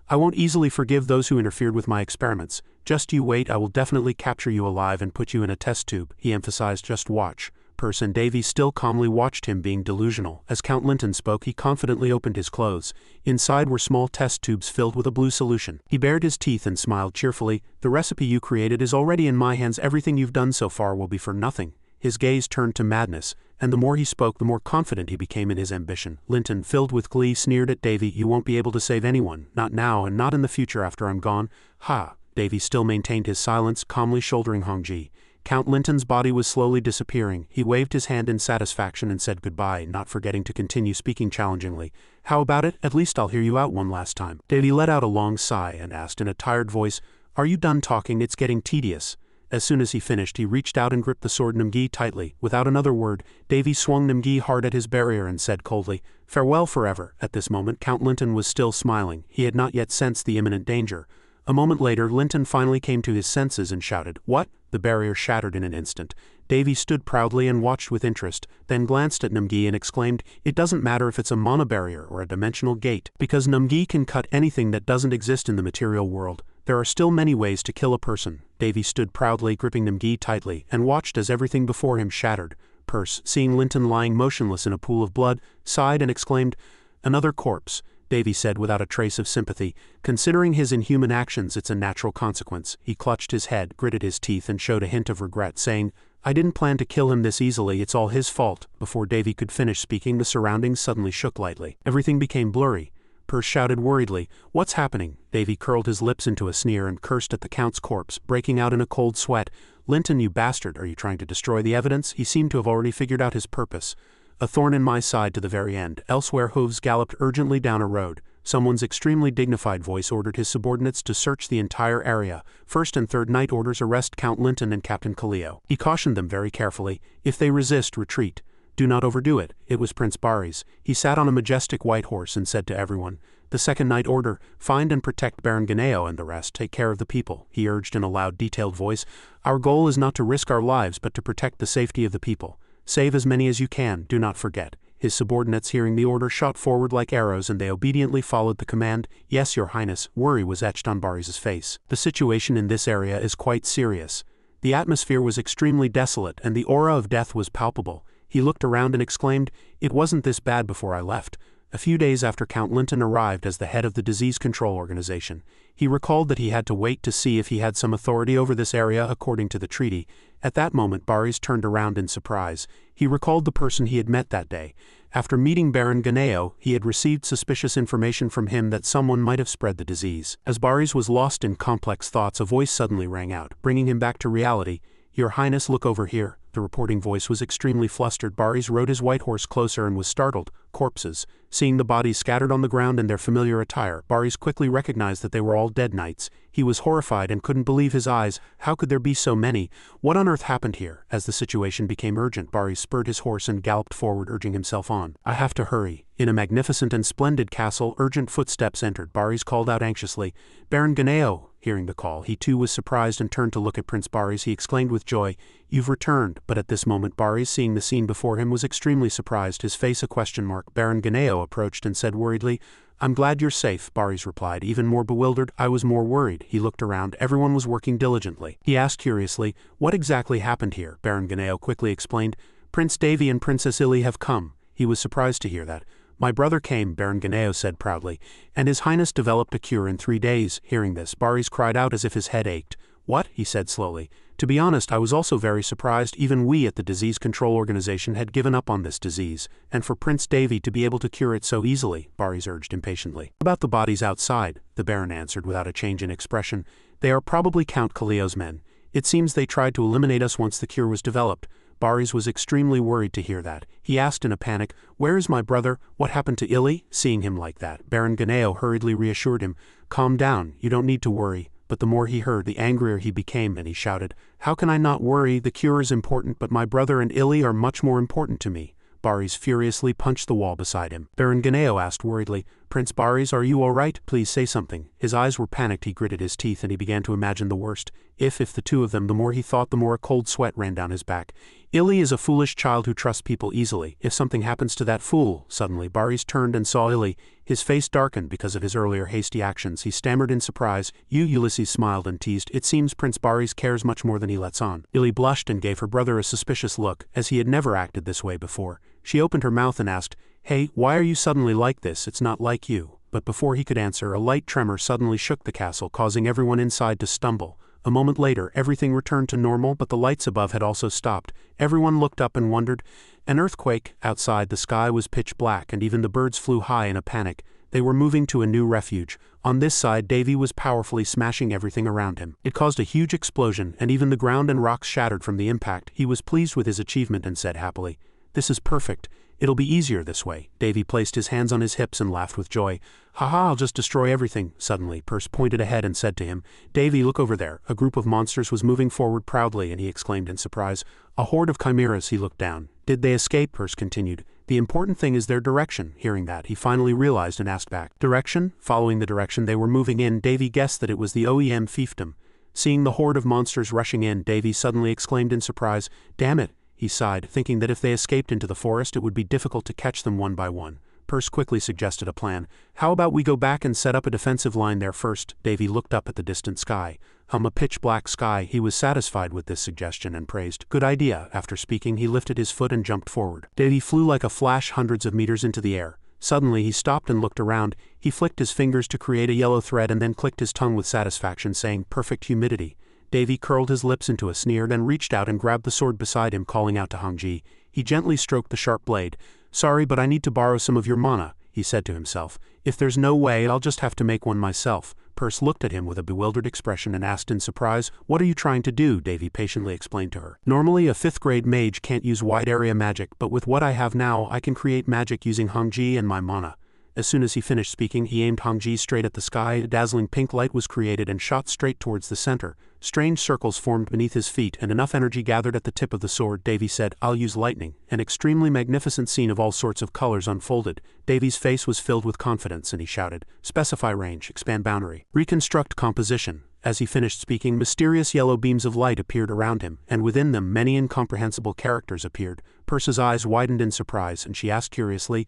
"I won't easily forgive those who interfered with my experiments. Just you wait, I will definitely capture you alive and put you in a test tube." He emphasized, "Just watch." Perce and Davy still calmly watched him, being delusional. As Count Linton spoke, he confidently opened his clothes. Inside were small test tubes filled with a blue solution. He bared his teeth and smiled cheerfully. "The recipe you created is already in my hands. Everything you've done so far will be for nothing." His gaze turned to madness, and the more he spoke, the more confident he became in his ambition. Linton, filled with glee, sneered at Davy, "You won't be able to save anyone, not now and not in the future after I'm gone." "Ha!" Davy still maintained his silence, calmly shouldering Hongji. Count Linton's body was slowly disappearing. He waved his hand in satisfaction and said goodbye, not forgetting to continue speaking challengingly. "How about it? At least I'll hear you out one last time." Davy let out a long sigh and asked in a tired voice, "Are you done talking? It's getting tedious." As soon as he finished, he reached out and gripped the sword Namgi tightly. Without another word, Davy swung Namgi hard at his barrier and said coldly, "Farewell forever." At this moment, Count Linton was still smiling. He had not yet sensed the imminent danger. A moment later, Linton finally came to his senses and shouted, "What?" The barrier shattered in an instant. Davy stood proudly and watched with interest, then glanced at Namgi and exclaimed, "It doesn't matter if it's a mana barrier or a dimensional gate, because Namgi can cut anything that doesn't exist in the material world. There are still many ways to kill a person." Davy stood proudly, gripping Namgi tightly, and watched as everything before him shattered. Perce, seeing Linton lying motionless in a pool of blood, sighed and exclaimed, "Another corpse." Davy said without a trace of sympathy, "Considering his inhuman actions, it's a natural consequence." He clutched his head, gritted his teeth and showed a hint of regret, saying, "I didn't plan to kill him this easily, it's all his fault." Before Davy could finish speaking, the surroundings suddenly shook lightly. Everything became blurry. Perce shouted worriedly, "What's happening?" Davy curled his lips into a sneer and cursed at the Count's corpse, breaking out in a cold sweat. "Linton, you bastard, are you trying to destroy the evidence?" He seemed to have already figured out his purpose. "A thorn in my side to the very end." Elsewhere, hooves galloped urgently down a road. someone's extremely dignified voice ordered his subordinates to search the entire area. First and third night orders arrest Count Linton and Captain Kaleo. He cautioned them very carefully, if they resist, retreat. Do not overdo it. It was Prince Bari's. He sat on a majestic white horse and said to everyone, the second night order, find and protect Baron Ganeo and the rest, take care of the people, he urged in a loud, detailed voice. Our goal is not to risk our lives but to protect the safety of the people. Save as many as you can, do not forget. His subordinates, hearing the order, shot forward like arrows and they obediently followed the command. Yes, your highness. Worry was etched on Bari's face. The situation in this area is quite serious. The atmosphere was extremely desolate and the aura of death was palpable. He looked around and exclaimed, it wasn't this bad before I left. A few days after Count Linton arrived as the head of the disease control organization, he recalled that he had to wait to see if he had some authority over this area according to the treaty. At that moment Bari's turned around in surprise. He recalled the person he had met that day. After meeting Baron Ganeo, he had received suspicious information from him that someone might have spread the disease. As Bari's was lost in complex thoughts, a voice suddenly rang out, bringing him back to reality. Your Highness, look over here. The reporting voice was extremely flustered. Bari's rode his white horse closer and was startled. Corpses. Seeing the bodies scattered on the ground in their familiar attire, Bari's quickly recognized that they were all dead knights. He was horrified and couldn't believe his eyes. How could there be so many? What on earth happened here? As the situation became urgent, Bari's spurred his horse and galloped forward, urging himself on. I have to hurry. In a magnificent and splendid castle, urgent footsteps entered. Bari's called out anxiously, Baron Ganeo. Hearing the call, he too was surprised and turned to look at Prince Bari's. He exclaimed with joy, You've returned. But at this moment Bari's, seeing the scene before him, was extremely surprised, his face a question mark. Baron Ganeo approached and said worriedly, I'm glad you're safe, Bari's replied, even more bewildered. I was more worried. He looked around. Everyone was working diligently. He asked curiously, What exactly happened here? Baron Ganeo quickly explained, Prince Davy and Princess Illy have come. He was surprised to hear that. My brother came, Baron Ganeo said proudly, and His Highness developed a cure in 3 days. Hearing this, Bari's cried out as if his head ached. What? He said slowly. To be honest, I was also very surprised. Even we at the Disease Control Organization had given up on this disease, and for Prince Davy to be able to cure it so easily, Bari's urged impatiently. About the bodies outside, the Baron answered without a change in expression. They are probably Count Kaleo's men. It seems they tried to eliminate us once the cure was developed. Bari's was extremely worried to hear that. He asked in a panic, Where is my brother? What happened to Illy? Seeing him like that, Baron Ganeo hurriedly reassured him, Calm down, you don't need to worry. But the more he heard, the angrier he became, and he shouted, How can I not worry? The cure is important, but my brother and Illy are much more important to me. Bari's furiously punched the wall beside him. Baron Ganeo asked worriedly, Prince Bari's, are you all right? Please say something. His eyes were panicked. He gritted his teeth and he began to imagine the worst. If the two of them, the more he thought, the more a cold sweat ran down his back. Illy is a foolish child who trusts people easily. If something happens to that fool. Suddenly Bari's turned and saw Illy. His face darkened because of his earlier hasty actions. He stammered in surprise. Ulysses smiled and teased, It seems Prince Bari's cares much more than he lets on. Illy blushed and gave her brother a suspicious look, as he had never acted this way before. She opened her mouth and asked, Hey, why are you suddenly like this? It's not like you. But before he could answer, a light tremor suddenly shook the castle, causing everyone inside to stumble. A moment later, everything returned to normal, but the lights above had also stopped. Everyone looked up and wondered. An earthquake. Outside, the sky was pitch black, and even the birds flew high in a panic. They were moving to a new refuge. On this side, Davy was powerfully smashing everything around him. It caused a huge explosion, and even the ground and rocks shattered from the impact. He was pleased with his achievement and said happily, This is perfect. It'll be easier this way. Davy placed his hands on his hips and laughed with joy. Haha, I'll just destroy everything. Suddenly, Perce pointed ahead and said to him, Davy, look over there. A group of monsters was moving forward proudly, and he exclaimed in surprise, A horde of chimeras. He looked down. Did they escape? Perce continued. The important thing is their direction. Hearing that, he finally realized and asked back, Direction? Following the direction they were moving in, Davy guessed that it was the OEM fiefdom. Seeing the horde of monsters rushing in, Davy suddenly exclaimed in surprise, Damn it! He sighed, thinking that if they escaped into the forest it would be difficult to catch them one by one. Perce quickly suggested a plan. How about we go back and set up a defensive line there first? Davy looked up at the distant sky. A pitch-black sky. He was satisfied with this suggestion and praised. Good idea. After speaking, he lifted his foot and jumped forward. Davy flew like a flash hundreds of meters into the air. Suddenly he stopped and looked around. He flicked his fingers to create a yellow thread and then clicked his tongue with satisfaction, saying, Perfect humidity. Davy curled his lips into a sneer, then reached out and grabbed the sword beside him, calling out to Hongji. He gently stroked the sharp blade. Sorry, but I need to borrow some of your mana, he said to himself. If there's no way, I'll just have to make one myself. Perce looked at him with a bewildered expression and asked in surprise, What are you trying to do? Davy patiently explained to her. Normally a 5th grade mage can't use wide area magic, but with what I have now, I can create magic using Hongji and my mana. As soon as he finished speaking, he aimed Hongji straight at the sky. A dazzling pink light was created and shot straight towards the center. Strange circles formed beneath his feet and enough energy gathered at the tip of the sword. Davy said, "I'll use lightning." An extremely magnificent scene of all sorts of colors unfolded. Davy's face was filled with confidence and he shouted, "Specify range, expand boundary, reconstruct composition." As he finished speaking, mysterious yellow beams of light appeared around him, and within them many incomprehensible characters appeared. Perce's eyes widened in surprise, and she asked curiously,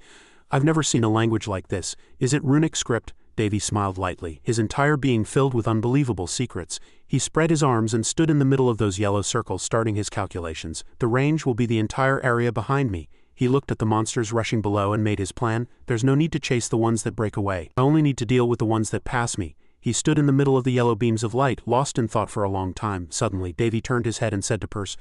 "I've never seen a language like this. Is it runic script?" Davy smiled lightly, his entire being filled with unbelievable secrets. He spread his arms and stood in the middle of those yellow circles, starting his calculations. "The range will be the entire area behind me." He looked at the monsters rushing below and made his plan. "There's no need to chase the ones that break away. I only need to deal with the ones that pass me." He stood in the middle of the yellow beams of light, lost in thought for a long time. Suddenly, Davy turned his head and said to Perce,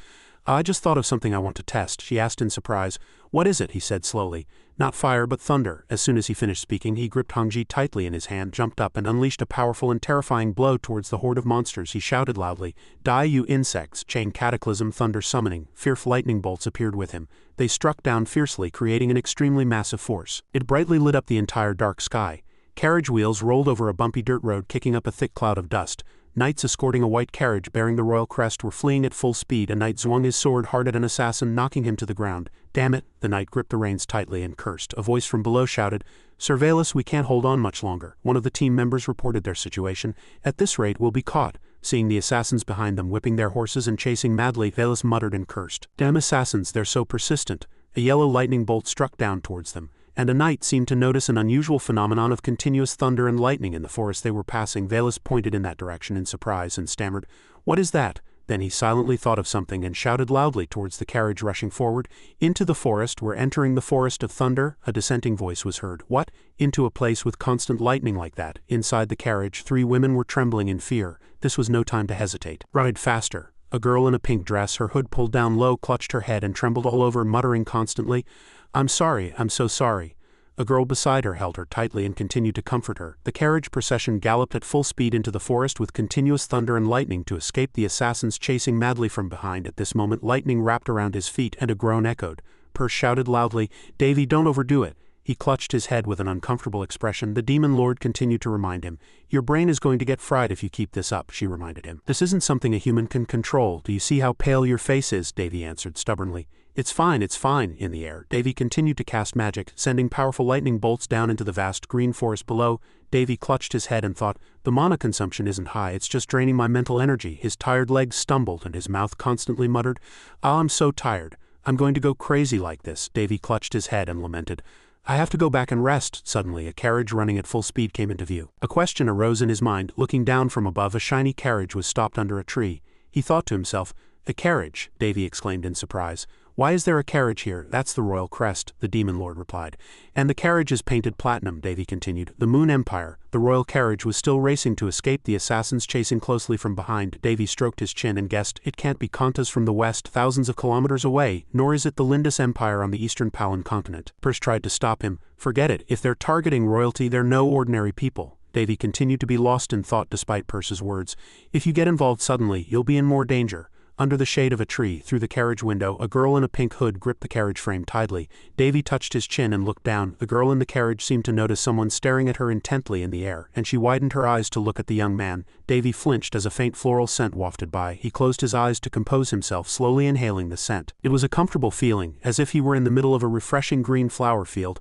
"I just thought of something I want to test." She asked in surprise. "What is it?" he said slowly. "Not fire, but thunder." As soon as he finished speaking, he gripped Hongji tightly in his hand, jumped up and unleashed a powerful and terrifying blow towards the horde of monsters. He shouted loudly, "Die, you insects!" Chain cataclysm, thunder summoning, fierce lightning bolts appeared with him. They struck down fiercely, creating an extremely massive force. It brightly lit up the entire dark sky. Carriage wheels rolled over a bumpy dirt road, kicking up a thick cloud of dust. Knights escorting a white carriage bearing the royal crest were fleeing at full speed. A knight swung his sword hard at an assassin, knocking him to the ground. "Damn it!" The knight gripped the reins tightly and cursed. A voice from below shouted, "Surveillus, we can't hold on much longer." One of the team members reported their situation. "At this rate, we'll be caught." Seeing the assassins behind them whipping their horses and chasing madly, Valus muttered and cursed. "Damn assassins, they're so persistent." A yellow lightning bolt struck down towards them, and a knight seemed to notice an unusual phenomenon of continuous thunder and lightning in the forest they were passing. Valus pointed in that direction in surprise and stammered, "What is that?" Then he silently thought of something and shouted loudly towards the carriage rushing forward. "Into the forest, we're entering the forest of thunder." A dissenting voice was heard. "What? Into a place with constant lightning like that?" Inside the carriage, 3 women were trembling in fear. This was no time to hesitate. "Ride faster." A girl in a pink dress, her hood pulled down low, clutched her head and trembled all over, muttering constantly, "I'm sorry, I'm so sorry." A girl beside her held her tightly and continued to comfort her. The carriage procession galloped at full speed into the forest with continuous thunder and lightning to escape the assassins chasing madly from behind. At this moment, lightning wrapped around his feet and a groan echoed. Perce shouted loudly, "Davy, don't overdo it." He clutched his head with an uncomfortable expression. The demon lord continued to remind him, "Your brain is going to get fried if you keep this up," she reminded him. "This isn't something a human can control. Do you see how pale your face is?" Davy answered stubbornly. It's fine, in the air." Davy continued to cast magic, sending powerful lightning bolts down into the vast green forest below. Davy clutched his head and thought, "The mana consumption isn't high, it's just draining my mental energy." His tired legs stumbled and his mouth constantly muttered, "Ah, I'm so tired. I'm going to go crazy like this." Davy clutched his head and lamented, "I have to go back and rest." Suddenly, a carriage running at full speed came into view. A question arose in his mind. Looking down from above, a shiny carriage was stopped under a tree. He thought to himself, "A carriage?" Davy exclaimed in surprise. "Why is there a carriage here?" "That's the royal crest," the demon lord replied. "And the carriage is painted platinum," Davy continued. "The Moon Empire." The royal carriage was still racing to escape the assassins chasing closely from behind. Davy stroked his chin and guessed, "It can't be Kantas from the west, thousands of kilometers away, nor is it the Lindus Empire on the eastern Palan continent." Perce tried to stop him. "Forget it. If they're targeting royalty, they're no ordinary people." Davy continued to be lost in thought despite Perce's words. "If you get involved suddenly, you'll be in more danger." Under the shade of a tree, through the carriage window, a girl in a pink hood gripped the carriage frame tightly. Davy touched his chin and looked down. The girl in the carriage seemed to notice someone staring at her intently in the air, and she widened her eyes to look at the young man. Davy flinched as a faint floral scent wafted by. He closed his eyes to compose himself, slowly inhaling the scent. It was a comfortable feeling, as if he were in the middle of a refreshing green flower field.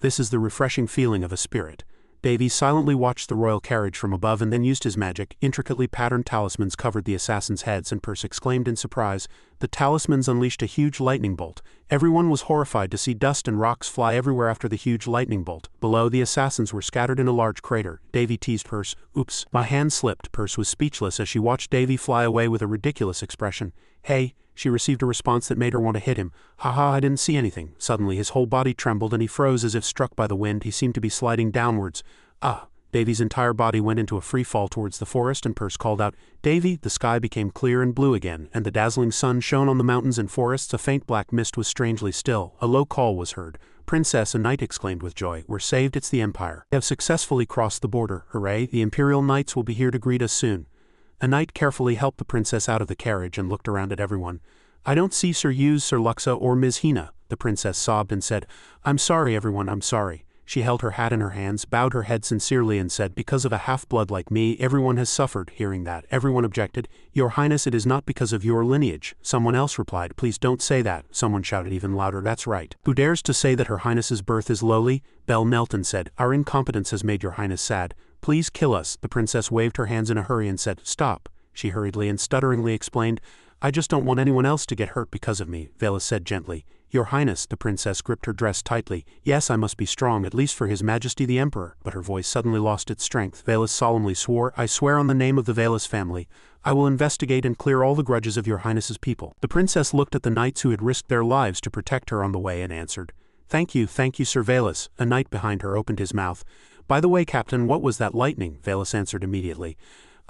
This is the refreshing feeling of a spirit. Davy silently watched the royal carriage from above and then used his magic. Intricately patterned talismans covered the assassins' heads, and Perce exclaimed in surprise. The talismans unleashed a huge lightning bolt. Everyone was horrified to see dust and rocks fly everywhere after the huge lightning bolt. Below, the assassins were scattered in a large crater. Davy teased Perce. "Oops, my hand slipped." Perce was speechless as she watched Davy fly away with a ridiculous expression. "Hey," she received a response that made her want to hit him. "Haha, I didn't see anything." Suddenly his whole body trembled and he froze as if struck by the wind. He seemed to be sliding downwards. "Ah!" Davy's entire body went into a free fall towards the forest, and Perce called out, "Davy!" The sky became clear and blue again, and the dazzling sun shone on the mountains and forests. A faint black mist was strangely still. A low call was heard. "Princess," a knight exclaimed with joy. "We're saved, it's the Empire. We have successfully crossed the border. Hooray, the Imperial Knights will be here to greet us soon." A knight carefully helped the princess out of the carriage and looked around at everyone. "I don't see Sir Hughes, Sir Luxa, or Ms. Hina." The princess sobbed and said, "I'm sorry everyone, I'm sorry." She held her hat in her hands, bowed her head sincerely and said, because of a half-blood like me, everyone has suffered. Hearing that, everyone objected. Your Highness, it is not because of your lineage. Someone else replied, please don't say that. Someone shouted even louder, that's right. Who dares to say that Her Highness's birth is lowly? Belle knelt and said, our incompetence has made your Highness sad. Please kill us. The princess waved her hands in a hurry and said, stop. She hurriedly and stutteringly explained, I just don't want anyone else to get hurt because of me, Velis said gently. Your Highness, the princess gripped her dress tightly. Yes, I must be strong, at least for His Majesty the Emperor, but her voice suddenly lost its strength. Velis solemnly swore, I swear on the name of the Velis family, I will investigate and clear all the grudges of your Highness's people. The princess looked at the knights who had risked their lives to protect her on the way and answered, thank you, Sir Velis. A knight behind her opened his mouth. By the way, Captain, what was that lightning? Velis answered immediately.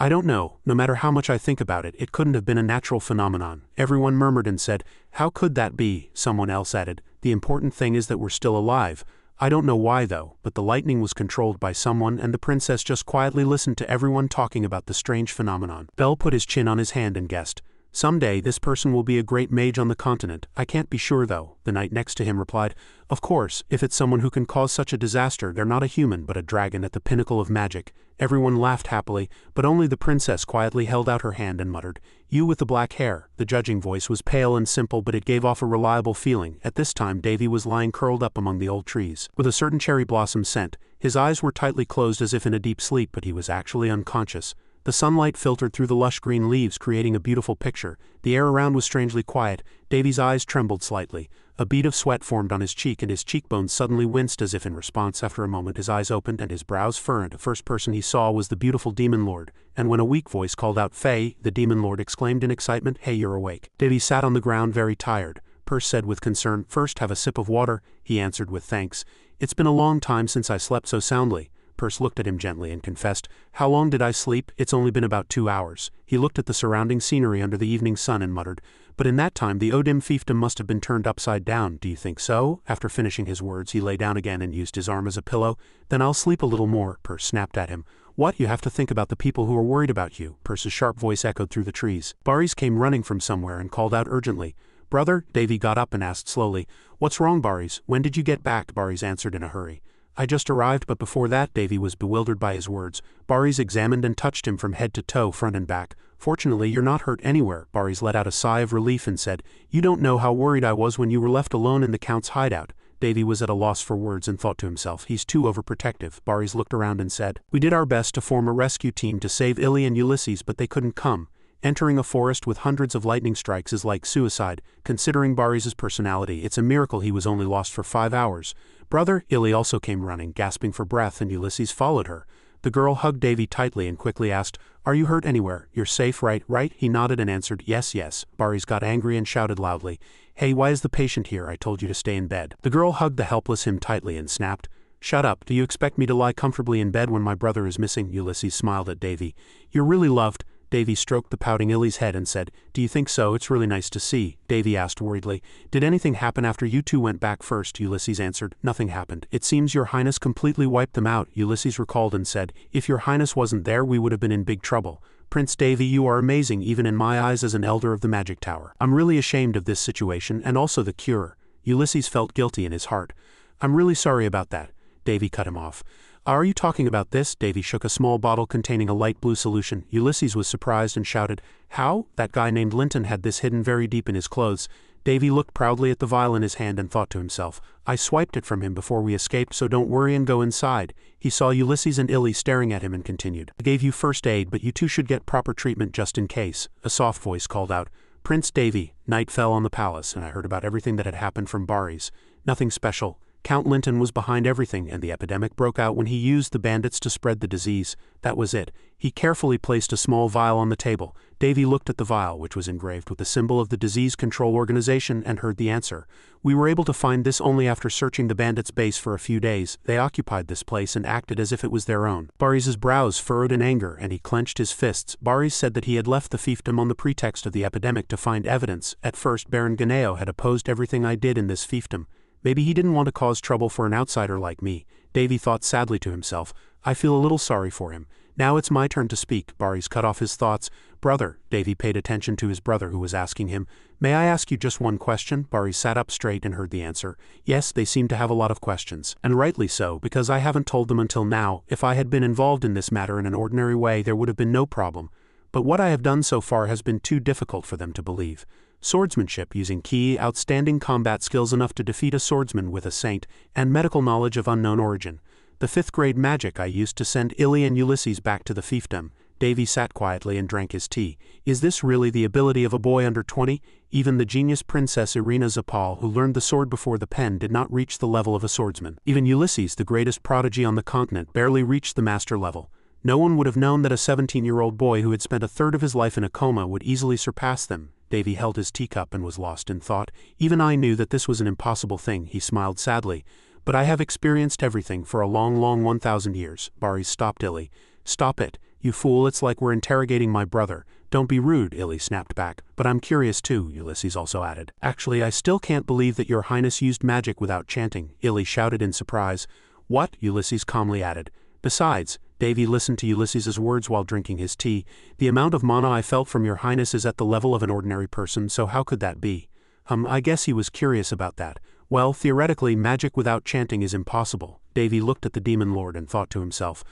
I don't know. No matter how much I think about it, it couldn't have been a natural phenomenon. Everyone murmured and said, how could that be? Someone else added, the important thing is that we're still alive. I don't know why though, but the lightning was controlled by someone and the princess just quietly listened to everyone talking about the strange phenomenon. Belle put his chin on his hand and guessed, someday this person will be a great mage on the continent. I can't be sure though. The knight next to him replied, of course, if it's someone who can cause such a disaster, they're not a human but a dragon at the pinnacle of magic. Everyone laughed happily, but only the princess quietly held out her hand and muttered, you with the black hair. The judging voice was pale and simple, but it gave off a reliable feeling. At this time Davy was lying curled up among the old trees, with a certain cherry blossom scent. His eyes were tightly closed as if in a deep sleep, but he was actually unconscious. The sunlight filtered through the lush green leaves, creating a beautiful picture. The air around was strangely quiet. Davy's eyes trembled slightly. A bead of sweat formed on his cheek and his cheekbones suddenly winced as if in response. After a moment his eyes opened and his brows furrowed. The first person he saw was the beautiful demon lord, and when a weak voice called out, Faye, the demon lord exclaimed in excitement, hey, you're awake. Davy sat on the ground very tired. Perse said with concern, first have a sip of water. He answered with thanks. It's been a long time since I slept so soundly. Perse looked at him gently and confessed, how long did I sleep? It's only been about 2 hours. He looked at the surrounding scenery under the evening sun and muttered, but in that time the Odim fiefdom must have been turned upside down. Do you think so? After finishing his words he lay down again and used his arm as a pillow. Then I'll sleep a little more, Perse snapped at him. What? You have to think about the people who are worried about you. Perse's sharp voice echoed through the trees. Baris came running from somewhere and called out urgently. Brother? Davy got up and asked slowly, what's wrong, Baris? When did you get back? Baris answered in a hurry. I just arrived, but before that. Davy was bewildered by his words. Baris examined and touched him from head to toe, front and back. Fortunately, you're not hurt anywhere. Baris let out a sigh of relief and said, you don't know how worried I was when you were left alone in the Count's hideout. Davy was at a loss for words and thought to himself, he's too overprotective. Baris looked around and said, we did our best to form a rescue team to save Illy and Ulysses, but they couldn't come. Entering a forest with hundreds of lightning strikes is like suicide. Considering Baris's personality, it's a miracle he was only lost for 5 hours. Brother? Illy also came running, gasping for breath, and Ulysses followed her. The girl hugged Davy tightly and quickly asked, are you hurt anywhere? You're safe, right? He nodded and answered, yes. Baris got angry and shouted loudly, hey, why is the patient here? I told you to stay in bed. The girl hugged the helpless him tightly and snapped, shut up. Do you expect me to lie comfortably in bed when my brother is missing? Ulysses smiled at Davy. You're really loved. Davy stroked the pouting Illy's head and said, do you think so? It's really nice to see. Davy asked worriedly, did anything happen after you two went back first? Ulysses answered, nothing happened. It seems your Highness completely wiped them out. Ulysses recalled and said, if your Highness wasn't there we would have been in big trouble. Prince Davy, you are amazing even in my eyes as an elder of the Magic Tower. I'm really ashamed of this situation and also the cure. Ulysses felt guilty in his heart. I'm really sorry about that. Davy cut him off. Are you talking about this? Davy shook a small bottle containing a light blue solution. Ulysses was surprised and shouted, how? That guy named Linton had this hidden very deep in his clothes. Davy looked proudly at the vial in his hand and thought to himself, I swiped it from him before we escaped, so don't worry and go inside. He saw Ulysses and Illy staring at him and continued, I gave you first aid, but you two should get proper treatment just in case. A soft voice called out, Prince Davy. Night fell on the palace and I heard about everything that had happened from Baris. Nothing special. Count Linton was behind everything, and the epidemic broke out when he used the bandits to spread the disease. That was it. He carefully placed a small vial on the table. Davy looked at the vial, which was engraved with the symbol of the Disease Control Organization, and heard the answer. We were able to find this only after searching the bandits' base for a few days. They occupied this place and acted as if it was their own. Baris's brows furrowed in anger, and he clenched his fists. Baris said that he had left the fiefdom on the pretext of the epidemic to find evidence. At first Baron Ganeo had opposed everything I did in this fiefdom. Maybe he didn't want to cause trouble for an outsider like me. Davy thought sadly to himself, I feel a little sorry for him. Now it's my turn to speak, Barry's cut off his thoughts. Brother, Davy paid attention to his brother who was asking him. May I ask you just one question? Barry sat up straight and heard the answer. Yes, they seem to have a lot of questions. And rightly so, because I haven't told them until now. If I had been involved in this matter in an ordinary way, there would have been no problem. But what I have done so far has been too difficult for them to believe. Swordsmanship using key, outstanding combat skills enough to defeat a swordsman with a saint, and medical knowledge of unknown origin. The 5th grade magic I used to send Illy and Ulysses back to the fiefdom. Davy sat quietly and drank his tea. Is this really the ability of a boy under 20? Even the genius princess Irina Zapal, who learned the sword before the pen, did not reach the level of a swordsman. Even Ulysses, the greatest prodigy on the continent, barely reached the master level. No one would have known that a 17-year-old boy who had spent a third of his life in a coma would easily surpass them. Davy held his teacup and was lost in thought. Even I knew that this was an impossible thing, he smiled sadly. But I have experienced everything for a long 1,000 years. Barry stopped Illy. Stop it, you fool, it's like we're interrogating my brother. Don't be rude, Illy snapped back. But I'm curious too, Ulysses also added. Actually, I still can't believe that your highness used magic without chanting, Illy shouted in surprise. What? Ulysses calmly added. Besides, Davy listened to Ulysses's words while drinking his tea. The amount of mana I felt from your highness is at the level of an ordinary person, so how could that be? I guess he was curious about that. Well, theoretically, magic without chanting is impossible. Davy looked at the demon lord and thought to himself,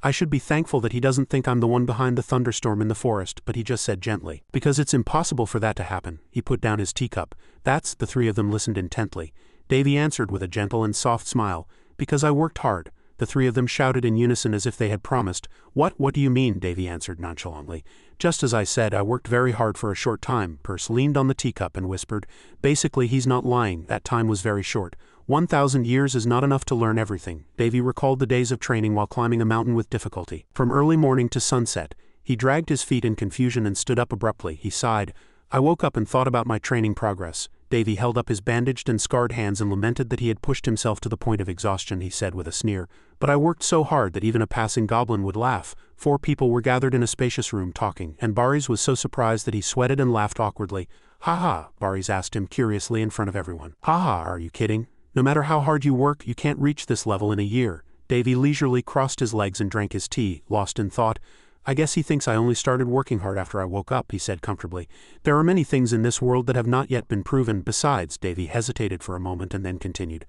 I should be thankful that he doesn't think I'm the one behind the thunderstorm in the forest, but he just said gently. Because it's impossible for that to happen. He put down his teacup. That's, the three of them listened intently. Davy answered with a gentle and soft smile. Because I worked hard. The three of them shouted in unison as if they had promised. What do you mean? Davy answered nonchalantly. Just as I said, I worked very hard for a short time. Perce leaned on the teacup and whispered. Basically, he's not lying. That time was very short. 1,000 years is not enough to learn everything. Davy recalled the days of training while climbing a mountain with difficulty. From early morning to sunset, he dragged his feet in confusion and stood up abruptly. He sighed. I woke up and thought about my training progress. Davy held up his bandaged and scarred hands and lamented that he had pushed himself to the point of exhaustion. He said with a sneer, But I worked so hard that even a passing goblin would laugh. 4 people were gathered in a spacious room talking, and Barys was so surprised that he sweated and laughed awkwardly. Ha ha, Barys asked him curiously in front of everyone. Ha ha, are you kidding? No matter how hard you work, you can't reach this level in a year. Davy leisurely crossed his legs and drank his tea, lost in thought. I guess he thinks I only started working hard after I woke up, he said comfortably. There are many things in this world that have not yet been proven. Besides, Davy hesitated for a moment and then continued.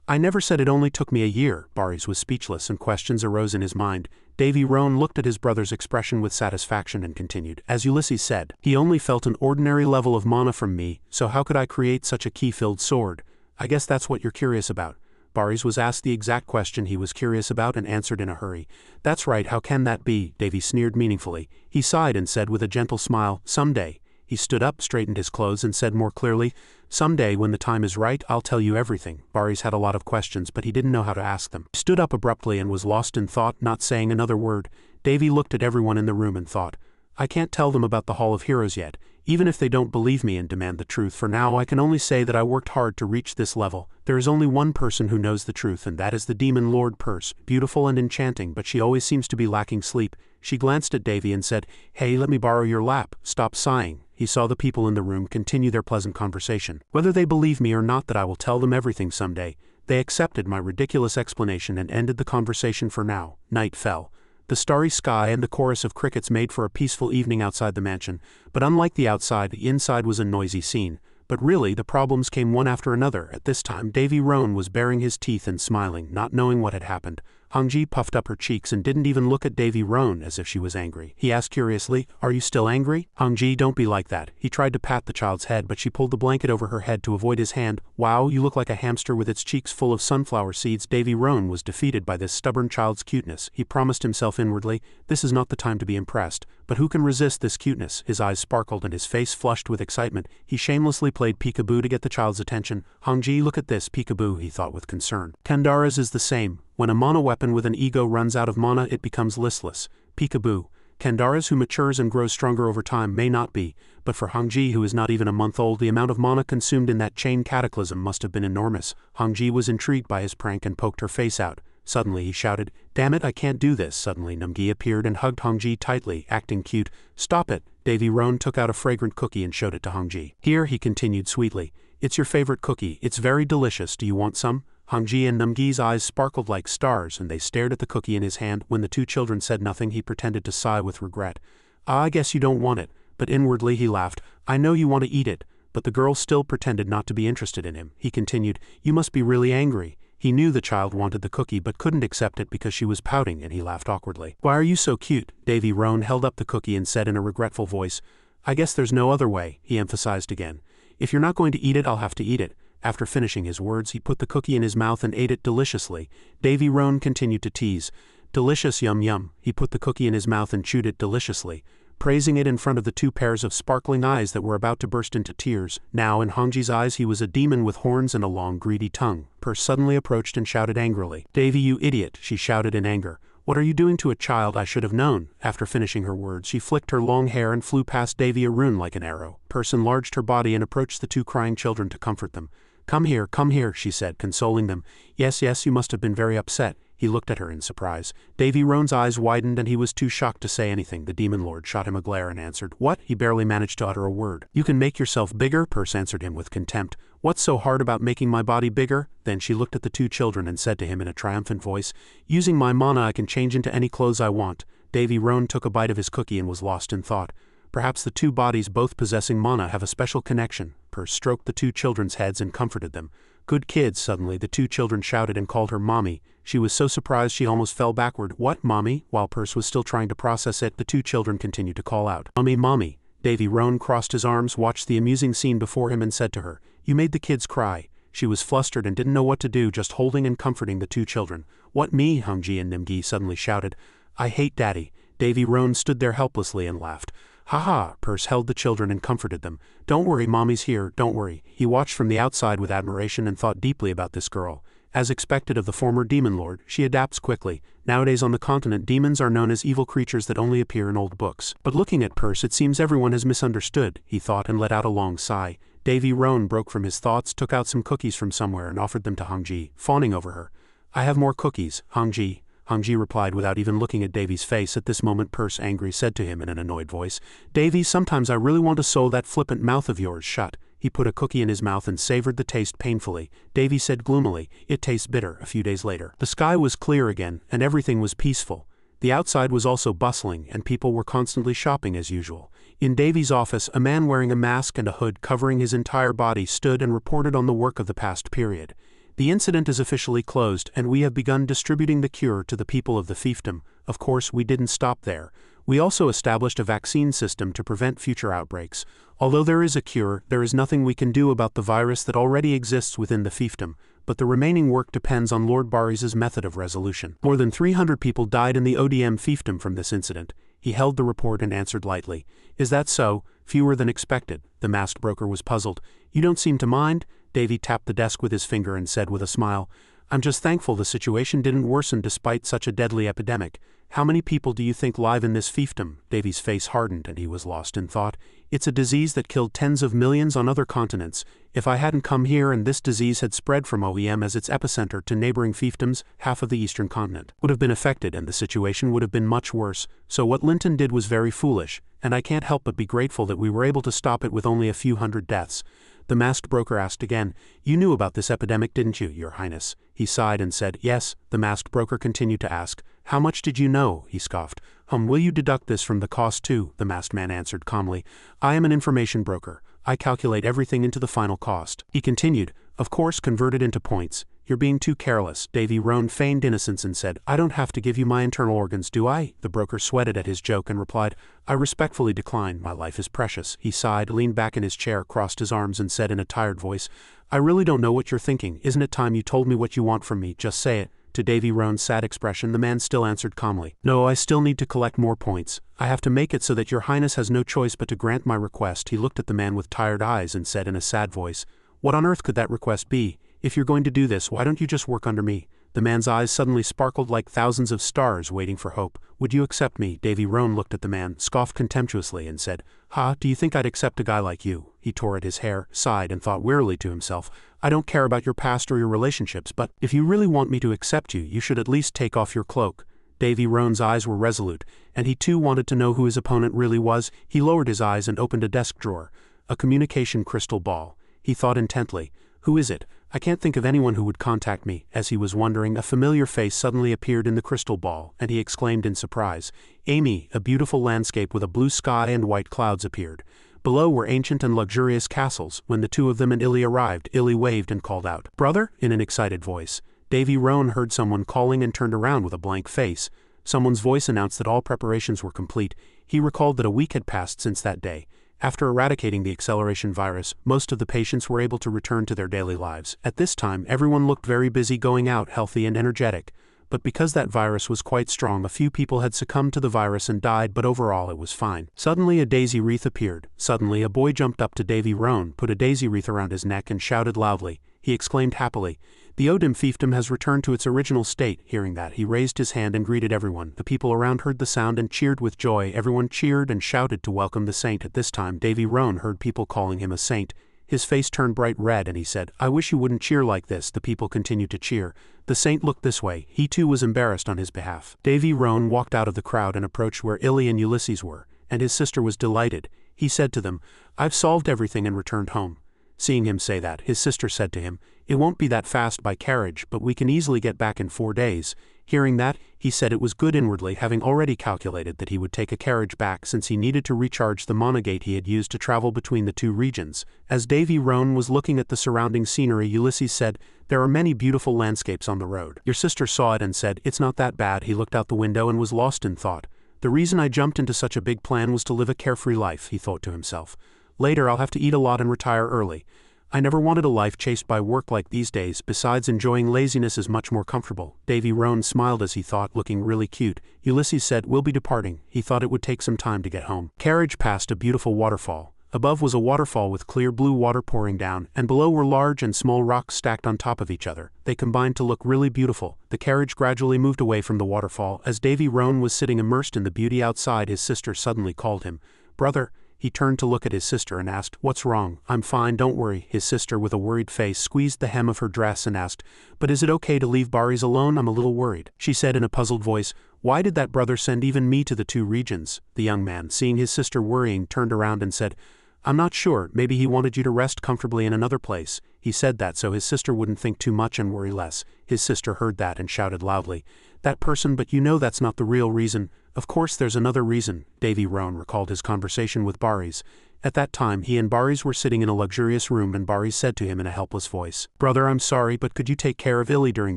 I never said it only took me a year. Barys was speechless and questions arose in his mind. Davy Roan looked at his brother's expression with satisfaction and continued. As Ulysses said, he only felt an ordinary level of mana from me, so how could I create such a key-filled sword? I guess that's what you're curious about. Barys was asked the exact question he was curious about and answered in a hurry. That's right, how can that be? Davy sneered meaningfully. He sighed and said with a gentle smile, Someday. He stood up, straightened his clothes and said more clearly, Someday, when the time is right, I'll tell you everything. Barys had a lot of questions, but he didn't know how to ask them. He stood up abruptly and was lost in thought, not saying another word. Davy looked at everyone in the room and thought, I can't tell them about the Hall of Heroes yet, even if they don't believe me and demand the truth. For now, I can only say that I worked hard to reach this level. There is only one person who knows the truth, and that is the demon lord Perce, beautiful and enchanting, but she always seems to be lacking sleep. She glanced at Davy and said, Hey, let me borrow your lap. Stop sighing. He saw the people in the room continue their pleasant conversation. Whether they believe me or not that I will tell them everything someday. They accepted my ridiculous explanation and ended the conversation for now. Night fell. The starry sky and the chorus of crickets made for a peaceful evening outside the mansion, but unlike the outside, the inside was a noisy scene. But really, the problems came one after another. At this time, Davy Roan was baring his teeth and smiling, not knowing what had happened. Hongji puffed up her cheeks and didn't even look at Davy Roan as if she was angry. He asked curiously, Are you still angry? Hongji, don't be like that. He tried to pat the child's head, but she pulled the blanket over her head to avoid his hand. Wow, you look like a hamster with its cheeks full of sunflower seeds. Davy Roan was defeated by this stubborn child's cuteness. He promised himself inwardly, This is not the time to be impressed. But who can resist this cuteness? His eyes sparkled and his face flushed with excitement. He shamelessly played peekaboo to get the child's attention. Hongji, look at this peekaboo, he thought with concern. Kandara's is the same. When a mana weapon with an ego runs out of mana, it becomes listless. Peekaboo. Kandara's, who matures and grows stronger over time, may not be, but for Hongji, who is not even a month old, the amount of mana consumed in that chain cataclysm must have been enormous. Hongji was intrigued by his prank and poked her face out. Suddenly he shouted, Damn it, I can't do this. Suddenly Numgi appeared and hugged Hongji tightly, acting cute. Stop it. Davy Roan took out a fragrant cookie and showed it to Hongji. Here, he continued sweetly, It's your favorite cookie. It's very delicious. Do you want some? Hongji and Namgi's eyes sparkled like stars and they stared at the cookie in his hand. When the two children said nothing, he pretended to sigh with regret. I guess you don't want it, but inwardly he laughed. I know you want to eat it. But the girl still pretended not to be interested in him. He continued, you must be really angry. He knew the child wanted the cookie but couldn't accept it because she was pouting, and he laughed awkwardly. Why are you so cute? Davy Roan held up the cookie and said in a regretful voice. I guess there's no other way, he emphasized again. If you're not going to eat it, I'll have to eat it. After finishing his words, he put the cookie in his mouth and ate it deliciously. Davy Roan continued to tease. Delicious, yum yum. He put the cookie in his mouth and chewed it deliciously, praising it in front of the two pairs of sparkling eyes that were about to burst into tears. Now in Hongji's eyes he was a demon with horns and a long greedy tongue. Purse suddenly approached and shouted angrily. Davy, you idiot, she shouted in anger. What are you doing to a child? I should have known. After finishing her words, she flicked her long hair and flew past Davy Arun like an arrow. Purse enlarged her body and approached the two crying children to comfort them. Come here, she said, consoling them. Yes, you must have been very upset. He looked at her in surprise. Davy Roan's eyes widened and he was too shocked to say anything. The demon lord shot him a glare and answered, What? He barely managed to utter a word. You can make yourself bigger, Purse answered him with contempt. What's so hard about making my body bigger? Then she looked at the two children and said to him in a triumphant voice, Using my mana I can change into any clothes I want. Davy Roan took a bite of his cookie and was lost in thought. Perhaps the two bodies both possessing mana have a special connection. Purse stroked the two children's heads and comforted them. Good kids. Suddenly the two children shouted and called her Mommy. She was so surprised she almost fell backward. What, Mommy? While Purse was still trying to process it, the two children continued to call out, Mommy, Mommy. Davy Roan crossed his arms, watched the amusing scene before him and said to her, You made the kids cry. She was flustered and didn't know what to do, just holding and comforting the two children. What, me? Hongji and Nimgi suddenly shouted. I hate Daddy. Davy Roan stood there helplessly and laughed. Ha ha, Purse held the children and comforted them. Don't worry, Mommy's here, don't worry. He watched from the outside with admiration and thought deeply about this girl. As expected of the former demon lord, she adapts quickly. Nowadays on the continent, demons are known as evil creatures that only appear in old books. But looking at Purse, it seems everyone has misunderstood, he thought and let out a long sigh. Davy Roan broke from his thoughts, took out some cookies from somewhere and offered them to Hongji, fawning over her. I have more cookies, Hongji. Hongji replied without even looking at Davy's face. At this moment Purse, angry, said to him in an annoyed voice, Davy, sometimes I really want to sew that flippant mouth of yours shut. He put a cookie in his mouth and savored the taste painfully. Davy said gloomily, It tastes bitter. A few days later, the sky was clear again, and everything was peaceful. The outside was also bustling, and people were constantly shopping as usual. In Davy's office, a man wearing a mask and a hood covering his entire body stood and reported on the work of the past period. The incident is officially closed, and we have begun distributing the cure to the people of the fiefdom. Of course, we didn't stop there. We also established a vaccine system to prevent future outbreaks. Although there is a cure, there is nothing we can do about the virus that already exists within the fiefdom, but the remaining work depends on Lord Baris's method of resolution. More than 300 people died in the ODM fiefdom from this incident. He held the report and answered lightly. Is that so? Fewer than expected. The masked broker was puzzled. You don't seem to mind? Davy tapped the desk with his finger and said with a smile, I'm just thankful the situation didn't worsen despite such a deadly epidemic. How many people do you think live in this fiefdom? Davy's face hardened and he was lost in thought. It's a disease that killed tens of millions on other continents. If I hadn't come here and this disease had spread from OEM as its epicenter to neighboring fiefdoms, half of the eastern continent would have been affected and the situation would have been much worse. So what Linton did was very foolish, and I can't help but be grateful that we were able to stop it with only a few hundred deaths. The masked broker asked again, You knew about this epidemic, didn't you, Your Highness? He sighed and said, Yes. The masked broker continued to ask, How much did you know? He scoffed. Will you deduct this from the cost too? The masked man answered calmly. I am an information broker. I calculate everything into the final cost. He continued, Of course, converted into points. You're being too careless. Davy Roan feigned innocence and said, I don't have to give you my internal organs, do I? The broker sweated at his joke and replied, I respectfully decline. My life is precious. He sighed, leaned back in his chair, crossed his arms and said in a tired voice, I really don't know what you're thinking. Isn't it time you told me what you want from me? Just say it. To Davy Roan's sad expression, the man still answered calmly, No, I still need to collect more points. I have to make it so that Your Highness has no choice but to grant my request. He looked at the man with tired eyes and said in a sad voice, What on earth could that request be? If you're going to do this, why don't you just work under me? The man's eyes suddenly sparkled like thousands of stars waiting for hope. Would you accept me? Davy Roan looked at the man, scoffed contemptuously and said, Ha, do you think I'd accept a guy like you? He tore at his hair, sighed and thought wearily to himself, I don't care about your past or your relationships, but if you really want me to accept you, you should at least take off your cloak. Davy Roan's eyes were resolute, and he too wanted to know who his opponent really was. He lowered his eyes and opened a desk drawer. A communication crystal ball. He thought intently. Who is it? I can't think of anyone who would contact me. As he was wondering, a familiar face suddenly appeared in the crystal ball, and he exclaimed in surprise. Amy, a beautiful landscape with a blue sky and white clouds appeared. Below were ancient and luxurious castles. When the two of them and Illy arrived, Illy waved and called out, "Brother?" in an excited voice. Davy Roan heard someone calling and turned around with a blank face. Someone's voice announced that all preparations were complete. He recalled that a week had passed since that day. After eradicating the acceleration virus, most of the patients were able to return to their daily lives. At this time, everyone looked very busy, going out healthy and energetic. But because that virus was quite strong, a few people had succumbed to the virus and died, but overall it was fine. Suddenly a daisy wreath appeared. Suddenly a boy jumped up to Davy Roan, put a daisy wreath around his neck and shouted loudly. He exclaimed happily, "The Odin fiefdom has returned to its original state." Hearing that, he raised his hand and greeted everyone. The people around heard the sound and cheered with joy. Everyone cheered and shouted to welcome the saint. At this time, Davy Roan heard people calling him a saint. His face turned bright red and he said, "I wish you wouldn't cheer like this." The people continued to cheer. The saint looked this way. He too was embarrassed on his behalf. Davy Roan walked out of the crowd and approached where Illy and Ulysses were, and his sister was delighted. He said to them, "I've solved everything," and returned home. Seeing him say that, his sister said to him, "It won't be that fast by carriage, but we can easily get back in 4 days." Hearing that, he said it was good inwardly, having already calculated that he would take a carriage back since he needed to recharge the monogate he had used to travel between the two regions. As Davy Roan was looking at the surrounding scenery, Ulysses said, "There are many beautiful landscapes on the road." Your sister saw it and said, "It's not that bad." He looked out the window and was lost in thought. The reason I jumped into such a big plan was to live a carefree life, he thought to himself. Later I'll have to eat a lot and retire early. I never wanted a life chased by work like these days. Besides, enjoying laziness is much more comfortable. Davy Roan smiled as he thought, looking really cute. Ulysses said, "We'll be departing." He thought it would take some time to get home. Carriage passed a beautiful waterfall. Above was a waterfall with clear blue water pouring down, and below were large and small rocks stacked on top of each other. They combined to look really beautiful. The carriage gradually moved away from the waterfall. As Davy Roan was sitting immersed in the beauty outside, his sister suddenly called him, "Brother." He turned to look at his sister and asked, "What's wrong?" "I'm fine, don't worry." His sister, with a worried face, squeezed the hem of her dress and asked, "But is it okay to leave Baris alone? I'm a little worried." She said in a puzzled voice, "Why did that brother send even me to the two regions?" The young man, seeing his sister worrying, turned around and said, "I'm not sure, maybe he wanted you to rest comfortably in another place." He said that so his sister wouldn't think too much and worry less. His sister heard that and shouted loudly, "That person, but you know that's not the real reason." "Of course there's another reason." Davy Roan recalled his conversation with Baris. At that time he and Baris were sitting in a luxurious room and Baris said to him in a helpless voice, "Brother, I'm sorry, but could you take care of Illy during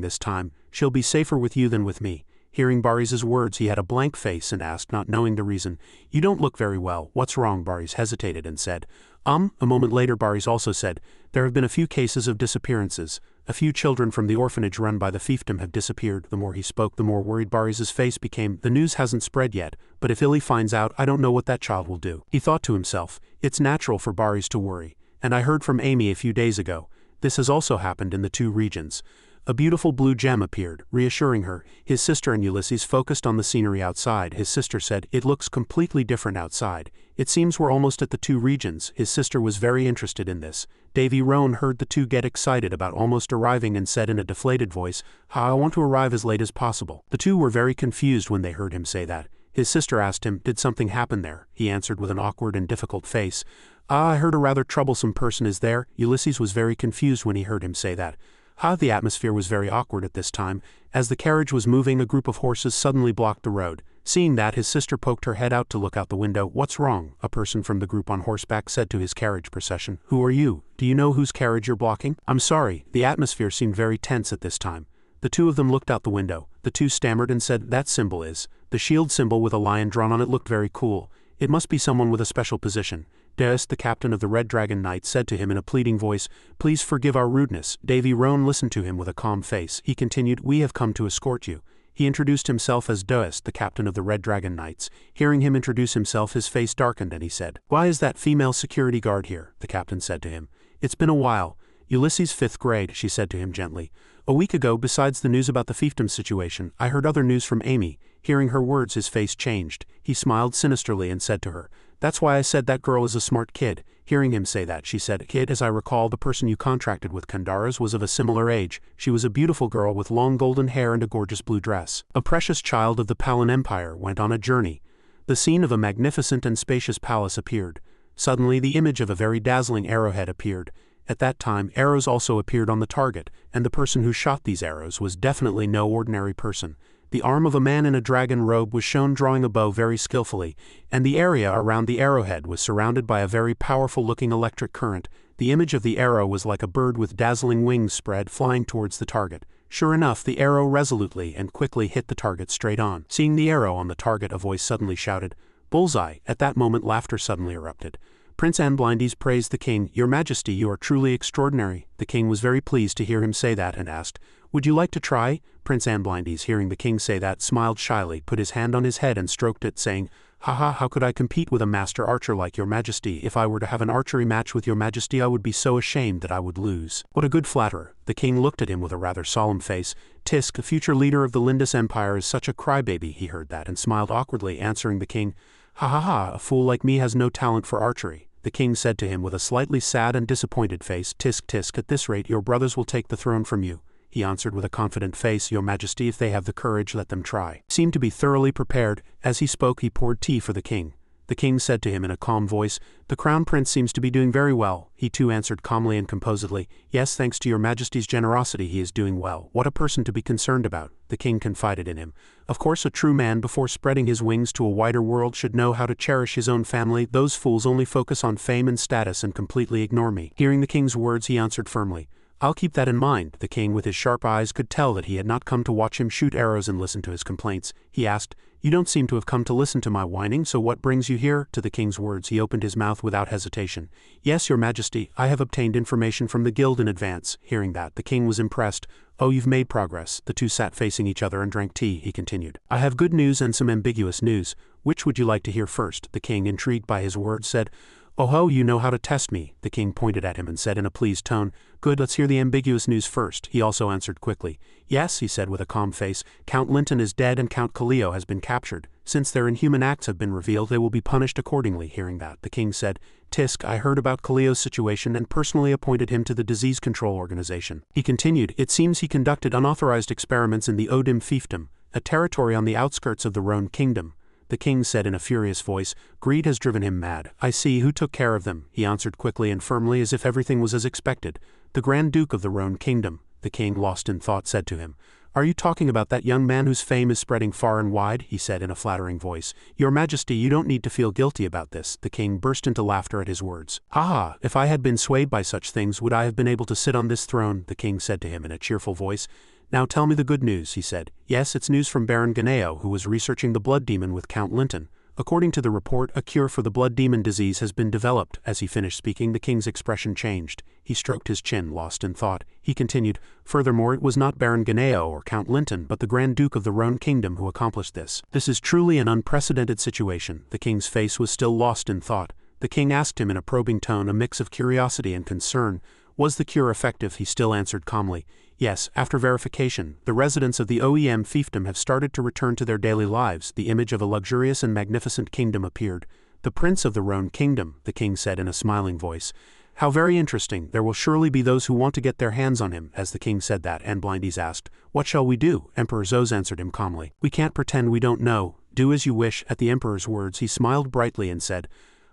this time? She'll be safer with you than with me." Hearing Baris's words, he had a blank face and asked, not knowing the reason, "You don't look very well. What's wrong?" Baris hesitated and said, A moment later Baris also said, "There have been a few cases of disappearances. A few children from the orphanage run by the fiefdom have disappeared." The more he spoke, the more worried Baris's face became. "The news hasn't spread yet, but if Illy finds out, I don't know what that child will do." He thought to himself, "It's natural for Baris to worry. And I heard from Amy a few days ago. This has also happened in the two regions." A beautiful blue gem appeared, reassuring her. His sister and Ulysses focused on the scenery outside. His sister said, "It looks completely different outside. It seems we're almost at the two regions." His sister was very interested in this. Davy Roan heard the two get excited about almost arriving and said in a deflated voice, "I want to arrive as late as possible." The two were very confused when they heard him say that. His sister asked him, "Did something happen there?" He answered with an awkward and difficult face, "I heard a rather troublesome person is there." Ulysses was very confused when he heard him say that. The atmosphere was very awkward at this time. As the carriage was moving, a group of horses suddenly blocked the road. Seeing that, his sister poked her head out to look out the window. "What's wrong?" A person from the group on horseback said to his carriage procession. "Who are you? Do you know whose carriage you're blocking?" "I'm sorry." The atmosphere seemed very tense at this time. The two of them looked out the window. The two stammered and said, "That symbol is." The shield symbol with a lion drawn on it looked very cool. It must be someone with a special position. Deus, the captain of the Red Dragon Knights, said to him in a pleading voice, "Please forgive our rudeness." Davy Roan listened to him with a calm face. He continued, "We have come to escort you." He introduced himself as Deus, the captain of the Red Dragon Knights. Hearing him introduce himself, his face darkened and he said, "Why is that female security guard here?" The captain said to him, "It's been a while." "Ulysses 5th grade," she said to him gently. "A week ago, besides the news about the fiefdom situation, I heard other news from Amy." Hearing her words, his face changed. He smiled sinisterly and said to her, "That's why I said that girl is a smart kid." Hearing him say that, she said, "Kid, as I recall, the person you contracted with Kandaras was of a similar age. She was a beautiful girl with long golden hair and a gorgeous blue dress. A precious child of the Palan Empire went on a journey." The scene of a magnificent and spacious palace appeared. Suddenly the image of a very dazzling arrowhead appeared, At that time, arrows also appeared on the target, and the person who shot these arrows was definitely no ordinary person. The arm of a man in a dragon robe was shown drawing a bow very skillfully, and the area around the arrowhead was surrounded by a very powerful-looking electric current. The image of the arrow was like a bird with dazzling wings spread flying towards the target. Sure enough, the arrow resolutely and quickly hit the target straight on. Seeing the arrow on the target, a voice suddenly shouted, "Bullseye!" At that moment, laughter suddenly erupted. Prince Anblindes praised the king. "Your Majesty, you are truly extraordinary." The king was very pleased to hear him say that and asked, "Would you like to try?" Prince Anblindes, hearing the king say that, smiled shyly, put his hand on his head and stroked it, saying, "Haha, how could I compete with a master archer like your Majesty? If I were to have an archery match with your Majesty, I would be so ashamed that I would lose." What a good flatterer. The king looked at him with a rather solemn face. Tisk, the future leader of the Lindis Empire, is such a crybaby. He heard that and smiled awkwardly, answering the king, "Ha ha ha, a fool like me has no talent for archery." The king said to him with a slightly sad and disappointed face, "Tisk, Tisk, at this rate your brothers will take the throne from you." He answered with a confident face, "Your Majesty, if they have the courage, let them try." He seemed to be thoroughly prepared. As he spoke, he poured tea for the king. The king said to him in a calm voice, "The crown prince seems to be doing very well." He too answered calmly and composedly, "Yes, thanks to your Majesty's generosity he is doing well." What a person to be concerned about. The king confided in him. Of course, a true man, before spreading his wings to a wider world, should know how to cherish his own family. Those fools only focus on fame and status and completely ignore me. Hearing the king's words, he answered firmly, "I'll keep that in mind." The king, with his sharp eyes, could tell that he had not come to watch him shoot arrows and listen to his complaints. He asked, "You don't seem to have come to listen to my whining, so what brings you here?" To the king's words, he opened his mouth without hesitation. "Yes, your Majesty, I have obtained information from the guild in advance." Hearing that, the king was impressed. "Oh, you've made progress." The two sat facing each other and drank tea. He continued, "I have good news and some ambiguous news. Which would you like to hear first?" The king, intrigued by his words, said, "Oh ho, you know how to test me." The king pointed at him and said in a pleased tone, "Good, let's hear the ambiguous news first." He also answered quickly. "Yes," he said with a calm face, "Count Linton is dead and Count Kaleo has been captured. Since their inhuman acts have been revealed, they will be punished accordingly." Hearing that, the king said, "Tisk, I heard about Kaleo's situation and personally appointed him to the disease control organization." He continued, "It seems he conducted unauthorized experiments in the Odim fiefdom, a territory on the outskirts of the Roan kingdom." The king said in a furious voice, "Greed has driven him mad." "I see. Who took care of them?" He answered quickly and firmly as if everything was as expected. "The Grand Duke of the Roan Kingdom." The king, lost in thought, said to him, "Are you talking about that young man whose fame is spreading far and wide?" He said in a flattering voice. "Your Majesty, you don't need to feel guilty about this." The king burst into laughter at his words. "Ha ha, if I had been swayed by such things, would I have been able to sit on this throne?" The king said to him in a cheerful voice. "Now tell me the good news," he said. "Yes, it's news from Baron Ganeo, who was researching the blood demon with Count Linton. According to the report, a cure for the blood demon disease has been developed." As he finished speaking, the king's expression changed. He stroked his chin, lost in thought. He continued, "Furthermore, it was not Baron Ganeo or Count Linton, but the Grand Duke of the Roan Kingdom who accomplished this. This is truly an unprecedented situation." The king's face was still lost in thought. The king asked him in a probing tone, a mix of curiosity and concern, "Was the cure effective?" He still answered calmly, "Yes, after verification, the residents of the OEM fiefdom have started to return to their daily lives." The image of a luxurious and magnificent kingdom appeared. "The prince of the Roan Kingdom," the king said in a smiling voice. "How very interesting. There will surely be those who want to get their hands on him." As the king said that, Anblindes asked, "What shall we do?" Emperor Zos answered him calmly, "We can't pretend we don't know. Do as you wish." At the emperor's words, he smiled brightly and said,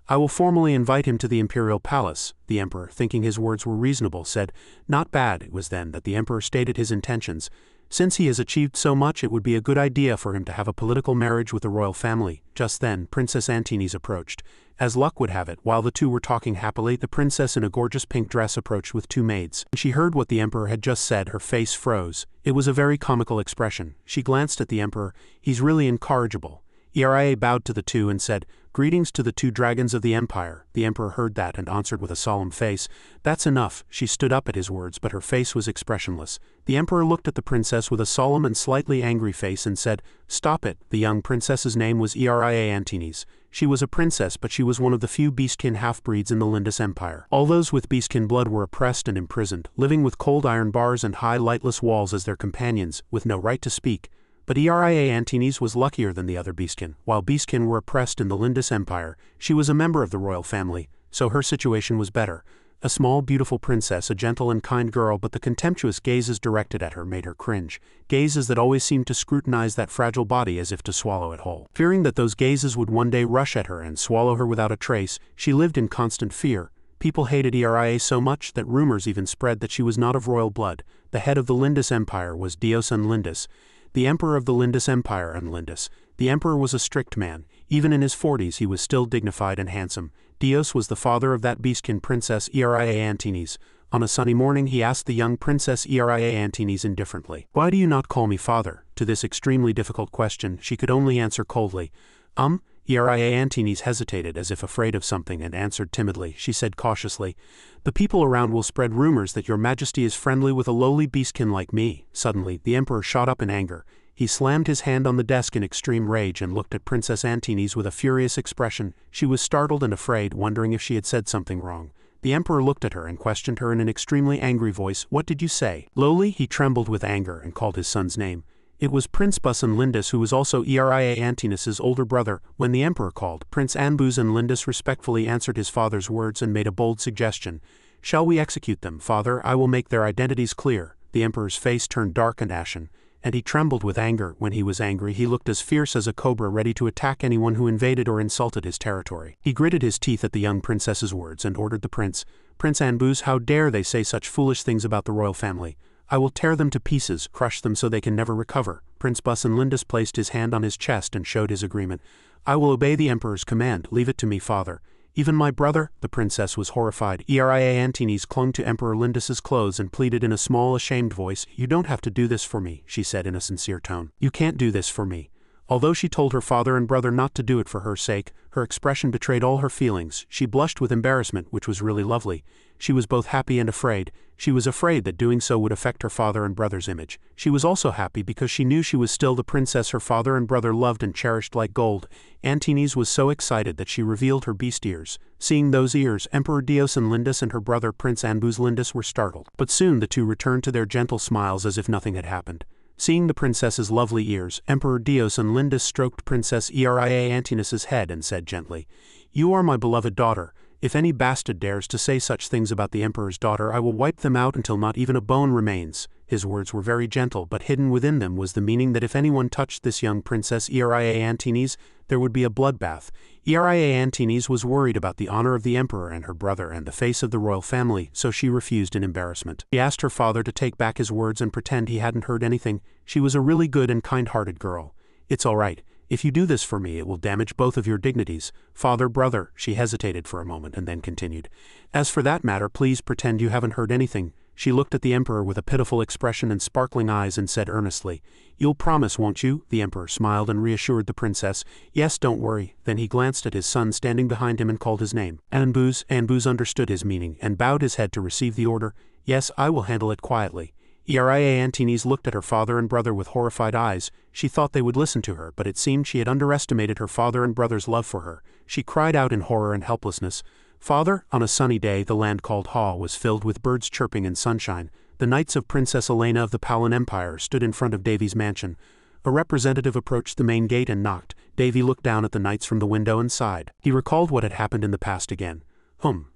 "I will formally invite him to the imperial palace." The emperor, thinking his words were reasonable, said, "Not bad." It was then that the emperor stated his intentions. Since he has achieved so much, it would be a good idea for him to have a political marriage with the royal family. Just then, Princess Antines approached. As luck would have it, while the two were talking happily, the princess in a gorgeous pink dress approached with two maids. When she heard what the emperor had just said, her face froze. It was a very comical expression. She glanced at the emperor. "He's really incorrigible." Eria bowed to the two and said, "Greetings to the two dragons of the empire." The emperor heard that and answered with a solemn face, "That's enough." She stood up at his words, but her face was expressionless. The emperor looked at the princess with a solemn and slightly angry face and said, "Stop it." The young princess's name was Eria Antines. She was a princess, but she was one of the few beastkin half-breeds in the Lindis Empire. All those with beastkin blood were oppressed and imprisoned, living with cold iron bars and high lightless walls as their companions, with no right to speak. But Eria Antines was luckier than the other beastkin. While beastkin were oppressed in the Lindis Empire, she was a member of the royal family, so her situation was better. A small, beautiful princess, a gentle and kind girl, but the contemptuous gazes directed at her made her cringe. Gazes that always seemed to scrutinize that fragile body as if to swallow it whole. Fearing that those gazes would one day rush at her and swallow her without a trace, she lived in constant fear. People hated Eria so much that rumors even spread that she was not of royal blood. The head of the Lindis Empire was Dios Lindis, the emperor of the Lindis Empire and Lindis. The emperor was a strict man. Even in his 40s he was still dignified and handsome. Dios was the father of that beastkin princess Eria Antines. On a sunny morning he asked the young princess Eria Antines indifferently, "Why do you not call me father?" To this extremely difficult question she could only answer coldly, Eria Antines hesitated as if afraid of something and answered timidly. She said cautiously, "The people around will spread rumors that your majesty is friendly with a lowly beastkin like me." Suddenly, the emperor shot up in anger. He slammed his hand on the desk in extreme rage and looked at Princess Antines with a furious expression. She was startled and afraid, wondering if she had said something wrong. The emperor looked at her and questioned her in an extremely angry voice. "What did you say?" Lowly, he trembled with anger and called his son's name. It was Prince Busan Lindis, who was also Eria Antines's older brother. When the emperor called, Prince Anbusan Lindis respectfully answered his father's words and made a bold suggestion. "Shall we execute them, father? I will make their identities clear." The emperor's face turned dark and ashen, and he trembled with anger. When he was angry, he looked as fierce as a cobra, ready to attack anyone who invaded or insulted his territory. He gritted his teeth at the young princess's words and ordered the prince, "Prince Anbus, how dare they say such foolish things about the royal family? I will tear them to pieces, crush them so they can never recover." Prince Busan Lindis placed his hand on his chest and showed his agreement. "I will obey the emperor's command. Leave it to me, father." "Even my brother?" The princess was horrified. Eria Antines clung to Emperor Lindis's clothes and pleaded in a small, ashamed voice. "You don't have to do this for me," she said in a sincere tone. "You can't do this for me." Although she told her father and brother not to do it for her sake, her expression betrayed all her feelings. She blushed with embarrassment, which was really lovely. She was both happy and afraid. She was afraid that doing so would affect her father and brother's image. She was also happy because she knew she was still the princess her father and brother loved and cherished like gold. Antines was so excited that she revealed her beast ears. Seeing those ears, Emperor Dios Lindis and her brother Prince Anbus Lindis were startled. But soon the two returned to their gentle smiles as if nothing had happened. Seeing the princess's lovely ears, Emperor Dios Lindis stroked Princess Eria Antines's head and said gently, "You are my beloved daughter. If any bastard dares to say such things about the emperor's daughter, I will wipe them out until not even a bone remains." His words were very gentle, but hidden within them was the meaning that if anyone touched this young princess Eria Antines, there would be a bloodbath. Eria Antines was worried about the honor of the emperor and her brother and the face of the royal family, so she refused in embarrassment. She asked her father to take back his words and pretend he hadn't heard anything. She was a really good and kind-hearted girl. "It's all right. If you do this for me, it will damage both of your dignities. Father, brother." She hesitated for a moment and then continued. "As for that matter, please pretend you haven't heard anything." She looked at the emperor with a pitiful expression and sparkling eyes and said earnestly, "You'll promise, won't you?" The emperor smiled and reassured the princess. "Yes, don't worry." Then he glanced at his son standing behind him and called his name. Anbus. Anbus understood his meaning and bowed his head to receive the order. "Yes, I will handle it quietly." Eria Antines looked at her father and brother with horrified eyes. She thought they would listen to her, but it seemed she had underestimated her father and brother's love for her. She cried out in horror and helplessness, "Father!" On a sunny day, the land called Ha was filled with birds chirping and sunshine. The knights of Princess Elena of the Palan Empire stood in front of Devi's mansion. A representative approached the main gate and knocked. Devi looked down at the knights from the window and sighed. He recalled what had happened in the past again.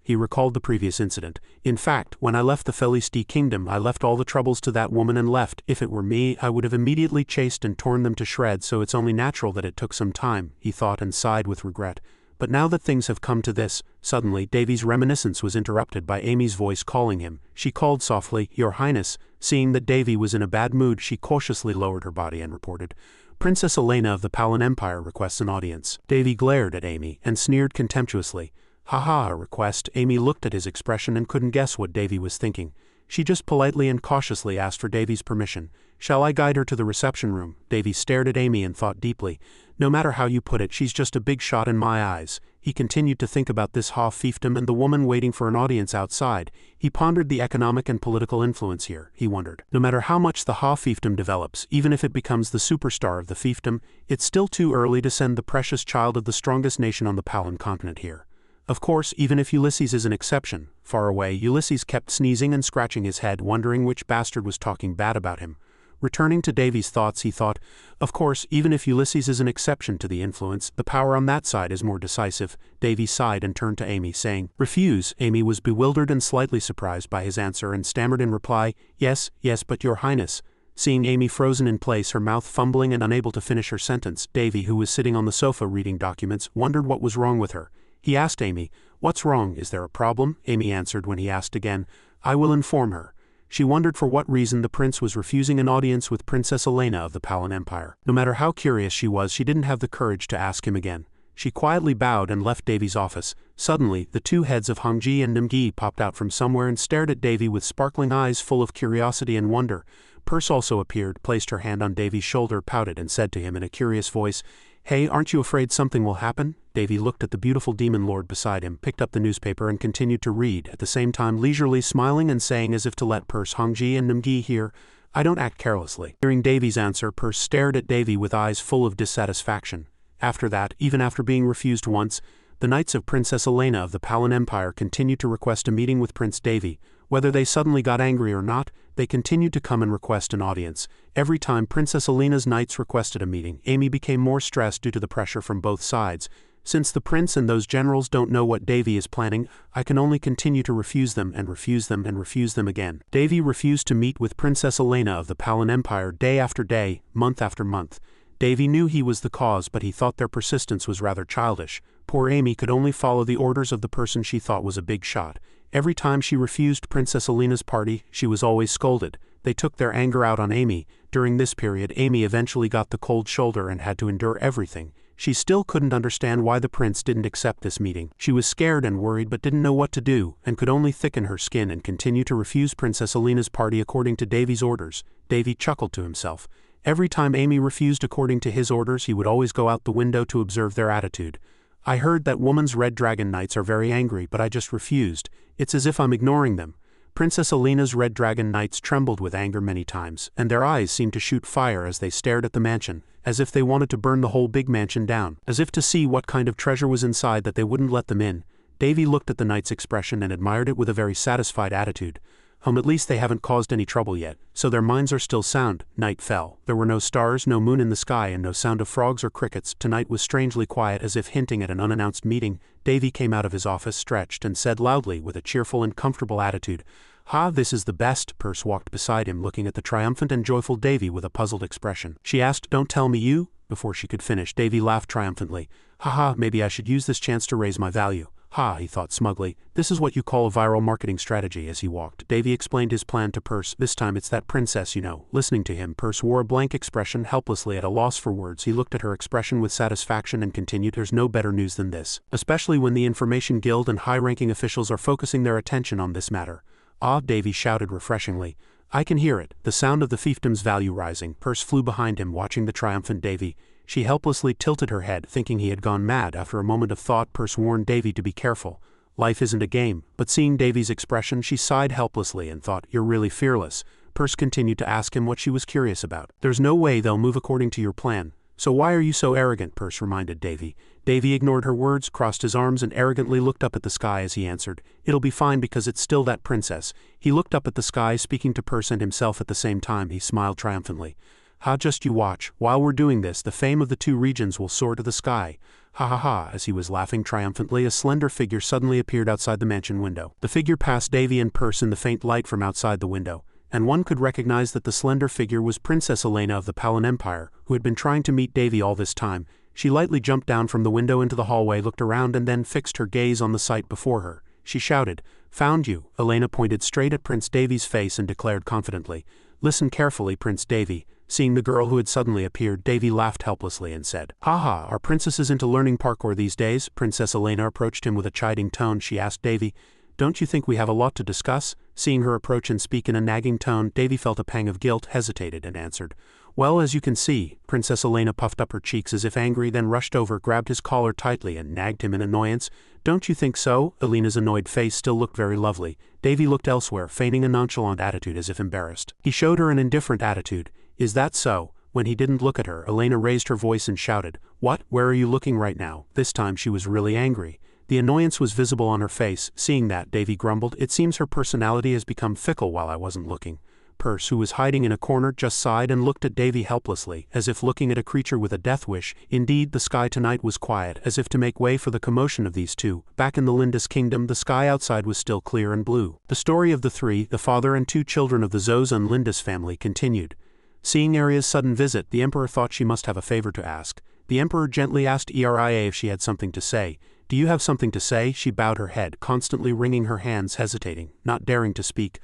He recalled the previous incident. "In fact, when I left the Felisti kingdom, I left all the troubles to that woman and left. If it were me, I would have immediately chased and torn them to shreds, so it's only natural that it took some time," he thought and sighed with regret. But now that things have come to this, suddenly Devi's reminiscence was interrupted by Amy's voice calling him. She called softly, "Your Highness." Seeing that Devi was in a bad mood, she cautiously lowered her body and reported, "Princess Elena of the Palan Empire requests an audience." Devi glared at Amy and sneered contemptuously. "Ha, a request." Amy looked at his expression and couldn't guess what Devi was thinking. She just politely and cautiously asked for Devi's permission. "Shall I guide her to the reception room?" Devi stared at Amy and thought deeply. "No matter how you put it, she's just a big shot in my eyes." He continued to think about this Ha fiefdom and the woman waiting for an audience outside. He pondered the economic and political influence here. He wondered, no matter how much the Ha fiefdom develops, even if it becomes the superstar of the fiefdom, it's still too early to send the precious child of the strongest nation on the Palan continent here. Of course, even if Ulysses is an exception. Far away, Ulysses kept sneezing and scratching his head, wondering which bastard was talking bad about him. Returning to Devi's thoughts, he thought, of course, even if Ulysses is an exception to the influence, the power on that side is more decisive. Devi sighed and turned to Amy, saying, "Refuse." Amy was bewildered and slightly surprised by his answer and stammered in reply, yes, but your Highness." Seeing Amy frozen in place, her mouth fumbling and unable to finish her sentence, Devi, who was sitting on the sofa reading documents, wondered what was wrong with her. He asked Amy, "What's wrong, is there a problem?" Amy answered when he asked again, "I will inform her." She wondered for what reason the prince was refusing an audience with Princess Elena of the Palan Empire. No matter how curious she was, she didn't have the courage to ask him again. She quietly bowed and left Davy's office. Suddenly, the two heads of Hongji and Namgi popped out from somewhere and stared at Davy with sparkling eyes full of curiosity and wonder. Purse also appeared, placed her hand on Davy's shoulder, pouted and said to him in a curious voice, "Hey, aren't you afraid something will happen?" Davy looked at the beautiful demon lord beside him, picked up the newspaper and continued to read, at the same time leisurely smiling and saying as if to let Purse, Hongji and Namgi hear, "I don't act carelessly." Hearing Davy's answer, Purse stared at Davy with eyes full of dissatisfaction. After that, even after being refused once, the knights of Princess Elena of the Palan Empire continued to request a meeting with Prince Davy. Whether they suddenly got angry or not, they continued to come and request an audience. Every time Princess Elena's knights requested a meeting, Amy became more stressed due to the pressure from both sides. "Since the prince and those generals don't know what Davy is planning, I can only continue to refuse them and refuse them and refuse them again." Davy refused to meet with Princess Elena of the Palan Empire day after day, month after month. Davy knew he was the cause, but he thought their persistence was rather childish. Poor Amy could only follow the orders of the person she thought was a big shot. Every time she refused Princess Elena's party, she was always scolded. They took their anger out on Amy. During this period, Amy eventually got the cold shoulder and had to endure everything. She still couldn't understand why the prince didn't accept this meeting. She was scared and worried but didn't know what to do, and could only thicken her skin and continue to refuse Princess Elena's party according to Davy's orders. Davy chuckled to himself. Every time Amy refused according to his orders, he would always go out the window to observe their attitude. "I heard that woman's red dragon knights are very angry, but I just refused. It's as if I'm ignoring them." Princess Elena's red dragon knights trembled with anger many times, and their eyes seemed to shoot fire as they stared at the mansion, as if they wanted to burn the whole big mansion down, as if to see what kind of treasure was inside that they wouldn't let them in. Davy looked at the knight's expression and admired it with a very satisfied attitude. At least they haven't caused any trouble yet, so their minds are still sound." Night fell. There were no stars, no moon in the sky, and no sound of frogs or crickets. Tonight was strangely quiet, as if hinting at an unannounced meeting. Davy came out of his office, stretched, and said loudly, with a cheerful and comfortable attitude, "Ha, this is the best." Purse walked beside him, looking at the triumphant and joyful Davy with a puzzled expression. She asked, "Don't tell me you?" Before she could finish, Davy laughed triumphantly. "Ha, maybe I should use this chance to raise my value." "Ha," he thought smugly, "this is what you call a viral marketing strategy." As he walked, Davy explained his plan to Purse. "This time it's that princess, you know." Listening to him, Purse wore a blank expression, helplessly at a loss for words. He looked at her expression with satisfaction and continued, "There's no better news than this, especially when the Information Guild and high-ranking officials are focusing their attention on this matter." "Ah," Davy shouted refreshingly. "I can hear it, the sound of the fiefdom's value rising." Purse flew behind him, watching the triumphant Davy. She helplessly tilted her head, thinking he had gone mad. After a moment of thought, Purse warned Davy to be careful. Life isn't a game. But seeing Davy's expression, she sighed helplessly and thought, "You're really fearless." Purse continued to ask him what she was curious about. "There's no way they'll move according to your plan. So why are you so arrogant?" Purse reminded Davy. Davy ignored her words, crossed his arms and arrogantly looked up at the sky as he answered, "It'll be fine because it's still that princess." He looked up at the sky, speaking to Purse and himself at the same time. He smiled triumphantly. "Ha, just you watch. While we're doing this, the fame of the two regions will soar to the sky. Ha ha ha." As he was laughing triumphantly, a slender figure suddenly appeared outside the mansion window. The figure passed Davy and Purse in the faint light from outside the window, and one could recognize that the slender figure was Princess Elena of the Palan Empire, who had been trying to meet Davy all this time. She lightly jumped down from the window into the hallway, looked around and then fixed her gaze on the sight before her. She shouted, "Found you." Elena pointed straight at Prince Davy's face and declared confidently, "Listen carefully, Prince Davy." Seeing the girl who had suddenly appeared, Davy laughed helplessly and said, "Ha, are princesses into learning parkour these days?" Princess Elena approached him with a chiding tone. She asked Davy, "Don't you think we have a lot to discuss?" Seeing her approach and speak in a nagging tone, Davy felt a pang of guilt, hesitated, and answered, "Well, as you can see." Princess Elena puffed up her cheeks as if angry, then rushed over, grabbed his collar tightly, and nagged him in annoyance. "Don't you think so?" Elena's annoyed face still looked very lovely. Davy looked elsewhere, feigning a nonchalant attitude as if embarrassed. He showed her an indifferent attitude. "Is that so?" When he didn't look at her, Elena raised her voice and shouted, "What? Where are you looking right now?" This time she was really angry. The annoyance was visible on her face. Seeing that, Davy grumbled, "It seems her personality has become fickle while I wasn't looking." Purse, who was hiding in a corner, just sighed and looked at Davy helplessly, as if looking at a creature with a death wish. Indeed, the sky tonight was quiet, as if to make way for the commotion of these two. Back in the Lindis kingdom, the sky outside was still clear and blue. The story of the three, the father and two children of the Zozan Lindis family, continued. Seeing Aria's sudden visit, the emperor thought she must have a favor to ask. The emperor gently asked Eria if she had something to say. Do you have something to say? She bowed her head, constantly wringing her hands, hesitating, not daring to speak.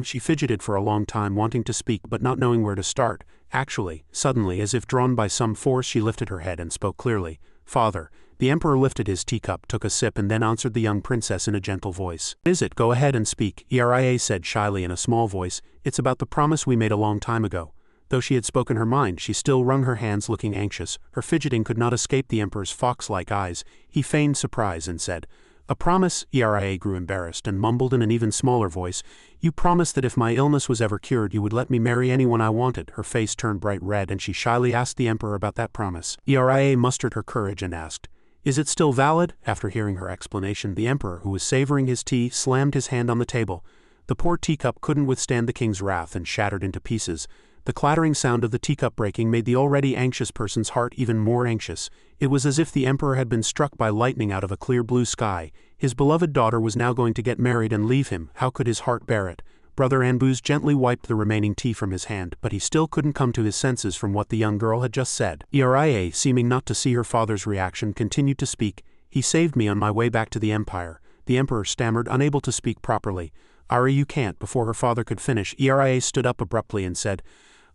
She fidgeted for a long time, wanting to speak but not knowing where to start. Actually, suddenly, as if drawn by some force, she lifted her head and spoke clearly. Father. The emperor lifted his teacup, took a sip, and then answered the young princess in a gentle voice. What is it? Go ahead and speak, Eria said shyly in a small voice. It's about the promise we made a long time ago. Though she had spoken her mind, she still wrung her hands, looking anxious. Her fidgeting could not escape the emperor's fox-like eyes. He feigned surprise and said, A promise? Eria grew embarrassed and mumbled in an even smaller voice. You promised that if my illness was ever cured you would let me marry anyone I wanted. Her face turned bright red and she shyly asked the emperor about that promise. Eria mustered her courage and asked, Is it still valid? After hearing her explanation, the emperor, who was savoring his tea, slammed his hand on the table. The poor teacup couldn't withstand the king's wrath and shattered into pieces. The clattering sound of the teacup breaking made the already anxious person's heart even more anxious. It was as if the emperor had been struck by lightning out of a clear blue sky. His beloved daughter was now going to get married and leave him. How could his heart bear it? Brother Anbuz gently wiped the remaining tea from his hand, but he still couldn't come to his senses from what the young girl had just said. Eria, seeming not to see her father's reaction, continued to speak. He saved me on my way back to the empire. The emperor stammered, unable to speak properly. Ari, you can't. Before her father could finish, Eria stood up abruptly and said,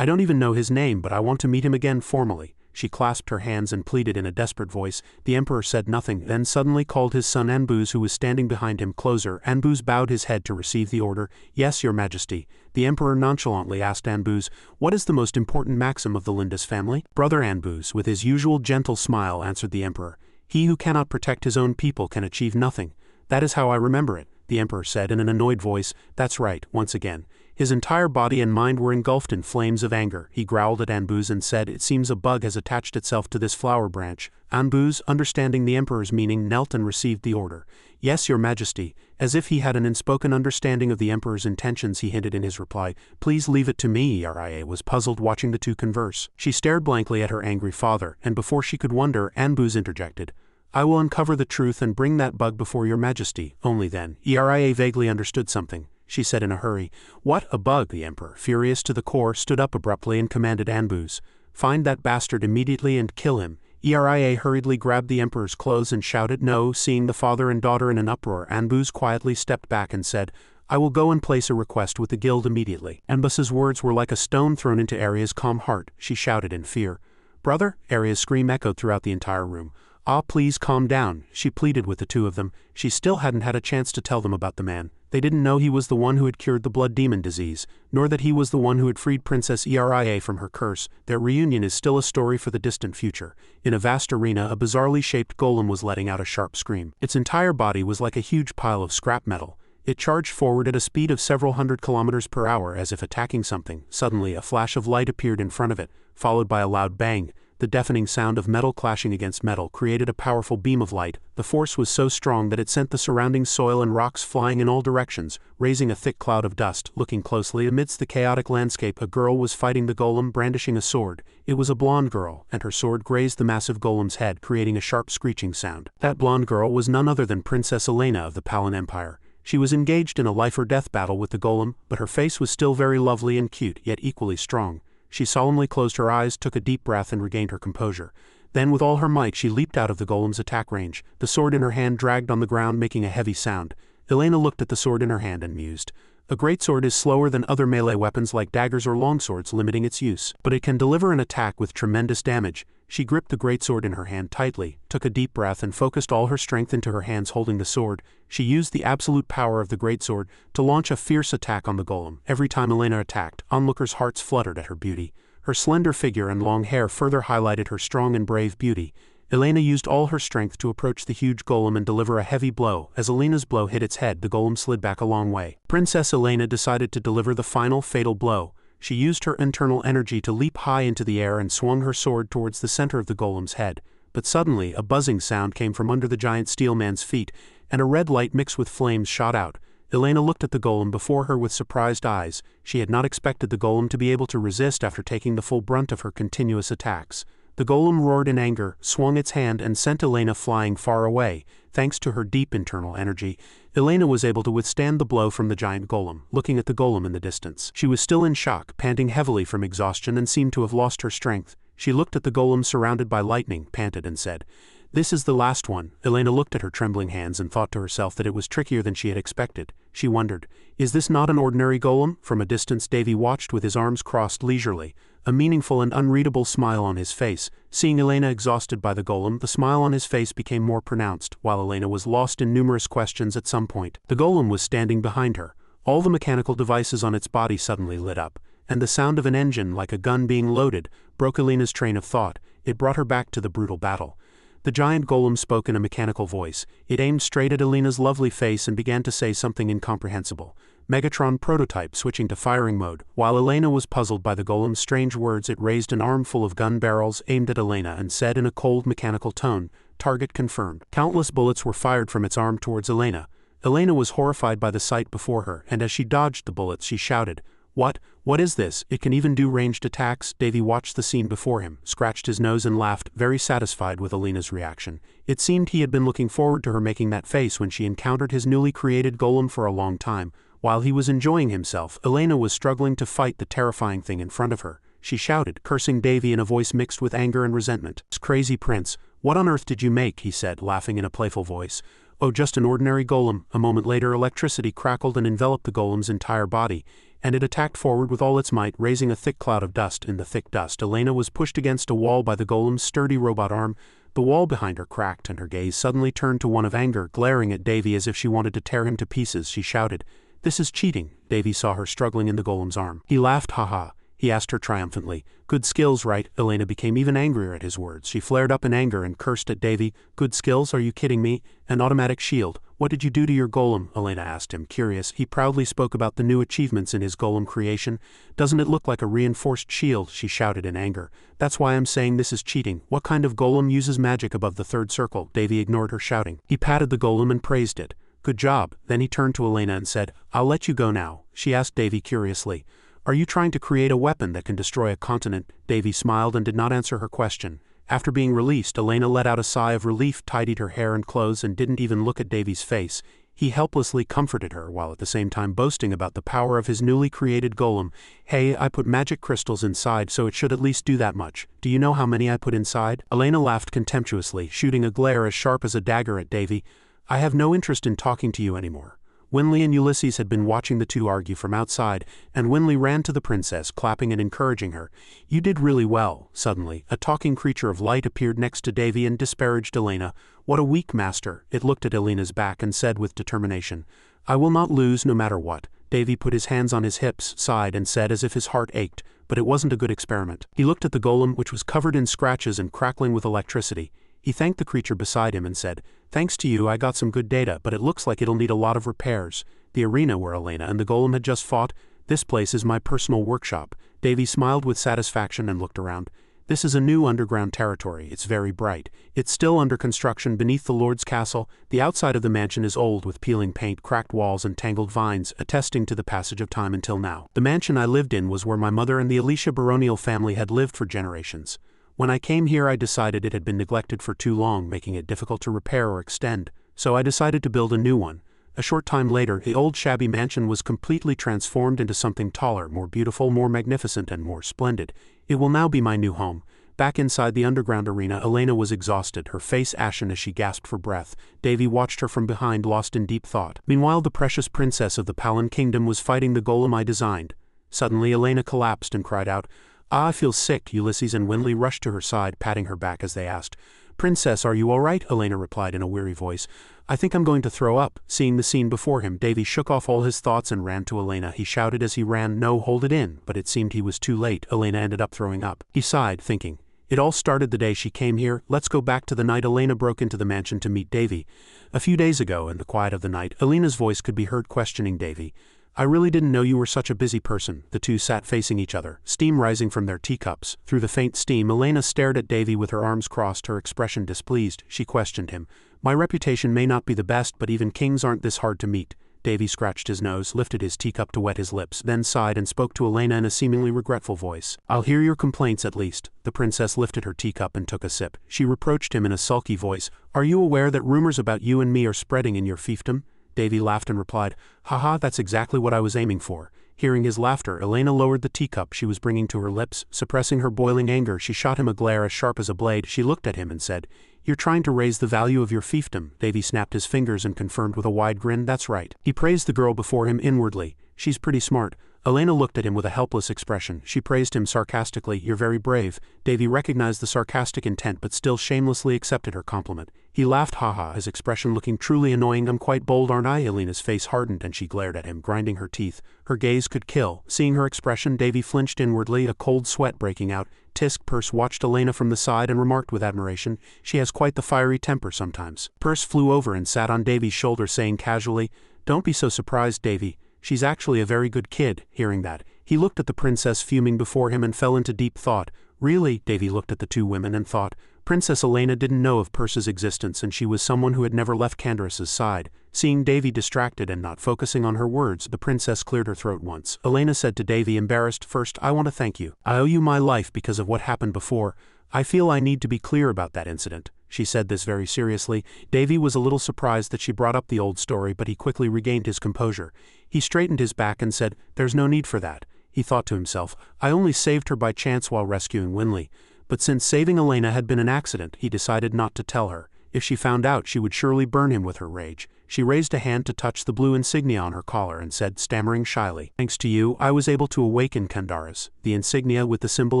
I don't even know his name, but I want to meet him again formally. She clasped her hands and pleaded in a desperate voice. The emperor said nothing, then suddenly called his son Anbuz, who was standing behind him, closer. Anbuz bowed his head to receive the order. Yes, your majesty. The emperor nonchalantly asked Anbuz, What is the most important maxim of the Lindis family? Brother Anbuz, with his usual gentle smile, answered the emperor. He who cannot protect his own people can achieve nothing. That is how I remember it, the emperor said in an annoyed voice. That's right, once again. His entire body and mind were engulfed in flames of anger. He growled at Anbuz and said, It seems a bug has attached itself to this flower branch. Anbuz, understanding the emperor's meaning, knelt and received the order. Yes, your majesty. As if he had an unspoken understanding of the emperor's intentions, he hinted in his reply, Please leave it to me. Eria was puzzled watching the two converse. She stared blankly at her angry father, and before she could wonder, Anbuz interjected, I will uncover the truth and bring that bug before your majesty. Only then. Eria vaguely understood something. She said in a hurry. What, a bug? The emperor, furious to the core, stood up abruptly and commanded Anbuz, Find that bastard immediately and kill him. Eria hurriedly grabbed the emperor's clothes and shouted no. Seeing the father and daughter in an uproar, Anbuz quietly stepped back and said, I will go and place a request with the guild immediately. Anbuz's words were like a stone thrown into Aria's calm heart. She shouted in fear. Brother? Aria's scream echoed throughout the entire room. Ah, please calm down, she pleaded with the two of them. She still hadn't had a chance to tell them about the man. They didn't know he was the one who had cured the blood demon disease, nor that he was the one who had freed Princess Eria from her curse. Their reunion is still a story for the distant future. In a vast arena, a bizarrely shaped golem was letting out a sharp scream. Its entire body was like a huge pile of scrap metal. It charged forward at a speed of several hundred kilometers per hour as if attacking something. Suddenly, a flash of light appeared in front of it, followed by a loud bang. The deafening sound of metal clashing against metal created a powerful beam of light. The force was so strong that it sent the surrounding soil and rocks flying in all directions, raising a thick cloud of dust. Looking closely, amidst the chaotic landscape, a girl was fighting the golem, brandishing a sword. It was a blonde girl, and her sword grazed the massive golem's head, creating a sharp screeching sound. That blonde girl was none other than Princess Elena of the Palan Empire. She was engaged in a life-or-death battle with the golem, but her face was still very lovely and cute, yet equally strong. She solemnly closed her eyes, took a deep breath, and regained her composure. Then with all her might she leaped out of the golem's attack range. The sword in her hand dragged on the ground, making a heavy sound. Elena looked at the sword in her hand and mused. A greatsword is slower than other melee weapons like daggers or longswords, limiting its use, but it can deliver an attack with tremendous damage. She gripped the greatsword in her hand tightly, took a deep breath, and focused all her strength into her hands holding the sword. She used the absolute power of the greatsword to launch a fierce attack on the golem. Every time Elena attacked, onlookers' hearts fluttered at her beauty. Her slender figure and long hair further highlighted her strong and brave beauty. Elena used all her strength to approach the huge golem and deliver a heavy blow. As Elena's blow hit its head, the golem slid back a long way. Princess Elena decided to deliver the final fatal blow. She used her internal energy to leap high into the air and swung her sword towards the center of the golem's head. But suddenly, a buzzing sound came from under the giant steel man's feet, and a red light mixed with flames shot out. Elena looked at the golem before her with surprised eyes. She had not expected the golem to be able to resist after taking the full brunt of her continuous attacks. The golem roared in anger, swung its hand, and sent Elena flying far away. Thanks to her deep internal energy, Elena was able to withstand the blow from the giant golem. Looking at the golem in the distance, she was still in shock, panting heavily from exhaustion, and seemed to have lost her strength. She looked at the golem surrounded by lightning, panted, and said, This is the last one. Elena looked at her trembling hands and thought to herself that it was trickier than she had expected. She wondered, is this not an ordinary golem? From a distance Davy watched with his arms crossed leisurely, a meaningful and unreadable smile on his face. Seeing Elena exhausted by the golem, the smile on his face became more pronounced, while Elena was lost in numerous questions at some point. The golem was standing behind her. All the mechanical devices on its body suddenly lit up, and the sound of an engine, like a gun being loaded, broke Elena's train of thought. It brought her back to the brutal battle. The giant golem spoke in a mechanical voice. It aimed straight at Elena's lovely face and began to say something incomprehensible. Megatron prototype, switching to firing mode. While Elena was puzzled by the golem's strange words, it raised an arm full of gun barrels aimed at Elena and said in a cold mechanical tone, "Target confirmed." Countless bullets were fired from its arm towards Elena. Elena was horrified by the sight before her, and as she dodged the bullets she shouted, What is this? It can even do ranged attacks?" Davy watched the scene before him, scratched his nose and laughed, very satisfied with Elena's reaction. It seemed he had been looking forward to her making that face when she encountered his newly created golem for a long time. While he was enjoying himself, Elena was struggling to fight the terrifying thing in front of her. She shouted, cursing Davy in a voice mixed with anger and resentment. "Crazy prince, what on earth did you make?" he said, laughing in a playful voice. "Oh, just an ordinary golem." A moment later electricity crackled and enveloped the golem's entire body, and it attacked forward with all its might, raising a thick cloud of dust. In the thick dust, Elena was pushed against a wall by the golem's sturdy robot arm. The wall behind her cracked, and her gaze suddenly turned to one of anger, glaring at Davy as if she wanted to tear him to pieces. She shouted, "This is cheating." Davy saw her struggling in the golem's arm. He laughed, "Ha." He asked her triumphantly, "Good skills, right?" Elena became even angrier at his words. She flared up in anger and cursed at Davy. "Good skills? Are you kidding me? An automatic shield. What did you do to your golem?" Elena asked him, curious. He proudly spoke about the new achievements in his golem creation. "Doesn't it look like a reinforced shield?" she shouted in anger. "That's why I'm saying this is cheating. What kind of golem uses magic above the third circle?" Davy ignored her shouting. He patted the golem and praised it. "Good job." Then he turned to Elena and said, "I'll let you go now." She asked Davy curiously, "Are you trying to create a weapon that can destroy a continent?" Davy smiled and did not answer her question. After being released, Elena let out a sigh of relief, tidied her hair and clothes, and didn't even look at Davy's face. He helplessly comforted her, while at the same time boasting about the power of his newly created golem. "Hey, I put magic crystals inside, so it should at least do that much. Do you know how many I put inside?" Elena laughed contemptuously, shooting a glare as sharp as a dagger at Davy. "I have no interest in talking to you anymore." Winley and Ulysses had been watching the two argue from outside, and Winley ran to the princess, clapping and encouraging her. "You did really well." Suddenly, a talking creature of light appeared next to Davy and disparaged Elena. "What a weak master." It looked at Elena's back and said with determination, "I will not lose no matter what." Davy put his hands on his hips, sighed, and said as if his heart ached, but it wasn't a good experiment. He looked at the golem, which was covered in scratches and crackling with electricity. He thanked the creature beside him and said, "Thanks to you I got some good data, but it looks like it'll need a lot of repairs." The arena where Elena and the golem had just fought, "This place is my personal workshop." Davy smiled with satisfaction and looked around. "This is a new underground territory. It's very bright. It's still under construction beneath the Lord's castle. The outside of the mansion is old with peeling paint, cracked walls, and tangled vines, attesting to the passage of time until now. The mansion I lived in was where my mother and the Alicia baronial family had lived for generations. When I came here I decided it had been neglected for too long, making it difficult to repair or extend, so I decided to build a new one. A short time later, the old shabby mansion was completely transformed into something taller, more beautiful, more magnificent, and more splendid. It will now be my new home." Back inside the underground arena, Elena was exhausted, her face ashen as she gasped for breath. Davy watched her from behind, lost in deep thought. Meanwhile, the precious princess of the Palin kingdom was fighting the golem I designed. Suddenly, Elena collapsed and cried out, "Ah, I feel sick." Ulysses and Winley rushed to her side, patting her back as they asked, "Princess, are you all right?" Elena replied in a weary voice, "I think I'm going to throw up." Seeing the scene before him, Davy shook off all his thoughts and ran to Elena. He shouted as he ran, "No, hold it in," but it seemed he was too late. Elena ended up throwing up. He sighed, thinking, "It all started the day she came here. Let's go back to the night Elena broke into the mansion to meet Davy. A few days ago, in the quiet of the night, Elena's voice could be heard questioning Davy. "I really didn't know you were such a busy person." The two sat facing each other, steam rising from their teacups. Through the faint steam, Elena stared at Davy with her arms crossed, her expression displeased. She questioned him. "My reputation may not be the best, but even kings aren't this hard to meet." Davy scratched his nose, lifted his teacup to wet his lips, then sighed and spoke to Elena in a seemingly regretful voice. "I'll hear your complaints at least." The princess lifted her teacup and took a sip. She reproached him in a sulky voice. "Are you aware that rumors about you and me are spreading in your fiefdom?" Davy laughed and replied, "Haha, that's exactly what I was aiming for." Hearing his laughter, Elena lowered the teacup she was bringing to her lips. Suppressing her boiling anger, she shot him a glare as sharp as a blade. She looked at him and said, You're trying to raise the value of your fiefdom. Davy snapped his fingers and confirmed with a wide grin, that's right. He praised the girl before him inwardly. She's pretty smart. Elena looked at him with a helpless expression. She praised him sarcastically. You're very brave. Davy recognized the sarcastic intent but still shamelessly accepted her compliment. He laughed haha, his expression looking truly annoying. I'm quite bold, aren't I? Elena's face hardened and she glared at him, grinding her teeth. Her gaze could kill. Seeing her expression, Davy flinched inwardly, a cold sweat breaking out. Tisk. Perce watched Elena from the side and remarked with admiration, she has quite the fiery temper sometimes. Perce flew over and sat on Davy's shoulder, saying casually, don't be so surprised, Davy. She's actually a very good kid. Hearing that, he looked at the princess fuming before him and fell into deep thought. Really? Davy looked at the two women and thought, Princess Elena didn't know of Perce's existence and she was someone who had never left Candace's side. Seeing Davy distracted and not focusing on her words, the princess cleared her throat once. Elena said to Davy, embarrassed, first, I want to thank you. I owe you my life because of what happened before. I feel I need to be clear about that incident. She said this very seriously. Davy was a little surprised that she brought up the old story, but he quickly regained his composure. He straightened his back and said, there's no need for that. He thought to himself, I only saved her by chance while rescuing Winley. But since saving Elena had been an accident, he decided not to tell her. If she found out, she would surely burn him with her rage. She raised a hand to touch the blue insignia on her collar and said, stammering shyly, thanks to you, I was able to awaken Candace. The insignia, with the symbol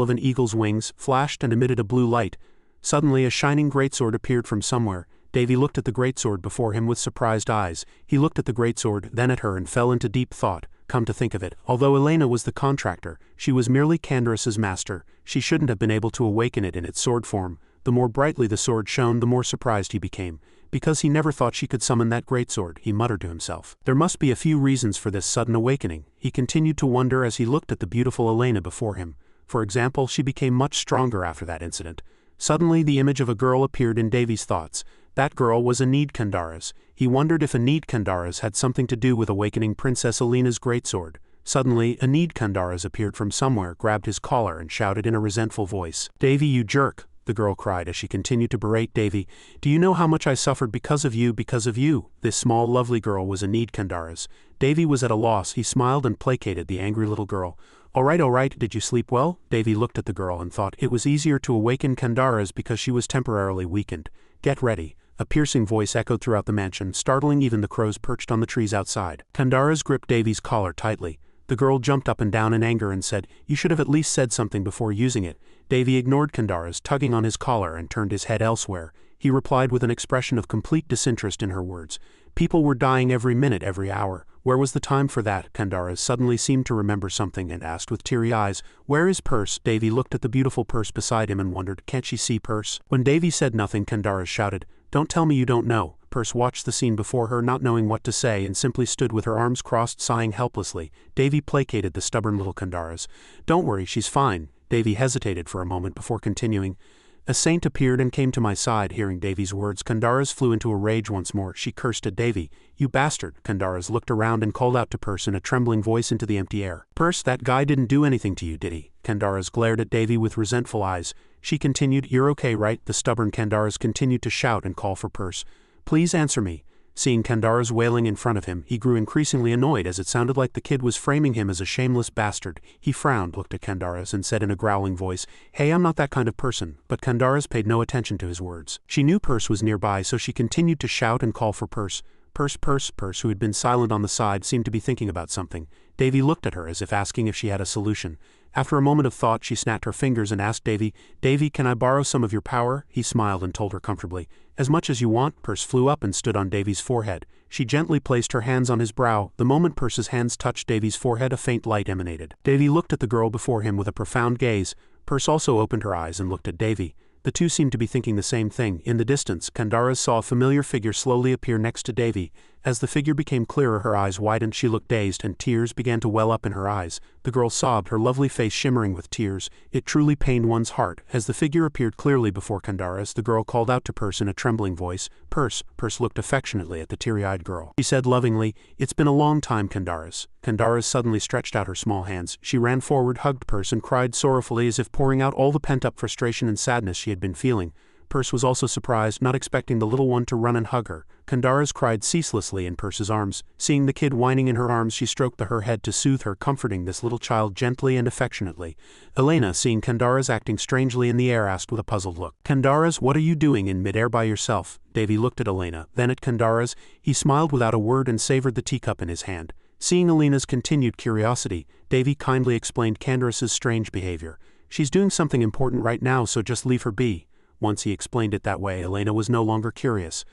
of an eagle's wings, flashed and emitted a blue light. Suddenly a shining greatsword appeared from somewhere. Davy looked at the greatsword before him with surprised eyes. He looked at the greatsword, then at her, and fell into deep thought. Come to think of it, although Elena was the contractor, she was merely Candace's master. She shouldn't have been able to awaken it in its sword form. The more brightly the sword shone, the more surprised he became. Because he never thought she could summon that greatsword, he muttered to himself. There must be a few reasons for this sudden awakening. He continued to wonder as he looked at the beautiful Elena before him. For example, she became much stronger after that incident. Suddenly the image of a girl appeared in Davy's thoughts. That girl was Enid Candace. He wondered if Enid Candace had something to do with awakening Princess Elena's greatsword. Suddenly, Enid Candace appeared from somewhere, grabbed his collar and shouted in a resentful voice, Davy, you jerk, the girl cried as she continued to berate Davy. Do you know how much I suffered because of you, because of you? This small, lovely girl was Enid Candace. Davy was at a loss. He smiled and placated the angry little girl. All right, did you sleep well? Davy looked at the girl and thought it was easier to awaken Candace because she was temporarily weakened. Get ready. A piercing voice echoed throughout the mansion, startling even the crows perched on the trees outside. Candace gripped Davy's collar tightly. The girl jumped up and down in anger and said, you should have at least said something before using it. Davy ignored Candace tugging on his collar and turned his head elsewhere. He replied with an expression of complete disinterest in her words. People were dying every minute, every hour. Where was the time for that? Candace suddenly seemed to remember something and asked with teary eyes, where is Perce? Davy looked at the beautiful Perce beside him and wondered, can't she see Perce? When Davy said nothing, Candace shouted, don't tell me you don't know. Perce watched the scene before her, not knowing what to say, and simply stood with her arms crossed, sighing helplessly. Davy placated the stubborn little Candace. Don't worry, she's fine. Davy hesitated for a moment before continuing. A saint appeared and came to my side. Hearing Davy's words, Candace flew into a rage once more. She cursed at Davy. You bastard! Candace looked around and called out to Perce in a trembling voice into the empty air. Perce, that guy didn't do anything to you, did he? Candace glared at Davy with resentful eyes. She continued, you're okay, right? The stubborn Candace continued to shout and call for Perce. Please answer me. Seeing Candace wailing in front of him, he grew increasingly annoyed as it sounded like the kid was framing him as a shameless bastard. He frowned, looked at Candace, and said in a growling voice, hey, I'm not that kind of person. But Candace paid no attention to his words. She knew Perce was nearby, so she continued to shout and call for Perce. Perce, who had been silent on the side, seemed to be thinking about something. Davy looked at her as if asking if she had a solution. After a moment of thought, she snapped her fingers and asked Davy, Davy, can I borrow some of your power? He smiled and told her comfortably, as much as you want. Perce flew up and stood on Davy's forehead. She gently placed her hands on his brow. The moment Perce's hands touched Davy's forehead, a faint light emanated. Davy looked at the girl before him with a profound gaze. Perce also opened her eyes and looked at Davy. The two seemed to be thinking the same thing. In the distance, Candace saw a familiar figure slowly appear next to Davy. As the figure became clearer, her eyes widened, she looked dazed, and tears began to well up in her eyes. The girl sobbed, her lovely face shimmering with tears. It truly pained one's heart. As the figure appeared clearly before Candace, the girl called out to Perce in a trembling voice. Perce. Perce looked affectionately at the teary-eyed girl. She said lovingly, it's been a long time, Candace. Candace suddenly stretched out her small hands. She ran forward, hugged Perce, and cried sorrowfully as if pouring out all the pent-up frustration and sadness she had been feeling. Purse was also surprised, not expecting the little one to run and hug her. Kandara's cried ceaselessly in Purse's arms. Seeing the kid whining in her arms, she stroked her head to soothe her, comforting this little child gently and affectionately. Elena, seeing Kandara's acting strangely in the air, asked with a puzzled look, "Kandara's, what are you doing in midair by yourself?" Davy looked at Elena, then at Kandara's. He smiled without a word and savored the teacup in his hand. Seeing Elena's continued curiosity, Davy kindly explained Kandara's strange behavior. "She's doing something important right now, so just leave her be." Once he explained it that way, Elena was no longer curious.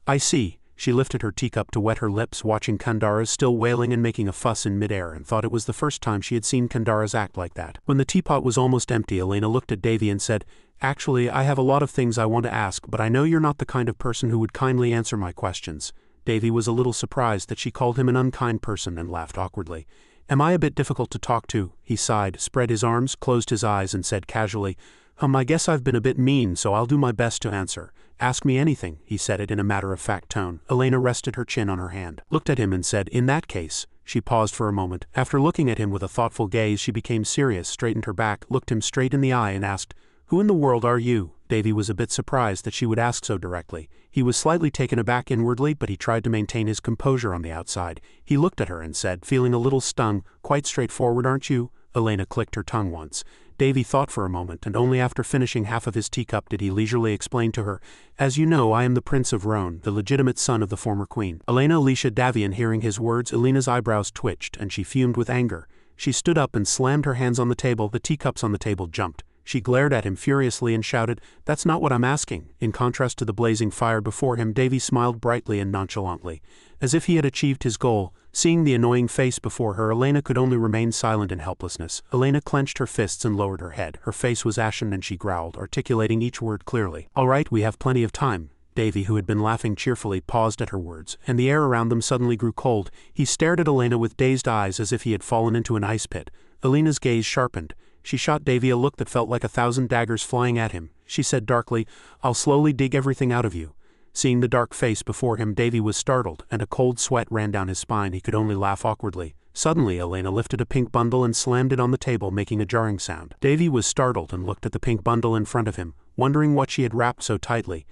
"I see." She lifted her teacup to wet her lips, watching Kandara's still wailing and making a fuss in midair, and thought it was the first time she had seen Kandara's act like that. When the teapot was almost empty, Elena looked at Davy and said, "Actually, I have a lot of things I want to ask, but I know you're not the kind of person who would kindly answer my questions." Davy was a little surprised that she called him an unkind person and laughed awkwardly. "Am I a bit difficult to talk to?" He sighed, spread his arms, closed his eyes, and said casually, I guess I've been a bit mean, so I'll do my best to answer. Ask me anything," he said it in a matter-of-fact tone. Elena rested her chin on her hand, looked at him and said, "In that case." She paused for a moment. After looking at him with a thoughtful gaze, she became serious, straightened her back, looked him straight in the eye and asked, "Who in the world are you?" Davy was a bit surprised that she would ask so directly. He was slightly taken aback inwardly, but he tried to maintain his composure on the outside. He looked at her and said, feeling a little stung, "Quite straightforward, aren't you?" Elena clicked her tongue once. Davy thought for a moment, and only after finishing half of his teacup did he leisurely explain to her, "As you know, I am the Prince of Roan, the legitimate son of the former queen." Elena Alicia Davian, hearing his words, Elena's eyebrows twitched, and she fumed with anger. She stood up and slammed her hands on the table. The teacups on the table jumped. She glared at him furiously and shouted, "That's not what I'm asking." In contrast to the blazing fire before him, Davy smiled brightly and nonchalantly, as if he had achieved his goal. Seeing the annoying face before her, Elena could only remain silent in helplessness. Elena clenched her fists and lowered her head. Her face was ashen and she growled, articulating each word clearly. "All right, we have plenty of time." Davy, who had been laughing cheerfully, paused at her words, and the air around them suddenly grew cold. He stared at Elena with dazed eyes as if he had fallen into an ice pit. Elena's gaze sharpened. She shot Davy a look that felt like 1,000 daggers flying at him. She said darkly, "I'll slowly dig everything out of you." Seeing the dark face before him, Davy was startled, and a cold sweat ran down his spine. He could only laugh awkwardly. Suddenly, Elena lifted a pink bundle and slammed it on the table, making a jarring sound. Davy was startled and looked at the pink bundle in front of him, wondering what she had wrapped so tightly.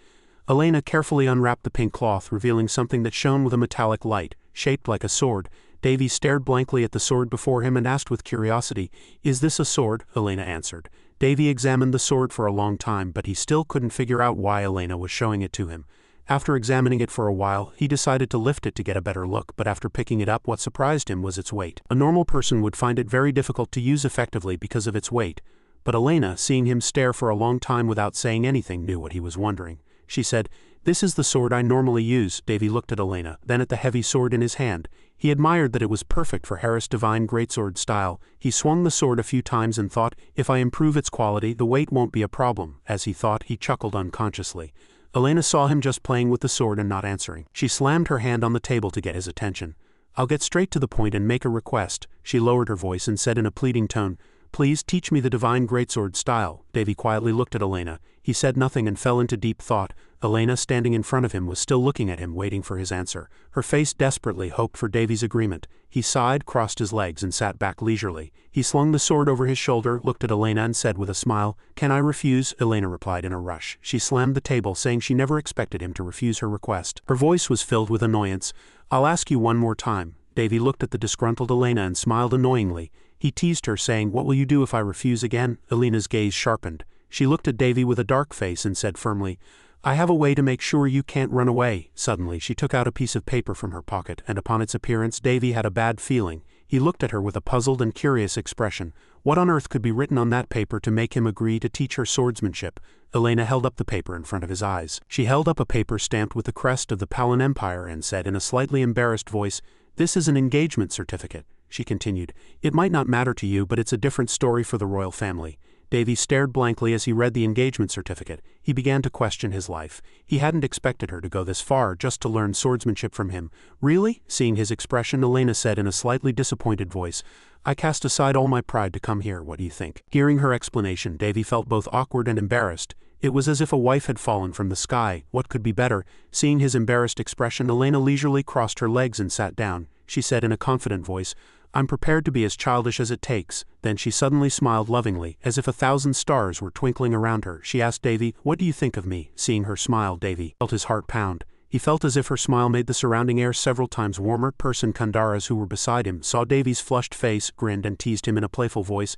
Elena carefully unwrapped the pink cloth, revealing something that shone with a metallic light, shaped like a sword. Davy stared blankly at the sword before him and asked with curiosity, "Is this a sword?" Elena answered. Davy examined the sword for a long time, but he still couldn't figure out why Elena was showing it to him. After examining it for a while, he decided to lift it to get a better look, but after picking it up, what surprised him was its weight. A normal person would find it very difficult to use effectively because of its weight, but Elena, seeing him stare for a long time without saying anything, knew what he was wondering. She said, "This is the sword I normally use." Davy looked at Elena, then at the heavy sword in his hand. He admired that it was perfect for Harris' divine greatsword style. He swung the sword a few times and thought, "If I improve its quality, the weight won't be a problem." As he thought, he chuckled unconsciously. Elena saw him just playing with the sword and not answering. She slammed her hand on the table to get his attention. "I'll get straight to the point and make a request." She lowered her voice and said in a pleading tone, "Please teach me the divine greatsword style." Davy quietly looked at Elena. He said nothing and fell into deep thought. Elena, standing in front of him, was still looking at him, waiting for his answer. Her face desperately hoped for Davy's agreement. He sighed, crossed his legs, and sat back leisurely. He slung the sword over his shoulder, looked at Elena, and said with a smile, "Can I refuse?" Elena replied in a rush. She slammed the table, saying she never expected him to refuse her request. Her voice was filled with annoyance. "I'll ask you one more time." Davy looked at the disgruntled Elena and smiled annoyingly. He teased her, saying, "What will you do if I refuse again?" Elena's gaze sharpened. She looked at Davy with a dark face and said firmly, "I have a way to make sure you can't run away." Suddenly, she took out a piece of paper from her pocket, and upon its appearance, Davy had a bad feeling. He looked at her with a puzzled and curious expression. What on earth could be written on that paper to make him agree to teach her swordsmanship? Elena held up the paper in front of his eyes. She held up a paper stamped with the crest of the Palan Empire and said in a slightly embarrassed voice, "This is an engagement certificate." She continued, "It might not matter to you, but it's a different story for the royal family." Davy stared blankly as he read the engagement certificate. He began to question his life. He hadn't expected her to go this far just to learn swordsmanship from him. "Really?" Seeing his expression, Elena said in a slightly disappointed voice, "I cast aside all my pride to come here. What do you think?" Hearing her explanation, Davy felt both awkward and embarrassed. It was as if a wife had fallen from the sky. What could be better? Seeing his embarrassed expression, Elena leisurely crossed her legs and sat down. She said in a confident voice, I'm prepared to be as childish as it takes." Then she suddenly smiled lovingly, as if 1,000 stars were twinkling around her. She asked Davy, "What do you think of me?" Seeing her smile, Davy felt his heart pound. He felt as if her smile made the surrounding air several times warmer. Person Kandara's who were beside him saw Davy's flushed face, grinned and teased him in a playful voice.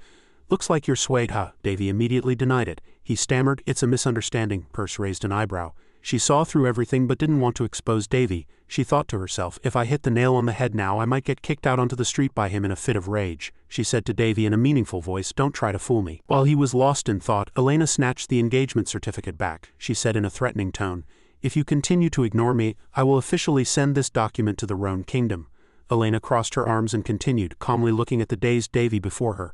"Looks like you're swayed, huh?" Davy immediately denied it. He stammered, "It's a misunderstanding." Purse raised an eyebrow. She saw through everything but didn't want to expose Davy. She thought to herself, if I hit the nail on the head now I might get kicked out onto the street by him in a fit of rage. She said to Davy in a meaningful voice, "Don't try to fool me." While he was lost in thought, Elena snatched the engagement certificate back. She said in a threatening tone, "If you continue to ignore me, I will officially send this document to the Roan Kingdom." Elena crossed her arms and continued, calmly looking at the dazed Davy before her.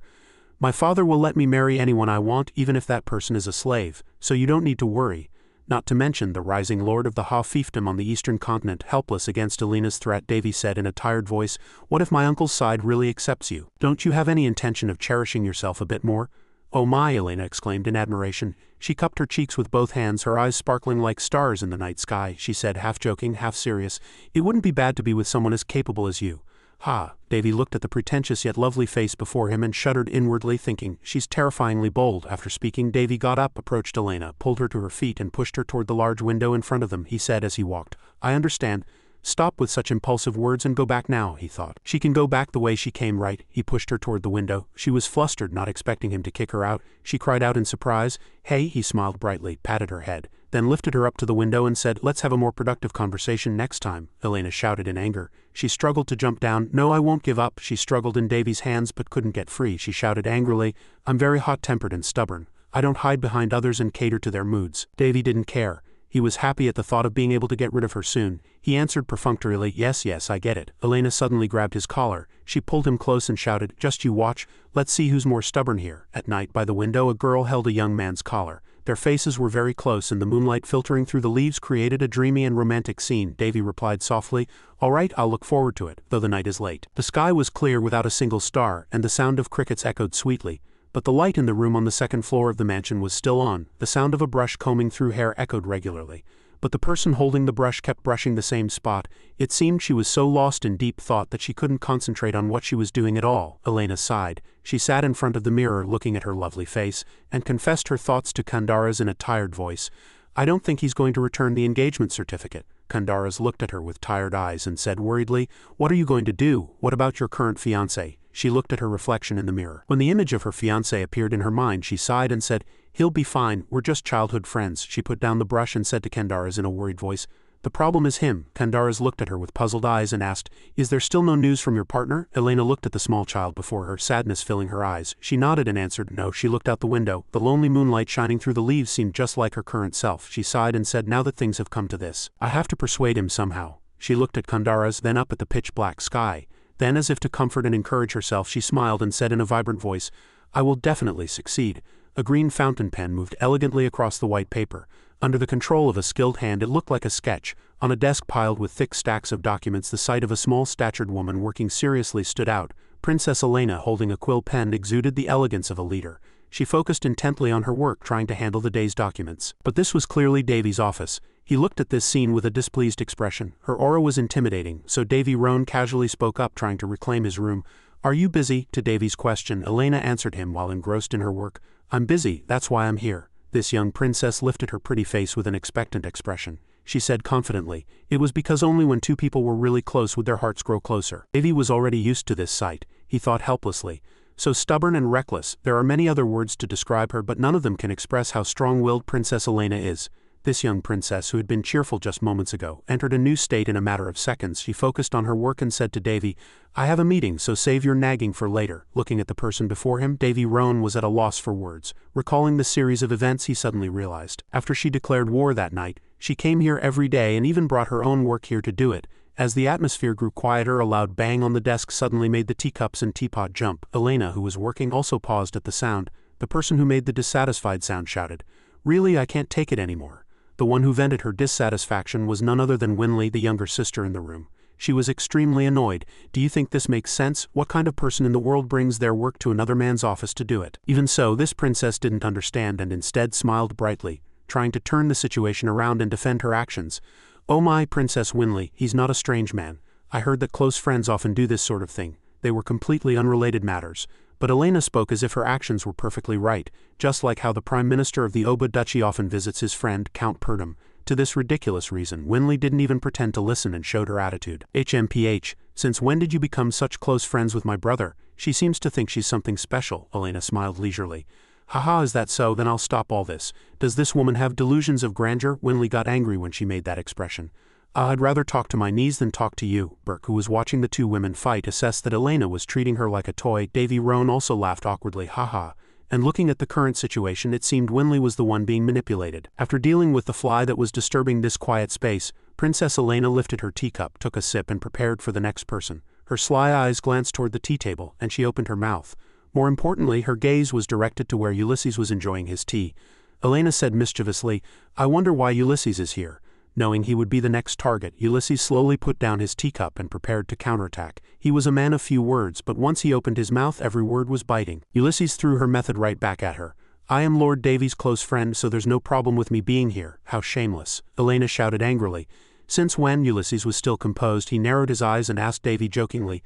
"My father will let me marry anyone I want, even if that person is a slave, so you don't need to worry. Not to mention the rising lord of the Ha fiefdom on the eastern continent." Helpless against Elena's threat, Davy said in a tired voice, "What if my uncle's side really accepts you? Don't you have any intention of cherishing yourself a bit more?" "Oh my," Elena exclaimed in admiration. She cupped her cheeks with both hands, her eyes sparkling like stars in the night sky. She said, half joking, half serious, "It wouldn't be bad to be with someone as capable as you." "Ha!" Davy looked at the pretentious yet lovely face before him and shuddered inwardly, thinking, "She's terrifyingly bold." After speaking, Davy got up, approached Elena, pulled her to her feet and pushed her toward the large window in front of them. He said as he walked, "I understand. Stop with such impulsive words and go back now," he thought. "She can go back the way she came, right?" He pushed her toward the window. She was flustered, not expecting him to kick her out. She cried out in surprise. "Hey," he smiled brightly, patted her head, then lifted her up to the window and said, "Let's have a more productive conversation next time." Elena shouted in anger. She struggled to jump down. "No, I won't give up." She struggled in Davy's hands but couldn't get free. She shouted angrily, "I'm very hot-tempered and stubborn. I don't hide behind others and cater to their moods." Davy didn't care. He was happy at the thought of being able to get rid of her soon. He answered perfunctorily, "Yes, I get it." Elena suddenly grabbed his collar. She pulled him close and shouted, "Just you watch. Let's see who's more stubborn here." At night, by the window, a girl held a young man's collar. Their faces were very close and the moonlight filtering through the leaves created a dreamy and romantic scene. Davy replied softly, "All right, I'll look forward to it, though the night is late." The sky was clear without a single star, and the sound of crickets echoed sweetly. But the light in the room on the second floor of the mansion was still on. The sound of a brush combing through hair echoed regularly. But the person holding the brush kept brushing the same spot. It seemed she was so lost in deep thought that she couldn't concentrate on what she was doing at all. Elena sighed. She sat in front of the mirror looking at her lovely face, and confessed her thoughts to Kandara's in a tired voice. "I don't think he's going to return the engagement certificate." Kandara's looked at her with tired eyes and said worriedly, "What are you going to do? What about your current fiancé?" She looked at her reflection in the mirror. When the image of her fiancé appeared in her mind, she sighed and said, "He'll be fine, we're just childhood friends." She put down the brush and said to Kandara's in a worried voice, "The problem is him." Kandara's looked at her with puzzled eyes and asked, "Is there still no news from your partner?" Elena looked at the small child before her, sadness filling her eyes. She nodded and answered, "No." She looked out the window. The lonely moonlight shining through the leaves seemed just like her current self. She sighed and said, "Now that things have come to this, I have to persuade him somehow." She looked at Kandara's, then up at the pitch-black sky. Then, as if to comfort and encourage herself, she smiled and said in a vibrant voice, "I will definitely succeed." A green fountain pen moved elegantly across the white paper. Under the control of a skilled hand, it looked like a sketch. On a desk piled with thick stacks of documents, the sight of a small-statured woman working seriously stood out. Princess Elena, holding a quill pen, exuded the elegance of a leader. She focused intently on her work, trying to handle the day's documents. But this was clearly Davy's office. He looked at this scene with a displeased expression. Her aura was intimidating, so Davy Roan casually spoke up, trying to reclaim his room. "Are you busy?" To Davy's question, Elena answered him while engrossed in her work. "I'm busy, that's why I'm here." This young princess lifted her pretty face with an expectant expression. She said confidently, "It was because only when two people were really close would their hearts grow closer." Davy was already used to this sight. He thought helplessly. So stubborn and reckless, there are many other words to describe her, but none of them can express how strong-willed Princess Elena is. This young princess, who had been cheerful just moments ago, entered a new state in a matter of seconds. She focused on her work and said to Davy, "I have a meeting, so save your nagging for later." Looking at the person before him, Davy Roan was at a loss for words. Recalling the series of events, he suddenly realized. After she declared war that night, she came here every day and even brought her own work here to do it. As the atmosphere grew quieter, a loud bang on the desk suddenly made the teacups and teapot jump. Elena, who was working, also paused at the sound. The person who made the dissatisfied sound shouted, "Really, I can't take it anymore." The one who vented her dissatisfaction was none other than Winley, the younger sister in the room. She was extremely annoyed. "Do you think this makes sense? What kind of person in the world brings their work to another man's office to do it?" Even so, this princess didn't understand and instead smiled brightly, trying to turn the situation around and defend her actions. "Oh my, Princess Winley, he's not a strange man. I heard that close friends often do this sort of thing." they were completely unrelated matters. But Elena spoke as if her actions were perfectly right, just like how the Prime Minister of the Oba Duchy often visits his friend, Count Perdam. To this ridiculous reason, Winley didn't even pretend to listen and showed her attitude. HMPH, since when did you become such close friends with my brother? She seems to think she's something special, Elena smiled leisurely. Haha, is that so? Then I'll stop all this. Does this woman have delusions of grandeur? Winley got angry when she made that expression. I'd rather talk to my niece than talk to you. Burke, who was watching the two women fight, assessed that Elena was treating her like a toy. Davy Roan also laughed awkwardly, haha. And looking at the current situation, it seemed Winley was the one being manipulated. After dealing with the fly that was disturbing this quiet space, Princess Elena lifted her teacup, took a sip, and prepared for the next person. Her sly eyes glanced toward the tea table, and she opened her mouth. More importantly, her gaze was directed to where Ulysses was enjoying his tea. Elena said mischievously, I wonder why Ulysses is here. Knowing he would be the next target, Ulysses slowly put down his teacup and prepared to counterattack. He was a man of few words, but once he opened his mouth, every word was biting. Ulysses threw her method right back at her. I am Lord Davy's close friend, so there's no problem with me being here. How shameless. Elena shouted angrily. Since when? Ulysses was still composed. He narrowed his eyes and asked Davy jokingly.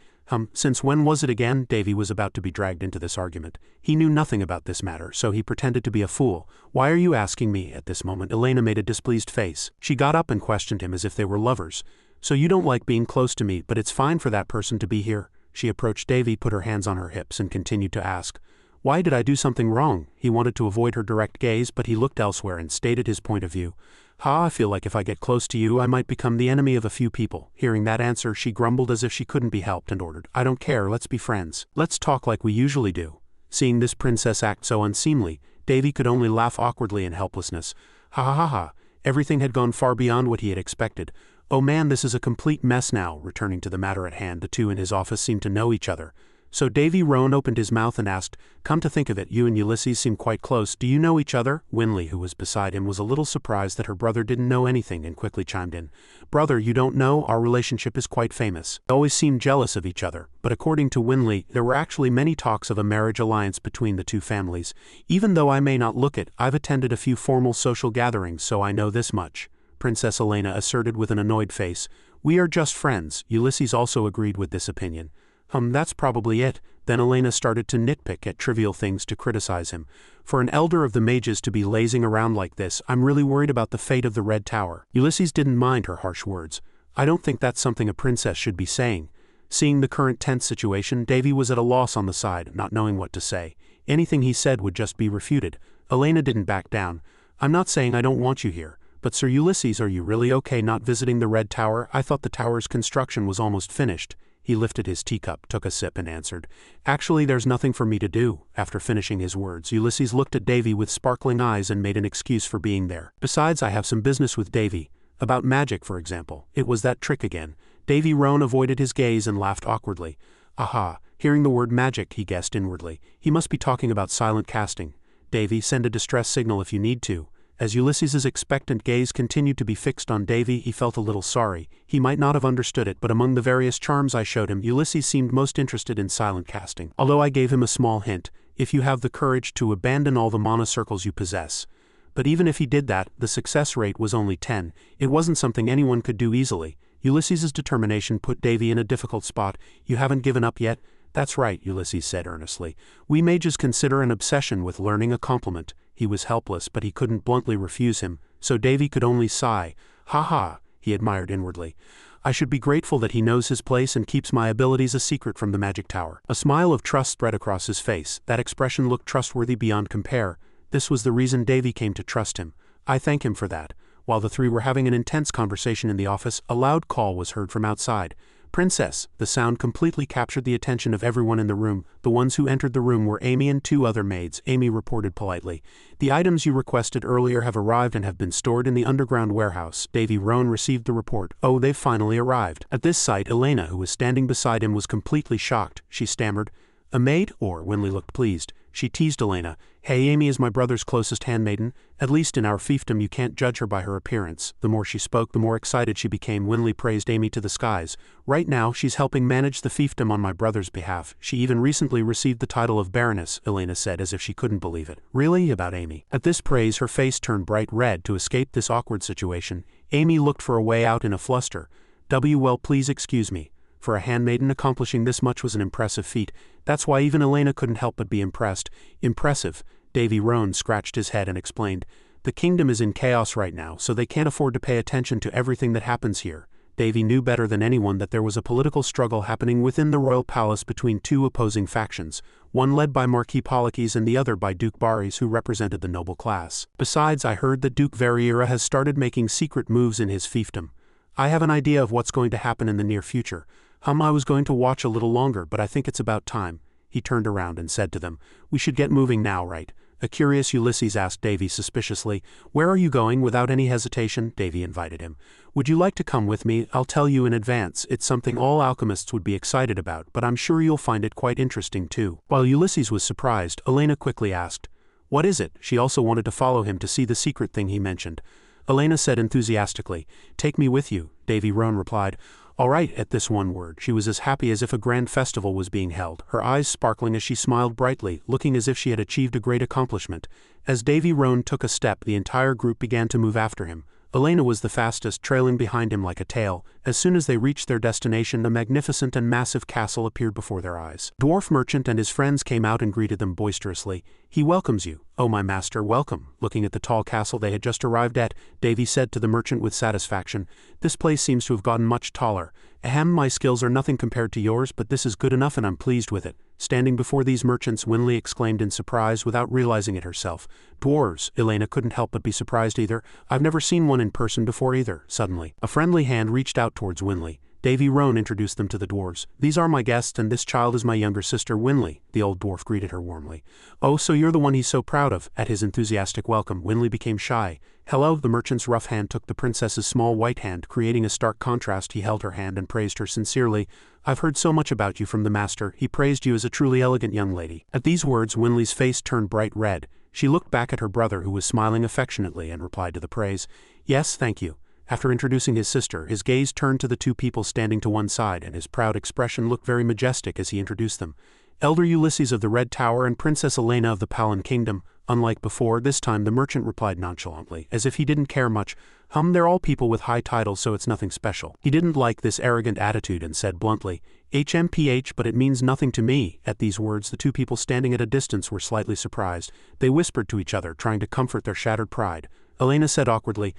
Since when was it again? Davy was about to be dragged into this argument. He knew nothing about this matter, so he pretended to be a fool. Why are you asking me? At this moment, Elena made a displeased face. She got up and questioned him as if they were lovers. So you don't like being close to me, but it's fine for that person to be here. She approached Davy, put her hands on her hips, and continued to ask. Why did I do something wrong? He wanted to avoid her direct gaze, but he looked elsewhere and stated his point of view. I feel like if I get close to you, I might become the enemy of a few people. Hearing that answer, she grumbled as if she couldn't be helped and ordered, I don't care, let's be friends. Let's talk like we usually do. Seeing this princess act so unseemly, Davy could only laugh awkwardly in helplessness. Ha ha ha ha. Everything had gone far beyond what he had expected. Oh man, this is a complete mess now. Returning to the matter at hand, the two in his office seemed to know each other. So Davy Roan opened his mouth and asked, Come to think of it, you and Ulysses seem quite close. Do you know each other? Winley, who was beside him, was a little surprised that her brother didn't know anything and quickly chimed in. Brother, you don't know, our relationship is quite famous. They always seemed jealous of each other, but according to Winley, there were actually many talks of a marriage alliance between the two families. Even though I may not look it, I've attended a few formal social gatherings, so I know this much. Princess Elena asserted with an annoyed face. We are just friends. Ulysses also agreed with this opinion. That's probably it. Then Elena started to nitpick at trivial things to criticize him. For an elder of the mages to be lazing around like this, I'm really worried about the fate of the Red Tower. Ulysses didn't mind her harsh words. I don't think that's something a princess should be saying. Seeing the current tense situation, Davy was at a loss on the side, not knowing what to say. Anything he said would just be refuted. Elena didn't back down. I'm not saying I don't want you here. But Sir Ulysses, are you really okay not visiting the Red Tower? I thought the tower's construction was almost finished. He lifted his teacup, took a sip, and answered, Actually, there's nothing for me to do. After finishing his words, Ulysses looked at Davy with sparkling eyes and made an excuse for being there. Besides, I have some business with Davy. About magic, for example. It was that trick again. Davy Roan avoided his gaze and laughed awkwardly. Aha, hearing the word magic, he guessed inwardly. He must be talking about silent casting. Davy, send a distress signal if you need to. As Ulysses's expectant gaze continued to be fixed on Davy, he felt a little sorry. He might not have understood it, but among the various charms I showed him, Ulysses seemed most interested in silent casting. Although I gave him a small hint, if you have the courage to abandon all the mana circles you possess. But even if he did that, the success rate was only 10. It wasn't something anyone could do easily. Ulysses's determination put Davy in a difficult spot. You haven't given up yet? That's right, Ulysses said earnestly. We mages consider an obsession with learning a compliment. He was helpless, but he couldn't bluntly refuse him, so Davy could only sigh. Ha ha, he admired inwardly. I should be grateful that he knows his place and keeps my abilities a secret from the magic tower. A smile of trust spread across his face. That expression looked trustworthy beyond compare. This was the reason Davy came to trust him. I thank him for that. While the three were having an intense conversation in the office, a loud call was heard from outside. Princess! The sound completely captured the attention of everyone in the room. The ones who entered the room were Amy and two other maids. Amy reported politely. The items you requested earlier have arrived and have been stored in the underground warehouse. Davy Roan received the report. Oh, they've finally arrived. At this sight, Elena, who was standing beside him, was completely shocked. She stammered, A maid? Or Winley looked pleased. She teased Elena. Hey, Amy is my brother's closest handmaiden. At least in our fiefdom you can't judge her by her appearance. The more she spoke, the more excited she became. Winley praised Amy to the skies. Right now, she's helping manage the fiefdom on my brother's behalf. She even recently received the title of Baroness, Elena said as if she couldn't believe it. Really? About Amy? At this praise, her face turned bright red. To escape this awkward situation, Amy looked for a way out in a fluster. Well, please excuse me. For a handmaiden, accomplishing this much was an impressive feat. That's why even Elena couldn't help but be impressed. Impressive. Davy Roan scratched his head and explained. The kingdom is in chaos right now, so they can't afford to pay attention to everything that happens here. Davy knew better than anyone that there was a political struggle happening within the royal palace between two opposing factions, one led by Marquis Polakes and the other by Duke Baris, who represented the noble class. Besides, I heard that Duke Variera has started making secret moves in his fiefdom. I have an idea of what's going to happen in the near future. I was going to watch a little longer, but I think it's about time. He turned around and said to them, "We should get moving now, right?" A curious Ulysses asked Davy suspiciously, "Where are you going?" Without any hesitation, Davy invited him. "Would you like to come with me? I'll tell you in advance, it's something all alchemists would be excited about, but I'm sure you'll find it quite interesting too." While Ulysses was surprised, Elena quickly asked, "What is it?" She also wanted to follow him to see the secret thing he mentioned. Elena said enthusiastically, "Take me with you." Davy Roan replied, "All right." At this one word, she was as happy as if a grand festival was being held, her eyes sparkling as she smiled brightly, looking as if she had achieved a great accomplishment. As Davy Roan took a step, the entire group began to move after him. Elena was the fastest, trailing behind him like a tail. As soon as they reached their destination, a magnificent and massive castle appeared before their eyes. Dwarf merchant and his friends came out and greeted them boisterously. "He welcomes you." "Oh, my master, welcome." Looking at the tall castle they had just arrived at, Davy said to the merchant with satisfaction, "This place seems to have gotten much taller. Ahem, my skills are nothing compared to yours, but this is good enough and I'm pleased with it." Standing before these merchants, Winley exclaimed in surprise without realizing it herself. "Dwarves!" Elena couldn't help but be surprised either. "I've never seen one in person before either." Suddenly, a friendly hand reached out towards Winley. Davy Roan introduced them to the dwarves. "These are my guests, and this child is my younger sister, Winley." The old dwarf greeted her warmly. "Oh, so you're the one he's so proud of." At his enthusiastic welcome, Winley became shy. "Hello." The merchant's rough hand took the princess's small white hand, creating a stark contrast. He held her hand and praised her sincerely. "I've heard so much about you from the master. He praised you as a truly elegant young lady." At these words, Winley's face turned bright red. She looked back at her brother, who was smiling affectionately, and replied to the praise, "Yes, thank you." After introducing his sister, his gaze turned to the two people standing to one side, and his proud expression looked very majestic as he introduced them. "Elder Ulysses of the Red Tower and Princess Elena of the Palan Kingdom." Unlike before, this time the merchant replied nonchalantly, as if he didn't care much, "They're all people with high titles, so it's nothing special." He didn't like this arrogant attitude and said bluntly, "HMPH, but it means nothing to me." At these words, the two people standing at a distance were slightly surprised. They whispered to each other, trying to comfort their shattered pride. Elena said awkwardly,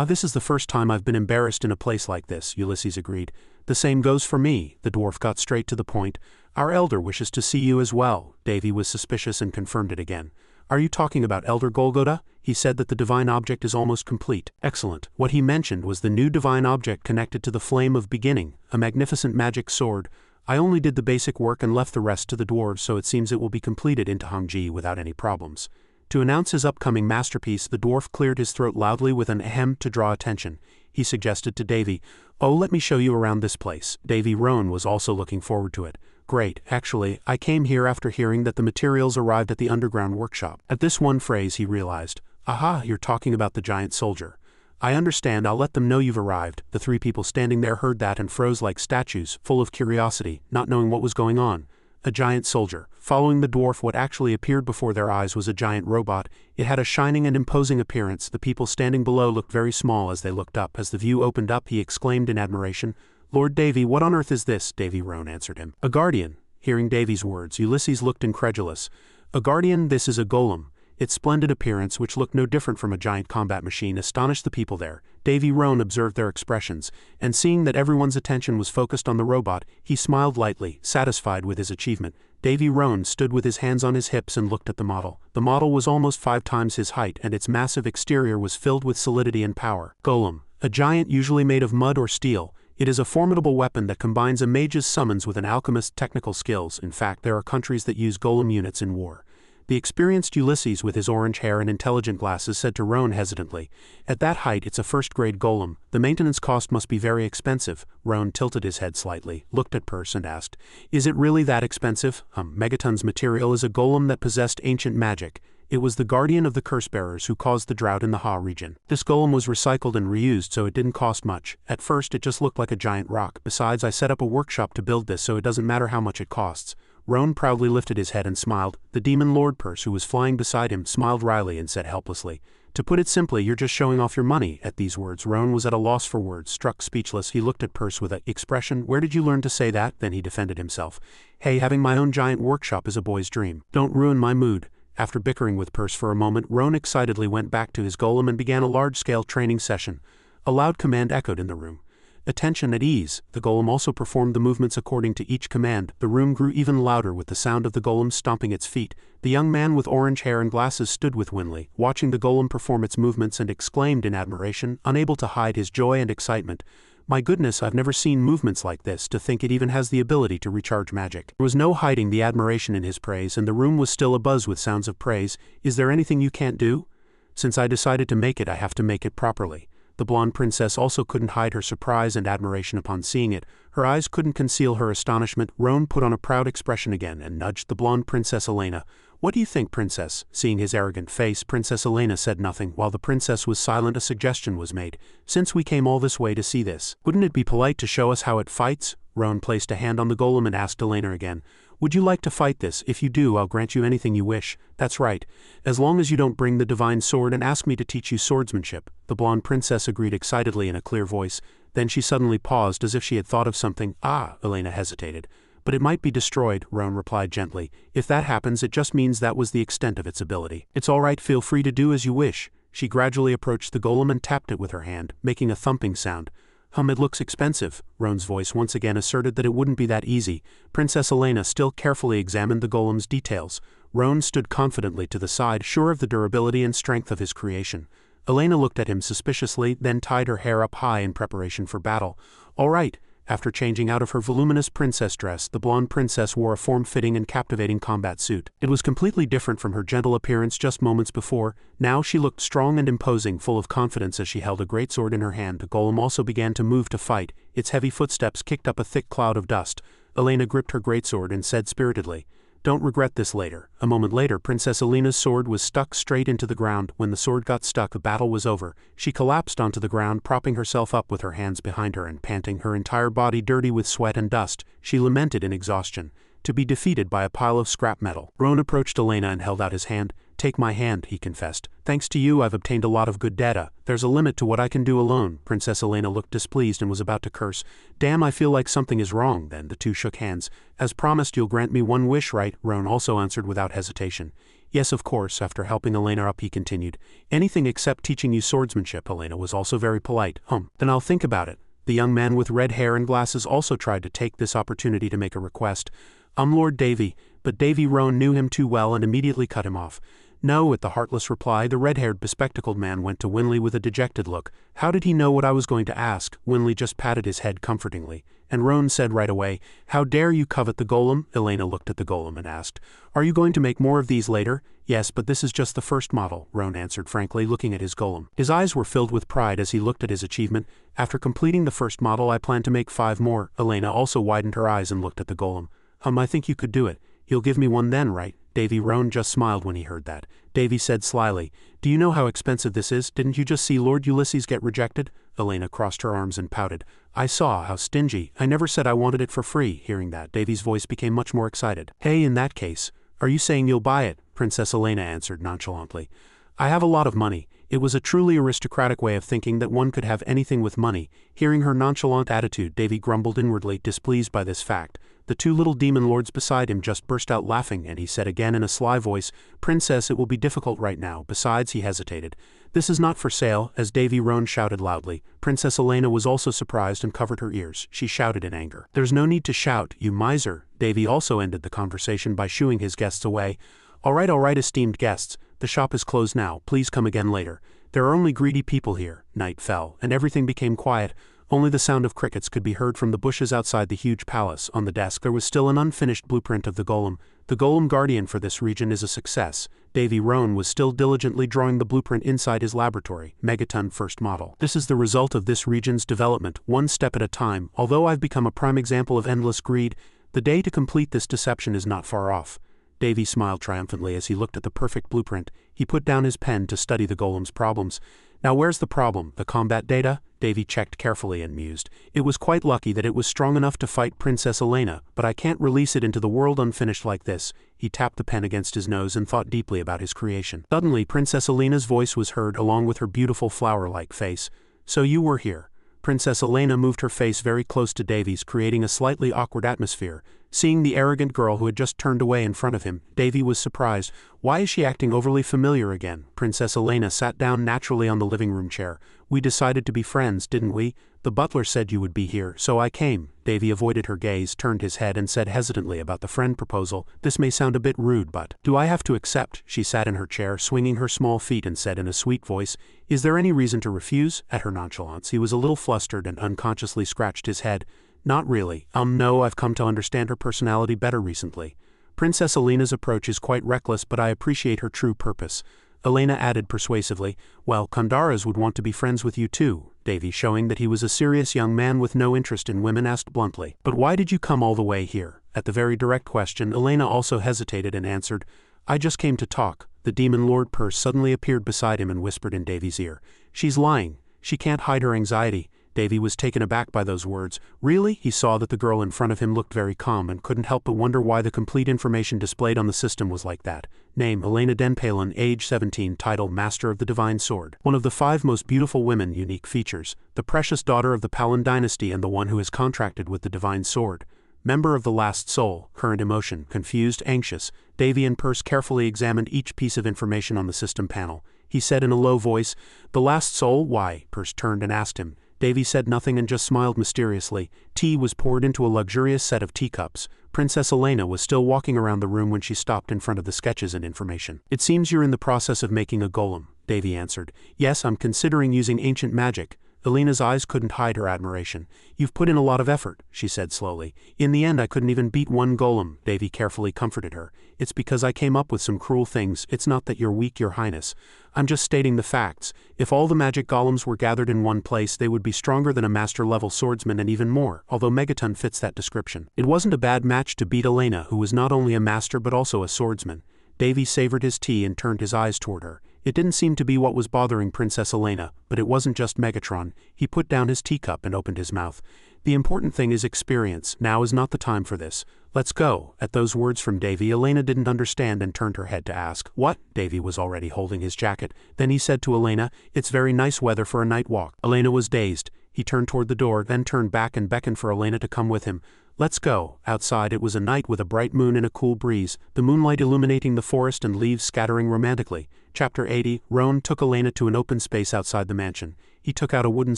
"This is the first time I've been embarrassed in a place like this." Ulysses agreed. "The same goes for me." The dwarf got straight to the point. "Our elder wishes to see you as well." Davy was suspicious and confirmed it again. "Are you talking about Elder Golgotha? He said that the divine object is almost complete." "Excellent." What he mentioned was the new divine object connected to the flame of beginning, a magnificent magic sword. "I only did the basic work and left the rest to the dwarves, so it seems it will be completed into Hongji without any problems." To announce his upcoming masterpiece, the dwarf cleared his throat loudly with an ahem to draw attention. He suggested to Davy, "Oh, let me show you around this place." Davy Roan was also looking forward to it. "Great, actually, I came here after hearing that the materials arrived at the underground workshop." At this one phrase he realized, "Aha, you're talking about the giant soldier. I understand, I'll let them know you've arrived." The three people standing there heard that and froze like statues, full of curiosity, not knowing what was going on. A giant soldier. Following the dwarf, what actually appeared before their eyes was a giant robot. It had a shining and imposing appearance. The people standing below looked very small as they looked up. As the view opened up, he exclaimed in admiration, "Lord Davy, what on earth is this?" Davy Roan answered him. "A guardian." Hearing Davy's words, Ulysses looked incredulous. "A guardian? This is a golem." Its splendid appearance, which looked no different from a giant combat machine, astonished the people there. Davy Roan observed their expressions, and seeing that everyone's attention was focused on the robot, he smiled lightly, satisfied with his achievement. Davy Roan stood with his hands on his hips and looked at the model. The model was almost 5 times his height, and its massive exterior was filled with solidity and power. Golem. A giant usually made of mud or steel. It is a formidable weapon that combines a mage's summons with an alchemist's technical skills. In fact, there are countries that use golem units in war. The experienced Ulysses, with his orange hair and intelligent glasses, said to Roan hesitantly, "At that height it's a first-grade golem. The maintenance cost must be very expensive." Roan tilted his head slightly, looked at Purse and asked, "Is it really that expensive?" Megaton's material is a golem that possessed ancient magic. It was the guardian of the curse-bearers who caused the drought in the Ha region. This golem was recycled and reused, so it didn't cost much. At first it just looked like a giant rock. Besides, I set up a workshop to build this, so it doesn't matter how much it costs. Roan proudly lifted his head and smiled. The demon Lord Purse, who was flying beside him, smiled wryly and said helplessly, To put it simply, you're just showing off your money." At these words, Roan was at a loss for words. Struck speechless, he looked at Perse with an expression. "Where did you learn to say that?" Then he defended himself. "Hey, having my own giant workshop is a boy's dream. Don't ruin my mood." After bickering with Perse for a moment, Roan excitedly went back to his golem and began a large-scale training session. A loud command echoed in the room. "Attention, at ease." The golem also performed the movements according to each command. The room grew even louder with the sound of the golem stomping its feet. The young man with orange hair and glasses stood with Winley, watching the golem perform its movements, and exclaimed in admiration, unable to hide his joy and excitement, "My goodness, I've never seen movements like this. To think it even has the ability to recharge magic." There was no hiding the admiration in his praise, and the room was still abuzz with sounds of praise. "Is there anything you can't do? Since I decided to make it, I have to make it properly." The blonde princess also couldn't hide her surprise and admiration upon seeing it. Her eyes couldn't conceal her astonishment. Roan put on a proud expression again and nudged the blonde Princess Elena. "What do you think, Princess?" Seeing his arrogant face, Princess Elena said nothing. While the princess was silent, a suggestion was made. "Since we came all this way to see this, wouldn't it be polite to show us how it fights?" Roan placed a hand on the golem and asked Elena again, "Would you like to fight this? If you do, I'll grant you anything you wish." "That's right. As long as you don't bring the divine sword and ask me to teach you swordsmanship." The blonde princess agreed excitedly in a clear voice. Then she suddenly paused as if she had thought of something. "Ah," Elena hesitated. "But it might be destroyed," Roan replied gently. "If that happens, it just means that was the extent of its ability. It's all right, feel free to do as you wish." She gradually approached the golem and tapped it with her hand, making a thumping sound. It looks expensive." Roan's voice once again asserted that it wouldn't be that easy. Princess Elena still carefully examined the golem's details. Roan stood confidently to the side, sure of the durability and strength of his creation. Elena looked at him suspiciously, then tied her hair up high in preparation for battle. "All right." After changing out of her voluminous princess dress, the blonde princess wore a form-fitting and captivating combat suit. It was completely different from her gentle appearance just moments before. Now she looked strong and imposing, full of confidence as she held a greatsword in her hand. The golem also began to move to fight. Its heavy footsteps kicked up a thick cloud of dust. Elena gripped her greatsword and said spiritedly, "Don't regret this later." A moment later, Princess Elena's sword was stuck straight into the ground. When the sword got stuck, the battle was over. She collapsed onto the ground, propping herself up with her hands behind her and panting, her entire body dirty with sweat and dust. She lamented in exhaustion. To be defeated by a pile of scrap metal. Roan approached Elena and held out his hand. "Take my hand," he confessed. "Thanks to you, I've obtained a lot of good data. There's a limit to what I can do alone." Princess Elena looked displeased and was about to curse. "Damn, I feel like something is wrong." Then the two shook hands. "As promised, you'll grant me one wish, right?" Roan also answered without hesitation. "Yes, of course." After helping Elena up, he continued. "Anything except teaching you swordsmanship." Elena was also very polite. Then I'll think about it." The young man with red hair and glasses also tried to take this opportunity to make a request. Lord Davy." But Davy Roan knew him too well and immediately cut him off. "No," at the heartless reply, the red-haired bespectacled man went to Winley with a dejected look. "How did he know what I was going to ask?" Winley just patted his head comfortingly. And Roan said right away, "How dare you covet the golem?" Elena looked at the golem and asked, "Are you going to make more of these later?" "Yes, but this is just the first model," Roan answered frankly, looking at his golem. His eyes were filled with pride as he looked at his achievement. "After completing the first model, I plan to make 5 more." Elena also widened her eyes and looked at the golem. I think you could do it. You'll give me one then, right?" Davy Roan just smiled when he heard that. Davy said slyly, "Do you know how expensive this is? Didn't you just see Lord Ulysses get rejected?" Elena crossed her arms and pouted. "I saw how stingy. I never said I wanted it for free." Hearing that, Davy's voice became much more excited. "Hey, in that case, are you saying you'll buy it?" Princess Elena answered nonchalantly. "I have a lot of money." It was a truly aristocratic way of thinking that one could have anything with money. Hearing her nonchalant attitude, Davy grumbled inwardly, displeased by this fact. The 2 little demon lords beside him just burst out laughing, and he said again in a sly voice, "Princess, it will be difficult right now. Besides," he hesitated. "This is not for sale," as Davy Roan shouted loudly. Princess Elena was also surprised and covered her ears. She shouted in anger, "There's no need to shout, you miser." Davy also ended the conversation by shooing his guests away. All right, esteemed guests. The shop is closed now. Please come again later. There are only greedy people here." Night fell, and everything became quiet. Only the sound of crickets could be heard from the bushes outside the huge palace. On the desk there was still an unfinished blueprint of the golem. The golem guardian for this region is a success. Davy Roan was still diligently drawing the blueprint inside his laboratory, Megaton First Model. This is the result of this region's development, one step at a time. Although I've become a prime example of endless greed, the day to complete this deception is not far off. Davy smiled triumphantly as he looked at the perfect blueprint. He put down his pen to study the golem's problems. "Now where's the problem? The combat data?" Davy checked carefully and mused. It was quite lucky that it was strong enough to fight Princess Elena, but I can't release it into the world unfinished like this. He tapped the pen against his nose and thought deeply about his creation. Suddenly Princess Elena's voice was heard along with her beautiful flower-like face. So you were here. Princess Elena moved her face very close to Davy's, creating a slightly awkward atmosphere. Seeing the arrogant girl who had just turned away in front of him, Davy was surprised. Why is she acting overly familiar again? Princess Elena sat down naturally on the living room chair. We decided to be friends, didn't we? The butler said you would be here, so I came. Davy avoided her gaze, turned his head and said hesitantly about the friend proposal, this may sound a bit rude but, do I have to accept? She sat in her chair, swinging her small feet and said in a sweet voice, is there any reason to refuse? At her nonchalance, he was a little flustered and unconsciously scratched his head. Not really. No, I've come to understand her personality better recently. Princess Elena's approach is quite reckless, but I appreciate her true purpose. Elena added persuasively, well, Kandaras would want to be friends with you too. Davy, showing that he was a serious young man with no interest in women, asked bluntly, but why did you come all the way here? At the very direct question, Elena also hesitated and answered, I just came to talk. The demon Lord Purse suddenly appeared beside him and whispered in Davy's ear, she's lying. She can't hide her anxiety. Davy was taken aback by those words. Really? He saw that the girl in front of him looked very calm and couldn't help but wonder why the complete information displayed on the system was like that. Name, Elena Denpalen, age 17, title, Master of the Divine Sword. One of the 5 most beautiful women, unique features. The precious daughter of the Palan dynasty and the one who is contracted with the Divine Sword. Member of the Last Soul, current emotion, confused, anxious. Davy and Purse carefully examined each piece of information on the system panel. He said in a low voice, the Last Soul, why? Purse turned and asked him. Davy said nothing and just smiled mysteriously. Tea was poured into a luxurious set of teacups. Princess Elena was still walking around the room when she stopped in front of the sketches and information. It seems you're in the process of making a golem, Davy answered. Yes, I'm considering using ancient magic. Elena's eyes couldn't hide her admiration. You've put in a lot of effort, she said slowly. In the end I couldn't even beat one golem, Davy carefully comforted her. It's because I came up with some cruel things. It's not that you're weak, your highness. I'm just stating the facts. If all the magic golems were gathered in one place, they would be stronger than a master-level swordsman and even more, although Megaton fits that description. It wasn't a bad match to beat Elena, who was not only a master but also a swordsman. Davy savored his tea and turned his eyes toward her. It didn't seem to be what was bothering Princess Elena, but it wasn't just Megatron. He put down his teacup and opened his mouth. The important thing is experience. Now is not the time for this. Let's go. At those words from Davy, Elena didn't understand and turned her head to ask, what? Davy was already holding his jacket. Then he said to Elena, it's very nice weather for a night walk. Elena was dazed. He turned toward the door, then turned back and beckoned for Elena to come with him. Let's go. Outside it was a night with a bright moon and a cool breeze, the moonlight illuminating the forest and leaves scattering romantically. Chapter 80, Roan took Elena to an open space outside the mansion. He took out a wooden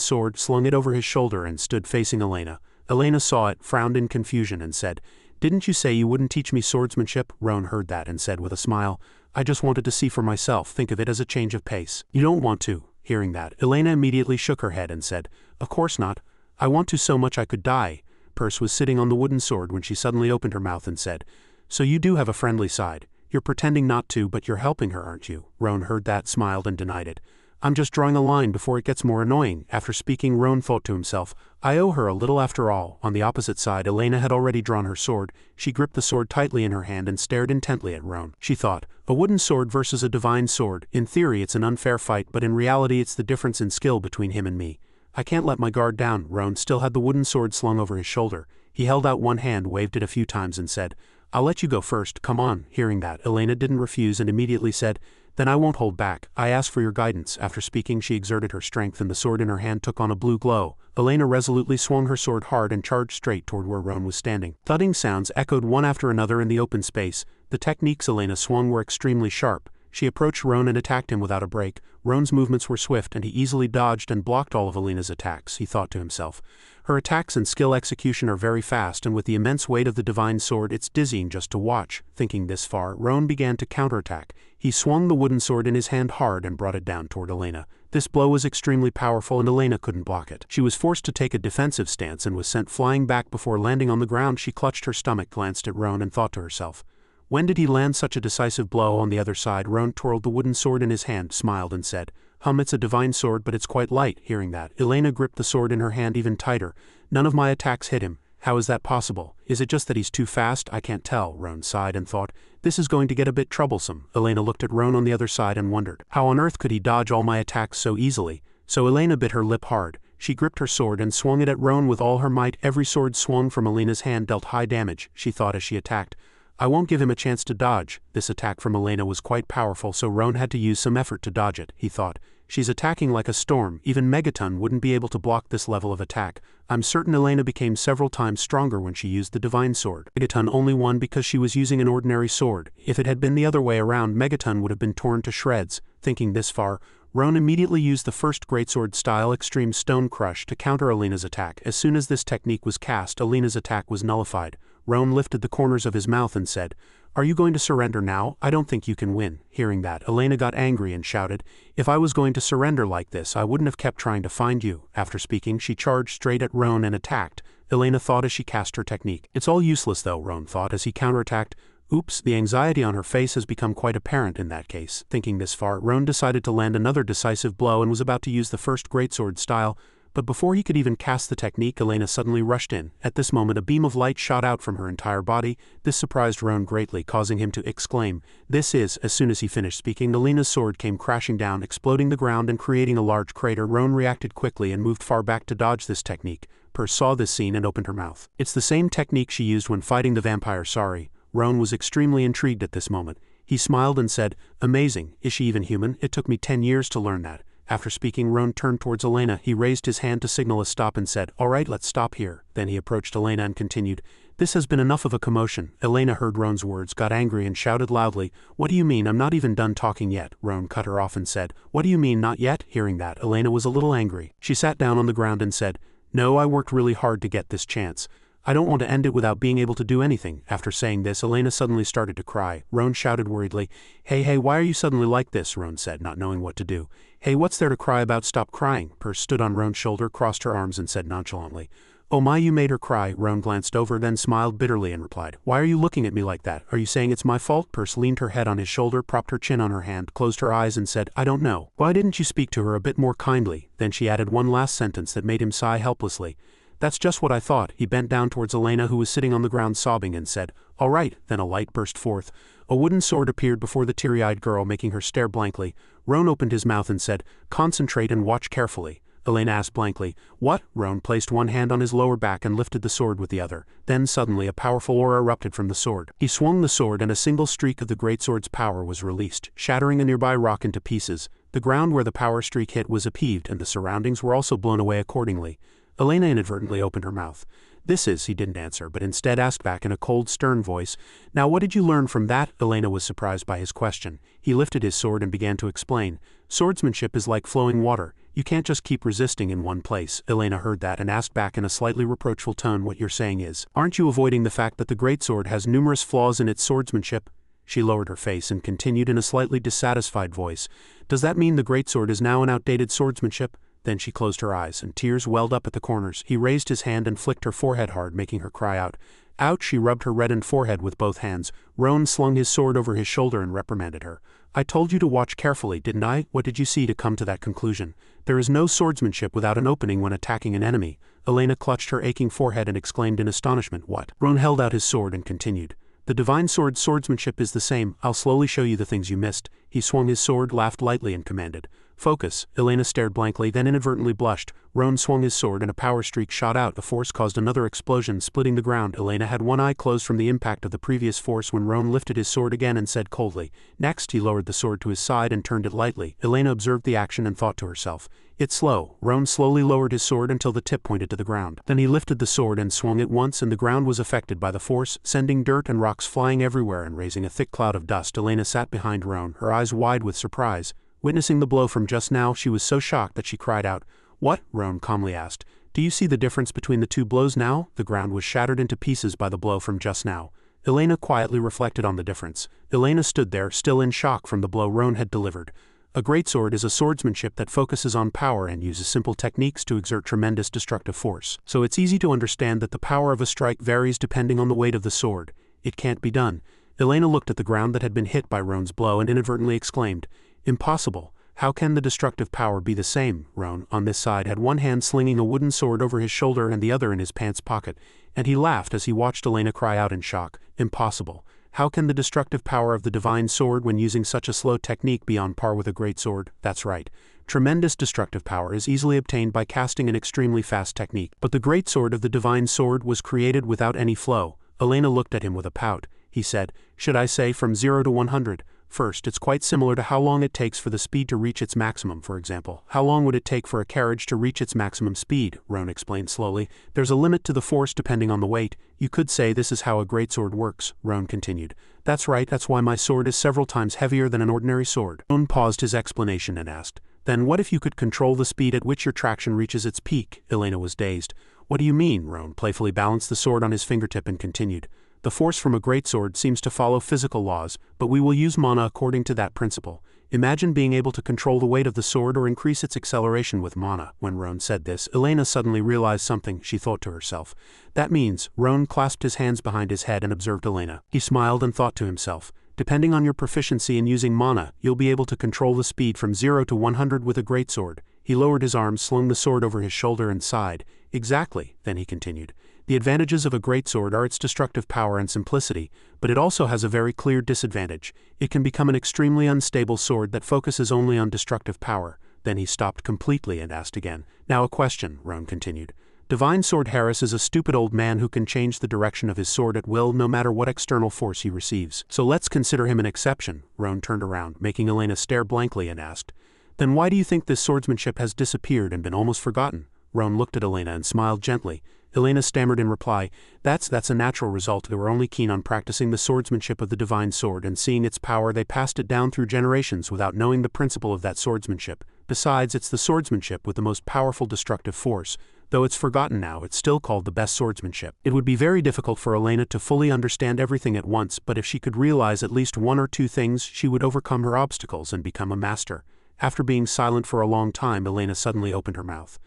sword, slung it over his shoulder and stood facing Elena. Elena saw it, frowned in confusion and said, didn't you say you wouldn't teach me swordsmanship? Roan heard that and said with a smile, I just wanted to see for myself, think of it as a change of pace. You don't want to. Hearing that, Elena immediately shook her head and said, of course not. I want to so much I could die. Purse was sitting on the wooden sword when she suddenly opened her mouth and said, so you do have a friendly side. You're pretending not to, but you're helping her, aren't you? Roan heard that, smiled and denied it. I'm just drawing a line before it gets more annoying. After speaking, Roan thought to himself, I owe her a little after all. On the opposite side, Elena had already drawn her sword. She gripped the sword tightly in her hand and stared intently at Roan. She thought, a wooden sword versus a divine sword. In theory it's an unfair fight, but in reality it's the difference in skill between him and me. I can't let my guard down. Roan still had the wooden sword slung over his shoulder. He held out one hand, waved it a few times and said, I'll let you go first, come on. Hearing that, Elena didn't refuse and immediately said, then I won't hold back. I ask for your guidance. After speaking, she exerted her strength and the sword in her hand took on a blue glow. Elena resolutely swung her sword hard and charged straight toward where Roan was standing. Thudding sounds echoed one after another in the open space. The techniques Elena swung were extremely sharp. She approached Roan and attacked him without a break. Roan's movements were swift and he easily dodged and blocked all of Elena's attacks, he thought to himself. Her attacks and skill execution are very fast, and with the immense weight of the divine sword it's dizzying just to watch. Thinking this far, Roan began to counterattack. He swung the wooden sword in his hand hard and brought it down toward Elena. This blow was extremely powerful and Elena couldn't block it. She was forced to take a defensive stance and was sent flying back before landing on the ground. She clutched her stomach, glanced at Roan and thought to herself, when did he land such a decisive blow? On the other side, Roan twirled the wooden sword in his hand, smiled and said, it's a divine sword, but it's quite light. Hearing that, Elena gripped the sword in her hand even tighter. None of my attacks hit him. How is that possible? Is it just that he's too fast? I can't tell. Roan sighed and thought, this is going to get a bit troublesome. Elena looked at Roan on the other side and wondered, how on earth could he dodge all my attacks so easily? So Elena bit her lip hard. She gripped her sword and swung it at Roan with all her might. Every sword swung from Elena's hand dealt high damage, she thought as she attacked. I won't give him a chance to dodge. This attack from Elena was quite powerful, so Roan had to use some effort to dodge it, he thought. She's attacking like a storm, even Megaton wouldn't be able to block this level of attack. I'm certain Elena became several times stronger when she used the divine sword. Megaton only won because she was using an ordinary sword. If it had been the other way around, Megaton would have been torn to shreds. Thinking this far, Roan immediately used the first greatsword style Extreme Stone Crush to counter Elena's attack. As soon as this technique was cast, Elena's attack was nullified. Roan lifted the corners of his mouth and said, "Are you going to surrender now? I don't think you can win." Hearing that, Elena got angry and shouted, "If I was going to surrender like this, I wouldn't have kept trying to find you." After speaking, she charged straight at Roan and attacked. Elena thought as she cast her technique. It's all useless though, Roan thought as he counterattacked. Oops, the anxiety on her face has become quite apparent in that case. Thinking this far, Roan decided to land another decisive blow and was about to use the first greatsword style, but before he could even cast the technique, Elena suddenly rushed in. At this moment, a beam of light shot out from her entire body. This surprised Roan greatly, causing him to exclaim, "This is..." As soon as he finished speaking, Elena's sword came crashing down, exploding the ground and creating a large crater. Roan reacted quickly and moved far back to dodge this technique. Purse saw this scene and opened her mouth. It's the same technique she used when fighting the vampire Sari. Roan was extremely intrigued at this moment. He smiled and said, "Amazing. Is she even human? It took me 10 years to learn that." After speaking, Roan turned towards Elena. He raised his hand to signal a stop and said, "All right, let's stop here." Then he approached Elena and continued, "This has been enough of a commotion." Elena heard Roan's words, got angry and shouted loudly, "What do you mean? I'm not even done talking yet." Roan cut her off and said, "What do you mean, not yet?" Hearing that, Elena was a little angry. She sat down on the ground and said, "No, I worked really hard to get this chance. I don't want to end it without being able to do anything." After saying this, Elena suddenly started to cry. Roan shouted worriedly, Hey, why are you suddenly like this?" Roan said, not knowing what to do. "Hey, what's there to cry about? Stop crying." Purse stood on Roan's shoulder, crossed her arms and said nonchalantly, "Oh my, you made her cry." Roan glanced over, then smiled bitterly and replied, "Why are you looking at me like that? Are you saying it's my fault?" Purse leaned her head on his shoulder, propped her chin on her hand, closed her eyes and said, "I don't know." "Why didn't you speak to her a bit more kindly?" Then she added one last sentence that made him sigh helplessly. "That's just what I thought." He bent down towards Elena, who was sitting on the ground sobbing, and said, "All right." Then a light burst forth. A wooden sword appeared before the teary-eyed girl, making her stare blankly. Roan opened his mouth and said, "Concentrate and watch carefully." Elena asked blankly, "What?" Roan placed one hand on his lower back and lifted the sword with the other. Then suddenly a powerful aura erupted from the sword. He swung the sword and a single streak of the greatsword's power was released, shattering a nearby rock into pieces. The ground where the power streak hit was upheaved and the surroundings were also blown away accordingly. Elena inadvertently opened her mouth. "This is..." He didn't answer, but instead asked back in a cold, stern voice, "Now what did you learn from that?" Elena was surprised by his question. He lifted his sword and began to explain. "Swordsmanship is like flowing water. You can't just keep resisting in one place." Elena heard that and asked back in a slightly reproachful tone, "What you're saying is, aren't you avoiding the fact that the greatsword has numerous flaws in its swordsmanship?" She lowered her face and continued in a slightly dissatisfied voice, "Does that mean the greatsword is now an outdated swordsmanship?" Then she closed her eyes, and tears welled up at the corners. He raised his hand and flicked her forehead hard, making her cry out. Ouch! She rubbed her reddened forehead with both hands. Roan slung his sword over his shoulder and reprimanded her. "I told you to watch carefully, didn't I? What did you see to come to that conclusion? There is no swordsmanship without an opening when attacking an enemy." Elena clutched her aching forehead and exclaimed in astonishment, "What?" Roan held out his sword and continued. "The divine sword's swordsmanship is the same. I'll slowly show you the things you missed." He swung his sword, laughed lightly and commanded, "Focus." Elena stared blankly, then inadvertently blushed. Roan swung his sword and a power streak shot out. The force caused another explosion, splitting the ground. Elena had one eye closed from the impact of the previous force when Roan lifted his sword again and said coldly, "Next." He lowered the sword to his side and turned it lightly. Elena observed the action and thought to herself, "It's slow." Roan slowly lowered his sword until the tip pointed to the ground. Then he lifted the sword and swung it once, and the ground was affected by the force, sending dirt and rocks flying everywhere and raising a thick cloud of dust. Elena sat behind Roan, her eyes wide with surprise. Witnessing the blow from just now, she was so shocked that she cried out. "What?" Roan calmly asked. "Do you see the difference between the two blows now?" The ground was shattered into pieces by the blow from just now. Elena quietly reflected on the difference. Elena stood there, still in shock from the blow Roan had delivered. A greatsword is a swordsmanship that focuses on power and uses simple techniques to exert tremendous destructive force. So it's easy to understand that the power of a strike varies depending on the weight of the sword. It can't be done. Elena looked at the ground that had been hit by Roan's blow and inadvertently exclaimed, "Impossible. How can the destructive power be the same?" Roan, on this side, had one hand slinging a wooden sword over his shoulder and the other in his pants pocket, and he laughed as he watched Elena cry out in shock, "Impossible. how can the destructive power of the divine sword when using such a slow technique be on par with a great sword? That's right. Tremendous destructive power is easily obtained by casting an extremely fast technique. But the great sword of the divine sword was created without any flow. Elena looked at him with a pout. He said, should I say from 0 to 100? First, it's quite similar to how long it takes for the speed to reach its maximum, for example. How long would it take for a carriage to reach its maximum speed? Roan explained slowly. There's a limit to the force depending on the weight. You could say this is how a greatsword works, Roan continued. That's right, that's why my sword is several times heavier than an ordinary sword. Roan paused his explanation and asked, then what if you could control the speed at which your traction reaches its peak? Elena was dazed. What do you mean? Roan playfully balanced the sword on his fingertip and continued. The force from a greatsword seems to follow physical laws, but we will use mana according to that principle. Imagine being able to control the weight of the sword or increase its acceleration with mana. When Roan said this, Elena suddenly realized something. She thought to herself. That means, Roan clasped his hands behind his head and observed Elena. He smiled and thought to himself. Depending on your proficiency in using mana, you'll be able to control the speed from 0 to 100 with a greatsword. He lowered his arms, slung the sword over his shoulder and sighed. Exactly, then he continued. The advantages of a greatsword are its destructive power and simplicity, but it also has a very clear disadvantage. It can become an extremely unstable sword that focuses only on destructive power. Then he stopped completely and asked again. Now a question, Roan continued. Divine Sword Harris is a stupid old man who can change the direction of his sword at will no matter what external force he receives. So let's consider him an exception. Roan turned around, making Elena stare blankly and asked. Then why do you think this swordsmanship has disappeared and been almost forgotten? Roan looked at Elena and smiled gently. Elena stammered in reply, that's a natural result. They were only keen on practicing the swordsmanship of the divine sword and seeing its power. They passed it down through generations without knowing the principle of that swordsmanship. Besides, it's the swordsmanship with the most powerful destructive force. Though it's forgotten now, it's still called the best swordsmanship. It would be very difficult for Elena to fully understand everything at once, but if she could realize at least one or two things, she would overcome her obstacles and become a master. After being silent for a long time, Elena suddenly opened her mouth.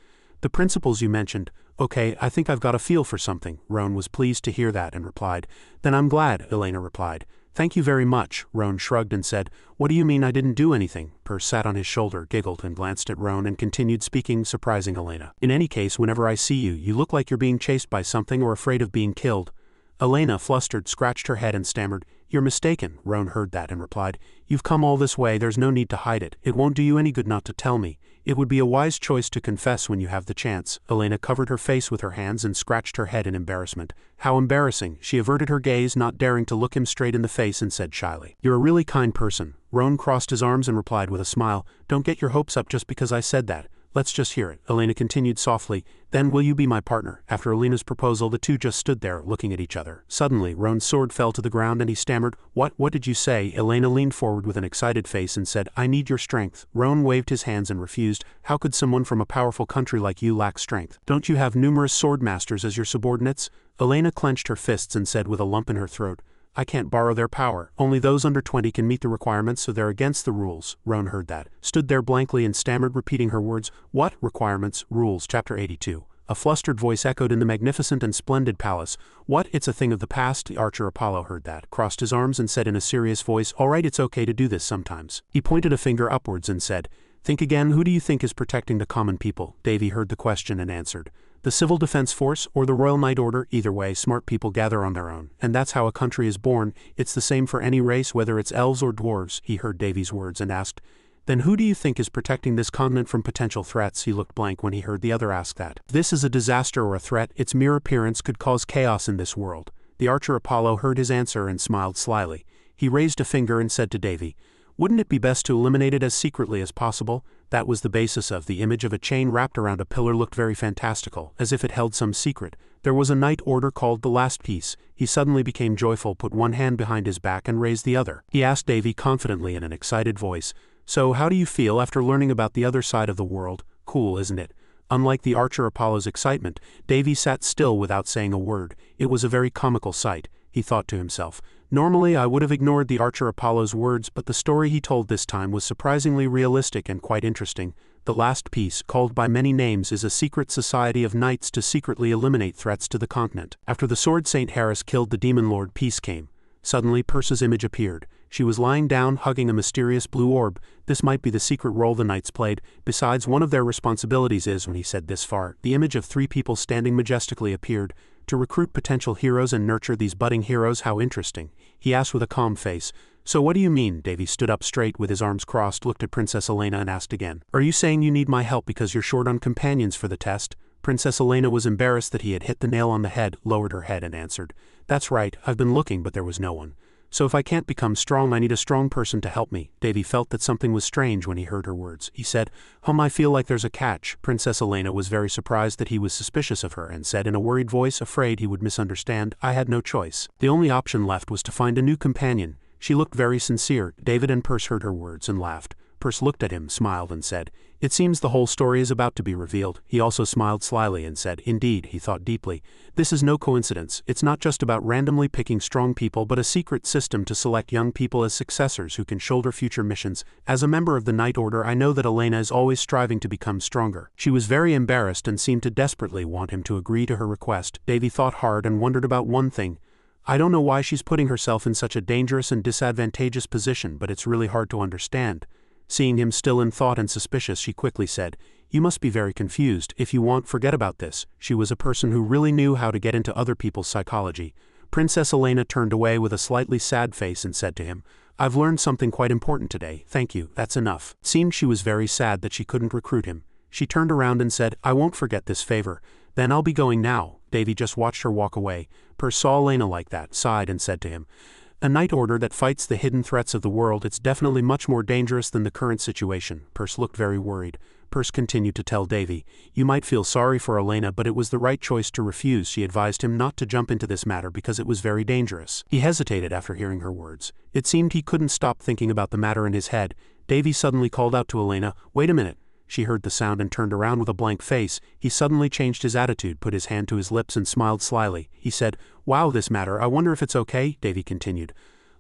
The principles you mentioned. Okay, I think I've got a feel for something. Roan was pleased to hear that and replied. Then I'm glad, Elena replied. Thank you very much. Roan shrugged and said, what do you mean I didn't do anything? Per sat on his shoulder, giggled and glanced at Roan and continued speaking, surprising Elena. In any case, whenever I see you, you look like you're being chased by something or afraid of being killed. Elena, flustered, scratched her head and stammered. You're mistaken. Roan heard that and replied. You've come all this way, there's no need to hide it. It won't do you any good not to tell me. It would be a wise choice to confess when you have the chance. Elena covered her face with her hands and scratched her head in embarrassment. How embarrassing. She averted her gaze, not daring to look him straight in the face, and said shyly. You're a really kind person. Roan crossed his arms and replied with a smile. Don't get your hopes up just because I said that. Let's just hear it. Elena continued softly. Then will you be my partner? After Elena's proposal, the two just stood there, looking at each other. Suddenly, Roan's sword fell to the ground and he stammered, What did you say? Elena leaned forward with an excited face and said, I need your strength. Roan waved his hands and refused. How could someone from a powerful country like you lack strength? Don't you have numerous sword masters as your subordinates? Elena clenched her fists and said with a lump in her throat, I can't borrow their power. Only those under 20 can meet the requirements, so they're against the rules. Roan heard that, stood there blankly and stammered, repeating her words. What? Requirements? Rules? Chapter 82. A flustered voice echoed in the magnificent and splendid palace. What? It's a thing of the past? The archer Apollo heard that, crossed his arms and said in a serious voice, All right, it's okay to do this sometimes. He pointed a finger upwards and said, Think again, who do you think is protecting the common people? Davy heard the question and answered. The Civil Defense Force or the Royal Knight Order, either way, smart people gather on their own. And that's how a country is born. It's the same for any race, whether it's elves or dwarves. He heard Davy's words and asked, Then who do you think is protecting this continent from potential threats? He looked blank when he heard the other ask that. If this is a disaster or a threat, its mere appearance could cause chaos in this world. The archer Apollo heard his answer and smiled slyly. He raised a finger and said to Davy, Wouldn't it be best to eliminate it as secretly as possible? That was the basis of the image of a chain wrapped around a pillar looked very fantastical, as if it held some secret. There was a knight order called the Last Piece. He suddenly became joyful, put one hand behind his back and raised the other. He asked Davy confidently in an excited voice, So how do you feel after learning about the other side of the world? Cool, isn't it? Unlike the archer Apollo's excitement, Davy sat still without saying a word. It was a very comical sight, he thought to himself. Normally I would have ignored the archer Apollo's words, but the story he told this time was surprisingly realistic and quite interesting. The Last Piece, called by many names, is a secret society of knights to secretly eliminate threats to the continent. After the sword Saint Harris killed the demon lord, peace came. Suddenly Perse's image appeared. She was lying down, hugging a mysterious blue orb. This might be the secret role the knights played. Besides, one of their responsibilities is, when he said this far, the image of 3 people standing majestically appeared. To recruit potential heroes and nurture these budding heroes. How interesting, he asked with a calm face. So what do you mean? Davy stood up straight with his arms crossed, looked at Princess Elena and asked again. Are you saying you need my help because you're short on companions for the test? Princess Elena was embarrassed that he had hit the nail on the head, lowered her head and answered. That's right, I've been looking but there was no one. So if I can't become strong, I need a strong person to help me. Davy felt that something was strange when he heard her words. He said, I feel like there's a catch. Princess Elena was very surprised that he was suspicious of her and said in a worried voice, afraid he would misunderstand, I had no choice. The only option left was to find a new companion. She looked very sincere. David and Perse heard her words and laughed. Perse looked at him, smiled and said, It seems the whole story is about to be revealed. He also smiled slyly and said, Indeed, he thought deeply. This is no coincidence. It's not just about randomly picking strong people but a secret system to select young people as successors who can shoulder future missions. As a member of the Knight Order, I know that Elena is always striving to become stronger. She was very embarrassed and seemed to desperately want him to agree to her request. Davy thought hard and wondered about one thing. I don't know why she's putting herself in such a dangerous and disadvantageous position, but it's really hard to understand. Seeing him still in thought and suspicious, she quickly said, You must be very confused. If you want, forget about this. She was a person who really knew how to get into other people's psychology. Princess Elena turned away with a slightly sad face and said to him, I've learned something quite important today. Thank you, that's enough. It seemed she was very sad that she couldn't recruit him. She turned around and said, I won't forget this favor. Then I'll be going now. Davy just watched her walk away. Perse saw Elena like that, sighed and said to him, A Knight Order that fights the hidden threats of the world, it's definitely much more dangerous than the current situation. Perse looked very worried. Perse continued to tell Davy, You might feel sorry for Elena, but it was the right choice to refuse. She advised him not to jump into this matter because it was very dangerous. He hesitated after hearing her words. It seemed he couldn't stop thinking about the matter in his head. Davy suddenly called out to Elena, Wait a minute. She heard the sound and turned around with a blank face. He suddenly changed his attitude, put his hand to his lips and smiled slyly. He said, Wow, this matter, I wonder if it's okay? Davy continued,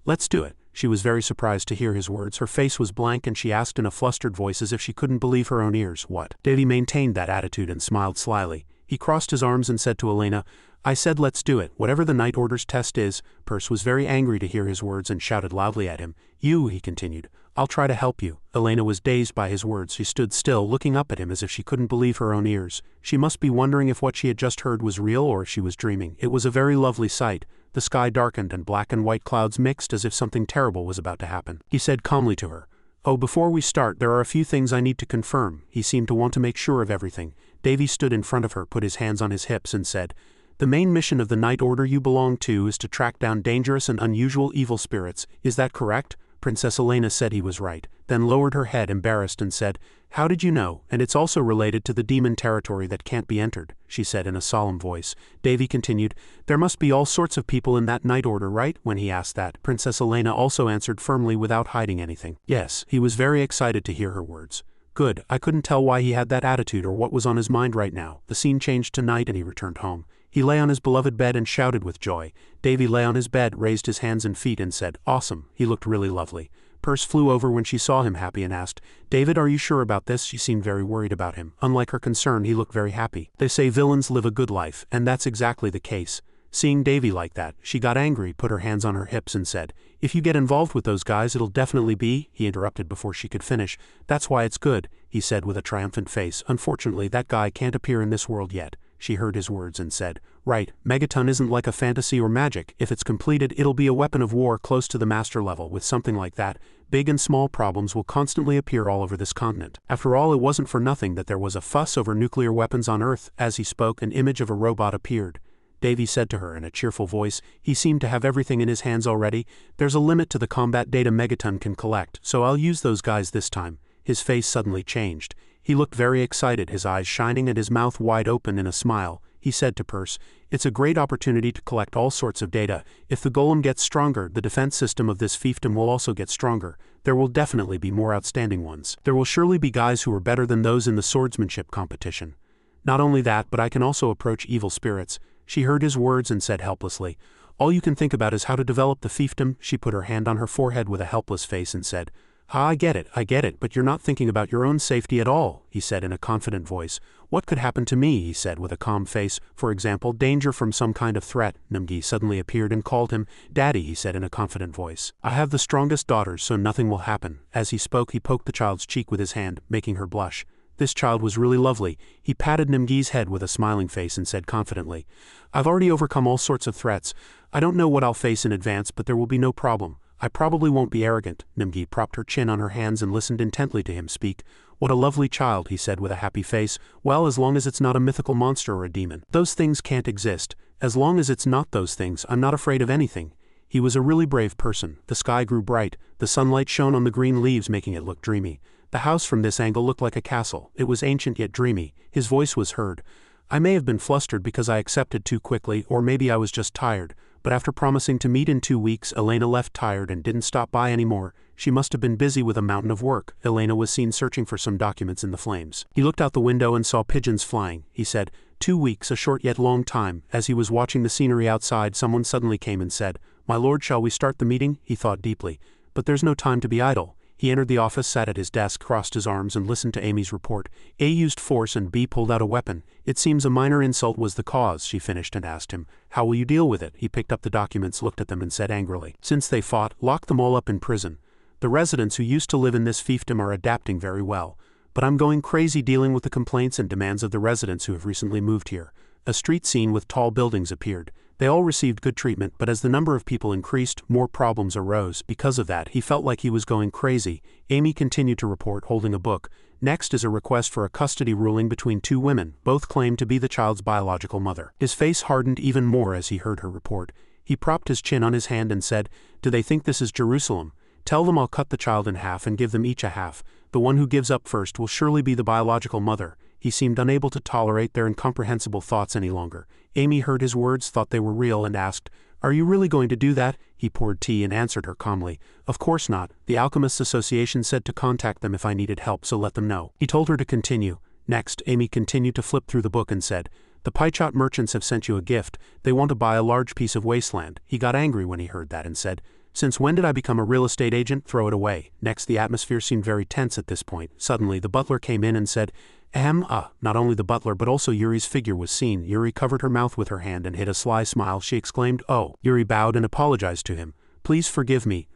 Let's do it. She was very surprised to hear his words. Her face was blank and she asked in a flustered voice as if she couldn't believe her own ears, What? Davy maintained that attitude and smiled slyly. He crossed his arms and said to Elena, I said let's do it, whatever the Knight Order's test is. Perse was very angry to hear his words and shouted loudly at him. You, he continued, I'll try to help you. Elena was dazed by his words. She stood still, looking up at him as if she couldn't believe her own ears. She must be wondering if what she had just heard was real or if she was dreaming. It was a very lovely sight. The sky darkened and black and white clouds mixed as if something terrible was about to happen. He said calmly to her, Oh, before we start, there are a few things I need to confirm. He seemed to want to make sure of everything. Davy stood in front of her, put his hands on his hips and said, The main mission of the Knight Order you belong to is to track down dangerous and unusual evil spirits. Is that correct? Princess Elena said he was right, then lowered her head embarrassed and said, How did you know? And it's also related to the demon territory that can't be entered, she said in a solemn voice. Davy continued, There must be all sorts of people in that Knight Order, right? When he asked that, Princess Elena also answered firmly without hiding anything. Yes, he was very excited to hear her words. Good, I couldn't tell why he had that attitude or what was on his mind right now. The scene changed to night and he returned home. He lay on his beloved bed and shouted with joy. Davy lay on his bed, raised his hands and feet and said, Awesome, he looked really lovely. Perse flew over when she saw him happy and asked, David, are you sure about this? She seemed very worried about him. Unlike her concern, he looked very happy. They say villains live a good life, and that's exactly the case. Seeing Davy like that, she got angry, put her hands on her hips and said, If you get involved with those guys, it'll definitely be, he interrupted before she could finish. That's why it's good, he said with a triumphant face. Unfortunately, that guy can't appear in this world yet. She heard his words and said, Right, Megaton isn't like a fantasy or magic. If it's completed, it'll be a weapon of war close to the master level. With something like that, big and small problems will constantly appear all over this continent. After all, it wasn't for nothing that there was a fuss over nuclear weapons on Earth. As he spoke, an image of a robot appeared. Davy said to her in a cheerful voice, he seemed to have everything in his hands already. There's a limit to the combat data Megaton can collect, so I'll use those guys this time. His face suddenly changed. He looked very excited, his eyes shining and his mouth wide open in a smile. He said to Perse, It's a great opportunity to collect all sorts of data. If the golem gets stronger, the defense system of this fiefdom will also get stronger. There will definitely be more outstanding ones. There will surely be guys who are better than those in the swordsmanship competition. Not only that, but I can also approach evil spirits. She heard his words and said helplessly, All you can think about is how to develop the fiefdom. She put her hand on her forehead with a helpless face and said, "Ah, I get it, but you're not thinking about your own safety at all," he said in a confident voice. "What could happen to me?" he said with a calm face. "For example, danger from some kind of threat." Namgi suddenly appeared and called him, "Daddy," he said in a confident voice. "I have the strongest daughters, so nothing will happen." As he spoke, he poked the child's cheek with his hand, making her blush. This child was really lovely. He patted Namgi's head with a smiling face and said confidently, "I've already overcome all sorts of threats. I don't know what I'll face in advance, but there will be no problem. I probably won't be arrogant." Namgi propped her chin on her hands and listened intently to him speak. "What a lovely child," he said with a happy face. "Well, as long as it's not a mythical monster or a demon. Those things can't exist. As long as it's not those things, I'm not afraid of anything." He was a really brave person. The sky grew bright. The sunlight shone on the green leaves, making it look dreamy. The house from this angle looked like a castle. It was ancient yet dreamy. His voice was heard. "I may have been flustered because I accepted too quickly, or maybe I was just tired. But after promising to meet in 2 weeks, Elena left tired and didn't stop by anymore. She must have been busy with a mountain of work." Elena was seen searching for some documents in the flames. He looked out the window and saw pigeons flying. He said, 2 weeks, a short yet long time." As he was watching the scenery outside, someone suddenly came and said, "My lord, shall we start the meeting?" He thought deeply. "But there's no time to be idle." He entered the office, sat at his desk, crossed his arms and listened to Amy's report. A used force and B pulled out a weapon. "It seems a minor insult was the cause," she finished and asked him, "How will you deal with it?" He picked up the documents, looked at them and said angrily, "Since they fought, lock them all up in prison. The residents who used to live in this fiefdom are adapting very well. But I'm going crazy dealing with the complaints and demands of the residents who have recently moved here." A street scene with tall buildings appeared. They all received good treatment, but as the number of people increased, more problems arose. Because of that, he felt like he was going crazy. Amy continued to report, holding a book. "Next is a request for a custody ruling between 2 women. Both claim to be the child's biological mother." His face hardened even more as he heard her report. He propped his chin on his hand and said, "Do they think this is Jerusalem? Tell them I'll cut the child in half and give them each a half. The one who gives up first will surely be the biological mother." He seemed unable to tolerate their incomprehensible thoughts any longer. Amy heard his words, thought they were real, and asked, "Are you really going to do that?" He poured tea and answered her calmly, "Of course not. The Alchemists Association said to contact them if I needed help, so let them know." He told her to continue. Next, Amy continued to flip through the book and said, "The Pychot merchants have sent you a gift. They want to buy a large piece of wasteland." He got angry when he heard that and said, "Since when did I become a real estate agent? Throw it away." Next, the atmosphere seemed very tense at this point. Suddenly, the butler came in and said, Not only the butler but also Yuri's figure was seen. Yuri covered her mouth with her hand and hid a sly smile. She exclaimed, "Oh." Yuri bowed and apologized to him. Please forgive me.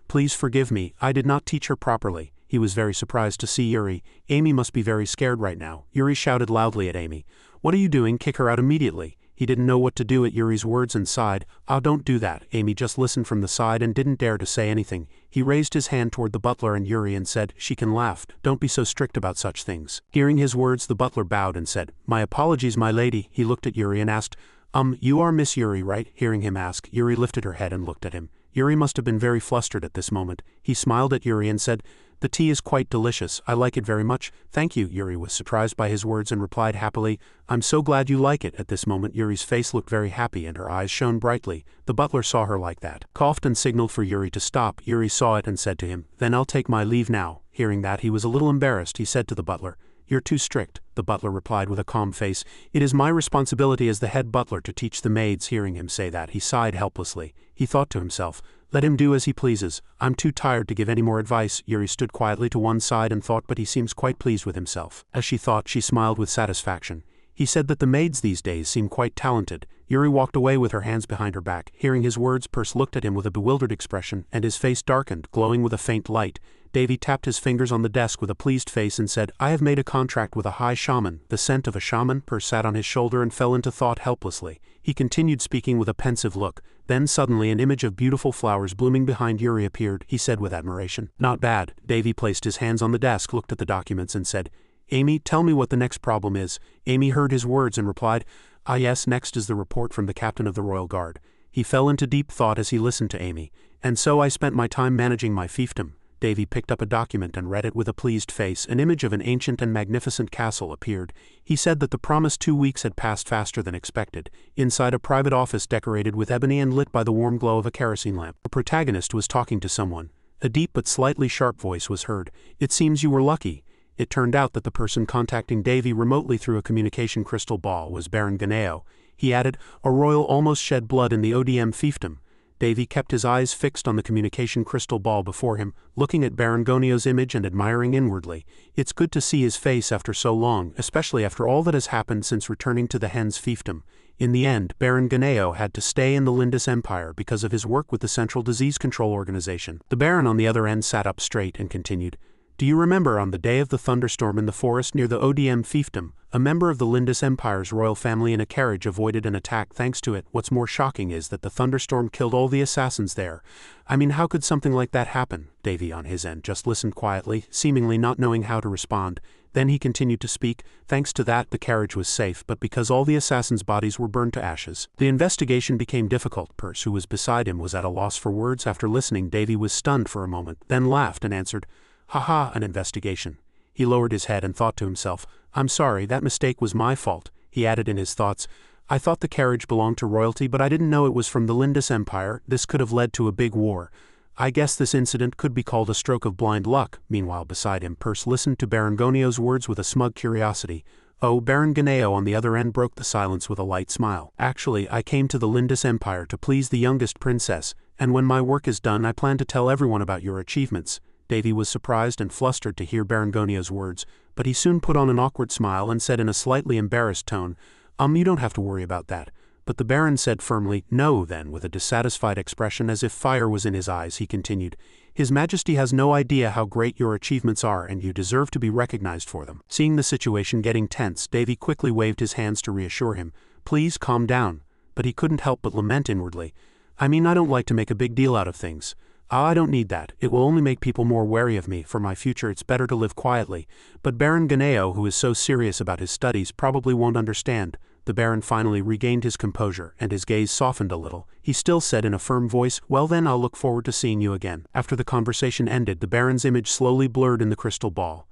I did not teach her properly." He was very surprised to see Yuri. Amy must be very scared right now. Yuri shouted loudly at Amy, "What are you doing? Kick her out immediately." He didn't know what to do at Yuri's words and sighed, "Ah, don't do that." Amy just listened from the side and didn't dare to say anything. He raised his hand toward the butler and Yuri and said, "She can laugh. Don't be so strict about such things." Hearing his words, the butler bowed and said, "My apologies, my lady." He looked at Yuri and asked, You are Miss Yuri, right?" Hearing him ask, Yuri lifted her head and looked at him. Yuri must have been very flustered at this moment. He smiled at Yuri and said, "The tea is quite delicious. I like it very much." "Thank you." Yuri was surprised by his words and replied happily, "I'm so glad you like it." At this moment, Yuri's face looked very happy and her eyes shone brightly. The butler saw her like that, coughed and signaled for Yuri to stop. Yuri saw it and said to him, "Then I'll take my leave now." Hearing that, he was a little embarrassed. He said to the butler, "You're too strict." The butler replied with a calm face, "It is my responsibility as the head butler to teach the maids." Hearing him say that, he sighed helplessly. He thought to himself, "Let him do as he pleases. I'm too tired to give any more advice." Yuri stood quietly to one side and thought, but he seems quite pleased with himself. As she thought, she smiled with satisfaction. He said that the maids these days seem quite talented. Yuri walked away with her hands behind her back. Hearing his words, Perce looked at him with a bewildered expression, and his face darkened, glowing with a faint light. Davy tapped his fingers on the desk with a pleased face and said, "I have made a contract with a high shaman." The scent of a shaman? Perce sat on his shoulder and fell into thought helplessly. He continued speaking with a pensive look. Then suddenly an image of beautiful flowers blooming behind Yuri appeared. He said with admiration, "Not bad." Davy placed his hands on the desk, looked at the documents and said, "Amy, tell me what the next problem is." Amy heard his words and replied, "Ah yes, next is the report from the captain of the Royal Guard." He fell into deep thought as he listened to Amy. "And so I spent my time managing my fiefdom." Davy picked up a document and read it with a pleased face. An image of an ancient and magnificent castle appeared. He said that the promised 2 weeks had passed faster than expected. Inside, a private office decorated with ebony and lit by the warm glow of a kerosene lamp. The protagonist was talking to someone. A deep but slightly sharp voice was heard. "It seems you were lucky." It turned out that the person contacting Davy remotely through a communication crystal ball was Baron Ganeo. He added, "A royal almost shed blood in the ODM fiefdom." Davy kept his eyes fixed on the communication crystal ball before him, looking at Baron Gonio's image and admiring inwardly. It's good to see his face after so long, especially after all that has happened since returning to the Hen's fiefdom. In the end, Baron Ganeo had to stay in the Lindis Empire because of his work with the Central Disease Control Organization. The Baron on the other end sat up straight and continued, "Do you remember on the day of the thunderstorm in the forest near the ODM fiefdom, a member of the Lindis Empire's royal family in a carriage avoided an attack thanks to it? What's more shocking is that the thunderstorm killed all the assassins there. I mean, how could something like that happen?" Davy on his end just listened quietly, seemingly not knowing how to respond. Then he continued to speak. "Thanks to that, the carriage was safe, but because all the assassins' bodies were burned to ashes. The investigation became difficult." Perce, who was beside him, was at a loss for words. After listening, Davy was stunned for a moment, then laughed and answered, "Haha, an investigation." He lowered his head and thought to himself, "I'm sorry, that mistake was my fault." He added in his thoughts, "I thought the carriage belonged to royalty, but I didn't know it was from the Lindis Empire. This could have led to a big war. I guess this incident could be called a stroke of blind luck." Meanwhile, beside him, Perce listened to Baron Gonio's words with a smug curiosity. Oh, Baron Ganeo on the other end broke the silence with a light smile. "Actually, I came to the Lindis Empire to please the youngest princess, and when my work is done I plan to tell everyone about your achievements." Davy was surprised and flustered to hear Baron Gonio's words, but he soon put on an awkward smile and said in a slightly embarrassed tone, You don't have to worry about that." But the Baron said firmly, "No," then, with a dissatisfied expression as if fire was in his eyes, he continued, "His Majesty has no idea how great your achievements are and you deserve to be recognized for them." Seeing the situation getting tense, Davy quickly waved his hands to reassure him. "Please calm down." But he couldn't help but lament inwardly, "I mean, I don't like to make a big deal out of things. I don't need that. It will only make people more wary of me. For my future it's better to live quietly." But Baron Ganeo, who is so serious about his studies, probably won't understand. The Baron finally regained his composure, and his gaze softened a little. He still said in a firm voice, "Well then, I'll look forward to seeing you again." After the conversation ended, the Baron's image slowly blurred in the crystal ball.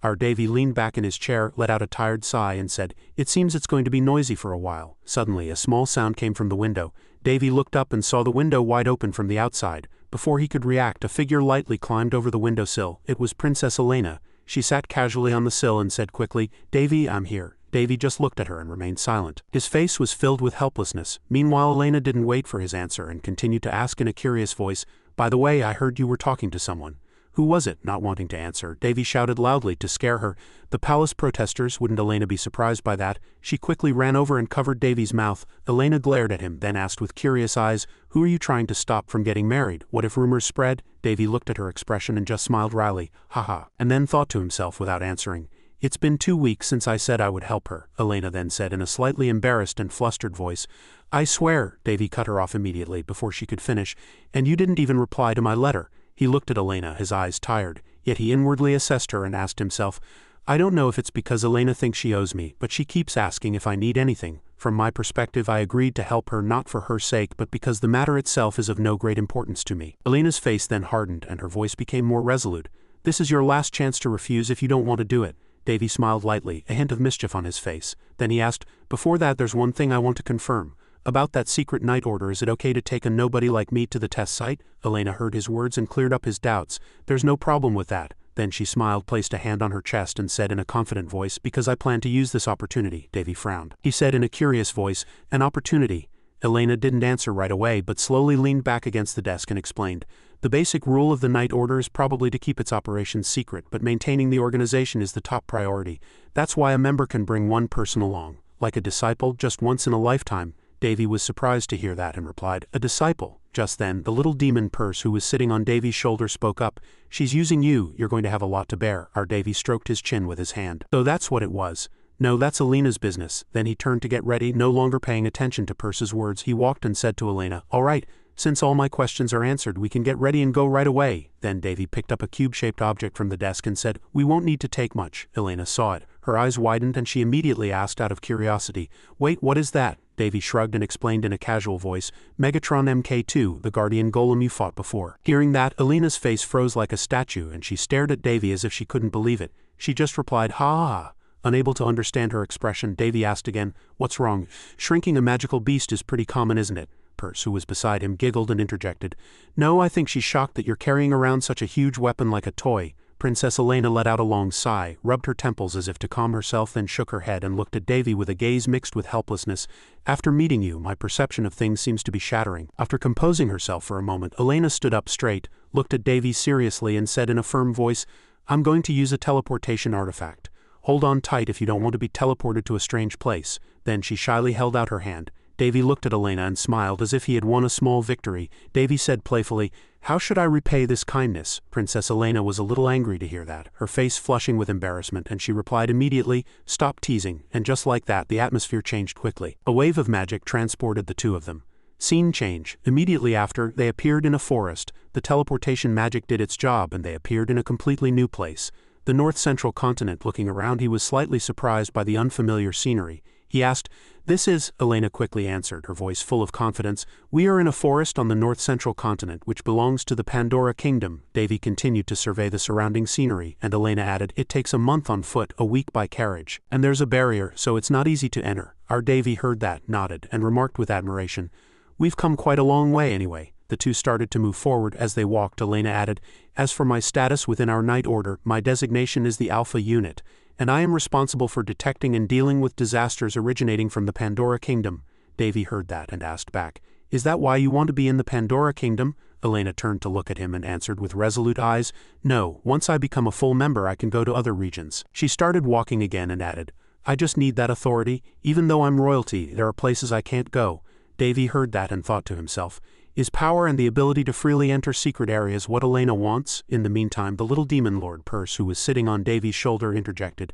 Our Davy leaned back in his chair, let out a tired sigh, and said, "It seems it's going to be noisy for a while." Suddenly, a small sound came from the window. Davy looked up and saw the window wide open from the outside. Before he could react, a figure lightly climbed over the windowsill. It was Princess Elena. She sat casually on the sill and said quickly, "Davy, I'm here." Davy just looked at her and remained silent. His face was filled with helplessness. Meanwhile, Elena didn't wait for his answer and continued to ask in a curious voice, "By the way, I heard you were talking to someone." "Who was it?" Not wanting to answer, Davy shouted loudly to scare her. "The palace protesters." Wouldn't Elena be surprised by that? She quickly ran over and covered Davy's mouth. Elena glared at him, then asked with curious eyes, "Who are you trying to stop from getting married? What if rumors spread?" Davy looked at her expression and just smiled wryly, "Haha," and then thought to himself without answering, "It's been 2 weeks since I said I would help her." Elena then said in a slightly embarrassed and flustered voice, "I swear," Davy cut her off immediately before she could finish, "and you didn't even reply to my letter." He looked at Elena, his eyes tired, yet he inwardly assessed her and asked himself, "I don't know if it's because Elena thinks she owes me, but she keeps asking if I need anything. From my perspective, I agreed to help her not for her sake but because the matter itself is of no great importance to me." Elena's face then hardened and her voice became more resolute. "This is your last chance to refuse if you don't want to do it." Davy smiled lightly, a hint of mischief on his face. Then he asked, "Before that, there's one thing I want to confirm. About that secret night order, is it okay to take a nobody like me to the test site?" Elena heard his words and cleared up his doubts. "There's no problem with that." Then she smiled, placed a hand on her chest and said in a confident voice, "Because I plan to use this opportunity." Davy frowned. He said in a curious voice, "An opportunity?" Elena didn't answer right away but slowly leaned back against the desk and explained, "The basic rule of the night order is probably to keep its operations secret, but maintaining the organization is the top priority. That's why a member can bring one person along, like a disciple, just once in a lifetime." Davy was surprised to hear that and replied, "A disciple?" Just then, the little demon Perce, who was sitting on Davy's shoulder, spoke up. "She's using you. You're going to have a lot to bear." Our Davy stroked his chin with his hand. "So that's what it was." "No, that's Elena's business." Then he turned to get ready, no longer paying attention to Perce's words. He walked and said to Elena, "All right, since all my questions are answered, we can get ready and go right away." Then Davy picked up a cube-shaped object from the desk and said, "We won't need to take much." Elena saw it. Her eyes widened and she immediately asked out of curiosity, "Wait, what is that?" Davy shrugged and explained in a casual voice, "Megatron MK2, the guardian golem you fought before." Hearing that, Elena's face froze like a statue and she stared at Davy as if she couldn't believe it. She just replied, "Ha ha ha." Unable to understand her expression, Davy asked again, "What's wrong? Shrinking a magical beast is pretty common, isn't it?" Perce, who was beside him, giggled and interjected, "No, I think she's shocked that you're carrying around such a huge weapon like a toy." Princess Elena let out a long sigh, rubbed her temples as if to calm herself, then shook her head and looked at Davy with a gaze mixed with helplessness. After meeting you, my perception of things seems to be shattering. After composing herself for a moment, Elena stood up straight, looked at Davy seriously and said in a firm voice, I'm going to use a teleportation artifact. Hold on tight if you don't want to be teleported to a strange place. Then she shyly held out her hand. Davy looked at Elena and smiled as if he had won a small victory. Davy said playfully, how should I repay this kindness? Princess Elena was a little angry to hear that, her face flushing with embarrassment, and she replied immediately, stop teasing, and just like that the atmosphere changed quickly. A wave of magic transported the two of them. Scene change. Immediately after, they appeared in a forest. The teleportation magic did its job and they appeared in a completely new place. The north central continent. Looking around, he was slightly surprised by the unfamiliar scenery. He asked, this is, Elena quickly answered, her voice full of confidence, we are in a forest on the north central continent which belongs to the Pandora Kingdom. Davy continued to survey the surrounding scenery, and Elena added, it takes a month on foot, a week by carriage, and there's a barrier, so it's not easy to enter. Our Davy heard that, nodded, and remarked with admiration, we've come quite a long way anyway. The two started to move forward. As they walked, Elena added, as for my status within our night order, my designation is the Alpha Unit, and I am responsible for detecting and dealing with disasters originating from the Pandora Kingdom. Davy heard that and asked back, is that why you want to be in the Pandora Kingdom? Elena turned to look at him and answered with resolute eyes, no, once I become a full member I can go to other regions. She started walking again and added, I just need that authority, even though I'm royalty, there are places I can't go. Davy heard that and thought to himself, is power and the ability to freely enter secret areas what Elena wants? In the meantime, the little demon Lord Purse, who was sitting on Davy's shoulder, interjected,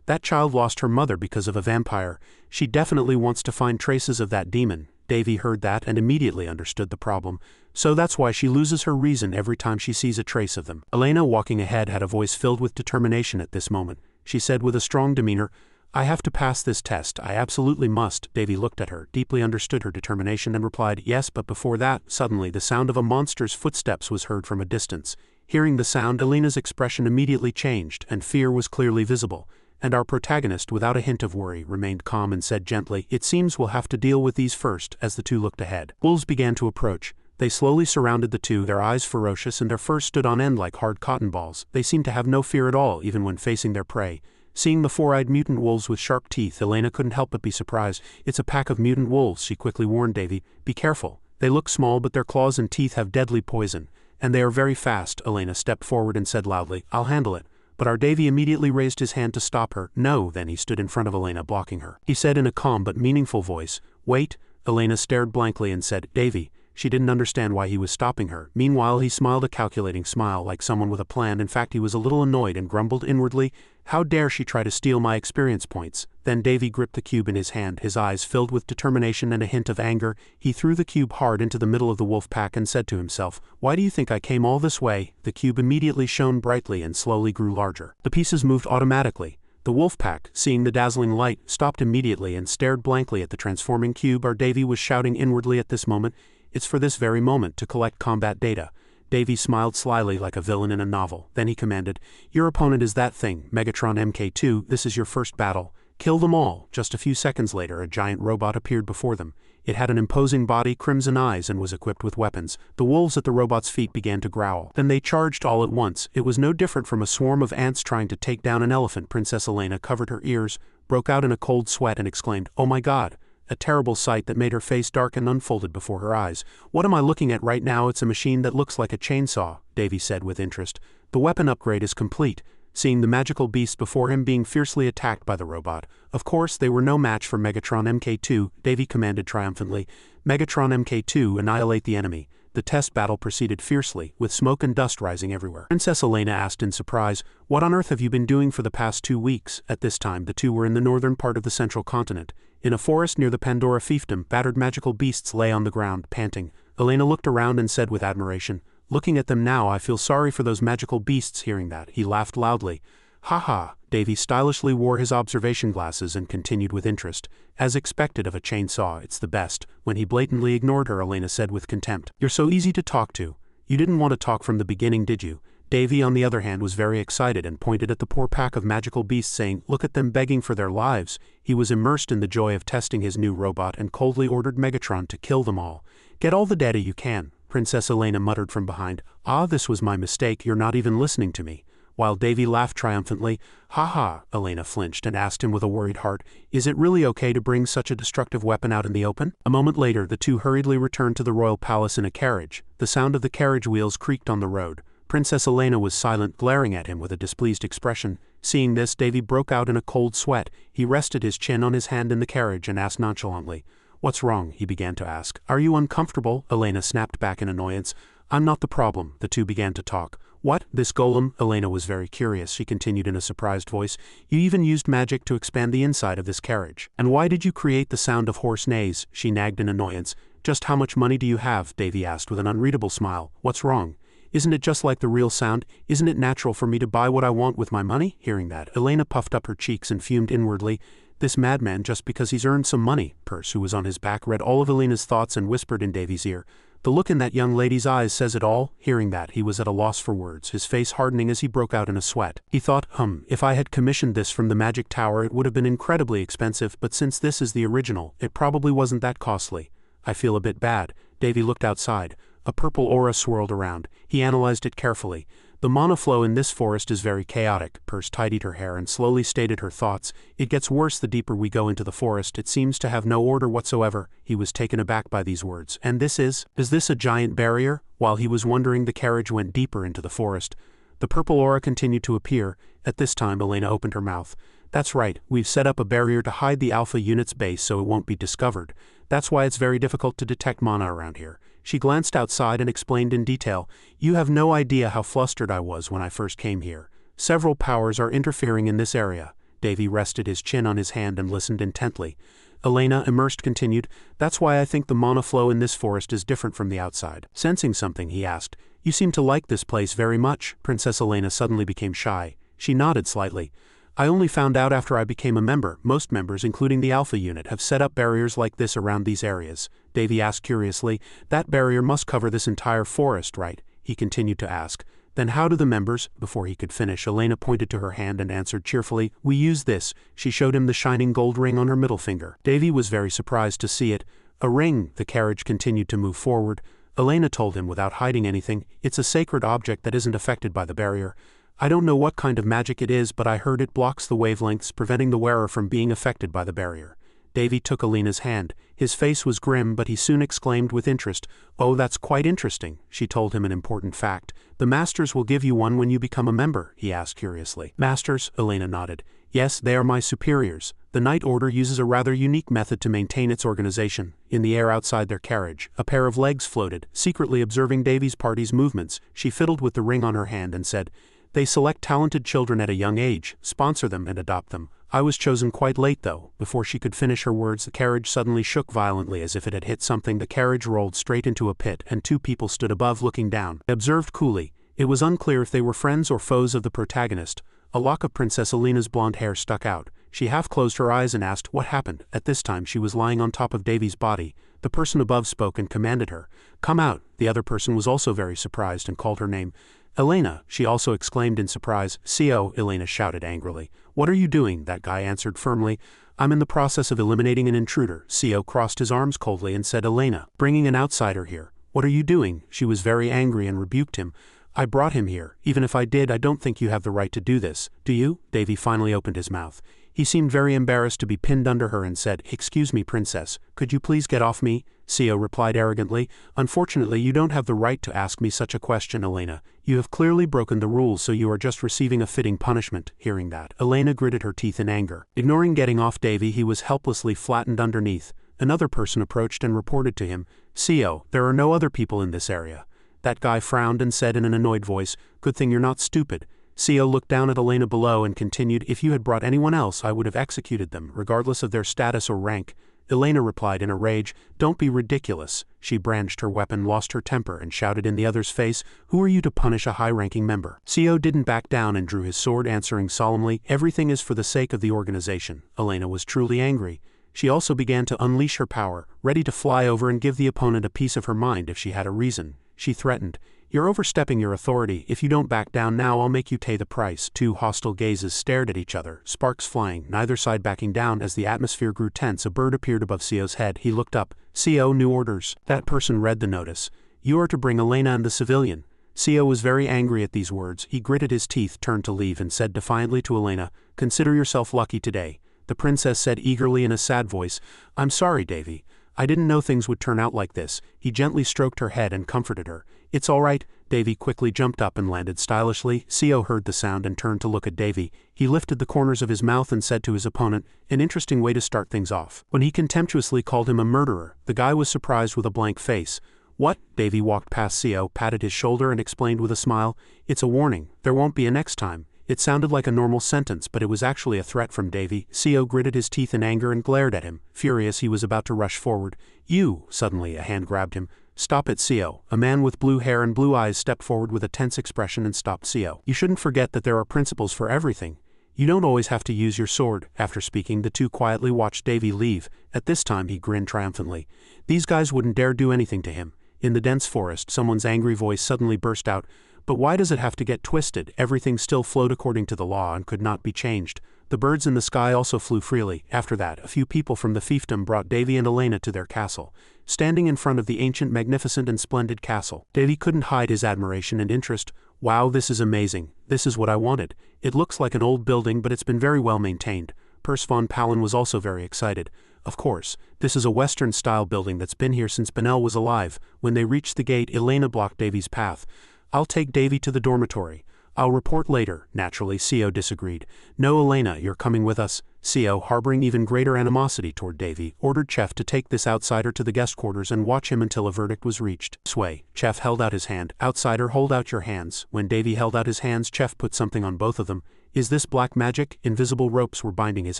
that child lost her mother because of a vampire. She definitely wants to find traces of that demon. Davy heard that and immediately understood the problem. So that's why she loses her reason every time she sees a trace of them. Elena, walking ahead, had a voice filled with determination at this moment. She said with a strong demeanor, I have to pass this test, I absolutely must. Davy looked at her, deeply understood her determination, and replied, yes, but before that, suddenly the sound of a monster's footsteps was heard from a distance. Hearing the sound, Elena's expression immediately changed, and fear was clearly visible, and our protagonist, without a hint of worry, remained calm and said gently, it seems we'll have to deal with these first. As the two looked ahead, wolves began to approach. They slowly surrounded the two, their eyes ferocious, and their fur stood on end like hard cotton balls. They seemed to have no fear at all, even when facing their prey. Seeing the four-eyed mutant wolves with sharp teeth, Elena couldn't help but be surprised. It's a pack of mutant wolves, she quickly warned Davy. Be careful. They look small, but their claws and teeth have deadly poison. And they are very fast. Elena stepped forward and said loudly, I'll handle it. But our Davy immediately raised his hand to stop her. No, then he stood in front of Elena, blocking her. He said in a calm but meaningful voice, wait. Elena stared blankly and said, Davy. She didn't understand why he was stopping her. Meanwhile, he smiled a calculating smile like someone with a plan. In fact, he was a little annoyed and grumbled inwardly, how dare she try to steal my experience points? Then Davy gripped the cube in his hand, his eyes filled with determination and a hint of anger. He threw the cube hard into the middle of the wolf pack and said to himself, why do you think I came all this way? The cube immediately shone brightly and slowly grew larger. The pieces moved automatically. The wolf pack, seeing the dazzling light, stopped immediately and stared blankly at the transforming cube. Our Davy was shouting inwardly at this moment, it's for this very moment to collect combat data. Davy smiled slyly like a villain in a novel. Then he commanded, your opponent is that thing, Megatron MK2, this is your first battle. Kill them all. Just a few seconds later, a giant robot appeared before them. It had an imposing body, crimson eyes, and was equipped with weapons. The wolves at the robot's feet began to growl. Then they charged all at once. It was no different from a swarm of ants trying to take down an elephant. Princess Elena covered her ears, broke out in a cold sweat, and exclaimed, oh my god. A terrible sight that made her face darken unfolded before her eyes. What am I looking at right now? It's a machine that looks like a chainsaw, Davy said with interest. The weapon upgrade is complete. Seeing the magical beast before him being fiercely attacked by the robot. Of course, they were no match for Megatron MK2, Davy commanded triumphantly. Megatron MK2, annihilate the enemy. The test battle proceeded fiercely, with smoke and dust rising everywhere. Princess Elena asked in surprise, what on earth have you been doing for the past 2 weeks? At this time, the two were in the northern part of the central continent. In a forest near the Pandora fiefdom, battered magical beasts lay on the ground, panting. Elena looked around and said with admiration, looking at them now, I feel sorry for those magical beasts. Hearing that, he laughed loudly. Ha ha. Davy stylishly wore his observation glasses and continued with interest. As expected of a chainsaw, it's the best. When he blatantly ignored her, Elena said with contempt, you're so easy to talk to. You didn't want to talk from the beginning, did you? Davy, on the other hand, was very excited and pointed at the poor pack of magical beasts, saying, look at them begging for their lives. He was immersed in the joy of testing his new robot and coldly ordered Megatron to kill them all. Get all the data you can. Princess Elena muttered from behind, ah, this was my mistake, you're not even listening to me. while Davy laughed triumphantly. "Ha ha," Elena flinched and asked him with a worried heart, "Is it really okay to bring such a destructive weapon out in the open?" A moment later the two hurriedly returned to the royal palace in a carriage. The sound of the carriage wheels creaked on the road. Princess Elena was silent, glaring at him with a displeased expression. Seeing this, Davy broke out in a cold sweat. He rested his chin on his hand in the carriage and asked nonchalantly, "What's wrong?" he began to ask. "Are you uncomfortable?" Elena snapped back in annoyance. "I'm not the problem." The two began to talk. "What? This golem?" Elena was very curious. She continued in a surprised voice. "You even used magic to expand the inside of this carriage. And why did you create the sound of horse neighs?" She nagged in annoyance. "Just how much money do you have?" Davy asked with an unreadable smile. "What's wrong? Isn't it just like the real sound? Isn't it natural for me to buy what I want with my money?" Hearing that, Elena puffed up her cheeks and fumed inwardly. This madman, just because he's earned some money. Perse, who was on his back, read all of Elena's thoughts and whispered in Davy's ear, "The look in that young lady's eyes says it all." Hearing that, he was at a loss for words, his face hardening as he broke out in a sweat. He thought, if I had commissioned this from the magic tower it would have been incredibly expensive, but since this is the original, it probably wasn't that costly. I feel a bit bad. Davy looked outside. A purple aura swirled around. He analyzed it carefully. "The mana flow in this forest is very chaotic." Perse tidied her hair and slowly stated her thoughts. "It gets worse the deeper we go into the forest. It seems to have no order whatsoever." He was taken aback by these words. "And this is this a giant barrier?" While he was wondering, the carriage went deeper into the forest. The purple aura continued to appear. At this time Elena opened her mouth. "That's right, we've set up a barrier to hide the Alpha unit's base so it won't be discovered. That's why it's very difficult to detect mana around here." She glanced outside and explained in detail, "You have no idea how flustered I was when I first came here. Several powers are interfering in this area." Davy rested his chin on his hand and listened intently. Elena, immersed, continued, "That's why I think the mana flow in this forest is different from the outside." Sensing something, he asked, "You seem to like this place very much." Princess Elena suddenly became shy. She nodded slightly. "I only found out after I became a member. Most members, including the Alpha unit, have set up barriers like this around these areas." Davy asked curiously, "That barrier must cover this entire forest, right?" He continued to ask. "Then how do the members—" Before he could finish, Elena pointed to her hand and answered cheerfully, "We use this." She showed him the shining gold ring on her middle finger. Davy was very surprised to see it. "A ring." The carriage continued to move forward. Elena told him without hiding anything, "It's a sacred object that isn't affected by the barrier. I don't know what kind of magic it is, but I heard it blocks the wavelengths, preventing the wearer from being affected by the barrier." Davy took Elena's hand. His face was grim, but he soon exclaimed with interest, "Oh, that's quite interesting." She told him an important fact. "The masters will give you one when you become a member?" he asked curiously. "Masters?" Elena nodded. "Yes, they are my superiors. The Night Order uses a rather unique method to maintain its organization." In the air outside their carriage, a pair of legs floated. Secretly observing Davy's party's movements, she fiddled with the ring on her hand and said, "They select talented children at a young age, sponsor them and adopt them. I was chosen quite late though." Before she could finish her words, the carriage suddenly shook violently as if it had hit something. The carriage rolled straight into a pit and two people stood above looking down. They observed coolly. It was unclear if they were friends or foes of the protagonist. A lock of Princess Elena's blonde hair stuck out. She half closed her eyes and asked what happened. At this time she was lying on top of Davy's body. The person above spoke and commanded her, "Come out." The other person was also very surprised and called her name. "Elena," she also exclaimed in surprise. "CO," Elena shouted angrily. "What are you doing?" That guy answered firmly. "I'm in the process of eliminating an intruder." CO crossed his arms coldly and said, "Elena, bringing an outsider here. What are you doing?" She was very angry and rebuked him. "I brought him here. Even if I did, I don't think you have the right to do this. Do you?" Davy finally opened his mouth. He seemed very embarrassed to be pinned under her and said, "Excuse me, princess, could you please get off me?" CO replied arrogantly, "Unfortunately, you don't have the right to ask me such a question, Elena. You have clearly broken the rules, so you are just receiving a fitting punishment." Hearing that, Elena gritted her teeth in anger. Ignoring getting off Davy, he was helplessly flattened underneath. Another person approached and reported to him, "CO, there are no other people in this area." That guy frowned and said in an annoyed voice, "Good thing you're not stupid." CO looked down at Elena below and continued, "If you had brought anyone else, I would have executed them, regardless of their status or rank." Elena replied in a rage, "Don't be ridiculous." She brandished her weapon, lost her temper, and shouted in the other's face, "Who are you to punish a high-ranking member?" CO didn't back down and drew his sword, answering solemnly, "Everything is for the sake of the organization." Elena was truly angry. She also began to unleash her power, ready to fly over and give the opponent a piece of her mind if she had a reason. She threatened, "You're overstepping your authority. If you don't back down now, I'll make you pay the price." Two hostile gazes stared at each other, sparks flying, neither side backing down. As the atmosphere grew tense, a bird appeared above CO's head. He looked up. "CO, new orders." That person read the notice. "You are to bring Elena and the civilian." Seo was very angry at these words. He gritted his teeth, turned to leave, and said defiantly to Elena, "Consider yourself lucky today." The princess said eagerly in a sad voice, "I'm sorry, Davy. I didn't know things would turn out like this." He gently stroked her head and comforted her. "It's all right." Davy quickly jumped up and landed stylishly. Seo heard the sound and turned to look at Davy. He lifted the corners of his mouth and said to his opponent, "An interesting way to start things off." When he contemptuously called him a murderer, the guy was surprised with a blank face. "What?" Davy walked past Seo, patted his shoulder and explained with a smile, "It's a warning. There won't be a next time." It sounded like a normal sentence, but it was actually a threat from Davy. Seo gritted his teeth in anger and glared at him. Furious, he was about to rush forward. "You!" Suddenly, a hand grabbed him. "Stop it, Seo." A man with blue hair and blue eyes stepped forward with a tense expression and stopped Seo. "You shouldn't forget that there are principles for everything. You don't always have to use your sword." After speaking, the two quietly watched Davy leave. At this time, he grinned triumphantly. These guys wouldn't dare do anything to him. In the dense forest, someone's angry voice suddenly burst out, "But why does it have to get twisted? Everything still flowed according to the law and could not be changed." The birds in the sky also flew freely. After that, a few people from the fiefdom brought Davy and Elena to their castle. Standing in front of the ancient, magnificent and splendid castle, Davy couldn't hide his admiration and interest. "Wow, this is amazing. This is what I wanted. It looks like an old building, but it's been very well maintained." Purse von Palin was also very excited. "Of course, this is a Western-style building that's been here since Benel was alive." When they reached the gate, Elena blocked Davy's path. "I'll take Davy to the dormitory. I'll report later." Naturally, Seo disagreed. "No, Elena, you're coming with us." Seo, harboring even greater animosity toward Davy, ordered Chef to take this outsider to the guest quarters and watch him until a verdict was reached. "Sway." Chef held out his hand. "Outsider, hold out your hands." When Davy held out his hands, Chef put something on both of them. "Is this black magic?" Invisible ropes were binding his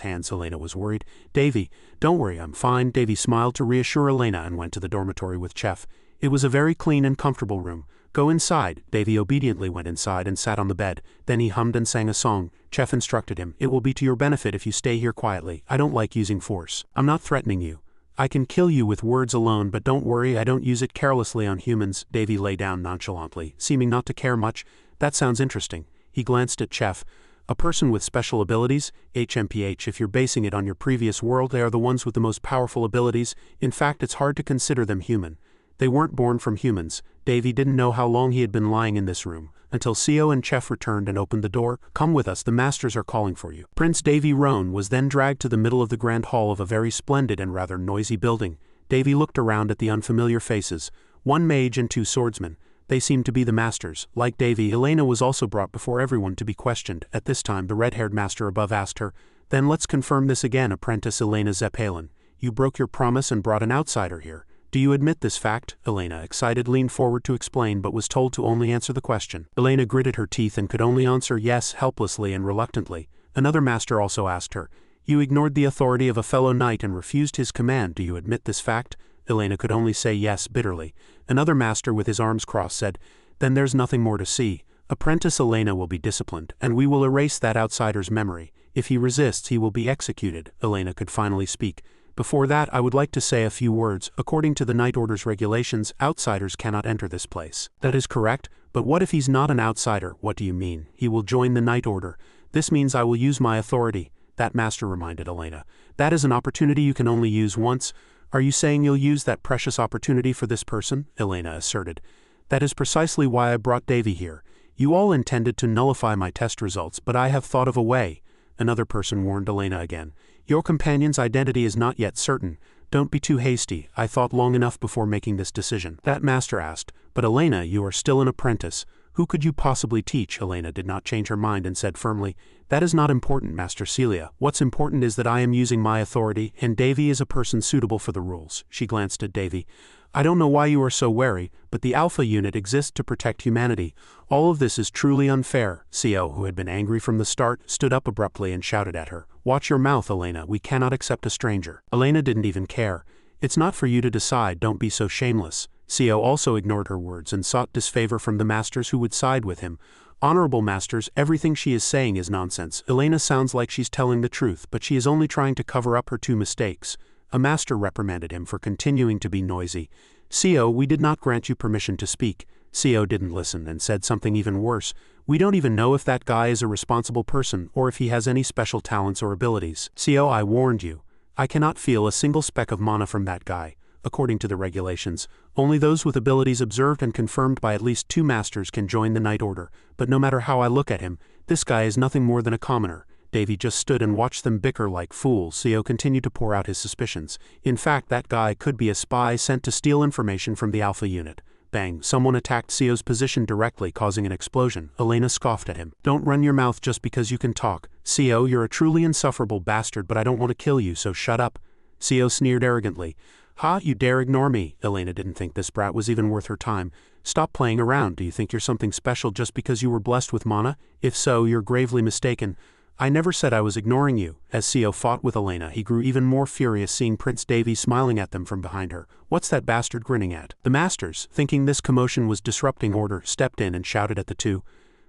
hands. Elena was worried. "Davy, don't worry, I'm fine." Davy smiled to reassure Elena and went to the dormitory with Chef. It was a very clean and comfortable room. "Go inside." Davy obediently went inside and sat on the bed. Then he hummed and sang a song. Chef instructed him, "It will be to your benefit if you stay here quietly. I don't like using force. I'm not threatening you. I can kill you with words alone, but don't worry, I don't use it carelessly on humans." Davy lay down nonchalantly, seeming not to care much. "That sounds interesting." He glanced at Chef. "A person with special abilities? HMPH, if you're basing it on your previous world, they are the ones with the most powerful abilities. In fact, it's hard to consider them human. They weren't born from humans." Davy didn't know how long he had been lying in this room, until Seo and Chef returned and opened the door. "Come with us, the masters are calling for you." Prince Davy Roan was then dragged to the middle of the grand hall of a very splendid and rather noisy building. Davy looked around at the unfamiliar faces. One mage and two swordsmen. They seemed to be the masters. Like Davy, Elena was also brought before everyone to be questioned. At this time, the red-haired master above asked her, "Then let's confirm this again, apprentice Elena Zeppelin. You broke your promise and brought an outsider here. Do you admit this fact?" Elena, excited, leaned forward to explain but was told to only answer the question. Elena gritted her teeth and could only answer yes, helplessly and reluctantly. Another master also asked her, "You ignored the authority of a fellow knight and refused his command. Do you admit this fact?" Elena could only say yes bitterly. Another master with his arms crossed said, "Then there's nothing more to see. Apprentice Elena will be disciplined, and we will erase that outsider's memory. If he resists, he will be executed." Elena could finally speak. "Before that, I would like to say a few words. According to the Night Order's regulations, outsiders cannot enter this place." "That is correct, but what if he's not an outsider?" "What do you mean?" "He will join the Night Order." "This means I will use my authority." That master reminded Elena. "That is an opportunity you can only use once." "Are you saying you'll use that precious opportunity for this person?" Elena asserted. "That is precisely why I brought Davy here. You all intended to nullify my test results, but I have thought of a way." Another person warned Elena again. "Your companion's identity is not yet certain. Don't be too hasty. I thought long enough before making this decision." That master asked, "But Elena, you are still an apprentice. Who could you possibly teach?" Elena did not change her mind and said firmly, "That is not important, Master Celia. What's important is that I am using my authority, and Davy is a person suitable for the rules." She glanced at Davy. "I don't know why you are so wary, but the Alpha unit exists to protect humanity. All of this is truly unfair." Seo, who had been angry from the start, stood up abruptly and shouted at her, "Watch your mouth, Elena. We cannot accept a stranger." Elena didn't even care. "It's not for you to decide. Don't be so shameless." Seo also ignored her words and sought disfavor from the masters who would side with him. "Honorable masters, everything she is saying is nonsense. Elena sounds like she's telling the truth, but she is only trying to cover up her two mistakes." A master reprimanded him for continuing to be noisy. "Seo, we did not grant you permission to speak." Seo didn't listen and said something even worse. "We don't even know if that guy is a responsible person or if he has any special talents or abilities." "Seo, I warned you. I cannot feel a single speck of mana from that guy. according to the regulations. Only those with abilities observed and confirmed by at least 2 masters can join the Night Order, but no matter how I look at him, this guy is nothing more than a commoner. Davy just stood and watched them bicker like fools. Seo continued to pour out his suspicions. In fact, that guy could be a spy sent to steal information from the Alpha unit. Bang, someone attacked Seo's position directly, causing an explosion. Elena scoffed at him. Don't run your mouth just because you can talk. Seo, you're a truly insufferable bastard, but I don't want to kill you, so shut up. Seo sneered arrogantly. Ha, you dare ignore me? Elena didn't think this brat was even worth her time. Stop playing around. Do you think you're something special just because you were blessed with mana? If so, you're gravely mistaken. I never said I was ignoring you. As Seo fought with Elena, he grew even more furious seeing Prince Davy smiling at them from behind her. What's that bastard grinning at? The masters, thinking this commotion was disrupting order, stepped in and shouted at the two.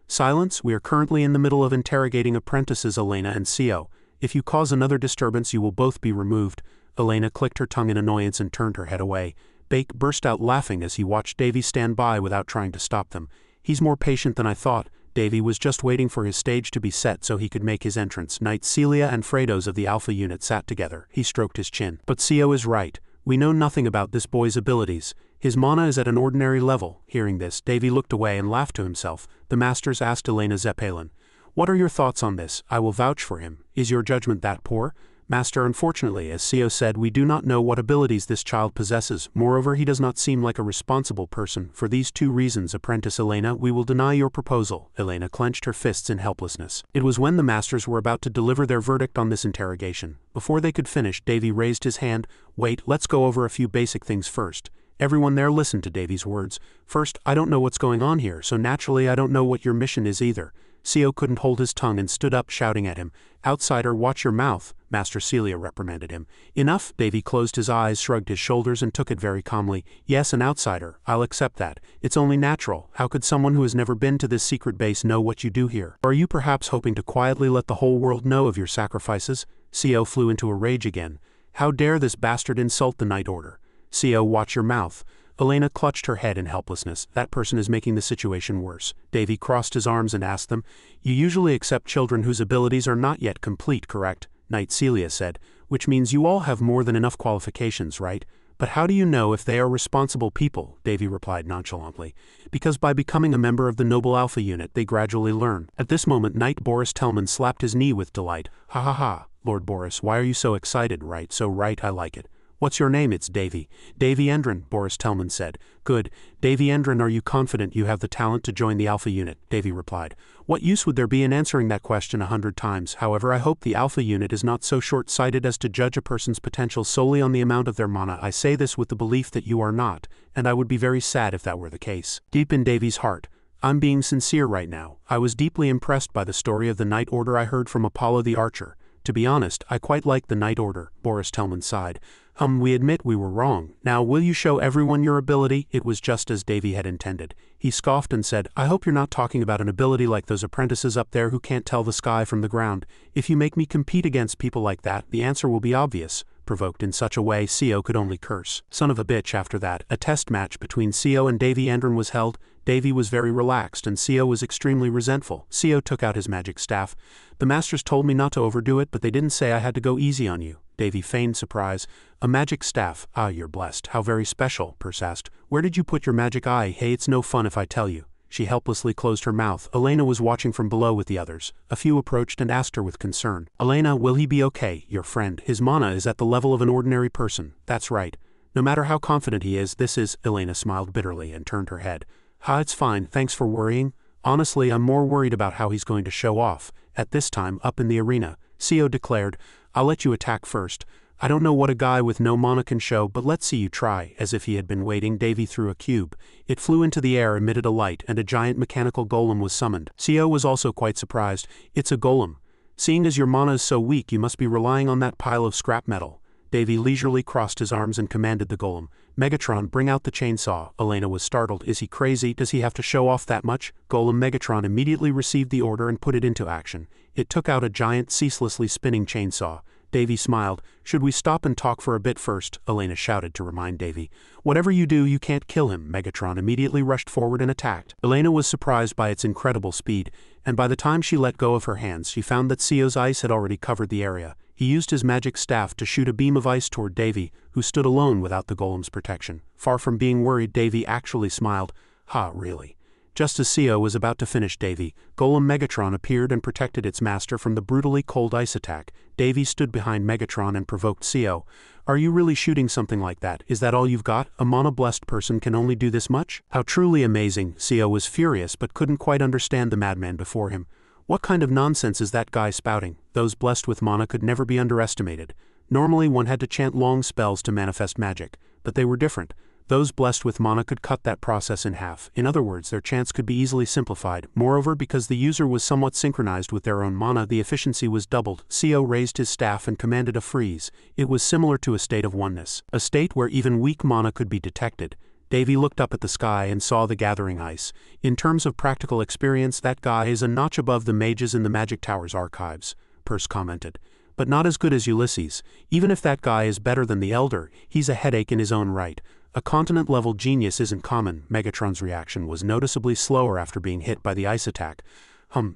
Silence, we are currently in the middle of interrogating apprentices Elena and Seo. If you cause another disturbance you will both be removed. Elena clicked her tongue in annoyance and turned her head away. Bake burst out laughing as he watched Davy stand by without trying to stop them. He's more patient than I thought. Davy was just waiting for his stage to be set so he could make his entrance. Knights Celia and Fredos of the Alpha unit sat together. He stroked his chin. But Seo is right. We know nothing about this boy's abilities. His mana is at an ordinary level. Hearing this, Davy looked away and laughed to himself. The masters asked Elena Zeppelin. What are your thoughts on this? I will vouch for him. Is your judgment that poor? Master, unfortunately, as Seo said, we do not know what abilities this child possesses. Moreover, he does not seem like a responsible person. For these 2 reasons, Apprentice Elena, we will deny your proposal. Elena clenched her fists in helplessness. It was when the masters were about to deliver their verdict on this interrogation. Before they could finish, Davy raised his hand. Wait, let's go over a few basic things first. Everyone there listened to Davy's words. First, I don't know what's going on here, so naturally I don't know what your mission is either. Seo couldn't hold his tongue and stood up shouting at him. Outsider, watch your mouth. Master Celia reprimanded him. Enough. Davy closed his eyes, shrugged his shoulders and took it very calmly. Yes, an outsider. I'll accept that. It's only natural. How could someone who has never been to this secret base know what you do here? Are you perhaps hoping to quietly let the whole world know of your sacrifices? Seo flew into a rage again. How dare this bastard insult the Night Order? Seo, watch your mouth. Elena clutched her head in helplessness. That person is making the situation worse. Davy crossed his arms and asked them, You usually accept children whose abilities are not yet complete, correct? Knight Celia said, which means you all have more than enough qualifications, right? But how do you know if they are responsible people? Davy replied nonchalantly. Because by becoming a member of the Noble Alpha unit, they gradually learn. At this moment, Knight Boris Tellman slapped his knee with delight. Ha ha ha, Lord Boris, why are you so excited? Right, so right, I like it. What's your name? It's Davy. Davy Endron, Boris Tellman said. Good. Davy Endron, are you confident you have the talent to join the Alpha unit? Davy replied. What use would there be in answering that question 100 times? However, I hope the Alpha unit is not so short-sighted as to judge a person's potential solely on the amount of their mana. I say this with the belief that you are not, and I would be very sad if that were the case. Deep in Davy's heart, I'm being sincere right now. I was deeply impressed by the story of the Night Order I heard from Apollo the Archer. To be honest, I quite like the Night Order, Boris Tellman sighed. We admit we were wrong. Now will you show everyone your ability? It was just as Davy had intended. He scoffed and said, I hope you're not talking about an ability like those apprentices up there who can't tell the sky from the ground. If you make me compete against people like that, the answer will be obvious. Provoked in such a way, Seo could only curse. Son of a bitch. After that, a test match between Seo and Davy Endron was held. Davy was very relaxed and Seo was extremely resentful. Seo took out his magic staff. The masters told me not to overdo it, but they didn't say I had to go easy on you. Davy feigned surprise. A magic staff. Ah, you're blessed. How very special, Perse asked. Where did you put your magic eye? Hey, it's no fun if I tell you. She helplessly closed her mouth. Elena was watching from below with the others. A few approached and asked her with concern. Elena, will he be okay? Your friend. His mana is at the level of an ordinary person. That's right. No matter how confident he is, this is... Elena smiled bitterly and turned her head. Ha, it's fine. Thanks for worrying. Honestly, I'm more worried about how he's going to show off. At this time, up in the arena, Seo declared, I'll let you attack first. I don't know what a guy with no mana can show, but let's see you try. As if he had been waiting, Davy threw a cube. It flew into the air, emitted a light, and a giant mechanical golem was summoned. Seo was also quite surprised. It's a golem. Seeing as your mana is so weak, you must be relying on that pile of scrap metal. Davy leisurely crossed his arms and commanded the golem. Megatron, bring out the chainsaw. Elena was startled. Is he crazy? Does he have to show off that much? Golem Megatron immediately received the order and put it into action. It took out a giant, ceaselessly spinning chainsaw. Davy smiled. Should we stop and talk for a bit first? Elena shouted to remind Davy. Whatever you do, you can't kill him. Megatron immediately rushed forward and attacked. Elena was surprised by its incredible speed, and by the time she let go of her hands, she found that Seo's ice had already covered the area. He used his magic staff to shoot a beam of ice toward Davy, who stood alone without the golem's protection. Far from being worried, Davy actually smiled. Ha, really? Just as Seo was about to finish Davy, Golem Megatron appeared and protected its master from the brutally cold ice attack. Davy stood behind Megatron and provoked Seo. Are you really shooting something like that? Is that all you've got? A mana-blessed person can only do this much? How truly amazing. Seo was furious but couldn't quite understand the madman before him. What kind of nonsense is that guy spouting? Those blessed with mana could never be underestimated. Normally one had to chant long spells to manifest magic, but they were different. Those blessed with mana could cut that process in half. In other words, their chants could be easily simplified. Moreover, because the user was somewhat synchronized with their own mana, the efficiency was doubled. Seo raised his staff and commanded a freeze. It was similar to a state of oneness, a state where even weak mana could be detected. Davy looked up at the sky and saw the gathering ice. In terms of practical experience, that guy is a notch above the mages in the Magic Tower's archives, Perse commented. But not as good as Ulysses. Even if that guy is better than the Elder, he's a headache in his own right. A continent-level genius isn't common. Megatron's reaction was noticeably slower after being hit by the ice attack.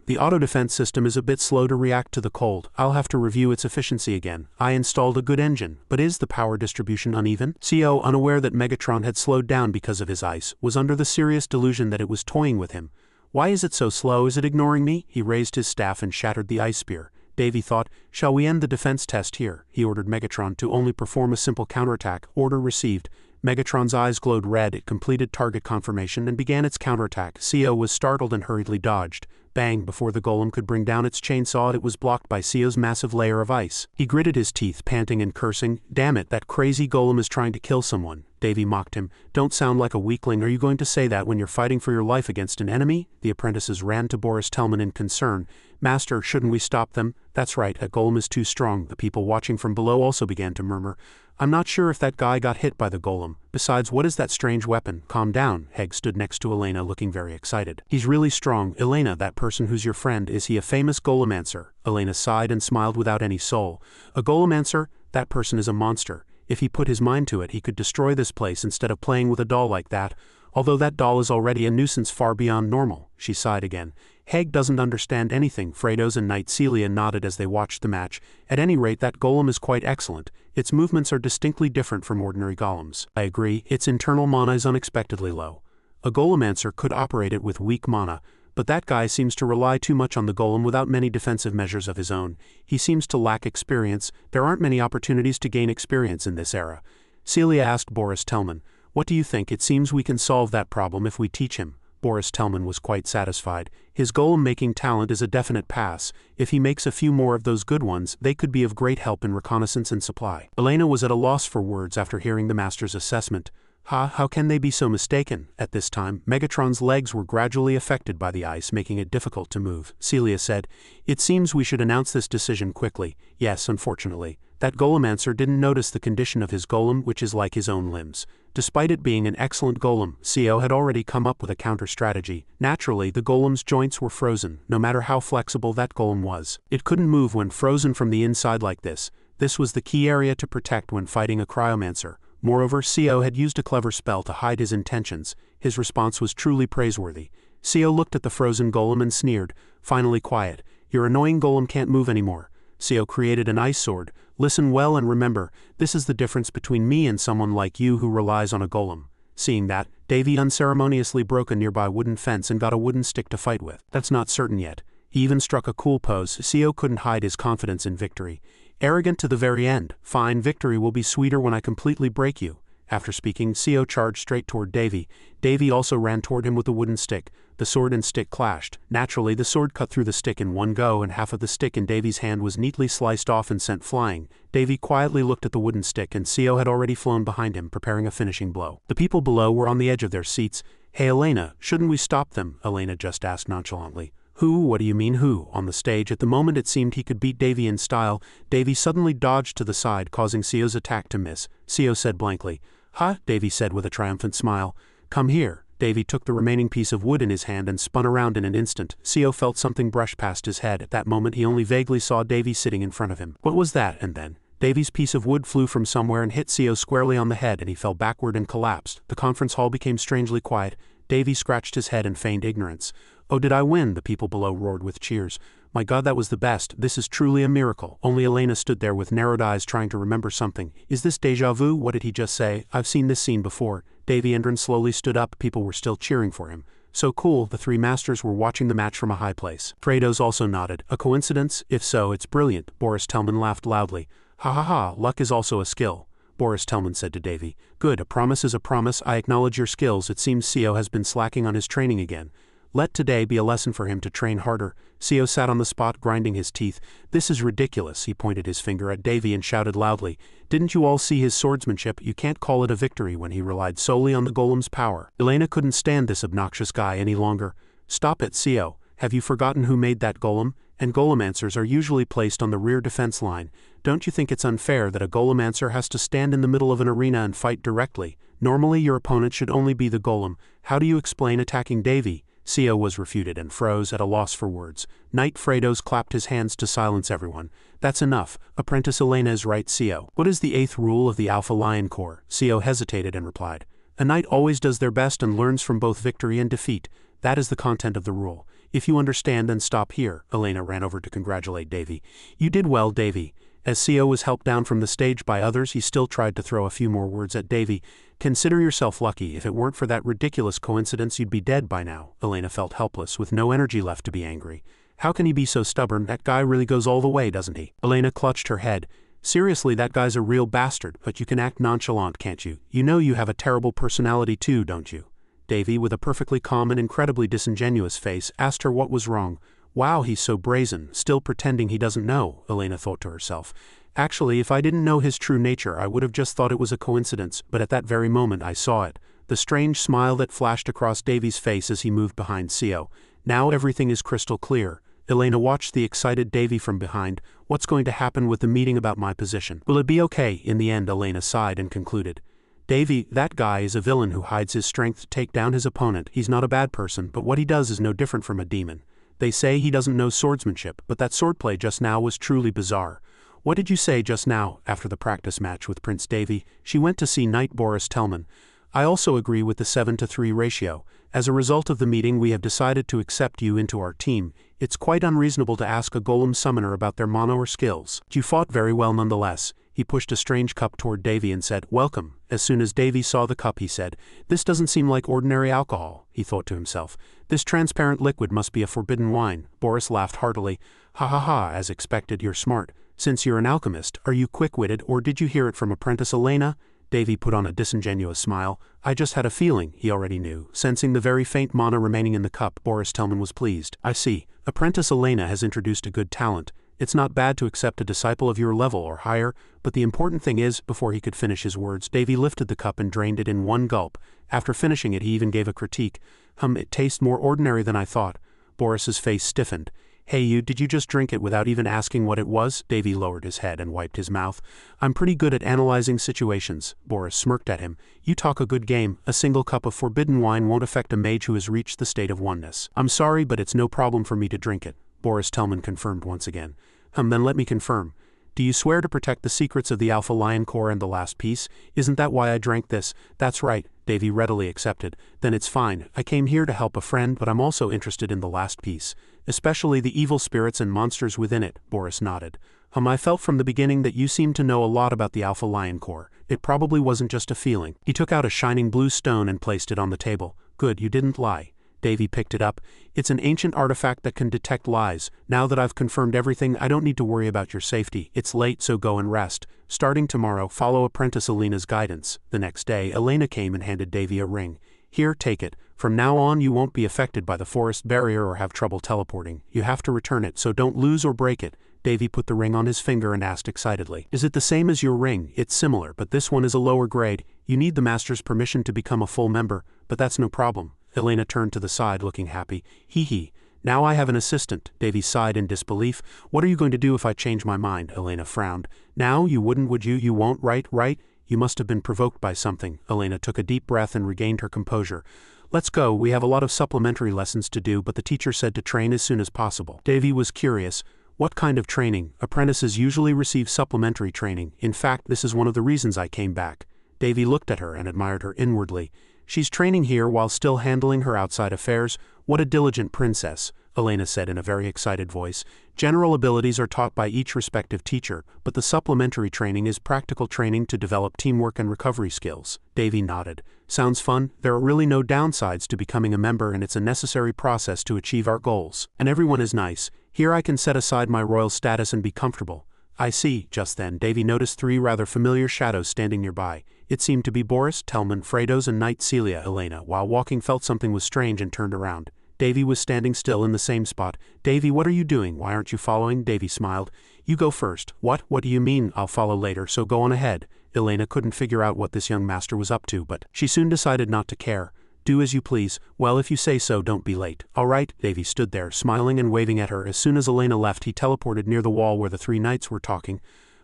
The auto-defense system is a bit slow to react to the cold. I'll have to review its efficiency again. I installed a good engine, but is the power distribution uneven? Seo, unaware that Megatron had slowed down because of his ice, was under the serious delusion that it was toying with him. Why is it so slow? Is it ignoring me? He raised his staff and shattered the ice spear. Davy thought, shall we end the defense test here? He ordered Megatron to only perform a simple counterattack. Order received. Megatron's eyes glowed red. It completed target confirmation and began its counterattack. Seo was startled and hurriedly dodged. Bang! Before the golem could bring down its chainsaw, it was blocked by Seo's massive layer of ice. He gritted his teeth, panting and cursing. Damn it, that crazy golem is trying to kill someone. Davy mocked him. Don't sound like a weakling. Are you going to say that when you're fighting for your life against an enemy? The apprentices ran to Boris Tellman in concern. Master, shouldn't we stop them? That's right, that golem is too strong. The people watching from below also began to murmur. I'm not sure if that guy got hit by the golem. Besides, what is that strange weapon? Calm down. Heg stood next to Elena looking very excited. He's really strong. Elena, that person who's your friend, is he a famous golemancer? Elena sighed and smiled without any soul. A golemancer? That person is a monster. If he put his mind to it, he could destroy this place instead of playing with a doll like that. Although that doll is already a nuisance far beyond normal. She sighed again. Heg doesn't understand anything. Fredos and Knight Celia nodded as they watched the match. At any rate, that golem is quite excellent. Its movements are distinctly different from ordinary golems. I agree, its internal mana is unexpectedly low. A golemancer could operate it with weak mana, but that guy seems to rely too much on the golem without many defensive measures of his own. He seems to lack experience. There aren't many opportunities to gain experience in this era. Celia asked Boris Tellman, what do you think? It seems we can solve that problem if we teach him. Boris Tellman was quite satisfied. His golem-making talent is a definite pass. If he makes a few more of those good ones, they could be of great help in reconnaissance and supply. Elena was at a loss for words after hearing the master's assessment. How can they be so mistaken? At this time, Megatron's legs were gradually affected by the ice, making it difficult to move. Celia said, it seems we should announce this decision quickly. Yes, unfortunately. That golemancer didn't notice the condition of his golem, which is like his own limbs. Despite it being an excellent golem, Seo had already come up with a counter-strategy. Naturally, the golem's joints were frozen, no matter how flexible that golem was. It couldn't move when frozen from the inside like this. This was the key area to protect when fighting a cryomancer. Moreover, Seo had used a clever spell to hide his intentions. His response was truly praiseworthy. Seo looked at the frozen golem and sneered. Finally quiet. Your annoying golem can't move anymore. Seo created an ice sword. Listen well and remember, this is the difference between me and someone like you who relies on a golem. Seeing that, Davy unceremoniously broke a nearby wooden fence and got a wooden stick to fight with. That's not certain yet. He even struck a cool pose. Seo couldn't hide his confidence in victory. Arrogant to the very end. Fine, victory will be sweeter when I completely break you. After speaking, Seo charged straight toward Davy. Davy also ran toward him with a wooden stick. The sword and stick clashed. Naturally, the sword cut through the stick in one go, and half of the stick in Davy's hand was neatly sliced off and sent flying. Davy quietly looked at the wooden stick, and Seo had already flown behind him, preparing a finishing blow. The people below were on the edge of their seats. Hey Elena, shouldn't we stop them? Elena just asked nonchalantly. Who? What do you mean who? On the stage, at the moment it seemed he could beat Davy in style. Davy suddenly dodged to the side, causing Seo's attack to miss. Seo said blankly. Ha, Davy said with a triumphant smile. Come here. Davy took the remaining piece of wood in his hand and spun around in an instant. Seo felt something brush past his head. At that moment he only vaguely saw Davy sitting in front of him. What was that? And then Davy's piece of wood flew from somewhere and hit Seo squarely on the head, and he fell backward and collapsed. The conference hall became strangely quiet. Davy scratched his head and feigned ignorance. Oh, did I win? The people below roared with cheers. My god, that was the best. This is truly a miracle. Only Elena stood there with narrowed eyes trying to remember something. Is this deja vu? What did he just say? I've seen this scene before. Davy Endron slowly stood up. People were still cheering for him. So cool, the three masters were watching the match from a high place. Kratos also nodded. A coincidence? If so, it's brilliant. Boris Tellman laughed loudly. Ha ha ha, luck is also a skill. Boris Tellman said to Davy. Good, a promise is a promise. I acknowledge your skills. It seems Seo has been slacking on his training again. Let today be a lesson for him to train harder. Seo sat on the spot grinding his teeth. This is ridiculous. He pointed his finger at Davy and shouted loudly. Didn't you all see his swordsmanship? You can't call it a victory when he relied solely on the golem's power. Elena couldn't stand this obnoxious guy any longer. Stop it, Seo. Have you forgotten who made that golem? And golemancers are usually placed on the rear defense line. Don't you think it's unfair that a golemancer has to stand in the middle of an arena and fight directly? Normally your opponent should only be the golem. How do you explain attacking Davy? Seo was refuted and froze at a loss for words. Knight Fredos clapped his hands to silence everyone. That's enough. Apprentice Elena is right, Seo. What is the 8th rule of the Alpha Lion Corps? Seo hesitated and replied. A knight always does their best and learns from both victory and defeat. That is the content of the rule. If you understand, then stop here. Elena ran over to congratulate Davy. You did well, Davy. As Seo was helped down from the stage by others, he still tried to throw a few more words at Davy. Consider yourself lucky. If it weren't for that ridiculous coincidence, you'd be dead by now. Elena felt helpless, with no energy left to be angry. How can he be so stubborn? That guy really goes all the way, doesn't he? Elena clutched her head. Seriously, that guy's a real bastard, but you can act nonchalant, can't you? You know you have a terrible personality too, don't you? Davy, with a perfectly calm and incredibly disingenuous face, asked her what was wrong. Wow, he's so brazen, still pretending he doesn't know, Elena thought to herself. Actually, if I didn't know his true nature, I would have just thought it was a coincidence, but at that very moment I saw it. The strange smile that flashed across Davy's face as he moved behind Seo. Now everything is crystal clear. Elena watched the excited Davy from behind. What's going to happen with the meeting about my position? Will it be okay? In the end, Elena sighed and concluded. Davy, that guy is a villain who hides his strength to take down his opponent. He's not a bad person, but what he does is no different from a demon. They say he doesn't know swordsmanship, but that swordplay just now was truly bizarre. What did you say just now? After the practice match with Prince Davy, she went to see Knight Boris Tellman. I also agree with the 7-to-3 ratio. As a result of the meeting, we have decided to accept you into our team. It's quite unreasonable to ask a golem summoner about their mono or skills. You fought very well nonetheless. He pushed a strange cup toward Davy and said, Welcome. As soon as Davy saw the cup, he said, This doesn't seem like ordinary alcohol, he thought to himself. This transparent liquid must be a forbidden wine. Boris laughed heartily. Ha ha ha, as expected, you're smart. Since you're an alchemist, are you quick-witted, or did you hear it from Apprentice Elena? Davy put on a disingenuous smile. I just had a feeling, he already knew. Sensing the very faint mana remaining in the cup, Boris Tellman was pleased. I see. Apprentice Elena has introduced a good talent. It's not bad to accept a disciple of your level or higher, but the important thing is, before he could finish his words, Davy lifted the cup and drained it in one gulp. After finishing it, he even gave a critique. It tastes more ordinary than I thought. Boris's face stiffened. Hey you, did you just drink it without even asking what it was? Davy lowered his head and wiped his mouth. I'm pretty good at analyzing situations. Boris smirked at him. You talk a good game. A single cup of forbidden wine won't affect a mage who has reached the state of oneness. I'm sorry, but it's no problem for me to drink it. Boris Tellman confirmed once again. Then let me confirm. Do you swear to protect the secrets of the Alpha Lion Corps and the last piece? Isn't that why I drank this? That's right, Davy readily accepted. Then it's fine. I came here to help a friend, but I'm also interested in the last piece. Especially the evil spirits and monsters within it, Boris nodded. I felt from the beginning that you seemed to know a lot about the Alpha Lion Corps. It probably wasn't just a feeling. He took out a shining blue stone and placed it on the table. Good, you didn't lie. Davy picked it up. It's an ancient artifact that can detect lies. Now that I've confirmed everything, I don't need to worry about your safety. It's late, so go and rest. Starting tomorrow, follow Apprentice Elena's guidance. The next day, Elena came and handed Davy a ring. Here, take it. From now on, you won't be affected by the forest barrier or have trouble teleporting. You have to return it, so don't lose or break it. Davy put the ring on his finger and asked excitedly. Is it the same as your ring? It's similar, but this one is a lower grade. You need the master's permission to become a full member, but that's no problem. Elena turned to the side, looking happy. Hee. Now I have an assistant. Davy sighed in disbelief. What are you going to do if I change my mind? Elena frowned. Now, you wouldn't, would you? You won't, right? You must have been provoked by something. Elena took a deep breath and regained her composure. Let's go. We have a lot of supplementary lessons to do, but the teacher said to train as soon as possible. Davy was curious. What kind of training? Apprentices usually receive supplementary training. In fact, this is one of the reasons I came back. Davy looked at her and admired her inwardly. She's training here while still handling her outside affairs. What a diligent princess. Elena said in a very excited voice. General abilities are taught by each respective teacher, but the supplementary training is practical training to develop teamwork and recovery skills. Davy nodded. Sounds fun. There are really no downsides to becoming a member, and it's a necessary process to achieve our goals. And everyone is nice. Here I can set aside my royal status and be comfortable. I see. Just then, Davy noticed 3 rather familiar shadows standing nearby. It seemed to be Boris, Telman, Fredos, and Knight Celia. Elena, while walking, felt something was strange and turned around. Davy was standing still in the same spot. Davy, what are you doing? Why aren't you following? Davy smiled. You go first. What do you mean? I'll follow later, so go on ahead. Elena couldn't figure out what this young master was up to, but she soon decided not to care. Do as you please. Well, if you say so, don't be late. All right. Davy stood there, smiling and waving at her. As soon as Elena left, he teleported near the wall where the 3 knights were talking.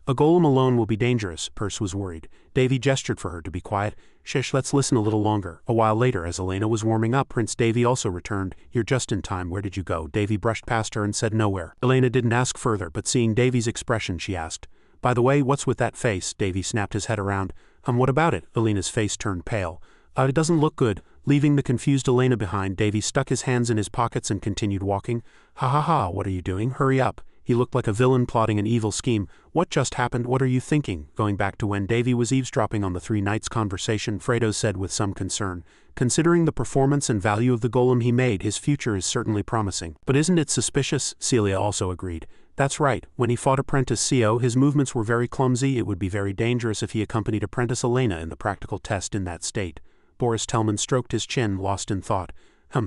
A golem alone will be dangerous, Perce was worried. Davy gestured for her to be quiet. Shish, let's listen a little longer. A while later, as Elena was warming up, Prince Davy also returned. You're just in time. Where did you go? Davy brushed past her and said nowhere. Elena didn't ask further, but seeing Davy's expression, she asked, by the way, what's with that face? Davy snapped his head around. What about it? Elena's face turned pale. It doesn't look good. Leaving the confused Elena behind, Davy stuck his hands in his pockets and continued walking. Ha ha ha, what are you doing? Hurry up. He looked like a villain plotting an evil scheme. What just happened? What are you thinking? Going back to when Davy was eavesdropping on the 3 knights' conversation, Fredo said with some concern. Considering the performance and value of the golem he made, his future is certainly promising. But isn't it suspicious? Celia also agreed. That's right. When he fought Apprentice Co, his movements were very clumsy. It would be very dangerous if he accompanied Apprentice Elena in the practical test in that state. Boris Telman stroked his chin, lost in thought.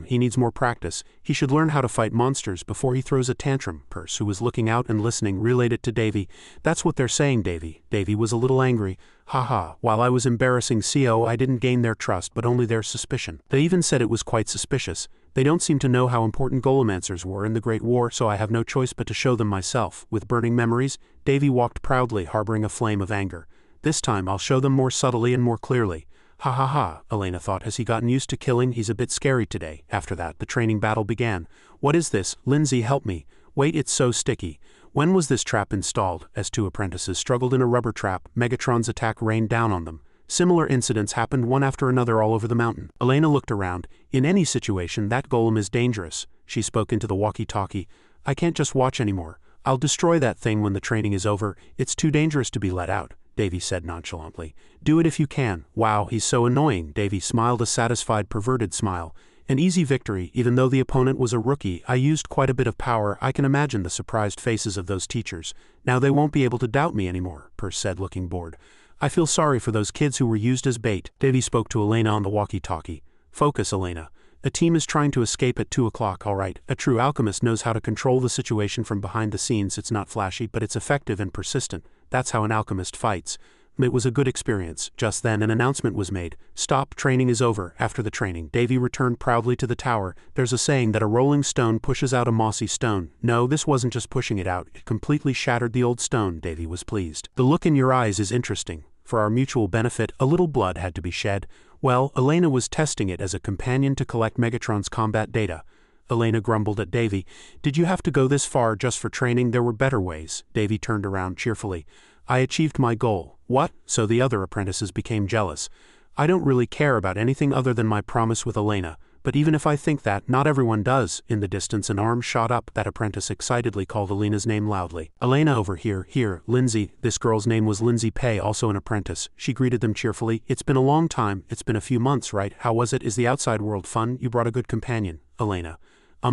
He needs more practice. He should learn how to fight monsters before he throws a tantrum. Perce, who was looking out and listening, relayed it to Davy. That's what they're saying, Davy. Davy was a little angry. Ha. While I was embarrassing CO, I didn't gain their trust, but only their suspicion. They even said it was quite suspicious. They don't seem to know how important golemancers were in the Great War, so I have no choice but to show them myself. With burning memories, Davy walked proudly, harboring a flame of anger. This time I'll show them more subtly and more clearly. Ha, Elena thought. Has he gotten used to killing? He's a bit scary today. After that, the training battle began. What is this? Lindsay, help me. Wait, it's so sticky. When was this trap installed? As 2 apprentices struggled in a rubber trap, Megatron's attack rained down on them. Similar incidents happened one after another all over the mountain. Elena looked around. In any situation, that golem is dangerous. She spoke into the walkie-talkie. I can't just watch anymore. I'll destroy that thing when the training is over. It's too dangerous to be let out. Davy said nonchalantly. Do it if you can. Wow, he's so annoying. Davy smiled a satisfied, perverted smile. An easy victory, even though the opponent was a rookie. I used quite a bit of power. I can imagine the surprised faces of those teachers. Now they won't be able to doubt me anymore, Perce said, looking bored. I feel sorry for those kids who were used as bait. Davy spoke to Elena on the walkie-talkie. Focus, Elena. A team is trying to escape at 2 o'clock, all right. A true alchemist knows how to control the situation from behind the scenes. It's not flashy, but it's effective and persistent. That's how an alchemist fights. It was a good experience. Just then an announcement was made. Stop, training is over. After the training, Davy returned proudly to the tower. There's a saying that a rolling stone pushes out a mossy stone. No, this wasn't just pushing it out. It completely shattered the old stone. Davy was pleased. The look in your eyes is interesting. For our mutual benefit, a little blood had to be shed. Well, Elena was testing it as a companion to collect Megatron's combat data. Elena grumbled at Davy. Did you have to go this far just for training? There were better ways. Davy turned around cheerfully. I achieved my goal. What? So the other apprentices became jealous. I don't really care about anything other than my promise with Elena. But even if I think that, not everyone does. In the distance an arm shot up. That apprentice excitedly called Elena's name loudly. Elena, over here. Here, Lindsay. This girl's name was Lindsay Pay, also an apprentice. She greeted them cheerfully. It's been a long time. It's been a few months, right? How was it? Is the outside world fun? You brought a good companion. Elena.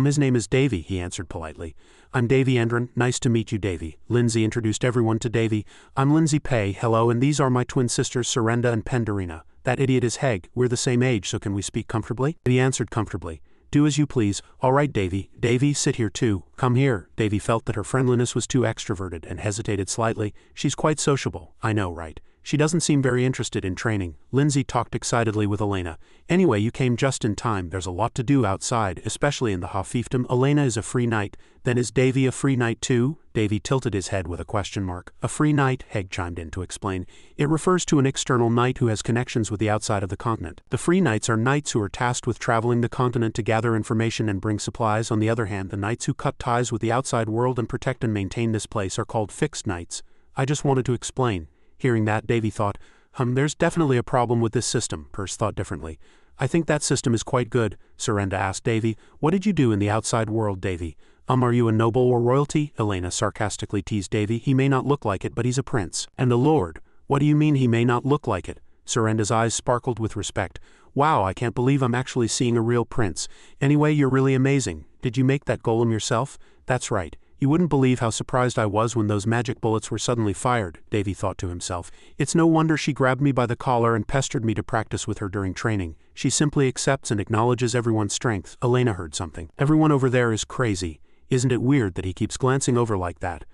His name is Davy, he answered politely. I'm Davy Endron. Nice to meet you, Davy. Lindsay introduced everyone to Davy. I'm Lindsay Pay. Hello, and these are my twin sisters, Serenda and Pendarina. That idiot is Heg. We're the same age, so can we speak comfortably? He answered comfortably. Do as you please. All right, Davy. Davy, sit here too. Come here. Davy felt that her friendliness was too extroverted and hesitated slightly. She's quite sociable. I know, right? She doesn't seem very interested in training. Lindsay talked excitedly with Elena. Anyway, you came just in time. There's a lot to do outside, especially in the Hafiefdom. Elena is a free knight. Then is Davy a free knight too? Davy tilted his head with a question mark. A free knight, Heg chimed in to explain. It refers to an external knight who has connections with the outside of the continent. The free knights are knights who are tasked with traveling the continent to gather information and bring supplies. On the other hand, the knights who cut ties with the outside world and protect and maintain this place are called fixed knights. I just wanted to explain. Hearing that, Davy thought, there's definitely a problem with this system. Perce thought differently. I think that system is quite good, Surrenda asked Davy. What did you do in the outside world, Davy? Are you a noble or royalty? Elena sarcastically teased Davy. He may not look like it, but he's a prince. And a lord. What do you mean he may not look like it? Surrenda's eyes sparkled with respect. Wow, I can't believe I'm actually seeing a real prince. Anyway, you're really amazing. Did you make that golem yourself? That's right. You wouldn't believe how surprised I was when those magic bullets were suddenly fired, Davy thought to himself. It's no wonder she grabbed me by the collar and pestered me to practice with her during training. She simply accepts and acknowledges everyone's strength. Elena heard something. Everyone over there is crazy. Isn't it weird that he keeps glancing over like that?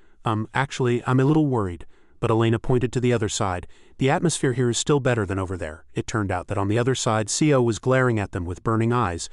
Actually, I'm a little worried. But Elena pointed to the other side. The atmosphere here is still better than over there. It turned out that on the other side, Co was glaring at them with burning eyes.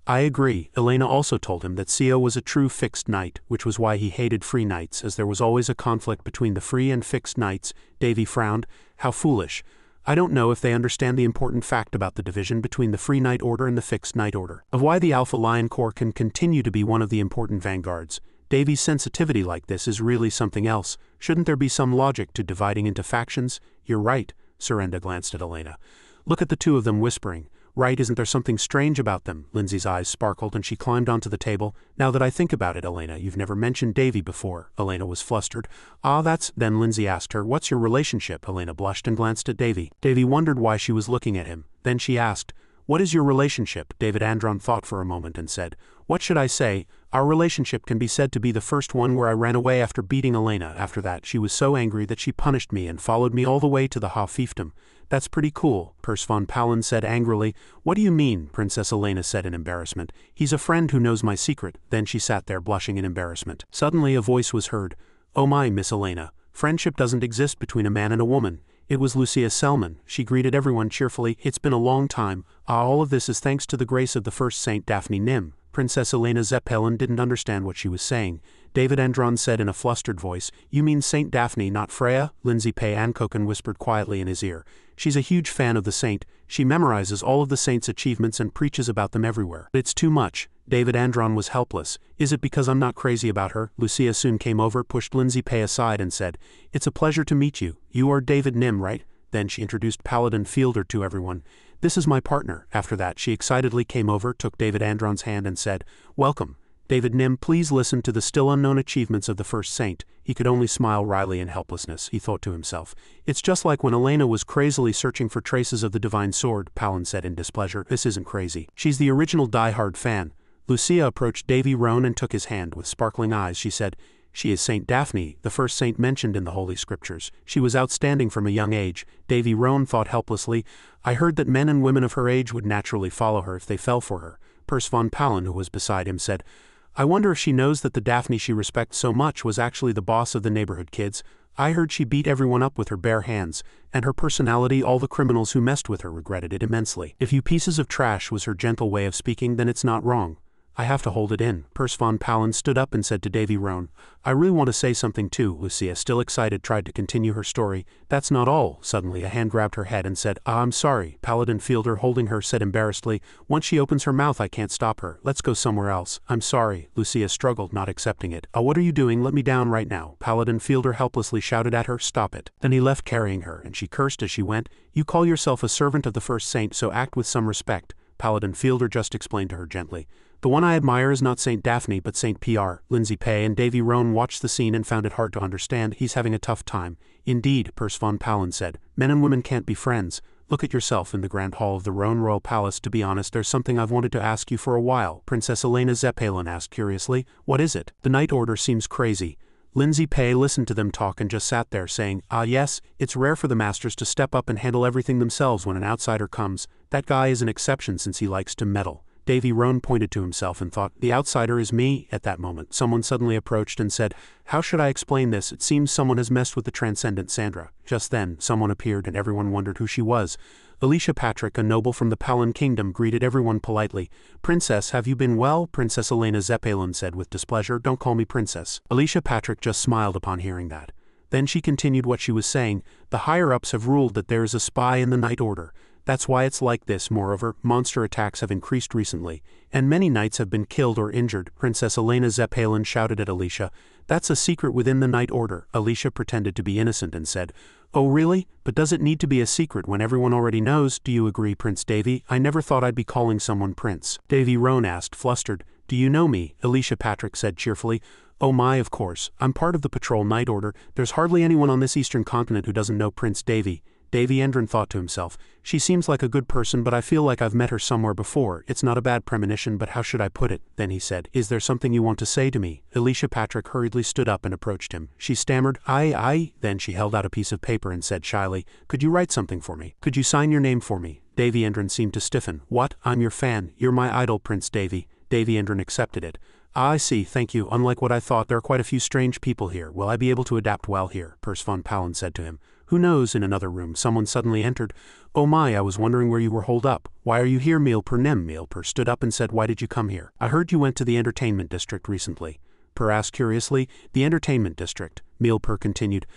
I agree. Elena also told him that Co was a true fixed knight, which was why he hated free knights, as there was always a conflict between the free and fixed knights. Davy frowned. How foolish. I don't know if they understand the important fact about the division between the free knight order and the fixed knight order, of why the Alpha Lion Corps can continue to be one of the important vanguards. Davy's sensitivity like this is really something else. Shouldn't there be some logic to dividing into factions? You're right. Surrenda glanced at Elena. Look at the two of them whispering. Right, isn't there something strange about them? Lindsay's eyes sparkled and she climbed onto the table. Now that I think about it, Elena, you've never mentioned Davy before. Elena was flustered. Then Lindsay asked her, what's your relationship? Elena blushed and glanced at Davy. Davy wondered why she was looking at him. Then she asked, what is your relationship? David Andron thought for a moment and said, what should I say? Our relationship can be said to be the first one where I ran away after beating Elena. After that, she was so angry that she punished me and followed me all the way to the fiefdom. That's pretty cool, Pers von Palin said angrily. What do you mean? Princess Elena said in embarrassment. He's a friend who knows my secret. Then she sat there blushing in embarrassment. Suddenly a voice was heard. Oh my, Miss Elena. Friendship doesn't exist between a man and a woman. It was Lucia Selman. She greeted everyone cheerfully. It's been a long time. All of this is thanks to the grace of the first Saint Daphne Nim. Princess Elena Zeppelin didn't understand what she was saying. David Andron said in a flustered voice, you mean Saint Daphne, not Freya? Lindsay Pay Ankoken whispered quietly in his ear. She's a huge fan of the saint. She memorizes all of the saint's achievements and preaches about them everywhere. It's too much. David Andron was helpless. Is it because I'm not crazy about her? Lucia soon came over, pushed Lindsay Pay aside and said, it's a pleasure to meet you. You are David Nim, right? Then she introduced Paladin Fielder to everyone. This is my partner. After that, she excitedly came over, took David Andron's hand and said, welcome. David Nim, please listen to the still unknown achievements of the first saint. He could only smile wryly in helplessness, he thought to himself. It's just like when Elena was crazily searching for traces of the divine sword, Palin said in displeasure. This isn't crazy. She's the original die-hard fan. Lucia approached Davy Roan and took his hand. With sparkling eyes, she said, she is Saint Daphne, the first saint mentioned in the Holy Scriptures. She was outstanding from a young age. Davy Roan thought helplessly, I heard that men and women of her age would naturally follow her if they fell for her. Pers von Palin, who was beside him, said, I wonder if she knows that the Daphne she respects so much was actually the boss of the neighborhood kids. I heard she beat everyone up with her bare hands, and her personality all the criminals who messed with her regretted it immensely. If you pieces of trash was her gentle way of speaking, then it's not wrong. I have to hold it in. Pers von Palin stood up and said to Davy Roan, I really want to say something too. Lucia, still excited, tried to continue her story. That's not all. Suddenly a hand grabbed her head and said, I'm sorry. Paladin Fielder, holding her, said embarrassedly, once she opens her mouth I can't stop her. Let's go somewhere else. I'm sorry. Lucia struggled, not accepting it. What are you doing? Let me down right now. Paladin Fielder helplessly shouted at her, stop it. Then he left carrying her, and she cursed as she went. You call yourself a servant of the first saint, so act with some respect. Paladin Fielder just explained to her gently. The one I admire is not Saint Daphne but Saint PR. Lindsay Pay and Davy Roan watched the scene and found it hard to understand. He's having a tough time. Indeed, Pers von Palin said. Men and women can't be friends. Look at yourself in the grand hall of the Roan Royal Palace. To be honest, there's something I've wanted to ask you for a while. Princess Elena Zeppelin asked curiously. What is it? The Night Order seems crazy. Lindsay Pay listened to them talk and just sat there saying, yes, it's rare for the masters to step up and handle everything themselves when an outsider comes. That guy is an exception since he likes to meddle. Davy Roan pointed to himself and thought, the outsider is me. At that moment, someone suddenly approached and said, how should I explain this? It seems someone has messed with the transcendent Sandra. Just then, someone appeared and everyone wondered who she was. Alicia Patrick, a noble from the Palin Kingdom, greeted everyone politely. Princess, have you been well? Princess Elena Zeppelin said with displeasure. Don't call me princess. Alicia Patrick just smiled upon hearing that. Then she continued what she was saying. The higher-ups have ruled that there is a spy in the Night Order. That's why it's like this. Moreover, monster attacks have increased recently, and many knights have been killed or injured. Princess Elena Zeppelin shouted at Alicia, That's a secret within the Night Order. Alicia pretended to be innocent and said, "Oh really? But does it need to be a secret when everyone already knows? Do you agree, Prince Davy? I never thought I'd be calling someone Prince." Davy Roan asked, flustered. "Do you know me?" Alicia Patrick said cheerfully. "Oh my, of course. I'm part of the Patrol Night Order. There's hardly anyone on this eastern continent who doesn't know Prince Davy." Davy Endron thought to himself, "She seems like a good person, but I feel like I've met her somewhere before. It's not a bad premonition, but how should I put it?" Then he said, "Is there something you want to say to me?" Alicia Patrick hurriedly stood up and approached him. She stammered, I. Then she held out a piece of paper and said shyly, "Could you write something for me? Could you sign your name for me?" Davy Endron seemed to stiffen. "What? I'm your fan. You're my idol, Prince Davy." Davy Endron accepted it. "I see, thank you. Unlike what I thought, there are quite a few strange people here. Will I be able to adapt well here?" Pers von Pallen said to him. "Who knows?" In another room, someone suddenly entered. "Oh my, I was wondering where you were holed up. Why are you here?" Mielper stood up and said, "Why did you come here?" "I heard you went to the entertainment district recently." Per asked curiously. "The entertainment district," Mielper continued.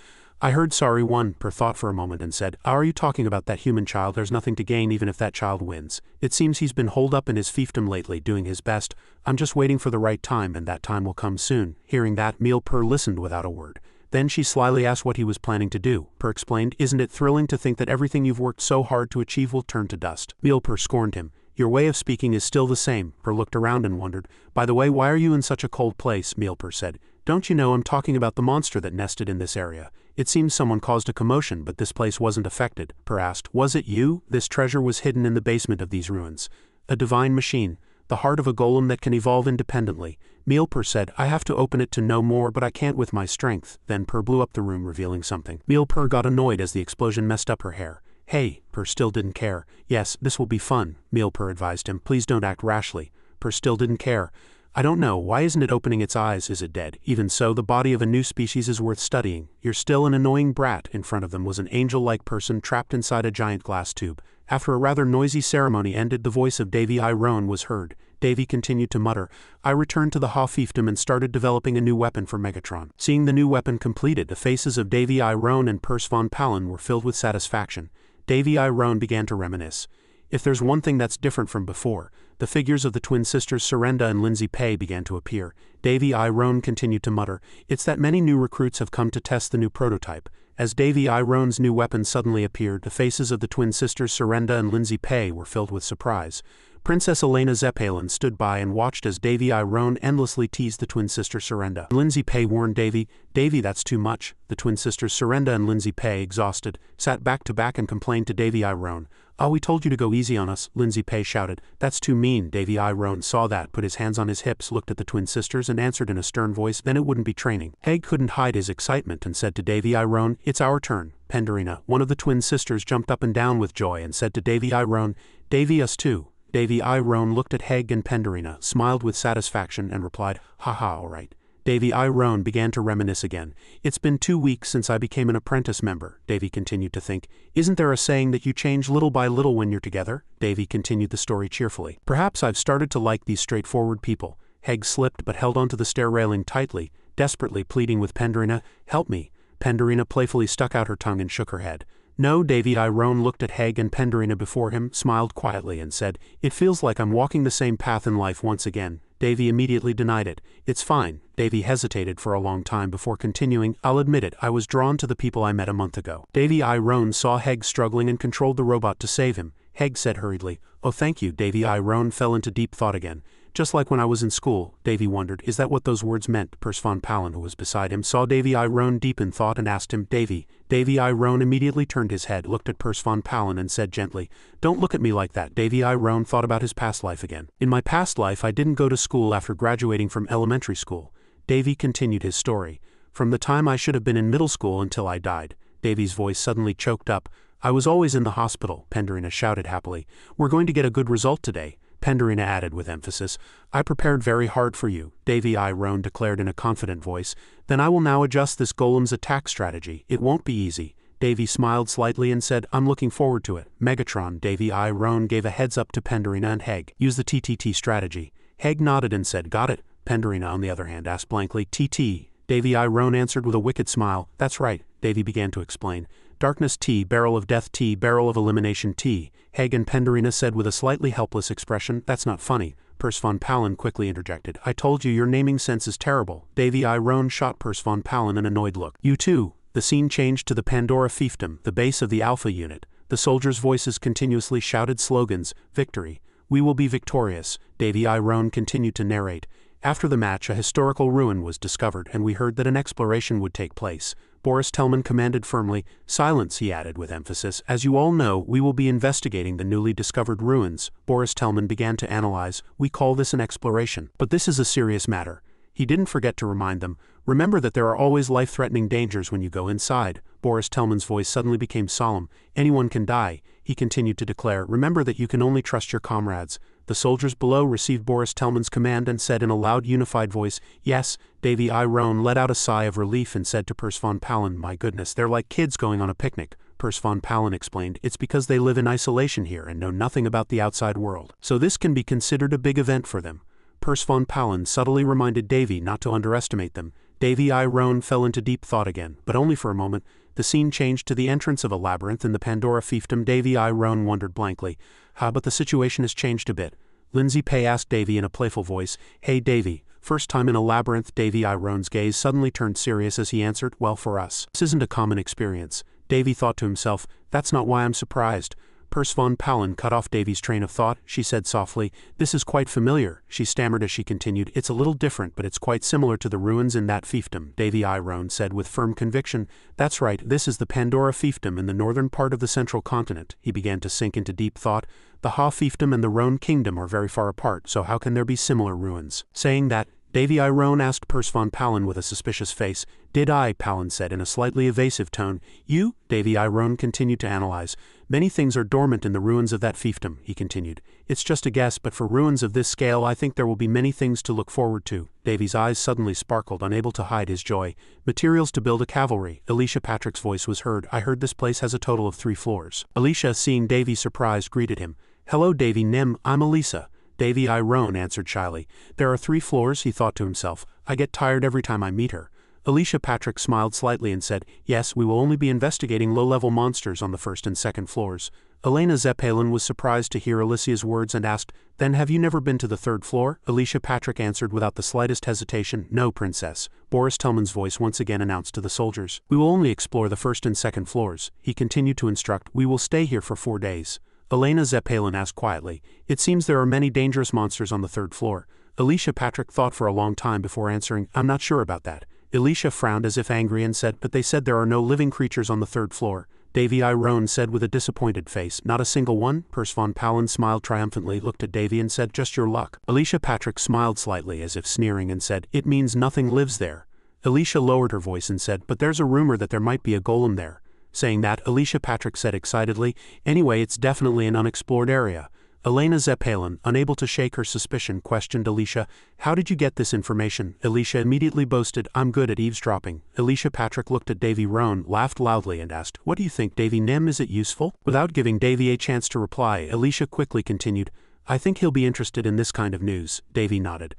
"I heard." Sorry, Per thought for a moment and said, "Are you talking about that human child? There's nothing to gain even if that child wins. It seems he's been holed up in his fiefdom lately, doing his best. I'm just waiting for the right time, and that time will come soon." Hearing that, Mielper listened without a word. Then she slyly asked what he was planning to do. Per explained, "Isn't it thrilling to think that everything you've worked so hard to achieve will turn to dust?" Mielper scorned him. "Your way of speaking is still the same." Per looked around and wondered. "By the way, why are you in such a cold place?" Mielper said. "Don't you know I'm talking about the monster that nested in this area? It seems someone caused a commotion, but this place wasn't affected." Per asked, "Was it you? This treasure was hidden in the basement of these ruins. A divine machine. The heart of a golem that can evolve independently." Mielper said, "I have to open it to know more, but I can't with my strength." Then Per blew up the room, revealing something. Mielper got annoyed as the explosion messed up her hair. "Hey," Per still didn't care. "Yes, this will be fun," Mielper advised him. "Please don't act rashly." Per still didn't care. "I don't know, why isn't it opening its eyes? Is it dead? Even so, the body of a new species is worth studying. You're still an annoying brat." In front of them was an angel-like person trapped inside a giant glass tube. After a rather noisy ceremony ended, the voice of Davy Roan was heard. Davy continued to mutter, "I returned to the Ha fiefdom and started developing a new weapon for Megatron." Seeing the new weapon completed, the faces of Davy Roan and Pers von Pallen were filled with satisfaction. Davy Roan began to reminisce. "If there's one thing that's different from before," the figures of the twin sisters Surrenda and Lindsay Pei began to appear. Davy Roan continued to mutter, "It's that many new recruits have come to test the new prototype." As Davy Roan's new weapon suddenly appeared, the faces of the twin sisters Surrenda and Lindsay Pei were filled with surprise. Princess Elena Zeppelin stood by and watched as Davy Roan endlessly teased the twin sister Surrenda. Lindsay Pei warned Davy, "Davy, that's too much." The twin sisters Surrenda and Lindsay Pei, exhausted, sat back to back and complained to Davy Roan. "Oh, we told you to go easy on us," Lindsay Pei shouted. "That's too mean." Davy Roan saw that, put his hands on his hips, looked at the twin sisters and answered in a stern voice, "Then it wouldn't be training." Heg couldn't hide his excitement and said to Davy Roan, "It's our turn." Pendarina, one of the twin sisters, jumped up and down with joy and said to Davy Roan, "Davy, us too." Davy Roan looked at Heg and Pendarina, smiled with satisfaction and replied, "Ha, all right." Davy Roan began to reminisce again. "It's been 2 weeks since I became an apprentice member." Davy continued to think. "Isn't there a saying that you change little by little when you're together?" Davy continued the story cheerfully. "Perhaps I've started to like these straightforward people." Heg slipped but held onto the stair railing tightly, desperately pleading with Pendarina, "Help me." Pendarina playfully stuck out her tongue and shook her head. "No." Davy Roan looked at Heg and Pendarina before him, smiled quietly and said, "It feels like I'm walking the same path in life once again." Davy immediately denied it. "It's fine." Davy hesitated for a long time before continuing, "I'll admit it, I was drawn to the people I met a month ago." Davy Roan saw Heg struggling and controlled the robot to save him. Heg said hurriedly, "Oh thank you." Davy Roan fell into deep thought again. "Just like when I was in school." Davy wondered, is that what those words meant? Pers von Pallen, who was beside him, saw Davy Roan deep in thought and asked him, "Davy." Davy Roan immediately turned his head, looked at Pers von Pallen and said gently, "Don't look at me like that." Davy Roan thought about his past life again. "In my past life I didn't go to school after graduating from elementary school." Davy continued his story. "From the time I should have been in middle school until I died." Davy's voice suddenly choked up. "I was always in the hospital." Pendarina shouted happily. "We're going to get a good result today." Pendarina added with emphasis, "I prepared very hard for you," Davy Roan declared in a confident voice. "Then I will now adjust this golem's attack strategy. It won't be easy." Davy smiled slightly and said, "I'm looking forward to it." Megatron. Davy Roan gave a heads up to Pendarina and Heg. "Use the TTT strategy." Heg nodded and said, "Got it." Pendarina, on the other hand, asked blankly, "TT?" Davy Roan answered with a wicked smile, "That's right." Davy began to explain. "Darkness T, Barrel of Death T, Barrel of Elimination T." Hagen Penderina said with a slightly helpless expression. That's not funny, Pers von Palen quickly interjected. I told you your naming sense is terrible. Davy I. Roan shot Pers von Palen an annoyed look. You too. The scene changed to the Pandora fiefdom, the base of the Alpha unit. The soldiers' voices continuously shouted slogans. Victory. We will be victorious. Davy I. Roan continued to narrate. After the match, a historical ruin was discovered, and we heard that an exploration would take place. Boris Tellman commanded firmly. Silence, he added with emphasis. As you all know, we will be investigating the newly discovered ruins. Boris Tellman began to analyze. We call this an exploration. But this is a serious matter. He didn't forget to remind them. Remember that there are always life-threatening dangers when you go inside. Boris Tellman's voice suddenly became solemn. Anyone can die, he continued to declare. Remember that you can only trust your comrades. The soldiers below received Boris Tellman's command and said in a loud, unified voice, yes. Davy I. Roan let out a sigh of relief and said to Pers von Palen, my goodness, they're like kids going on a picnic. Pers von Palen explained, it's because they live in isolation here and know nothing about the outside world. So this can be considered a big event for them. Pers von Palen subtly reminded Davy not to underestimate them. Davy I. Roan fell into deep thought again, but only for a moment. The scene changed to the entrance of a labyrinth in the Pandora fiefdom. Davy I. Roan wondered blankly. But the situation has changed a bit. Lindsay Pay asked Davy in a playful voice. Hey Davy, first time in a labyrinth. Davy I. Roan's gaze suddenly turned serious as he answered, well, for us, this isn't a common experience. Davy thought to himself, that's not why I'm surprised. Pers von Palen cut off Davy's train of thought. She said softly, this is quite familiar. She stammered as she continued, it's a little different, but it's quite similar to the ruins in that fiefdom. Davy I. Roan said with firm conviction, that's right, this is the Pandora fiefdom in the northern part of the central continent. He began to sink into deep thought. The Ha fiefdom and the Roan kingdom are very far apart, so how can there be similar ruins? Saying that, Davy I. Roan asked Pers von Palen with a suspicious face. Did I? Palen said in a slightly evasive tone. You? Davy I. Roan continued to analyze. Many things are dormant in the ruins of that fiefdom, he continued. It's just a guess, but for ruins of this scale I think there will be many things to look forward to. Davy's eyes suddenly sparkled, unable to hide his joy. Materials to build a cavalry. Alicia Patrick's voice was heard. I heard this place has a total of 3 floors. Alicia, seeing Davy surprised, greeted him. Hello Davy Nim, I'm Elisa. Davy I. Roan answered shyly. There are 3 floors, he thought to himself. I get tired every time I meet her. Alicia Patrick smiled slightly and said, yes, we will only be investigating low-level monsters on the 1st and 2nd floors. Elena Zeppelin was surprised to hear Alicia's words and asked, then have you never been to the 3rd floor? Alicia Patrick answered without the slightest hesitation, no, princess. Boris Tellman's voice once again announced to the soldiers. We will only explore the 1st and 2nd floors. He continued to instruct, we will stay here for 4 days. Elena Zeppelin asked quietly, it seems there are many dangerous monsters on the 3rd floor. Alicia Patrick thought for a long time before answering, I'm not sure about that. Alicia frowned as if angry and said, but they said there are no living creatures on the 3rd floor. Davy I. Roan said with a disappointed face, not a single one? Pers von Palen smiled triumphantly, looked at Davy and said, just your luck. Alicia Patrick smiled slightly as if sneering and said, it means nothing lives there. Alicia lowered her voice and said, but there's a rumor that there might be a golem there. Saying that, Alicia Patrick said excitedly, anyway, it's definitely an unexplored area. Elena Zeppelin, unable to shake her suspicion, questioned Alicia, how did you get this information? Alicia immediately boasted, I'm good at eavesdropping. Alicia Patrick looked at Davy Roan, laughed loudly and asked, what do you think, Davy Nim, is it useful? Without giving Davy a chance to reply, Alicia quickly continued, I think he'll be interested in this kind of news. Davy nodded.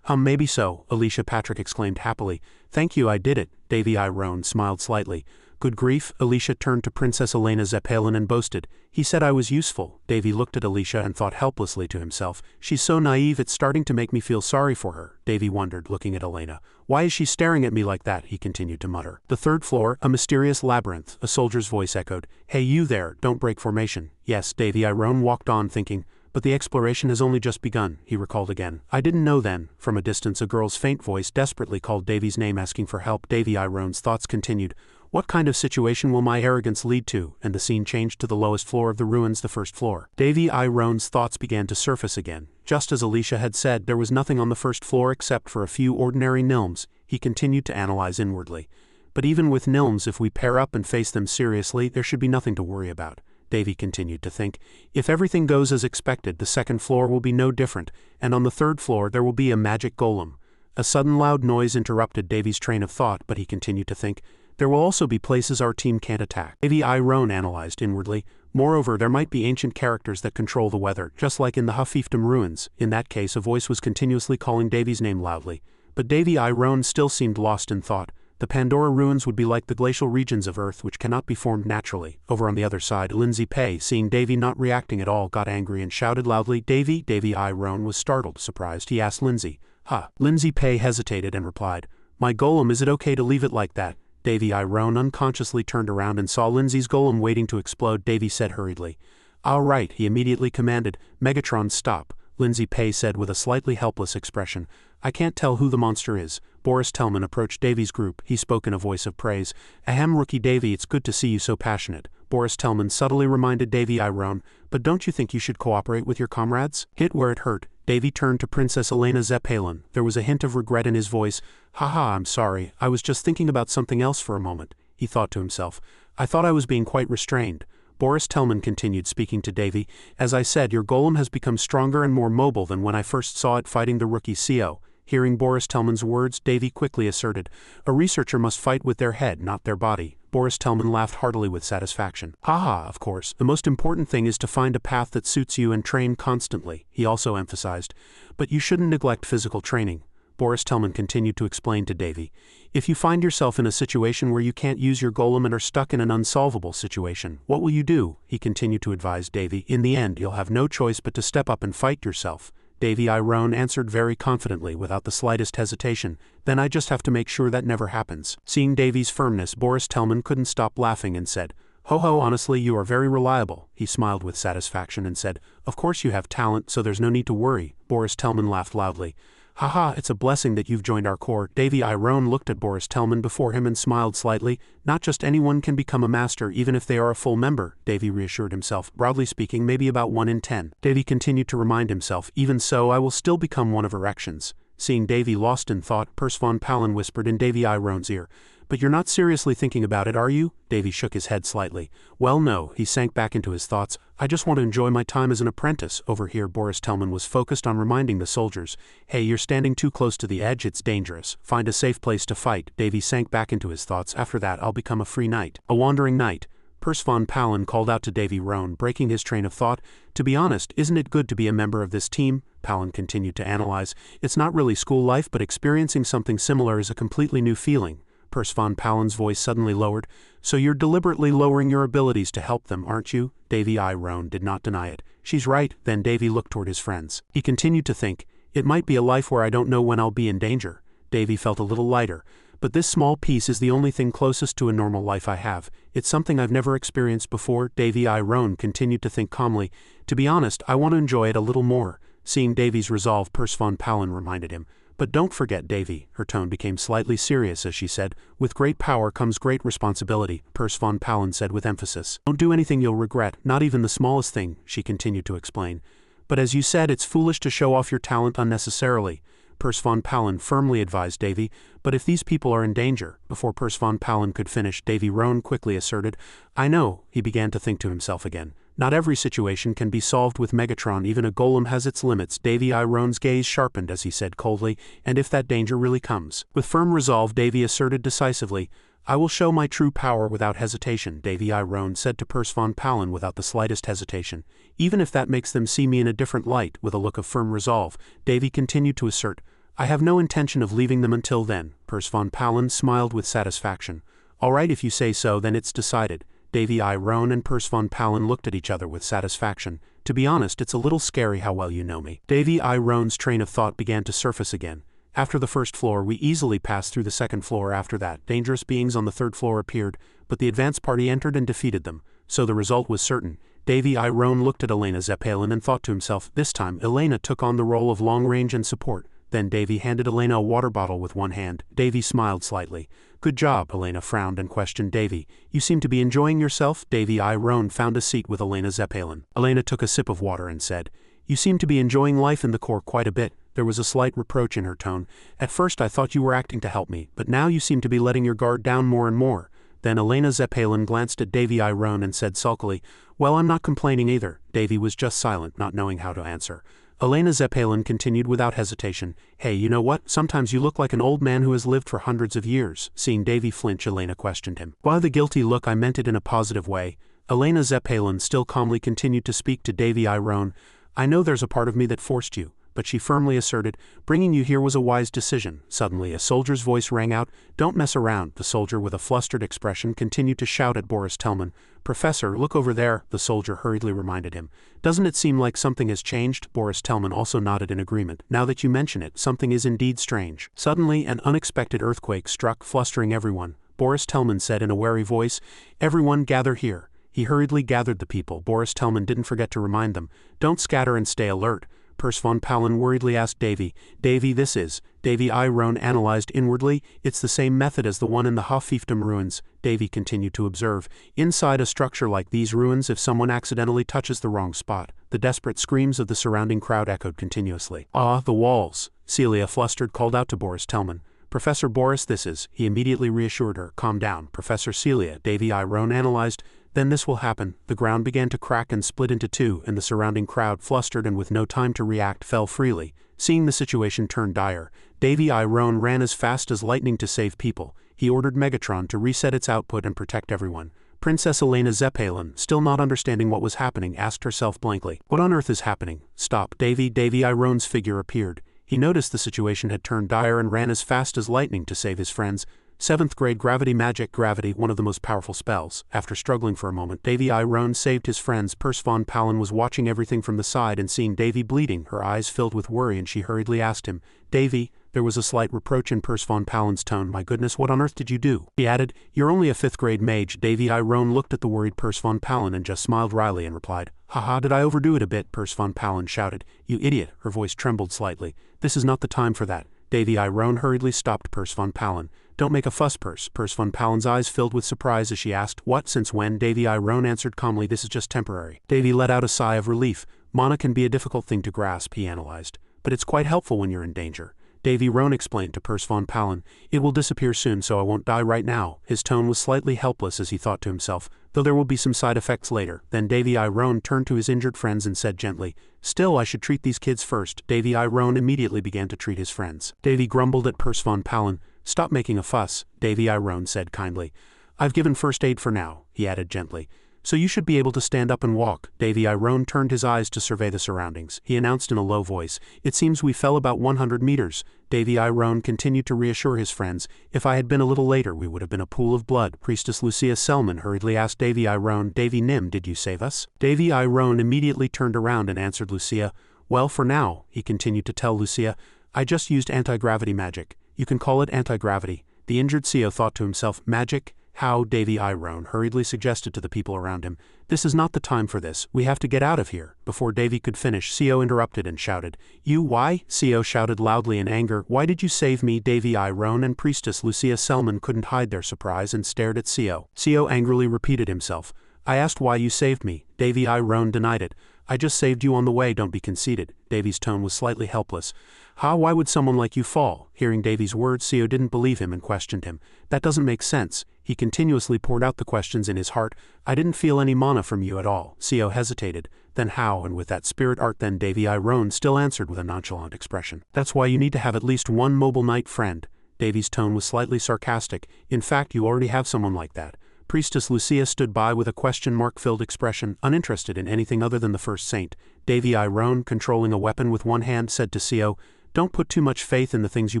Maybe so, Alicia Patrick exclaimed happily. Thank you, I did it. Davy I. Roan smiled slightly. Good grief, Alicia turned to Princess Elena Zeppelin and boasted, he said I was useful. Davy looked at Alicia and thought helplessly to himself, she's so naive it's starting to make me feel sorry for her. Davy wondered, looking at Elena. Why is she staring at me like that? He continued to mutter. The 3rd floor, a mysterious labyrinth, a soldier's voice echoed. Hey you there, don't break formation. Yes, Davy I. Roan walked on thinking, but the exploration has only just begun, he recalled again. I didn't know then. From a distance a girl's faint voice desperately called Davy's name asking for help. Davy I. Roan's thoughts continued. What kind of situation will my arrogance lead to? And the scene changed to the lowest floor of the ruins, the 1st floor. Davy I. Roan's thoughts began to surface again. Just as Alicia had said, there was nothing on the 1st floor except for a few ordinary gnomes. He continued to analyze inwardly. But even with gnomes, if we pair up and face them seriously, there should be nothing to worry about. Davy continued to think. If everything goes as expected, the 2nd floor will be no different, and on the 3rd floor there will be a magic golem. A sudden loud noise interrupted Davy's train of thought, but he continued to think. There will also be places our team can't attack. Davy I. Roan analyzed inwardly. Moreover, there might be ancient characters that control the weather, just like in the Ha fiefdom ruins. In that case, a voice was continuously calling Davy's name loudly. But Davy I. Roan still seemed lost in thought. The Pandora ruins would be like the glacial regions of Earth which cannot be formed naturally. Over on the other side, Lindsay Pei, seeing Davy not reacting at all, got angry and shouted loudly, Davy, Davy. Iron was startled, surprised. He asked Lindsay, "Huh?" Lindsay Pei hesitated and replied, "My golem, is it okay to leave it like that?" Davy Iron unconsciously turned around and saw Lindsay's golem waiting to explode. Davy said hurriedly, "All right," he immediately commanded. "Megatron, stop." Lindsay Pei said with a slightly helpless expression, "I can't tell who the monster is." Boris Tellman approached Davy's group. He spoke in a voice of praise. "Ahem, rookie Davy, it's good to see you so passionate." Boris Tellman subtly reminded Davy Iron, "But don't you think you should cooperate with your comrades?" Hit where it hurt, Davy turned to Princess Elena Zeppelin. There was a hint of regret in his voice. "Haha, I'm sorry, I was just thinking about something else for a moment," he thought to himself. "I thought I was being quite restrained." Boris Tellman continued, speaking to Davy, "As I said, your golem has become stronger and more mobile than when I first saw it fighting the rookie CO." Hearing Boris Tellman's words, Davy quickly asserted, "A researcher must fight with their head, not their body." Boris Tellman laughed heartily with satisfaction. "Haha, of course, the most important thing is to find a path that suits you and train constantly," he also emphasized. "But you shouldn't neglect physical training." Boris Tellman continued to explain to Davy, "If you find yourself in a situation where you can't use your golem and are stuck in an unsolvable situation, what will you do?" he continued to advise Davy. "In the end, you'll have no choice but to step up and fight yourself." Davy Iron answered very confidently without the slightest hesitation, "Then I just have to make sure that never happens." Seeing Davy's firmness, Boris Tellman couldn't stop laughing and said, "Ho ho, honestly, you are very reliable." He smiled with satisfaction and said, "Of course you have talent, so there's no need to worry." Boris Tellman laughed loudly. "Haha, it's a blessing that you've joined our corps." Davy Iron looked at Boris Tellman before him and smiled slightly. "Not just anyone can become a master even if they are a full member," Davy reassured himself. "Broadly speaking, maybe about 1 in 10. Davy continued to remind himself, "Even so, I will still become one of erections." Seeing Davy lost in thought, Pers von Palin whispered in Davy Iron's ear, "But you're not seriously thinking about it, are you?" Davy shook his head slightly. "Well, no," he sank back into his thoughts. "I just want to enjoy my time as an apprentice." Over here, Boris Tellman was focused on reminding the soldiers, "Hey, you're standing too close to the edge, it's dangerous. Find a safe place to fight." Davy sank back into his thoughts. "After that, I'll become a free knight. A wandering knight." Pers von Palin called out to Davy Roan, breaking his train of thought. "To be honest, isn't it good to be a member of this team?" Palin continued to analyze. "It's not really school life, but experiencing something similar is a completely new feeling." Pers von Palin's voice suddenly lowered. "So you're deliberately lowering your abilities to help them, aren't you?" Davy Iron did not deny it. "She's right." Then Davy looked toward his friends. He continued to think, "It might be a life where I don't know when I'll be in danger." Davy felt a little lighter. "But this small piece is the only thing closest to a normal life I have. It's something I've never experienced before." Davy Iron continued to think calmly. "To be honest, I want to enjoy it a little more." Seeing Davy's resolve, Pers von Palin reminded him, "But don't forget, Davy." Her tone became slightly serious as she said, "With great power comes great responsibility," Pers von Palin said with emphasis. "Don't do anything you'll regret, not even the smallest thing," she continued to explain. "But as you said, it's foolish to show off your talent unnecessarily," Pers von Palin firmly advised Davy. "But if these people are in danger," before Pers von Palin could finish, Davy Roan quickly asserted, "I know," he began to think to himself again. "Not every situation can be solved with Megatron, even a golem has its limits." Davy Iron's gaze sharpened as he said coldly, "And if that danger really comes?" With firm resolve, Davy asserted decisively, "I will show my true power without hesitation," Davy Iron said to Pers von Palin without the slightest hesitation. "Even if that makes them see me in a different light." With a look of firm resolve, Davy continued to assert, "I have no intention of leaving them until then." Pers von Palin smiled with satisfaction. "All right, if you say so, then it's decided." Davy Iron and Pers von Palin looked at each other with satisfaction. "To be honest, it's a little scary how well you know me." Davy Iron's train of thought began to surface again. "After the first floor, we easily passed through the second floor. After that, dangerous beings on the third floor appeared, but the advance party entered and defeated them. So the result was certain." Davy Iron looked at Elena Zeppelin and thought to himself, this time Elena took on the role of long range and support. Then Davy handed Elena a water bottle with one hand. Davy smiled slightly. "Good job." Elena frowned and questioned Davy. "You seem to be enjoying yourself?" Davy Iron found a seat with Elena Zeppelin. Elena took a sip of water and said, "You seem to be enjoying life in the Corps quite a bit." There was a slight reproach in her tone. "At first I thought you were acting to help me, but now you seem to be letting your guard down more and more." Then Elena Zeppelin glanced at Davy Iron and said sulkily, "Well, I'm not complaining either." Davy was just silent, not knowing how to answer. Elena Zeppelin continued without hesitation, "Hey, you know what? Sometimes you look like an old man who has lived for hundreds of years." Seeing Davy flinch, Elena questioned him. "Why the guilty look? I meant it in a positive way." Elena Zeppelin still calmly continued to speak to Davy Iron. "I know there's a part of me that forced you, but she firmly asserted, "Bringing you here was a wise decision." Suddenly, a soldier's voice rang out, "Don't mess around." The soldier, with a flustered expression, continued to shout at Boris Tellman. "Professor, look over there," the soldier hurriedly reminded him. "Doesn't it seem like something has changed?" Boris Tellman also nodded in agreement. "Now that you mention it, something is indeed strange." Suddenly, an unexpected earthquake struck, flustering everyone. Boris Tellman said in a wary voice, "Everyone gather here." He hurriedly gathered the people. Boris Tellman didn't forget to remind them, "Don't scatter and stay alert." Pers von Palin worriedly asked Davy, "Davy, this is..." Davy I. Roan analyzed inwardly. "It's the same method as the one in the Hoffiefdom ruins." Davy continued to observe. "Inside a structure like these ruins, if someone accidentally touches the wrong spot..." The desperate screams of the surrounding crowd echoed continuously. "Ah, the walls!" Celia, flustered, called out to Boris Tellman. "Professor Boris, this is..." He immediately reassured her. "Calm down, Professor Celia." Davy I. Roan analyzed. "Then this will happen." The ground began to crack and split into two, and the surrounding crowd, flustered and with no time to react, fell freely. Seeing the situation turn dire, Davy I. Roan ran as fast as lightning to save people. He ordered Megatron to reset its output and protect everyone. Princess Elena Zeppelin, still not understanding what was happening, asked herself blankly, "What on earth is happening?" "Stop, Davy." Davy I. Roan's figure appeared. He noticed the situation had turned dire and ran as fast as lightning to save his friends. 7th grade gravity magic. Gravity, one of the most powerful spells. After struggling for a moment, Davy I. Roan saved his friends. Pers von Palin was watching everything from the side, and seeing Davy bleeding, her eyes filled with worry, and she hurriedly asked him, "Davy..." There was a slight reproach in Pers von Palin's tone. "My goodness, what on earth did you do?" He added, "You're only a 5th grade mage." Davy I. Roan looked at the worried Pers von Palin and just smiled wryly and replied, "Haha, did I overdo it a bit?" Pers von Palin shouted. "You idiot." Her voice trembled slightly. "This is not the time for that." Davy I. Roan hurriedly stopped Pers von Palin. "Don't make a fuss, Pers." Pers von Palin's eyes filled with surprise as she asked, "What, since when?" Davy I. Roan answered calmly, "This is just temporary." Davy let out a sigh of relief. "Mana can be a difficult thing to grasp," he analyzed, "but it's quite helpful when you're in danger." Davy Roan explained to Pers von Palin, "It will disappear soon, so I won't die right now." His tone was slightly helpless as he thought to himself, "Though there will be some side effects later." Then Davy I. Roan turned to his injured friends and said gently, "Still, I should treat these kids first." Davy I. Roan immediately began to treat his friends. Davy grumbled at Pers von Palin. "Stop making a fuss," Davy I. Roan said kindly. "I've given first aid for now," he added gently. "So you should be able to stand up and walk." Davy I. Roan turned his eyes to survey the surroundings. He announced in a low voice, "It seems we fell about 100 meters. Davy I. Roan continued to reassure his friends, "If I had been a little later, we would have been a pool of blood." Priestess Lucia Selman hurriedly asked Davy I. Roan, "Davy Nim, did you save us?" Davy I. Roan immediately turned around and answered Lucia, "Well, for now," he continued to tell Lucia, "I just used anti-gravity magic. You can call it anti-gravity." The injured Seo thought to himself, "Magic? How?" Davy I. Roan hurriedly suggested to the people around him, "This is not the time for this. We have to get out of here." Before Davy could finish, Seo interrupted and shouted, "You, why?" Seo shouted loudly in anger, "Why did you save me?" Davy I. Roan and Priestess Lucia Selman couldn't hide their surprise and stared at Seo. Seo angrily repeated himself, "I asked why you saved me." Davy I. Roan denied it. "I just saved you on the way, don't be conceited." Davy's tone was slightly helpless. "Ha, why would someone like you fall?" Hearing Davy's words, Seo didn't believe him and questioned him. "That doesn't make sense." He continuously poured out the questions in his heart. "I didn't feel any mana from you at all." Seo hesitated. "Then how?" And with that spirit art, then Davy I. Roan still answered with a nonchalant expression, "That's why you need to have at least one mobile knight friend." Davy's tone was slightly sarcastic. "In fact, you already have someone like that." Priestess Lucia stood by with a question mark-filled expression, uninterested in anything other than the first saint. Davy I. Roan, controlling a weapon with one hand, said to Seo, "Don't put too much faith in the things you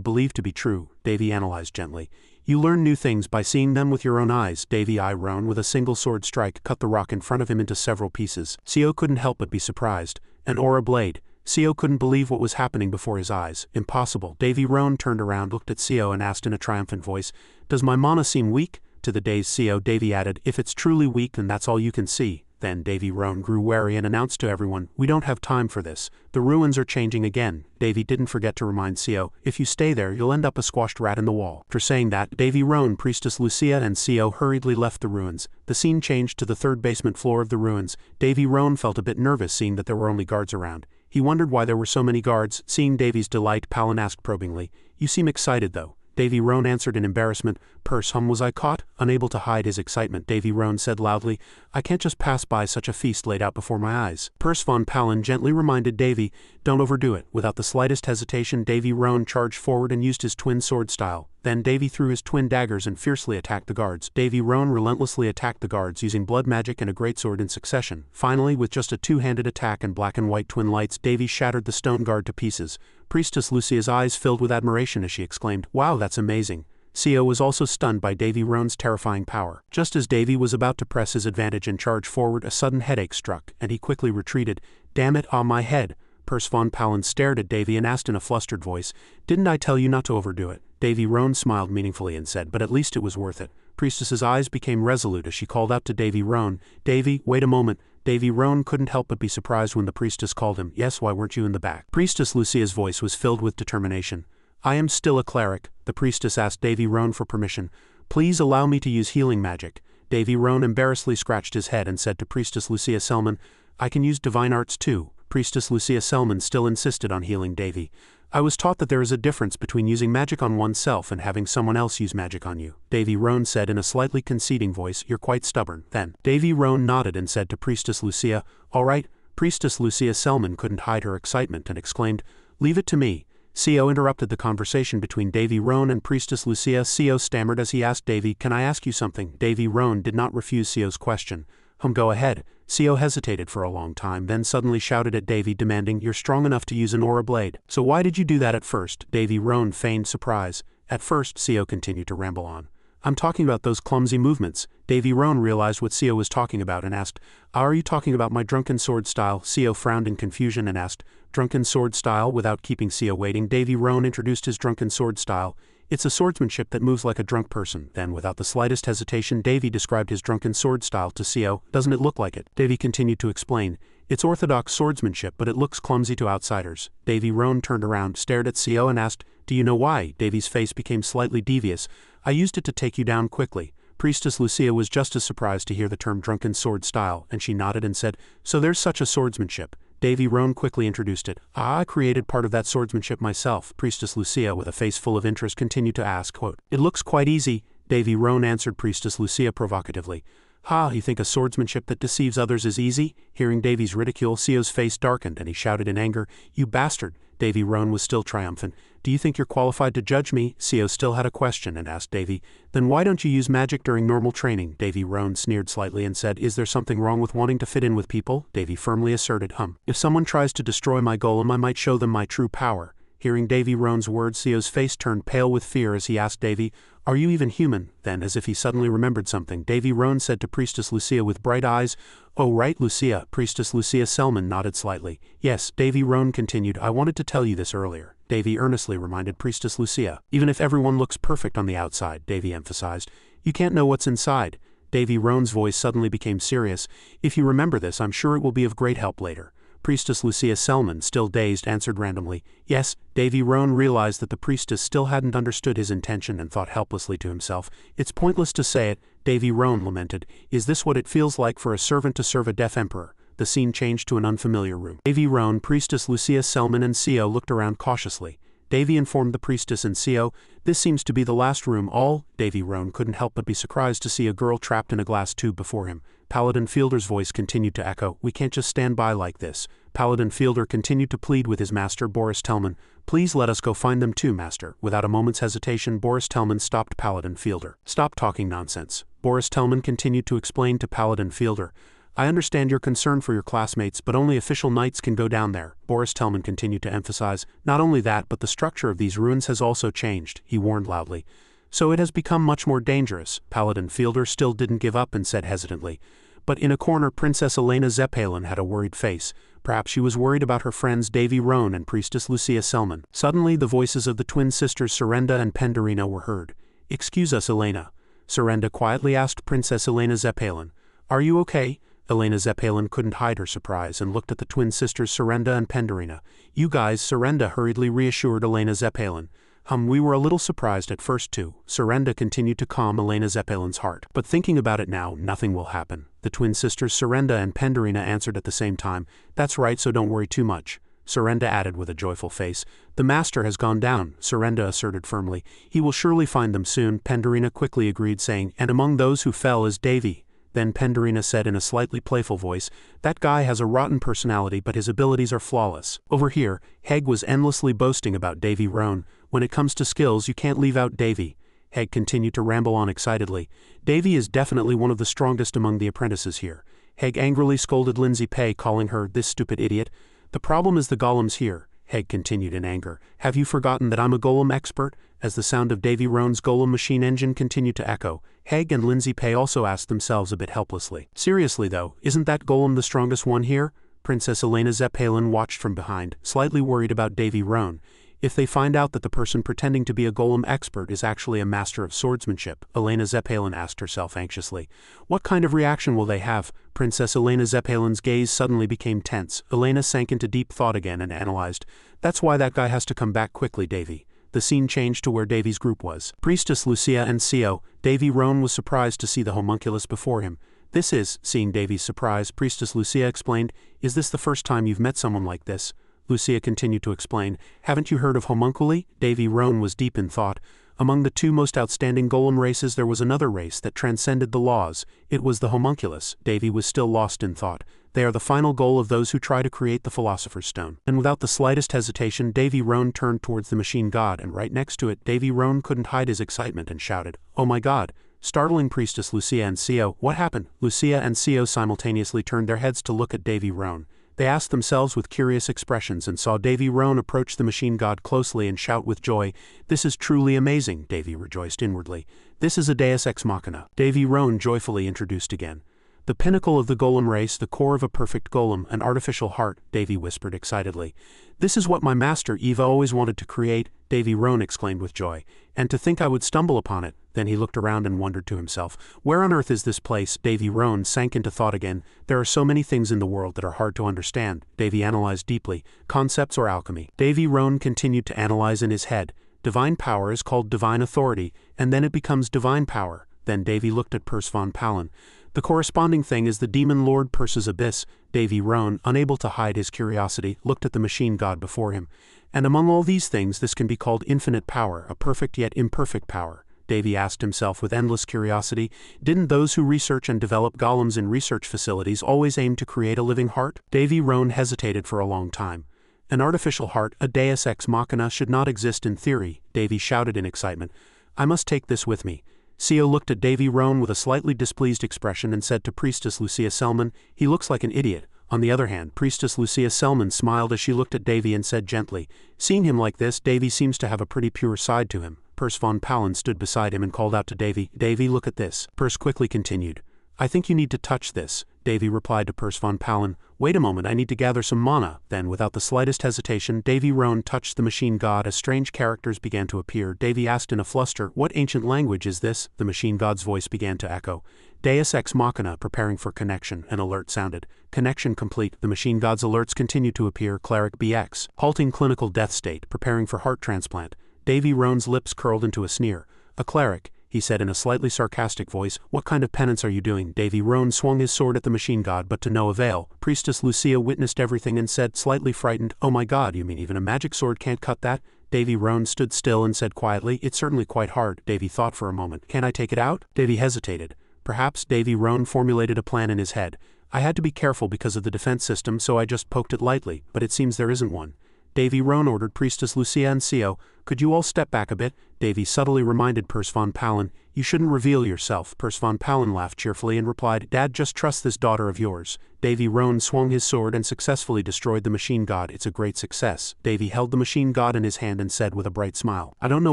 believe to be true." Davy analyzed gently. "You learn new things by seeing them with your own eyes." Davy I. Roan, with a single sword strike, cut the rock in front of him into several pieces. Seo couldn't help but be surprised. An aura blade. Seo couldn't believe what was happening before his eyes. Impossible. Davy Roan turned around, looked at Seo, and asked in a triumphant voice, "Does my mana seem weak?" To the dazed Seo, Davy added, "If it's truly weak, then that's all you can see." Then Davy Roan grew wary and announced to everyone, "We don't have time for this. The ruins are changing again." Davy didn't forget to remind Seo, "If you stay there, you'll end up a squashed rat in the wall." For saying that, Davy Roan, Priestess Lucia, and Seo hurriedly left the ruins. The scene changed to the third basement floor of the ruins. Davy Roan felt a bit nervous seeing that there were only guards around. He wondered why there were so many guards. Seeing Davy's delight, Palin asked probingly, "You seem excited though." Davy Roan answered in embarrassment, Was I caught? Unable to hide his excitement, Davy Roan said loudly, I can't just pass by such a feast laid out before my eyes. Purse von Palin gently reminded Davy, don't overdo it. Without the slightest hesitation, Davy Roan charged forward and used his twin sword style. Then Davy threw his twin daggers and fiercely attacked the guards. Davy Roan relentlessly attacked the guards using blood magic and a greatsword in succession. Finally, with just a two-handed attack and black and white twin lights, Davy shattered the stone guard to pieces. Priestess Lucia's eyes filled with admiration as she exclaimed, wow, that's amazing. Co was also stunned by Davy Roan's terrifying power. Just as Davy was about to press his advantage and charge forward, a sudden headache struck, and he quickly retreated. Damn it, on my head. Purse von Palin stared at Davy and asked in a flustered voice, didn't I tell you not to overdo it? Davy Roan smiled meaningfully and said, but at least it was worth it. Priestess's eyes became resolute as she called out to Davy Roan, Davy, wait a moment. Davy Roan couldn't help but be surprised when the priestess called him, yes, why weren't you in the back? Priestess Lucia's voice was filled with determination. I am still a cleric. The priestess asked Davy Roan for permission. Please allow me to use healing magic. Davy Roan embarrassedly scratched his head and said to Priestess Lucia Selman, I can use divine arts too. Priestess Lucia Selman still insisted on healing Davy. I was taught that there is a difference between using magic on oneself and having someone else use magic on you. Davy Roan said in a slightly conceding voice, you're quite stubborn. Then, Davy Roan nodded and said to Priestess Lucia, all right. Priestess Lucia Selman couldn't hide her excitement and exclaimed, leave it to me. Co interrupted the conversation between Davy Roan and Priestess Lucia. Co stammered as he asked Davy, can I ask you something? Davy Roan did not refuse Co's question. Go ahead. Co hesitated for a long time, then suddenly shouted at Davy, demanding, you're strong enough to use an aura blade. So why did you do that at first? Davy Roan feigned surprise. At first, Co continued to ramble on. I'm talking about those clumsy movements. Davy Roan realized what Co was talking about and asked, are you talking about my drunken sword style? Co frowned in confusion and asked, drunken sword style? Without keeping Co waiting, Davy Roan introduced his drunken sword style. It's a swordsmanship that moves like a drunk person. Then, without the slightest hesitation, Davy described his drunken sword style to Co. Doesn't it look like it? Davy continued to explain. It's orthodox swordsmanship, but it looks clumsy to outsiders. Davy Roan turned around, stared at Co and asked, do you know why? Davy's face became slightly devious. I used it to take you down quickly. Priestess Lucia was just as surprised to hear the term drunken sword style, and she nodded and said, so there's such a swordsmanship. Davy Roan quickly introduced it. I created part of that swordsmanship myself. Priestess Lucia, with a face full of interest, continued to ask, quote, it looks quite easy. Davy Roan answered Priestess Lucia provocatively. Ha, you think a swordsmanship that deceives others is easy? Hearing Davy's ridicule, Co's face darkened and he shouted in anger, you bastard. Davy Roan was still triumphant. Do you think you're qualified to judge me? Co still had a question and asked Davy, then why don't you use magic during normal training? Davy Roan sneered slightly and said, is there something wrong with wanting to fit in with people? Davy firmly asserted, if someone tries to destroy my golem, I might show them my true power. Hearing Davy Roan's words, Co's face turned pale with fear as he asked Davy, are you even human? Then, as if he suddenly remembered something, Davy Roan said to Priestess Lucia with bright eyes, oh right, Lucia. Priestess Lucia Selman nodded slightly. Yes, Davy Roan continued, I wanted to tell you this earlier. Davy earnestly reminded Priestess Lucia. Even if everyone looks perfect on the outside, Davy emphasized, you can't know what's inside. Davy Roan's voice suddenly became serious. If you remember this, I'm sure it will be of great help later. Priestess Lucia Selman, still dazed, answered randomly, yes. Davy Roan realized that the priestess still hadn't understood his intention and thought helplessly to himself, it's pointless to say it. Davy Roan lamented, is this what it feels like for a servant to serve a deaf emperor? The scene changed to an unfamiliar room. Davy Roan, Priestess Lucia Selman and Co looked around cautiously. Davy informed the priestess and Co, this seems to be the last room. All. Davy Roan couldn't help but be surprised to see a girl trapped in a glass tube before him. Paladin Fielder's voice continued to echo, we can't just stand by like this. Paladin Fielder continued to plead with his master Boris Tellman, please let us go find them too, master. Without a moment's hesitation, Boris Tellman stopped Paladin Fielder. Stop talking nonsense. Boris Tellman continued to explain to Paladin Fielder, I understand your concern for your classmates, but only official knights can go down there. Boris Tellman continued to emphasize, not only that, but the structure of these ruins has also changed, he warned loudly. So it has become much more dangerous. Paladin Fielder still didn't give up and said hesitantly. But in a corner, Princess Elena Zeppelin had a worried face. Perhaps she was worried about her friends Davy Roan and Priestess Lucia Selman. Suddenly, the voices of the twin sisters Surrenda and Pendarina were heard. Excuse us, Elena. Surrenda quietly asked Princess Elena Zeppelin. Are you okay? Elena Zeppelin couldn't hide her surprise and looked at the twin sisters Surrenda and Pendarina. You guys, Surrenda hurriedly reassured Elena Zeppelin. We were a little surprised at first too. Surrenda continued to calm Elena Zeppelin's heart. But thinking about it now, nothing will happen. The twin sisters Surrenda and Pendarina answered at the same time. That's right, so don't worry too much. Surrender added with a joyful face. The master has gone down, Surrender asserted firmly. He will surely find them soon, Pendarina quickly agreed, saying, and among those who fell is Davy. Then Pendarina said in a slightly playful voice, that guy has a rotten personality but his abilities are flawless. Over here, Heg was endlessly boasting about Davy Roan. When it comes to skills you can't leave out Davy. Heg continued to ramble on excitedly. Davy is definitely one of the strongest among the apprentices here. Heg angrily scolded Lindsay Pay, calling her this stupid idiot. The problem is the golems here, Heg continued in anger. Have you forgotten that I'm a golem expert? As the sound of Davy Roan's golem machine engine continued to echo, Heg and Lindsay Pay also asked themselves a bit helplessly. Seriously though, isn't that golem the strongest one here? Princess Elena Zeppelin watched from behind, slightly worried about Davy Roan. If they find out that the person pretending to be a golem expert is actually a master of swordsmanship, Elena Zeppelin asked herself anxiously. What kind of reaction will they have? Princess Elena Zeppelin's gaze suddenly became tense. Elena sank into deep thought again and analyzed. That's why that guy has to come back quickly, Davy. The scene changed to where Davy's group was. Priestess Lucia and Sio. Davy Roan was surprised to see the homunculus before him. This is, seeing Davy's surprise, Priestess Lucia explained, is this the first time you've met someone like this? Lucia continued to explain, haven't you heard of homunculi? Davy Roan was deep in thought. Among the two most outstanding golem races there was another race that transcended the laws. It was the homunculus. Davy was still lost in thought. They are the final goal of those who try to create the Philosopher's Stone. And without the slightest hesitation, Davy Roan turned towards the machine god, and right next to it, Davy Roan couldn't hide his excitement and shouted, oh my god! Startling Priestess Lucia and Sio. What happened? Lucia and Sio simultaneously turned their heads to look at Davy Roan. They asked themselves with curious expressions and saw Davy Roan approach the machine god closely and shout with joy, this is truly amazing, Davy rejoiced inwardly. This is a deus ex machina. Davy Roan joyfully introduced again. The pinnacle of the golem race, the core of a perfect golem, an artificial heart, Davy whispered excitedly. This is what my master Eva always wanted to create, Davy Roan exclaimed with joy. And to think I would stumble upon it. Then he looked around and wondered to himself, where on earth is this place? Davy Roan sank into thought again. There are so many things in the world that are hard to understand. Davy analyzed deeply. Concepts or alchemy. Davy Roan continued to analyze in his head. Divine power is called divine authority, and then it becomes divine power. Then Davy looked at Purs von Palin. The corresponding thing is the demon lord Purse's abyss. Davy Roan, unable to hide his curiosity, looked at the machine god before him. And among all these things this can be called infinite power, a perfect yet imperfect power. Davy asked himself with endless curiosity, didn't those who research and develop golems in research facilities always aim to create a living heart? Davy Roan hesitated for a long time. An artificial heart, a deus ex machina, should not exist in theory, Davy shouted in excitement. I must take this with me. Sio looked at Davy Roan with a slightly displeased expression and said to Priestess Lucia Selman, he looks like an idiot. On the other hand, Priestess Lucia Selman smiled as she looked at Davy and said gently, seeing him like this, Davy seems to have a pretty pure side to him. Purs von Palin stood beside him and called out to Davy, Davy, look at this. Purs quickly continued, I think you need to touch this. Davy replied to Purs von Palin, wait a moment, I need to gather some mana. Then, without the slightest hesitation, Davy Roan touched the machine god as strange characters began to appear. Davy asked in a fluster, what ancient language is this? The machine god's voice began to echo. Deus ex machina, preparing for connection. An alert sounded. Connection complete. The machine god's alerts continued to appear. Cleric BX. Halting clinical death state, preparing for heart transplant. Davy Roan's lips curled into a sneer. A cleric, he said in a slightly sarcastic voice, what kind of penance are you doing? Davy Roan swung his sword at the machine god, but to no avail. Priestess Lucia witnessed everything and said, slightly frightened, oh my god, you mean even a magic sword can't cut that? Davy Roan stood still and said quietly, it's certainly quite hard. Davy thought for a moment. Can I take it out? Davy hesitated. Perhaps Davy Roan formulated a plan in his head. I had to be careful because of the defense system, so I just poked it lightly, but it seems there isn't one. Davy Roan ordered Priestess Lucia and Sio, could you all step back a bit? Davy subtly reminded Purs von Palin, you shouldn't reveal yourself. Purs von Palin laughed cheerfully and replied, Dad, just trust this daughter of yours. Davy Roan swung his sword and successfully destroyed the machine god. It's a great success. Davy held the machine god in his hand and said with a bright smile, I don't know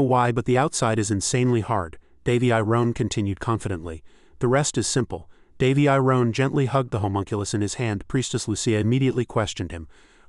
why, but the outside is insanely hard. Davy Roan continued confidently. The rest is simple. Davy Roan gently hugged the homunculus in his hand. Priestess Lucia immediately questioned him.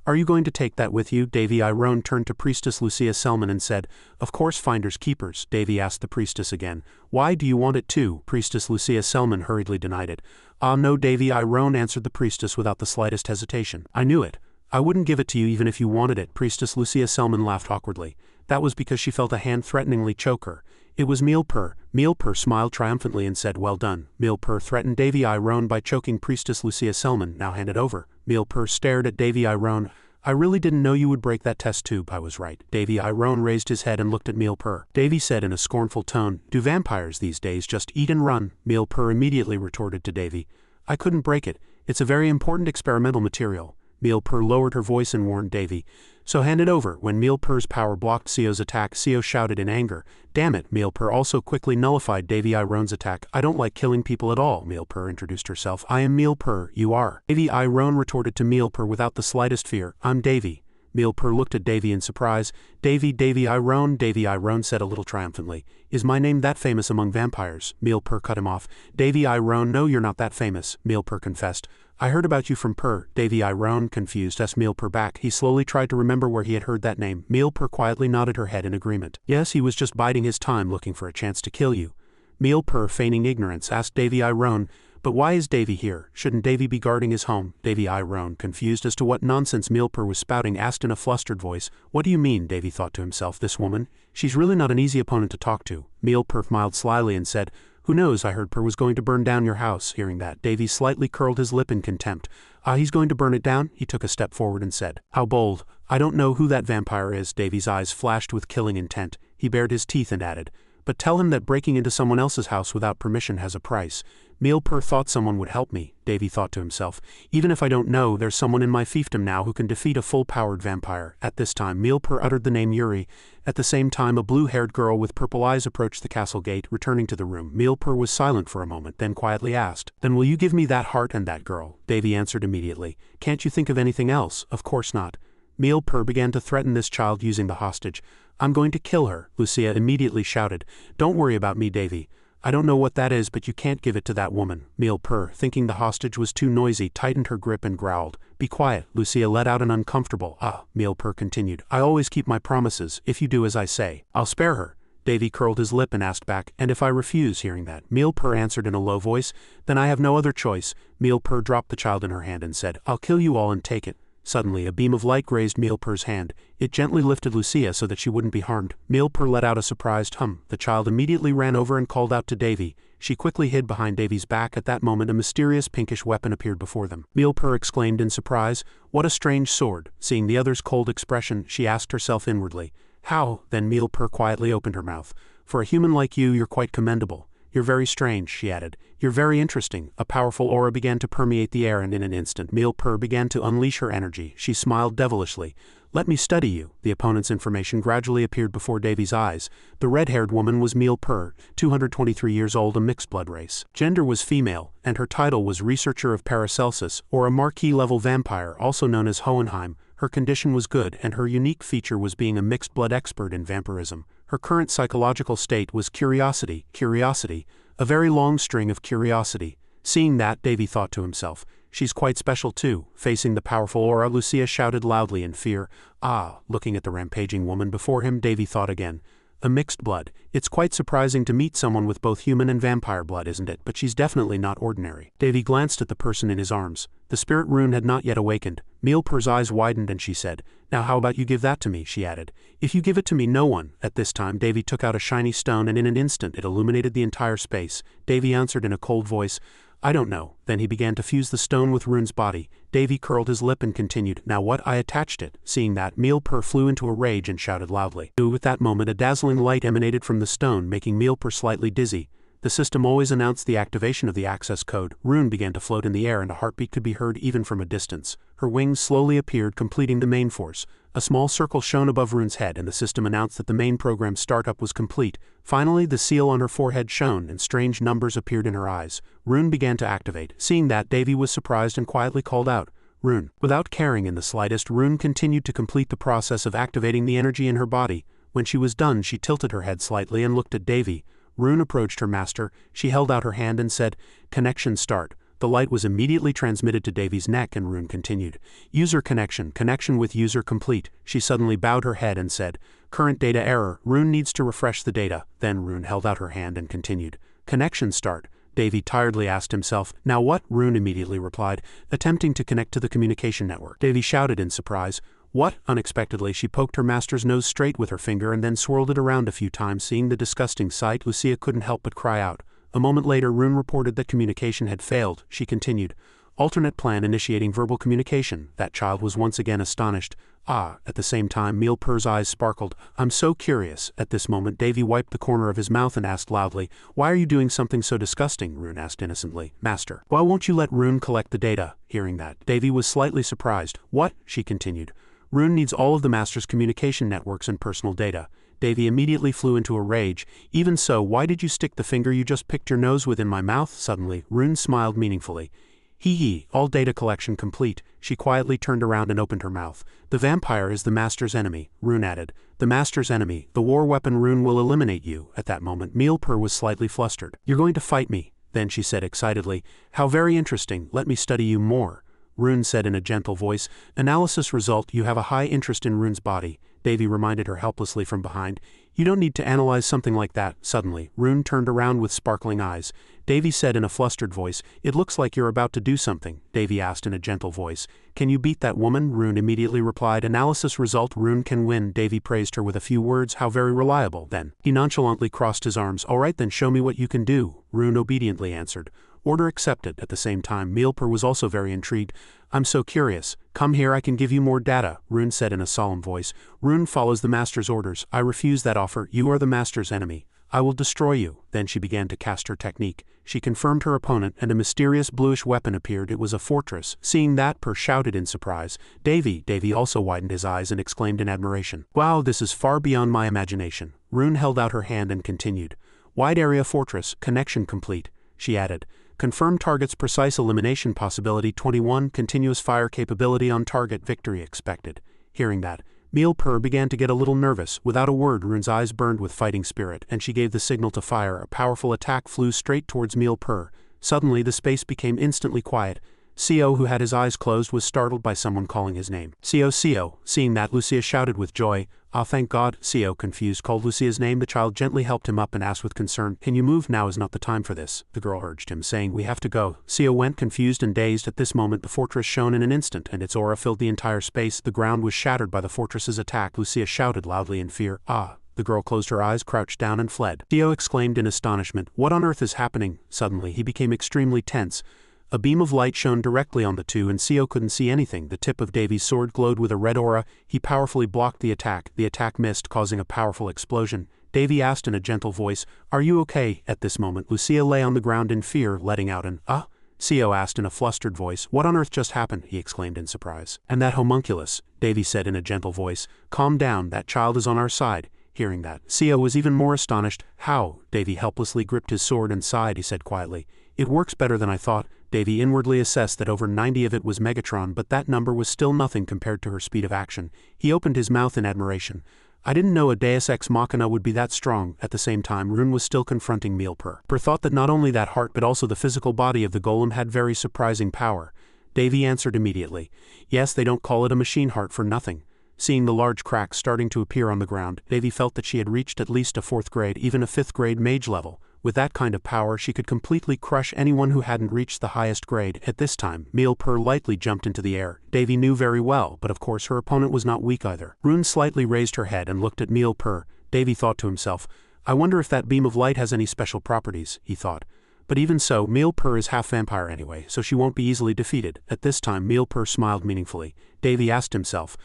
Are you going to take that with you? Davy Roan turned to Priestess Lucia Selman and said, of course, finders keepers. Davy asked the priestess again. Why do you want it too? Priestess Lucia Selman hurriedly denied it. Ah no, Davy Roan answered the priestess without the slightest hesitation. I knew it. I wouldn't give it to you even if you wanted it. Priestess Lucia Selman laughed awkwardly. That was because she felt a hand threateningly choke her. It was Mealpur. Mealpur smiled triumphantly and said, well done. Mealpur threatened Davy Roan by choking Priestess Lucia Selman, now hand it over. Mealpur stared at Davy Roan. I really didn't know you would break that test tube. I was right. Davy Iron raised his head and looked at Mealpur. Davy said in a scornful tone, do vampires these days just eat and run? Mealpur immediately retorted to Davy, I couldn't break it. It's a very important experimental material. Mealpur lowered her voice and warned Davy, so hand it over. When Mealpur's power blocked Sio's attack, Sio shouted in anger, damn it. Mealpur also quickly nullified Davy Iron's attack. I don't like killing people at all. Mealpur introduced herself. I am Mealpur, you are. Davy Iron retorted to Mealpur without the slightest fear, I'm Davy. Mealpur looked at Davy in surprise. Davy Iron said a little triumphantly, is my name that famous among vampires? Mealpur cut him off. Davy Iron, no, you're not that famous, Mealpur confessed. I heard about you from Purr. Davy Iron, confused, asked Mealpur back. He slowly tried to remember where he had heard that name. Mealpur quietly nodded her head in agreement. Yes, he was just biding his time looking for a chance to kill you. Mealpur, feigning ignorance, asked Davy Iron, but why is Davy here? Shouldn't Davy be guarding his home? Davy Iron, confused as to what nonsense Mealpur was spouting, asked in a flustered voice. What do you mean? Davy thought to himself. This woman? She's really not an easy opponent to talk to. Mealpur smiled slyly and said, who knows, I heard Purr was going to burn down your house. Hearing that, Davy slightly curled his lip in contempt. He's going to burn it down? He took a step forward and said, how bold. I don't know who that vampire is. Davy's eyes flashed with killing intent. He bared his teeth and added, but tell him that breaking into someone else's house without permission has a price. Mealpur thought someone would help me, Davy thought to himself. Even if I don't know, there's someone in my fiefdom now who can defeat a full-powered vampire. At this time, Mealpur uttered the name Yuri. At the same time, a blue-haired girl with purple eyes approached the castle gate, returning to the room. Mealpur was silent for a moment, then quietly asked, then will you give me that heart and that girl? Davy answered immediately, can't you think of anything else? Of course not. Mealpur began to threaten this child using the hostage. I'm going to kill her, Lucia immediately shouted. Don't worry about me, Davy. I don't know what that is, but you can't give it to that woman. Mealpur, thinking the hostage was too noisy, tightened her grip and growled. Be quiet. Lucia let out an uncomfortable Mealpur continued. I always keep my promises, if you do as I say. I'll spare her. Davy curled his lip and asked back, and if I refuse? Hearing that, Mealpur answered in a low voice, then I have no other choice. Mealpur dropped the child in her hand and said, I'll kill you all and take it. Suddenly, a beam of light grazed Mealpur's hand. It gently lifted Lucia so that she wouldn't be harmed. Mealpur let out a surprised hum. The child immediately ran over and called out to Davy. She quickly hid behind Davy's back. At that moment, a mysterious pinkish weapon appeared before them. Mealpur exclaimed in surprise, what a strange sword. Seeing the other's cold expression, she asked herself inwardly, how? Then Mealpur quietly opened her mouth. For a human like you, you're quite commendable. You're very strange, she added. You're very interesting. A powerful aura began to permeate the air, and in an instant Mealpur began to unleash her energy. She smiled devilishly. Let me study you. The opponent's information gradually appeared before Davy's eyes. The red-haired woman was Mealpur, 223 years old, a mixed blood race. Gender was female, and her title was Researcher of Paracelsus, or a Marquis-level vampire, also known as Hohenheim. Her condition was good, and her unique feature was being a mixed blood expert in vampirism. Her current psychological state was curiosity, a very long string of curiosity. Seeing that, Davy thought to himself, she's quite special too. Facing the powerful aura, Lucia shouted loudly in fear. Looking at the rampaging woman before him, Davy thought again. A mixed blood. It's quite surprising to meet someone with both human and vampire blood, isn't it? But she's definitely not ordinary. Davy glanced at the person in his arms. The spirit rune had not yet awakened. Mealpur's eyes widened and she said, now how about you give that to me, she added. If you give it to me, no one. At this time, Davy took out a shiny stone and in an instant it illuminated the entire space. Davy answered in a cold voice, I don't know. Then he began to fuse the stone with Rune's body. Davy curled his lip and continued, now what? I attached it. Seeing that, Mealpur flew into a rage and shouted loudly. At that moment a dazzling light emanated from the stone, making Mealpur slightly dizzy. The system always announced the activation of the access code. Rune began to float in the air and a heartbeat could be heard even from a distance. Her wings slowly appeared, completing the main force. A small circle shone above Rune's head and the system announced that the main program startup was complete. Finally, the seal on her forehead shone and strange numbers appeared in her eyes. Rune began to activate. Seeing that, Davy was surprised and quietly called out, Rune. Without caring in the slightest, Rune continued to complete the process of activating the energy in her body. When she was done, she tilted her head slightly and looked at Davy. Rune approached her master. She held out her hand and said, connection start. The light was immediately transmitted to Davy's neck and Rune continued. User connection with user complete. She suddenly bowed her head and said, current data error. Rune needs to refresh the data. Then Rune held out her hand and continued. Connection start. Davy tiredly asked himself, now what? Rune immediately replied, attempting to connect to the communication network. Davy shouted in surprise, what? Unexpectedly, she poked her master's nose straight with her finger and then swirled it around a few times. Seeing the disgusting sight, Lucia couldn't help but cry out. A moment later, Rune reported that communication had failed. She continued, Alternate plan initiating verbal communication. That child was once again astonished. Ah, at the same time Milper's eyes sparkled. I'm so curious. At this moment Davy wiped the corner of his mouth and asked loudly, why are you doing something so disgusting? Rune asked innocently. Master, why won't you let Rune collect the data? Hearing that, Davy was slightly surprised. What? She continued. Rune needs all of the Master's communication networks and personal data. Davy immediately flew into a rage. Even so, why did you stick the finger you just picked your nose with in my mouth? Suddenly, Rune smiled meaningfully. Hee, all data collection complete. She quietly turned around and opened her mouth. The vampire is the Master's enemy, Rune added. The Master's enemy. The war weapon Rune will eliminate you. At that moment, Milper was slightly flustered. You're going to fight me? Then she said excitedly. How very interesting. Let me study you more. Rune said in a gentle voice. Analysis result, you have a high interest in Rune's body. Davy reminded her helplessly from behind. You don't need to analyze something like that. Suddenly, Rune turned around with sparkling eyes. Davy said in a flustered voice, it looks like you're about to do something. Davy asked in a gentle voice. Can you beat that woman? Rune immediately replied. Analysis result, Rune can win. Davy praised her with a few words. How very reliable. Then, he nonchalantly crossed his arms. All right then, show me what you can do. Rune obediently answered. Order accepted. At the same time, Milper was also very intrigued. I'm so curious. Come here, I can give you more data, Rune said in a solemn voice. Rune follows the Master's orders. I refuse that offer. You are the Master's enemy. I will destroy you. Then she began to cast her technique. She confirmed her opponent, and a mysterious bluish weapon appeared. It was a fortress. Seeing that, Per shouted in surprise. Davy also widened his eyes and exclaimed in admiration. Wow, this is far beyond my imagination. Rune held out her hand and continued. Wide area fortress, connection complete. She added. Confirm target's precise elimination possibility 21, continuous fire capability on target, victory expected. Hearing that, Milper began to get a little nervous. Without a word, Rune's eyes burned with fighting spirit, and she gave the signal to fire. A powerful attack flew straight towards Milper. Suddenly, the space became instantly quiet. Co, who had his eyes closed, was startled by someone calling his name. Co. Seeing that, Lucia shouted with joy. Ah, thank God. Co, confused, called Lucia's name. The child gently helped him up and asked with concern, Can you move? Now is not the time for this. The girl urged him, saying, We have to go. Co went confused and dazed. At this moment, the fortress shone in an instant, and its aura filled the entire space. The ground was shattered by the fortress's attack. Lucia shouted loudly in fear. Ah. The girl closed her eyes, crouched down, and fled. Co exclaimed in astonishment. What on earth is happening? Suddenly, he became extremely tense. A beam of light shone directly on the two, and Co couldn't see anything. The tip of Davy's sword glowed with a red aura. He powerfully blocked the attack. The attack missed, causing a powerful explosion. Davy asked in a gentle voice, Are you okay? At this moment, Lucia lay on the ground in fear, letting out an, Co asked in a flustered voice. What on earth just happened? He exclaimed in surprise. And that homunculus, Davy said in a gentle voice. Calm down, that child is on our side. Hearing that, Co was even more astonished. How? Davy helplessly gripped his sword and sighed. He said quietly, It works better than I thought. Davy inwardly assessed that over 90 of it was Megatron, but that number was still nothing compared to her speed of action. He opened his mouth in admiration. I didn't know a Deus Ex Machina would be that strong. At the same time, Rune was still confronting Milper. Per thought that not only that heart but also the physical body of the golem had very surprising power. Davy answered immediately. Yes, they don't call it a machine heart for nothing. Seeing the large cracks starting to appear on the ground, Davy felt that she had reached at least a 4th grade, even a 5th grade mage level. With that kind of power, she could completely crush anyone who hadn't reached the highest grade. At this time, Milper lightly jumped into the air. Davy knew very well, but of course her opponent was not weak either. Rune slightly raised her head and looked at Milper. Davy thought to himself, I wonder if that beam of light has any special properties, he thought. But even so, Milper is half vampire anyway, so she won't be easily defeated. At this time, Milper smiled meaningfully. Davy asked himself,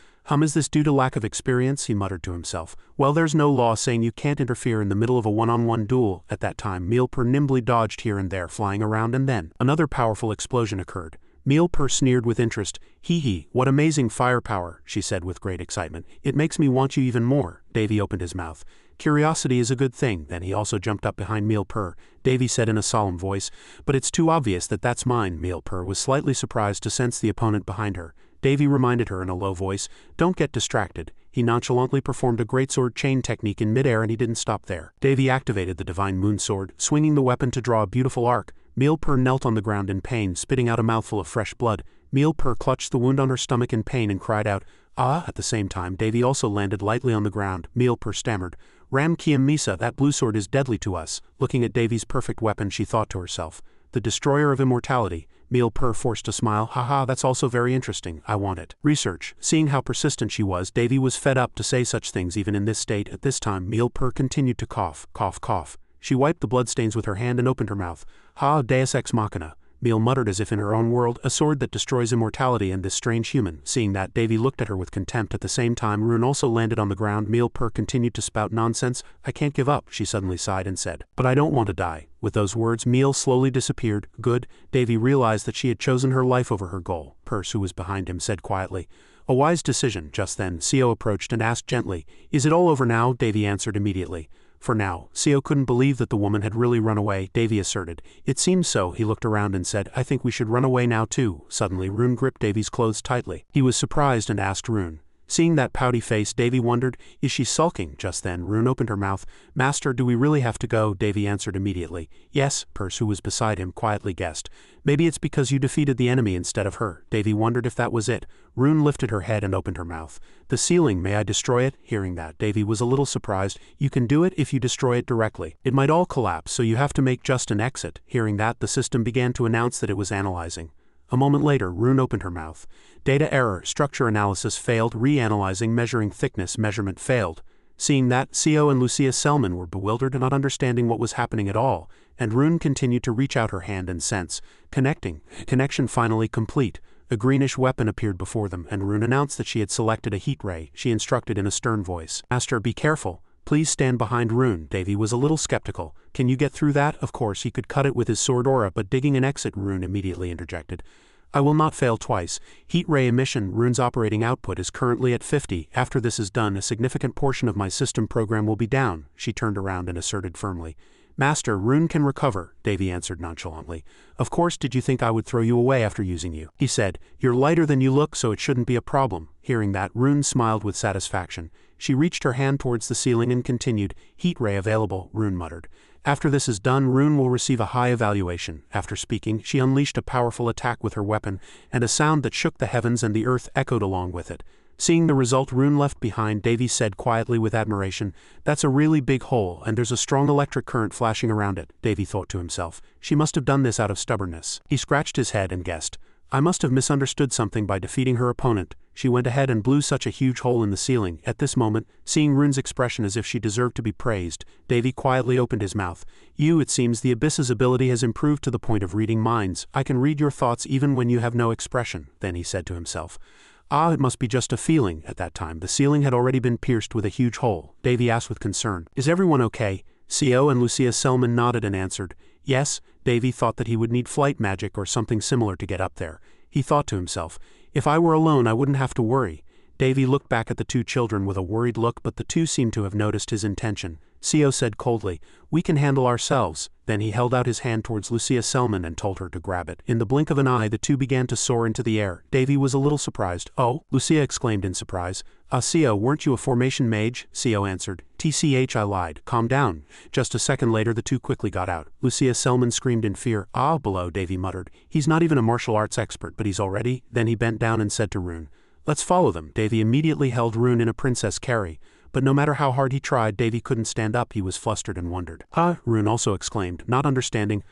is this due to lack of experience? He muttered to himself. Well, there's no law saying you can't interfere in the middle of a one-on-one duel. At that time, Milper nimbly dodged here and there, flying around, and then another powerful explosion occurred. Milper sneered with interest. Hee, what amazing firepower, she said with great excitement. It makes me want you even more. Davy opened his mouth. Curiosity is a good thing. Then he also jumped up behind Milper. Davy said in a solemn voice, But it's too obvious that that's mine. Milper was slightly surprised to sense the opponent behind her. Davy reminded her in a low voice, Don't get distracted. He nonchalantly performed a greatsword chain technique in midair, and he didn't stop there. Davy activated the divine moon sword, swinging the weapon to draw a beautiful arc. Milper knelt on the ground in pain, spitting out a mouthful of fresh blood. Milper clutched the wound on her stomach in pain and cried out, Ah! At the same time, Davy also landed lightly on the ground. Milper stammered, Ram Kiam Misa, that blue sword is deadly to us. Looking at Davy's perfect weapon, she thought to herself, The destroyer of immortality. Milper forced a smile. Haha, that's also very interesting. I want it. Research. Seeing how persistent she was, Davy was fed up to say such things even in this state. At this time, Milper continued to cough. Cough, cough. She wiped the bloodstains with her hand and opened her mouth. Ha, Deus Ex Machina. Meal muttered as if in her own world, a sword that destroys immortality and this strange human. Seeing that, Davy looked at her with contempt. At the same time, Rune also landed on the ground. Meal continued to spout nonsense. I can't give up, she suddenly sighed and said. But I don't want to die. With those words, Meal slowly disappeared. Good. Davy realized that she had chosen her life over her goal. Perse, who was behind him, said quietly. A wise decision. Just then, Seo approached and asked gently, Is it all over now? Davy answered immediately. For now. Seo couldn't believe that the woman had really run away, Davy asserted. It seems so. He looked around and said, I think we should run away now too. Suddenly, Rune gripped Davy's clothes tightly. He was surprised and asked Rune. Seeing that pouty face, Davy wondered, is she sulking? Just then, Rune opened her mouth. Master, do we really have to go? Davy answered immediately. Yes, Perse, who was beside him, quietly guessed. Maybe it's because you defeated the enemy instead of her. Davy wondered if that was it. Rune lifted her head and opened her mouth. The ceiling, may I destroy it? Hearing that, Davy was a little surprised. You can do it if you destroy it directly. It might all collapse, so you have to make just an exit. Hearing that, the system began to announce that it was analyzing. A moment later, Rune opened her mouth. Data error, structure analysis failed, reanalyzing, measuring thickness, measurement failed. Seeing that, Seo and Lucia Selman were bewildered and not understanding what was happening at all, and Rune continued to reach out her hand and sense. Connecting. Connection finally complete. A greenish weapon appeared before them, and Rune announced that she had selected a heat ray. She instructed in a stern voice. Master, be careful. Please stand behind Rune. Davy was a little skeptical. Can you get through that? Of course, he could cut it with his sword aura, but digging an exit, Rune immediately interjected. I will not fail twice. Heat ray emission. Rune's operating output is currently at 50. After this is done, a significant portion of my system program will be down. She turned around and asserted firmly. Master, Rune can recover, Davy answered nonchalantly. Of course, did you think I would throw you away after using you? He said. You're lighter than you look, so it shouldn't be a problem. Hearing that, Rune smiled with satisfaction. She reached her hand towards the ceiling and continued. Heat ray available, Rune muttered. After this is done, Rune will receive a high evaluation. After speaking, she unleashed a powerful attack with her weapon, and a sound that shook the heavens and the earth echoed along with it. Seeing the result Rune left behind, Davy said quietly with admiration, That's a really big hole, and there's a strong electric current flashing around it. Davy thought to himself. She must have done this out of stubbornness. He scratched his head and guessed. I must have misunderstood something by defeating her opponent. She went ahead and blew such a huge hole in the ceiling. At this moment, seeing Rune's expression as if she deserved to be praised, Davy quietly opened his mouth. It seems the Abyss's ability has improved to the point of reading minds. I can read your thoughts even when you have no expression. Then he said to himself. It must be just a feeling. At that time, the ceiling had already been pierced with a huge hole. Davy asked with concern, Is everyone okay? Seo and Lucia Selman nodded and answered, Yes. Davy thought that he would need flight magic or something similar to get up there. He thought to himself, If I were alone, I wouldn't have to worry. Davy looked back at the two children with a worried look, but the two seemed to have noticed his intention. Seo said coldly, We can handle ourselves. Then he held out his hand towards Lucia Selman and told her to grab it. In the blink of an eye, the two began to soar into the air. Davy was a little surprised. Oh, Lucia exclaimed in surprise. Seo, weren't you a formation mage? Seo answered. TCH, I lied. Calm down. Just a second later, the two quickly got out. Lucia Selman screamed in fear. Below, Davy muttered. He's not even a martial arts expert, but he's already. Then he bent down and said to Rune, Let's follow them. Davy immediately held Rune in a princess carry. But no matter how hard he tried, Davy couldn't stand up. He was flustered and wondered. Rune also exclaimed, not understanding.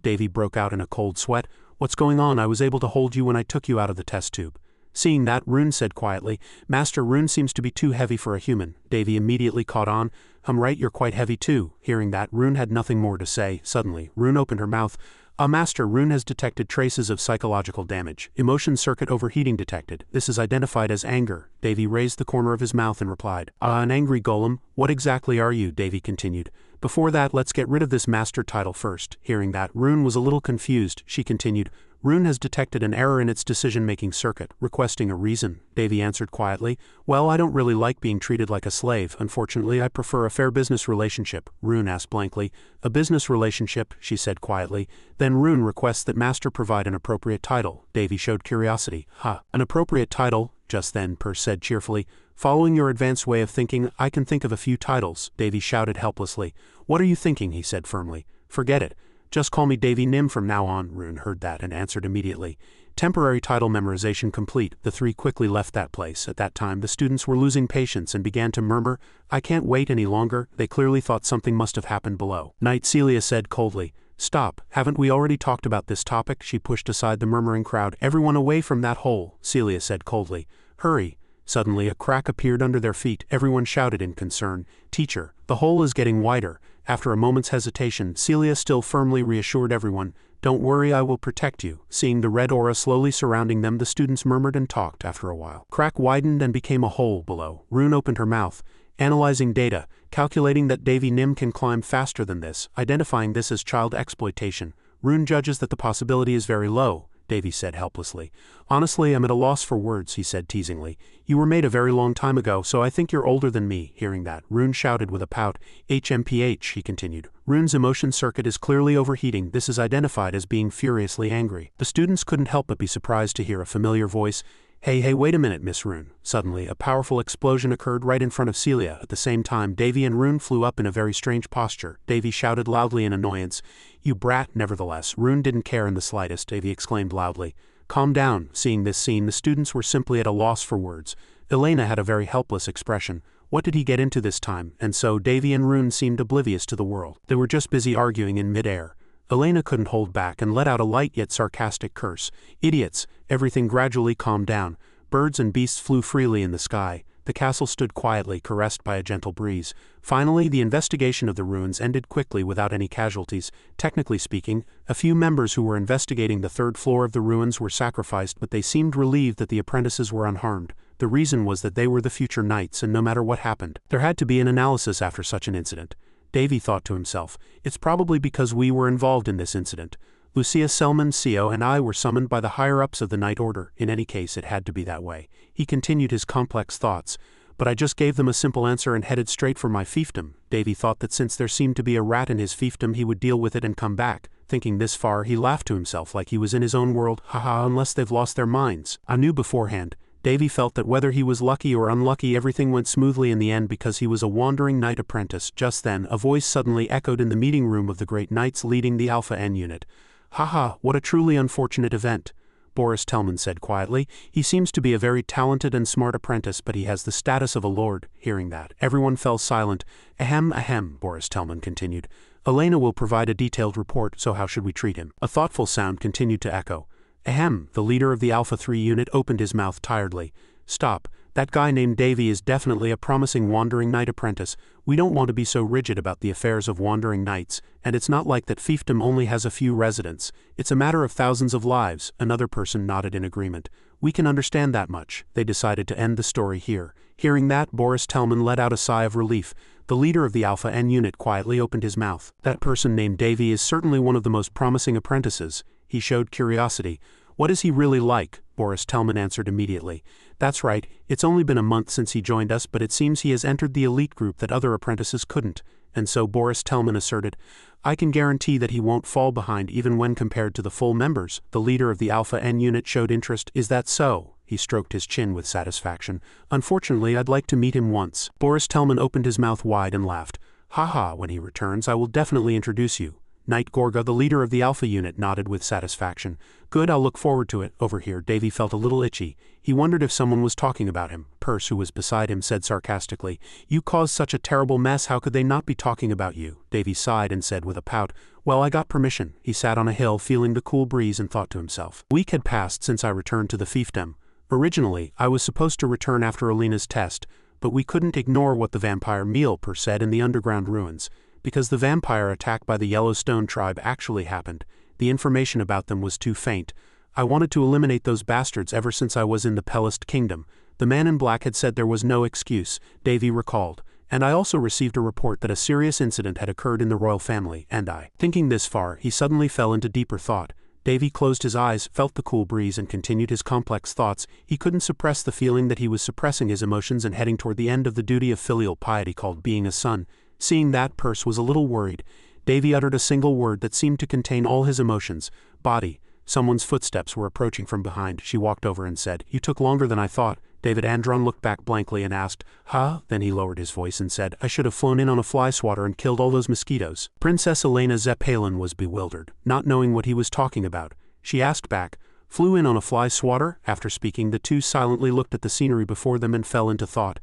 Davy broke out in a cold sweat. What's going on? I was able to hold you when I took you out of the test tube. Seeing that, Rune said quietly, Master, Rune seems to be too heavy for a human. Davy immediately caught on. Right, you're quite heavy too. Hearing that, Rune had nothing more to say. Suddenly, Rune opened her mouth. Master, Rune has detected traces of psychological damage. Emotion circuit overheating detected. This is identified as anger. Davy raised the corner of his mouth and replied, An angry golem? What exactly are you? Davy continued. Before that, let's get rid of this master title first. Hearing that, Rune was a little confused. She continued, Rune has detected an error in its decision-making circuit, requesting a reason. Davy answered quietly, Well, I don't really like being treated like a slave. Unfortunately, I prefer a fair business relationship. Rune asked blankly. A business relationship, she said quietly. Then Rune requests that Master provide an appropriate title. Davy showed curiosity. An appropriate title? Just then, Perse said cheerfully. Following your advanced way of thinking, I can think of a few titles. Davy shouted helplessly. What are you thinking? He said firmly. Forget it. Just call me Davy Nim from now on. Rune heard that and answered immediately. Temporary title memorization complete. The three quickly left that place. At that time, the students were losing patience and began to murmur, I can't wait any longer. They clearly thought something must have happened below. Night, Celia said coldly. Stop. Haven't we already talked about this topic? She pushed aside the murmuring crowd. Everyone away from that hole, Celia said coldly. Hurry. Suddenly, a crack appeared under their feet. Everyone shouted in concern. Teacher, the hole is getting wider. After a moment's hesitation, Celia still firmly reassured everyone. "Don't worry, I will protect you." Seeing the red aura slowly surrounding them, the students murmured and talked. After a while, crack widened and became a hole below. Rune opened her mouth, analyzing data, calculating that Devi Nim can climb faster than this, identifying this as child exploitation. Rune judges that the possibility is very low, Devi said helplessly. "Honestly, I'm at a loss for words," he said teasingly. "You were made a very long time ago, so I think you're older than me." Hearing that, Rune shouted with a pout. "HMPH," he continued. "Rune's emotion circuit is clearly overheating. This is identified as being furiously angry." The students couldn't help but be surprised to hear a familiar voice. Hey, wait a minute, Miss Rune." Suddenly, a powerful explosion occurred right in front of Celia. At the same time, Devi and Rune flew up in a very strange posture. Devi shouted loudly in annoyance. "You brat!" Nevertheless, Rune didn't care in the slightest. Devi exclaimed loudly. "Calm down." Seeing this scene, the students were simply at a loss for words. Elena had a very helpless expression. What did he get into this time? And so, Devi and Rune seemed oblivious to the world. They were just busy arguing in mid-air. Elena couldn't hold back and let out a light yet sarcastic curse. "Idiots!" Everything gradually calmed down. Birds and beasts flew freely in the sky. The castle stood quietly, caressed by a gentle breeze. Finally, the investigation of the ruins ended quickly without any casualties. Technically speaking, a few members who were investigating the third floor of the ruins were sacrificed, but they seemed relieved that the apprentices were unharmed. The reason was that they were the future knights, and no matter what happened, there had to be an analysis after such an incident. Davy thought to himself, "It's probably because we were involved in this incident. Lucia Selman, CEO, and I were summoned by the higher-ups of the Night Order. In any case, it had to be that way." He continued his complex thoughts. "But I just gave them a simple answer and headed straight for my fiefdom." Davy thought that since there seemed to be a rat in his fiefdom, he would deal with it and come back. Thinking this far, he laughed to himself like he was in his own world. Haha, unless they've lost their minds. I knew beforehand. Davy felt that whether he was lucky or unlucky, everything went smoothly in the end because he was a wandering knight apprentice. Just then, a voice suddenly echoed in the meeting room of the great knights leading the Alpha N unit. "Haha, what a truly unfortunate event," Boris Tellman said quietly. "He seems to be a very talented and smart apprentice, but he has the status of a lord." Hearing that, everyone fell silent. Ahem, Boris Tellman continued. "Elena will provide a detailed report, so how should we treat him?" A thoughtful sound continued to echo. Ahem, the leader of the Alpha 3 unit opened his mouth tiredly. "Stop. That guy named Davy is definitely a promising wandering knight apprentice. We don't want to be so rigid about the affairs of wandering knights, and it's not like that fiefdom only has a few residents. It's a matter of thousands of lives." Another person nodded in agreement. "We can understand that much." They decided to end the story here. Hearing that, Boris Tellman let out a sigh of relief. The leader of the Alpha N unit quietly opened his mouth. "That person named Davy is certainly one of the most promising apprentices." He showed curiosity. "What is he really like?" Boris Tellman answered immediately. "That's right, it's only been a month since he joined us, but it seems he has entered the elite group that other apprentices couldn't." And so Boris Tellman asserted, "I can guarantee that he won't fall behind even when compared to the full members." The leader of the Alpha N unit showed interest. "Is that so?" He stroked his chin with satisfaction. "Unfortunately, I'd like to meet him once." Boris Tellman opened his mouth wide and laughed. "Haha, when he returns, I will definitely introduce you." Knight Gorga, the leader of the Alpha unit, nodded with satisfaction. "Good, I'll look forward to it." Over here, Davy felt a little itchy. He wondered if someone was talking about him. Perse, who was beside him, said sarcastically, "You caused such a terrible mess, how could they not be talking about you?" Davy sighed and said with a pout, "Well, I got permission." He sat on a hill feeling the cool breeze and thought to himself. A week had passed since I returned to the fiefdom. Originally, I was supposed to return after Alina's test, but we couldn't ignore what the vampire Perse said in the underground ruins. Because the vampire attack by the Yellowstone tribe actually happened, the information about them was too faint. I wanted to eliminate those bastards ever since I was in the Pelist Kingdom. The man in black had said there was no excuse, Davy recalled, and I also received a report that a serious incident had occurred in the royal family, and I. Thinking this far, he suddenly fell into deeper thought. Davy closed his eyes, felt the cool breeze, and continued his complex thoughts. He couldn't suppress the feeling that he was suppressing his emotions and heading toward the end of the duty of filial piety called being a son. Seeing that, Perse was a little worried. Davy uttered a single word that seemed to contain all his emotions. "Bati." Someone's footsteps were approaching from behind. She walked over and said, "You took longer than I thought." David Andron looked back blankly and asked, "Huh?" Then he lowered his voice and said, "I should have flown in on a fly swatter and killed all those mosquitoes." Princess Elena Zeppelin was bewildered, not knowing what he was talking about. She asked back, "Flew in on a fly swatter?" After speaking, the two silently looked at the scenery before them and fell into thought.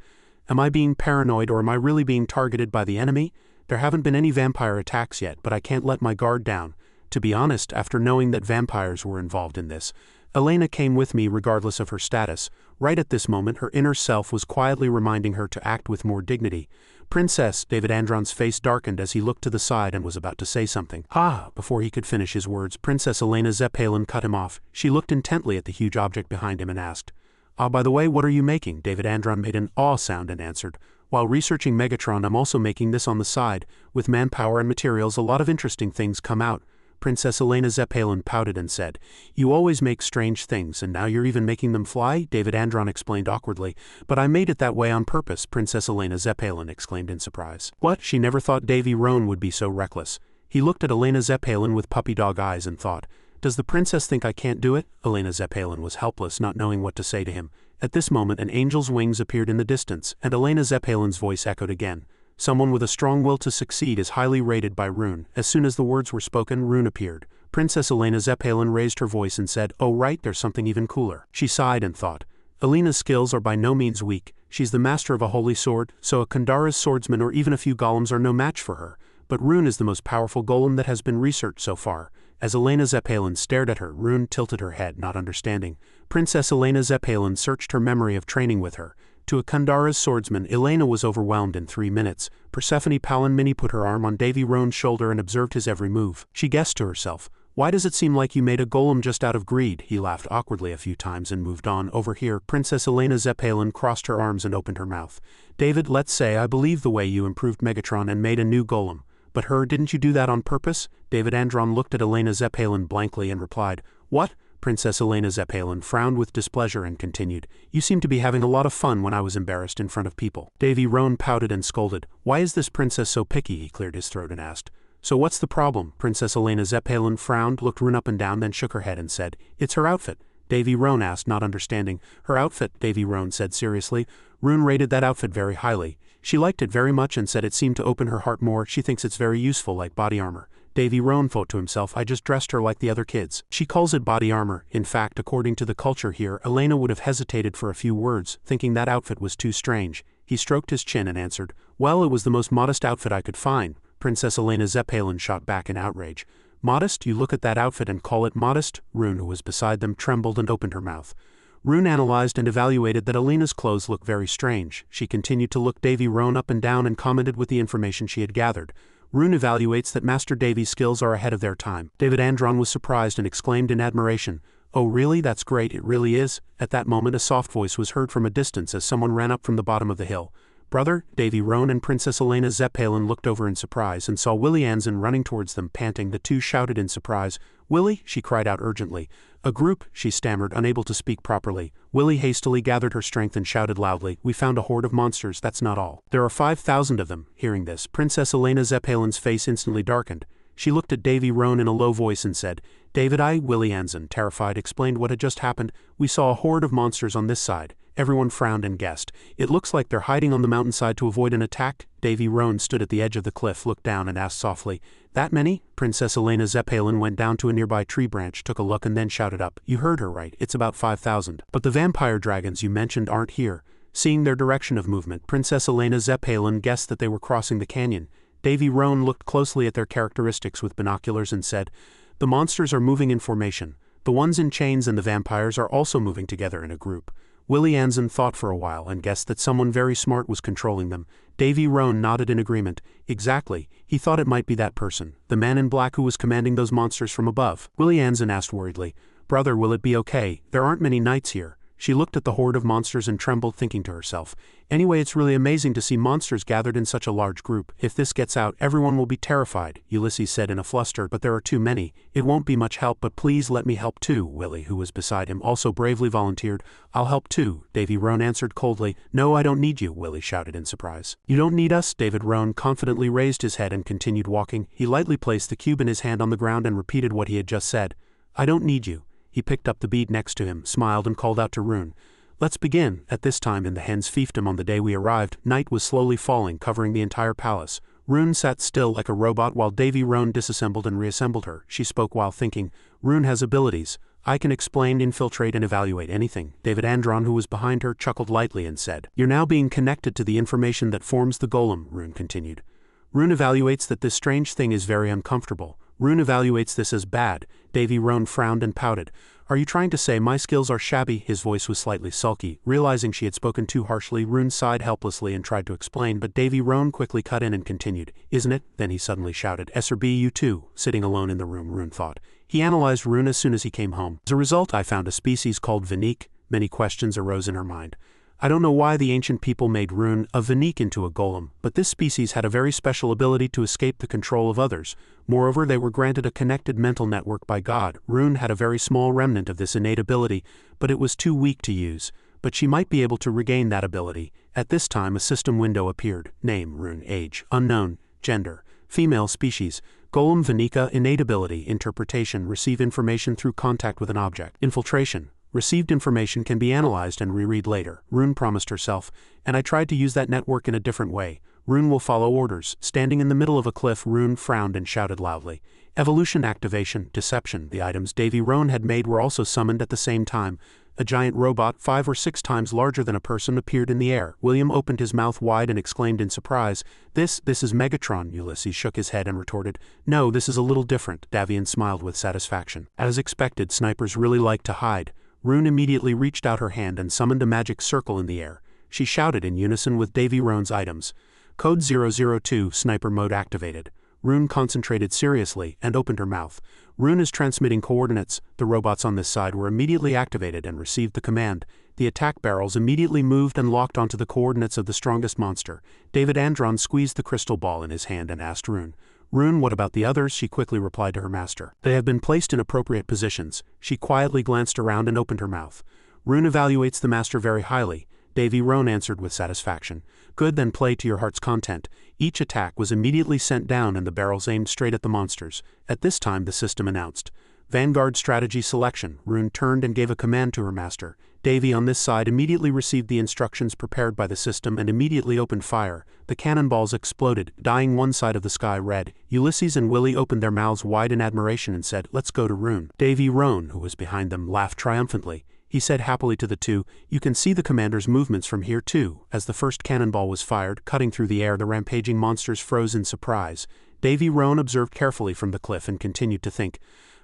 Am I being paranoid, or am I really being targeted by the enemy? There haven't been any vampire attacks yet, but I can't let my guard down. To be honest, after knowing that vampires were involved in this, Elena came with me regardless of her status. Right at this moment, her inner self was quietly reminding her to act with more dignity. Princess, David Andron's face darkened as he looked to the side and was about to say something. Ah! Before he could finish his words, Princess Elena Zeppelin cut him off. She looked intently at the huge object behind him and asked, "Ah, by the way, what are you making?" David Andron made an "aw" sound and answered, "While researching Megatron, I'm also making this on the side. With manpower and materials, a lot of interesting things come out." Princess Elena Zeppelin pouted and said, "You always make strange things, and now you're even making them fly?" David Andron explained awkwardly. "But I made it that way on purpose," Princess Elena Zeppelin exclaimed in surprise. "What? She never thought Davy Roan would be so reckless." He looked at Elena Zeppelin with puppy dog eyes and thought, "Does the princess think I can't do it?" Elena Zeppelin was helpless, not knowing what to say to him. At this moment an angel's wings appeared in the distance, and Elena Zeppelin's voice echoed again. "Someone with a strong will to succeed is highly rated by Rune." As soon as the words were spoken, Rune appeared. Princess Elena Zeppelin raised her voice and said, "Oh right, there's something even cooler." She sighed and thought, "Elena's skills are by no means weak. She's the master of a holy sword, so a Kandara's swordsman or even a few golems are no match for her. But Rune is the most powerful golem that has been researched so far." As Elena Zeppelin stared at her, Rune tilted her head, not understanding. Princess Elena Zeppelin searched her memory of training with her. To a Kandara's swordsman, Elena was overwhelmed in 3 minutes. Persephone Palinmini put her arm on Davy Roan's shoulder and observed his every move. She guessed to herself, "Why does it seem like you made a golem just out of greed?" He laughed awkwardly a few times and moved on. Over here, Princess Elena Zeppelin crossed her arms and opened her mouth. "David, let's say I believe the way you improved Megatron and made a new golem. But didn't you do that on purpose?" David Andron looked at Elena Zeppelin blankly and replied, "What?" Princess Elena Zeppelin frowned with displeasure and continued, "You seem to be having a lot of fun when I was embarrassed in front of people." Davy Roan pouted and scolded. "Why is this princess so picky?" He cleared his throat and asked, "So what's the problem?" Princess Elena Zeppelin frowned, looked Rune up and down, then shook her head and said, "It's her outfit." Davy Roan asked, not understanding. "Her outfit," Davy Roan said seriously. "Rune rated that outfit very highly. She liked it very much and said it seemed to open her heart more. She thinks it's very useful, like body armor." Davy Roan thought to himself, "I just dressed her like the other kids. She calls it body armor." In fact, according to the culture here, Elena would have hesitated for a few words, thinking that outfit was too strange. He stroked his chin and answered, "Well, it was the most modest outfit I could find." Princess Elena Zeppelin shot back in outrage. "Modest? You look at that outfit and call it modest?" Rune, who was beside them, trembled and opened her mouth. Rune analyzed and evaluated that Elena's clothes looked very strange. She continued to look Davy Roan up and down and commented with the information she had gathered. Rune evaluates that Master Davy's skills are ahead of their time. David Andron was surprised and exclaimed in admiration, "Oh really? That's great, it really is." At that moment a soft voice was heard from a distance as someone ran up from the bottom of the hill. "Brother?" Davy Roan and Princess Elena Zeppelin looked over in surprise and saw Willie Anson running towards them, panting. The two shouted in surprise. "Willie?" she cried out urgently. "A group," she stammered, unable to speak properly. Willie hastily gathered her strength and shouted loudly, "We found a horde of monsters, that's not all. There are 5,000 of them." Hearing this, Princess Elena Zeppelin's face instantly darkened. She looked at Davy Roan in a low voice and said, "David, Willie Anson, terrified, explained what had just happened. "We saw a horde of monsters on this side." Everyone frowned and guessed. "It looks like they're hiding on the mountainside to avoid an attack." Davy Roan stood at the edge of the cliff, looked down and asked softly, "That many?" Princess Elena Zeppelin went down to a nearby tree branch, took a look and then shouted up, "You heard her right, it's about 5,000. But the vampire dragons you mentioned aren't here." Seeing their direction of movement, Princess Elena Zeppelin guessed that they were crossing the canyon. Davy Roan looked closely at their characteristics with binoculars and said, "The monsters are moving in formation. The ones in chains and the vampires are also moving together in a group." Willie Anson thought for a while and guessed that someone very smart was controlling them. Davy Roan nodded in agreement. Exactly, he thought it might be that person, the man in black who was commanding those monsters from above. Willie Anson asked worriedly, "Brother, will it be okay? There aren't many knights here." She looked at the horde of monsters and trembled, thinking to herself, "Anyway, it's really amazing to see monsters gathered in such a large group. If this gets out, everyone will be terrified." Ulysses said in a fluster, "But there are too many. It won't be much help, but please let me help too." Willie, who was beside him, also bravely volunteered, "I'll help too." Davy Roan answered coldly, "No, I don't need you," Willie shouted in surprise. "You don't need us?" David Roan confidently raised his head and continued walking. He lightly placed the cube in his hand on the ground and repeated what he had just said. "I don't need you." He picked up the bead next to him, smiled and called out to Rune, "Let's begin." At this time in the hen's fiefdom on the day we arrived, night was slowly falling, covering the entire palace. Rune sat still like a robot while Davy Roan disassembled and reassembled her. She spoke while thinking, "Rune has abilities. I can explain, infiltrate and evaluate anything." David Andron, who was behind her, chuckled lightly and said, "You're now being connected to the information that forms the golem," Rune continued. "Rune evaluates that this strange thing is very uncomfortable. Rune evaluates this as bad." Davy Roan frowned and pouted. Are you trying to say my skills are shabby? His voice was slightly sulky. Realizing she had spoken too harshly, Rune sighed helplessly and tried to explain, but Davy Roan quickly cut in and continued. Isn't it? Then he suddenly shouted, SRB, you too. Sitting alone in the room, Rune thought. He analyzed Rune as soon as he came home. As a result, I found a species called Vanique. Many questions arose in her mind. I don't know why the ancient people made Rune, a Vanique, into a golem, but this species had a very special ability to escape the control of others. Moreover, they were granted a connected mental network by God. Rune had a very small remnant of this innate ability, but it was too weak to use. But she might be able to regain that ability. At this time, a system window appeared. Name, Rune. Age, unknown. Gender, female. Species, golem. Vanica, innate ability. Interpretation, receive information through contact with an object. Infiltration, received information can be analyzed and reread later. Rune promised herself, and I tried to use that network in a different way. Rune will follow orders. Standing in the middle of a cliff, Rune frowned and shouted loudly. Evolution, activation, deception. The items Davy Roan had made were also summoned at the same time. A giant robot, 5 or 6 times larger than a person, appeared in the air. William opened his mouth wide and exclaimed in surprise, This is Megatron. Ulysses shook his head and retorted, No, this is a little different. Davian smiled with satisfaction. As expected, snipers really like to hide. Rune immediately reached out her hand and summoned a magic circle in the air. She shouted in unison with Davy Roan's items. Code 002, sniper mode activated. Rune concentrated seriously and opened her mouth. Rune is transmitting coordinates. The robots on this side were immediately activated and received the command. The attack barrels immediately moved and locked onto the coordinates of the strongest monster. David Andron squeezed the crystal ball in his hand and asked Rune, Rune, what about the others? She quickly replied to her master. They have been placed in appropriate positions. She quietly glanced around and opened her mouth. Rune evaluates the master very highly. Davy Roan answered with satisfaction. Good, then play to your heart's content. Each attack was immediately sent down and the barrels aimed straight at the monsters. At this time the system announced. Vanguard strategy selection. Rune turned and gave a command to her master. Davy on this side immediately received the instructions prepared by the system and immediately opened fire. The cannonballs exploded, dyeing one side of the sky red. Ulysses and Willie opened their mouths wide in admiration and said, Let's go to Rune. Davy Roan, who was behind them, laughed triumphantly. He said happily to the two, You can see the commander's movements from here too. As the first cannonball was fired, cutting through the air, the rampaging monsters froze in surprise. Davy Roan observed carefully from the cliff and continued to think,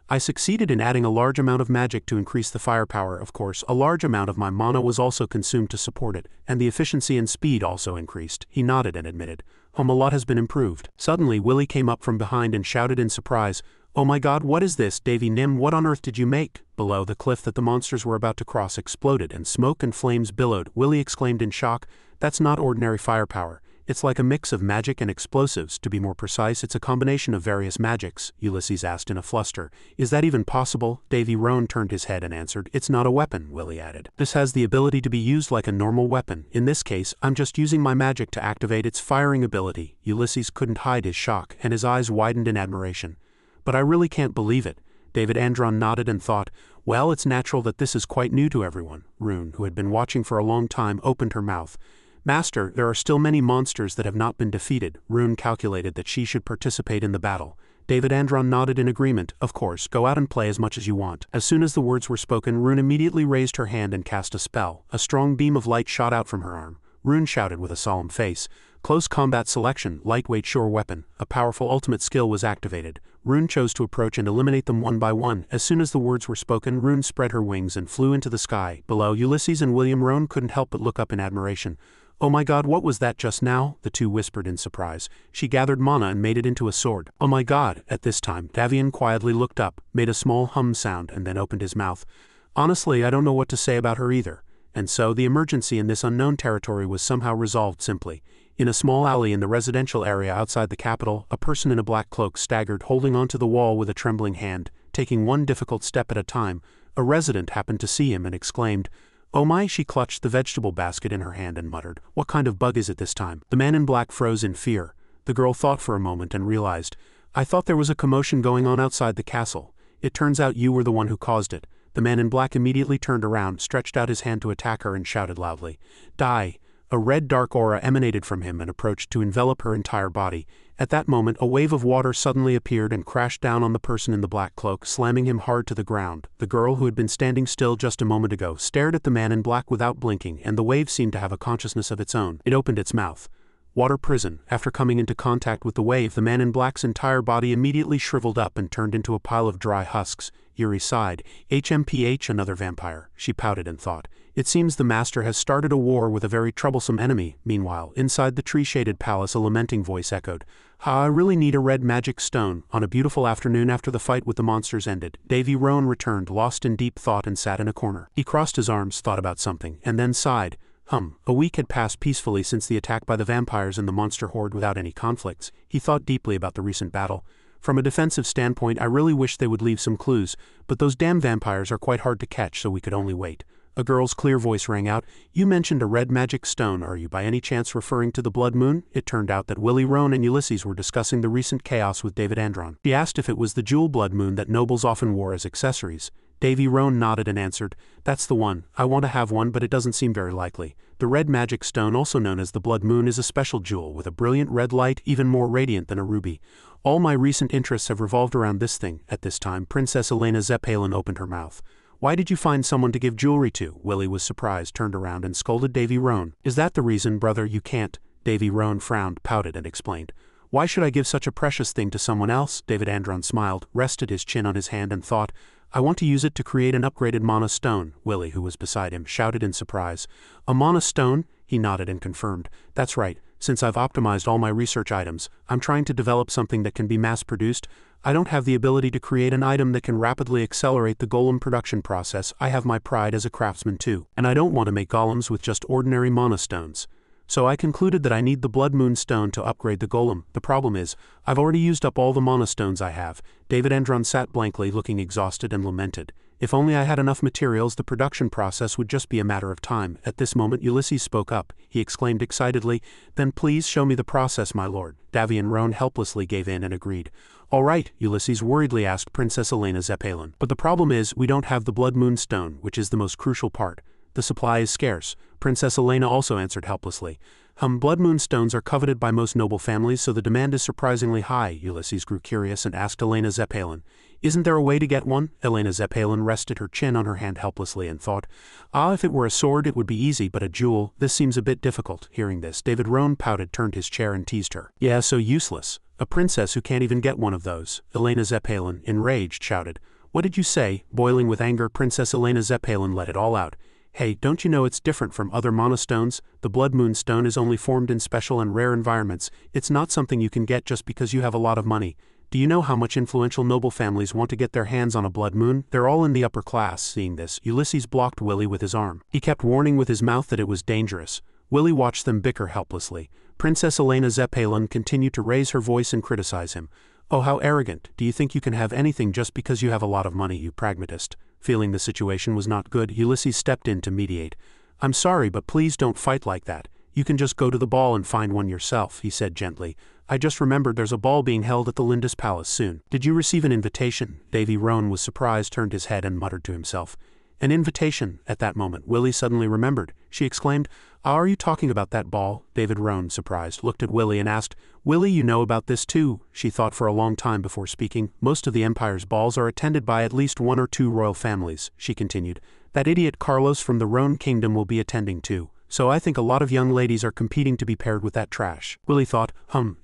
I succeeded in adding a large amount of magic to increase the firepower. Of course, a large amount of my mana was also consumed to support it, and the efficiency and speed also increased. He nodded and admitted, a lot has been improved. Suddenly Willie came up from behind and shouted in surprise, Oh my god, what is this? Davy Nim, what on earth did you make? Below, the cliff that the monsters were about to cross exploded and smoke and flames billowed. Willie exclaimed in shock, That's not ordinary firepower. It's like a mix of magic and explosives. To be more precise, it's a combination of various magics. Ulysses asked in a fluster. Is that even possible? Davy Roan turned his head and answered, It's not a weapon, Willie added. This has the ability to be used like a normal weapon. In this case, I'm just using my magic to activate its firing ability. Ulysses couldn't hide his shock, and his eyes widened in admiration. But I really can't believe it. David Andron nodded and thought, Well, it's natural that this is quite new to everyone. Rune, who had been watching for a long time, opened her mouth. Master, there are still many monsters that have not been defeated. Rune calculated that she should participate in the battle. David Andron nodded in agreement. Of course, go out and play as much as you want. As soon as the words were spoken, Rune immediately raised her hand and cast a spell. A strong beam of light shot out from her arm. Rune shouted with a solemn face. Close combat selection, lightweight sure weapon. A powerful ultimate skill was activated. Rune chose to approach and eliminate them one by one. As soon as the words were spoken, Rune spread her wings and flew into the sky. Below, Ulysses and William Roan couldn't help but look up in admiration. Oh my god, what was that just now? The two whispered in surprise. She gathered mana and made it into a sword. Oh my god. At this time, Davian quietly looked up, made a small hum sound, and then opened his mouth. Honestly, I don't know what to say about her either. And so, the emergency in this unknown territory was somehow resolved simply. In a small alley in the residential area outside the capital, a person in a black cloak staggered, holding onto the wall with a trembling hand, taking one difficult step at a time. A resident happened to see him and exclaimed, Oh my! She clutched the vegetable basket in her hand and muttered, What kind of bug is it this time? The man in black froze in fear. The girl thought for a moment and realized, I thought there was a commotion going on outside the castle. It turns out you were the one who caused it. The man in black immediately turned around, stretched out his hand to attack her and shouted loudly, Die! A red dark aura emanated from him and approached to envelop her entire body. At that moment, a wave of water suddenly appeared and crashed down on the person in the black cloak, slamming him hard to the ground. The girl, who had been standing still just a moment ago, stared at the man in black without blinking, and the wave seemed to have a consciousness of its own. It opened its mouth. Water prison. After coming into contact with the wave, the man in black's entire body immediately shriveled up and turned into a pile of dry husks. Yuri sighed. HMPH, another vampire, she pouted and thought. It seems the master has started a war with a very troublesome enemy. Meanwhile, inside the tree-shaded palace a lamenting voice echoed. I really need a red magic stone. On a beautiful afternoon after the fight with the monsters ended, Davy Roan returned, lost in deep thought, and sat in a corner. He crossed his arms, thought about something, and then sighed. A week had passed peacefully since the attack by the vampires and the monster horde without any conflicts. He thought deeply about the recent battle. From a defensive standpoint, I really wish they would leave some clues, but those damn vampires are quite hard to catch, so we could only wait. A girl's clear voice rang out. You mentioned a red magic stone. Are you by any chance referring to the blood moon? It turned out that Willie Roan and Ulysses were discussing the recent chaos with David Andron. She asked if it was the jewel blood moon that nobles often wore as accessories. Davy Roan nodded and answered, That's the one. I want to have one, but it doesn't seem very likely. The red magic stone, also known as the blood moon, is a special jewel with a brilliant red light, even more radiant than a ruby. All my recent interests have revolved around this thing. At this time, Princess Elena Zeppelin opened her mouth. Why did you find someone to give jewelry to? Willie was surprised, turned around and scolded Davy Roan. Is that the reason, brother? You can't. Davy Roan frowned, pouted, and explained. Why should I give such a precious thing to someone else? David Andron smiled, rested his chin on his hand and thought, I want to use it to create an upgraded mana stone. Willie, who was beside him, shouted in surprise. A mana stone? He nodded and confirmed. That's right. Since I've optimized all my research items, I'm trying to develop something that can be mass-produced. I don't have the ability to create an item that can rapidly accelerate the golem production process. I have my pride as a craftsman too, and I don't want to make golems with just ordinary mana stones. So I concluded that I need the Blood Moon Stone to upgrade the golem. The problem is, I've already used up all the mana stones I have. David Andron sat blankly, looking exhausted, and lamented. If only I had enough materials, the production process would just be a matter of time. At this moment Ulysses spoke up. He exclaimed excitedly, Then please show me the process, my lord. Davy and Roan helplessly gave in and agreed. All right, Ulysses worriedly asked Princess Elena Zeppelin. But the problem is, we don't have the Blood Moon Stone, which is the most crucial part. The supply is scarce. Princess Elena also answered helplessly. Blood Moon Stones are coveted by most noble families, so the demand is surprisingly high. Ulysses grew curious and asked Elena Zeppelin. Isn't there a way to get one? Elena Zeppelin rested her chin on her hand helplessly and thought, if it were a sword it would be easy, but a jewel, this seems a bit difficult. Hearing this, David Roan pouted, turned his chair and teased her. Yeah, so useless. A princess who can't even get one of those. Elena Zeppelin, enraged, shouted. What did you say? Boiling with anger, Princess Elena Zeppelin let it all out. Hey, don't you know it's different from other mana stones? The Blood Moon Stone is only formed in special and rare environments. It's not something you can get just because you have a lot of money. Do you know how much influential noble families want to get their hands on a blood moon? They're all in the upper class. Seeing this, Ulysses blocked Willie with his arm. He kept warning with his mouth that it was dangerous. Willie watched them bicker helplessly. Princess Elena Zeppelin continued to raise her voice and criticize him. Oh, how arrogant. Do you think you can have anything just because you have a lot of money, you pragmatist? Feeling the situation was not good, Ulysses stepped in to mediate. I'm sorry, but please don't fight like that. You can just go to the ball and find one yourself, he said gently. I just remembered there's a ball being held at the Lindis Palace soon. Did you receive an invitation? Davy Roan was surprised, turned his head and muttered to himself. An invitation? At that moment, Willie suddenly remembered. She exclaimed, Are you talking about that ball? David Roan, surprised, looked at Willie and asked, Willie, you know about this too? She thought for a long time before speaking. Most of the Empire's balls are attended by at least one or two royal families, she continued. That idiot Carlos from the Roan Kingdom will be attending too. So I think a lot of young ladies are competing to be paired with that trash. Willie thought,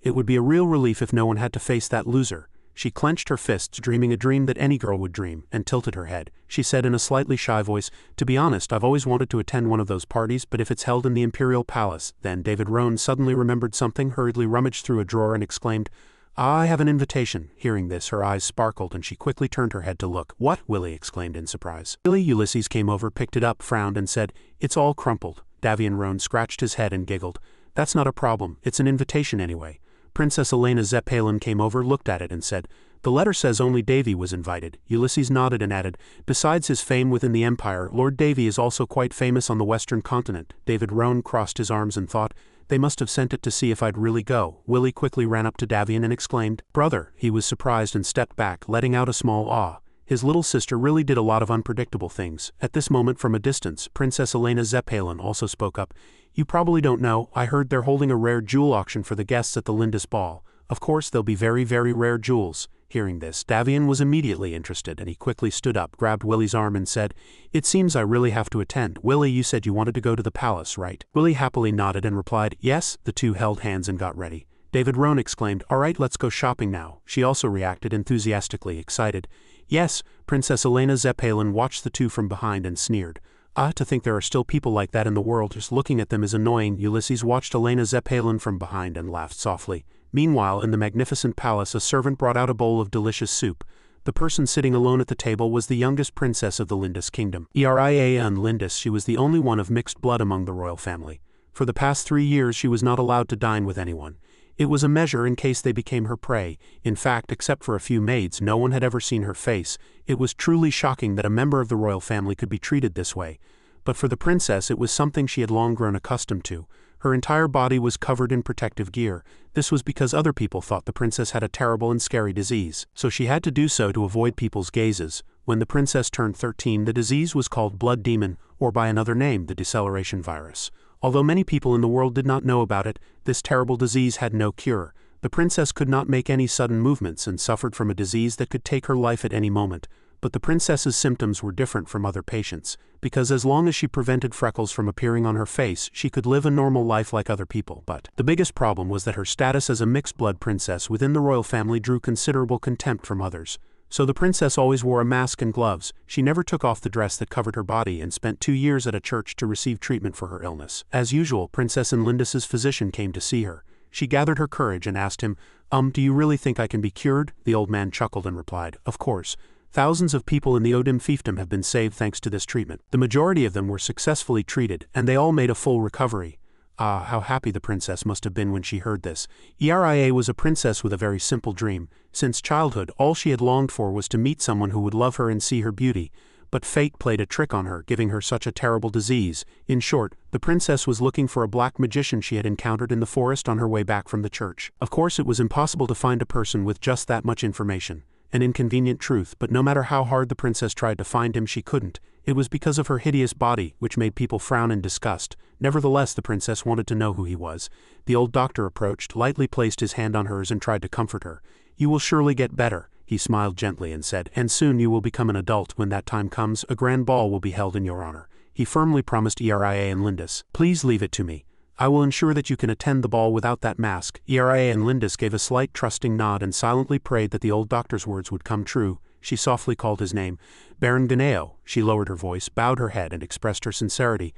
it would be a real relief if no one had to face that loser. She clenched her fists, dreaming a dream that any girl would dream, and tilted her head. She said in a slightly shy voice, To be honest, I've always wanted to attend one of those parties, but if it's held in the Imperial Palace. Then David Roan suddenly remembered something, hurriedly rummaged through a drawer and exclaimed, I have an invitation. Hearing this, her eyes sparkled and she quickly turned her head to look. What? Willie exclaimed in surprise. Ulysses came over, picked it up, frowned and said, It's all crumpled. Davy and Roan scratched his head and giggled. That's not a problem. It's an invitation anyway. Princess Elena Zeppelin came over, looked at it and said, The letter says only Davy was invited. Ulysses nodded and added, Besides his fame within the Empire, Lord Davy is also quite famous on the Western continent. David Roan crossed his arms and thought, They must have sent it to see if I'd really go. Willie quickly ran up to Davian and exclaimed, Brother. He was surprised and stepped back, letting out a small awe. His little sister really did a lot of unpredictable things. At this moment from a distance, Princess Elena Zeppelin also spoke up. You probably don't know, I heard they're holding a rare jewel auction for the guests at the Lindis Ball. Of course they'll be very, very rare jewels. Hearing this, Davian was immediately interested and he quickly stood up, grabbed Willie's arm and said, It seems I really have to attend. Willie, you said you wanted to go to the palace, right? Willie happily nodded and replied, Yes. The two held hands and got ready. David Roan exclaimed, All right, let's go shopping now. She also reacted enthusiastically, excited. Yes, Princess Elena Zeppelin watched the two from behind and sneered. To think there are still people like that in the world, just looking at them is annoying. Ulysses watched Elena Zeppelin from behind and laughed softly. Meanwhile, in the magnificent palace, a servant brought out a bowl of delicious soup. The person sitting alone at the table was the youngest princess of the Lindis kingdom. Eria Lindis, she was the only one of mixed blood among the royal family. For the past 3 years she was not allowed to dine with anyone. It was a measure in case they became her prey. In fact, except for a few maids, no one had ever seen her face. It was truly shocking that a member of the royal family could be treated this way. But for the princess it was something she had long grown accustomed to. Her entire body was covered in protective gear. This was because other people thought the princess had a terrible and scary disease, so she had to do so to avoid people's gazes. When the princess turned 13, the disease was called blood demon, or by another name, the deceleration virus. Although many people in the world did not know about it, this terrible disease had no cure. The princess could not make any sudden movements and suffered from a disease that could take her life at any moment. But the princess's symptoms were different from other patients, because as long as she prevented freckles from appearing on her face, she could live a normal life like other people. But the biggest problem was that her status as a mixed-blood princess within the royal family drew considerable contempt from others. So the princess always wore a mask and gloves. She never took off the dress that covered her body and spent 2 years at a church to receive treatment for her illness. As usual, Princess Lindis's physician came to see her. She gathered her courage and asked him, do you really think I can be cured?" The old man chuckled and replied, "Of course. Thousands of people in the Odim fiefdom have been saved thanks to this treatment. The majority of them were successfully treated, and they all made a full recovery." How happy the princess must have been when she heard this. Eria was a princess with a very simple dream. Since childhood, all she had longed for was to meet someone who would love her and see her beauty. But fate played a trick on her, giving her such a terrible disease. In short, the princess was looking for a black magician she had encountered in the forest on her way back from the church. Of course, it was impossible to find a person with just that much information. An inconvenient truth, but no matter how hard the princess tried to find him, she couldn't. It was because of her hideous body, which made people frown in disgust. Nevertheless, the princess wanted to know who he was. The old doctor approached, lightly placed his hand on hers and tried to comfort her. "You will surely get better," he smiled gently and said, "and soon you will become an adult. When that time comes, a grand ball will be held in your honor." He firmly promised Eria and Lindis, "Please leave it to me. I will ensure that you can attend the ball without that mask." Eria and Lindis gave a slight trusting nod and silently prayed that the old doctor's words would come true. She softly called his name. "Baron Ganeo." She lowered her voice, bowed her head, and expressed her sincerity.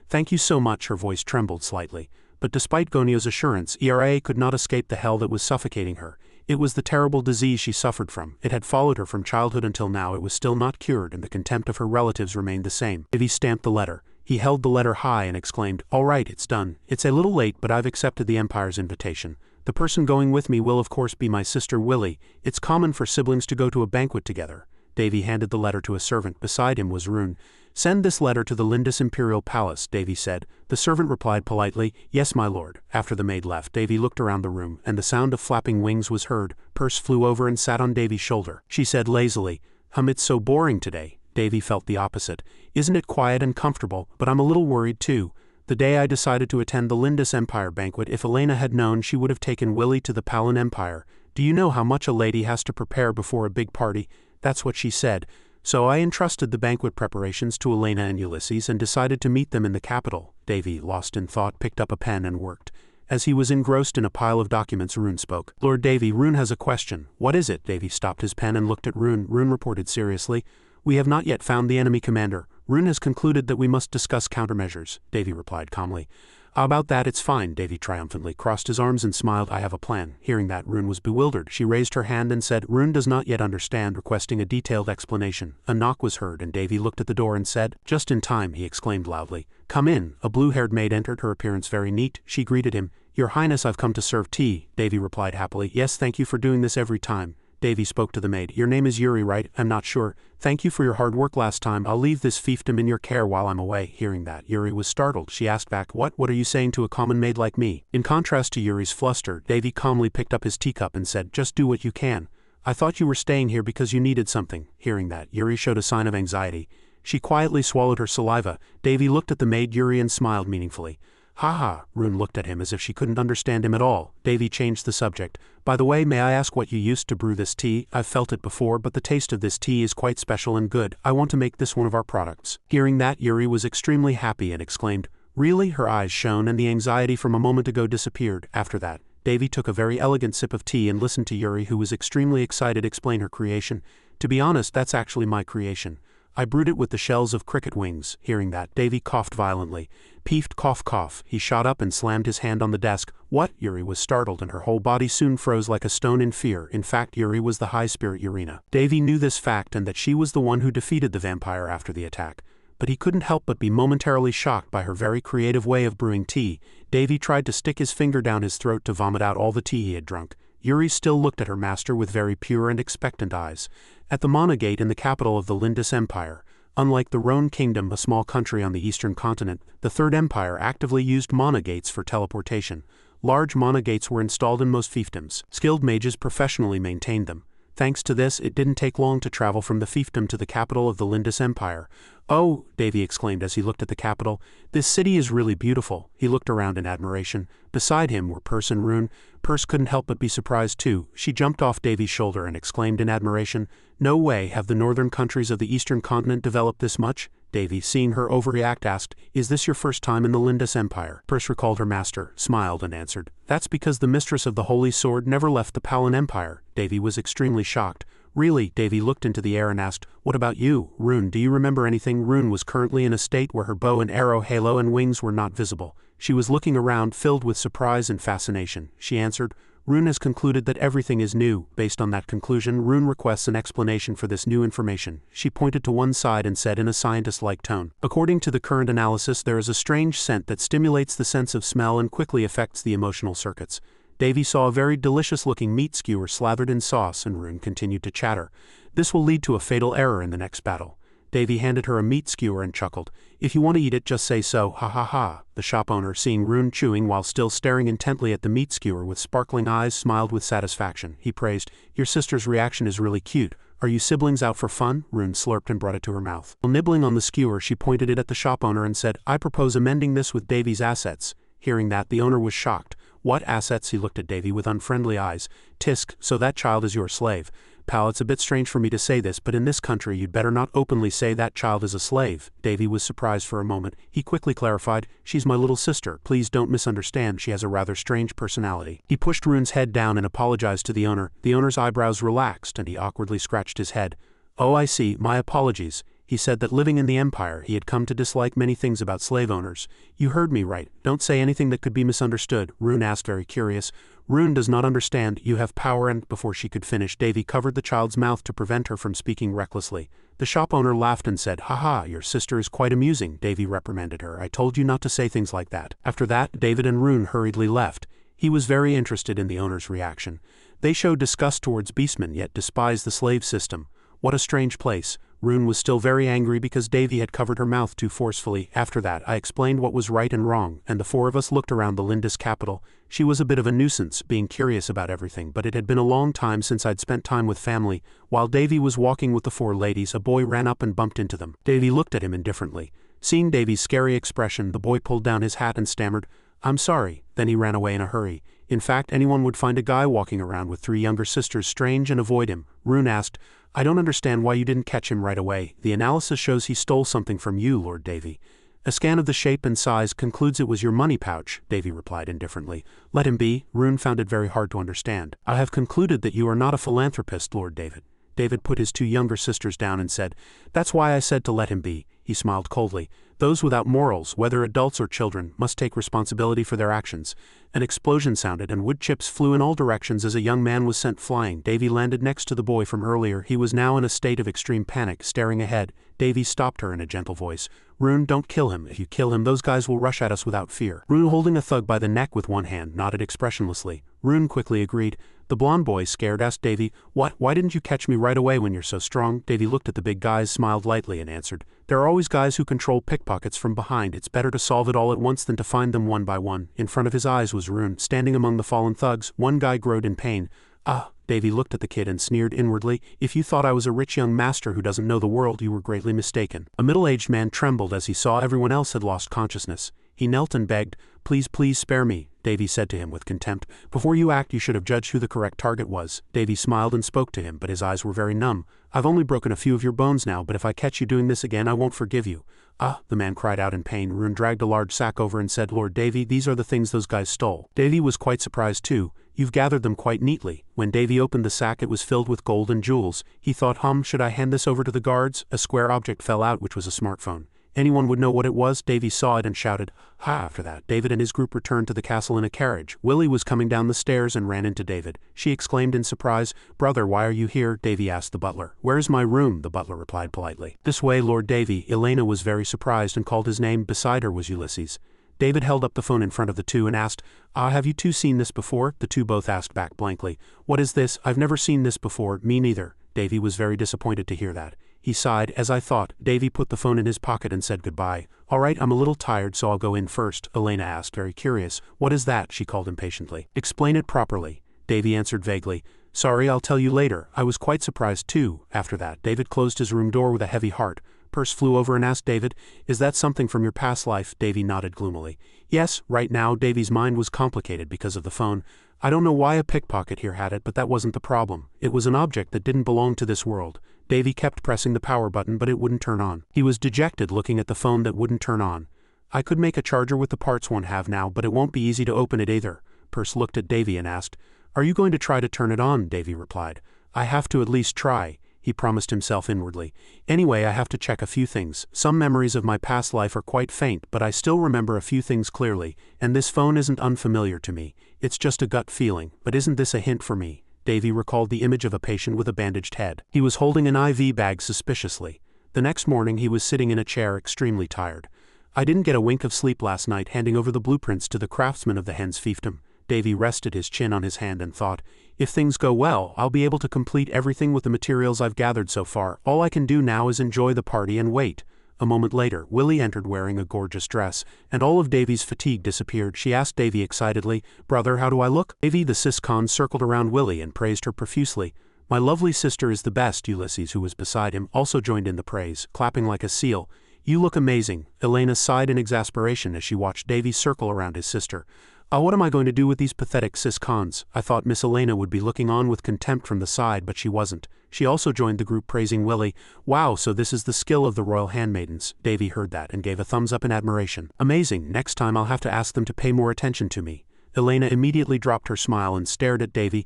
"Thank you so much." Her voice trembled slightly. But despite Goneo's assurance, Eria could not escape the hell that was suffocating her. It was the terrible disease she suffered from. It had followed her from childhood until now. It was still not cured, and the contempt of her relatives remained the same. Ivy stamped the letter. He held the letter high and exclaimed, "All right, it's done. It's a little late, but I've accepted the Empire's invitation. The person going with me will of course be my sister Willie. It's common for siblings to go to a banquet together." Davy handed the letter to a servant. Beside him was Rune. "Send this letter to the Lindis Imperial Palace," Davy said. The servant replied politely, "Yes, my lord." After the maid left, Davy looked around the room, and the sound of flapping wings was heard. Perse flew over and sat on Davy's shoulder. She said lazily, It's so boring today." Davy felt the opposite. "Isn't it quiet and comfortable? But I'm a little worried too. The day I decided to attend the Lindis Empire banquet, if Elena had known, she would have taken Willie to the Palin Empire. Do you know how much a lady has to prepare before a big party?" That's what she said. "So I entrusted the banquet preparations to Elena and Ulysses and decided to meet them in the capital." Davy, lost in thought, picked up a pen and worked. As he was engrossed in a pile of documents, Rune spoke. "Lord Davy, Rune has a question." "What is it?" Davy stopped his pen and looked at Rune. Rune reported seriously, "We have not yet found the enemy commander. Rune has concluded that we must discuss countermeasures." Davy replied calmly. "About that it's fine." Davy triumphantly crossed his arms and smiled. "I have a plan." Hearing that, Rune was bewildered. She raised her hand and said, "Rune does not yet understand," requesting a detailed explanation. A knock was heard and Davy looked at the door and said, "Just in time," he exclaimed loudly. "Come in." A blue-haired maid entered, her appearance very neat. She greeted him. "Your Highness, I've come to serve tea." Davy replied happily, "Yes, thank you for doing this every time." Davy spoke to the maid. "Your name is Yuri, right? I'm not sure. Thank you for your hard work last time. I'll leave this fiefdom in your care while I'm away." Hearing that, Yuri was startled. She asked back, What are you saying to a common maid like me?" In contrast to Yuri's fluster, Davy calmly picked up his teacup and said, "Just do what you can. I thought you were staying here because you needed something." Hearing that, Yuri showed a sign of anxiety. She quietly swallowed her saliva. Davy looked at the maid Yuri and smiled meaningfully. "Ha ha." Rune looked at him as if she couldn't understand him at all. Davy changed the subject. "By the way, may I ask what you used to brew this tea? I've felt it before, but the taste of this tea is quite special and good. I want to make this one of our products." Hearing that, Yuri was extremely happy and exclaimed, "Really?" Her eyes shone and the anxiety from a moment ago disappeared. After that, Davy took a very elegant sip of tea and listened to Yuri, who was extremely excited, explain her creation. To be honest, that's actually my creation. I brewed it with the shells of cricket wings. Hearing that, Davy coughed violently. Peeved cough cough. He shot up and slammed his hand on the desk. What? Yuri was startled and her whole body soon froze like a stone in fear. In fact, Yuri was the high spirit Urina. Davy knew this fact and that she was the one who defeated the vampire after the attack. But he couldn't help but be momentarily shocked by her very creative way of brewing tea. Davy tried to stick his finger down his throat to vomit out all the tea he had drunk. Yuri still looked at her master with very pure and expectant eyes. At the Mana Gate in the capital of the Lindis Empire, unlike the Rhone Kingdom, a small country on the eastern continent, the Third Empire actively used Mana Gates for teleportation. Large Mana Gates were installed in most fiefdoms. Skilled mages professionally maintained them. Thanks to this, it didn't take long to travel from the fiefdom to the capital of the Lindis Empire. "Oh," Davy exclaimed as he looked at the capital, "this city is really beautiful." He looked around in admiration. Beside him were Purse and Rune. Purse couldn't help but be surprised too. She jumped off Davy's shoulder and exclaimed in admiration, "No way, have the northern countries of the eastern continent developed this much?" Davy, seeing her overreact, asked, "Is this your first time in the Lindis Empire?" Purse recalled her master, smiled and answered, "That's because the mistress of the Holy Sword never left the Palin Empire." Davy was extremely shocked. "Really?" Davy looked into the air and asked, "What about you, Rune? Do you remember anything?" Rune was currently in a state where her bow and arrow halo and wings were not visible. She was looking around, filled with surprise and fascination. She answered, "Rune has concluded that everything is new. Based on that conclusion, Rune requests an explanation for this new information." She pointed to one side and said in a scientist-like tone, "According to the current analysis, there is a strange scent that stimulates the sense of smell and quickly affects the emotional circuits." Davy saw a very delicious-looking meat skewer slathered in sauce, and Rune continued to chatter. "This will lead to a fatal error in the next battle." Davy handed her a meat skewer and chuckled. "If you want to eat it, just say so, ha ha ha." The shop owner, seeing Rune chewing while still staring intently at the meat skewer with sparkling eyes, smiled with satisfaction. He praised, "Your sister's reaction is really cute. Are you siblings out for fun?" Rune slurped and brought it to her mouth. While nibbling on the skewer, she pointed it at the shop owner and said, "I propose amending this with Davy's assets." Hearing that, the owner was shocked. "What assets?" He looked at Davy with unfriendly eyes. "Tisk, so that child is your slave." "Pal, it's a bit strange for me to say this, but in this country you'd better not openly say that child is a slave." Davy was surprised for a moment. He quickly clarified, "She's my little sister. Please don't misunderstand, she has a rather strange personality." He pushed Rune's head down and apologized to the owner. The owner's eyebrows relaxed and he awkwardly scratched his head. "Oh, I see, my apologies." He said that living in the Empire, he had come to dislike many things about slave owners. "You heard me right. Don't say anything that could be misunderstood," Rune asked, very curious. "Rune does not understand. You have power and—" Before she could finish, Davy covered the child's mouth to prevent her from speaking recklessly. The shop owner laughed and said, "Ha, your sister is quite amusing." Davy reprimanded her. "I told you not to say things like that." After that, David and Rune hurriedly left. He was very interested in the owner's reaction. They showed disgust towards beastmen yet despised the slave system. What a strange place. Rune was still very angry because Davy had covered her mouth too forcefully. After that, I explained what was right and wrong, and the four of us looked around the Lindis capital. She was a bit of a nuisance, being curious about everything, but it had been a long time since I'd spent time with family. While Davy was walking with the four ladies, a boy ran up and bumped into them. Davy looked at him indifferently. Seeing Davy's scary expression, the boy pulled down his hat and stammered, "I'm sorry." Then he ran away in a hurry. In fact, anyone would find a guy walking around with three younger sisters strange and avoid him. Rune asked, "I don't understand why you didn't catch him right away. The analysis shows he stole something from you, Lord Davy." "A scan of the shape and size concludes it was your money pouch," Davy replied indifferently. "Let him be." Rune found it very hard to understand. "I have concluded that you are not a philanthropist, Lord David." David put his two younger sisters down and said, "That's why I said to let him be." He smiled coldly. "Those without morals, whether adults or children, must take responsibility for their actions." An explosion sounded and wood chips flew in all directions as a young man was sent flying. Davy landed next to the boy from earlier. He was now in a state of extreme panic, staring ahead. Davy stopped her in a gentle voice. "Rune, don't kill him. If you kill him, those guys will rush at us without fear." Rune, holding a thug by the neck with one hand, nodded expressionlessly. Rune quickly agreed. The blonde boy, scared, asked Davy, Why didn't you catch me right away when you're so strong?" Davy looked at the big guys, smiled lightly and answered, "There are always guys who control pickpockets from behind. It's better to solve it all at once than to find them one by one." In front of his eyes was Rune, standing among the fallen thugs. One guy groaned in pain. "Ah." Davy looked at the kid and sneered inwardly, "If you thought I was a rich young master who doesn't know the world, you were greatly mistaken." A middle-aged man trembled as he saw everyone else had lost consciousness. He knelt and begged, "Please, please spare me." Davy said to him with contempt, "Before you act, you should have judged who the correct target was." Davy smiled and spoke to him, but his eyes were very numb. "I've only broken a few of your bones now, but if I catch you doing this again, I won't forgive you." "Ah," the man cried out in pain. Rune dragged a large sack over and said, "Lord Davy, these are the things those guys stole." Davy was quite surprised too. You've gathered them quite neatly. When Davy opened the sack it was filled with gold and jewels. He thought, should I hand this over to the guards? A square object fell out which was a smartphone. Anyone would know what it was. Davy saw it and shouted, "Ha!" After that, David and his group returned to the castle in a carriage. Willie was coming down the stairs and ran into David. She exclaimed in surprise, "Brother, why are you here?" Davy asked the butler. "Where's my room?" The butler replied politely. "This way, Lord Davy." Elena was very surprised and called his name. Beside her was Ulysses. David held up the phone in front of the two and asked, "Have you two seen this before?" The two both asked back blankly, "What is this? I've never seen this before." "Me neither." Davy was very disappointed to hear that. He sighed. "As I thought." Davy put the phone in his pocket and said goodbye. "All right, I'm a little tired, so I'll go in first." Elena asked, very curious. "What is that?" she called impatiently. "Explain it properly." Davy answered vaguely, "Sorry, I'll tell you later." I was quite surprised too. After that, David closed his room door with a heavy heart. Perce flew over and asked David, "Is that something from your past life?" Davy nodded gloomily. "Yes." Right now, Davy's mind was complicated because of the phone. "I don't know why a pickpocket here had it, but that wasn't the problem. It was an object that didn't belong to this world." Davy kept pressing the power button, but it wouldn't turn on. He was dejected looking at the phone that wouldn't turn on. "I could make a charger with the parts one have now, but it won't be easy to open it either." Perce looked at Davy and asked, "Are you going to try to turn it on?" Davy replied, "I have to at least try," he promised himself inwardly. "Anyway, I have to check a few things. Some memories of my past life are quite faint, but I still remember a few things clearly, and this phone isn't unfamiliar to me. It's just a gut feeling, but isn't this a hint for me?" Davy recalled the image of a patient with a bandaged head. He was holding an IV bag suspiciously. The next morning he was sitting in a chair extremely tired. "I didn't get a wink of sleep last night handing over the blueprints to the craftsman of the hen's fiefdom." Davy rested his chin on his hand and thought, "If things go well, I'll be able to complete everything with the materials I've gathered so far. All I can do now is enjoy the party and wait." A moment later, Willie entered wearing a gorgeous dress, and all of Davy's fatigue disappeared. She asked Davy excitedly, "Brother, how do I look?" Davy the Siscon circled around Willie and praised her profusely. "My lovely sister is the best." Ulysses, who was beside him, also joined in the praise, clapping like a seal. "You look amazing." Elena sighed in exasperation as she watched Davy circle around his sister. What am I going to do with these pathetic Siscons?" I thought Miss Elena would be looking on with contempt from the side, but she wasn't. She also joined the group praising Willie. "Wow, so this is the skill of the royal handmaidens." Davy heard that and gave a thumbs up in admiration. "Amazing, next time I'll have to ask them to pay more attention to me." Elena immediately dropped her smile and stared at Davy.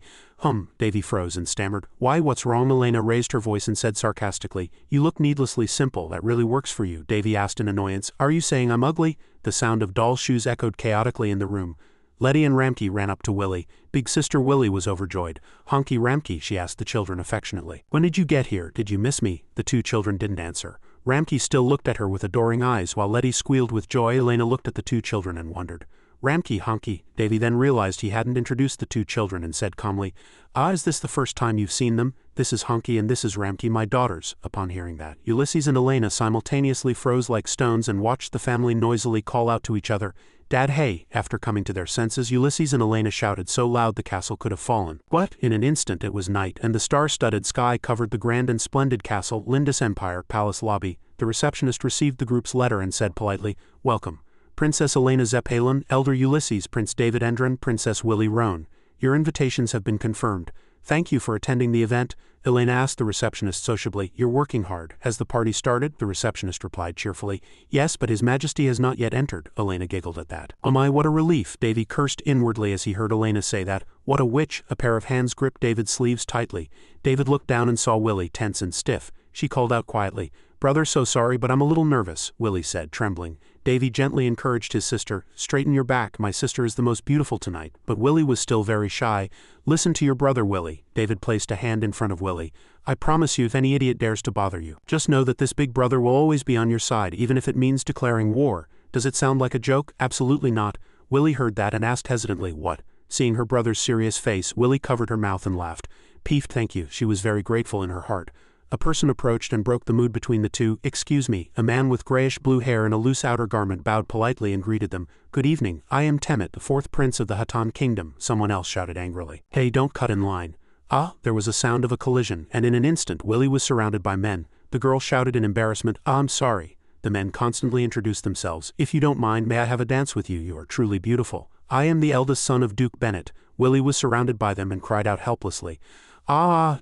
Davy froze and stammered. "Why, what's wrong?" Elena raised her voice and said sarcastically, "You look needlessly simple. That really works for you." Davy asked in annoyance, "Are you saying I'm ugly?" The sound of doll shoes echoed chaotically in the room. Letty and Ramke ran up to Willie. Big sister Willie was overjoyed. "Honky Ramke," she asked the children affectionately. "When did you get here? Did you miss me?" The two children didn't answer. Ramke still looked at her with adoring eyes while Letty squealed with joy. Elena looked at the two children and wondered. "Ramke, Honky." Davy then realized he hadn't introduced the two children and said calmly, "Is this the first time you've seen them? This is Honky and this is Ramke, my daughters." Upon hearing that, Ulysses and Elena simultaneously froze like stones and watched the family noisily call out to each other, "Dad, hey!" After coming to their senses, Ulysses and Elena shouted so loud the castle could have fallen. What? In an instant it was night, and the star-studded sky covered the grand and splendid castle, Lindis Empire, palace lobby. The receptionist received the group's letter and said politely, "Welcome. Princess Elena Zeppelin, Elder Ulysses, Prince David Endron, Princess Willie Roan. Your invitations have been confirmed. Thank you for attending the event." Elena asked the receptionist sociably, "You're working hard. Has the party started?" The receptionist replied cheerfully, "Yes, but His Majesty has not yet entered." Elena giggled at that. "Oh my, what a relief." Davy cursed inwardly as he heard Elena say that. What a witch. A pair of hands gripped David's sleeves tightly. David looked down and saw Willie tense and stiff. She called out quietly, "Brother, so sorry, but I'm a little nervous," Willie said, trembling. Davy gently encouraged his sister, "Straighten your back, my sister is the most beautiful tonight." But Willie was still very shy. "Listen to your brother, Willie." David placed a hand in front of Willie. "I promise you, if any idiot dares to bother you, just know that this big brother will always be on your side, even if it means declaring war." Does it sound like a joke? Absolutely not. Willie heard that and asked hesitantly, "What?" Seeing her brother's serious face, Willie covered her mouth and laughed. "Peeved, thank you." She was very grateful in her heart. A person approached and broke the mood between the two. "Excuse me." A man with grayish-blue hair and a loose outer garment bowed politely and greeted them. "Good evening. I am Temet, the fourth prince of the Hatan kingdom." Someone else shouted angrily, "Hey, don't cut in line." There was a sound of a collision, and in an instant Willie was surrounded by men. The girl shouted in embarrassment, "I'm sorry." The men constantly introduced themselves. "If you don't mind, may I have a dance with you? You are truly beautiful." "I am the eldest son of Duke Bennett." Willie was surrounded by them and cried out helplessly.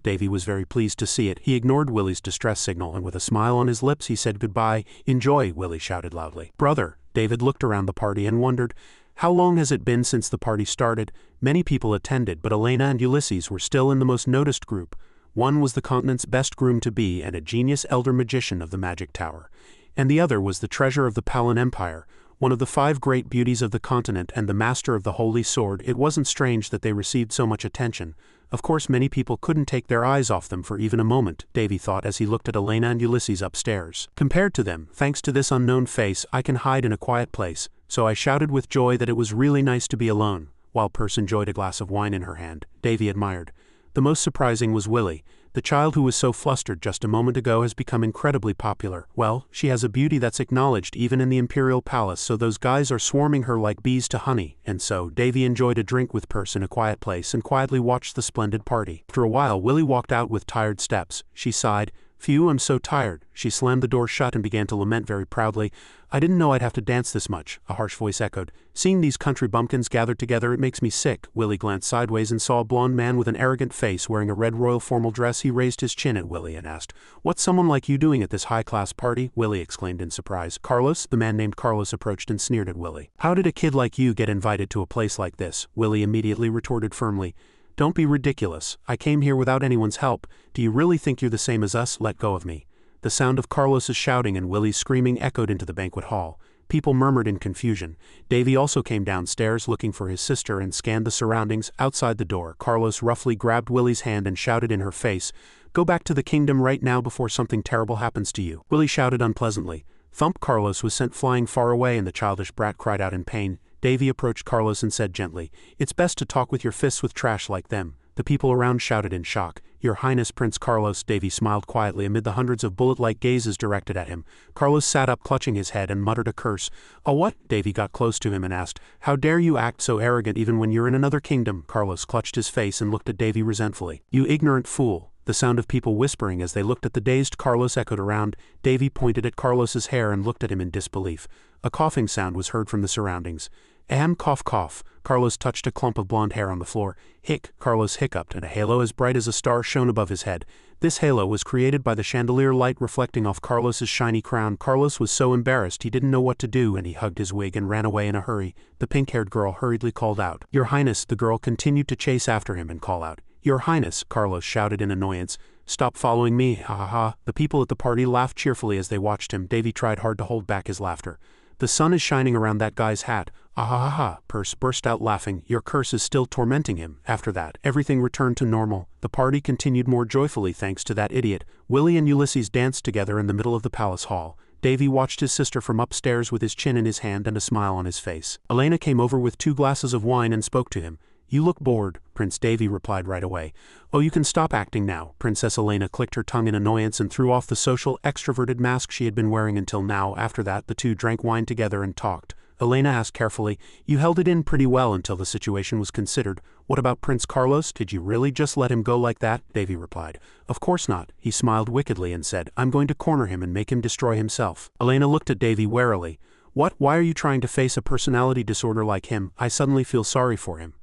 Davy was very pleased to see it. He ignored Willie's distress signal and with a smile on his lips he said goodbye. "Enjoy," Willie shouted loudly. "Brother." David looked around the party and wondered, How long has it been since the party started? Many people attended, but Elena and Ulysses were still in the most noticed group. One was the continent's best groom-to-be and a genius elder magician of the magic tower. And the other was the treasure of the Palan Empire, one of the 5 great beauties of the continent and the master of the holy sword. It wasn't strange that they received so much attention. Of course many people couldn't take their eyes off them for even a moment, Davy thought as he looked at Elena and Ulysses upstairs. Compared to them, thanks to this unknown face, I can hide in a quiet place, so I shouted with joy that it was really nice to be alone, while Perse enjoyed a glass of wine in her hand. Davy admired. The most surprising was Willy. The child who was so flustered just a moment ago has become incredibly popular. Well, she has a beauty that's acknowledged even in the imperial palace, so those guys are swarming her like bees to honey. And so, Davy enjoyed a drink with Perse in a quiet place and quietly watched the splendid party. After a while, Willy walked out with tired steps. She sighed. "Phew, I'm so tired." She slammed the door shut and began to lament very proudly. "I didn't know I'd have to dance this much," a harsh voice echoed. "Seeing these country bumpkins gathered together, it makes me sick." Willy glanced sideways and saw a blond man with an arrogant face wearing a red royal formal dress. He raised his chin at Willy and asked, "What's someone like you doing at this high-class party?" Willy exclaimed in surprise. "Carlos?" The man named Carlos approached and sneered at Willy. "How did a kid like you get invited to a place like this?" Willy immediately retorted firmly. "Don't be ridiculous. I came here without anyone's help. Do you really think you're the same as us? Let go of me." The sound of Carlos's shouting and Willy's screaming echoed into the banquet hall. People murmured in confusion. Davy also came downstairs looking for his sister and scanned the surroundings. Outside the door, Carlos roughly grabbed Willy's hand and shouted in her face, "Go back to the kingdom right now before something terrible happens to you." Willy shouted unpleasantly. Thump! Carlos was sent flying far away and the childish brat cried out in pain. Davy approached Carlos and said gently, "It's best to talk with your fists with trash like them." The people around shouted in shock. "Your Highness Prince Carlos." Davy smiled quietly amid the hundreds of bullet-like gazes directed at him. Carlos sat up clutching his head and muttered a curse. "A what?" Davy got close to him and asked, "How dare you act so arrogant even when you're in another kingdom?" Carlos clutched his face and looked at Davy resentfully. "You ignorant fool." The sound of people whispering as they looked at the dazed Carlos echoed around. Davy pointed at Carlos's hair and looked at him in disbelief. A coughing sound was heard from the surroundings. "Ahem, cough cough." Carlos touched a clump of blonde hair on the floor. "Hic." Carlos hiccuped and a halo as bright as a star shone above his head. This halo was created by the chandelier light reflecting off Carlos's shiny crown. Carlos was so embarrassed he didn't know what to do and he hugged his wig and ran away in a hurry. The pink-haired girl hurriedly called out, "Your Highness." The girl continued to chase after him and call out, "Your Highness." Carlos shouted in annoyance, "Stop following me, ha ha ha." The people at the party laughed cheerfully as they watched him. Davy tried hard to hold back his laughter. "The sun is shining around that guy's hat. Ah ha ha ha." Perse burst out laughing. "Your curse is still tormenting him." After that, everything returned to normal. The party continued more joyfully thanks to that idiot. Willy and Ulysses danced together in the middle of the palace hall. Davy watched his sister from upstairs with his chin in his hand and a smile on his face. Elena came over with 2 glasses of wine and spoke to him. "You look bored." Prince Davy replied right away. "Oh, you can stop acting now." Princess Elena clicked her tongue in annoyance and threw off the social, extroverted mask she had been wearing until now. After that, the two drank wine together and talked. Elena asked carefully, "You held it in pretty well until the situation was considered. What about Prince Carlos? Did you really just let him go like that?" Davy replied, "Of course not." He smiled wickedly and said, "I'm going to corner him and make him destroy himself." Elena looked at Davy warily. "What? Why are you trying to face a personality disorder like him? I suddenly feel sorry for him."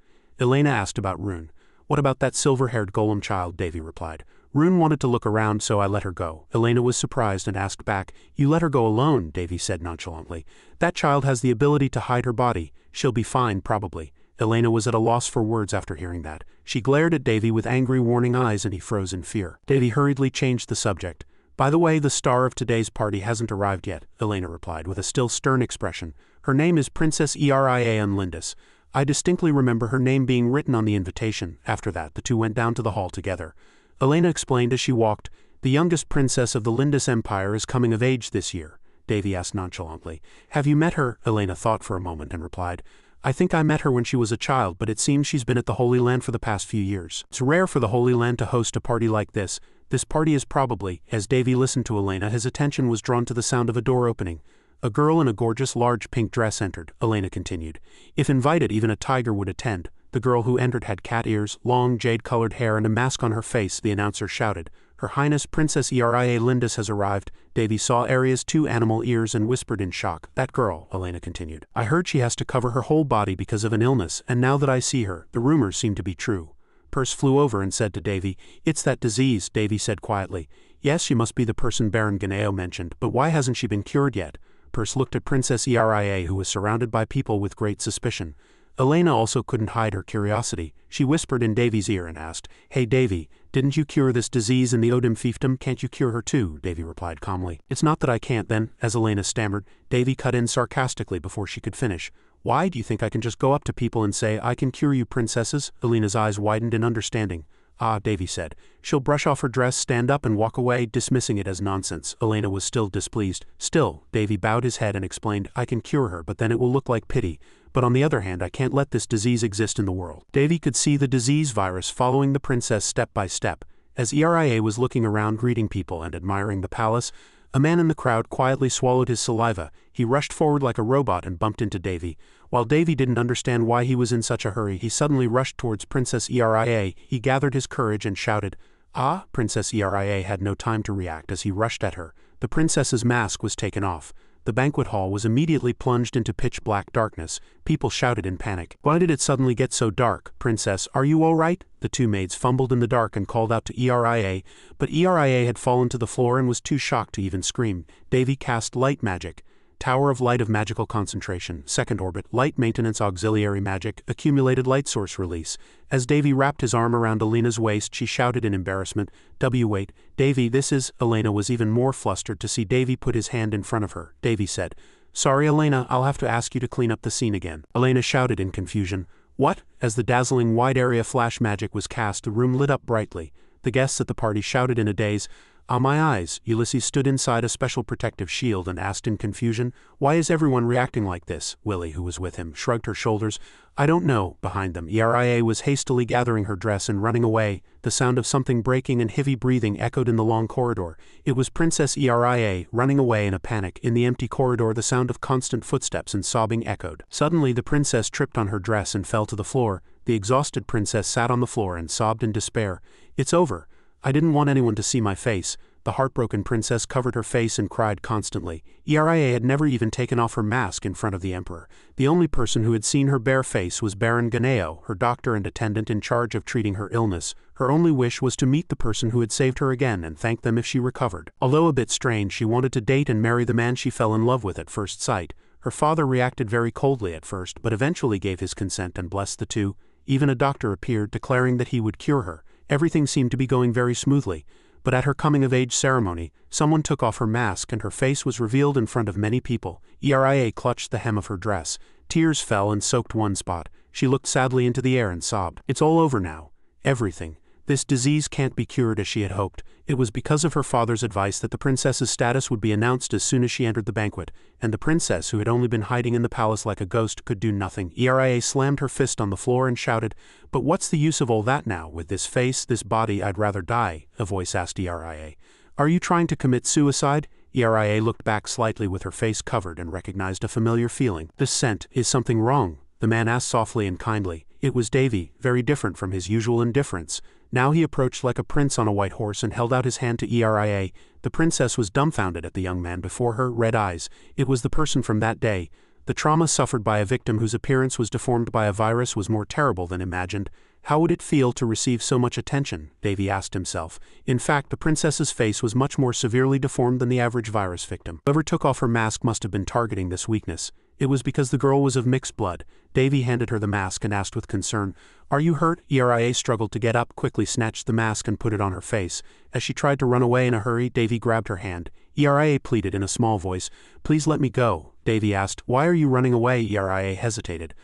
Elena asked about Rune. "What about that silver-haired golem child?" Davy replied. "Rune wanted to look around, so I let her go." Elena was surprised and asked back, "You let her go alone?" Davy said nonchalantly. "That child has the ability to hide her body. She'll be fine, probably." Elena was at a loss for words after hearing that. She glared at Davy with angry, warning eyes and he froze in fear. Davy hurriedly changed the subject. "By the way, the star of today's party hasn't arrived yet," Elena replied with a still stern expression. "Her name is Princess Eria Unlindis. I distinctly remember her name being written on the invitation." After that, the two went down to the hall together. Elena explained as she walked, "The youngest princess of the Lindis Empire is coming of age this year." Davy asked nonchalantly, "Have you met her?" Elena thought for a moment and replied, "I think I met her when she was a child, but it seems she's been at the Holy Land for the past few years. It's rare for the Holy Land to host a party like this. This party is probably..." As Davy listened to Elena, his attention was drawn to the sound of a door opening. A girl in a gorgeous large pink dress entered. Elena continued, "If invited, even a tiger would attend." The girl who entered had cat ears, long jade-colored hair and a mask on her face. The announcer shouted, "Her Highness Princess Eria Lindis has arrived." Davy saw Aria's 2 animal ears and whispered in shock, "That girl," Elena continued. "I heard she has to cover her whole body because of an illness, and now that I see her, the rumors seem to be true." Perse flew over and said to Davy, "It's that disease." Davy said quietly, "Yes, she must be the person Baron Ganeo mentioned, but why hasn't she been cured yet?" Purse looked at Princess Eria, who was surrounded by people with great suspicion. Elena also couldn't hide her curiosity. She whispered in Davy's ear and asked, "Hey Davy, didn't you cure this disease in the Odin fiefdom? Can't you cure her too?" Davy replied calmly. "It's not that I can't then," as Elena stammered. Davy cut in sarcastically before she could finish. "Why, do you think I can just go up to people and say, 'I can cure you, princesses'?" Elena's eyes widened in understanding. "Ah," Davy said. "She'll brush off her dress, stand up and walk away," dismissing it as nonsense. Elena was still displeased. "Still," Davy bowed his head and explained, "I can cure her, but then it will look like pity. But on the other hand, I can't let this disease exist in the world." Davy could see the disease virus following the princess step by step. As Eria was looking around greeting people and admiring the palace, a man in the crowd quietly swallowed his saliva. He rushed forward like a robot and bumped into Davy. While Davy didn't understand why he was in such a hurry, he suddenly rushed towards Princess Eria. He gathered his courage and shouted, "Ah!" Princess Eria had no time to react as he rushed at her. The princess's mask was taken off. The banquet hall was immediately plunged into pitch-black darkness. People shouted in panic. "Why did it suddenly get so dark? Princess, are you all right?" The two maids fumbled in the dark and called out to Eria, but Eria had fallen to the floor and was too shocked to even scream. Davy cast light magic. Tower of Light of Magical Concentration, Second Orbit, Light Maintenance Auxiliary Magic, Accumulated Light Source Release. As Davy wrapped his arm around Elena's waist, she shouted in embarrassment, "Wait, Davy, this is—" Elena was even more flustered to see Davy put his hand in front of her. Davy said, "Sorry Elena, I'll have to ask you to clean up the scene again." Elena shouted in confusion, "What?" As the dazzling wide area flash magic was cast, the room lit up brightly. The guests at the party shouted in a daze, "Ah, my eyes!" Ulysses stood inside a special protective shield and asked in confusion, "Why is everyone reacting like this?" Willie, who was with him, shrugged her shoulders. "I don't know." Behind them, Eria was hastily gathering her dress and running away. The sound of something breaking and heavy breathing echoed in the long corridor. It was Princess Eria running away in a panic. In the empty corridor, the sound of constant footsteps and sobbing echoed. Suddenly, the princess tripped on her dress and fell to the floor. The exhausted princess sat on the floor and sobbed in despair. "It's over. I didn't want anyone to see my face." The heartbroken princess covered her face and cried constantly. Eria had never even taken off her mask in front of the emperor. The only person who had seen her bare face was Baron Ganeo, her doctor and attendant in charge of treating her illness. Her only wish was to meet the person who had saved her again and thank them if she recovered. Although a bit strange, she wanted to date and marry the man she fell in love with at first sight. Her father reacted very coldly at first, but eventually gave his consent and blessed the two. Even a doctor appeared, declaring that he would cure her. Everything seemed to be going very smoothly. But at her coming-of-age ceremony, someone took off her mask and her face was revealed in front of many people. Eria clutched the hem of her dress. Tears fell and soaked one spot. She looked sadly into the air and sobbed. "It's all over now. Everything. This disease can't be cured as she had hoped." It was because of her father's advice that the princess's status would be announced as soon as she entered the banquet, and the princess, who had only been hiding in the palace like a ghost, could do nothing. Eria slammed her fist on the floor and shouted, "But what's the use of all that now? With this face, this body, I'd rather die." A voice asked Eria, "Are you trying to commit suicide?" Eria looked back slightly with her face covered and recognized a familiar feeling. "This scent, is something wrong?" the man asked softly and kindly. It was Davy, very different from his usual indifference. Now he approached like a prince on a white horse and held out his hand to Eria. The princess was dumbfounded at the young man before her, red eyes. It was the person from that day. The trauma suffered by a victim whose appearance was deformed by a virus was more terrible than imagined. How would it feel to receive so much attention? Davy asked himself. In fact, the princess's face was much more severely deformed than the average virus victim. Whoever took off her mask must have been targeting this weakness. It was because the girl was of mixed blood. Davy handed her the mask and asked with concern, "Are you hurt?" Eria struggled to get up, quickly snatched the mask and put it on her face. As she tried to run away in a hurry, Davy grabbed her hand. Eria pleaded in a small voice, "Please let me go." Davy asked, "Why are you running away?" Eria hesitated.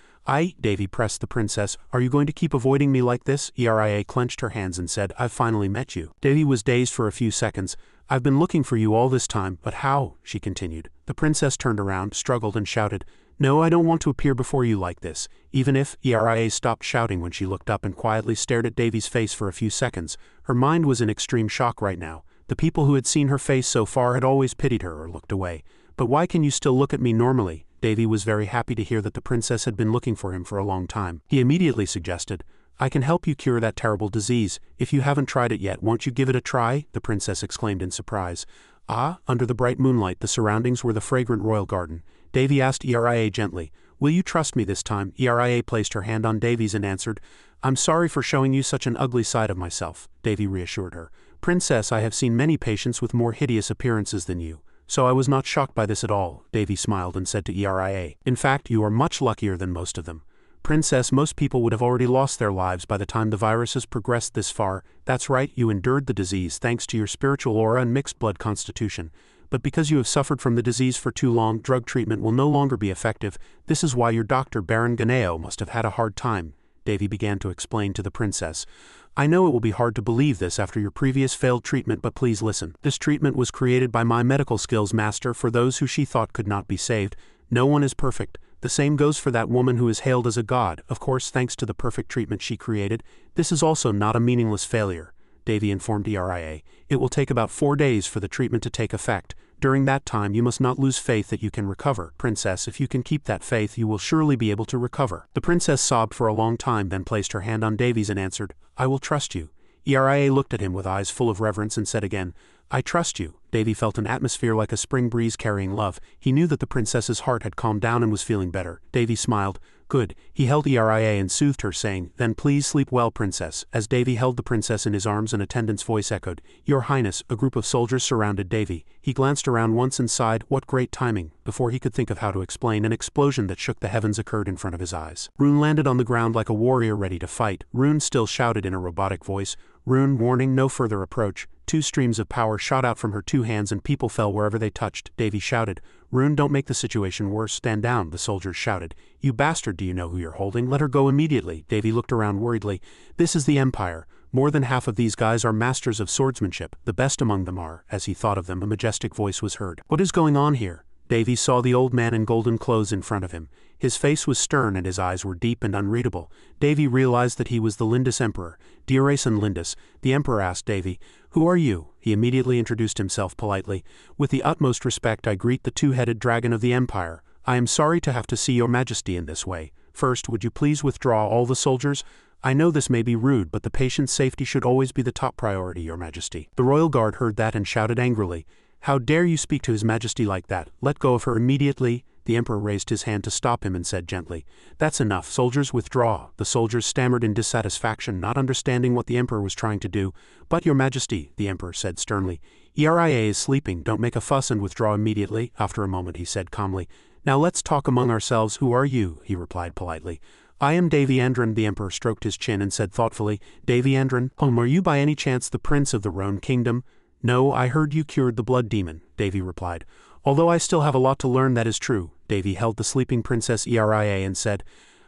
Davy pressed the princess. "Are you going to keep avoiding me like this?" Eria clenched her hands and said, "I've finally met you." Davy was dazed for a few seconds. "I've been looking for you all this time, but how?" she continued. The princess turned around, struggled and shouted, "No, I don't want to appear before you like this." Even if Eria stopped shouting when she looked up and quietly stared at Davy's face for a few seconds. Her mind was in extreme shock right now. The people who had seen her face so far had always pitied her or looked away. "But why can you still look at me normally?" Davy was very happy to hear that the princess had been looking for him for a long time. He immediately suggested, "I can help you cure that terrible disease. If you haven't tried it yet, won't you give it a try?" the princess exclaimed in surprise. Under the bright moonlight, the surroundings were the fragrant royal garden. Davy asked Eria gently, "Will you trust me this time?" Eria placed her hand on Davy's and answered, "I'm sorry for showing you such an ugly side of myself." Davy reassured her, "Princess, I have seen many patients with more hideous appearances than you. So I was not shocked by this at all, Davy smiled and said to Eria. In fact, you are much luckier than most of them. Princess, most people would have already lost their lives by the time the virus has progressed this far. That's right, you endured the disease thanks to your spiritual aura and mixed blood constitution. But because you have suffered from the disease for too long, drug treatment will no longer be effective. This is why your doctor Baron Ganeo must have had a hard time, Davy began to explain to the princess. I know it will be hard to believe this after your previous failed treatment, but please listen. This treatment was created by my medical skills master for those who she thought could not be saved. No one is perfect. The same goes for that woman who is hailed as a god, of course thanks to the perfect treatment she created. This is also not a meaningless failure, Davy informed Eria. It will take about 4 days for the treatment to take effect. During that time you must not lose faith that you can recover. Princess, if you can keep that faith you will surely be able to recover. The princess sobbed for a long time, then placed her hand on Davy's and answered, I will trust you. Eria looked at him with eyes full of reverence and said again, I trust you. Davy felt an atmosphere like a spring breeze carrying love. He knew that the princess's heart had calmed down and was feeling better. Davy smiled. Good. He held Eria and soothed her, saying, Then please sleep well, princess. As Davy held the princess in his arms, an attendant's voice echoed, Your Highness. A group of soldiers surrounded Davy. He glanced around once and sighed, What great timing. Before he could think of how to explain, an explosion that shook the heavens occurred in front of his eyes. Rune landed on the ground like a warrior ready to fight. Rune still shouted in a robotic voice, Rune, warning, no further approach. 2 streams of power shot out from her 2 hands and people fell wherever they touched. Davy shouted, Rune, don't make the situation worse. Stand down, the soldiers shouted. You bastard, do you know who you're holding? Let her go immediately. Davy looked around worriedly. This is the Empire. More than half of these guys are masters of swordsmanship. The best among them are. As he thought of them, a majestic voice was heard. What is going on here? Davy saw the old man in golden clothes in front of him. His face was stern and his eyes were deep and unreadable. Davy realized that he was the Lindis Emperor. Dearacen Lindis. The Emperor asked Davy, Who are you? He immediately introduced himself politely. With the utmost respect I greet the 2-headed dragon of the Empire. I am sorry to have to see your majesty in this way. First, would you please withdraw all the soldiers? I know this may be rude, but the patient's safety should always be the top priority, your majesty. The royal guard heard that and shouted angrily, How dare you speak to his majesty like that? Let go of her immediately. The emperor raised his hand to stop him and said gently, That's enough, soldiers, withdraw. The soldiers stammered in dissatisfaction, not understanding what the emperor was trying to do. But your majesty, the emperor said sternly, Eria is sleeping, don't make a fuss and withdraw immediately. After a moment he said calmly, Now let's talk among ourselves. Who are you? He replied politely. I am Davy Andron. The emperor stroked his chin and said thoughtfully, Davy Andron, are you by any chance the prince of the Rhone kingdom? No, I heard you cured the blood demon, Davy replied. Although I still have a lot to learn, that is true. Davy held the sleeping princess Eria and said,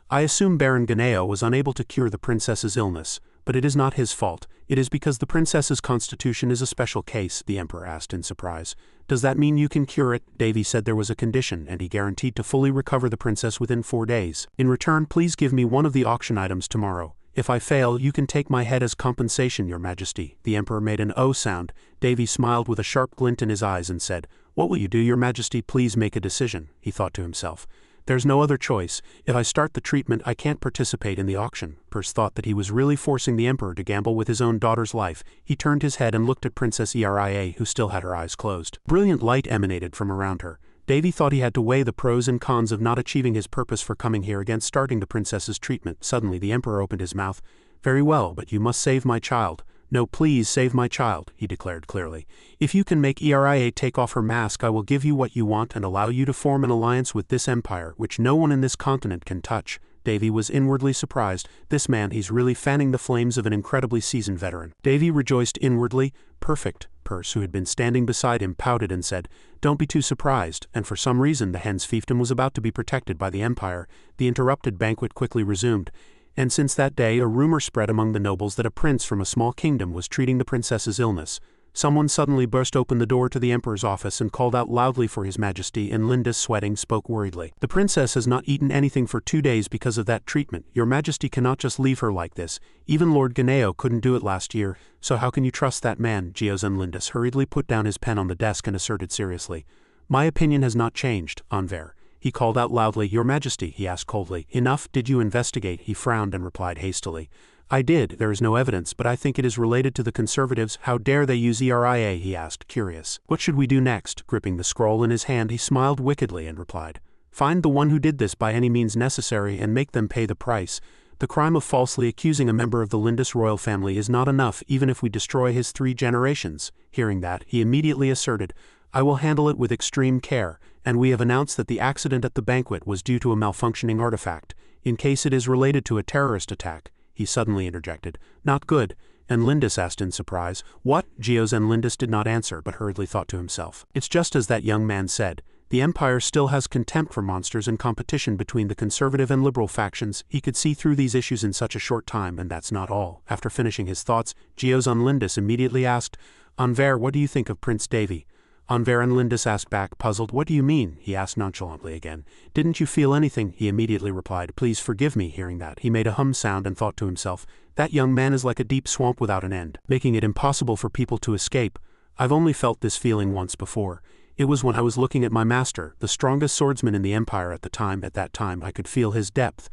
I assume Baron Ganeo was unable to cure the princess's illness, but it is not his fault. It is because the princess's constitution is a special case, the emperor asked in surprise. Does that mean you can cure it? Davy said there was a condition, and he guaranteed to fully recover the princess within 4 days. In return, please give me one of the auction items tomorrow. If I fail, you can take my head as compensation, your majesty. The emperor made an O sound. Davy smiled with a sharp glint in his eyes and said, What will you do, your majesty? Please make a decision, he thought to himself. There's no other choice. If I start the treatment, I can't participate in the auction. Purse thought that he was really forcing the emperor to gamble with his own daughter's life. He turned his head and looked at Princess Eria, who still had her eyes closed. Brilliant light emanated from around her. Davy thought he had to weigh the pros and cons of not achieving his purpose for coming here against starting the princess's treatment. Suddenly the emperor opened his mouth. Very well, but you must save my child. No, please save my child, he declared clearly. If you can make Eria take off her mask, I will give you what you want and allow you to form an alliance with this empire, which no one in this continent can touch. Davy was inwardly surprised. This man, he's really fanning the flames of an incredibly seasoned veteran. Davy rejoiced inwardly. Perfect. Purse, who had been standing beside him, pouted and said, Don't be too surprised, and for some reason the hen's fiefdom was about to be protected by the empire. The interrupted banquet quickly resumed. And since that day a rumor spread among the nobles that a prince from a small kingdom was treating the princess's illness. Someone suddenly burst open the door to the emperor's office and called out loudly for his majesty, and Linda, sweating, spoke worriedly. The princess has not eaten anything for 2 days because of that treatment. Your majesty cannot just leave her like this. Even Lord Ganeo couldn't do it last year, so how can you trust that man? Geozen Lindis hurriedly put down his pen on the desk and asserted seriously. My opinion has not changed, Anver. He called out loudly. Your majesty, he asked coldly. Enough, did you investigate? He frowned and replied hastily. I did, there is no evidence, but I think it is related to the conservatives. How dare they use Eria? He asked, curious. What should we do next? Gripping the scroll in his hand, he smiled wickedly and replied. Find the one who did this by any means necessary and make them pay the price. The crime of falsely accusing a member of the Lindis royal family is not enough, even if we destroy his 3 generations. Hearing that, he immediately asserted, I will handle it with extreme care, and we have announced that the accident at the banquet was due to a malfunctioning artifact. In case it is related to a terrorist attack, he suddenly interjected. Not good. And Lindis asked in surprise. What? Geos and Lindis did not answer, but hurriedly thought to himself. It's just as that young man said. The Empire still has contempt for monsters and competition between the conservative and liberal factions. He could see through these issues in such a short time, and that's not all. After finishing his thoughts, Geos and Lindis immediately asked, Anver, what do you think of Prince Davy? Anver and Lindis asked back, puzzled. What do you mean? He asked nonchalantly again. Didn't you feel anything? He immediately replied. Please forgive me. Hearing that, he made a hum sound and thought to himself, that young man is like a deep swamp without an end, making it impossible for people to escape. I've only felt this feeling once before. It was when I was looking at my master, the strongest swordsman in the Empire at the time. At that time I could feel his depth.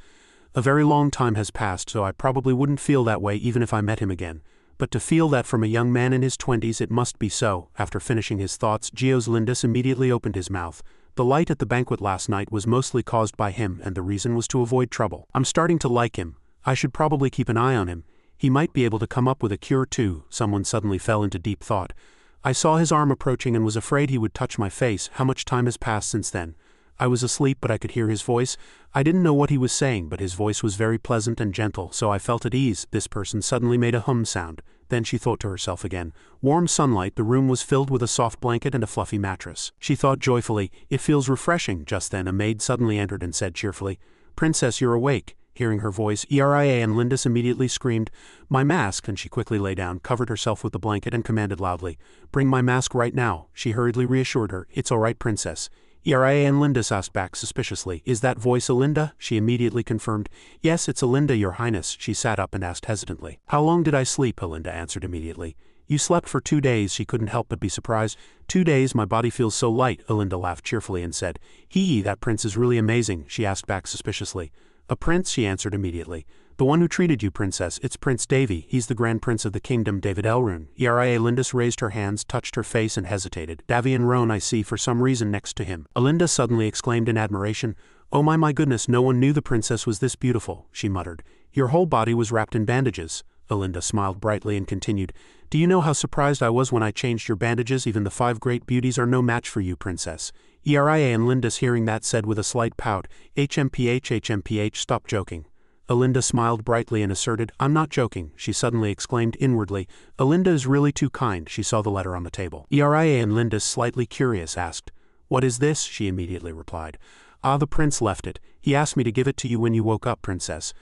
A very long time has passed, so I probably wouldn't feel that way even if I met him again. But to feel that from a young man in his 20s, it must be so. After finishing his thoughts, Geos Lindis immediately opened his mouth. The light at the banquet last night was mostly caused by him, and the reason was to avoid trouble. I'm starting to like him. I should probably keep an eye on him. He might be able to come up with a cure too. Someone suddenly fell into deep thought. I saw his arm approaching and was afraid he would touch my face. How much time has passed since then? I was asleep, but I could hear his voice. I didn't know what he was saying, but his voice was very pleasant and gentle, so I felt at ease. This person suddenly made a hum sound. Then she thought to herself again. Warm sunlight. The room was filled with a soft blanket and a fluffy mattress. She thought joyfully, it feels refreshing. Just then a maid suddenly entered and said cheerfully, Princess, you're awake. Hearing her voice, Eria and Lindis immediately screamed, My mask, and she quickly lay down, covered herself with the blanket and commanded loudly, Bring my mask right now. She hurriedly reassured her, It's all right, Princess. Eria and Lindis asked back suspiciously, Is that voice Alinda? She immediately confirmed, Yes, it's Alinda, Your Highness. She sat up and asked hesitantly, How long did I sleep? Alinda answered immediately. You slept for 2 days. She couldn't help but be surprised. 2 days, my body feels so light. Alinda laughed cheerfully and said, That prince is really amazing. She asked back suspiciously. A prince? She answered immediately. The one who treated you, Princess. It's Prince Davy. He's the Grand Prince of the Kingdom, David Elrune. Eria Lindis raised her hands, touched her face and hesitated. Davy and Roan I see for some reason next to him. Alinda suddenly exclaimed in admiration, Oh my goodness, no one knew the princess was this beautiful, she muttered. Your whole body was wrapped in bandages. Alinda smiled brightly and continued, Do you know how surprised I was when I changed your bandages? Even the 5 great beauties are no match for you, Princess. Eria and Lindis hearing that said with a slight pout, HMPH, stop joking. Alinda smiled brightly and asserted, I'm not joking. She suddenly exclaimed inwardly, Alinda is really too kind. She saw the letter on the table. Eria and Lindis, slightly curious, asked, What is this? She immediately replied, The prince left it. He asked me to give it to you when you woke up, Princess.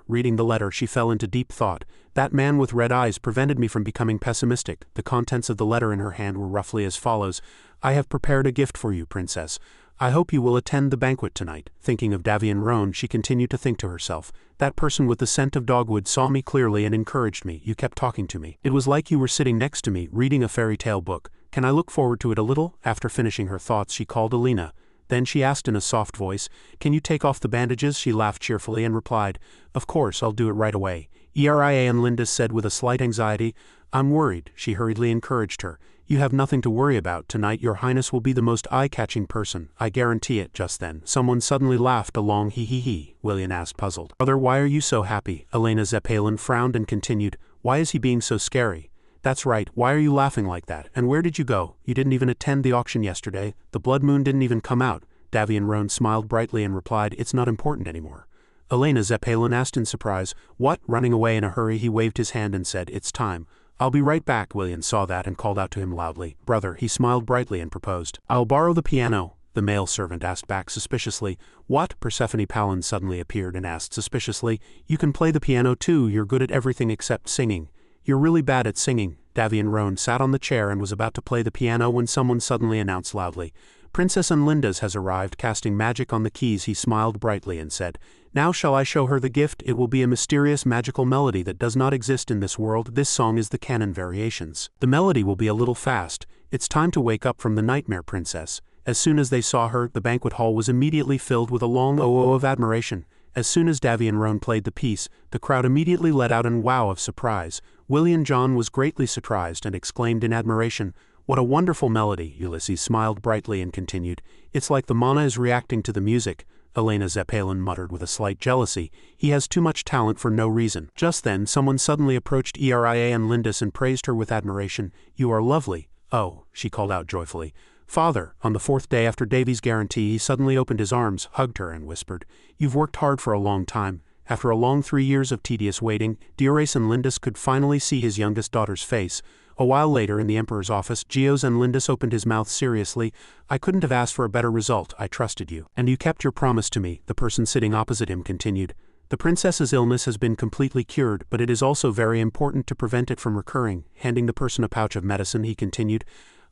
Reading the letter, she fell into deep thought. That man with red eyes prevented me from becoming pessimistic. The contents of the letter in her hand were roughly as follows. I have prepared a gift for you, Princess. I hope you will attend the banquet tonight. Thinking of Davy and Roan, she continued to think to herself. That person with the scent of dogwood saw me clearly and encouraged me. You kept talking to me. It was like you were sitting next to me, reading a fairy tale book. Can I look forward to it a little? After finishing her thoughts, she called Alina. Then she asked in a soft voice, Can you take off the bandages? She laughed cheerfully and replied, Of course, I'll do it right away. Eria and Lindis said with a slight anxiety, I'm worried. She hurriedly encouraged her. You have nothing to worry about. Tonight your highness will be the most eye-catching person. I guarantee it. Just then, someone suddenly laughed a long hee. William asked puzzled. Brother, why are you so happy? Elena Zeppelin frowned and continued, Why is he being so scary? That's right, why are you laughing like that? And where did you go? You didn't even attend the auction yesterday. The blood moon didn't even come out. Davy and Roan smiled brightly and replied, It's not important anymore. Elena Zeppelin asked in surprise, What? Running away in a hurry, he waved his hand and said, It's time. I'll be right back. William saw that and called out to him loudly. Brother, he smiled brightly and proposed. I'll borrow the piano. The male servant asked back suspiciously. What? Persephone Palin suddenly appeared and asked suspiciously. You can play the piano too. You're good at everything except singing. You're really bad at singing. Davy and Roan sat on the chair and was about to play the piano when someone suddenly announced loudly, Princess Unlinda's has arrived. Casting magic on the keys, he smiled brightly and said, Now shall I show her the gift? It will be a mysterious magical melody that does not exist in this world. This song is the canon variations. The melody will be a little fast. It's time to wake up from the nightmare, Princess. As soon as they saw her, the banquet hall was immediately filled with a long oh of admiration. As soon as Davy and Roan played the piece, the crowd immediately let out an wow of surprise. William John was greatly surprised and exclaimed in admiration, What a wonderful melody. Ulysses smiled brightly and continued, It's like the mana is reacting to the music. Elena Zeppelin muttered with a slight jealousy, He has too much talent for no reason. Just then someone suddenly approached Eria and Lindis and praised her with admiration. You are lovely. "Oh," she called out joyfully. "Father." On the fourth day after Davy's guarantee, he suddenly opened his arms, hugged her, and whispered, "You've worked hard for a long time." After a long 3 years of tedious waiting, Diores and Lindis could finally see his youngest daughter's face. A while later, in the Emperor's office, Gios and Lindis opened his mouth seriously. "I couldn't have asked for a better result. I trusted you. And you kept your promise to me," the person sitting opposite him continued. "The princess's illness has been completely cured, but it is also very important to prevent it from recurring." Handing the person a pouch of medicine, he continued,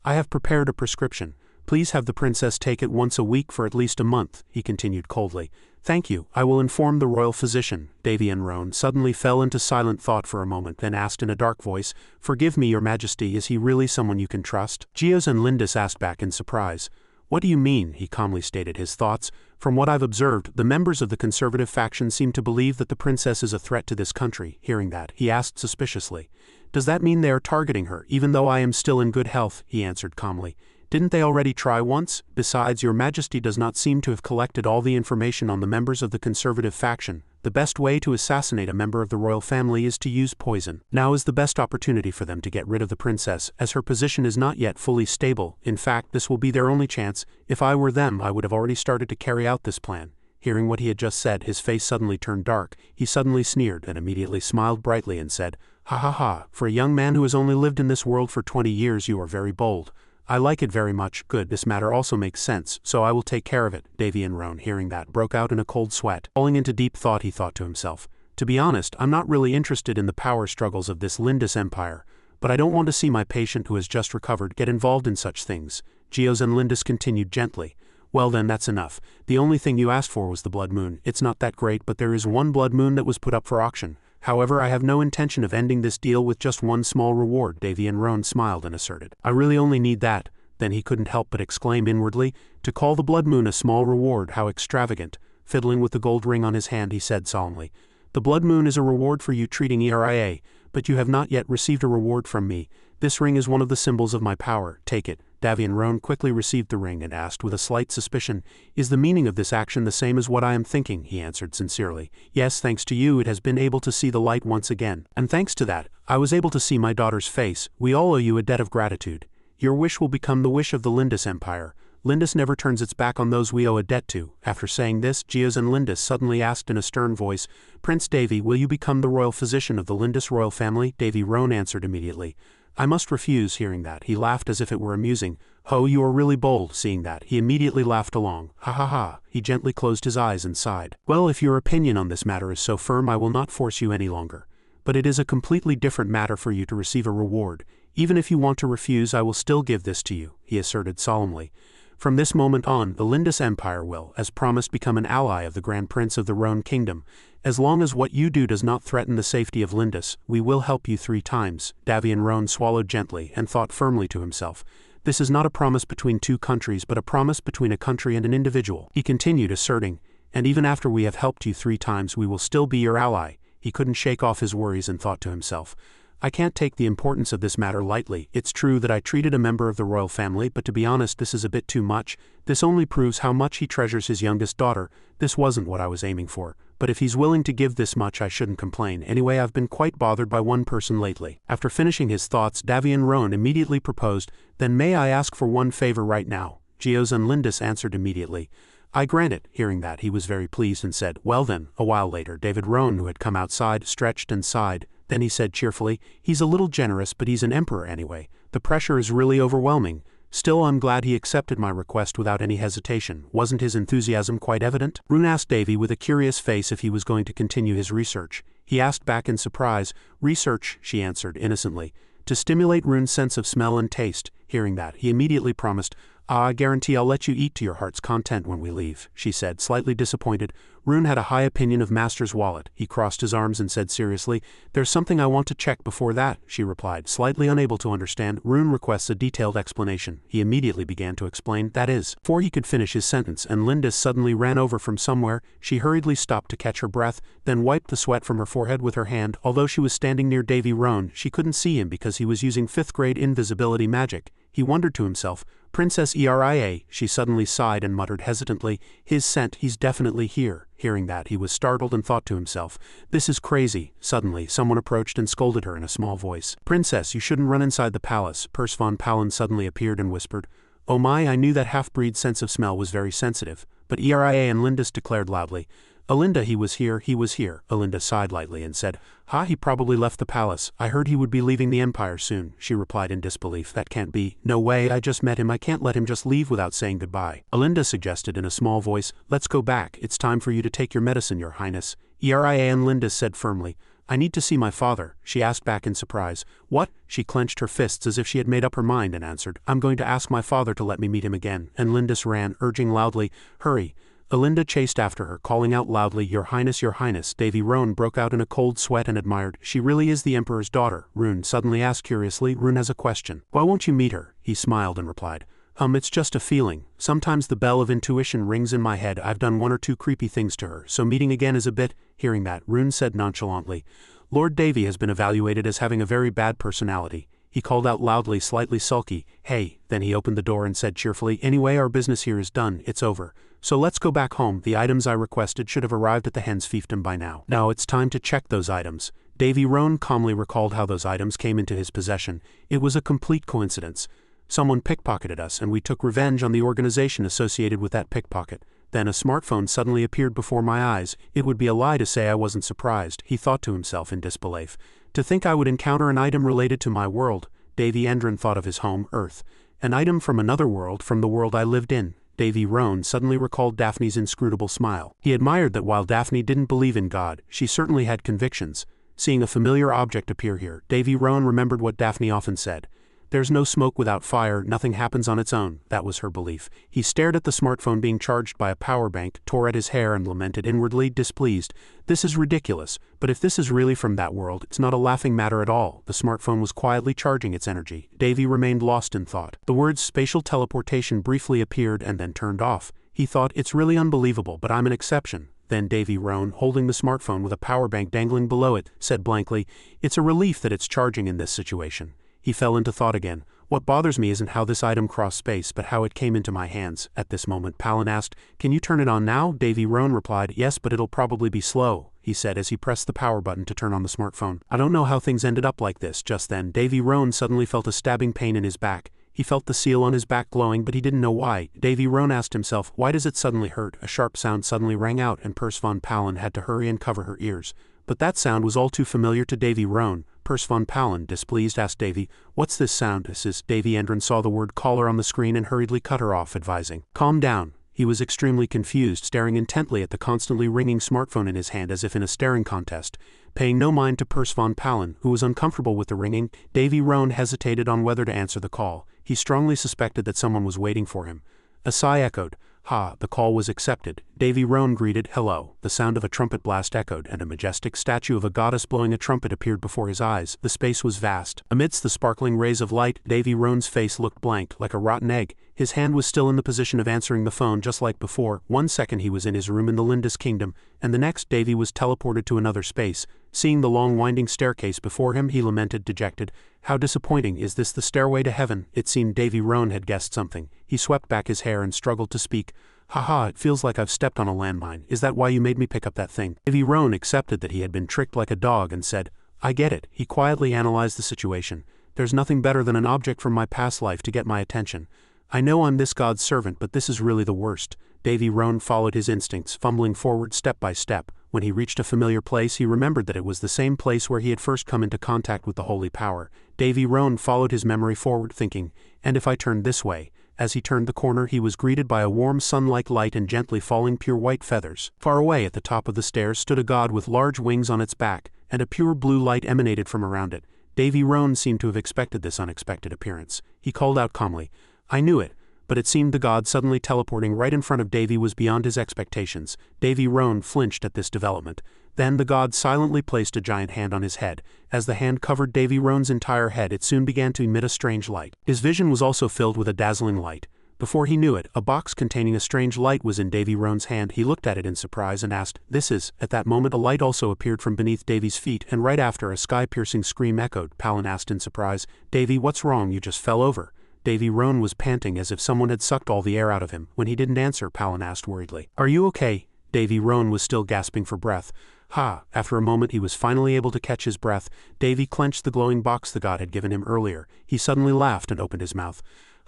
"I have prepared a prescription. Please have the princess take it once a week for at least a month," he continued coldly. "Thank you. I will inform the royal physician." Davy and Roan suddenly fell into silent thought for a moment, then asked in a dark voice, "Forgive me, your majesty, is he really someone you can trust?" Gios and Lindis asked back in surprise. "What do you mean?" He calmly stated his thoughts. "From what I've observed, the members of the conservative faction seem to believe that the princess is a threat to this country." Hearing that, he asked suspiciously, "Does that mean they are targeting her, even though I am still in good health?" He answered calmly, "Didn't they already try once? Besides, your majesty does not seem to have collected all the information on the members of the conservative faction. The best way to assassinate a member of the royal family is to use poison. Now is the best opportunity for them to get rid of the princess, as her position is not yet fully stable. In fact, this will be their only chance. If I were them, I would have already started to carry out this plan." Hearing what he had just said, his face suddenly turned dark. He suddenly sneered, and immediately smiled brightly and said, "Ha ha ha, for a young man who has only lived in this world for 20 years, you are very bold. I like it very much. Good, this matter also makes sense, so I will take care of it." Davy and Roan, hearing that, broke out in a cold sweat. Falling into deep thought, he thought to himself, "To be honest, I'm not really interested in the power struggles of this Lindis empire, but I don't want to see my patient who has just recovered get involved in such things." Gios and Lindis continued gently, "Well then, that's enough. The only thing you asked for was the blood moon. It's not that great, but there is one blood moon that was put up for auction. However, I have no intention of ending this deal with just one small reward." Davy and Roan smiled and asserted, "I really only need that." Then he couldn't help but exclaim inwardly, "To call the blood moon a small reward, how extravagant." Fiddling with the gold ring on his hand, he said solemnly, "The blood moon is a reward for you treating ERIA, but you have not yet received a reward from me. This ring is one of the symbols of my power. Take it." Davy and Roan quickly received the ring and asked with a slight suspicion, "Is the meaning of this action the same as what I am thinking?" He answered sincerely, "Yes, thanks to you it has been able to see the light once again. And thanks to that, I was able to see my daughter's face. We all owe you a debt of gratitude. Your wish will become the wish of the Lindis Empire. Lindis never turns its back on those we owe a debt to." After saying this, Gios and Lindis suddenly asked in a stern voice, "Prince Davy, will you become the royal physician of the Lindis royal family?" Davy Roan answered immediately, "I must refuse." Hearing that, he laughed as if it were amusing. "Ho, you are really bold." Seeing that, he immediately laughed along. "Ha ha ha." He gently closed his eyes and sighed. "Well, if your opinion on this matter is so firm, I will not force you any longer. But it is a completely different matter for you to receive a reward. Even if you want to refuse, I will still give this to you," he asserted solemnly. "From this moment on, the Lindis Empire will, as promised, become an ally of the Grand Prince of the Roan Kingdom. As long as what you do does not threaten the safety of Lindis, we will help you 3 times. Davy and Roan swallowed gently and thought firmly to himself, "This is not a promise between 2 countries, but a promise between a country and an individual." He continued asserting, "And even after we have helped you 3 times, we will still be your ally." He couldn't shake off his worries and thought to himself, "I can't take the importance of this matter lightly. It's true that I treated a member of the royal family, but to be honest, this is a bit too much. This only proves how much he treasures his youngest daughter. This wasn't what I was aiming for. But if he's willing to give this much, I shouldn't complain. Anyway, I've been quite bothered by one person lately." After finishing his thoughts, Davy and Roan immediately proposed, "Then may I ask for one favor right now?" Gios and Lindis answered immediately, "I grant it." Hearing that, he was very pleased and said, "Well then." A while later, David Roan, who had come outside, stretched and sighed. Then he said cheerfully, "He's a little generous, but he's an emperor anyway. The pressure is really overwhelming. Still, I'm glad he accepted my request without any hesitation. Wasn't his enthusiasm quite evident?" Roon asked Davy with a curious face if he was going to continue his research. He asked back in surprise. "Research," she answered innocently, "to stimulate Roon's sense of smell and taste." Hearing that, he immediately promised, "I guarantee I'll let you eat to your heart's content when we leave," she said, slightly disappointed. Roon had a high opinion of Master's wallet. He crossed his arms and said seriously, "There's something I want to check before that," she replied, slightly unable to understand. "Roon requests a detailed explanation." He immediately began to explain, "That is." Before he could finish his sentence, and Lindis suddenly ran over from somewhere, she hurriedly stopped to catch her breath, then wiped the sweat from her forehead with her hand. Although she was standing near Davy Roan, she couldn't see him because he was using 5th grade invisibility magic. He wondered to himself, Princess Eria, she suddenly sighed and muttered hesitantly, his scent, he's definitely here. Hearing that, he was startled and thought to himself, this is crazy. Suddenly, someone approached and scolded her in a small voice. Princess, you shouldn't run inside the palace. Pers von Pallen suddenly appeared and whispered. Oh my, I knew that half-breed's sense of smell was very sensitive. But Eria and Lindis declared loudly, Alinda, he was here. Alinda sighed lightly and said, Ha, he probably left the palace. I heard he would be leaving the empire soon. She replied in disbelief, that can't be. No way, I just met him. I can't let him just leave without saying goodbye. Alinda suggested in a small voice, let's go back. It's time for you to take your medicine, your highness. Eria and Lindis said firmly, I need to see my father. She asked back in surprise. What? She clenched her fists as if she had made up her mind and answered, I'm going to ask my father to let me meet him again. And Lindis ran, urging loudly, hurry. Alinda chased after her, calling out loudly, Your Highness, Your Highness. Davy Roan broke out in a cold sweat and admired, She really is the Emperor's daughter. Rune suddenly asked curiously, Rune has a question. Why won't you meet her? He smiled and replied, It's just a feeling. Sometimes the bell of intuition rings in my head. I've done one or two creepy things to her, so meeting again is a bit. Hearing that, Rune said nonchalantly, Lord Davy has been evaluated as having a very bad personality. He called out loudly, slightly sulky, Hey, then he opened the door and said cheerfully, Anyway, our business here is done, it's over. So let's go back home. The items I requested should have arrived at the hen's fiefdom by now. Now it's time to check those items. Davy Roan calmly recalled how those items came into his possession. It was a complete coincidence. Someone pickpocketed us and we took revenge on the organization associated with that pickpocket. Then a smartphone suddenly appeared before my eyes. It would be a lie to say I wasn't surprised, he thought to himself in disbelief. To think I would encounter an item related to my world. Davy Endron thought of his home, Earth. An item from another world, from the world I lived in. Davy Roan suddenly recalled Daphne's inscrutable smile. He admired that while Daphne didn't believe in God, she certainly had convictions. Seeing a familiar object appear here, Davy Roan remembered what Daphne often said. There's no smoke without fire, nothing happens on its own. That was her belief. He stared at the smartphone being charged by a power bank, tore at his hair and lamented inwardly, displeased. This is ridiculous, but if this is really from that world, it's not a laughing matter at all. The smartphone was quietly charging its energy. Davy remained lost in thought. The words spatial teleportation briefly appeared and then turned off. He thought, it's really unbelievable, but I'm an exception. Then Davy Roan, holding the smartphone with a power bank dangling below it, said blankly, It's a relief that it's charging in this situation. He fell into thought again. What bothers me isn't how this item crossed space, but how it came into my hands. At this moment, Palin asked, Can you turn it on now? Davy Roan replied, Yes, but it'll probably be slow, he said as he pressed the power button to turn on the smartphone. I don't know how things ended up like this. Just then, Davy Roan suddenly felt a stabbing pain in his back. He felt the seal on his back glowing, but he didn't know why. Davy Roan asked himself, Why does it suddenly hurt? A sharp sound suddenly rang out, and Pers von Pallen had to hurry and cover her ears. But that sound was all too familiar to Davy Roan. Pers von Pallen, displeased, asked Davy, What's this sound? This is. Davy Endron saw the word caller on the screen and hurriedly cut her off, advising, Calm down. He was extremely confused, staring intently at the constantly ringing smartphone in his hand as if in a staring contest. Paying no mind to Pers von Pallen, who was uncomfortable with the ringing, Davy Roan hesitated on whether to answer the call. He strongly suspected that someone was waiting for him. A sigh echoed. Ha, the call was accepted. Davy Roan greeted, Hello. The sound of a trumpet blast echoed, and a majestic statue of a goddess blowing a trumpet appeared before his eyes. The space was vast. Amidst the sparkling rays of light, Davy Roan's face looked blank, like a rotten egg. His hand was still in the position of answering the phone just like before. 1 second he was in his room in the Lindis kingdom, and the next Davy was teleported to another space. Seeing the long winding staircase before him, he lamented, dejected, How disappointing, is this the stairway to heaven? It seemed Davy Roan had guessed something. He swept back his hair and struggled to speak. Haha, it feels like I've stepped on a landmine. Is that why you made me pick up that thing? Davy Roan accepted that he had been tricked like a dog and said, I get it. He quietly analyzed the situation. There's nothing better than an object from my past life to get my attention. I know I'm this god's servant, but this is really the worst. Davy Roan followed his instincts, fumbling forward step by step. When he reached a familiar place, he remembered that it was the same place where he had first come into contact with the holy power. Davy Roan followed his memory forward, thinking, and if I turned this way? As he turned the corner, he was greeted by a warm sun-like light and gently falling pure white feathers. Far away at the top of the stairs stood a god with large wings on its back, and a pure blue light emanated from around it. Davy Roan seemed to have expected this unexpected appearance. He called out calmly, I knew it. But it seemed the god suddenly teleporting right in front of Davy was beyond his expectations. Davy Roan flinched at this development. Then the god silently placed a giant hand on his head. As the hand covered Davy Roan's entire head, it soon began to emit a strange light. His vision was also filled with a dazzling light. Before he knew it, a box containing a strange light was in Davy Roan's hand. He looked at it in surprise and asked, This is. At that moment a light also appeared from beneath Davy's feet, and right after a sky-piercing scream echoed. Palin asked in surprise, Davy, what's wrong? You just fell over. Davy Roan was panting as if someone had sucked all the air out of him. When he didn't answer, Palin asked worriedly, "Are you okay?" Davy Roan was still gasping for breath. After a moment he was finally able to catch his breath. Davy clenched the glowing box the god had given him earlier. He suddenly laughed and opened his mouth.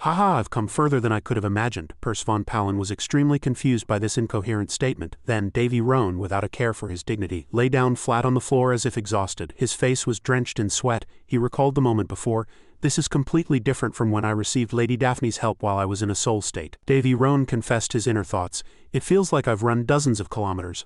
I've come further than I could have imagined." Perce von Palin was extremely confused by this incoherent statement. Then Davy Roan, without a care for his dignity, lay down flat on the floor as if exhausted. His face was drenched in sweat. He recalled the moment before. "This is completely different from when I received Lady Daphne's help while I was in a soul state." Davy Roan confessed his inner thoughts. "It feels like I've run dozens of kilometers."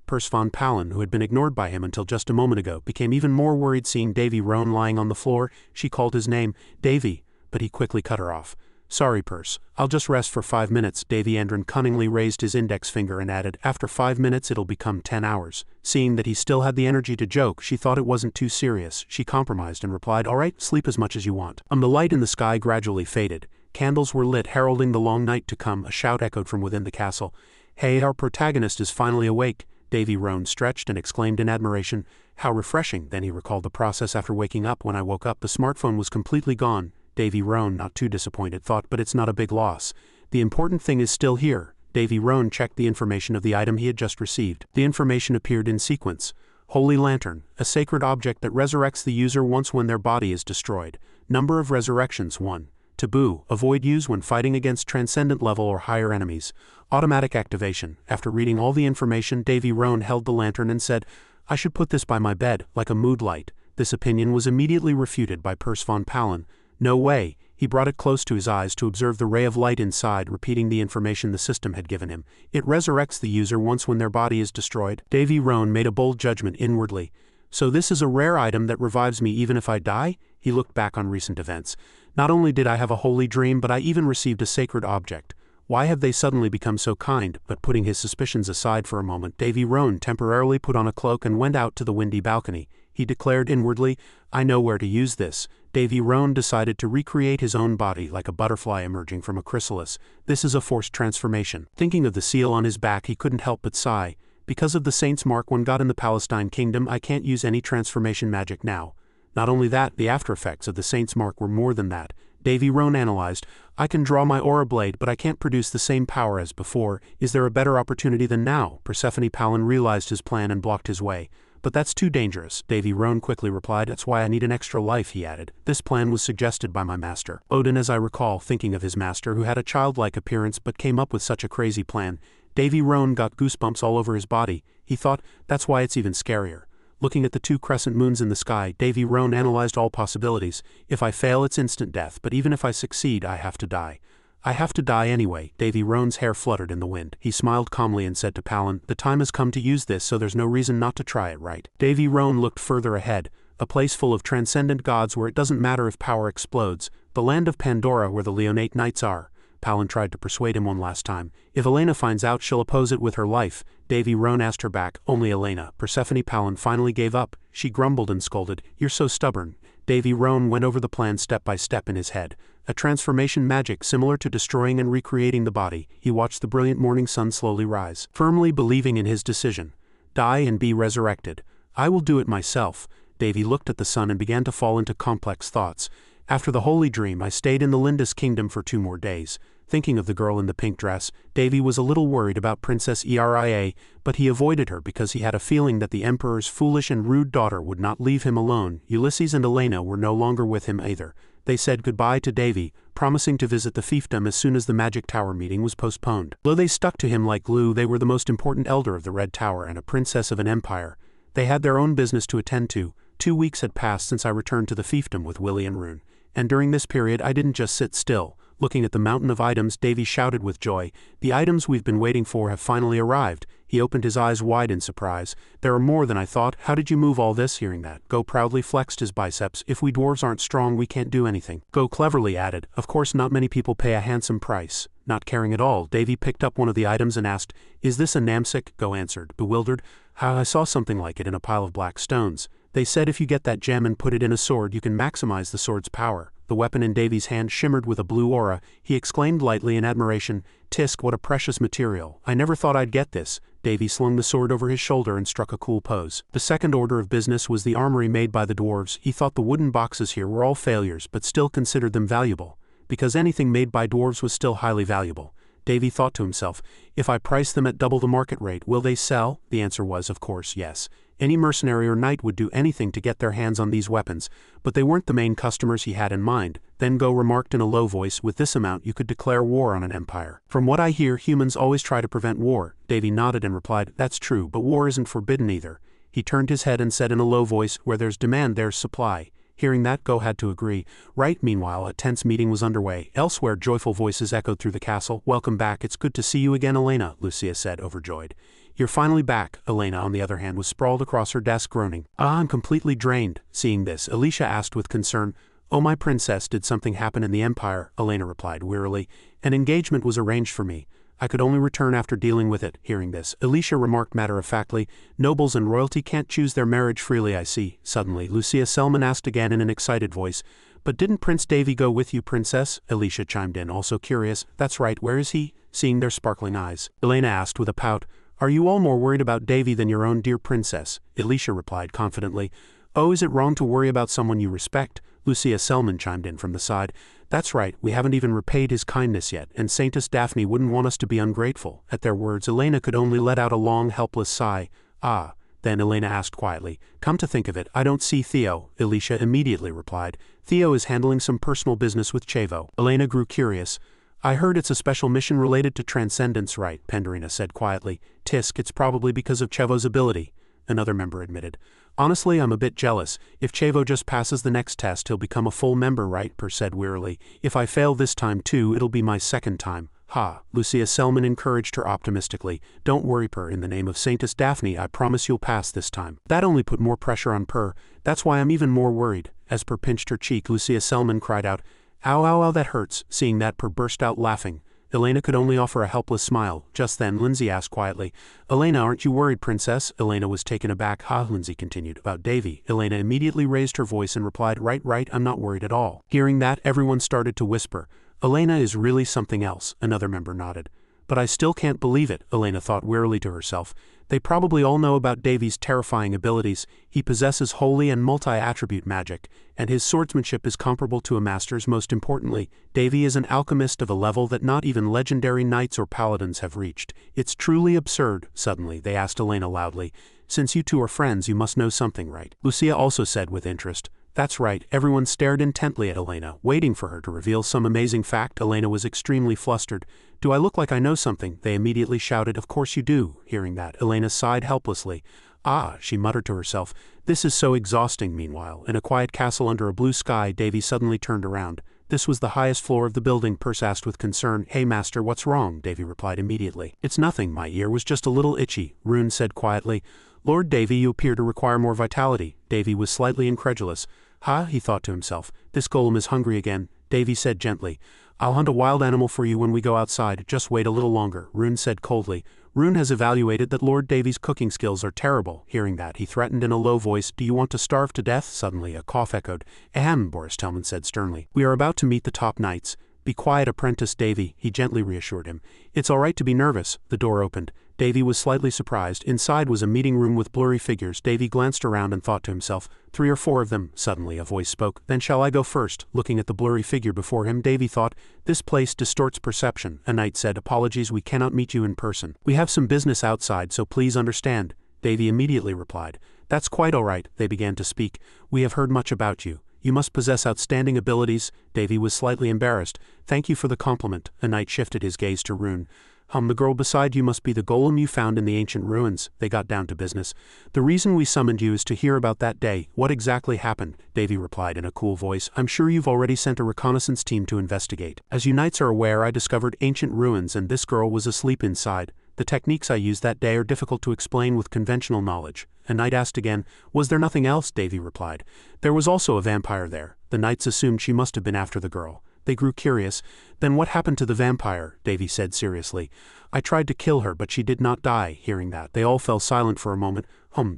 Perce von Palin, who had been ignored by him until just a moment ago, became even more worried seeing Davy Roan lying on the floor. She called his name, "Davy," but he quickly cut her off. "Sorry, Perce. I'll just rest for 5 minutes." Davy Andron cunningly raised his index finger and added, "After 5 minutes it'll become 10 hours. Seeing that he still had the energy to joke, she thought it wasn't too serious. She compromised and replied, "All right, sleep as much as you want." The light in the sky gradually faded. Candles were lit, heralding the long night to come. A shout echoed from within the castle. "Hey, our protagonist is finally awake." Davy Roan stretched and exclaimed in admiration, "How refreshing." Then he recalled the process after waking up. "When I woke up, the smartphone was completely gone." Davy Roan, not too disappointed, thought, "But it's not a big loss. The important thing is still here." Davy Roan checked the information of the item he had just received. The information appeared in sequence. Holy Lantern, a sacred object that resurrects the user once when their body is destroyed. Number of resurrections, 1. Taboo, avoid use when fighting against transcendent level or higher enemies. Automatic activation. After reading all the information, Davy Roan held the lantern and said, "I should put this by my bed, like a mood light." This opinion was immediately refuted by Perce von Palin. "No way." He brought it close to his eyes to observe the ray of light inside, repeating the information the system had given him. It resurrects the user once when their body is destroyed. Davy Roan made a bold judgment inwardly. "So this is a rare item that revives me even if I die?" He looked back on recent events. "Not only did I have a holy dream, but I even received a sacred object. Why have they suddenly become so kind?" But putting his suspicions aside for a moment, Davy Roan temporarily put on a cloak and went out to the windy balcony. He declared inwardly, "I know where to use this." Davy Roan decided to recreate his own body like a butterfly emerging from a chrysalis. This is a forced transformation. Thinking of the seal on his back, he couldn't help but sigh. "Because of the Saint's Mark one got in the Palestine Kingdom, I can't use any transformation magic now." Not only that, the after effects of the Saint's Mark were more than that. Davy Roan analyzed, "I can draw my aura blade, but I can't produce the same power as before. Is there a better opportunity than now?" Persephone Palin realized his plan and blocked his way. "But that's too dangerous," Davy Roan quickly replied. "That's why I need an extra life," he added. "This plan was suggested by my master, Odin," as I recall, thinking of his master who had a childlike appearance but came up with such a crazy plan. Davy Roan got goosebumps all over his body. He thought, "That's why it's even scarier." Looking at the 2 crescent moons in the sky, Davy Roan analyzed all possibilities. "If I fail, it's instant death, but even if I succeed, I have to die." "I have to die anyway." Davy Roan's hair fluttered in the wind. He smiled calmly and said to Palin, "The time has come to use this, so there's no reason not to try it, right?" Davy Roan looked further ahead. A place full of transcendent gods where it doesn't matter if power explodes. The land of Pandora where the Leonate Knights are. Palin tried to persuade him one last time. "If Elena finds out, she'll oppose it with her life." Davy Roan asked her back, "Only Elena." Persephone Palin finally gave up. She grumbled and scolded, "You're so stubborn." Davy Roan went over the plan step by step in his head. A transformation magic similar to destroying and recreating the body. He watched the brilliant morning sun slowly rise, firmly believing in his decision. Die and be resurrected. "I will do it myself." Davy looked at the sun and began to fall into complex thoughts. "After the holy dream, I stayed in the Lindis kingdom for 2 more days. Thinking of the girl in the pink dress, Davy was a little worried about Princess Eria, but he avoided her because he had a feeling that the Emperor's foolish and rude daughter would not leave him alone. Ulysses and Elena were no longer with him either. They said goodbye to Davy, promising to visit the fiefdom as soon as the Magic Tower meeting was postponed. Though they stuck to him like glue, they were the most important elder of the Red Tower and a princess of an empire. They had their own business to attend to. 2 weeks had passed since I returned to the fiefdom with Willie and Rune. And during this period I didn't just sit still. Looking at the mountain of items, Davy shouted with joy, "The items we've been waiting for have finally arrived." He opened his eyes wide in surprise. "There are more than I thought. How did you move all this?" Hearing that, Go proudly flexed his biceps. "If we dwarves aren't strong, we can't do anything." Go cleverly added, "Of course not many people pay a handsome price." Not caring at all, Davy picked up one of the items and asked, "Is this a namesake?" Go answered, bewildered, "I saw something like it in a pile of black stones. They said if you get that gem and put it in a sword, you can maximize the sword's power." The weapon in Davy's hand shimmered with a blue aura. He exclaimed lightly in admiration, "Tisk, what a precious material. I never thought I'd get this." Davy slung the sword over his shoulder and struck a cool pose. The second order of business was the armory made by the dwarves. He thought the wooden boxes here were all failures, but still considered them valuable. because anything made by dwarves was still highly valuable. Davy thought to himself, if I price them at double the market rate, will they sell? The answer was, of course, yes. Any mercenary or knight would do anything to get their hands on these weapons, but they weren't the main customers he had in mind. Then Go remarked in a low voice, with this amount you could declare war on an empire. From what I hear, humans always try to prevent war. Davy nodded and replied, that's true, but war isn't forbidden either. He turned his head and said in a low voice, where there's demand, there's supply. Hearing that, Go had to agree. Right, meanwhile, a tense meeting was underway. Elsewhere, joyful voices echoed through the castle. Welcome back, it's good to see you again, Elena, Lucia said, overjoyed. You're finally back. Elena, on the other hand, was sprawled across her desk groaning. I'm completely drained. Seeing this, Alicia asked with concern, Oh, my princess, did something happen in the Empire? Elena replied wearily. An engagement was arranged for me. I could only return after dealing with it. Hearing this, Alicia remarked matter-of-factly, Nobles and royalty can't choose their marriage freely, I see. Suddenly, Lucia Selman asked again in an excited voice, But didn't Prince Davy go with you, princess? Alicia chimed in, also curious. That's right, where is he? Seeing their sparkling eyes, Elena asked with a pout, Are you all more worried about Davy than your own dear princess? Alicia replied confidently, Oh, is it wrong to worry about someone you respect? Lucia Selman chimed in from the side. That's right, we haven't even repaid his kindness yet, and Saintess Daphne wouldn't want us to be ungrateful. At their words, Elena could only let out a long, helpless sigh. Ah. Then Elena asked quietly, Come to think of it, I don't see Theo. Alicia immediately replied, Theo is handling some personal business with Chavo. Elena grew curious. I heard it's a special mission related to transcendence, right? Pendurina said quietly. Tisk, it's probably because of Chavo's ability. Another member admitted. Honestly, I'm a bit jealous. If Chavo just passes the next test, he'll become a full member, right? Per said wearily. If I fail this time too, it'll be my second time. Ha. Lucia Selman encouraged her optimistically. Don't worry, Per. In the name of Saintess Daphne, I promise you'll pass this time. That only put more pressure on Per. That's why I'm even more worried. As Per pinched her cheek, Lucia Selman cried out, Ow, ow, ow, that hurts. Seeing that, Per burst out laughing. Elena could only offer a helpless smile. Just then, Lindsay asked quietly, Elena, aren't you worried, princess? Elena was taken aback. Ha, Lindsay continued, about Davy. Elena immediately raised her voice and replied, Right, I'm not worried at all. Hearing that, everyone started to whisper. Elena is really something else, another member nodded. But I still can't believe it, Elena thought wearily to herself. They probably all know about Davy's terrifying abilities. He possesses holy and multi-attribute magic, and his swordsmanship is comparable to a master's. Most importantly, Davy is an alchemist of a level that not even legendary knights or paladins have reached. It's truly absurd. Suddenly, they asked Elena loudly, Since you two are friends, you must know something, right? Lucia also said with interest, That's right. Everyone stared intently at Elena, waiting for her to reveal some amazing fact. Elena was extremely flustered. Do I look like I know something? They immediately shouted, Of course you do. Hearing that, Elena sighed helplessly. Ah, she muttered to herself. This is so exhausting. Meanwhile, in a quiet castle under a blue sky, Davy suddenly turned around. This was the highest floor of the building. Perse asked with concern, Hey master, what's wrong? Davy replied immediately. It's nothing, my ear was just a little itchy. Rune said quietly. Lord Davy, you appear to require more vitality. Davy was slightly incredulous. Ha, he thought to himself, this golem is hungry again. Davy said gently, I'll hunt a wild animal for you when we go outside, just wait a little longer. Rune said coldly. Rune has evaluated that Lord Davy's cooking skills are terrible. Hearing that, he threatened in a low voice, Do you want to starve to death? Suddenly a cough echoed. Ahem, Boris Tellman said sternly. We are about to meet the top knights. Be quiet, apprentice Davy, he gently reassured him. It's all right to be nervous. The door opened. Davy was slightly surprised. Inside was a meeting room with blurry figures. Davy glanced around and thought to himself, 3 or 4 of them. Suddenly a voice spoke. Then shall I go first? Looking at the blurry figure before him, Davy thought, this place distorts perception. A knight said, Apologies, we cannot meet you in person. We have some business outside, so please understand. Davy immediately replied, That's quite all right. They began to speak. We have heard much about you. You must possess outstanding abilities. Davy was slightly embarrassed. Thank you for the compliment. A knight shifted his gaze to Rune. The girl beside you must be the golem you found in the ancient ruins. They got down to business. The reason we summoned you is to hear about that day. What exactly happened? Davy replied in a cool voice. I'm sure you've already sent a reconnaissance team to investigate. As you knights are aware, I discovered ancient ruins and this girl was asleep inside. The techniques I used that day are difficult to explain with conventional knowledge. A knight asked again, Was there nothing else? Davy replied. There was also a vampire there. The knights assumed she must have been after the girl. They grew curious. Then what happened to the vampire? Davy said seriously. I tried to kill her, but she did not die. Hearing that, they all fell silent for a moment.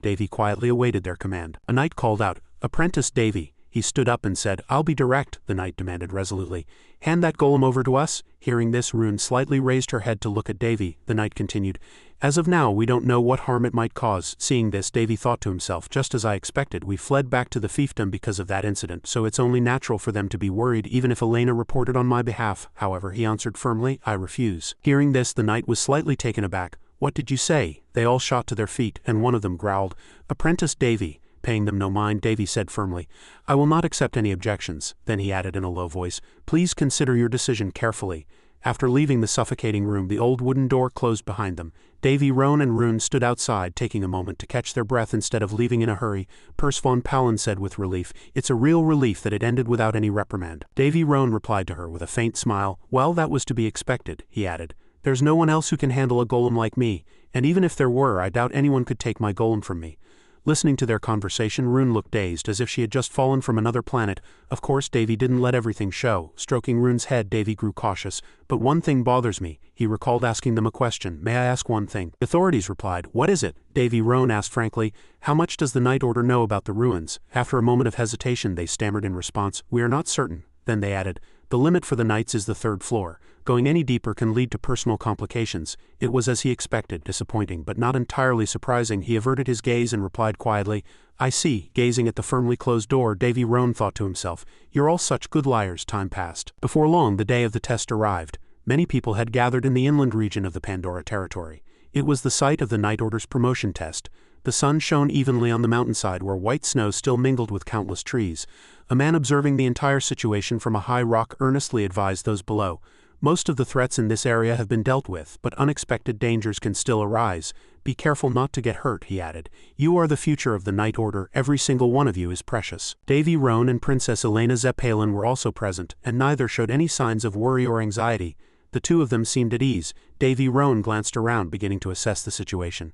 Davy quietly awaited their command. A knight called out, Apprentice Davy. He He stood up and said, "I'll be direct," the knight demanded resolutely. "Hand that golem over to us." Hearing this, Rune slightly raised her head to look at Davy. The knight continued, "As of now, we don't know what harm it might cause." Seeing this, Davy thought to himself, "Just as I expected, we fled back to the fiefdom because of that incident, so it's only natural for them to be worried even if Elena reported on my behalf. However," he answered firmly, "I refuse." Hearing this, the knight was slightly taken aback. "What did you say?" They all shot to their feet, and one of them growled, "Apprentice Davy." Paying them no mind, Davy said firmly, "I will not accept any objections." Then he added in a low voice, "Please consider your decision carefully." After leaving the suffocating room, the old wooden door closed behind them. Davy, Roan and Rune stood outside, taking a moment to catch their breath instead of leaving in a hurry. Purse von Pallen said with relief, "It's a real relief that it ended without any reprimand." Davy Roan replied to her with a faint smile, "Well, that was to be expected," he added. "There's no one else who can handle a golem like me, and even if there were, I doubt anyone could take my golem from me." Listening to their conversation, Rune looked dazed, as if she had just fallen from another planet. Of course, Davy didn't let everything show. Stroking Rune's head, Davy grew cautious. "But one thing bothers me." He recalled asking them a question. "May I ask one thing?" The authorities replied. "What is it?" Davy Roan asked frankly, "How much does the Night Order know about the ruins?" After a moment of hesitation, they stammered in response, "We are not certain." Then they added, "The limit for the Knights is the 3rd floor. Going any deeper can lead to personal complications." It was as he expected, disappointing but not entirely surprising. He averted his gaze and replied quietly, "I see." Gazing at the firmly closed door, Davy Roan thought to himself, "You're all such good liars." Time passed. Before long, the day of the test arrived. Many people had gathered in the inland region of the Pandora territory. It was the site of the Night Order's promotion test. The sun shone evenly on the mountainside where white snow still mingled with countless trees. A man observing the entire situation from a high rock earnestly advised those below, "Most of the threats in this area have been dealt with, but unexpected dangers can still arise. Be careful not to get hurt," he added. "You are the future of the Night Order. Every single one of you is precious." Davy Roan and Princess Elena Zeppelin were also present, and neither showed any signs of worry or anxiety. The two of them seemed at ease. Davy Roan glanced around, beginning to assess the situation.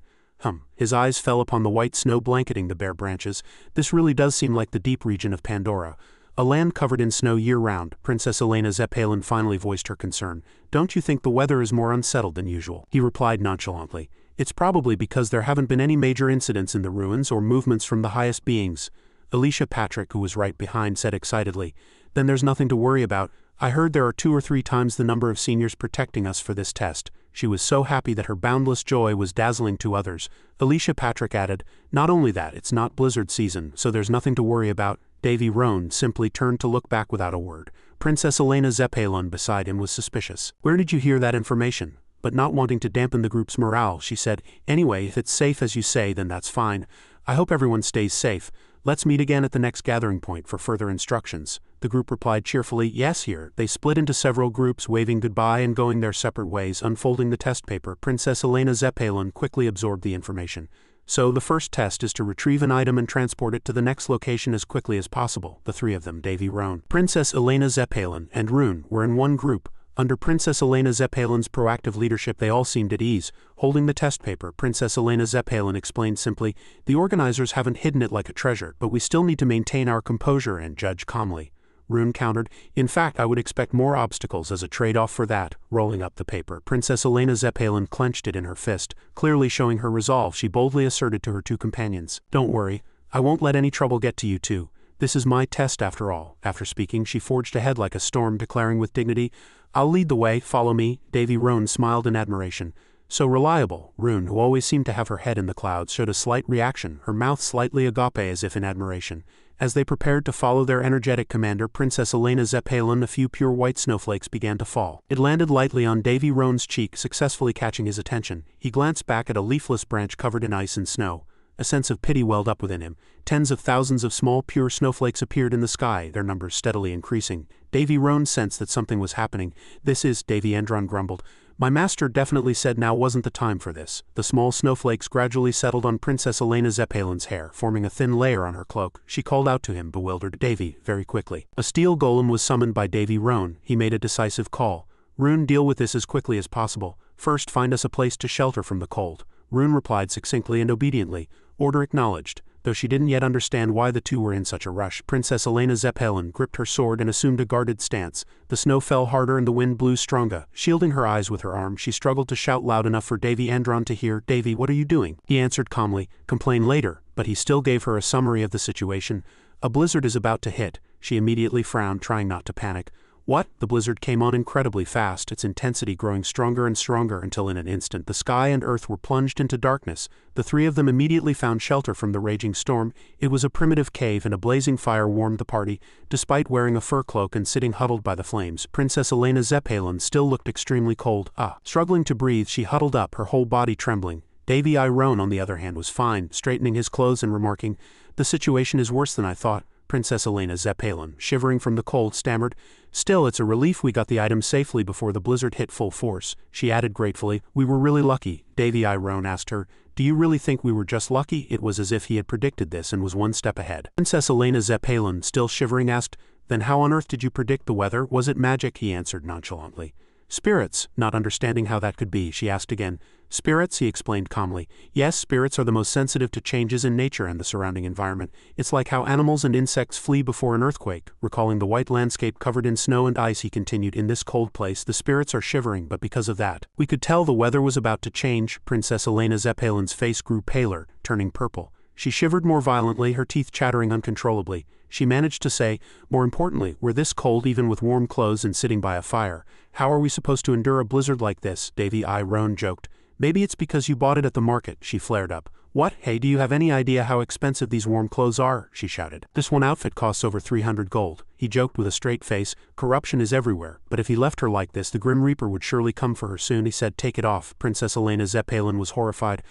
His eyes fell upon the white snow blanketing the bare branches. "This really does seem like the deep region of Pandora. A land covered in snow year-round." Princess Elena Zeppelin finally voiced her concern. "Don't you think the weather is more unsettled than usual?" He replied nonchalantly, "It's probably because there haven't been any major incidents in the ruins or movements from the highest beings." Alicia Patrick, who was right behind, said excitedly, "Then there's nothing to worry about. I heard there are 2 or 3 times the number of seniors protecting us for this test." She was so happy that her boundless joy was dazzling to others. Alicia Patrick added, "Not only that, it's not blizzard season, so there's nothing to worry about." Davy Roan simply turned to look back without a word. Princess Elena Zeppelin beside him was suspicious. "Where did you hear that information?" But not wanting to dampen the group's morale, she said, "Anyway, if it's safe as you say, then that's fine. I hope everyone stays safe. Let's meet again at the next gathering point for further instructions." The group replied cheerfully, "Yes, here." They split into several groups, waving goodbye and going their separate ways. Unfolding the test paper, Princess Elena Zeppelin quickly absorbed the information. "So the first test is to retrieve an item and transport it to the next location as quickly as possible." The 3 of them, Davy Roan, Princess Elena Zeppelin, and Rune, were in one group. Under Princess Elena Zeppelin's proactive leadership, they all seemed at ease. Holding the test paper, Princess Elena Zeppelin explained simply, "The organizers haven't hidden it like a treasure, but we still need to maintain our composure and judge calmly." Rune countered, "In fact, I would expect more obstacles as a trade-off for that." Rolling up the paper, Princess Elena Zeppelin clenched it in her fist. Clearly showing her resolve, she boldly asserted to her 2 companions, "Don't worry, I won't let any trouble get to you two. This is my test after all." After speaking, she forged ahead like a storm, declaring with dignity, "I'll lead the way, follow me." Davy Roan smiled in admiration. "So reliable." Rune, who always seemed to have her head in the clouds, showed a slight reaction, her mouth slightly agape as if in admiration. As they prepared to follow their energetic commander, Princess Elena Zeppelin, a few pure white snowflakes began to fall. It landed lightly on Davy Roan's cheek, successfully catching his attention. He glanced back at a leafless branch covered in ice and snow. A sense of pity welled up within him. Tens of thousands of small pure snowflakes appeared in the sky, their numbers steadily increasing. Davy Roan sensed that something was happening. "This is," Davy Andron grumbled. "My master definitely said now wasn't the time for this." The small snowflakes gradually settled on Princess Elena Zeppelin's hair, forming a thin layer on her cloak. She called out to him, bewildered, "Davy," very quickly. A steel golem was summoned by Davy Roan. He made a decisive call. "Rune, deal with this as quickly as possible. First, find us a place to shelter from the cold." Rune replied succinctly and obediently. Order acknowledged. Though she didn't yet understand why the two were in such a rush, Princess Elena Zeppelin gripped her sword and assumed a guarded stance. The snow fell harder and the wind blew stronger. Shielding her eyes with her arm, she struggled to shout loud enough for Davy Andron to hear. "Davy, what are you doing?" He answered calmly, "Complain later," but he still gave her a summary of the situation. A blizzard is about to hit. She immediately frowned, trying not to panic. What? The blizzard came on incredibly fast, its intensity growing stronger and stronger until in an instant the sky and earth were plunged into darkness. The three of them immediately found shelter from the raging storm. It was a primitive cave, and a blazing fire warmed the party. Despite wearing a fur cloak and sitting huddled by the flames, Princess Elena Zeppelin still looked extremely cold. Struggling to breathe, she huddled up, her whole body trembling. Davy Iron, on the other hand, was fine, straightening his clothes and remarking, "The situation is worse than I thought." Princess Elena Zeppelin, shivering from the cold, stammered, "Still, it's a relief we got the items safely before the blizzard hit full force." She added gratefully, "We were really lucky." Davy Iron asked her, "Do you really think we were just lucky?" It was as if he had predicted this and was one step ahead. Princess Elena Zeppelin, still shivering, asked, "Then how on earth did you predict the weather? Was it magic?" He answered nonchalantly. "Spirits." Not understanding how that could be, she asked again. "Spirits," he explained calmly. "Yes, spirits are the most sensitive to changes in nature and the surrounding environment. It's like how animals and insects flee before an earthquake." Recalling the white landscape covered in snow and ice, he continued, "In this cold place, the spirits are shivering, but because of that, we could tell the weather was about to change." Princess Elena Zeppelin's face grew paler, turning purple. She shivered more violently, her teeth chattering uncontrollably. She managed to say, "More importantly, we're this cold even with warm clothes and sitting by a fire. How are we supposed to endure a blizzard like this?" Davy Iron joked. "Maybe it's because you bought it at the market," she flared up. "What? Hey, do you have any idea how expensive these warm clothes are?" she shouted. "This one outfit costs over 300 gold. He joked with a straight face. Corruption is everywhere, but if he left her like this, the Grim Reaper would surely come for her soon. He said, "Take it off." Princess Elena Zeppelin was horrified.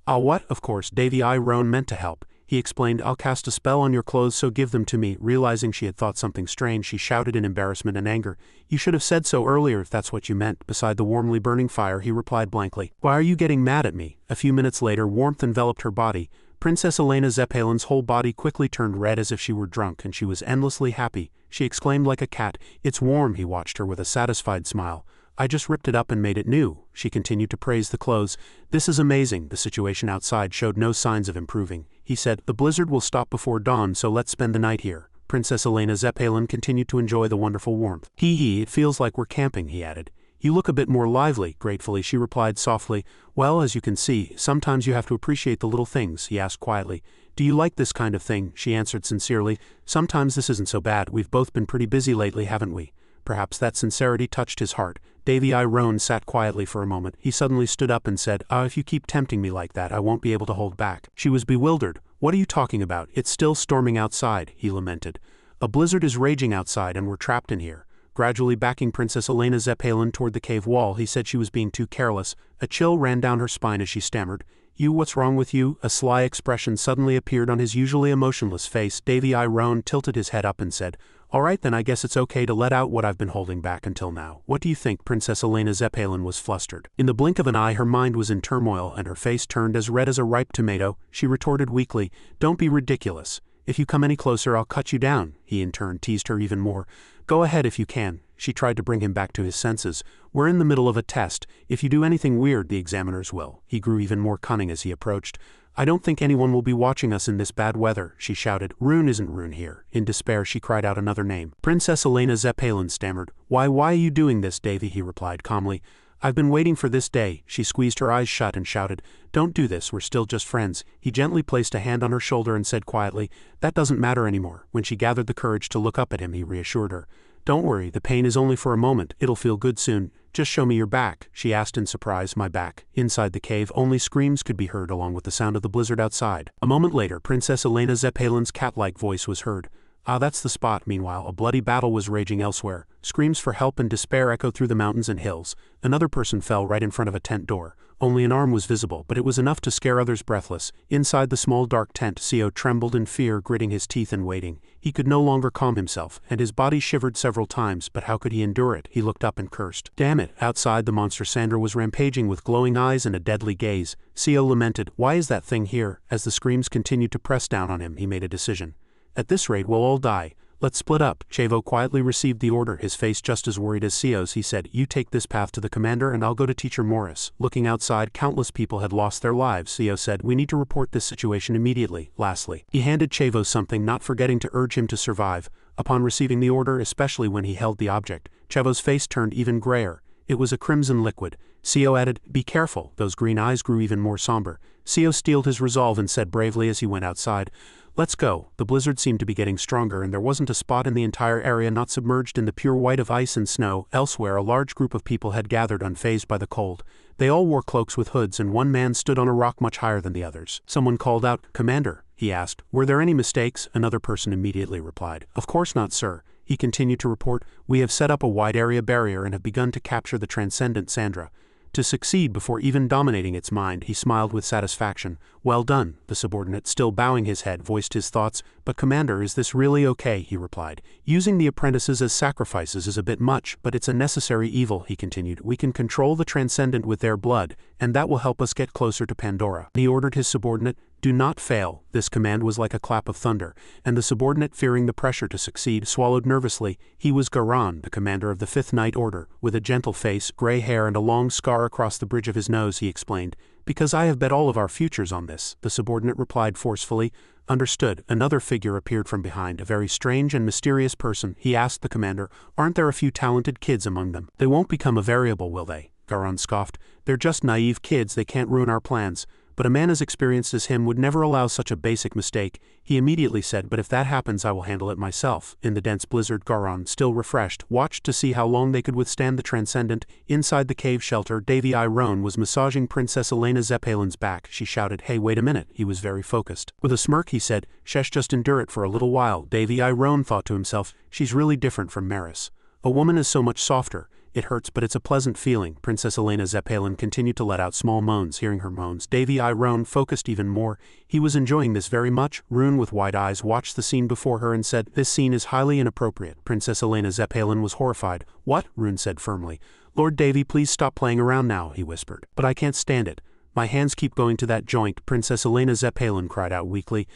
What?" Of course, Davy Iron meant to help. He explained, "I'll cast a spell on your clothes, so give them to me." Realizing she had thought something strange, she shouted in embarrassment and anger, "You should have said so earlier if that's what you meant." Beside the warmly burning fire, he replied blankly, "Why are you getting mad at me?" A few minutes later, warmth enveloped her body. Princess Elena Zeppelin's whole body quickly turned red as if she were drunk, and she was endlessly happy. She exclaimed like a cat, "It's warm." He watched her with a satisfied smile. "I just ripped it up and made it new." She continued to praise the clothes. "This is amazing." The situation outside showed no signs of improving. He said, "The blizzard will stop before dawn, so let's spend the night here." Princess Elena Zeppelin continued to enjoy the wonderful warmth. It feels like we're camping," he added. "You look a bit more lively." Gratefully, she replied softly, "Well, as you can see, sometimes you have to appreciate the little things." He asked quietly, "Do you like this kind of thing?" She answered sincerely, "Sometimes this isn't so bad. We've both been pretty busy lately, haven't we?" Perhaps that sincerity touched his heart. Davy Iron sat quietly for a moment. He suddenly stood up and said, If you keep tempting me like that, I won't be able to hold back." She was bewildered. "What are you talking about? It's still storming outside," he lamented. "A blizzard is raging outside and we're trapped in here." Gradually backing Princess Elena Zeppelin toward the cave wall, he said she was being too careless. A chill ran down her spine as she stammered, What's wrong with you?" A sly expression suddenly appeared on his usually emotionless face. Davy Iron tilted his head up and said, "All right then, I guess it's okay to let out what I've been holding back until now. What do you think?" Princess Elena Zeppelin was flustered. In the blink of an eye, her mind was in turmoil and her face turned as red as a ripe tomato. She retorted weakly, "Don't be ridiculous. If you come any closer, I'll cut you down." He in turn teased her even more. "Go ahead if you can." She tried to bring him back to his senses. "We're in the middle of a test. If you do anything weird, the examiners will." He grew even more cunning as he approached. "I don't think anyone will be watching us in this bad weather," she shouted. "Rune isn't Rune here." In despair, she cried out another name. Princess Elena Zeppelin stammered. Why are you doing this, Davy?" He replied calmly. "I've been waiting for this day." She squeezed her eyes shut and shouted, "Don't do this, we're still just friends." He gently placed a hand on her shoulder and said quietly, "That doesn't matter anymore." When she gathered the courage to look up at him, he reassured her. "Don't worry, the pain is only for a moment, it'll feel good soon. Just show me your back," she asked in surprise. "My back." Inside the cave, only screams could be heard along with the sound of the blizzard outside. A moment later, Princess Elena Zeppelin's cat-like voice was heard. That's the spot. Meanwhile, a bloody battle was raging elsewhere. Screams for help and despair echoed through the mountains and hills. Another person fell right in front of a tent door. Only an arm was visible, but it was enough to scare others breathless. Inside the small dark tent, Seo trembled in fear, gritting his teeth and waiting. He could no longer calm himself, and his body shivered several times, but how could he endure it? He looked up and cursed. Damn it! Outside, the monster Sandra was rampaging with glowing eyes and a deadly gaze. Seo lamented, "Why is that thing here?" As the screams continued to press down on him, he made a decision. "At this rate, we'll all die. Let's split up." Chavo quietly received the order, his face just as worried as Seo's. He said, "You take this path to the commander and I'll go to Teacher Morris." Looking outside, countless people had lost their lives. Seo said, "We need to report this situation immediately." Lastly, he handed Chavo something, not forgetting to urge him to survive. Upon receiving the order, especially when he held the object, Chavo's face turned even grayer. It was a crimson liquid. Seo added, "Be careful." Those green eyes grew even more somber. Seo steeled his resolve and said bravely as he went outside, Let's go. The blizzard seemed to be getting stronger and there wasn't a spot in the entire area not submerged in the pure white of ice and snow. Elsewhere, a large group of people had gathered unfazed by the cold. They all wore cloaks with hoods and one man stood on a rock much higher than the others. Someone called out, "Commander," he asked. "Were there any mistakes?" Another person immediately replied, "Of course not, sir." He continued to report, "We have set up a wide area barrier and have begun to capture the transcendent Sandra. To succeed before even dominating its mind." He smiled with satisfaction. "Well done." The subordinate, still bowing his head, voiced his thoughts. "But Commander, is this really okay?" he replied. "Using the apprentices as sacrifices is a bit much, but it's a necessary evil," he continued. "We can control the transcendent with their blood, and that will help us get closer to Pandora." He ordered his subordinate, "Do not fail." This command was like a clap of thunder, and the subordinate, fearing the pressure to succeed, swallowed nervously. He was Garan, the commander of the 5th Night Order. With a gentle face, gray hair and a long scar across the bridge of his nose, he explained, "Because I have bet all of our futures on this." The subordinate replied forcefully, "Understood." Another figure appeared from behind, a very strange and mysterious person. He asked the commander, "Aren't there a few talented kids among them? They won't become a variable, will they?" Garan scoffed, "They're just naive kids, they can't ruin our plans. But a man as experienced as him would never allow such a basic mistake." He immediately said, "But if that happens, I will handle it myself." In the dense blizzard, Garan, still refreshed, watched to see how long they could withstand the transcendent. Inside the cave shelter, Davy Iron was massaging Princess Elena Zeppelin's back. She shouted, "Hey, wait a minute." He was very focused. With a smirk, he said, "Shesh, just endure it for a little while." Davy Iron thought to himself, "She's really different from Maris. A woman is so much softer. It hurts, but it's a pleasant feeling." Princess Elena Zeppelin continued to let out small moans. Hearing her moans, Davy Iron focused even more. He was enjoying this very much. Rune, with wide eyes, watched the scene before her and said, "This scene is highly inappropriate." Princess Elena Zeppelin was horrified. "What?" Rune said firmly. "Lord Davy, please stop playing around now," he whispered. "But I can't stand it. My hands keep going to that joint." Princess Elena Zeppelin cried out weakly.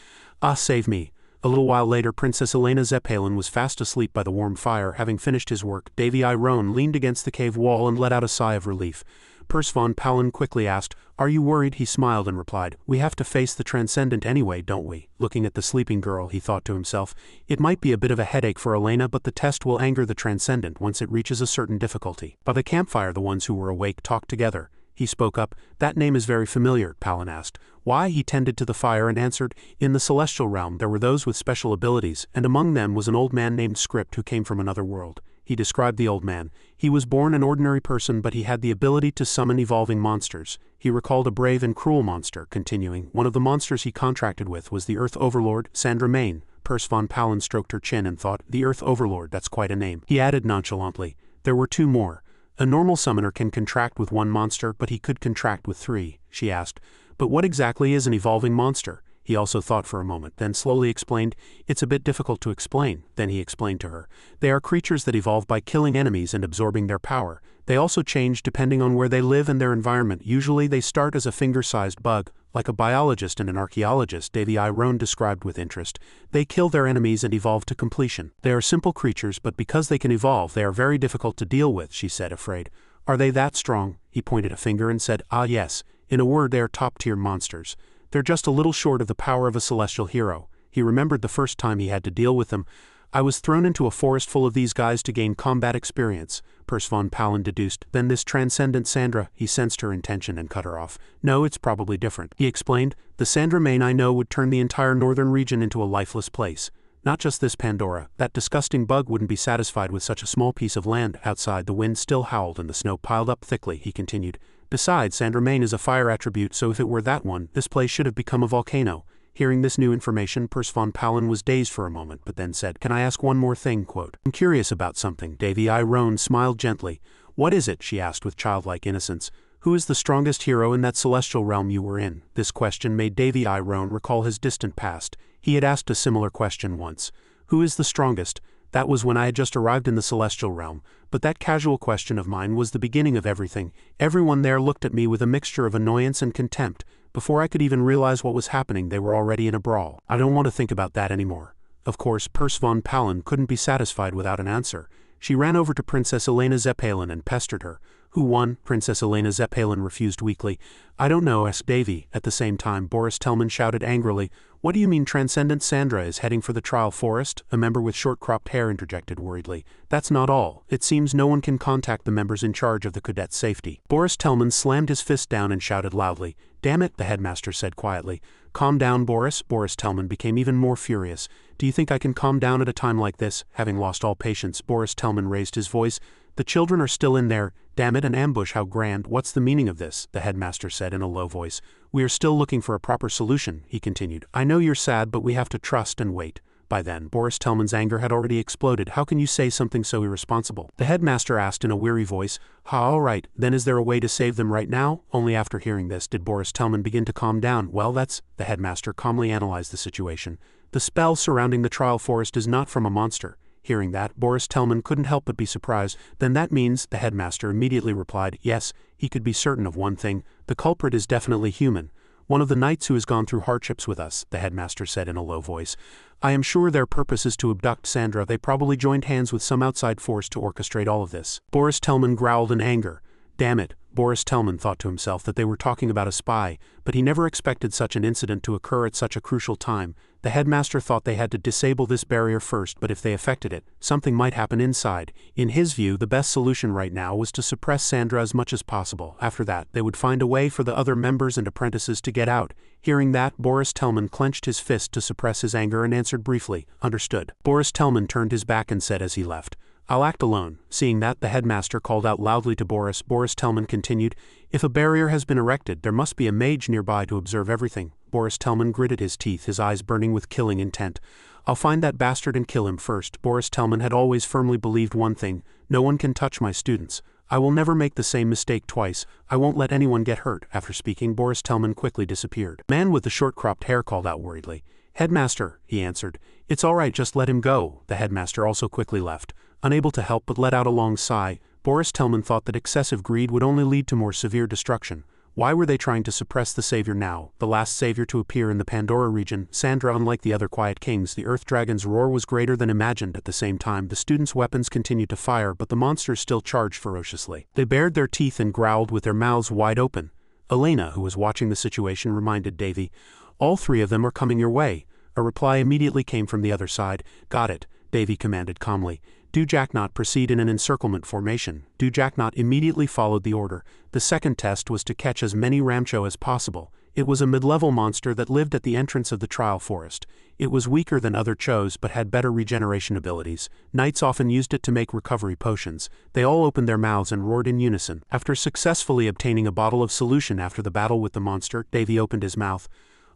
"Ah, save me." A little while later, Princess Elena Zeppelin was fast asleep by the warm fire. Having finished his work, Davy Iron leaned against the cave wall and let out a sigh of relief. Pers von Palin quickly asked, "Are you worried?" He smiled and replied, "We have to face the transcendent anyway, don't we?" Looking at the sleeping girl, he thought to himself, "It might be a bit of a headache for Elena, but the test will anger the transcendent once it reaches a certain difficulty." By the campfire, the ones who were awake talked together. He spoke up. "That name is very familiar," Palin asked. "Why?" He tended to the fire and answered, "In the celestial realm there were those with special abilities, and among them was an old man named Script who came from another world." He described the old man. He was born an ordinary person, but he had the ability to summon evolving monsters. He recalled a brave and cruel monster, continuing, "One of the monsters he contracted with was the Earth Overlord, Sandra Main." Pers von Palin stroked her chin and thought, "The Earth Overlord, that's quite a name." He added nonchalantly, "There were 2 more. A normal summoner can contract with 1 monster, but he could contract with 3. She asked, "But what exactly is an evolving monster?" He also thought for a moment, then slowly explained, "It's a bit difficult to explain." Then he explained to her, "They are creatures that evolve by killing enemies and absorbing their power. They also change depending on where they live and their environment. Usually they start as a finger-sized bug, like a biologist and an archaeologist," Davy Iron described with interest. "They kill their enemies and evolve to completion. They are simple creatures, but because they can evolve, they are very difficult to deal with," she said, afraid. "Are they that strong?" He pointed a finger and said, "Ah yes. In a word, they are top-tier monsters. They're just a little short of the power of a celestial hero." He remembered the first time he had to deal with them. "I was thrown into a forest full of these guys to gain combat experience," Pers von Palin deduced. "Then this transcendent Sandra," he sensed her intention and cut her off. "No, it's probably different," he explained. "The Sandra Main I know would turn the entire northern region into a lifeless place. Not just this Pandora. That disgusting bug wouldn't be satisfied with such a small piece of land." Outside, the wind still howled and the snow piled up thickly. He continued, "Besides, Sandra Main is a fire attribute, so if it were that one, this place should have become a volcano." Hearing this new information, Pers von Palin was dazed for a moment, but then said, "Can I ask one more thing?" Quote, "I'm curious about something." Davy Iron smiled gently. "What is it?" she asked with childlike innocence. "Who is the strongest hero in that celestial realm you were in?" This question made Davy Iron recall his distant past. He had asked a similar question once. "Who is the strongest?" That was when I had just arrived in the celestial realm, but that casual question of mine was the beginning of everything. Everyone there looked at me with a mixture of annoyance and contempt. Before I could even realize what was happening, they were already in a brawl. I don't want to think about that anymore. Of course, Pers von Palin couldn't be satisfied without an answer. She ran over to Princess Elena Zeppelin and pestered her. Who won? Princess Elena Zeppelin refused weakly. I don't know, asked Davy. At the same time, Boris Tellman shouted angrily. What do you mean Transcendent Sandra is heading for the trial forest? A member with short-cropped hair interjected worriedly. That's not all. It seems no one can contact the members in charge of the cadets' safety. Boris Tellman slammed his fist down and shouted loudly. Damn it, the headmaster said quietly. Calm down, Boris. Boris Tellman became even more furious. Do you think I can calm down at a time like this? Having lost all patience, Boris Tellman raised his voice. The children are still in there. Damn it, an ambush, how grand. What's the meaning of this? The headmaster said in a low voice. We are still looking for a proper solution, he continued. I know you're sad, but we have to trust and wait. By then, Boris Tellman's anger had already exploded. How can you say something so irresponsible? The headmaster asked in a weary voice. All right, then is there a way to save them right now? Only after hearing this did Boris Tellman begin to calm down. Well, the headmaster calmly analyzed the situation. The spell surrounding the trial forest is not from a monster. Hearing that, Boris Tellman couldn't help but be surprised. Then that means, the headmaster immediately replied, yes, he could be certain of one thing. The culprit is definitely human. One of the knights who has gone through hardships with us, the headmaster said in a low voice. I am sure their purpose is to abduct Sandra. They probably joined hands with some outside force to orchestrate all of this. Boris Tellman growled in anger. Damn it, Boris Tellman thought to himself that they were talking about a spy, but he never expected such an incident to occur at such a crucial time. The headmaster thought they had to disable this barrier first, but if they affected it, something might happen inside. In his view, the best solution right now was to suppress Sandra as much as possible. After that, they would find a way for the other members and apprentices to get out. Hearing that, Boris Tellman clenched his fist to suppress his anger and answered briefly, understood. Boris Tellman turned his back and said as he left, I'll act alone. Seeing that, the headmaster called out loudly to Boris. Boris Tellman continued, if a barrier has been erected, there must be a mage nearby to observe everything. Boris Tellman gritted his teeth, his eyes burning with killing intent. I'll find that bastard and kill him first. Boris Tellman had always firmly believed one thing, no one can touch my students. I will never make the same mistake twice. I won't let anyone get hurt. After speaking, Boris Tellman quickly disappeared. The man with the short-cropped hair called out worriedly. Headmaster, he answered. It's all right, just let him go. The headmaster also quickly left. Unable to help but let out a long sigh, Boris Tellman thought that excessive greed would only lead to more severe destruction. Why were they trying to suppress the savior now, the last savior to appear in the Pandora region? Sandra, unlike the other quiet kings, the Earth Dragon's roar was greater than imagined. At the same time, the students' weapons continued to fire, but the monsters still charged ferociously. They bared their teeth and growled with their mouths wide open. Elena, who was watching the situation, reminded Davy, all three of them are coming your way. A reply immediately came from the other side. Got it, Davy commanded calmly. Do Jacknot proceed in an encirclement formation. Do Jacknot immediately followed the order. The second test was to catch as many Ramcho as possible. It was a mid-level monster that lived at the entrance of the trial forest. It was weaker than other Chos but had better regeneration abilities. Knights often used it to make recovery potions. They all opened their mouths and roared in unison. After successfully obtaining a bottle of solution after the battle with the monster, Davy opened his mouth.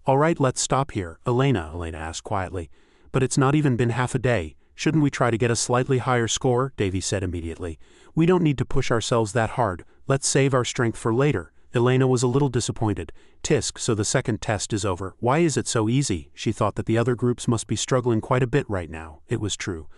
All right, let's stop here. Elena asked quietly. But it's not even been half a day. Shouldn't we try to get a slightly higher score? Davy said immediately. We don't need to push ourselves that hard. Let's save our strength for later. Elena was a little disappointed. Tisk, so the second test is over. Why is it so easy? She thought that the other groups must be struggling quite a bit right now. It was true.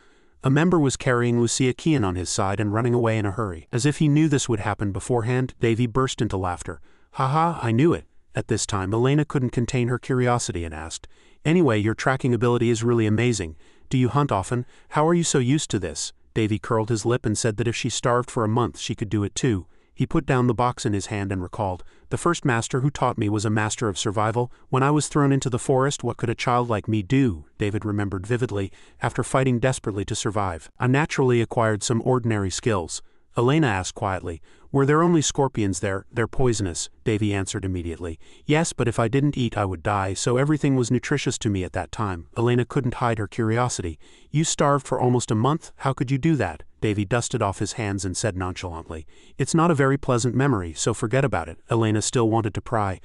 A member was carrying Lucia Kian on his side and running away in a hurry. As if he knew this would happen beforehand, Davy burst into laughter. Haha, I knew it. At this time, Elena couldn't contain her curiosity and asked, Anyway, your tracking ability is really amazing. Do you hunt often? How are you so used to this? Davy curled his lip and said that if she starved for a month she could do it too. He put down the box in his hand and recalled, the first master who taught me was a master of survival. When I was thrown into the forest, what could a child like me do? David remembered vividly, after fighting desperately to survive. I naturally acquired some ordinary skills. Elena asked quietly, were there only scorpions there? They're poisonous, Davy answered immediately. Yes, but if I didn't eat I would die, so everything was nutritious to me at that time. Elena couldn't hide her curiosity. You starved for almost a month? How could you do that? Davy dusted off his hands and said nonchalantly, It's not a very pleasant memory, so forget about it. Elena still wanted to pry.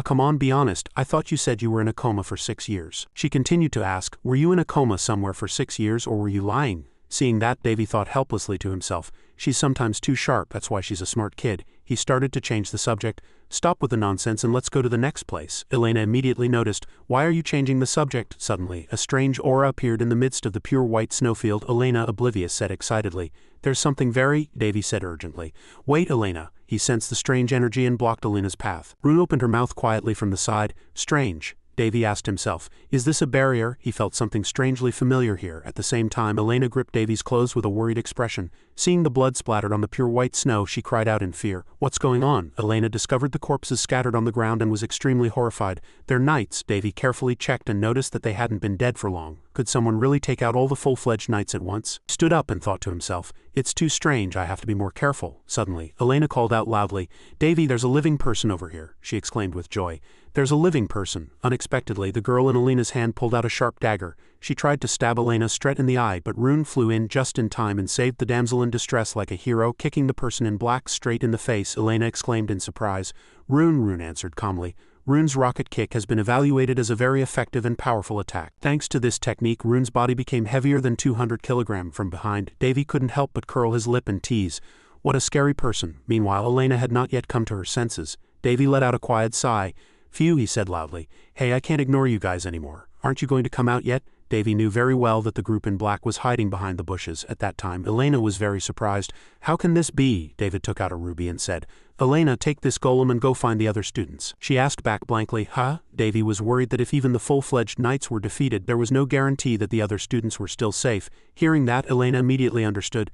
Come on, be honest, I thought you said you were in a coma for 6 years. She continued to ask, were you in a coma somewhere for 6 years or were you lying? Seeing that, Davy thought helplessly to himself, she's sometimes too sharp, that's why she's a smart kid. He started to change the subject. Stop with the nonsense and let's go to the next place. Elena immediately noticed, why are you changing the subject? Suddenly, a strange aura appeared in the midst of the pure white snowfield. Elena, oblivious, said excitedly, there's something very, Davy said urgently. Wait, Elena. He sensed the strange energy and blocked Elena's path. Rune opened her mouth quietly from the side. Strange. Davy asked himself. Is this a barrier? He felt something strangely familiar here. At the same time, Elena gripped Davy's clothes with a worried expression. Seeing the blood splattered on the pure white snow, she cried out in fear. What's going on? Elena discovered the corpses scattered on the ground and was extremely horrified. They're knights. Davy carefully checked and noticed that they hadn't been dead for long. Could someone really take out all the full-fledged knights at once? He stood up and thought to himself, it's too strange, I have to be more careful. Suddenly, Elena called out loudly, Davy, there's a living person over here, she exclaimed with joy. There's a living person. Unexpectedly, the girl in Elena's hand pulled out a sharp dagger. She tried to stab Elena straight in the eye, but Rune flew in just in time and saved the damsel in distress like a hero, kicking the person in black straight in the face. Elena exclaimed in surprise. Rune answered calmly. Rune's rocket kick has been evaluated as a very effective and powerful attack. Thanks to this technique, Rune's body became heavier than 200 kilograms from behind. Davy couldn't help but curl his lip and tease. What a scary person. Meanwhile, Elena had not yet come to her senses. Davy let out a quiet sigh. Phew, he said loudly. Hey, I can't ignore you guys anymore. Aren't you going to come out yet? Davy knew very well that the group in black was hiding behind the bushes. At that time, Elena was very surprised. How can this be? David took out a ruby and said, Elena, take this golem and go find the other students. She asked back blankly, huh? Davy was worried that if even the full-fledged knights were defeated, there was no guarantee that the other students were still safe. Hearing that, Elena immediately understood.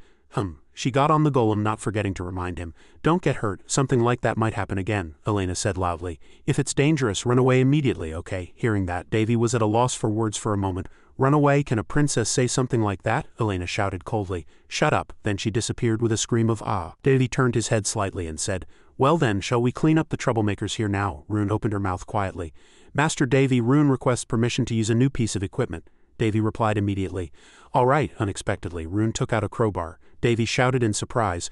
She got on the golem, not forgetting to remind him. Don't get hurt, something like that might happen again, Elena said loudly. If it's dangerous, run away immediately, okay? Hearing that, Davy was at a loss for words for a moment. Run away? Can a princess say something like that? Elena shouted coldly. Shut up. Then she disappeared with a scream of ah. Davy turned his head slightly and said, well then, shall we clean up the troublemakers here now? Rune opened her mouth quietly. Master Davy, Rune requests permission to use a new piece of equipment. Davy replied immediately. All right. Unexpectedly, Rune took out a crowbar. Davy shouted in surprise.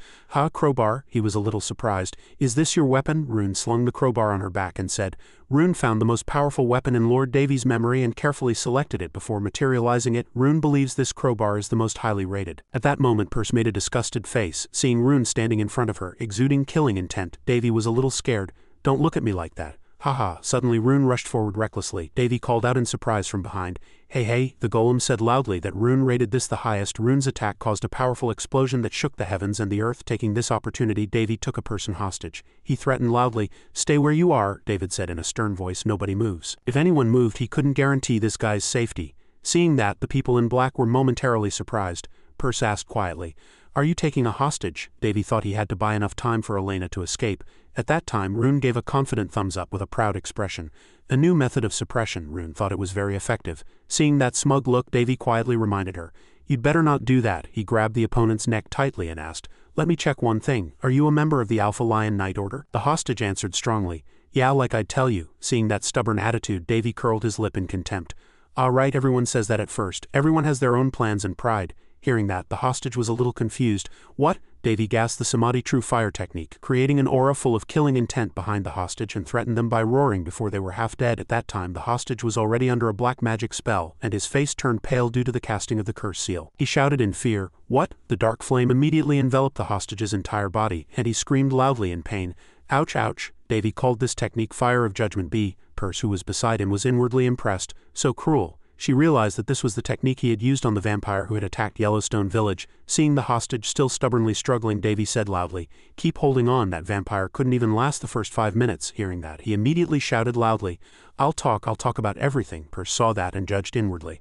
Crowbar? He was a little surprised. Is this your weapon? Rune slung the crowbar on her back and said. Rune found the most powerful weapon in Lord Davy's memory and carefully selected it before materializing it. Rune believes this crowbar is the most highly rated. At that moment, Perse made a disgusted face. Seeing Rune standing in front of her, exuding killing intent, Davy was a little scared. Don't look at me like that. Haha. Suddenly Rune rushed forward recklessly. Davy called out in surprise from behind. Hey, the golem said loudly that Rune rated this the highest. Rune's attack caused a powerful explosion that shook the heavens and the earth. Taking this opportunity, Davy took a person hostage. He threatened loudly. Stay where you are, David said in a stern voice. Nobody moves. If anyone moved, he couldn't guarantee this guy's safety. Seeing that, the people in black were momentarily surprised. Perse asked quietly, Are you taking a hostage? Davy thought he had to buy enough time for Elena to escape. At that time, Rune gave a confident thumbs up with a proud expression. A new method of suppression. Rune thought it was very effective. Seeing that smug look, Davy quietly reminded her. You'd better not do that. He grabbed the opponent's neck tightly and asked, Let me check one thing. Are you a member of the Alpha Lion Knight Order? The hostage answered strongly. Yeah, like I'd tell you. Seeing that stubborn attitude, Davy curled his lip in contempt. All right, everyone says that at first. Everyone has their own plans and pride. Hearing that, the hostage was a little confused. What? Davy gasped the Samadhi True Fire technique, creating an aura full of killing intent behind the hostage and threatened them by roaring before they were half dead. At that time, the hostage was already under a black magic spell, and his face turned pale due to the casting of the curse seal. He shouted in fear, What? The dark flame immediately enveloped the hostage's entire body, and he screamed loudly in pain. Ouch, ouch. Davy called this technique Fire of Judgment B. Perse, who was beside him, was inwardly impressed. So cruel. She realized that this was the technique he had used on the vampire who had attacked Yellowstone Village. Seeing the hostage still stubbornly struggling, Davy said loudly, Keep holding on, that vampire couldn't even last the first 5 minutes. Hearing that, he immediately shouted loudly, I'll talk about everything. Perse saw that and judged inwardly.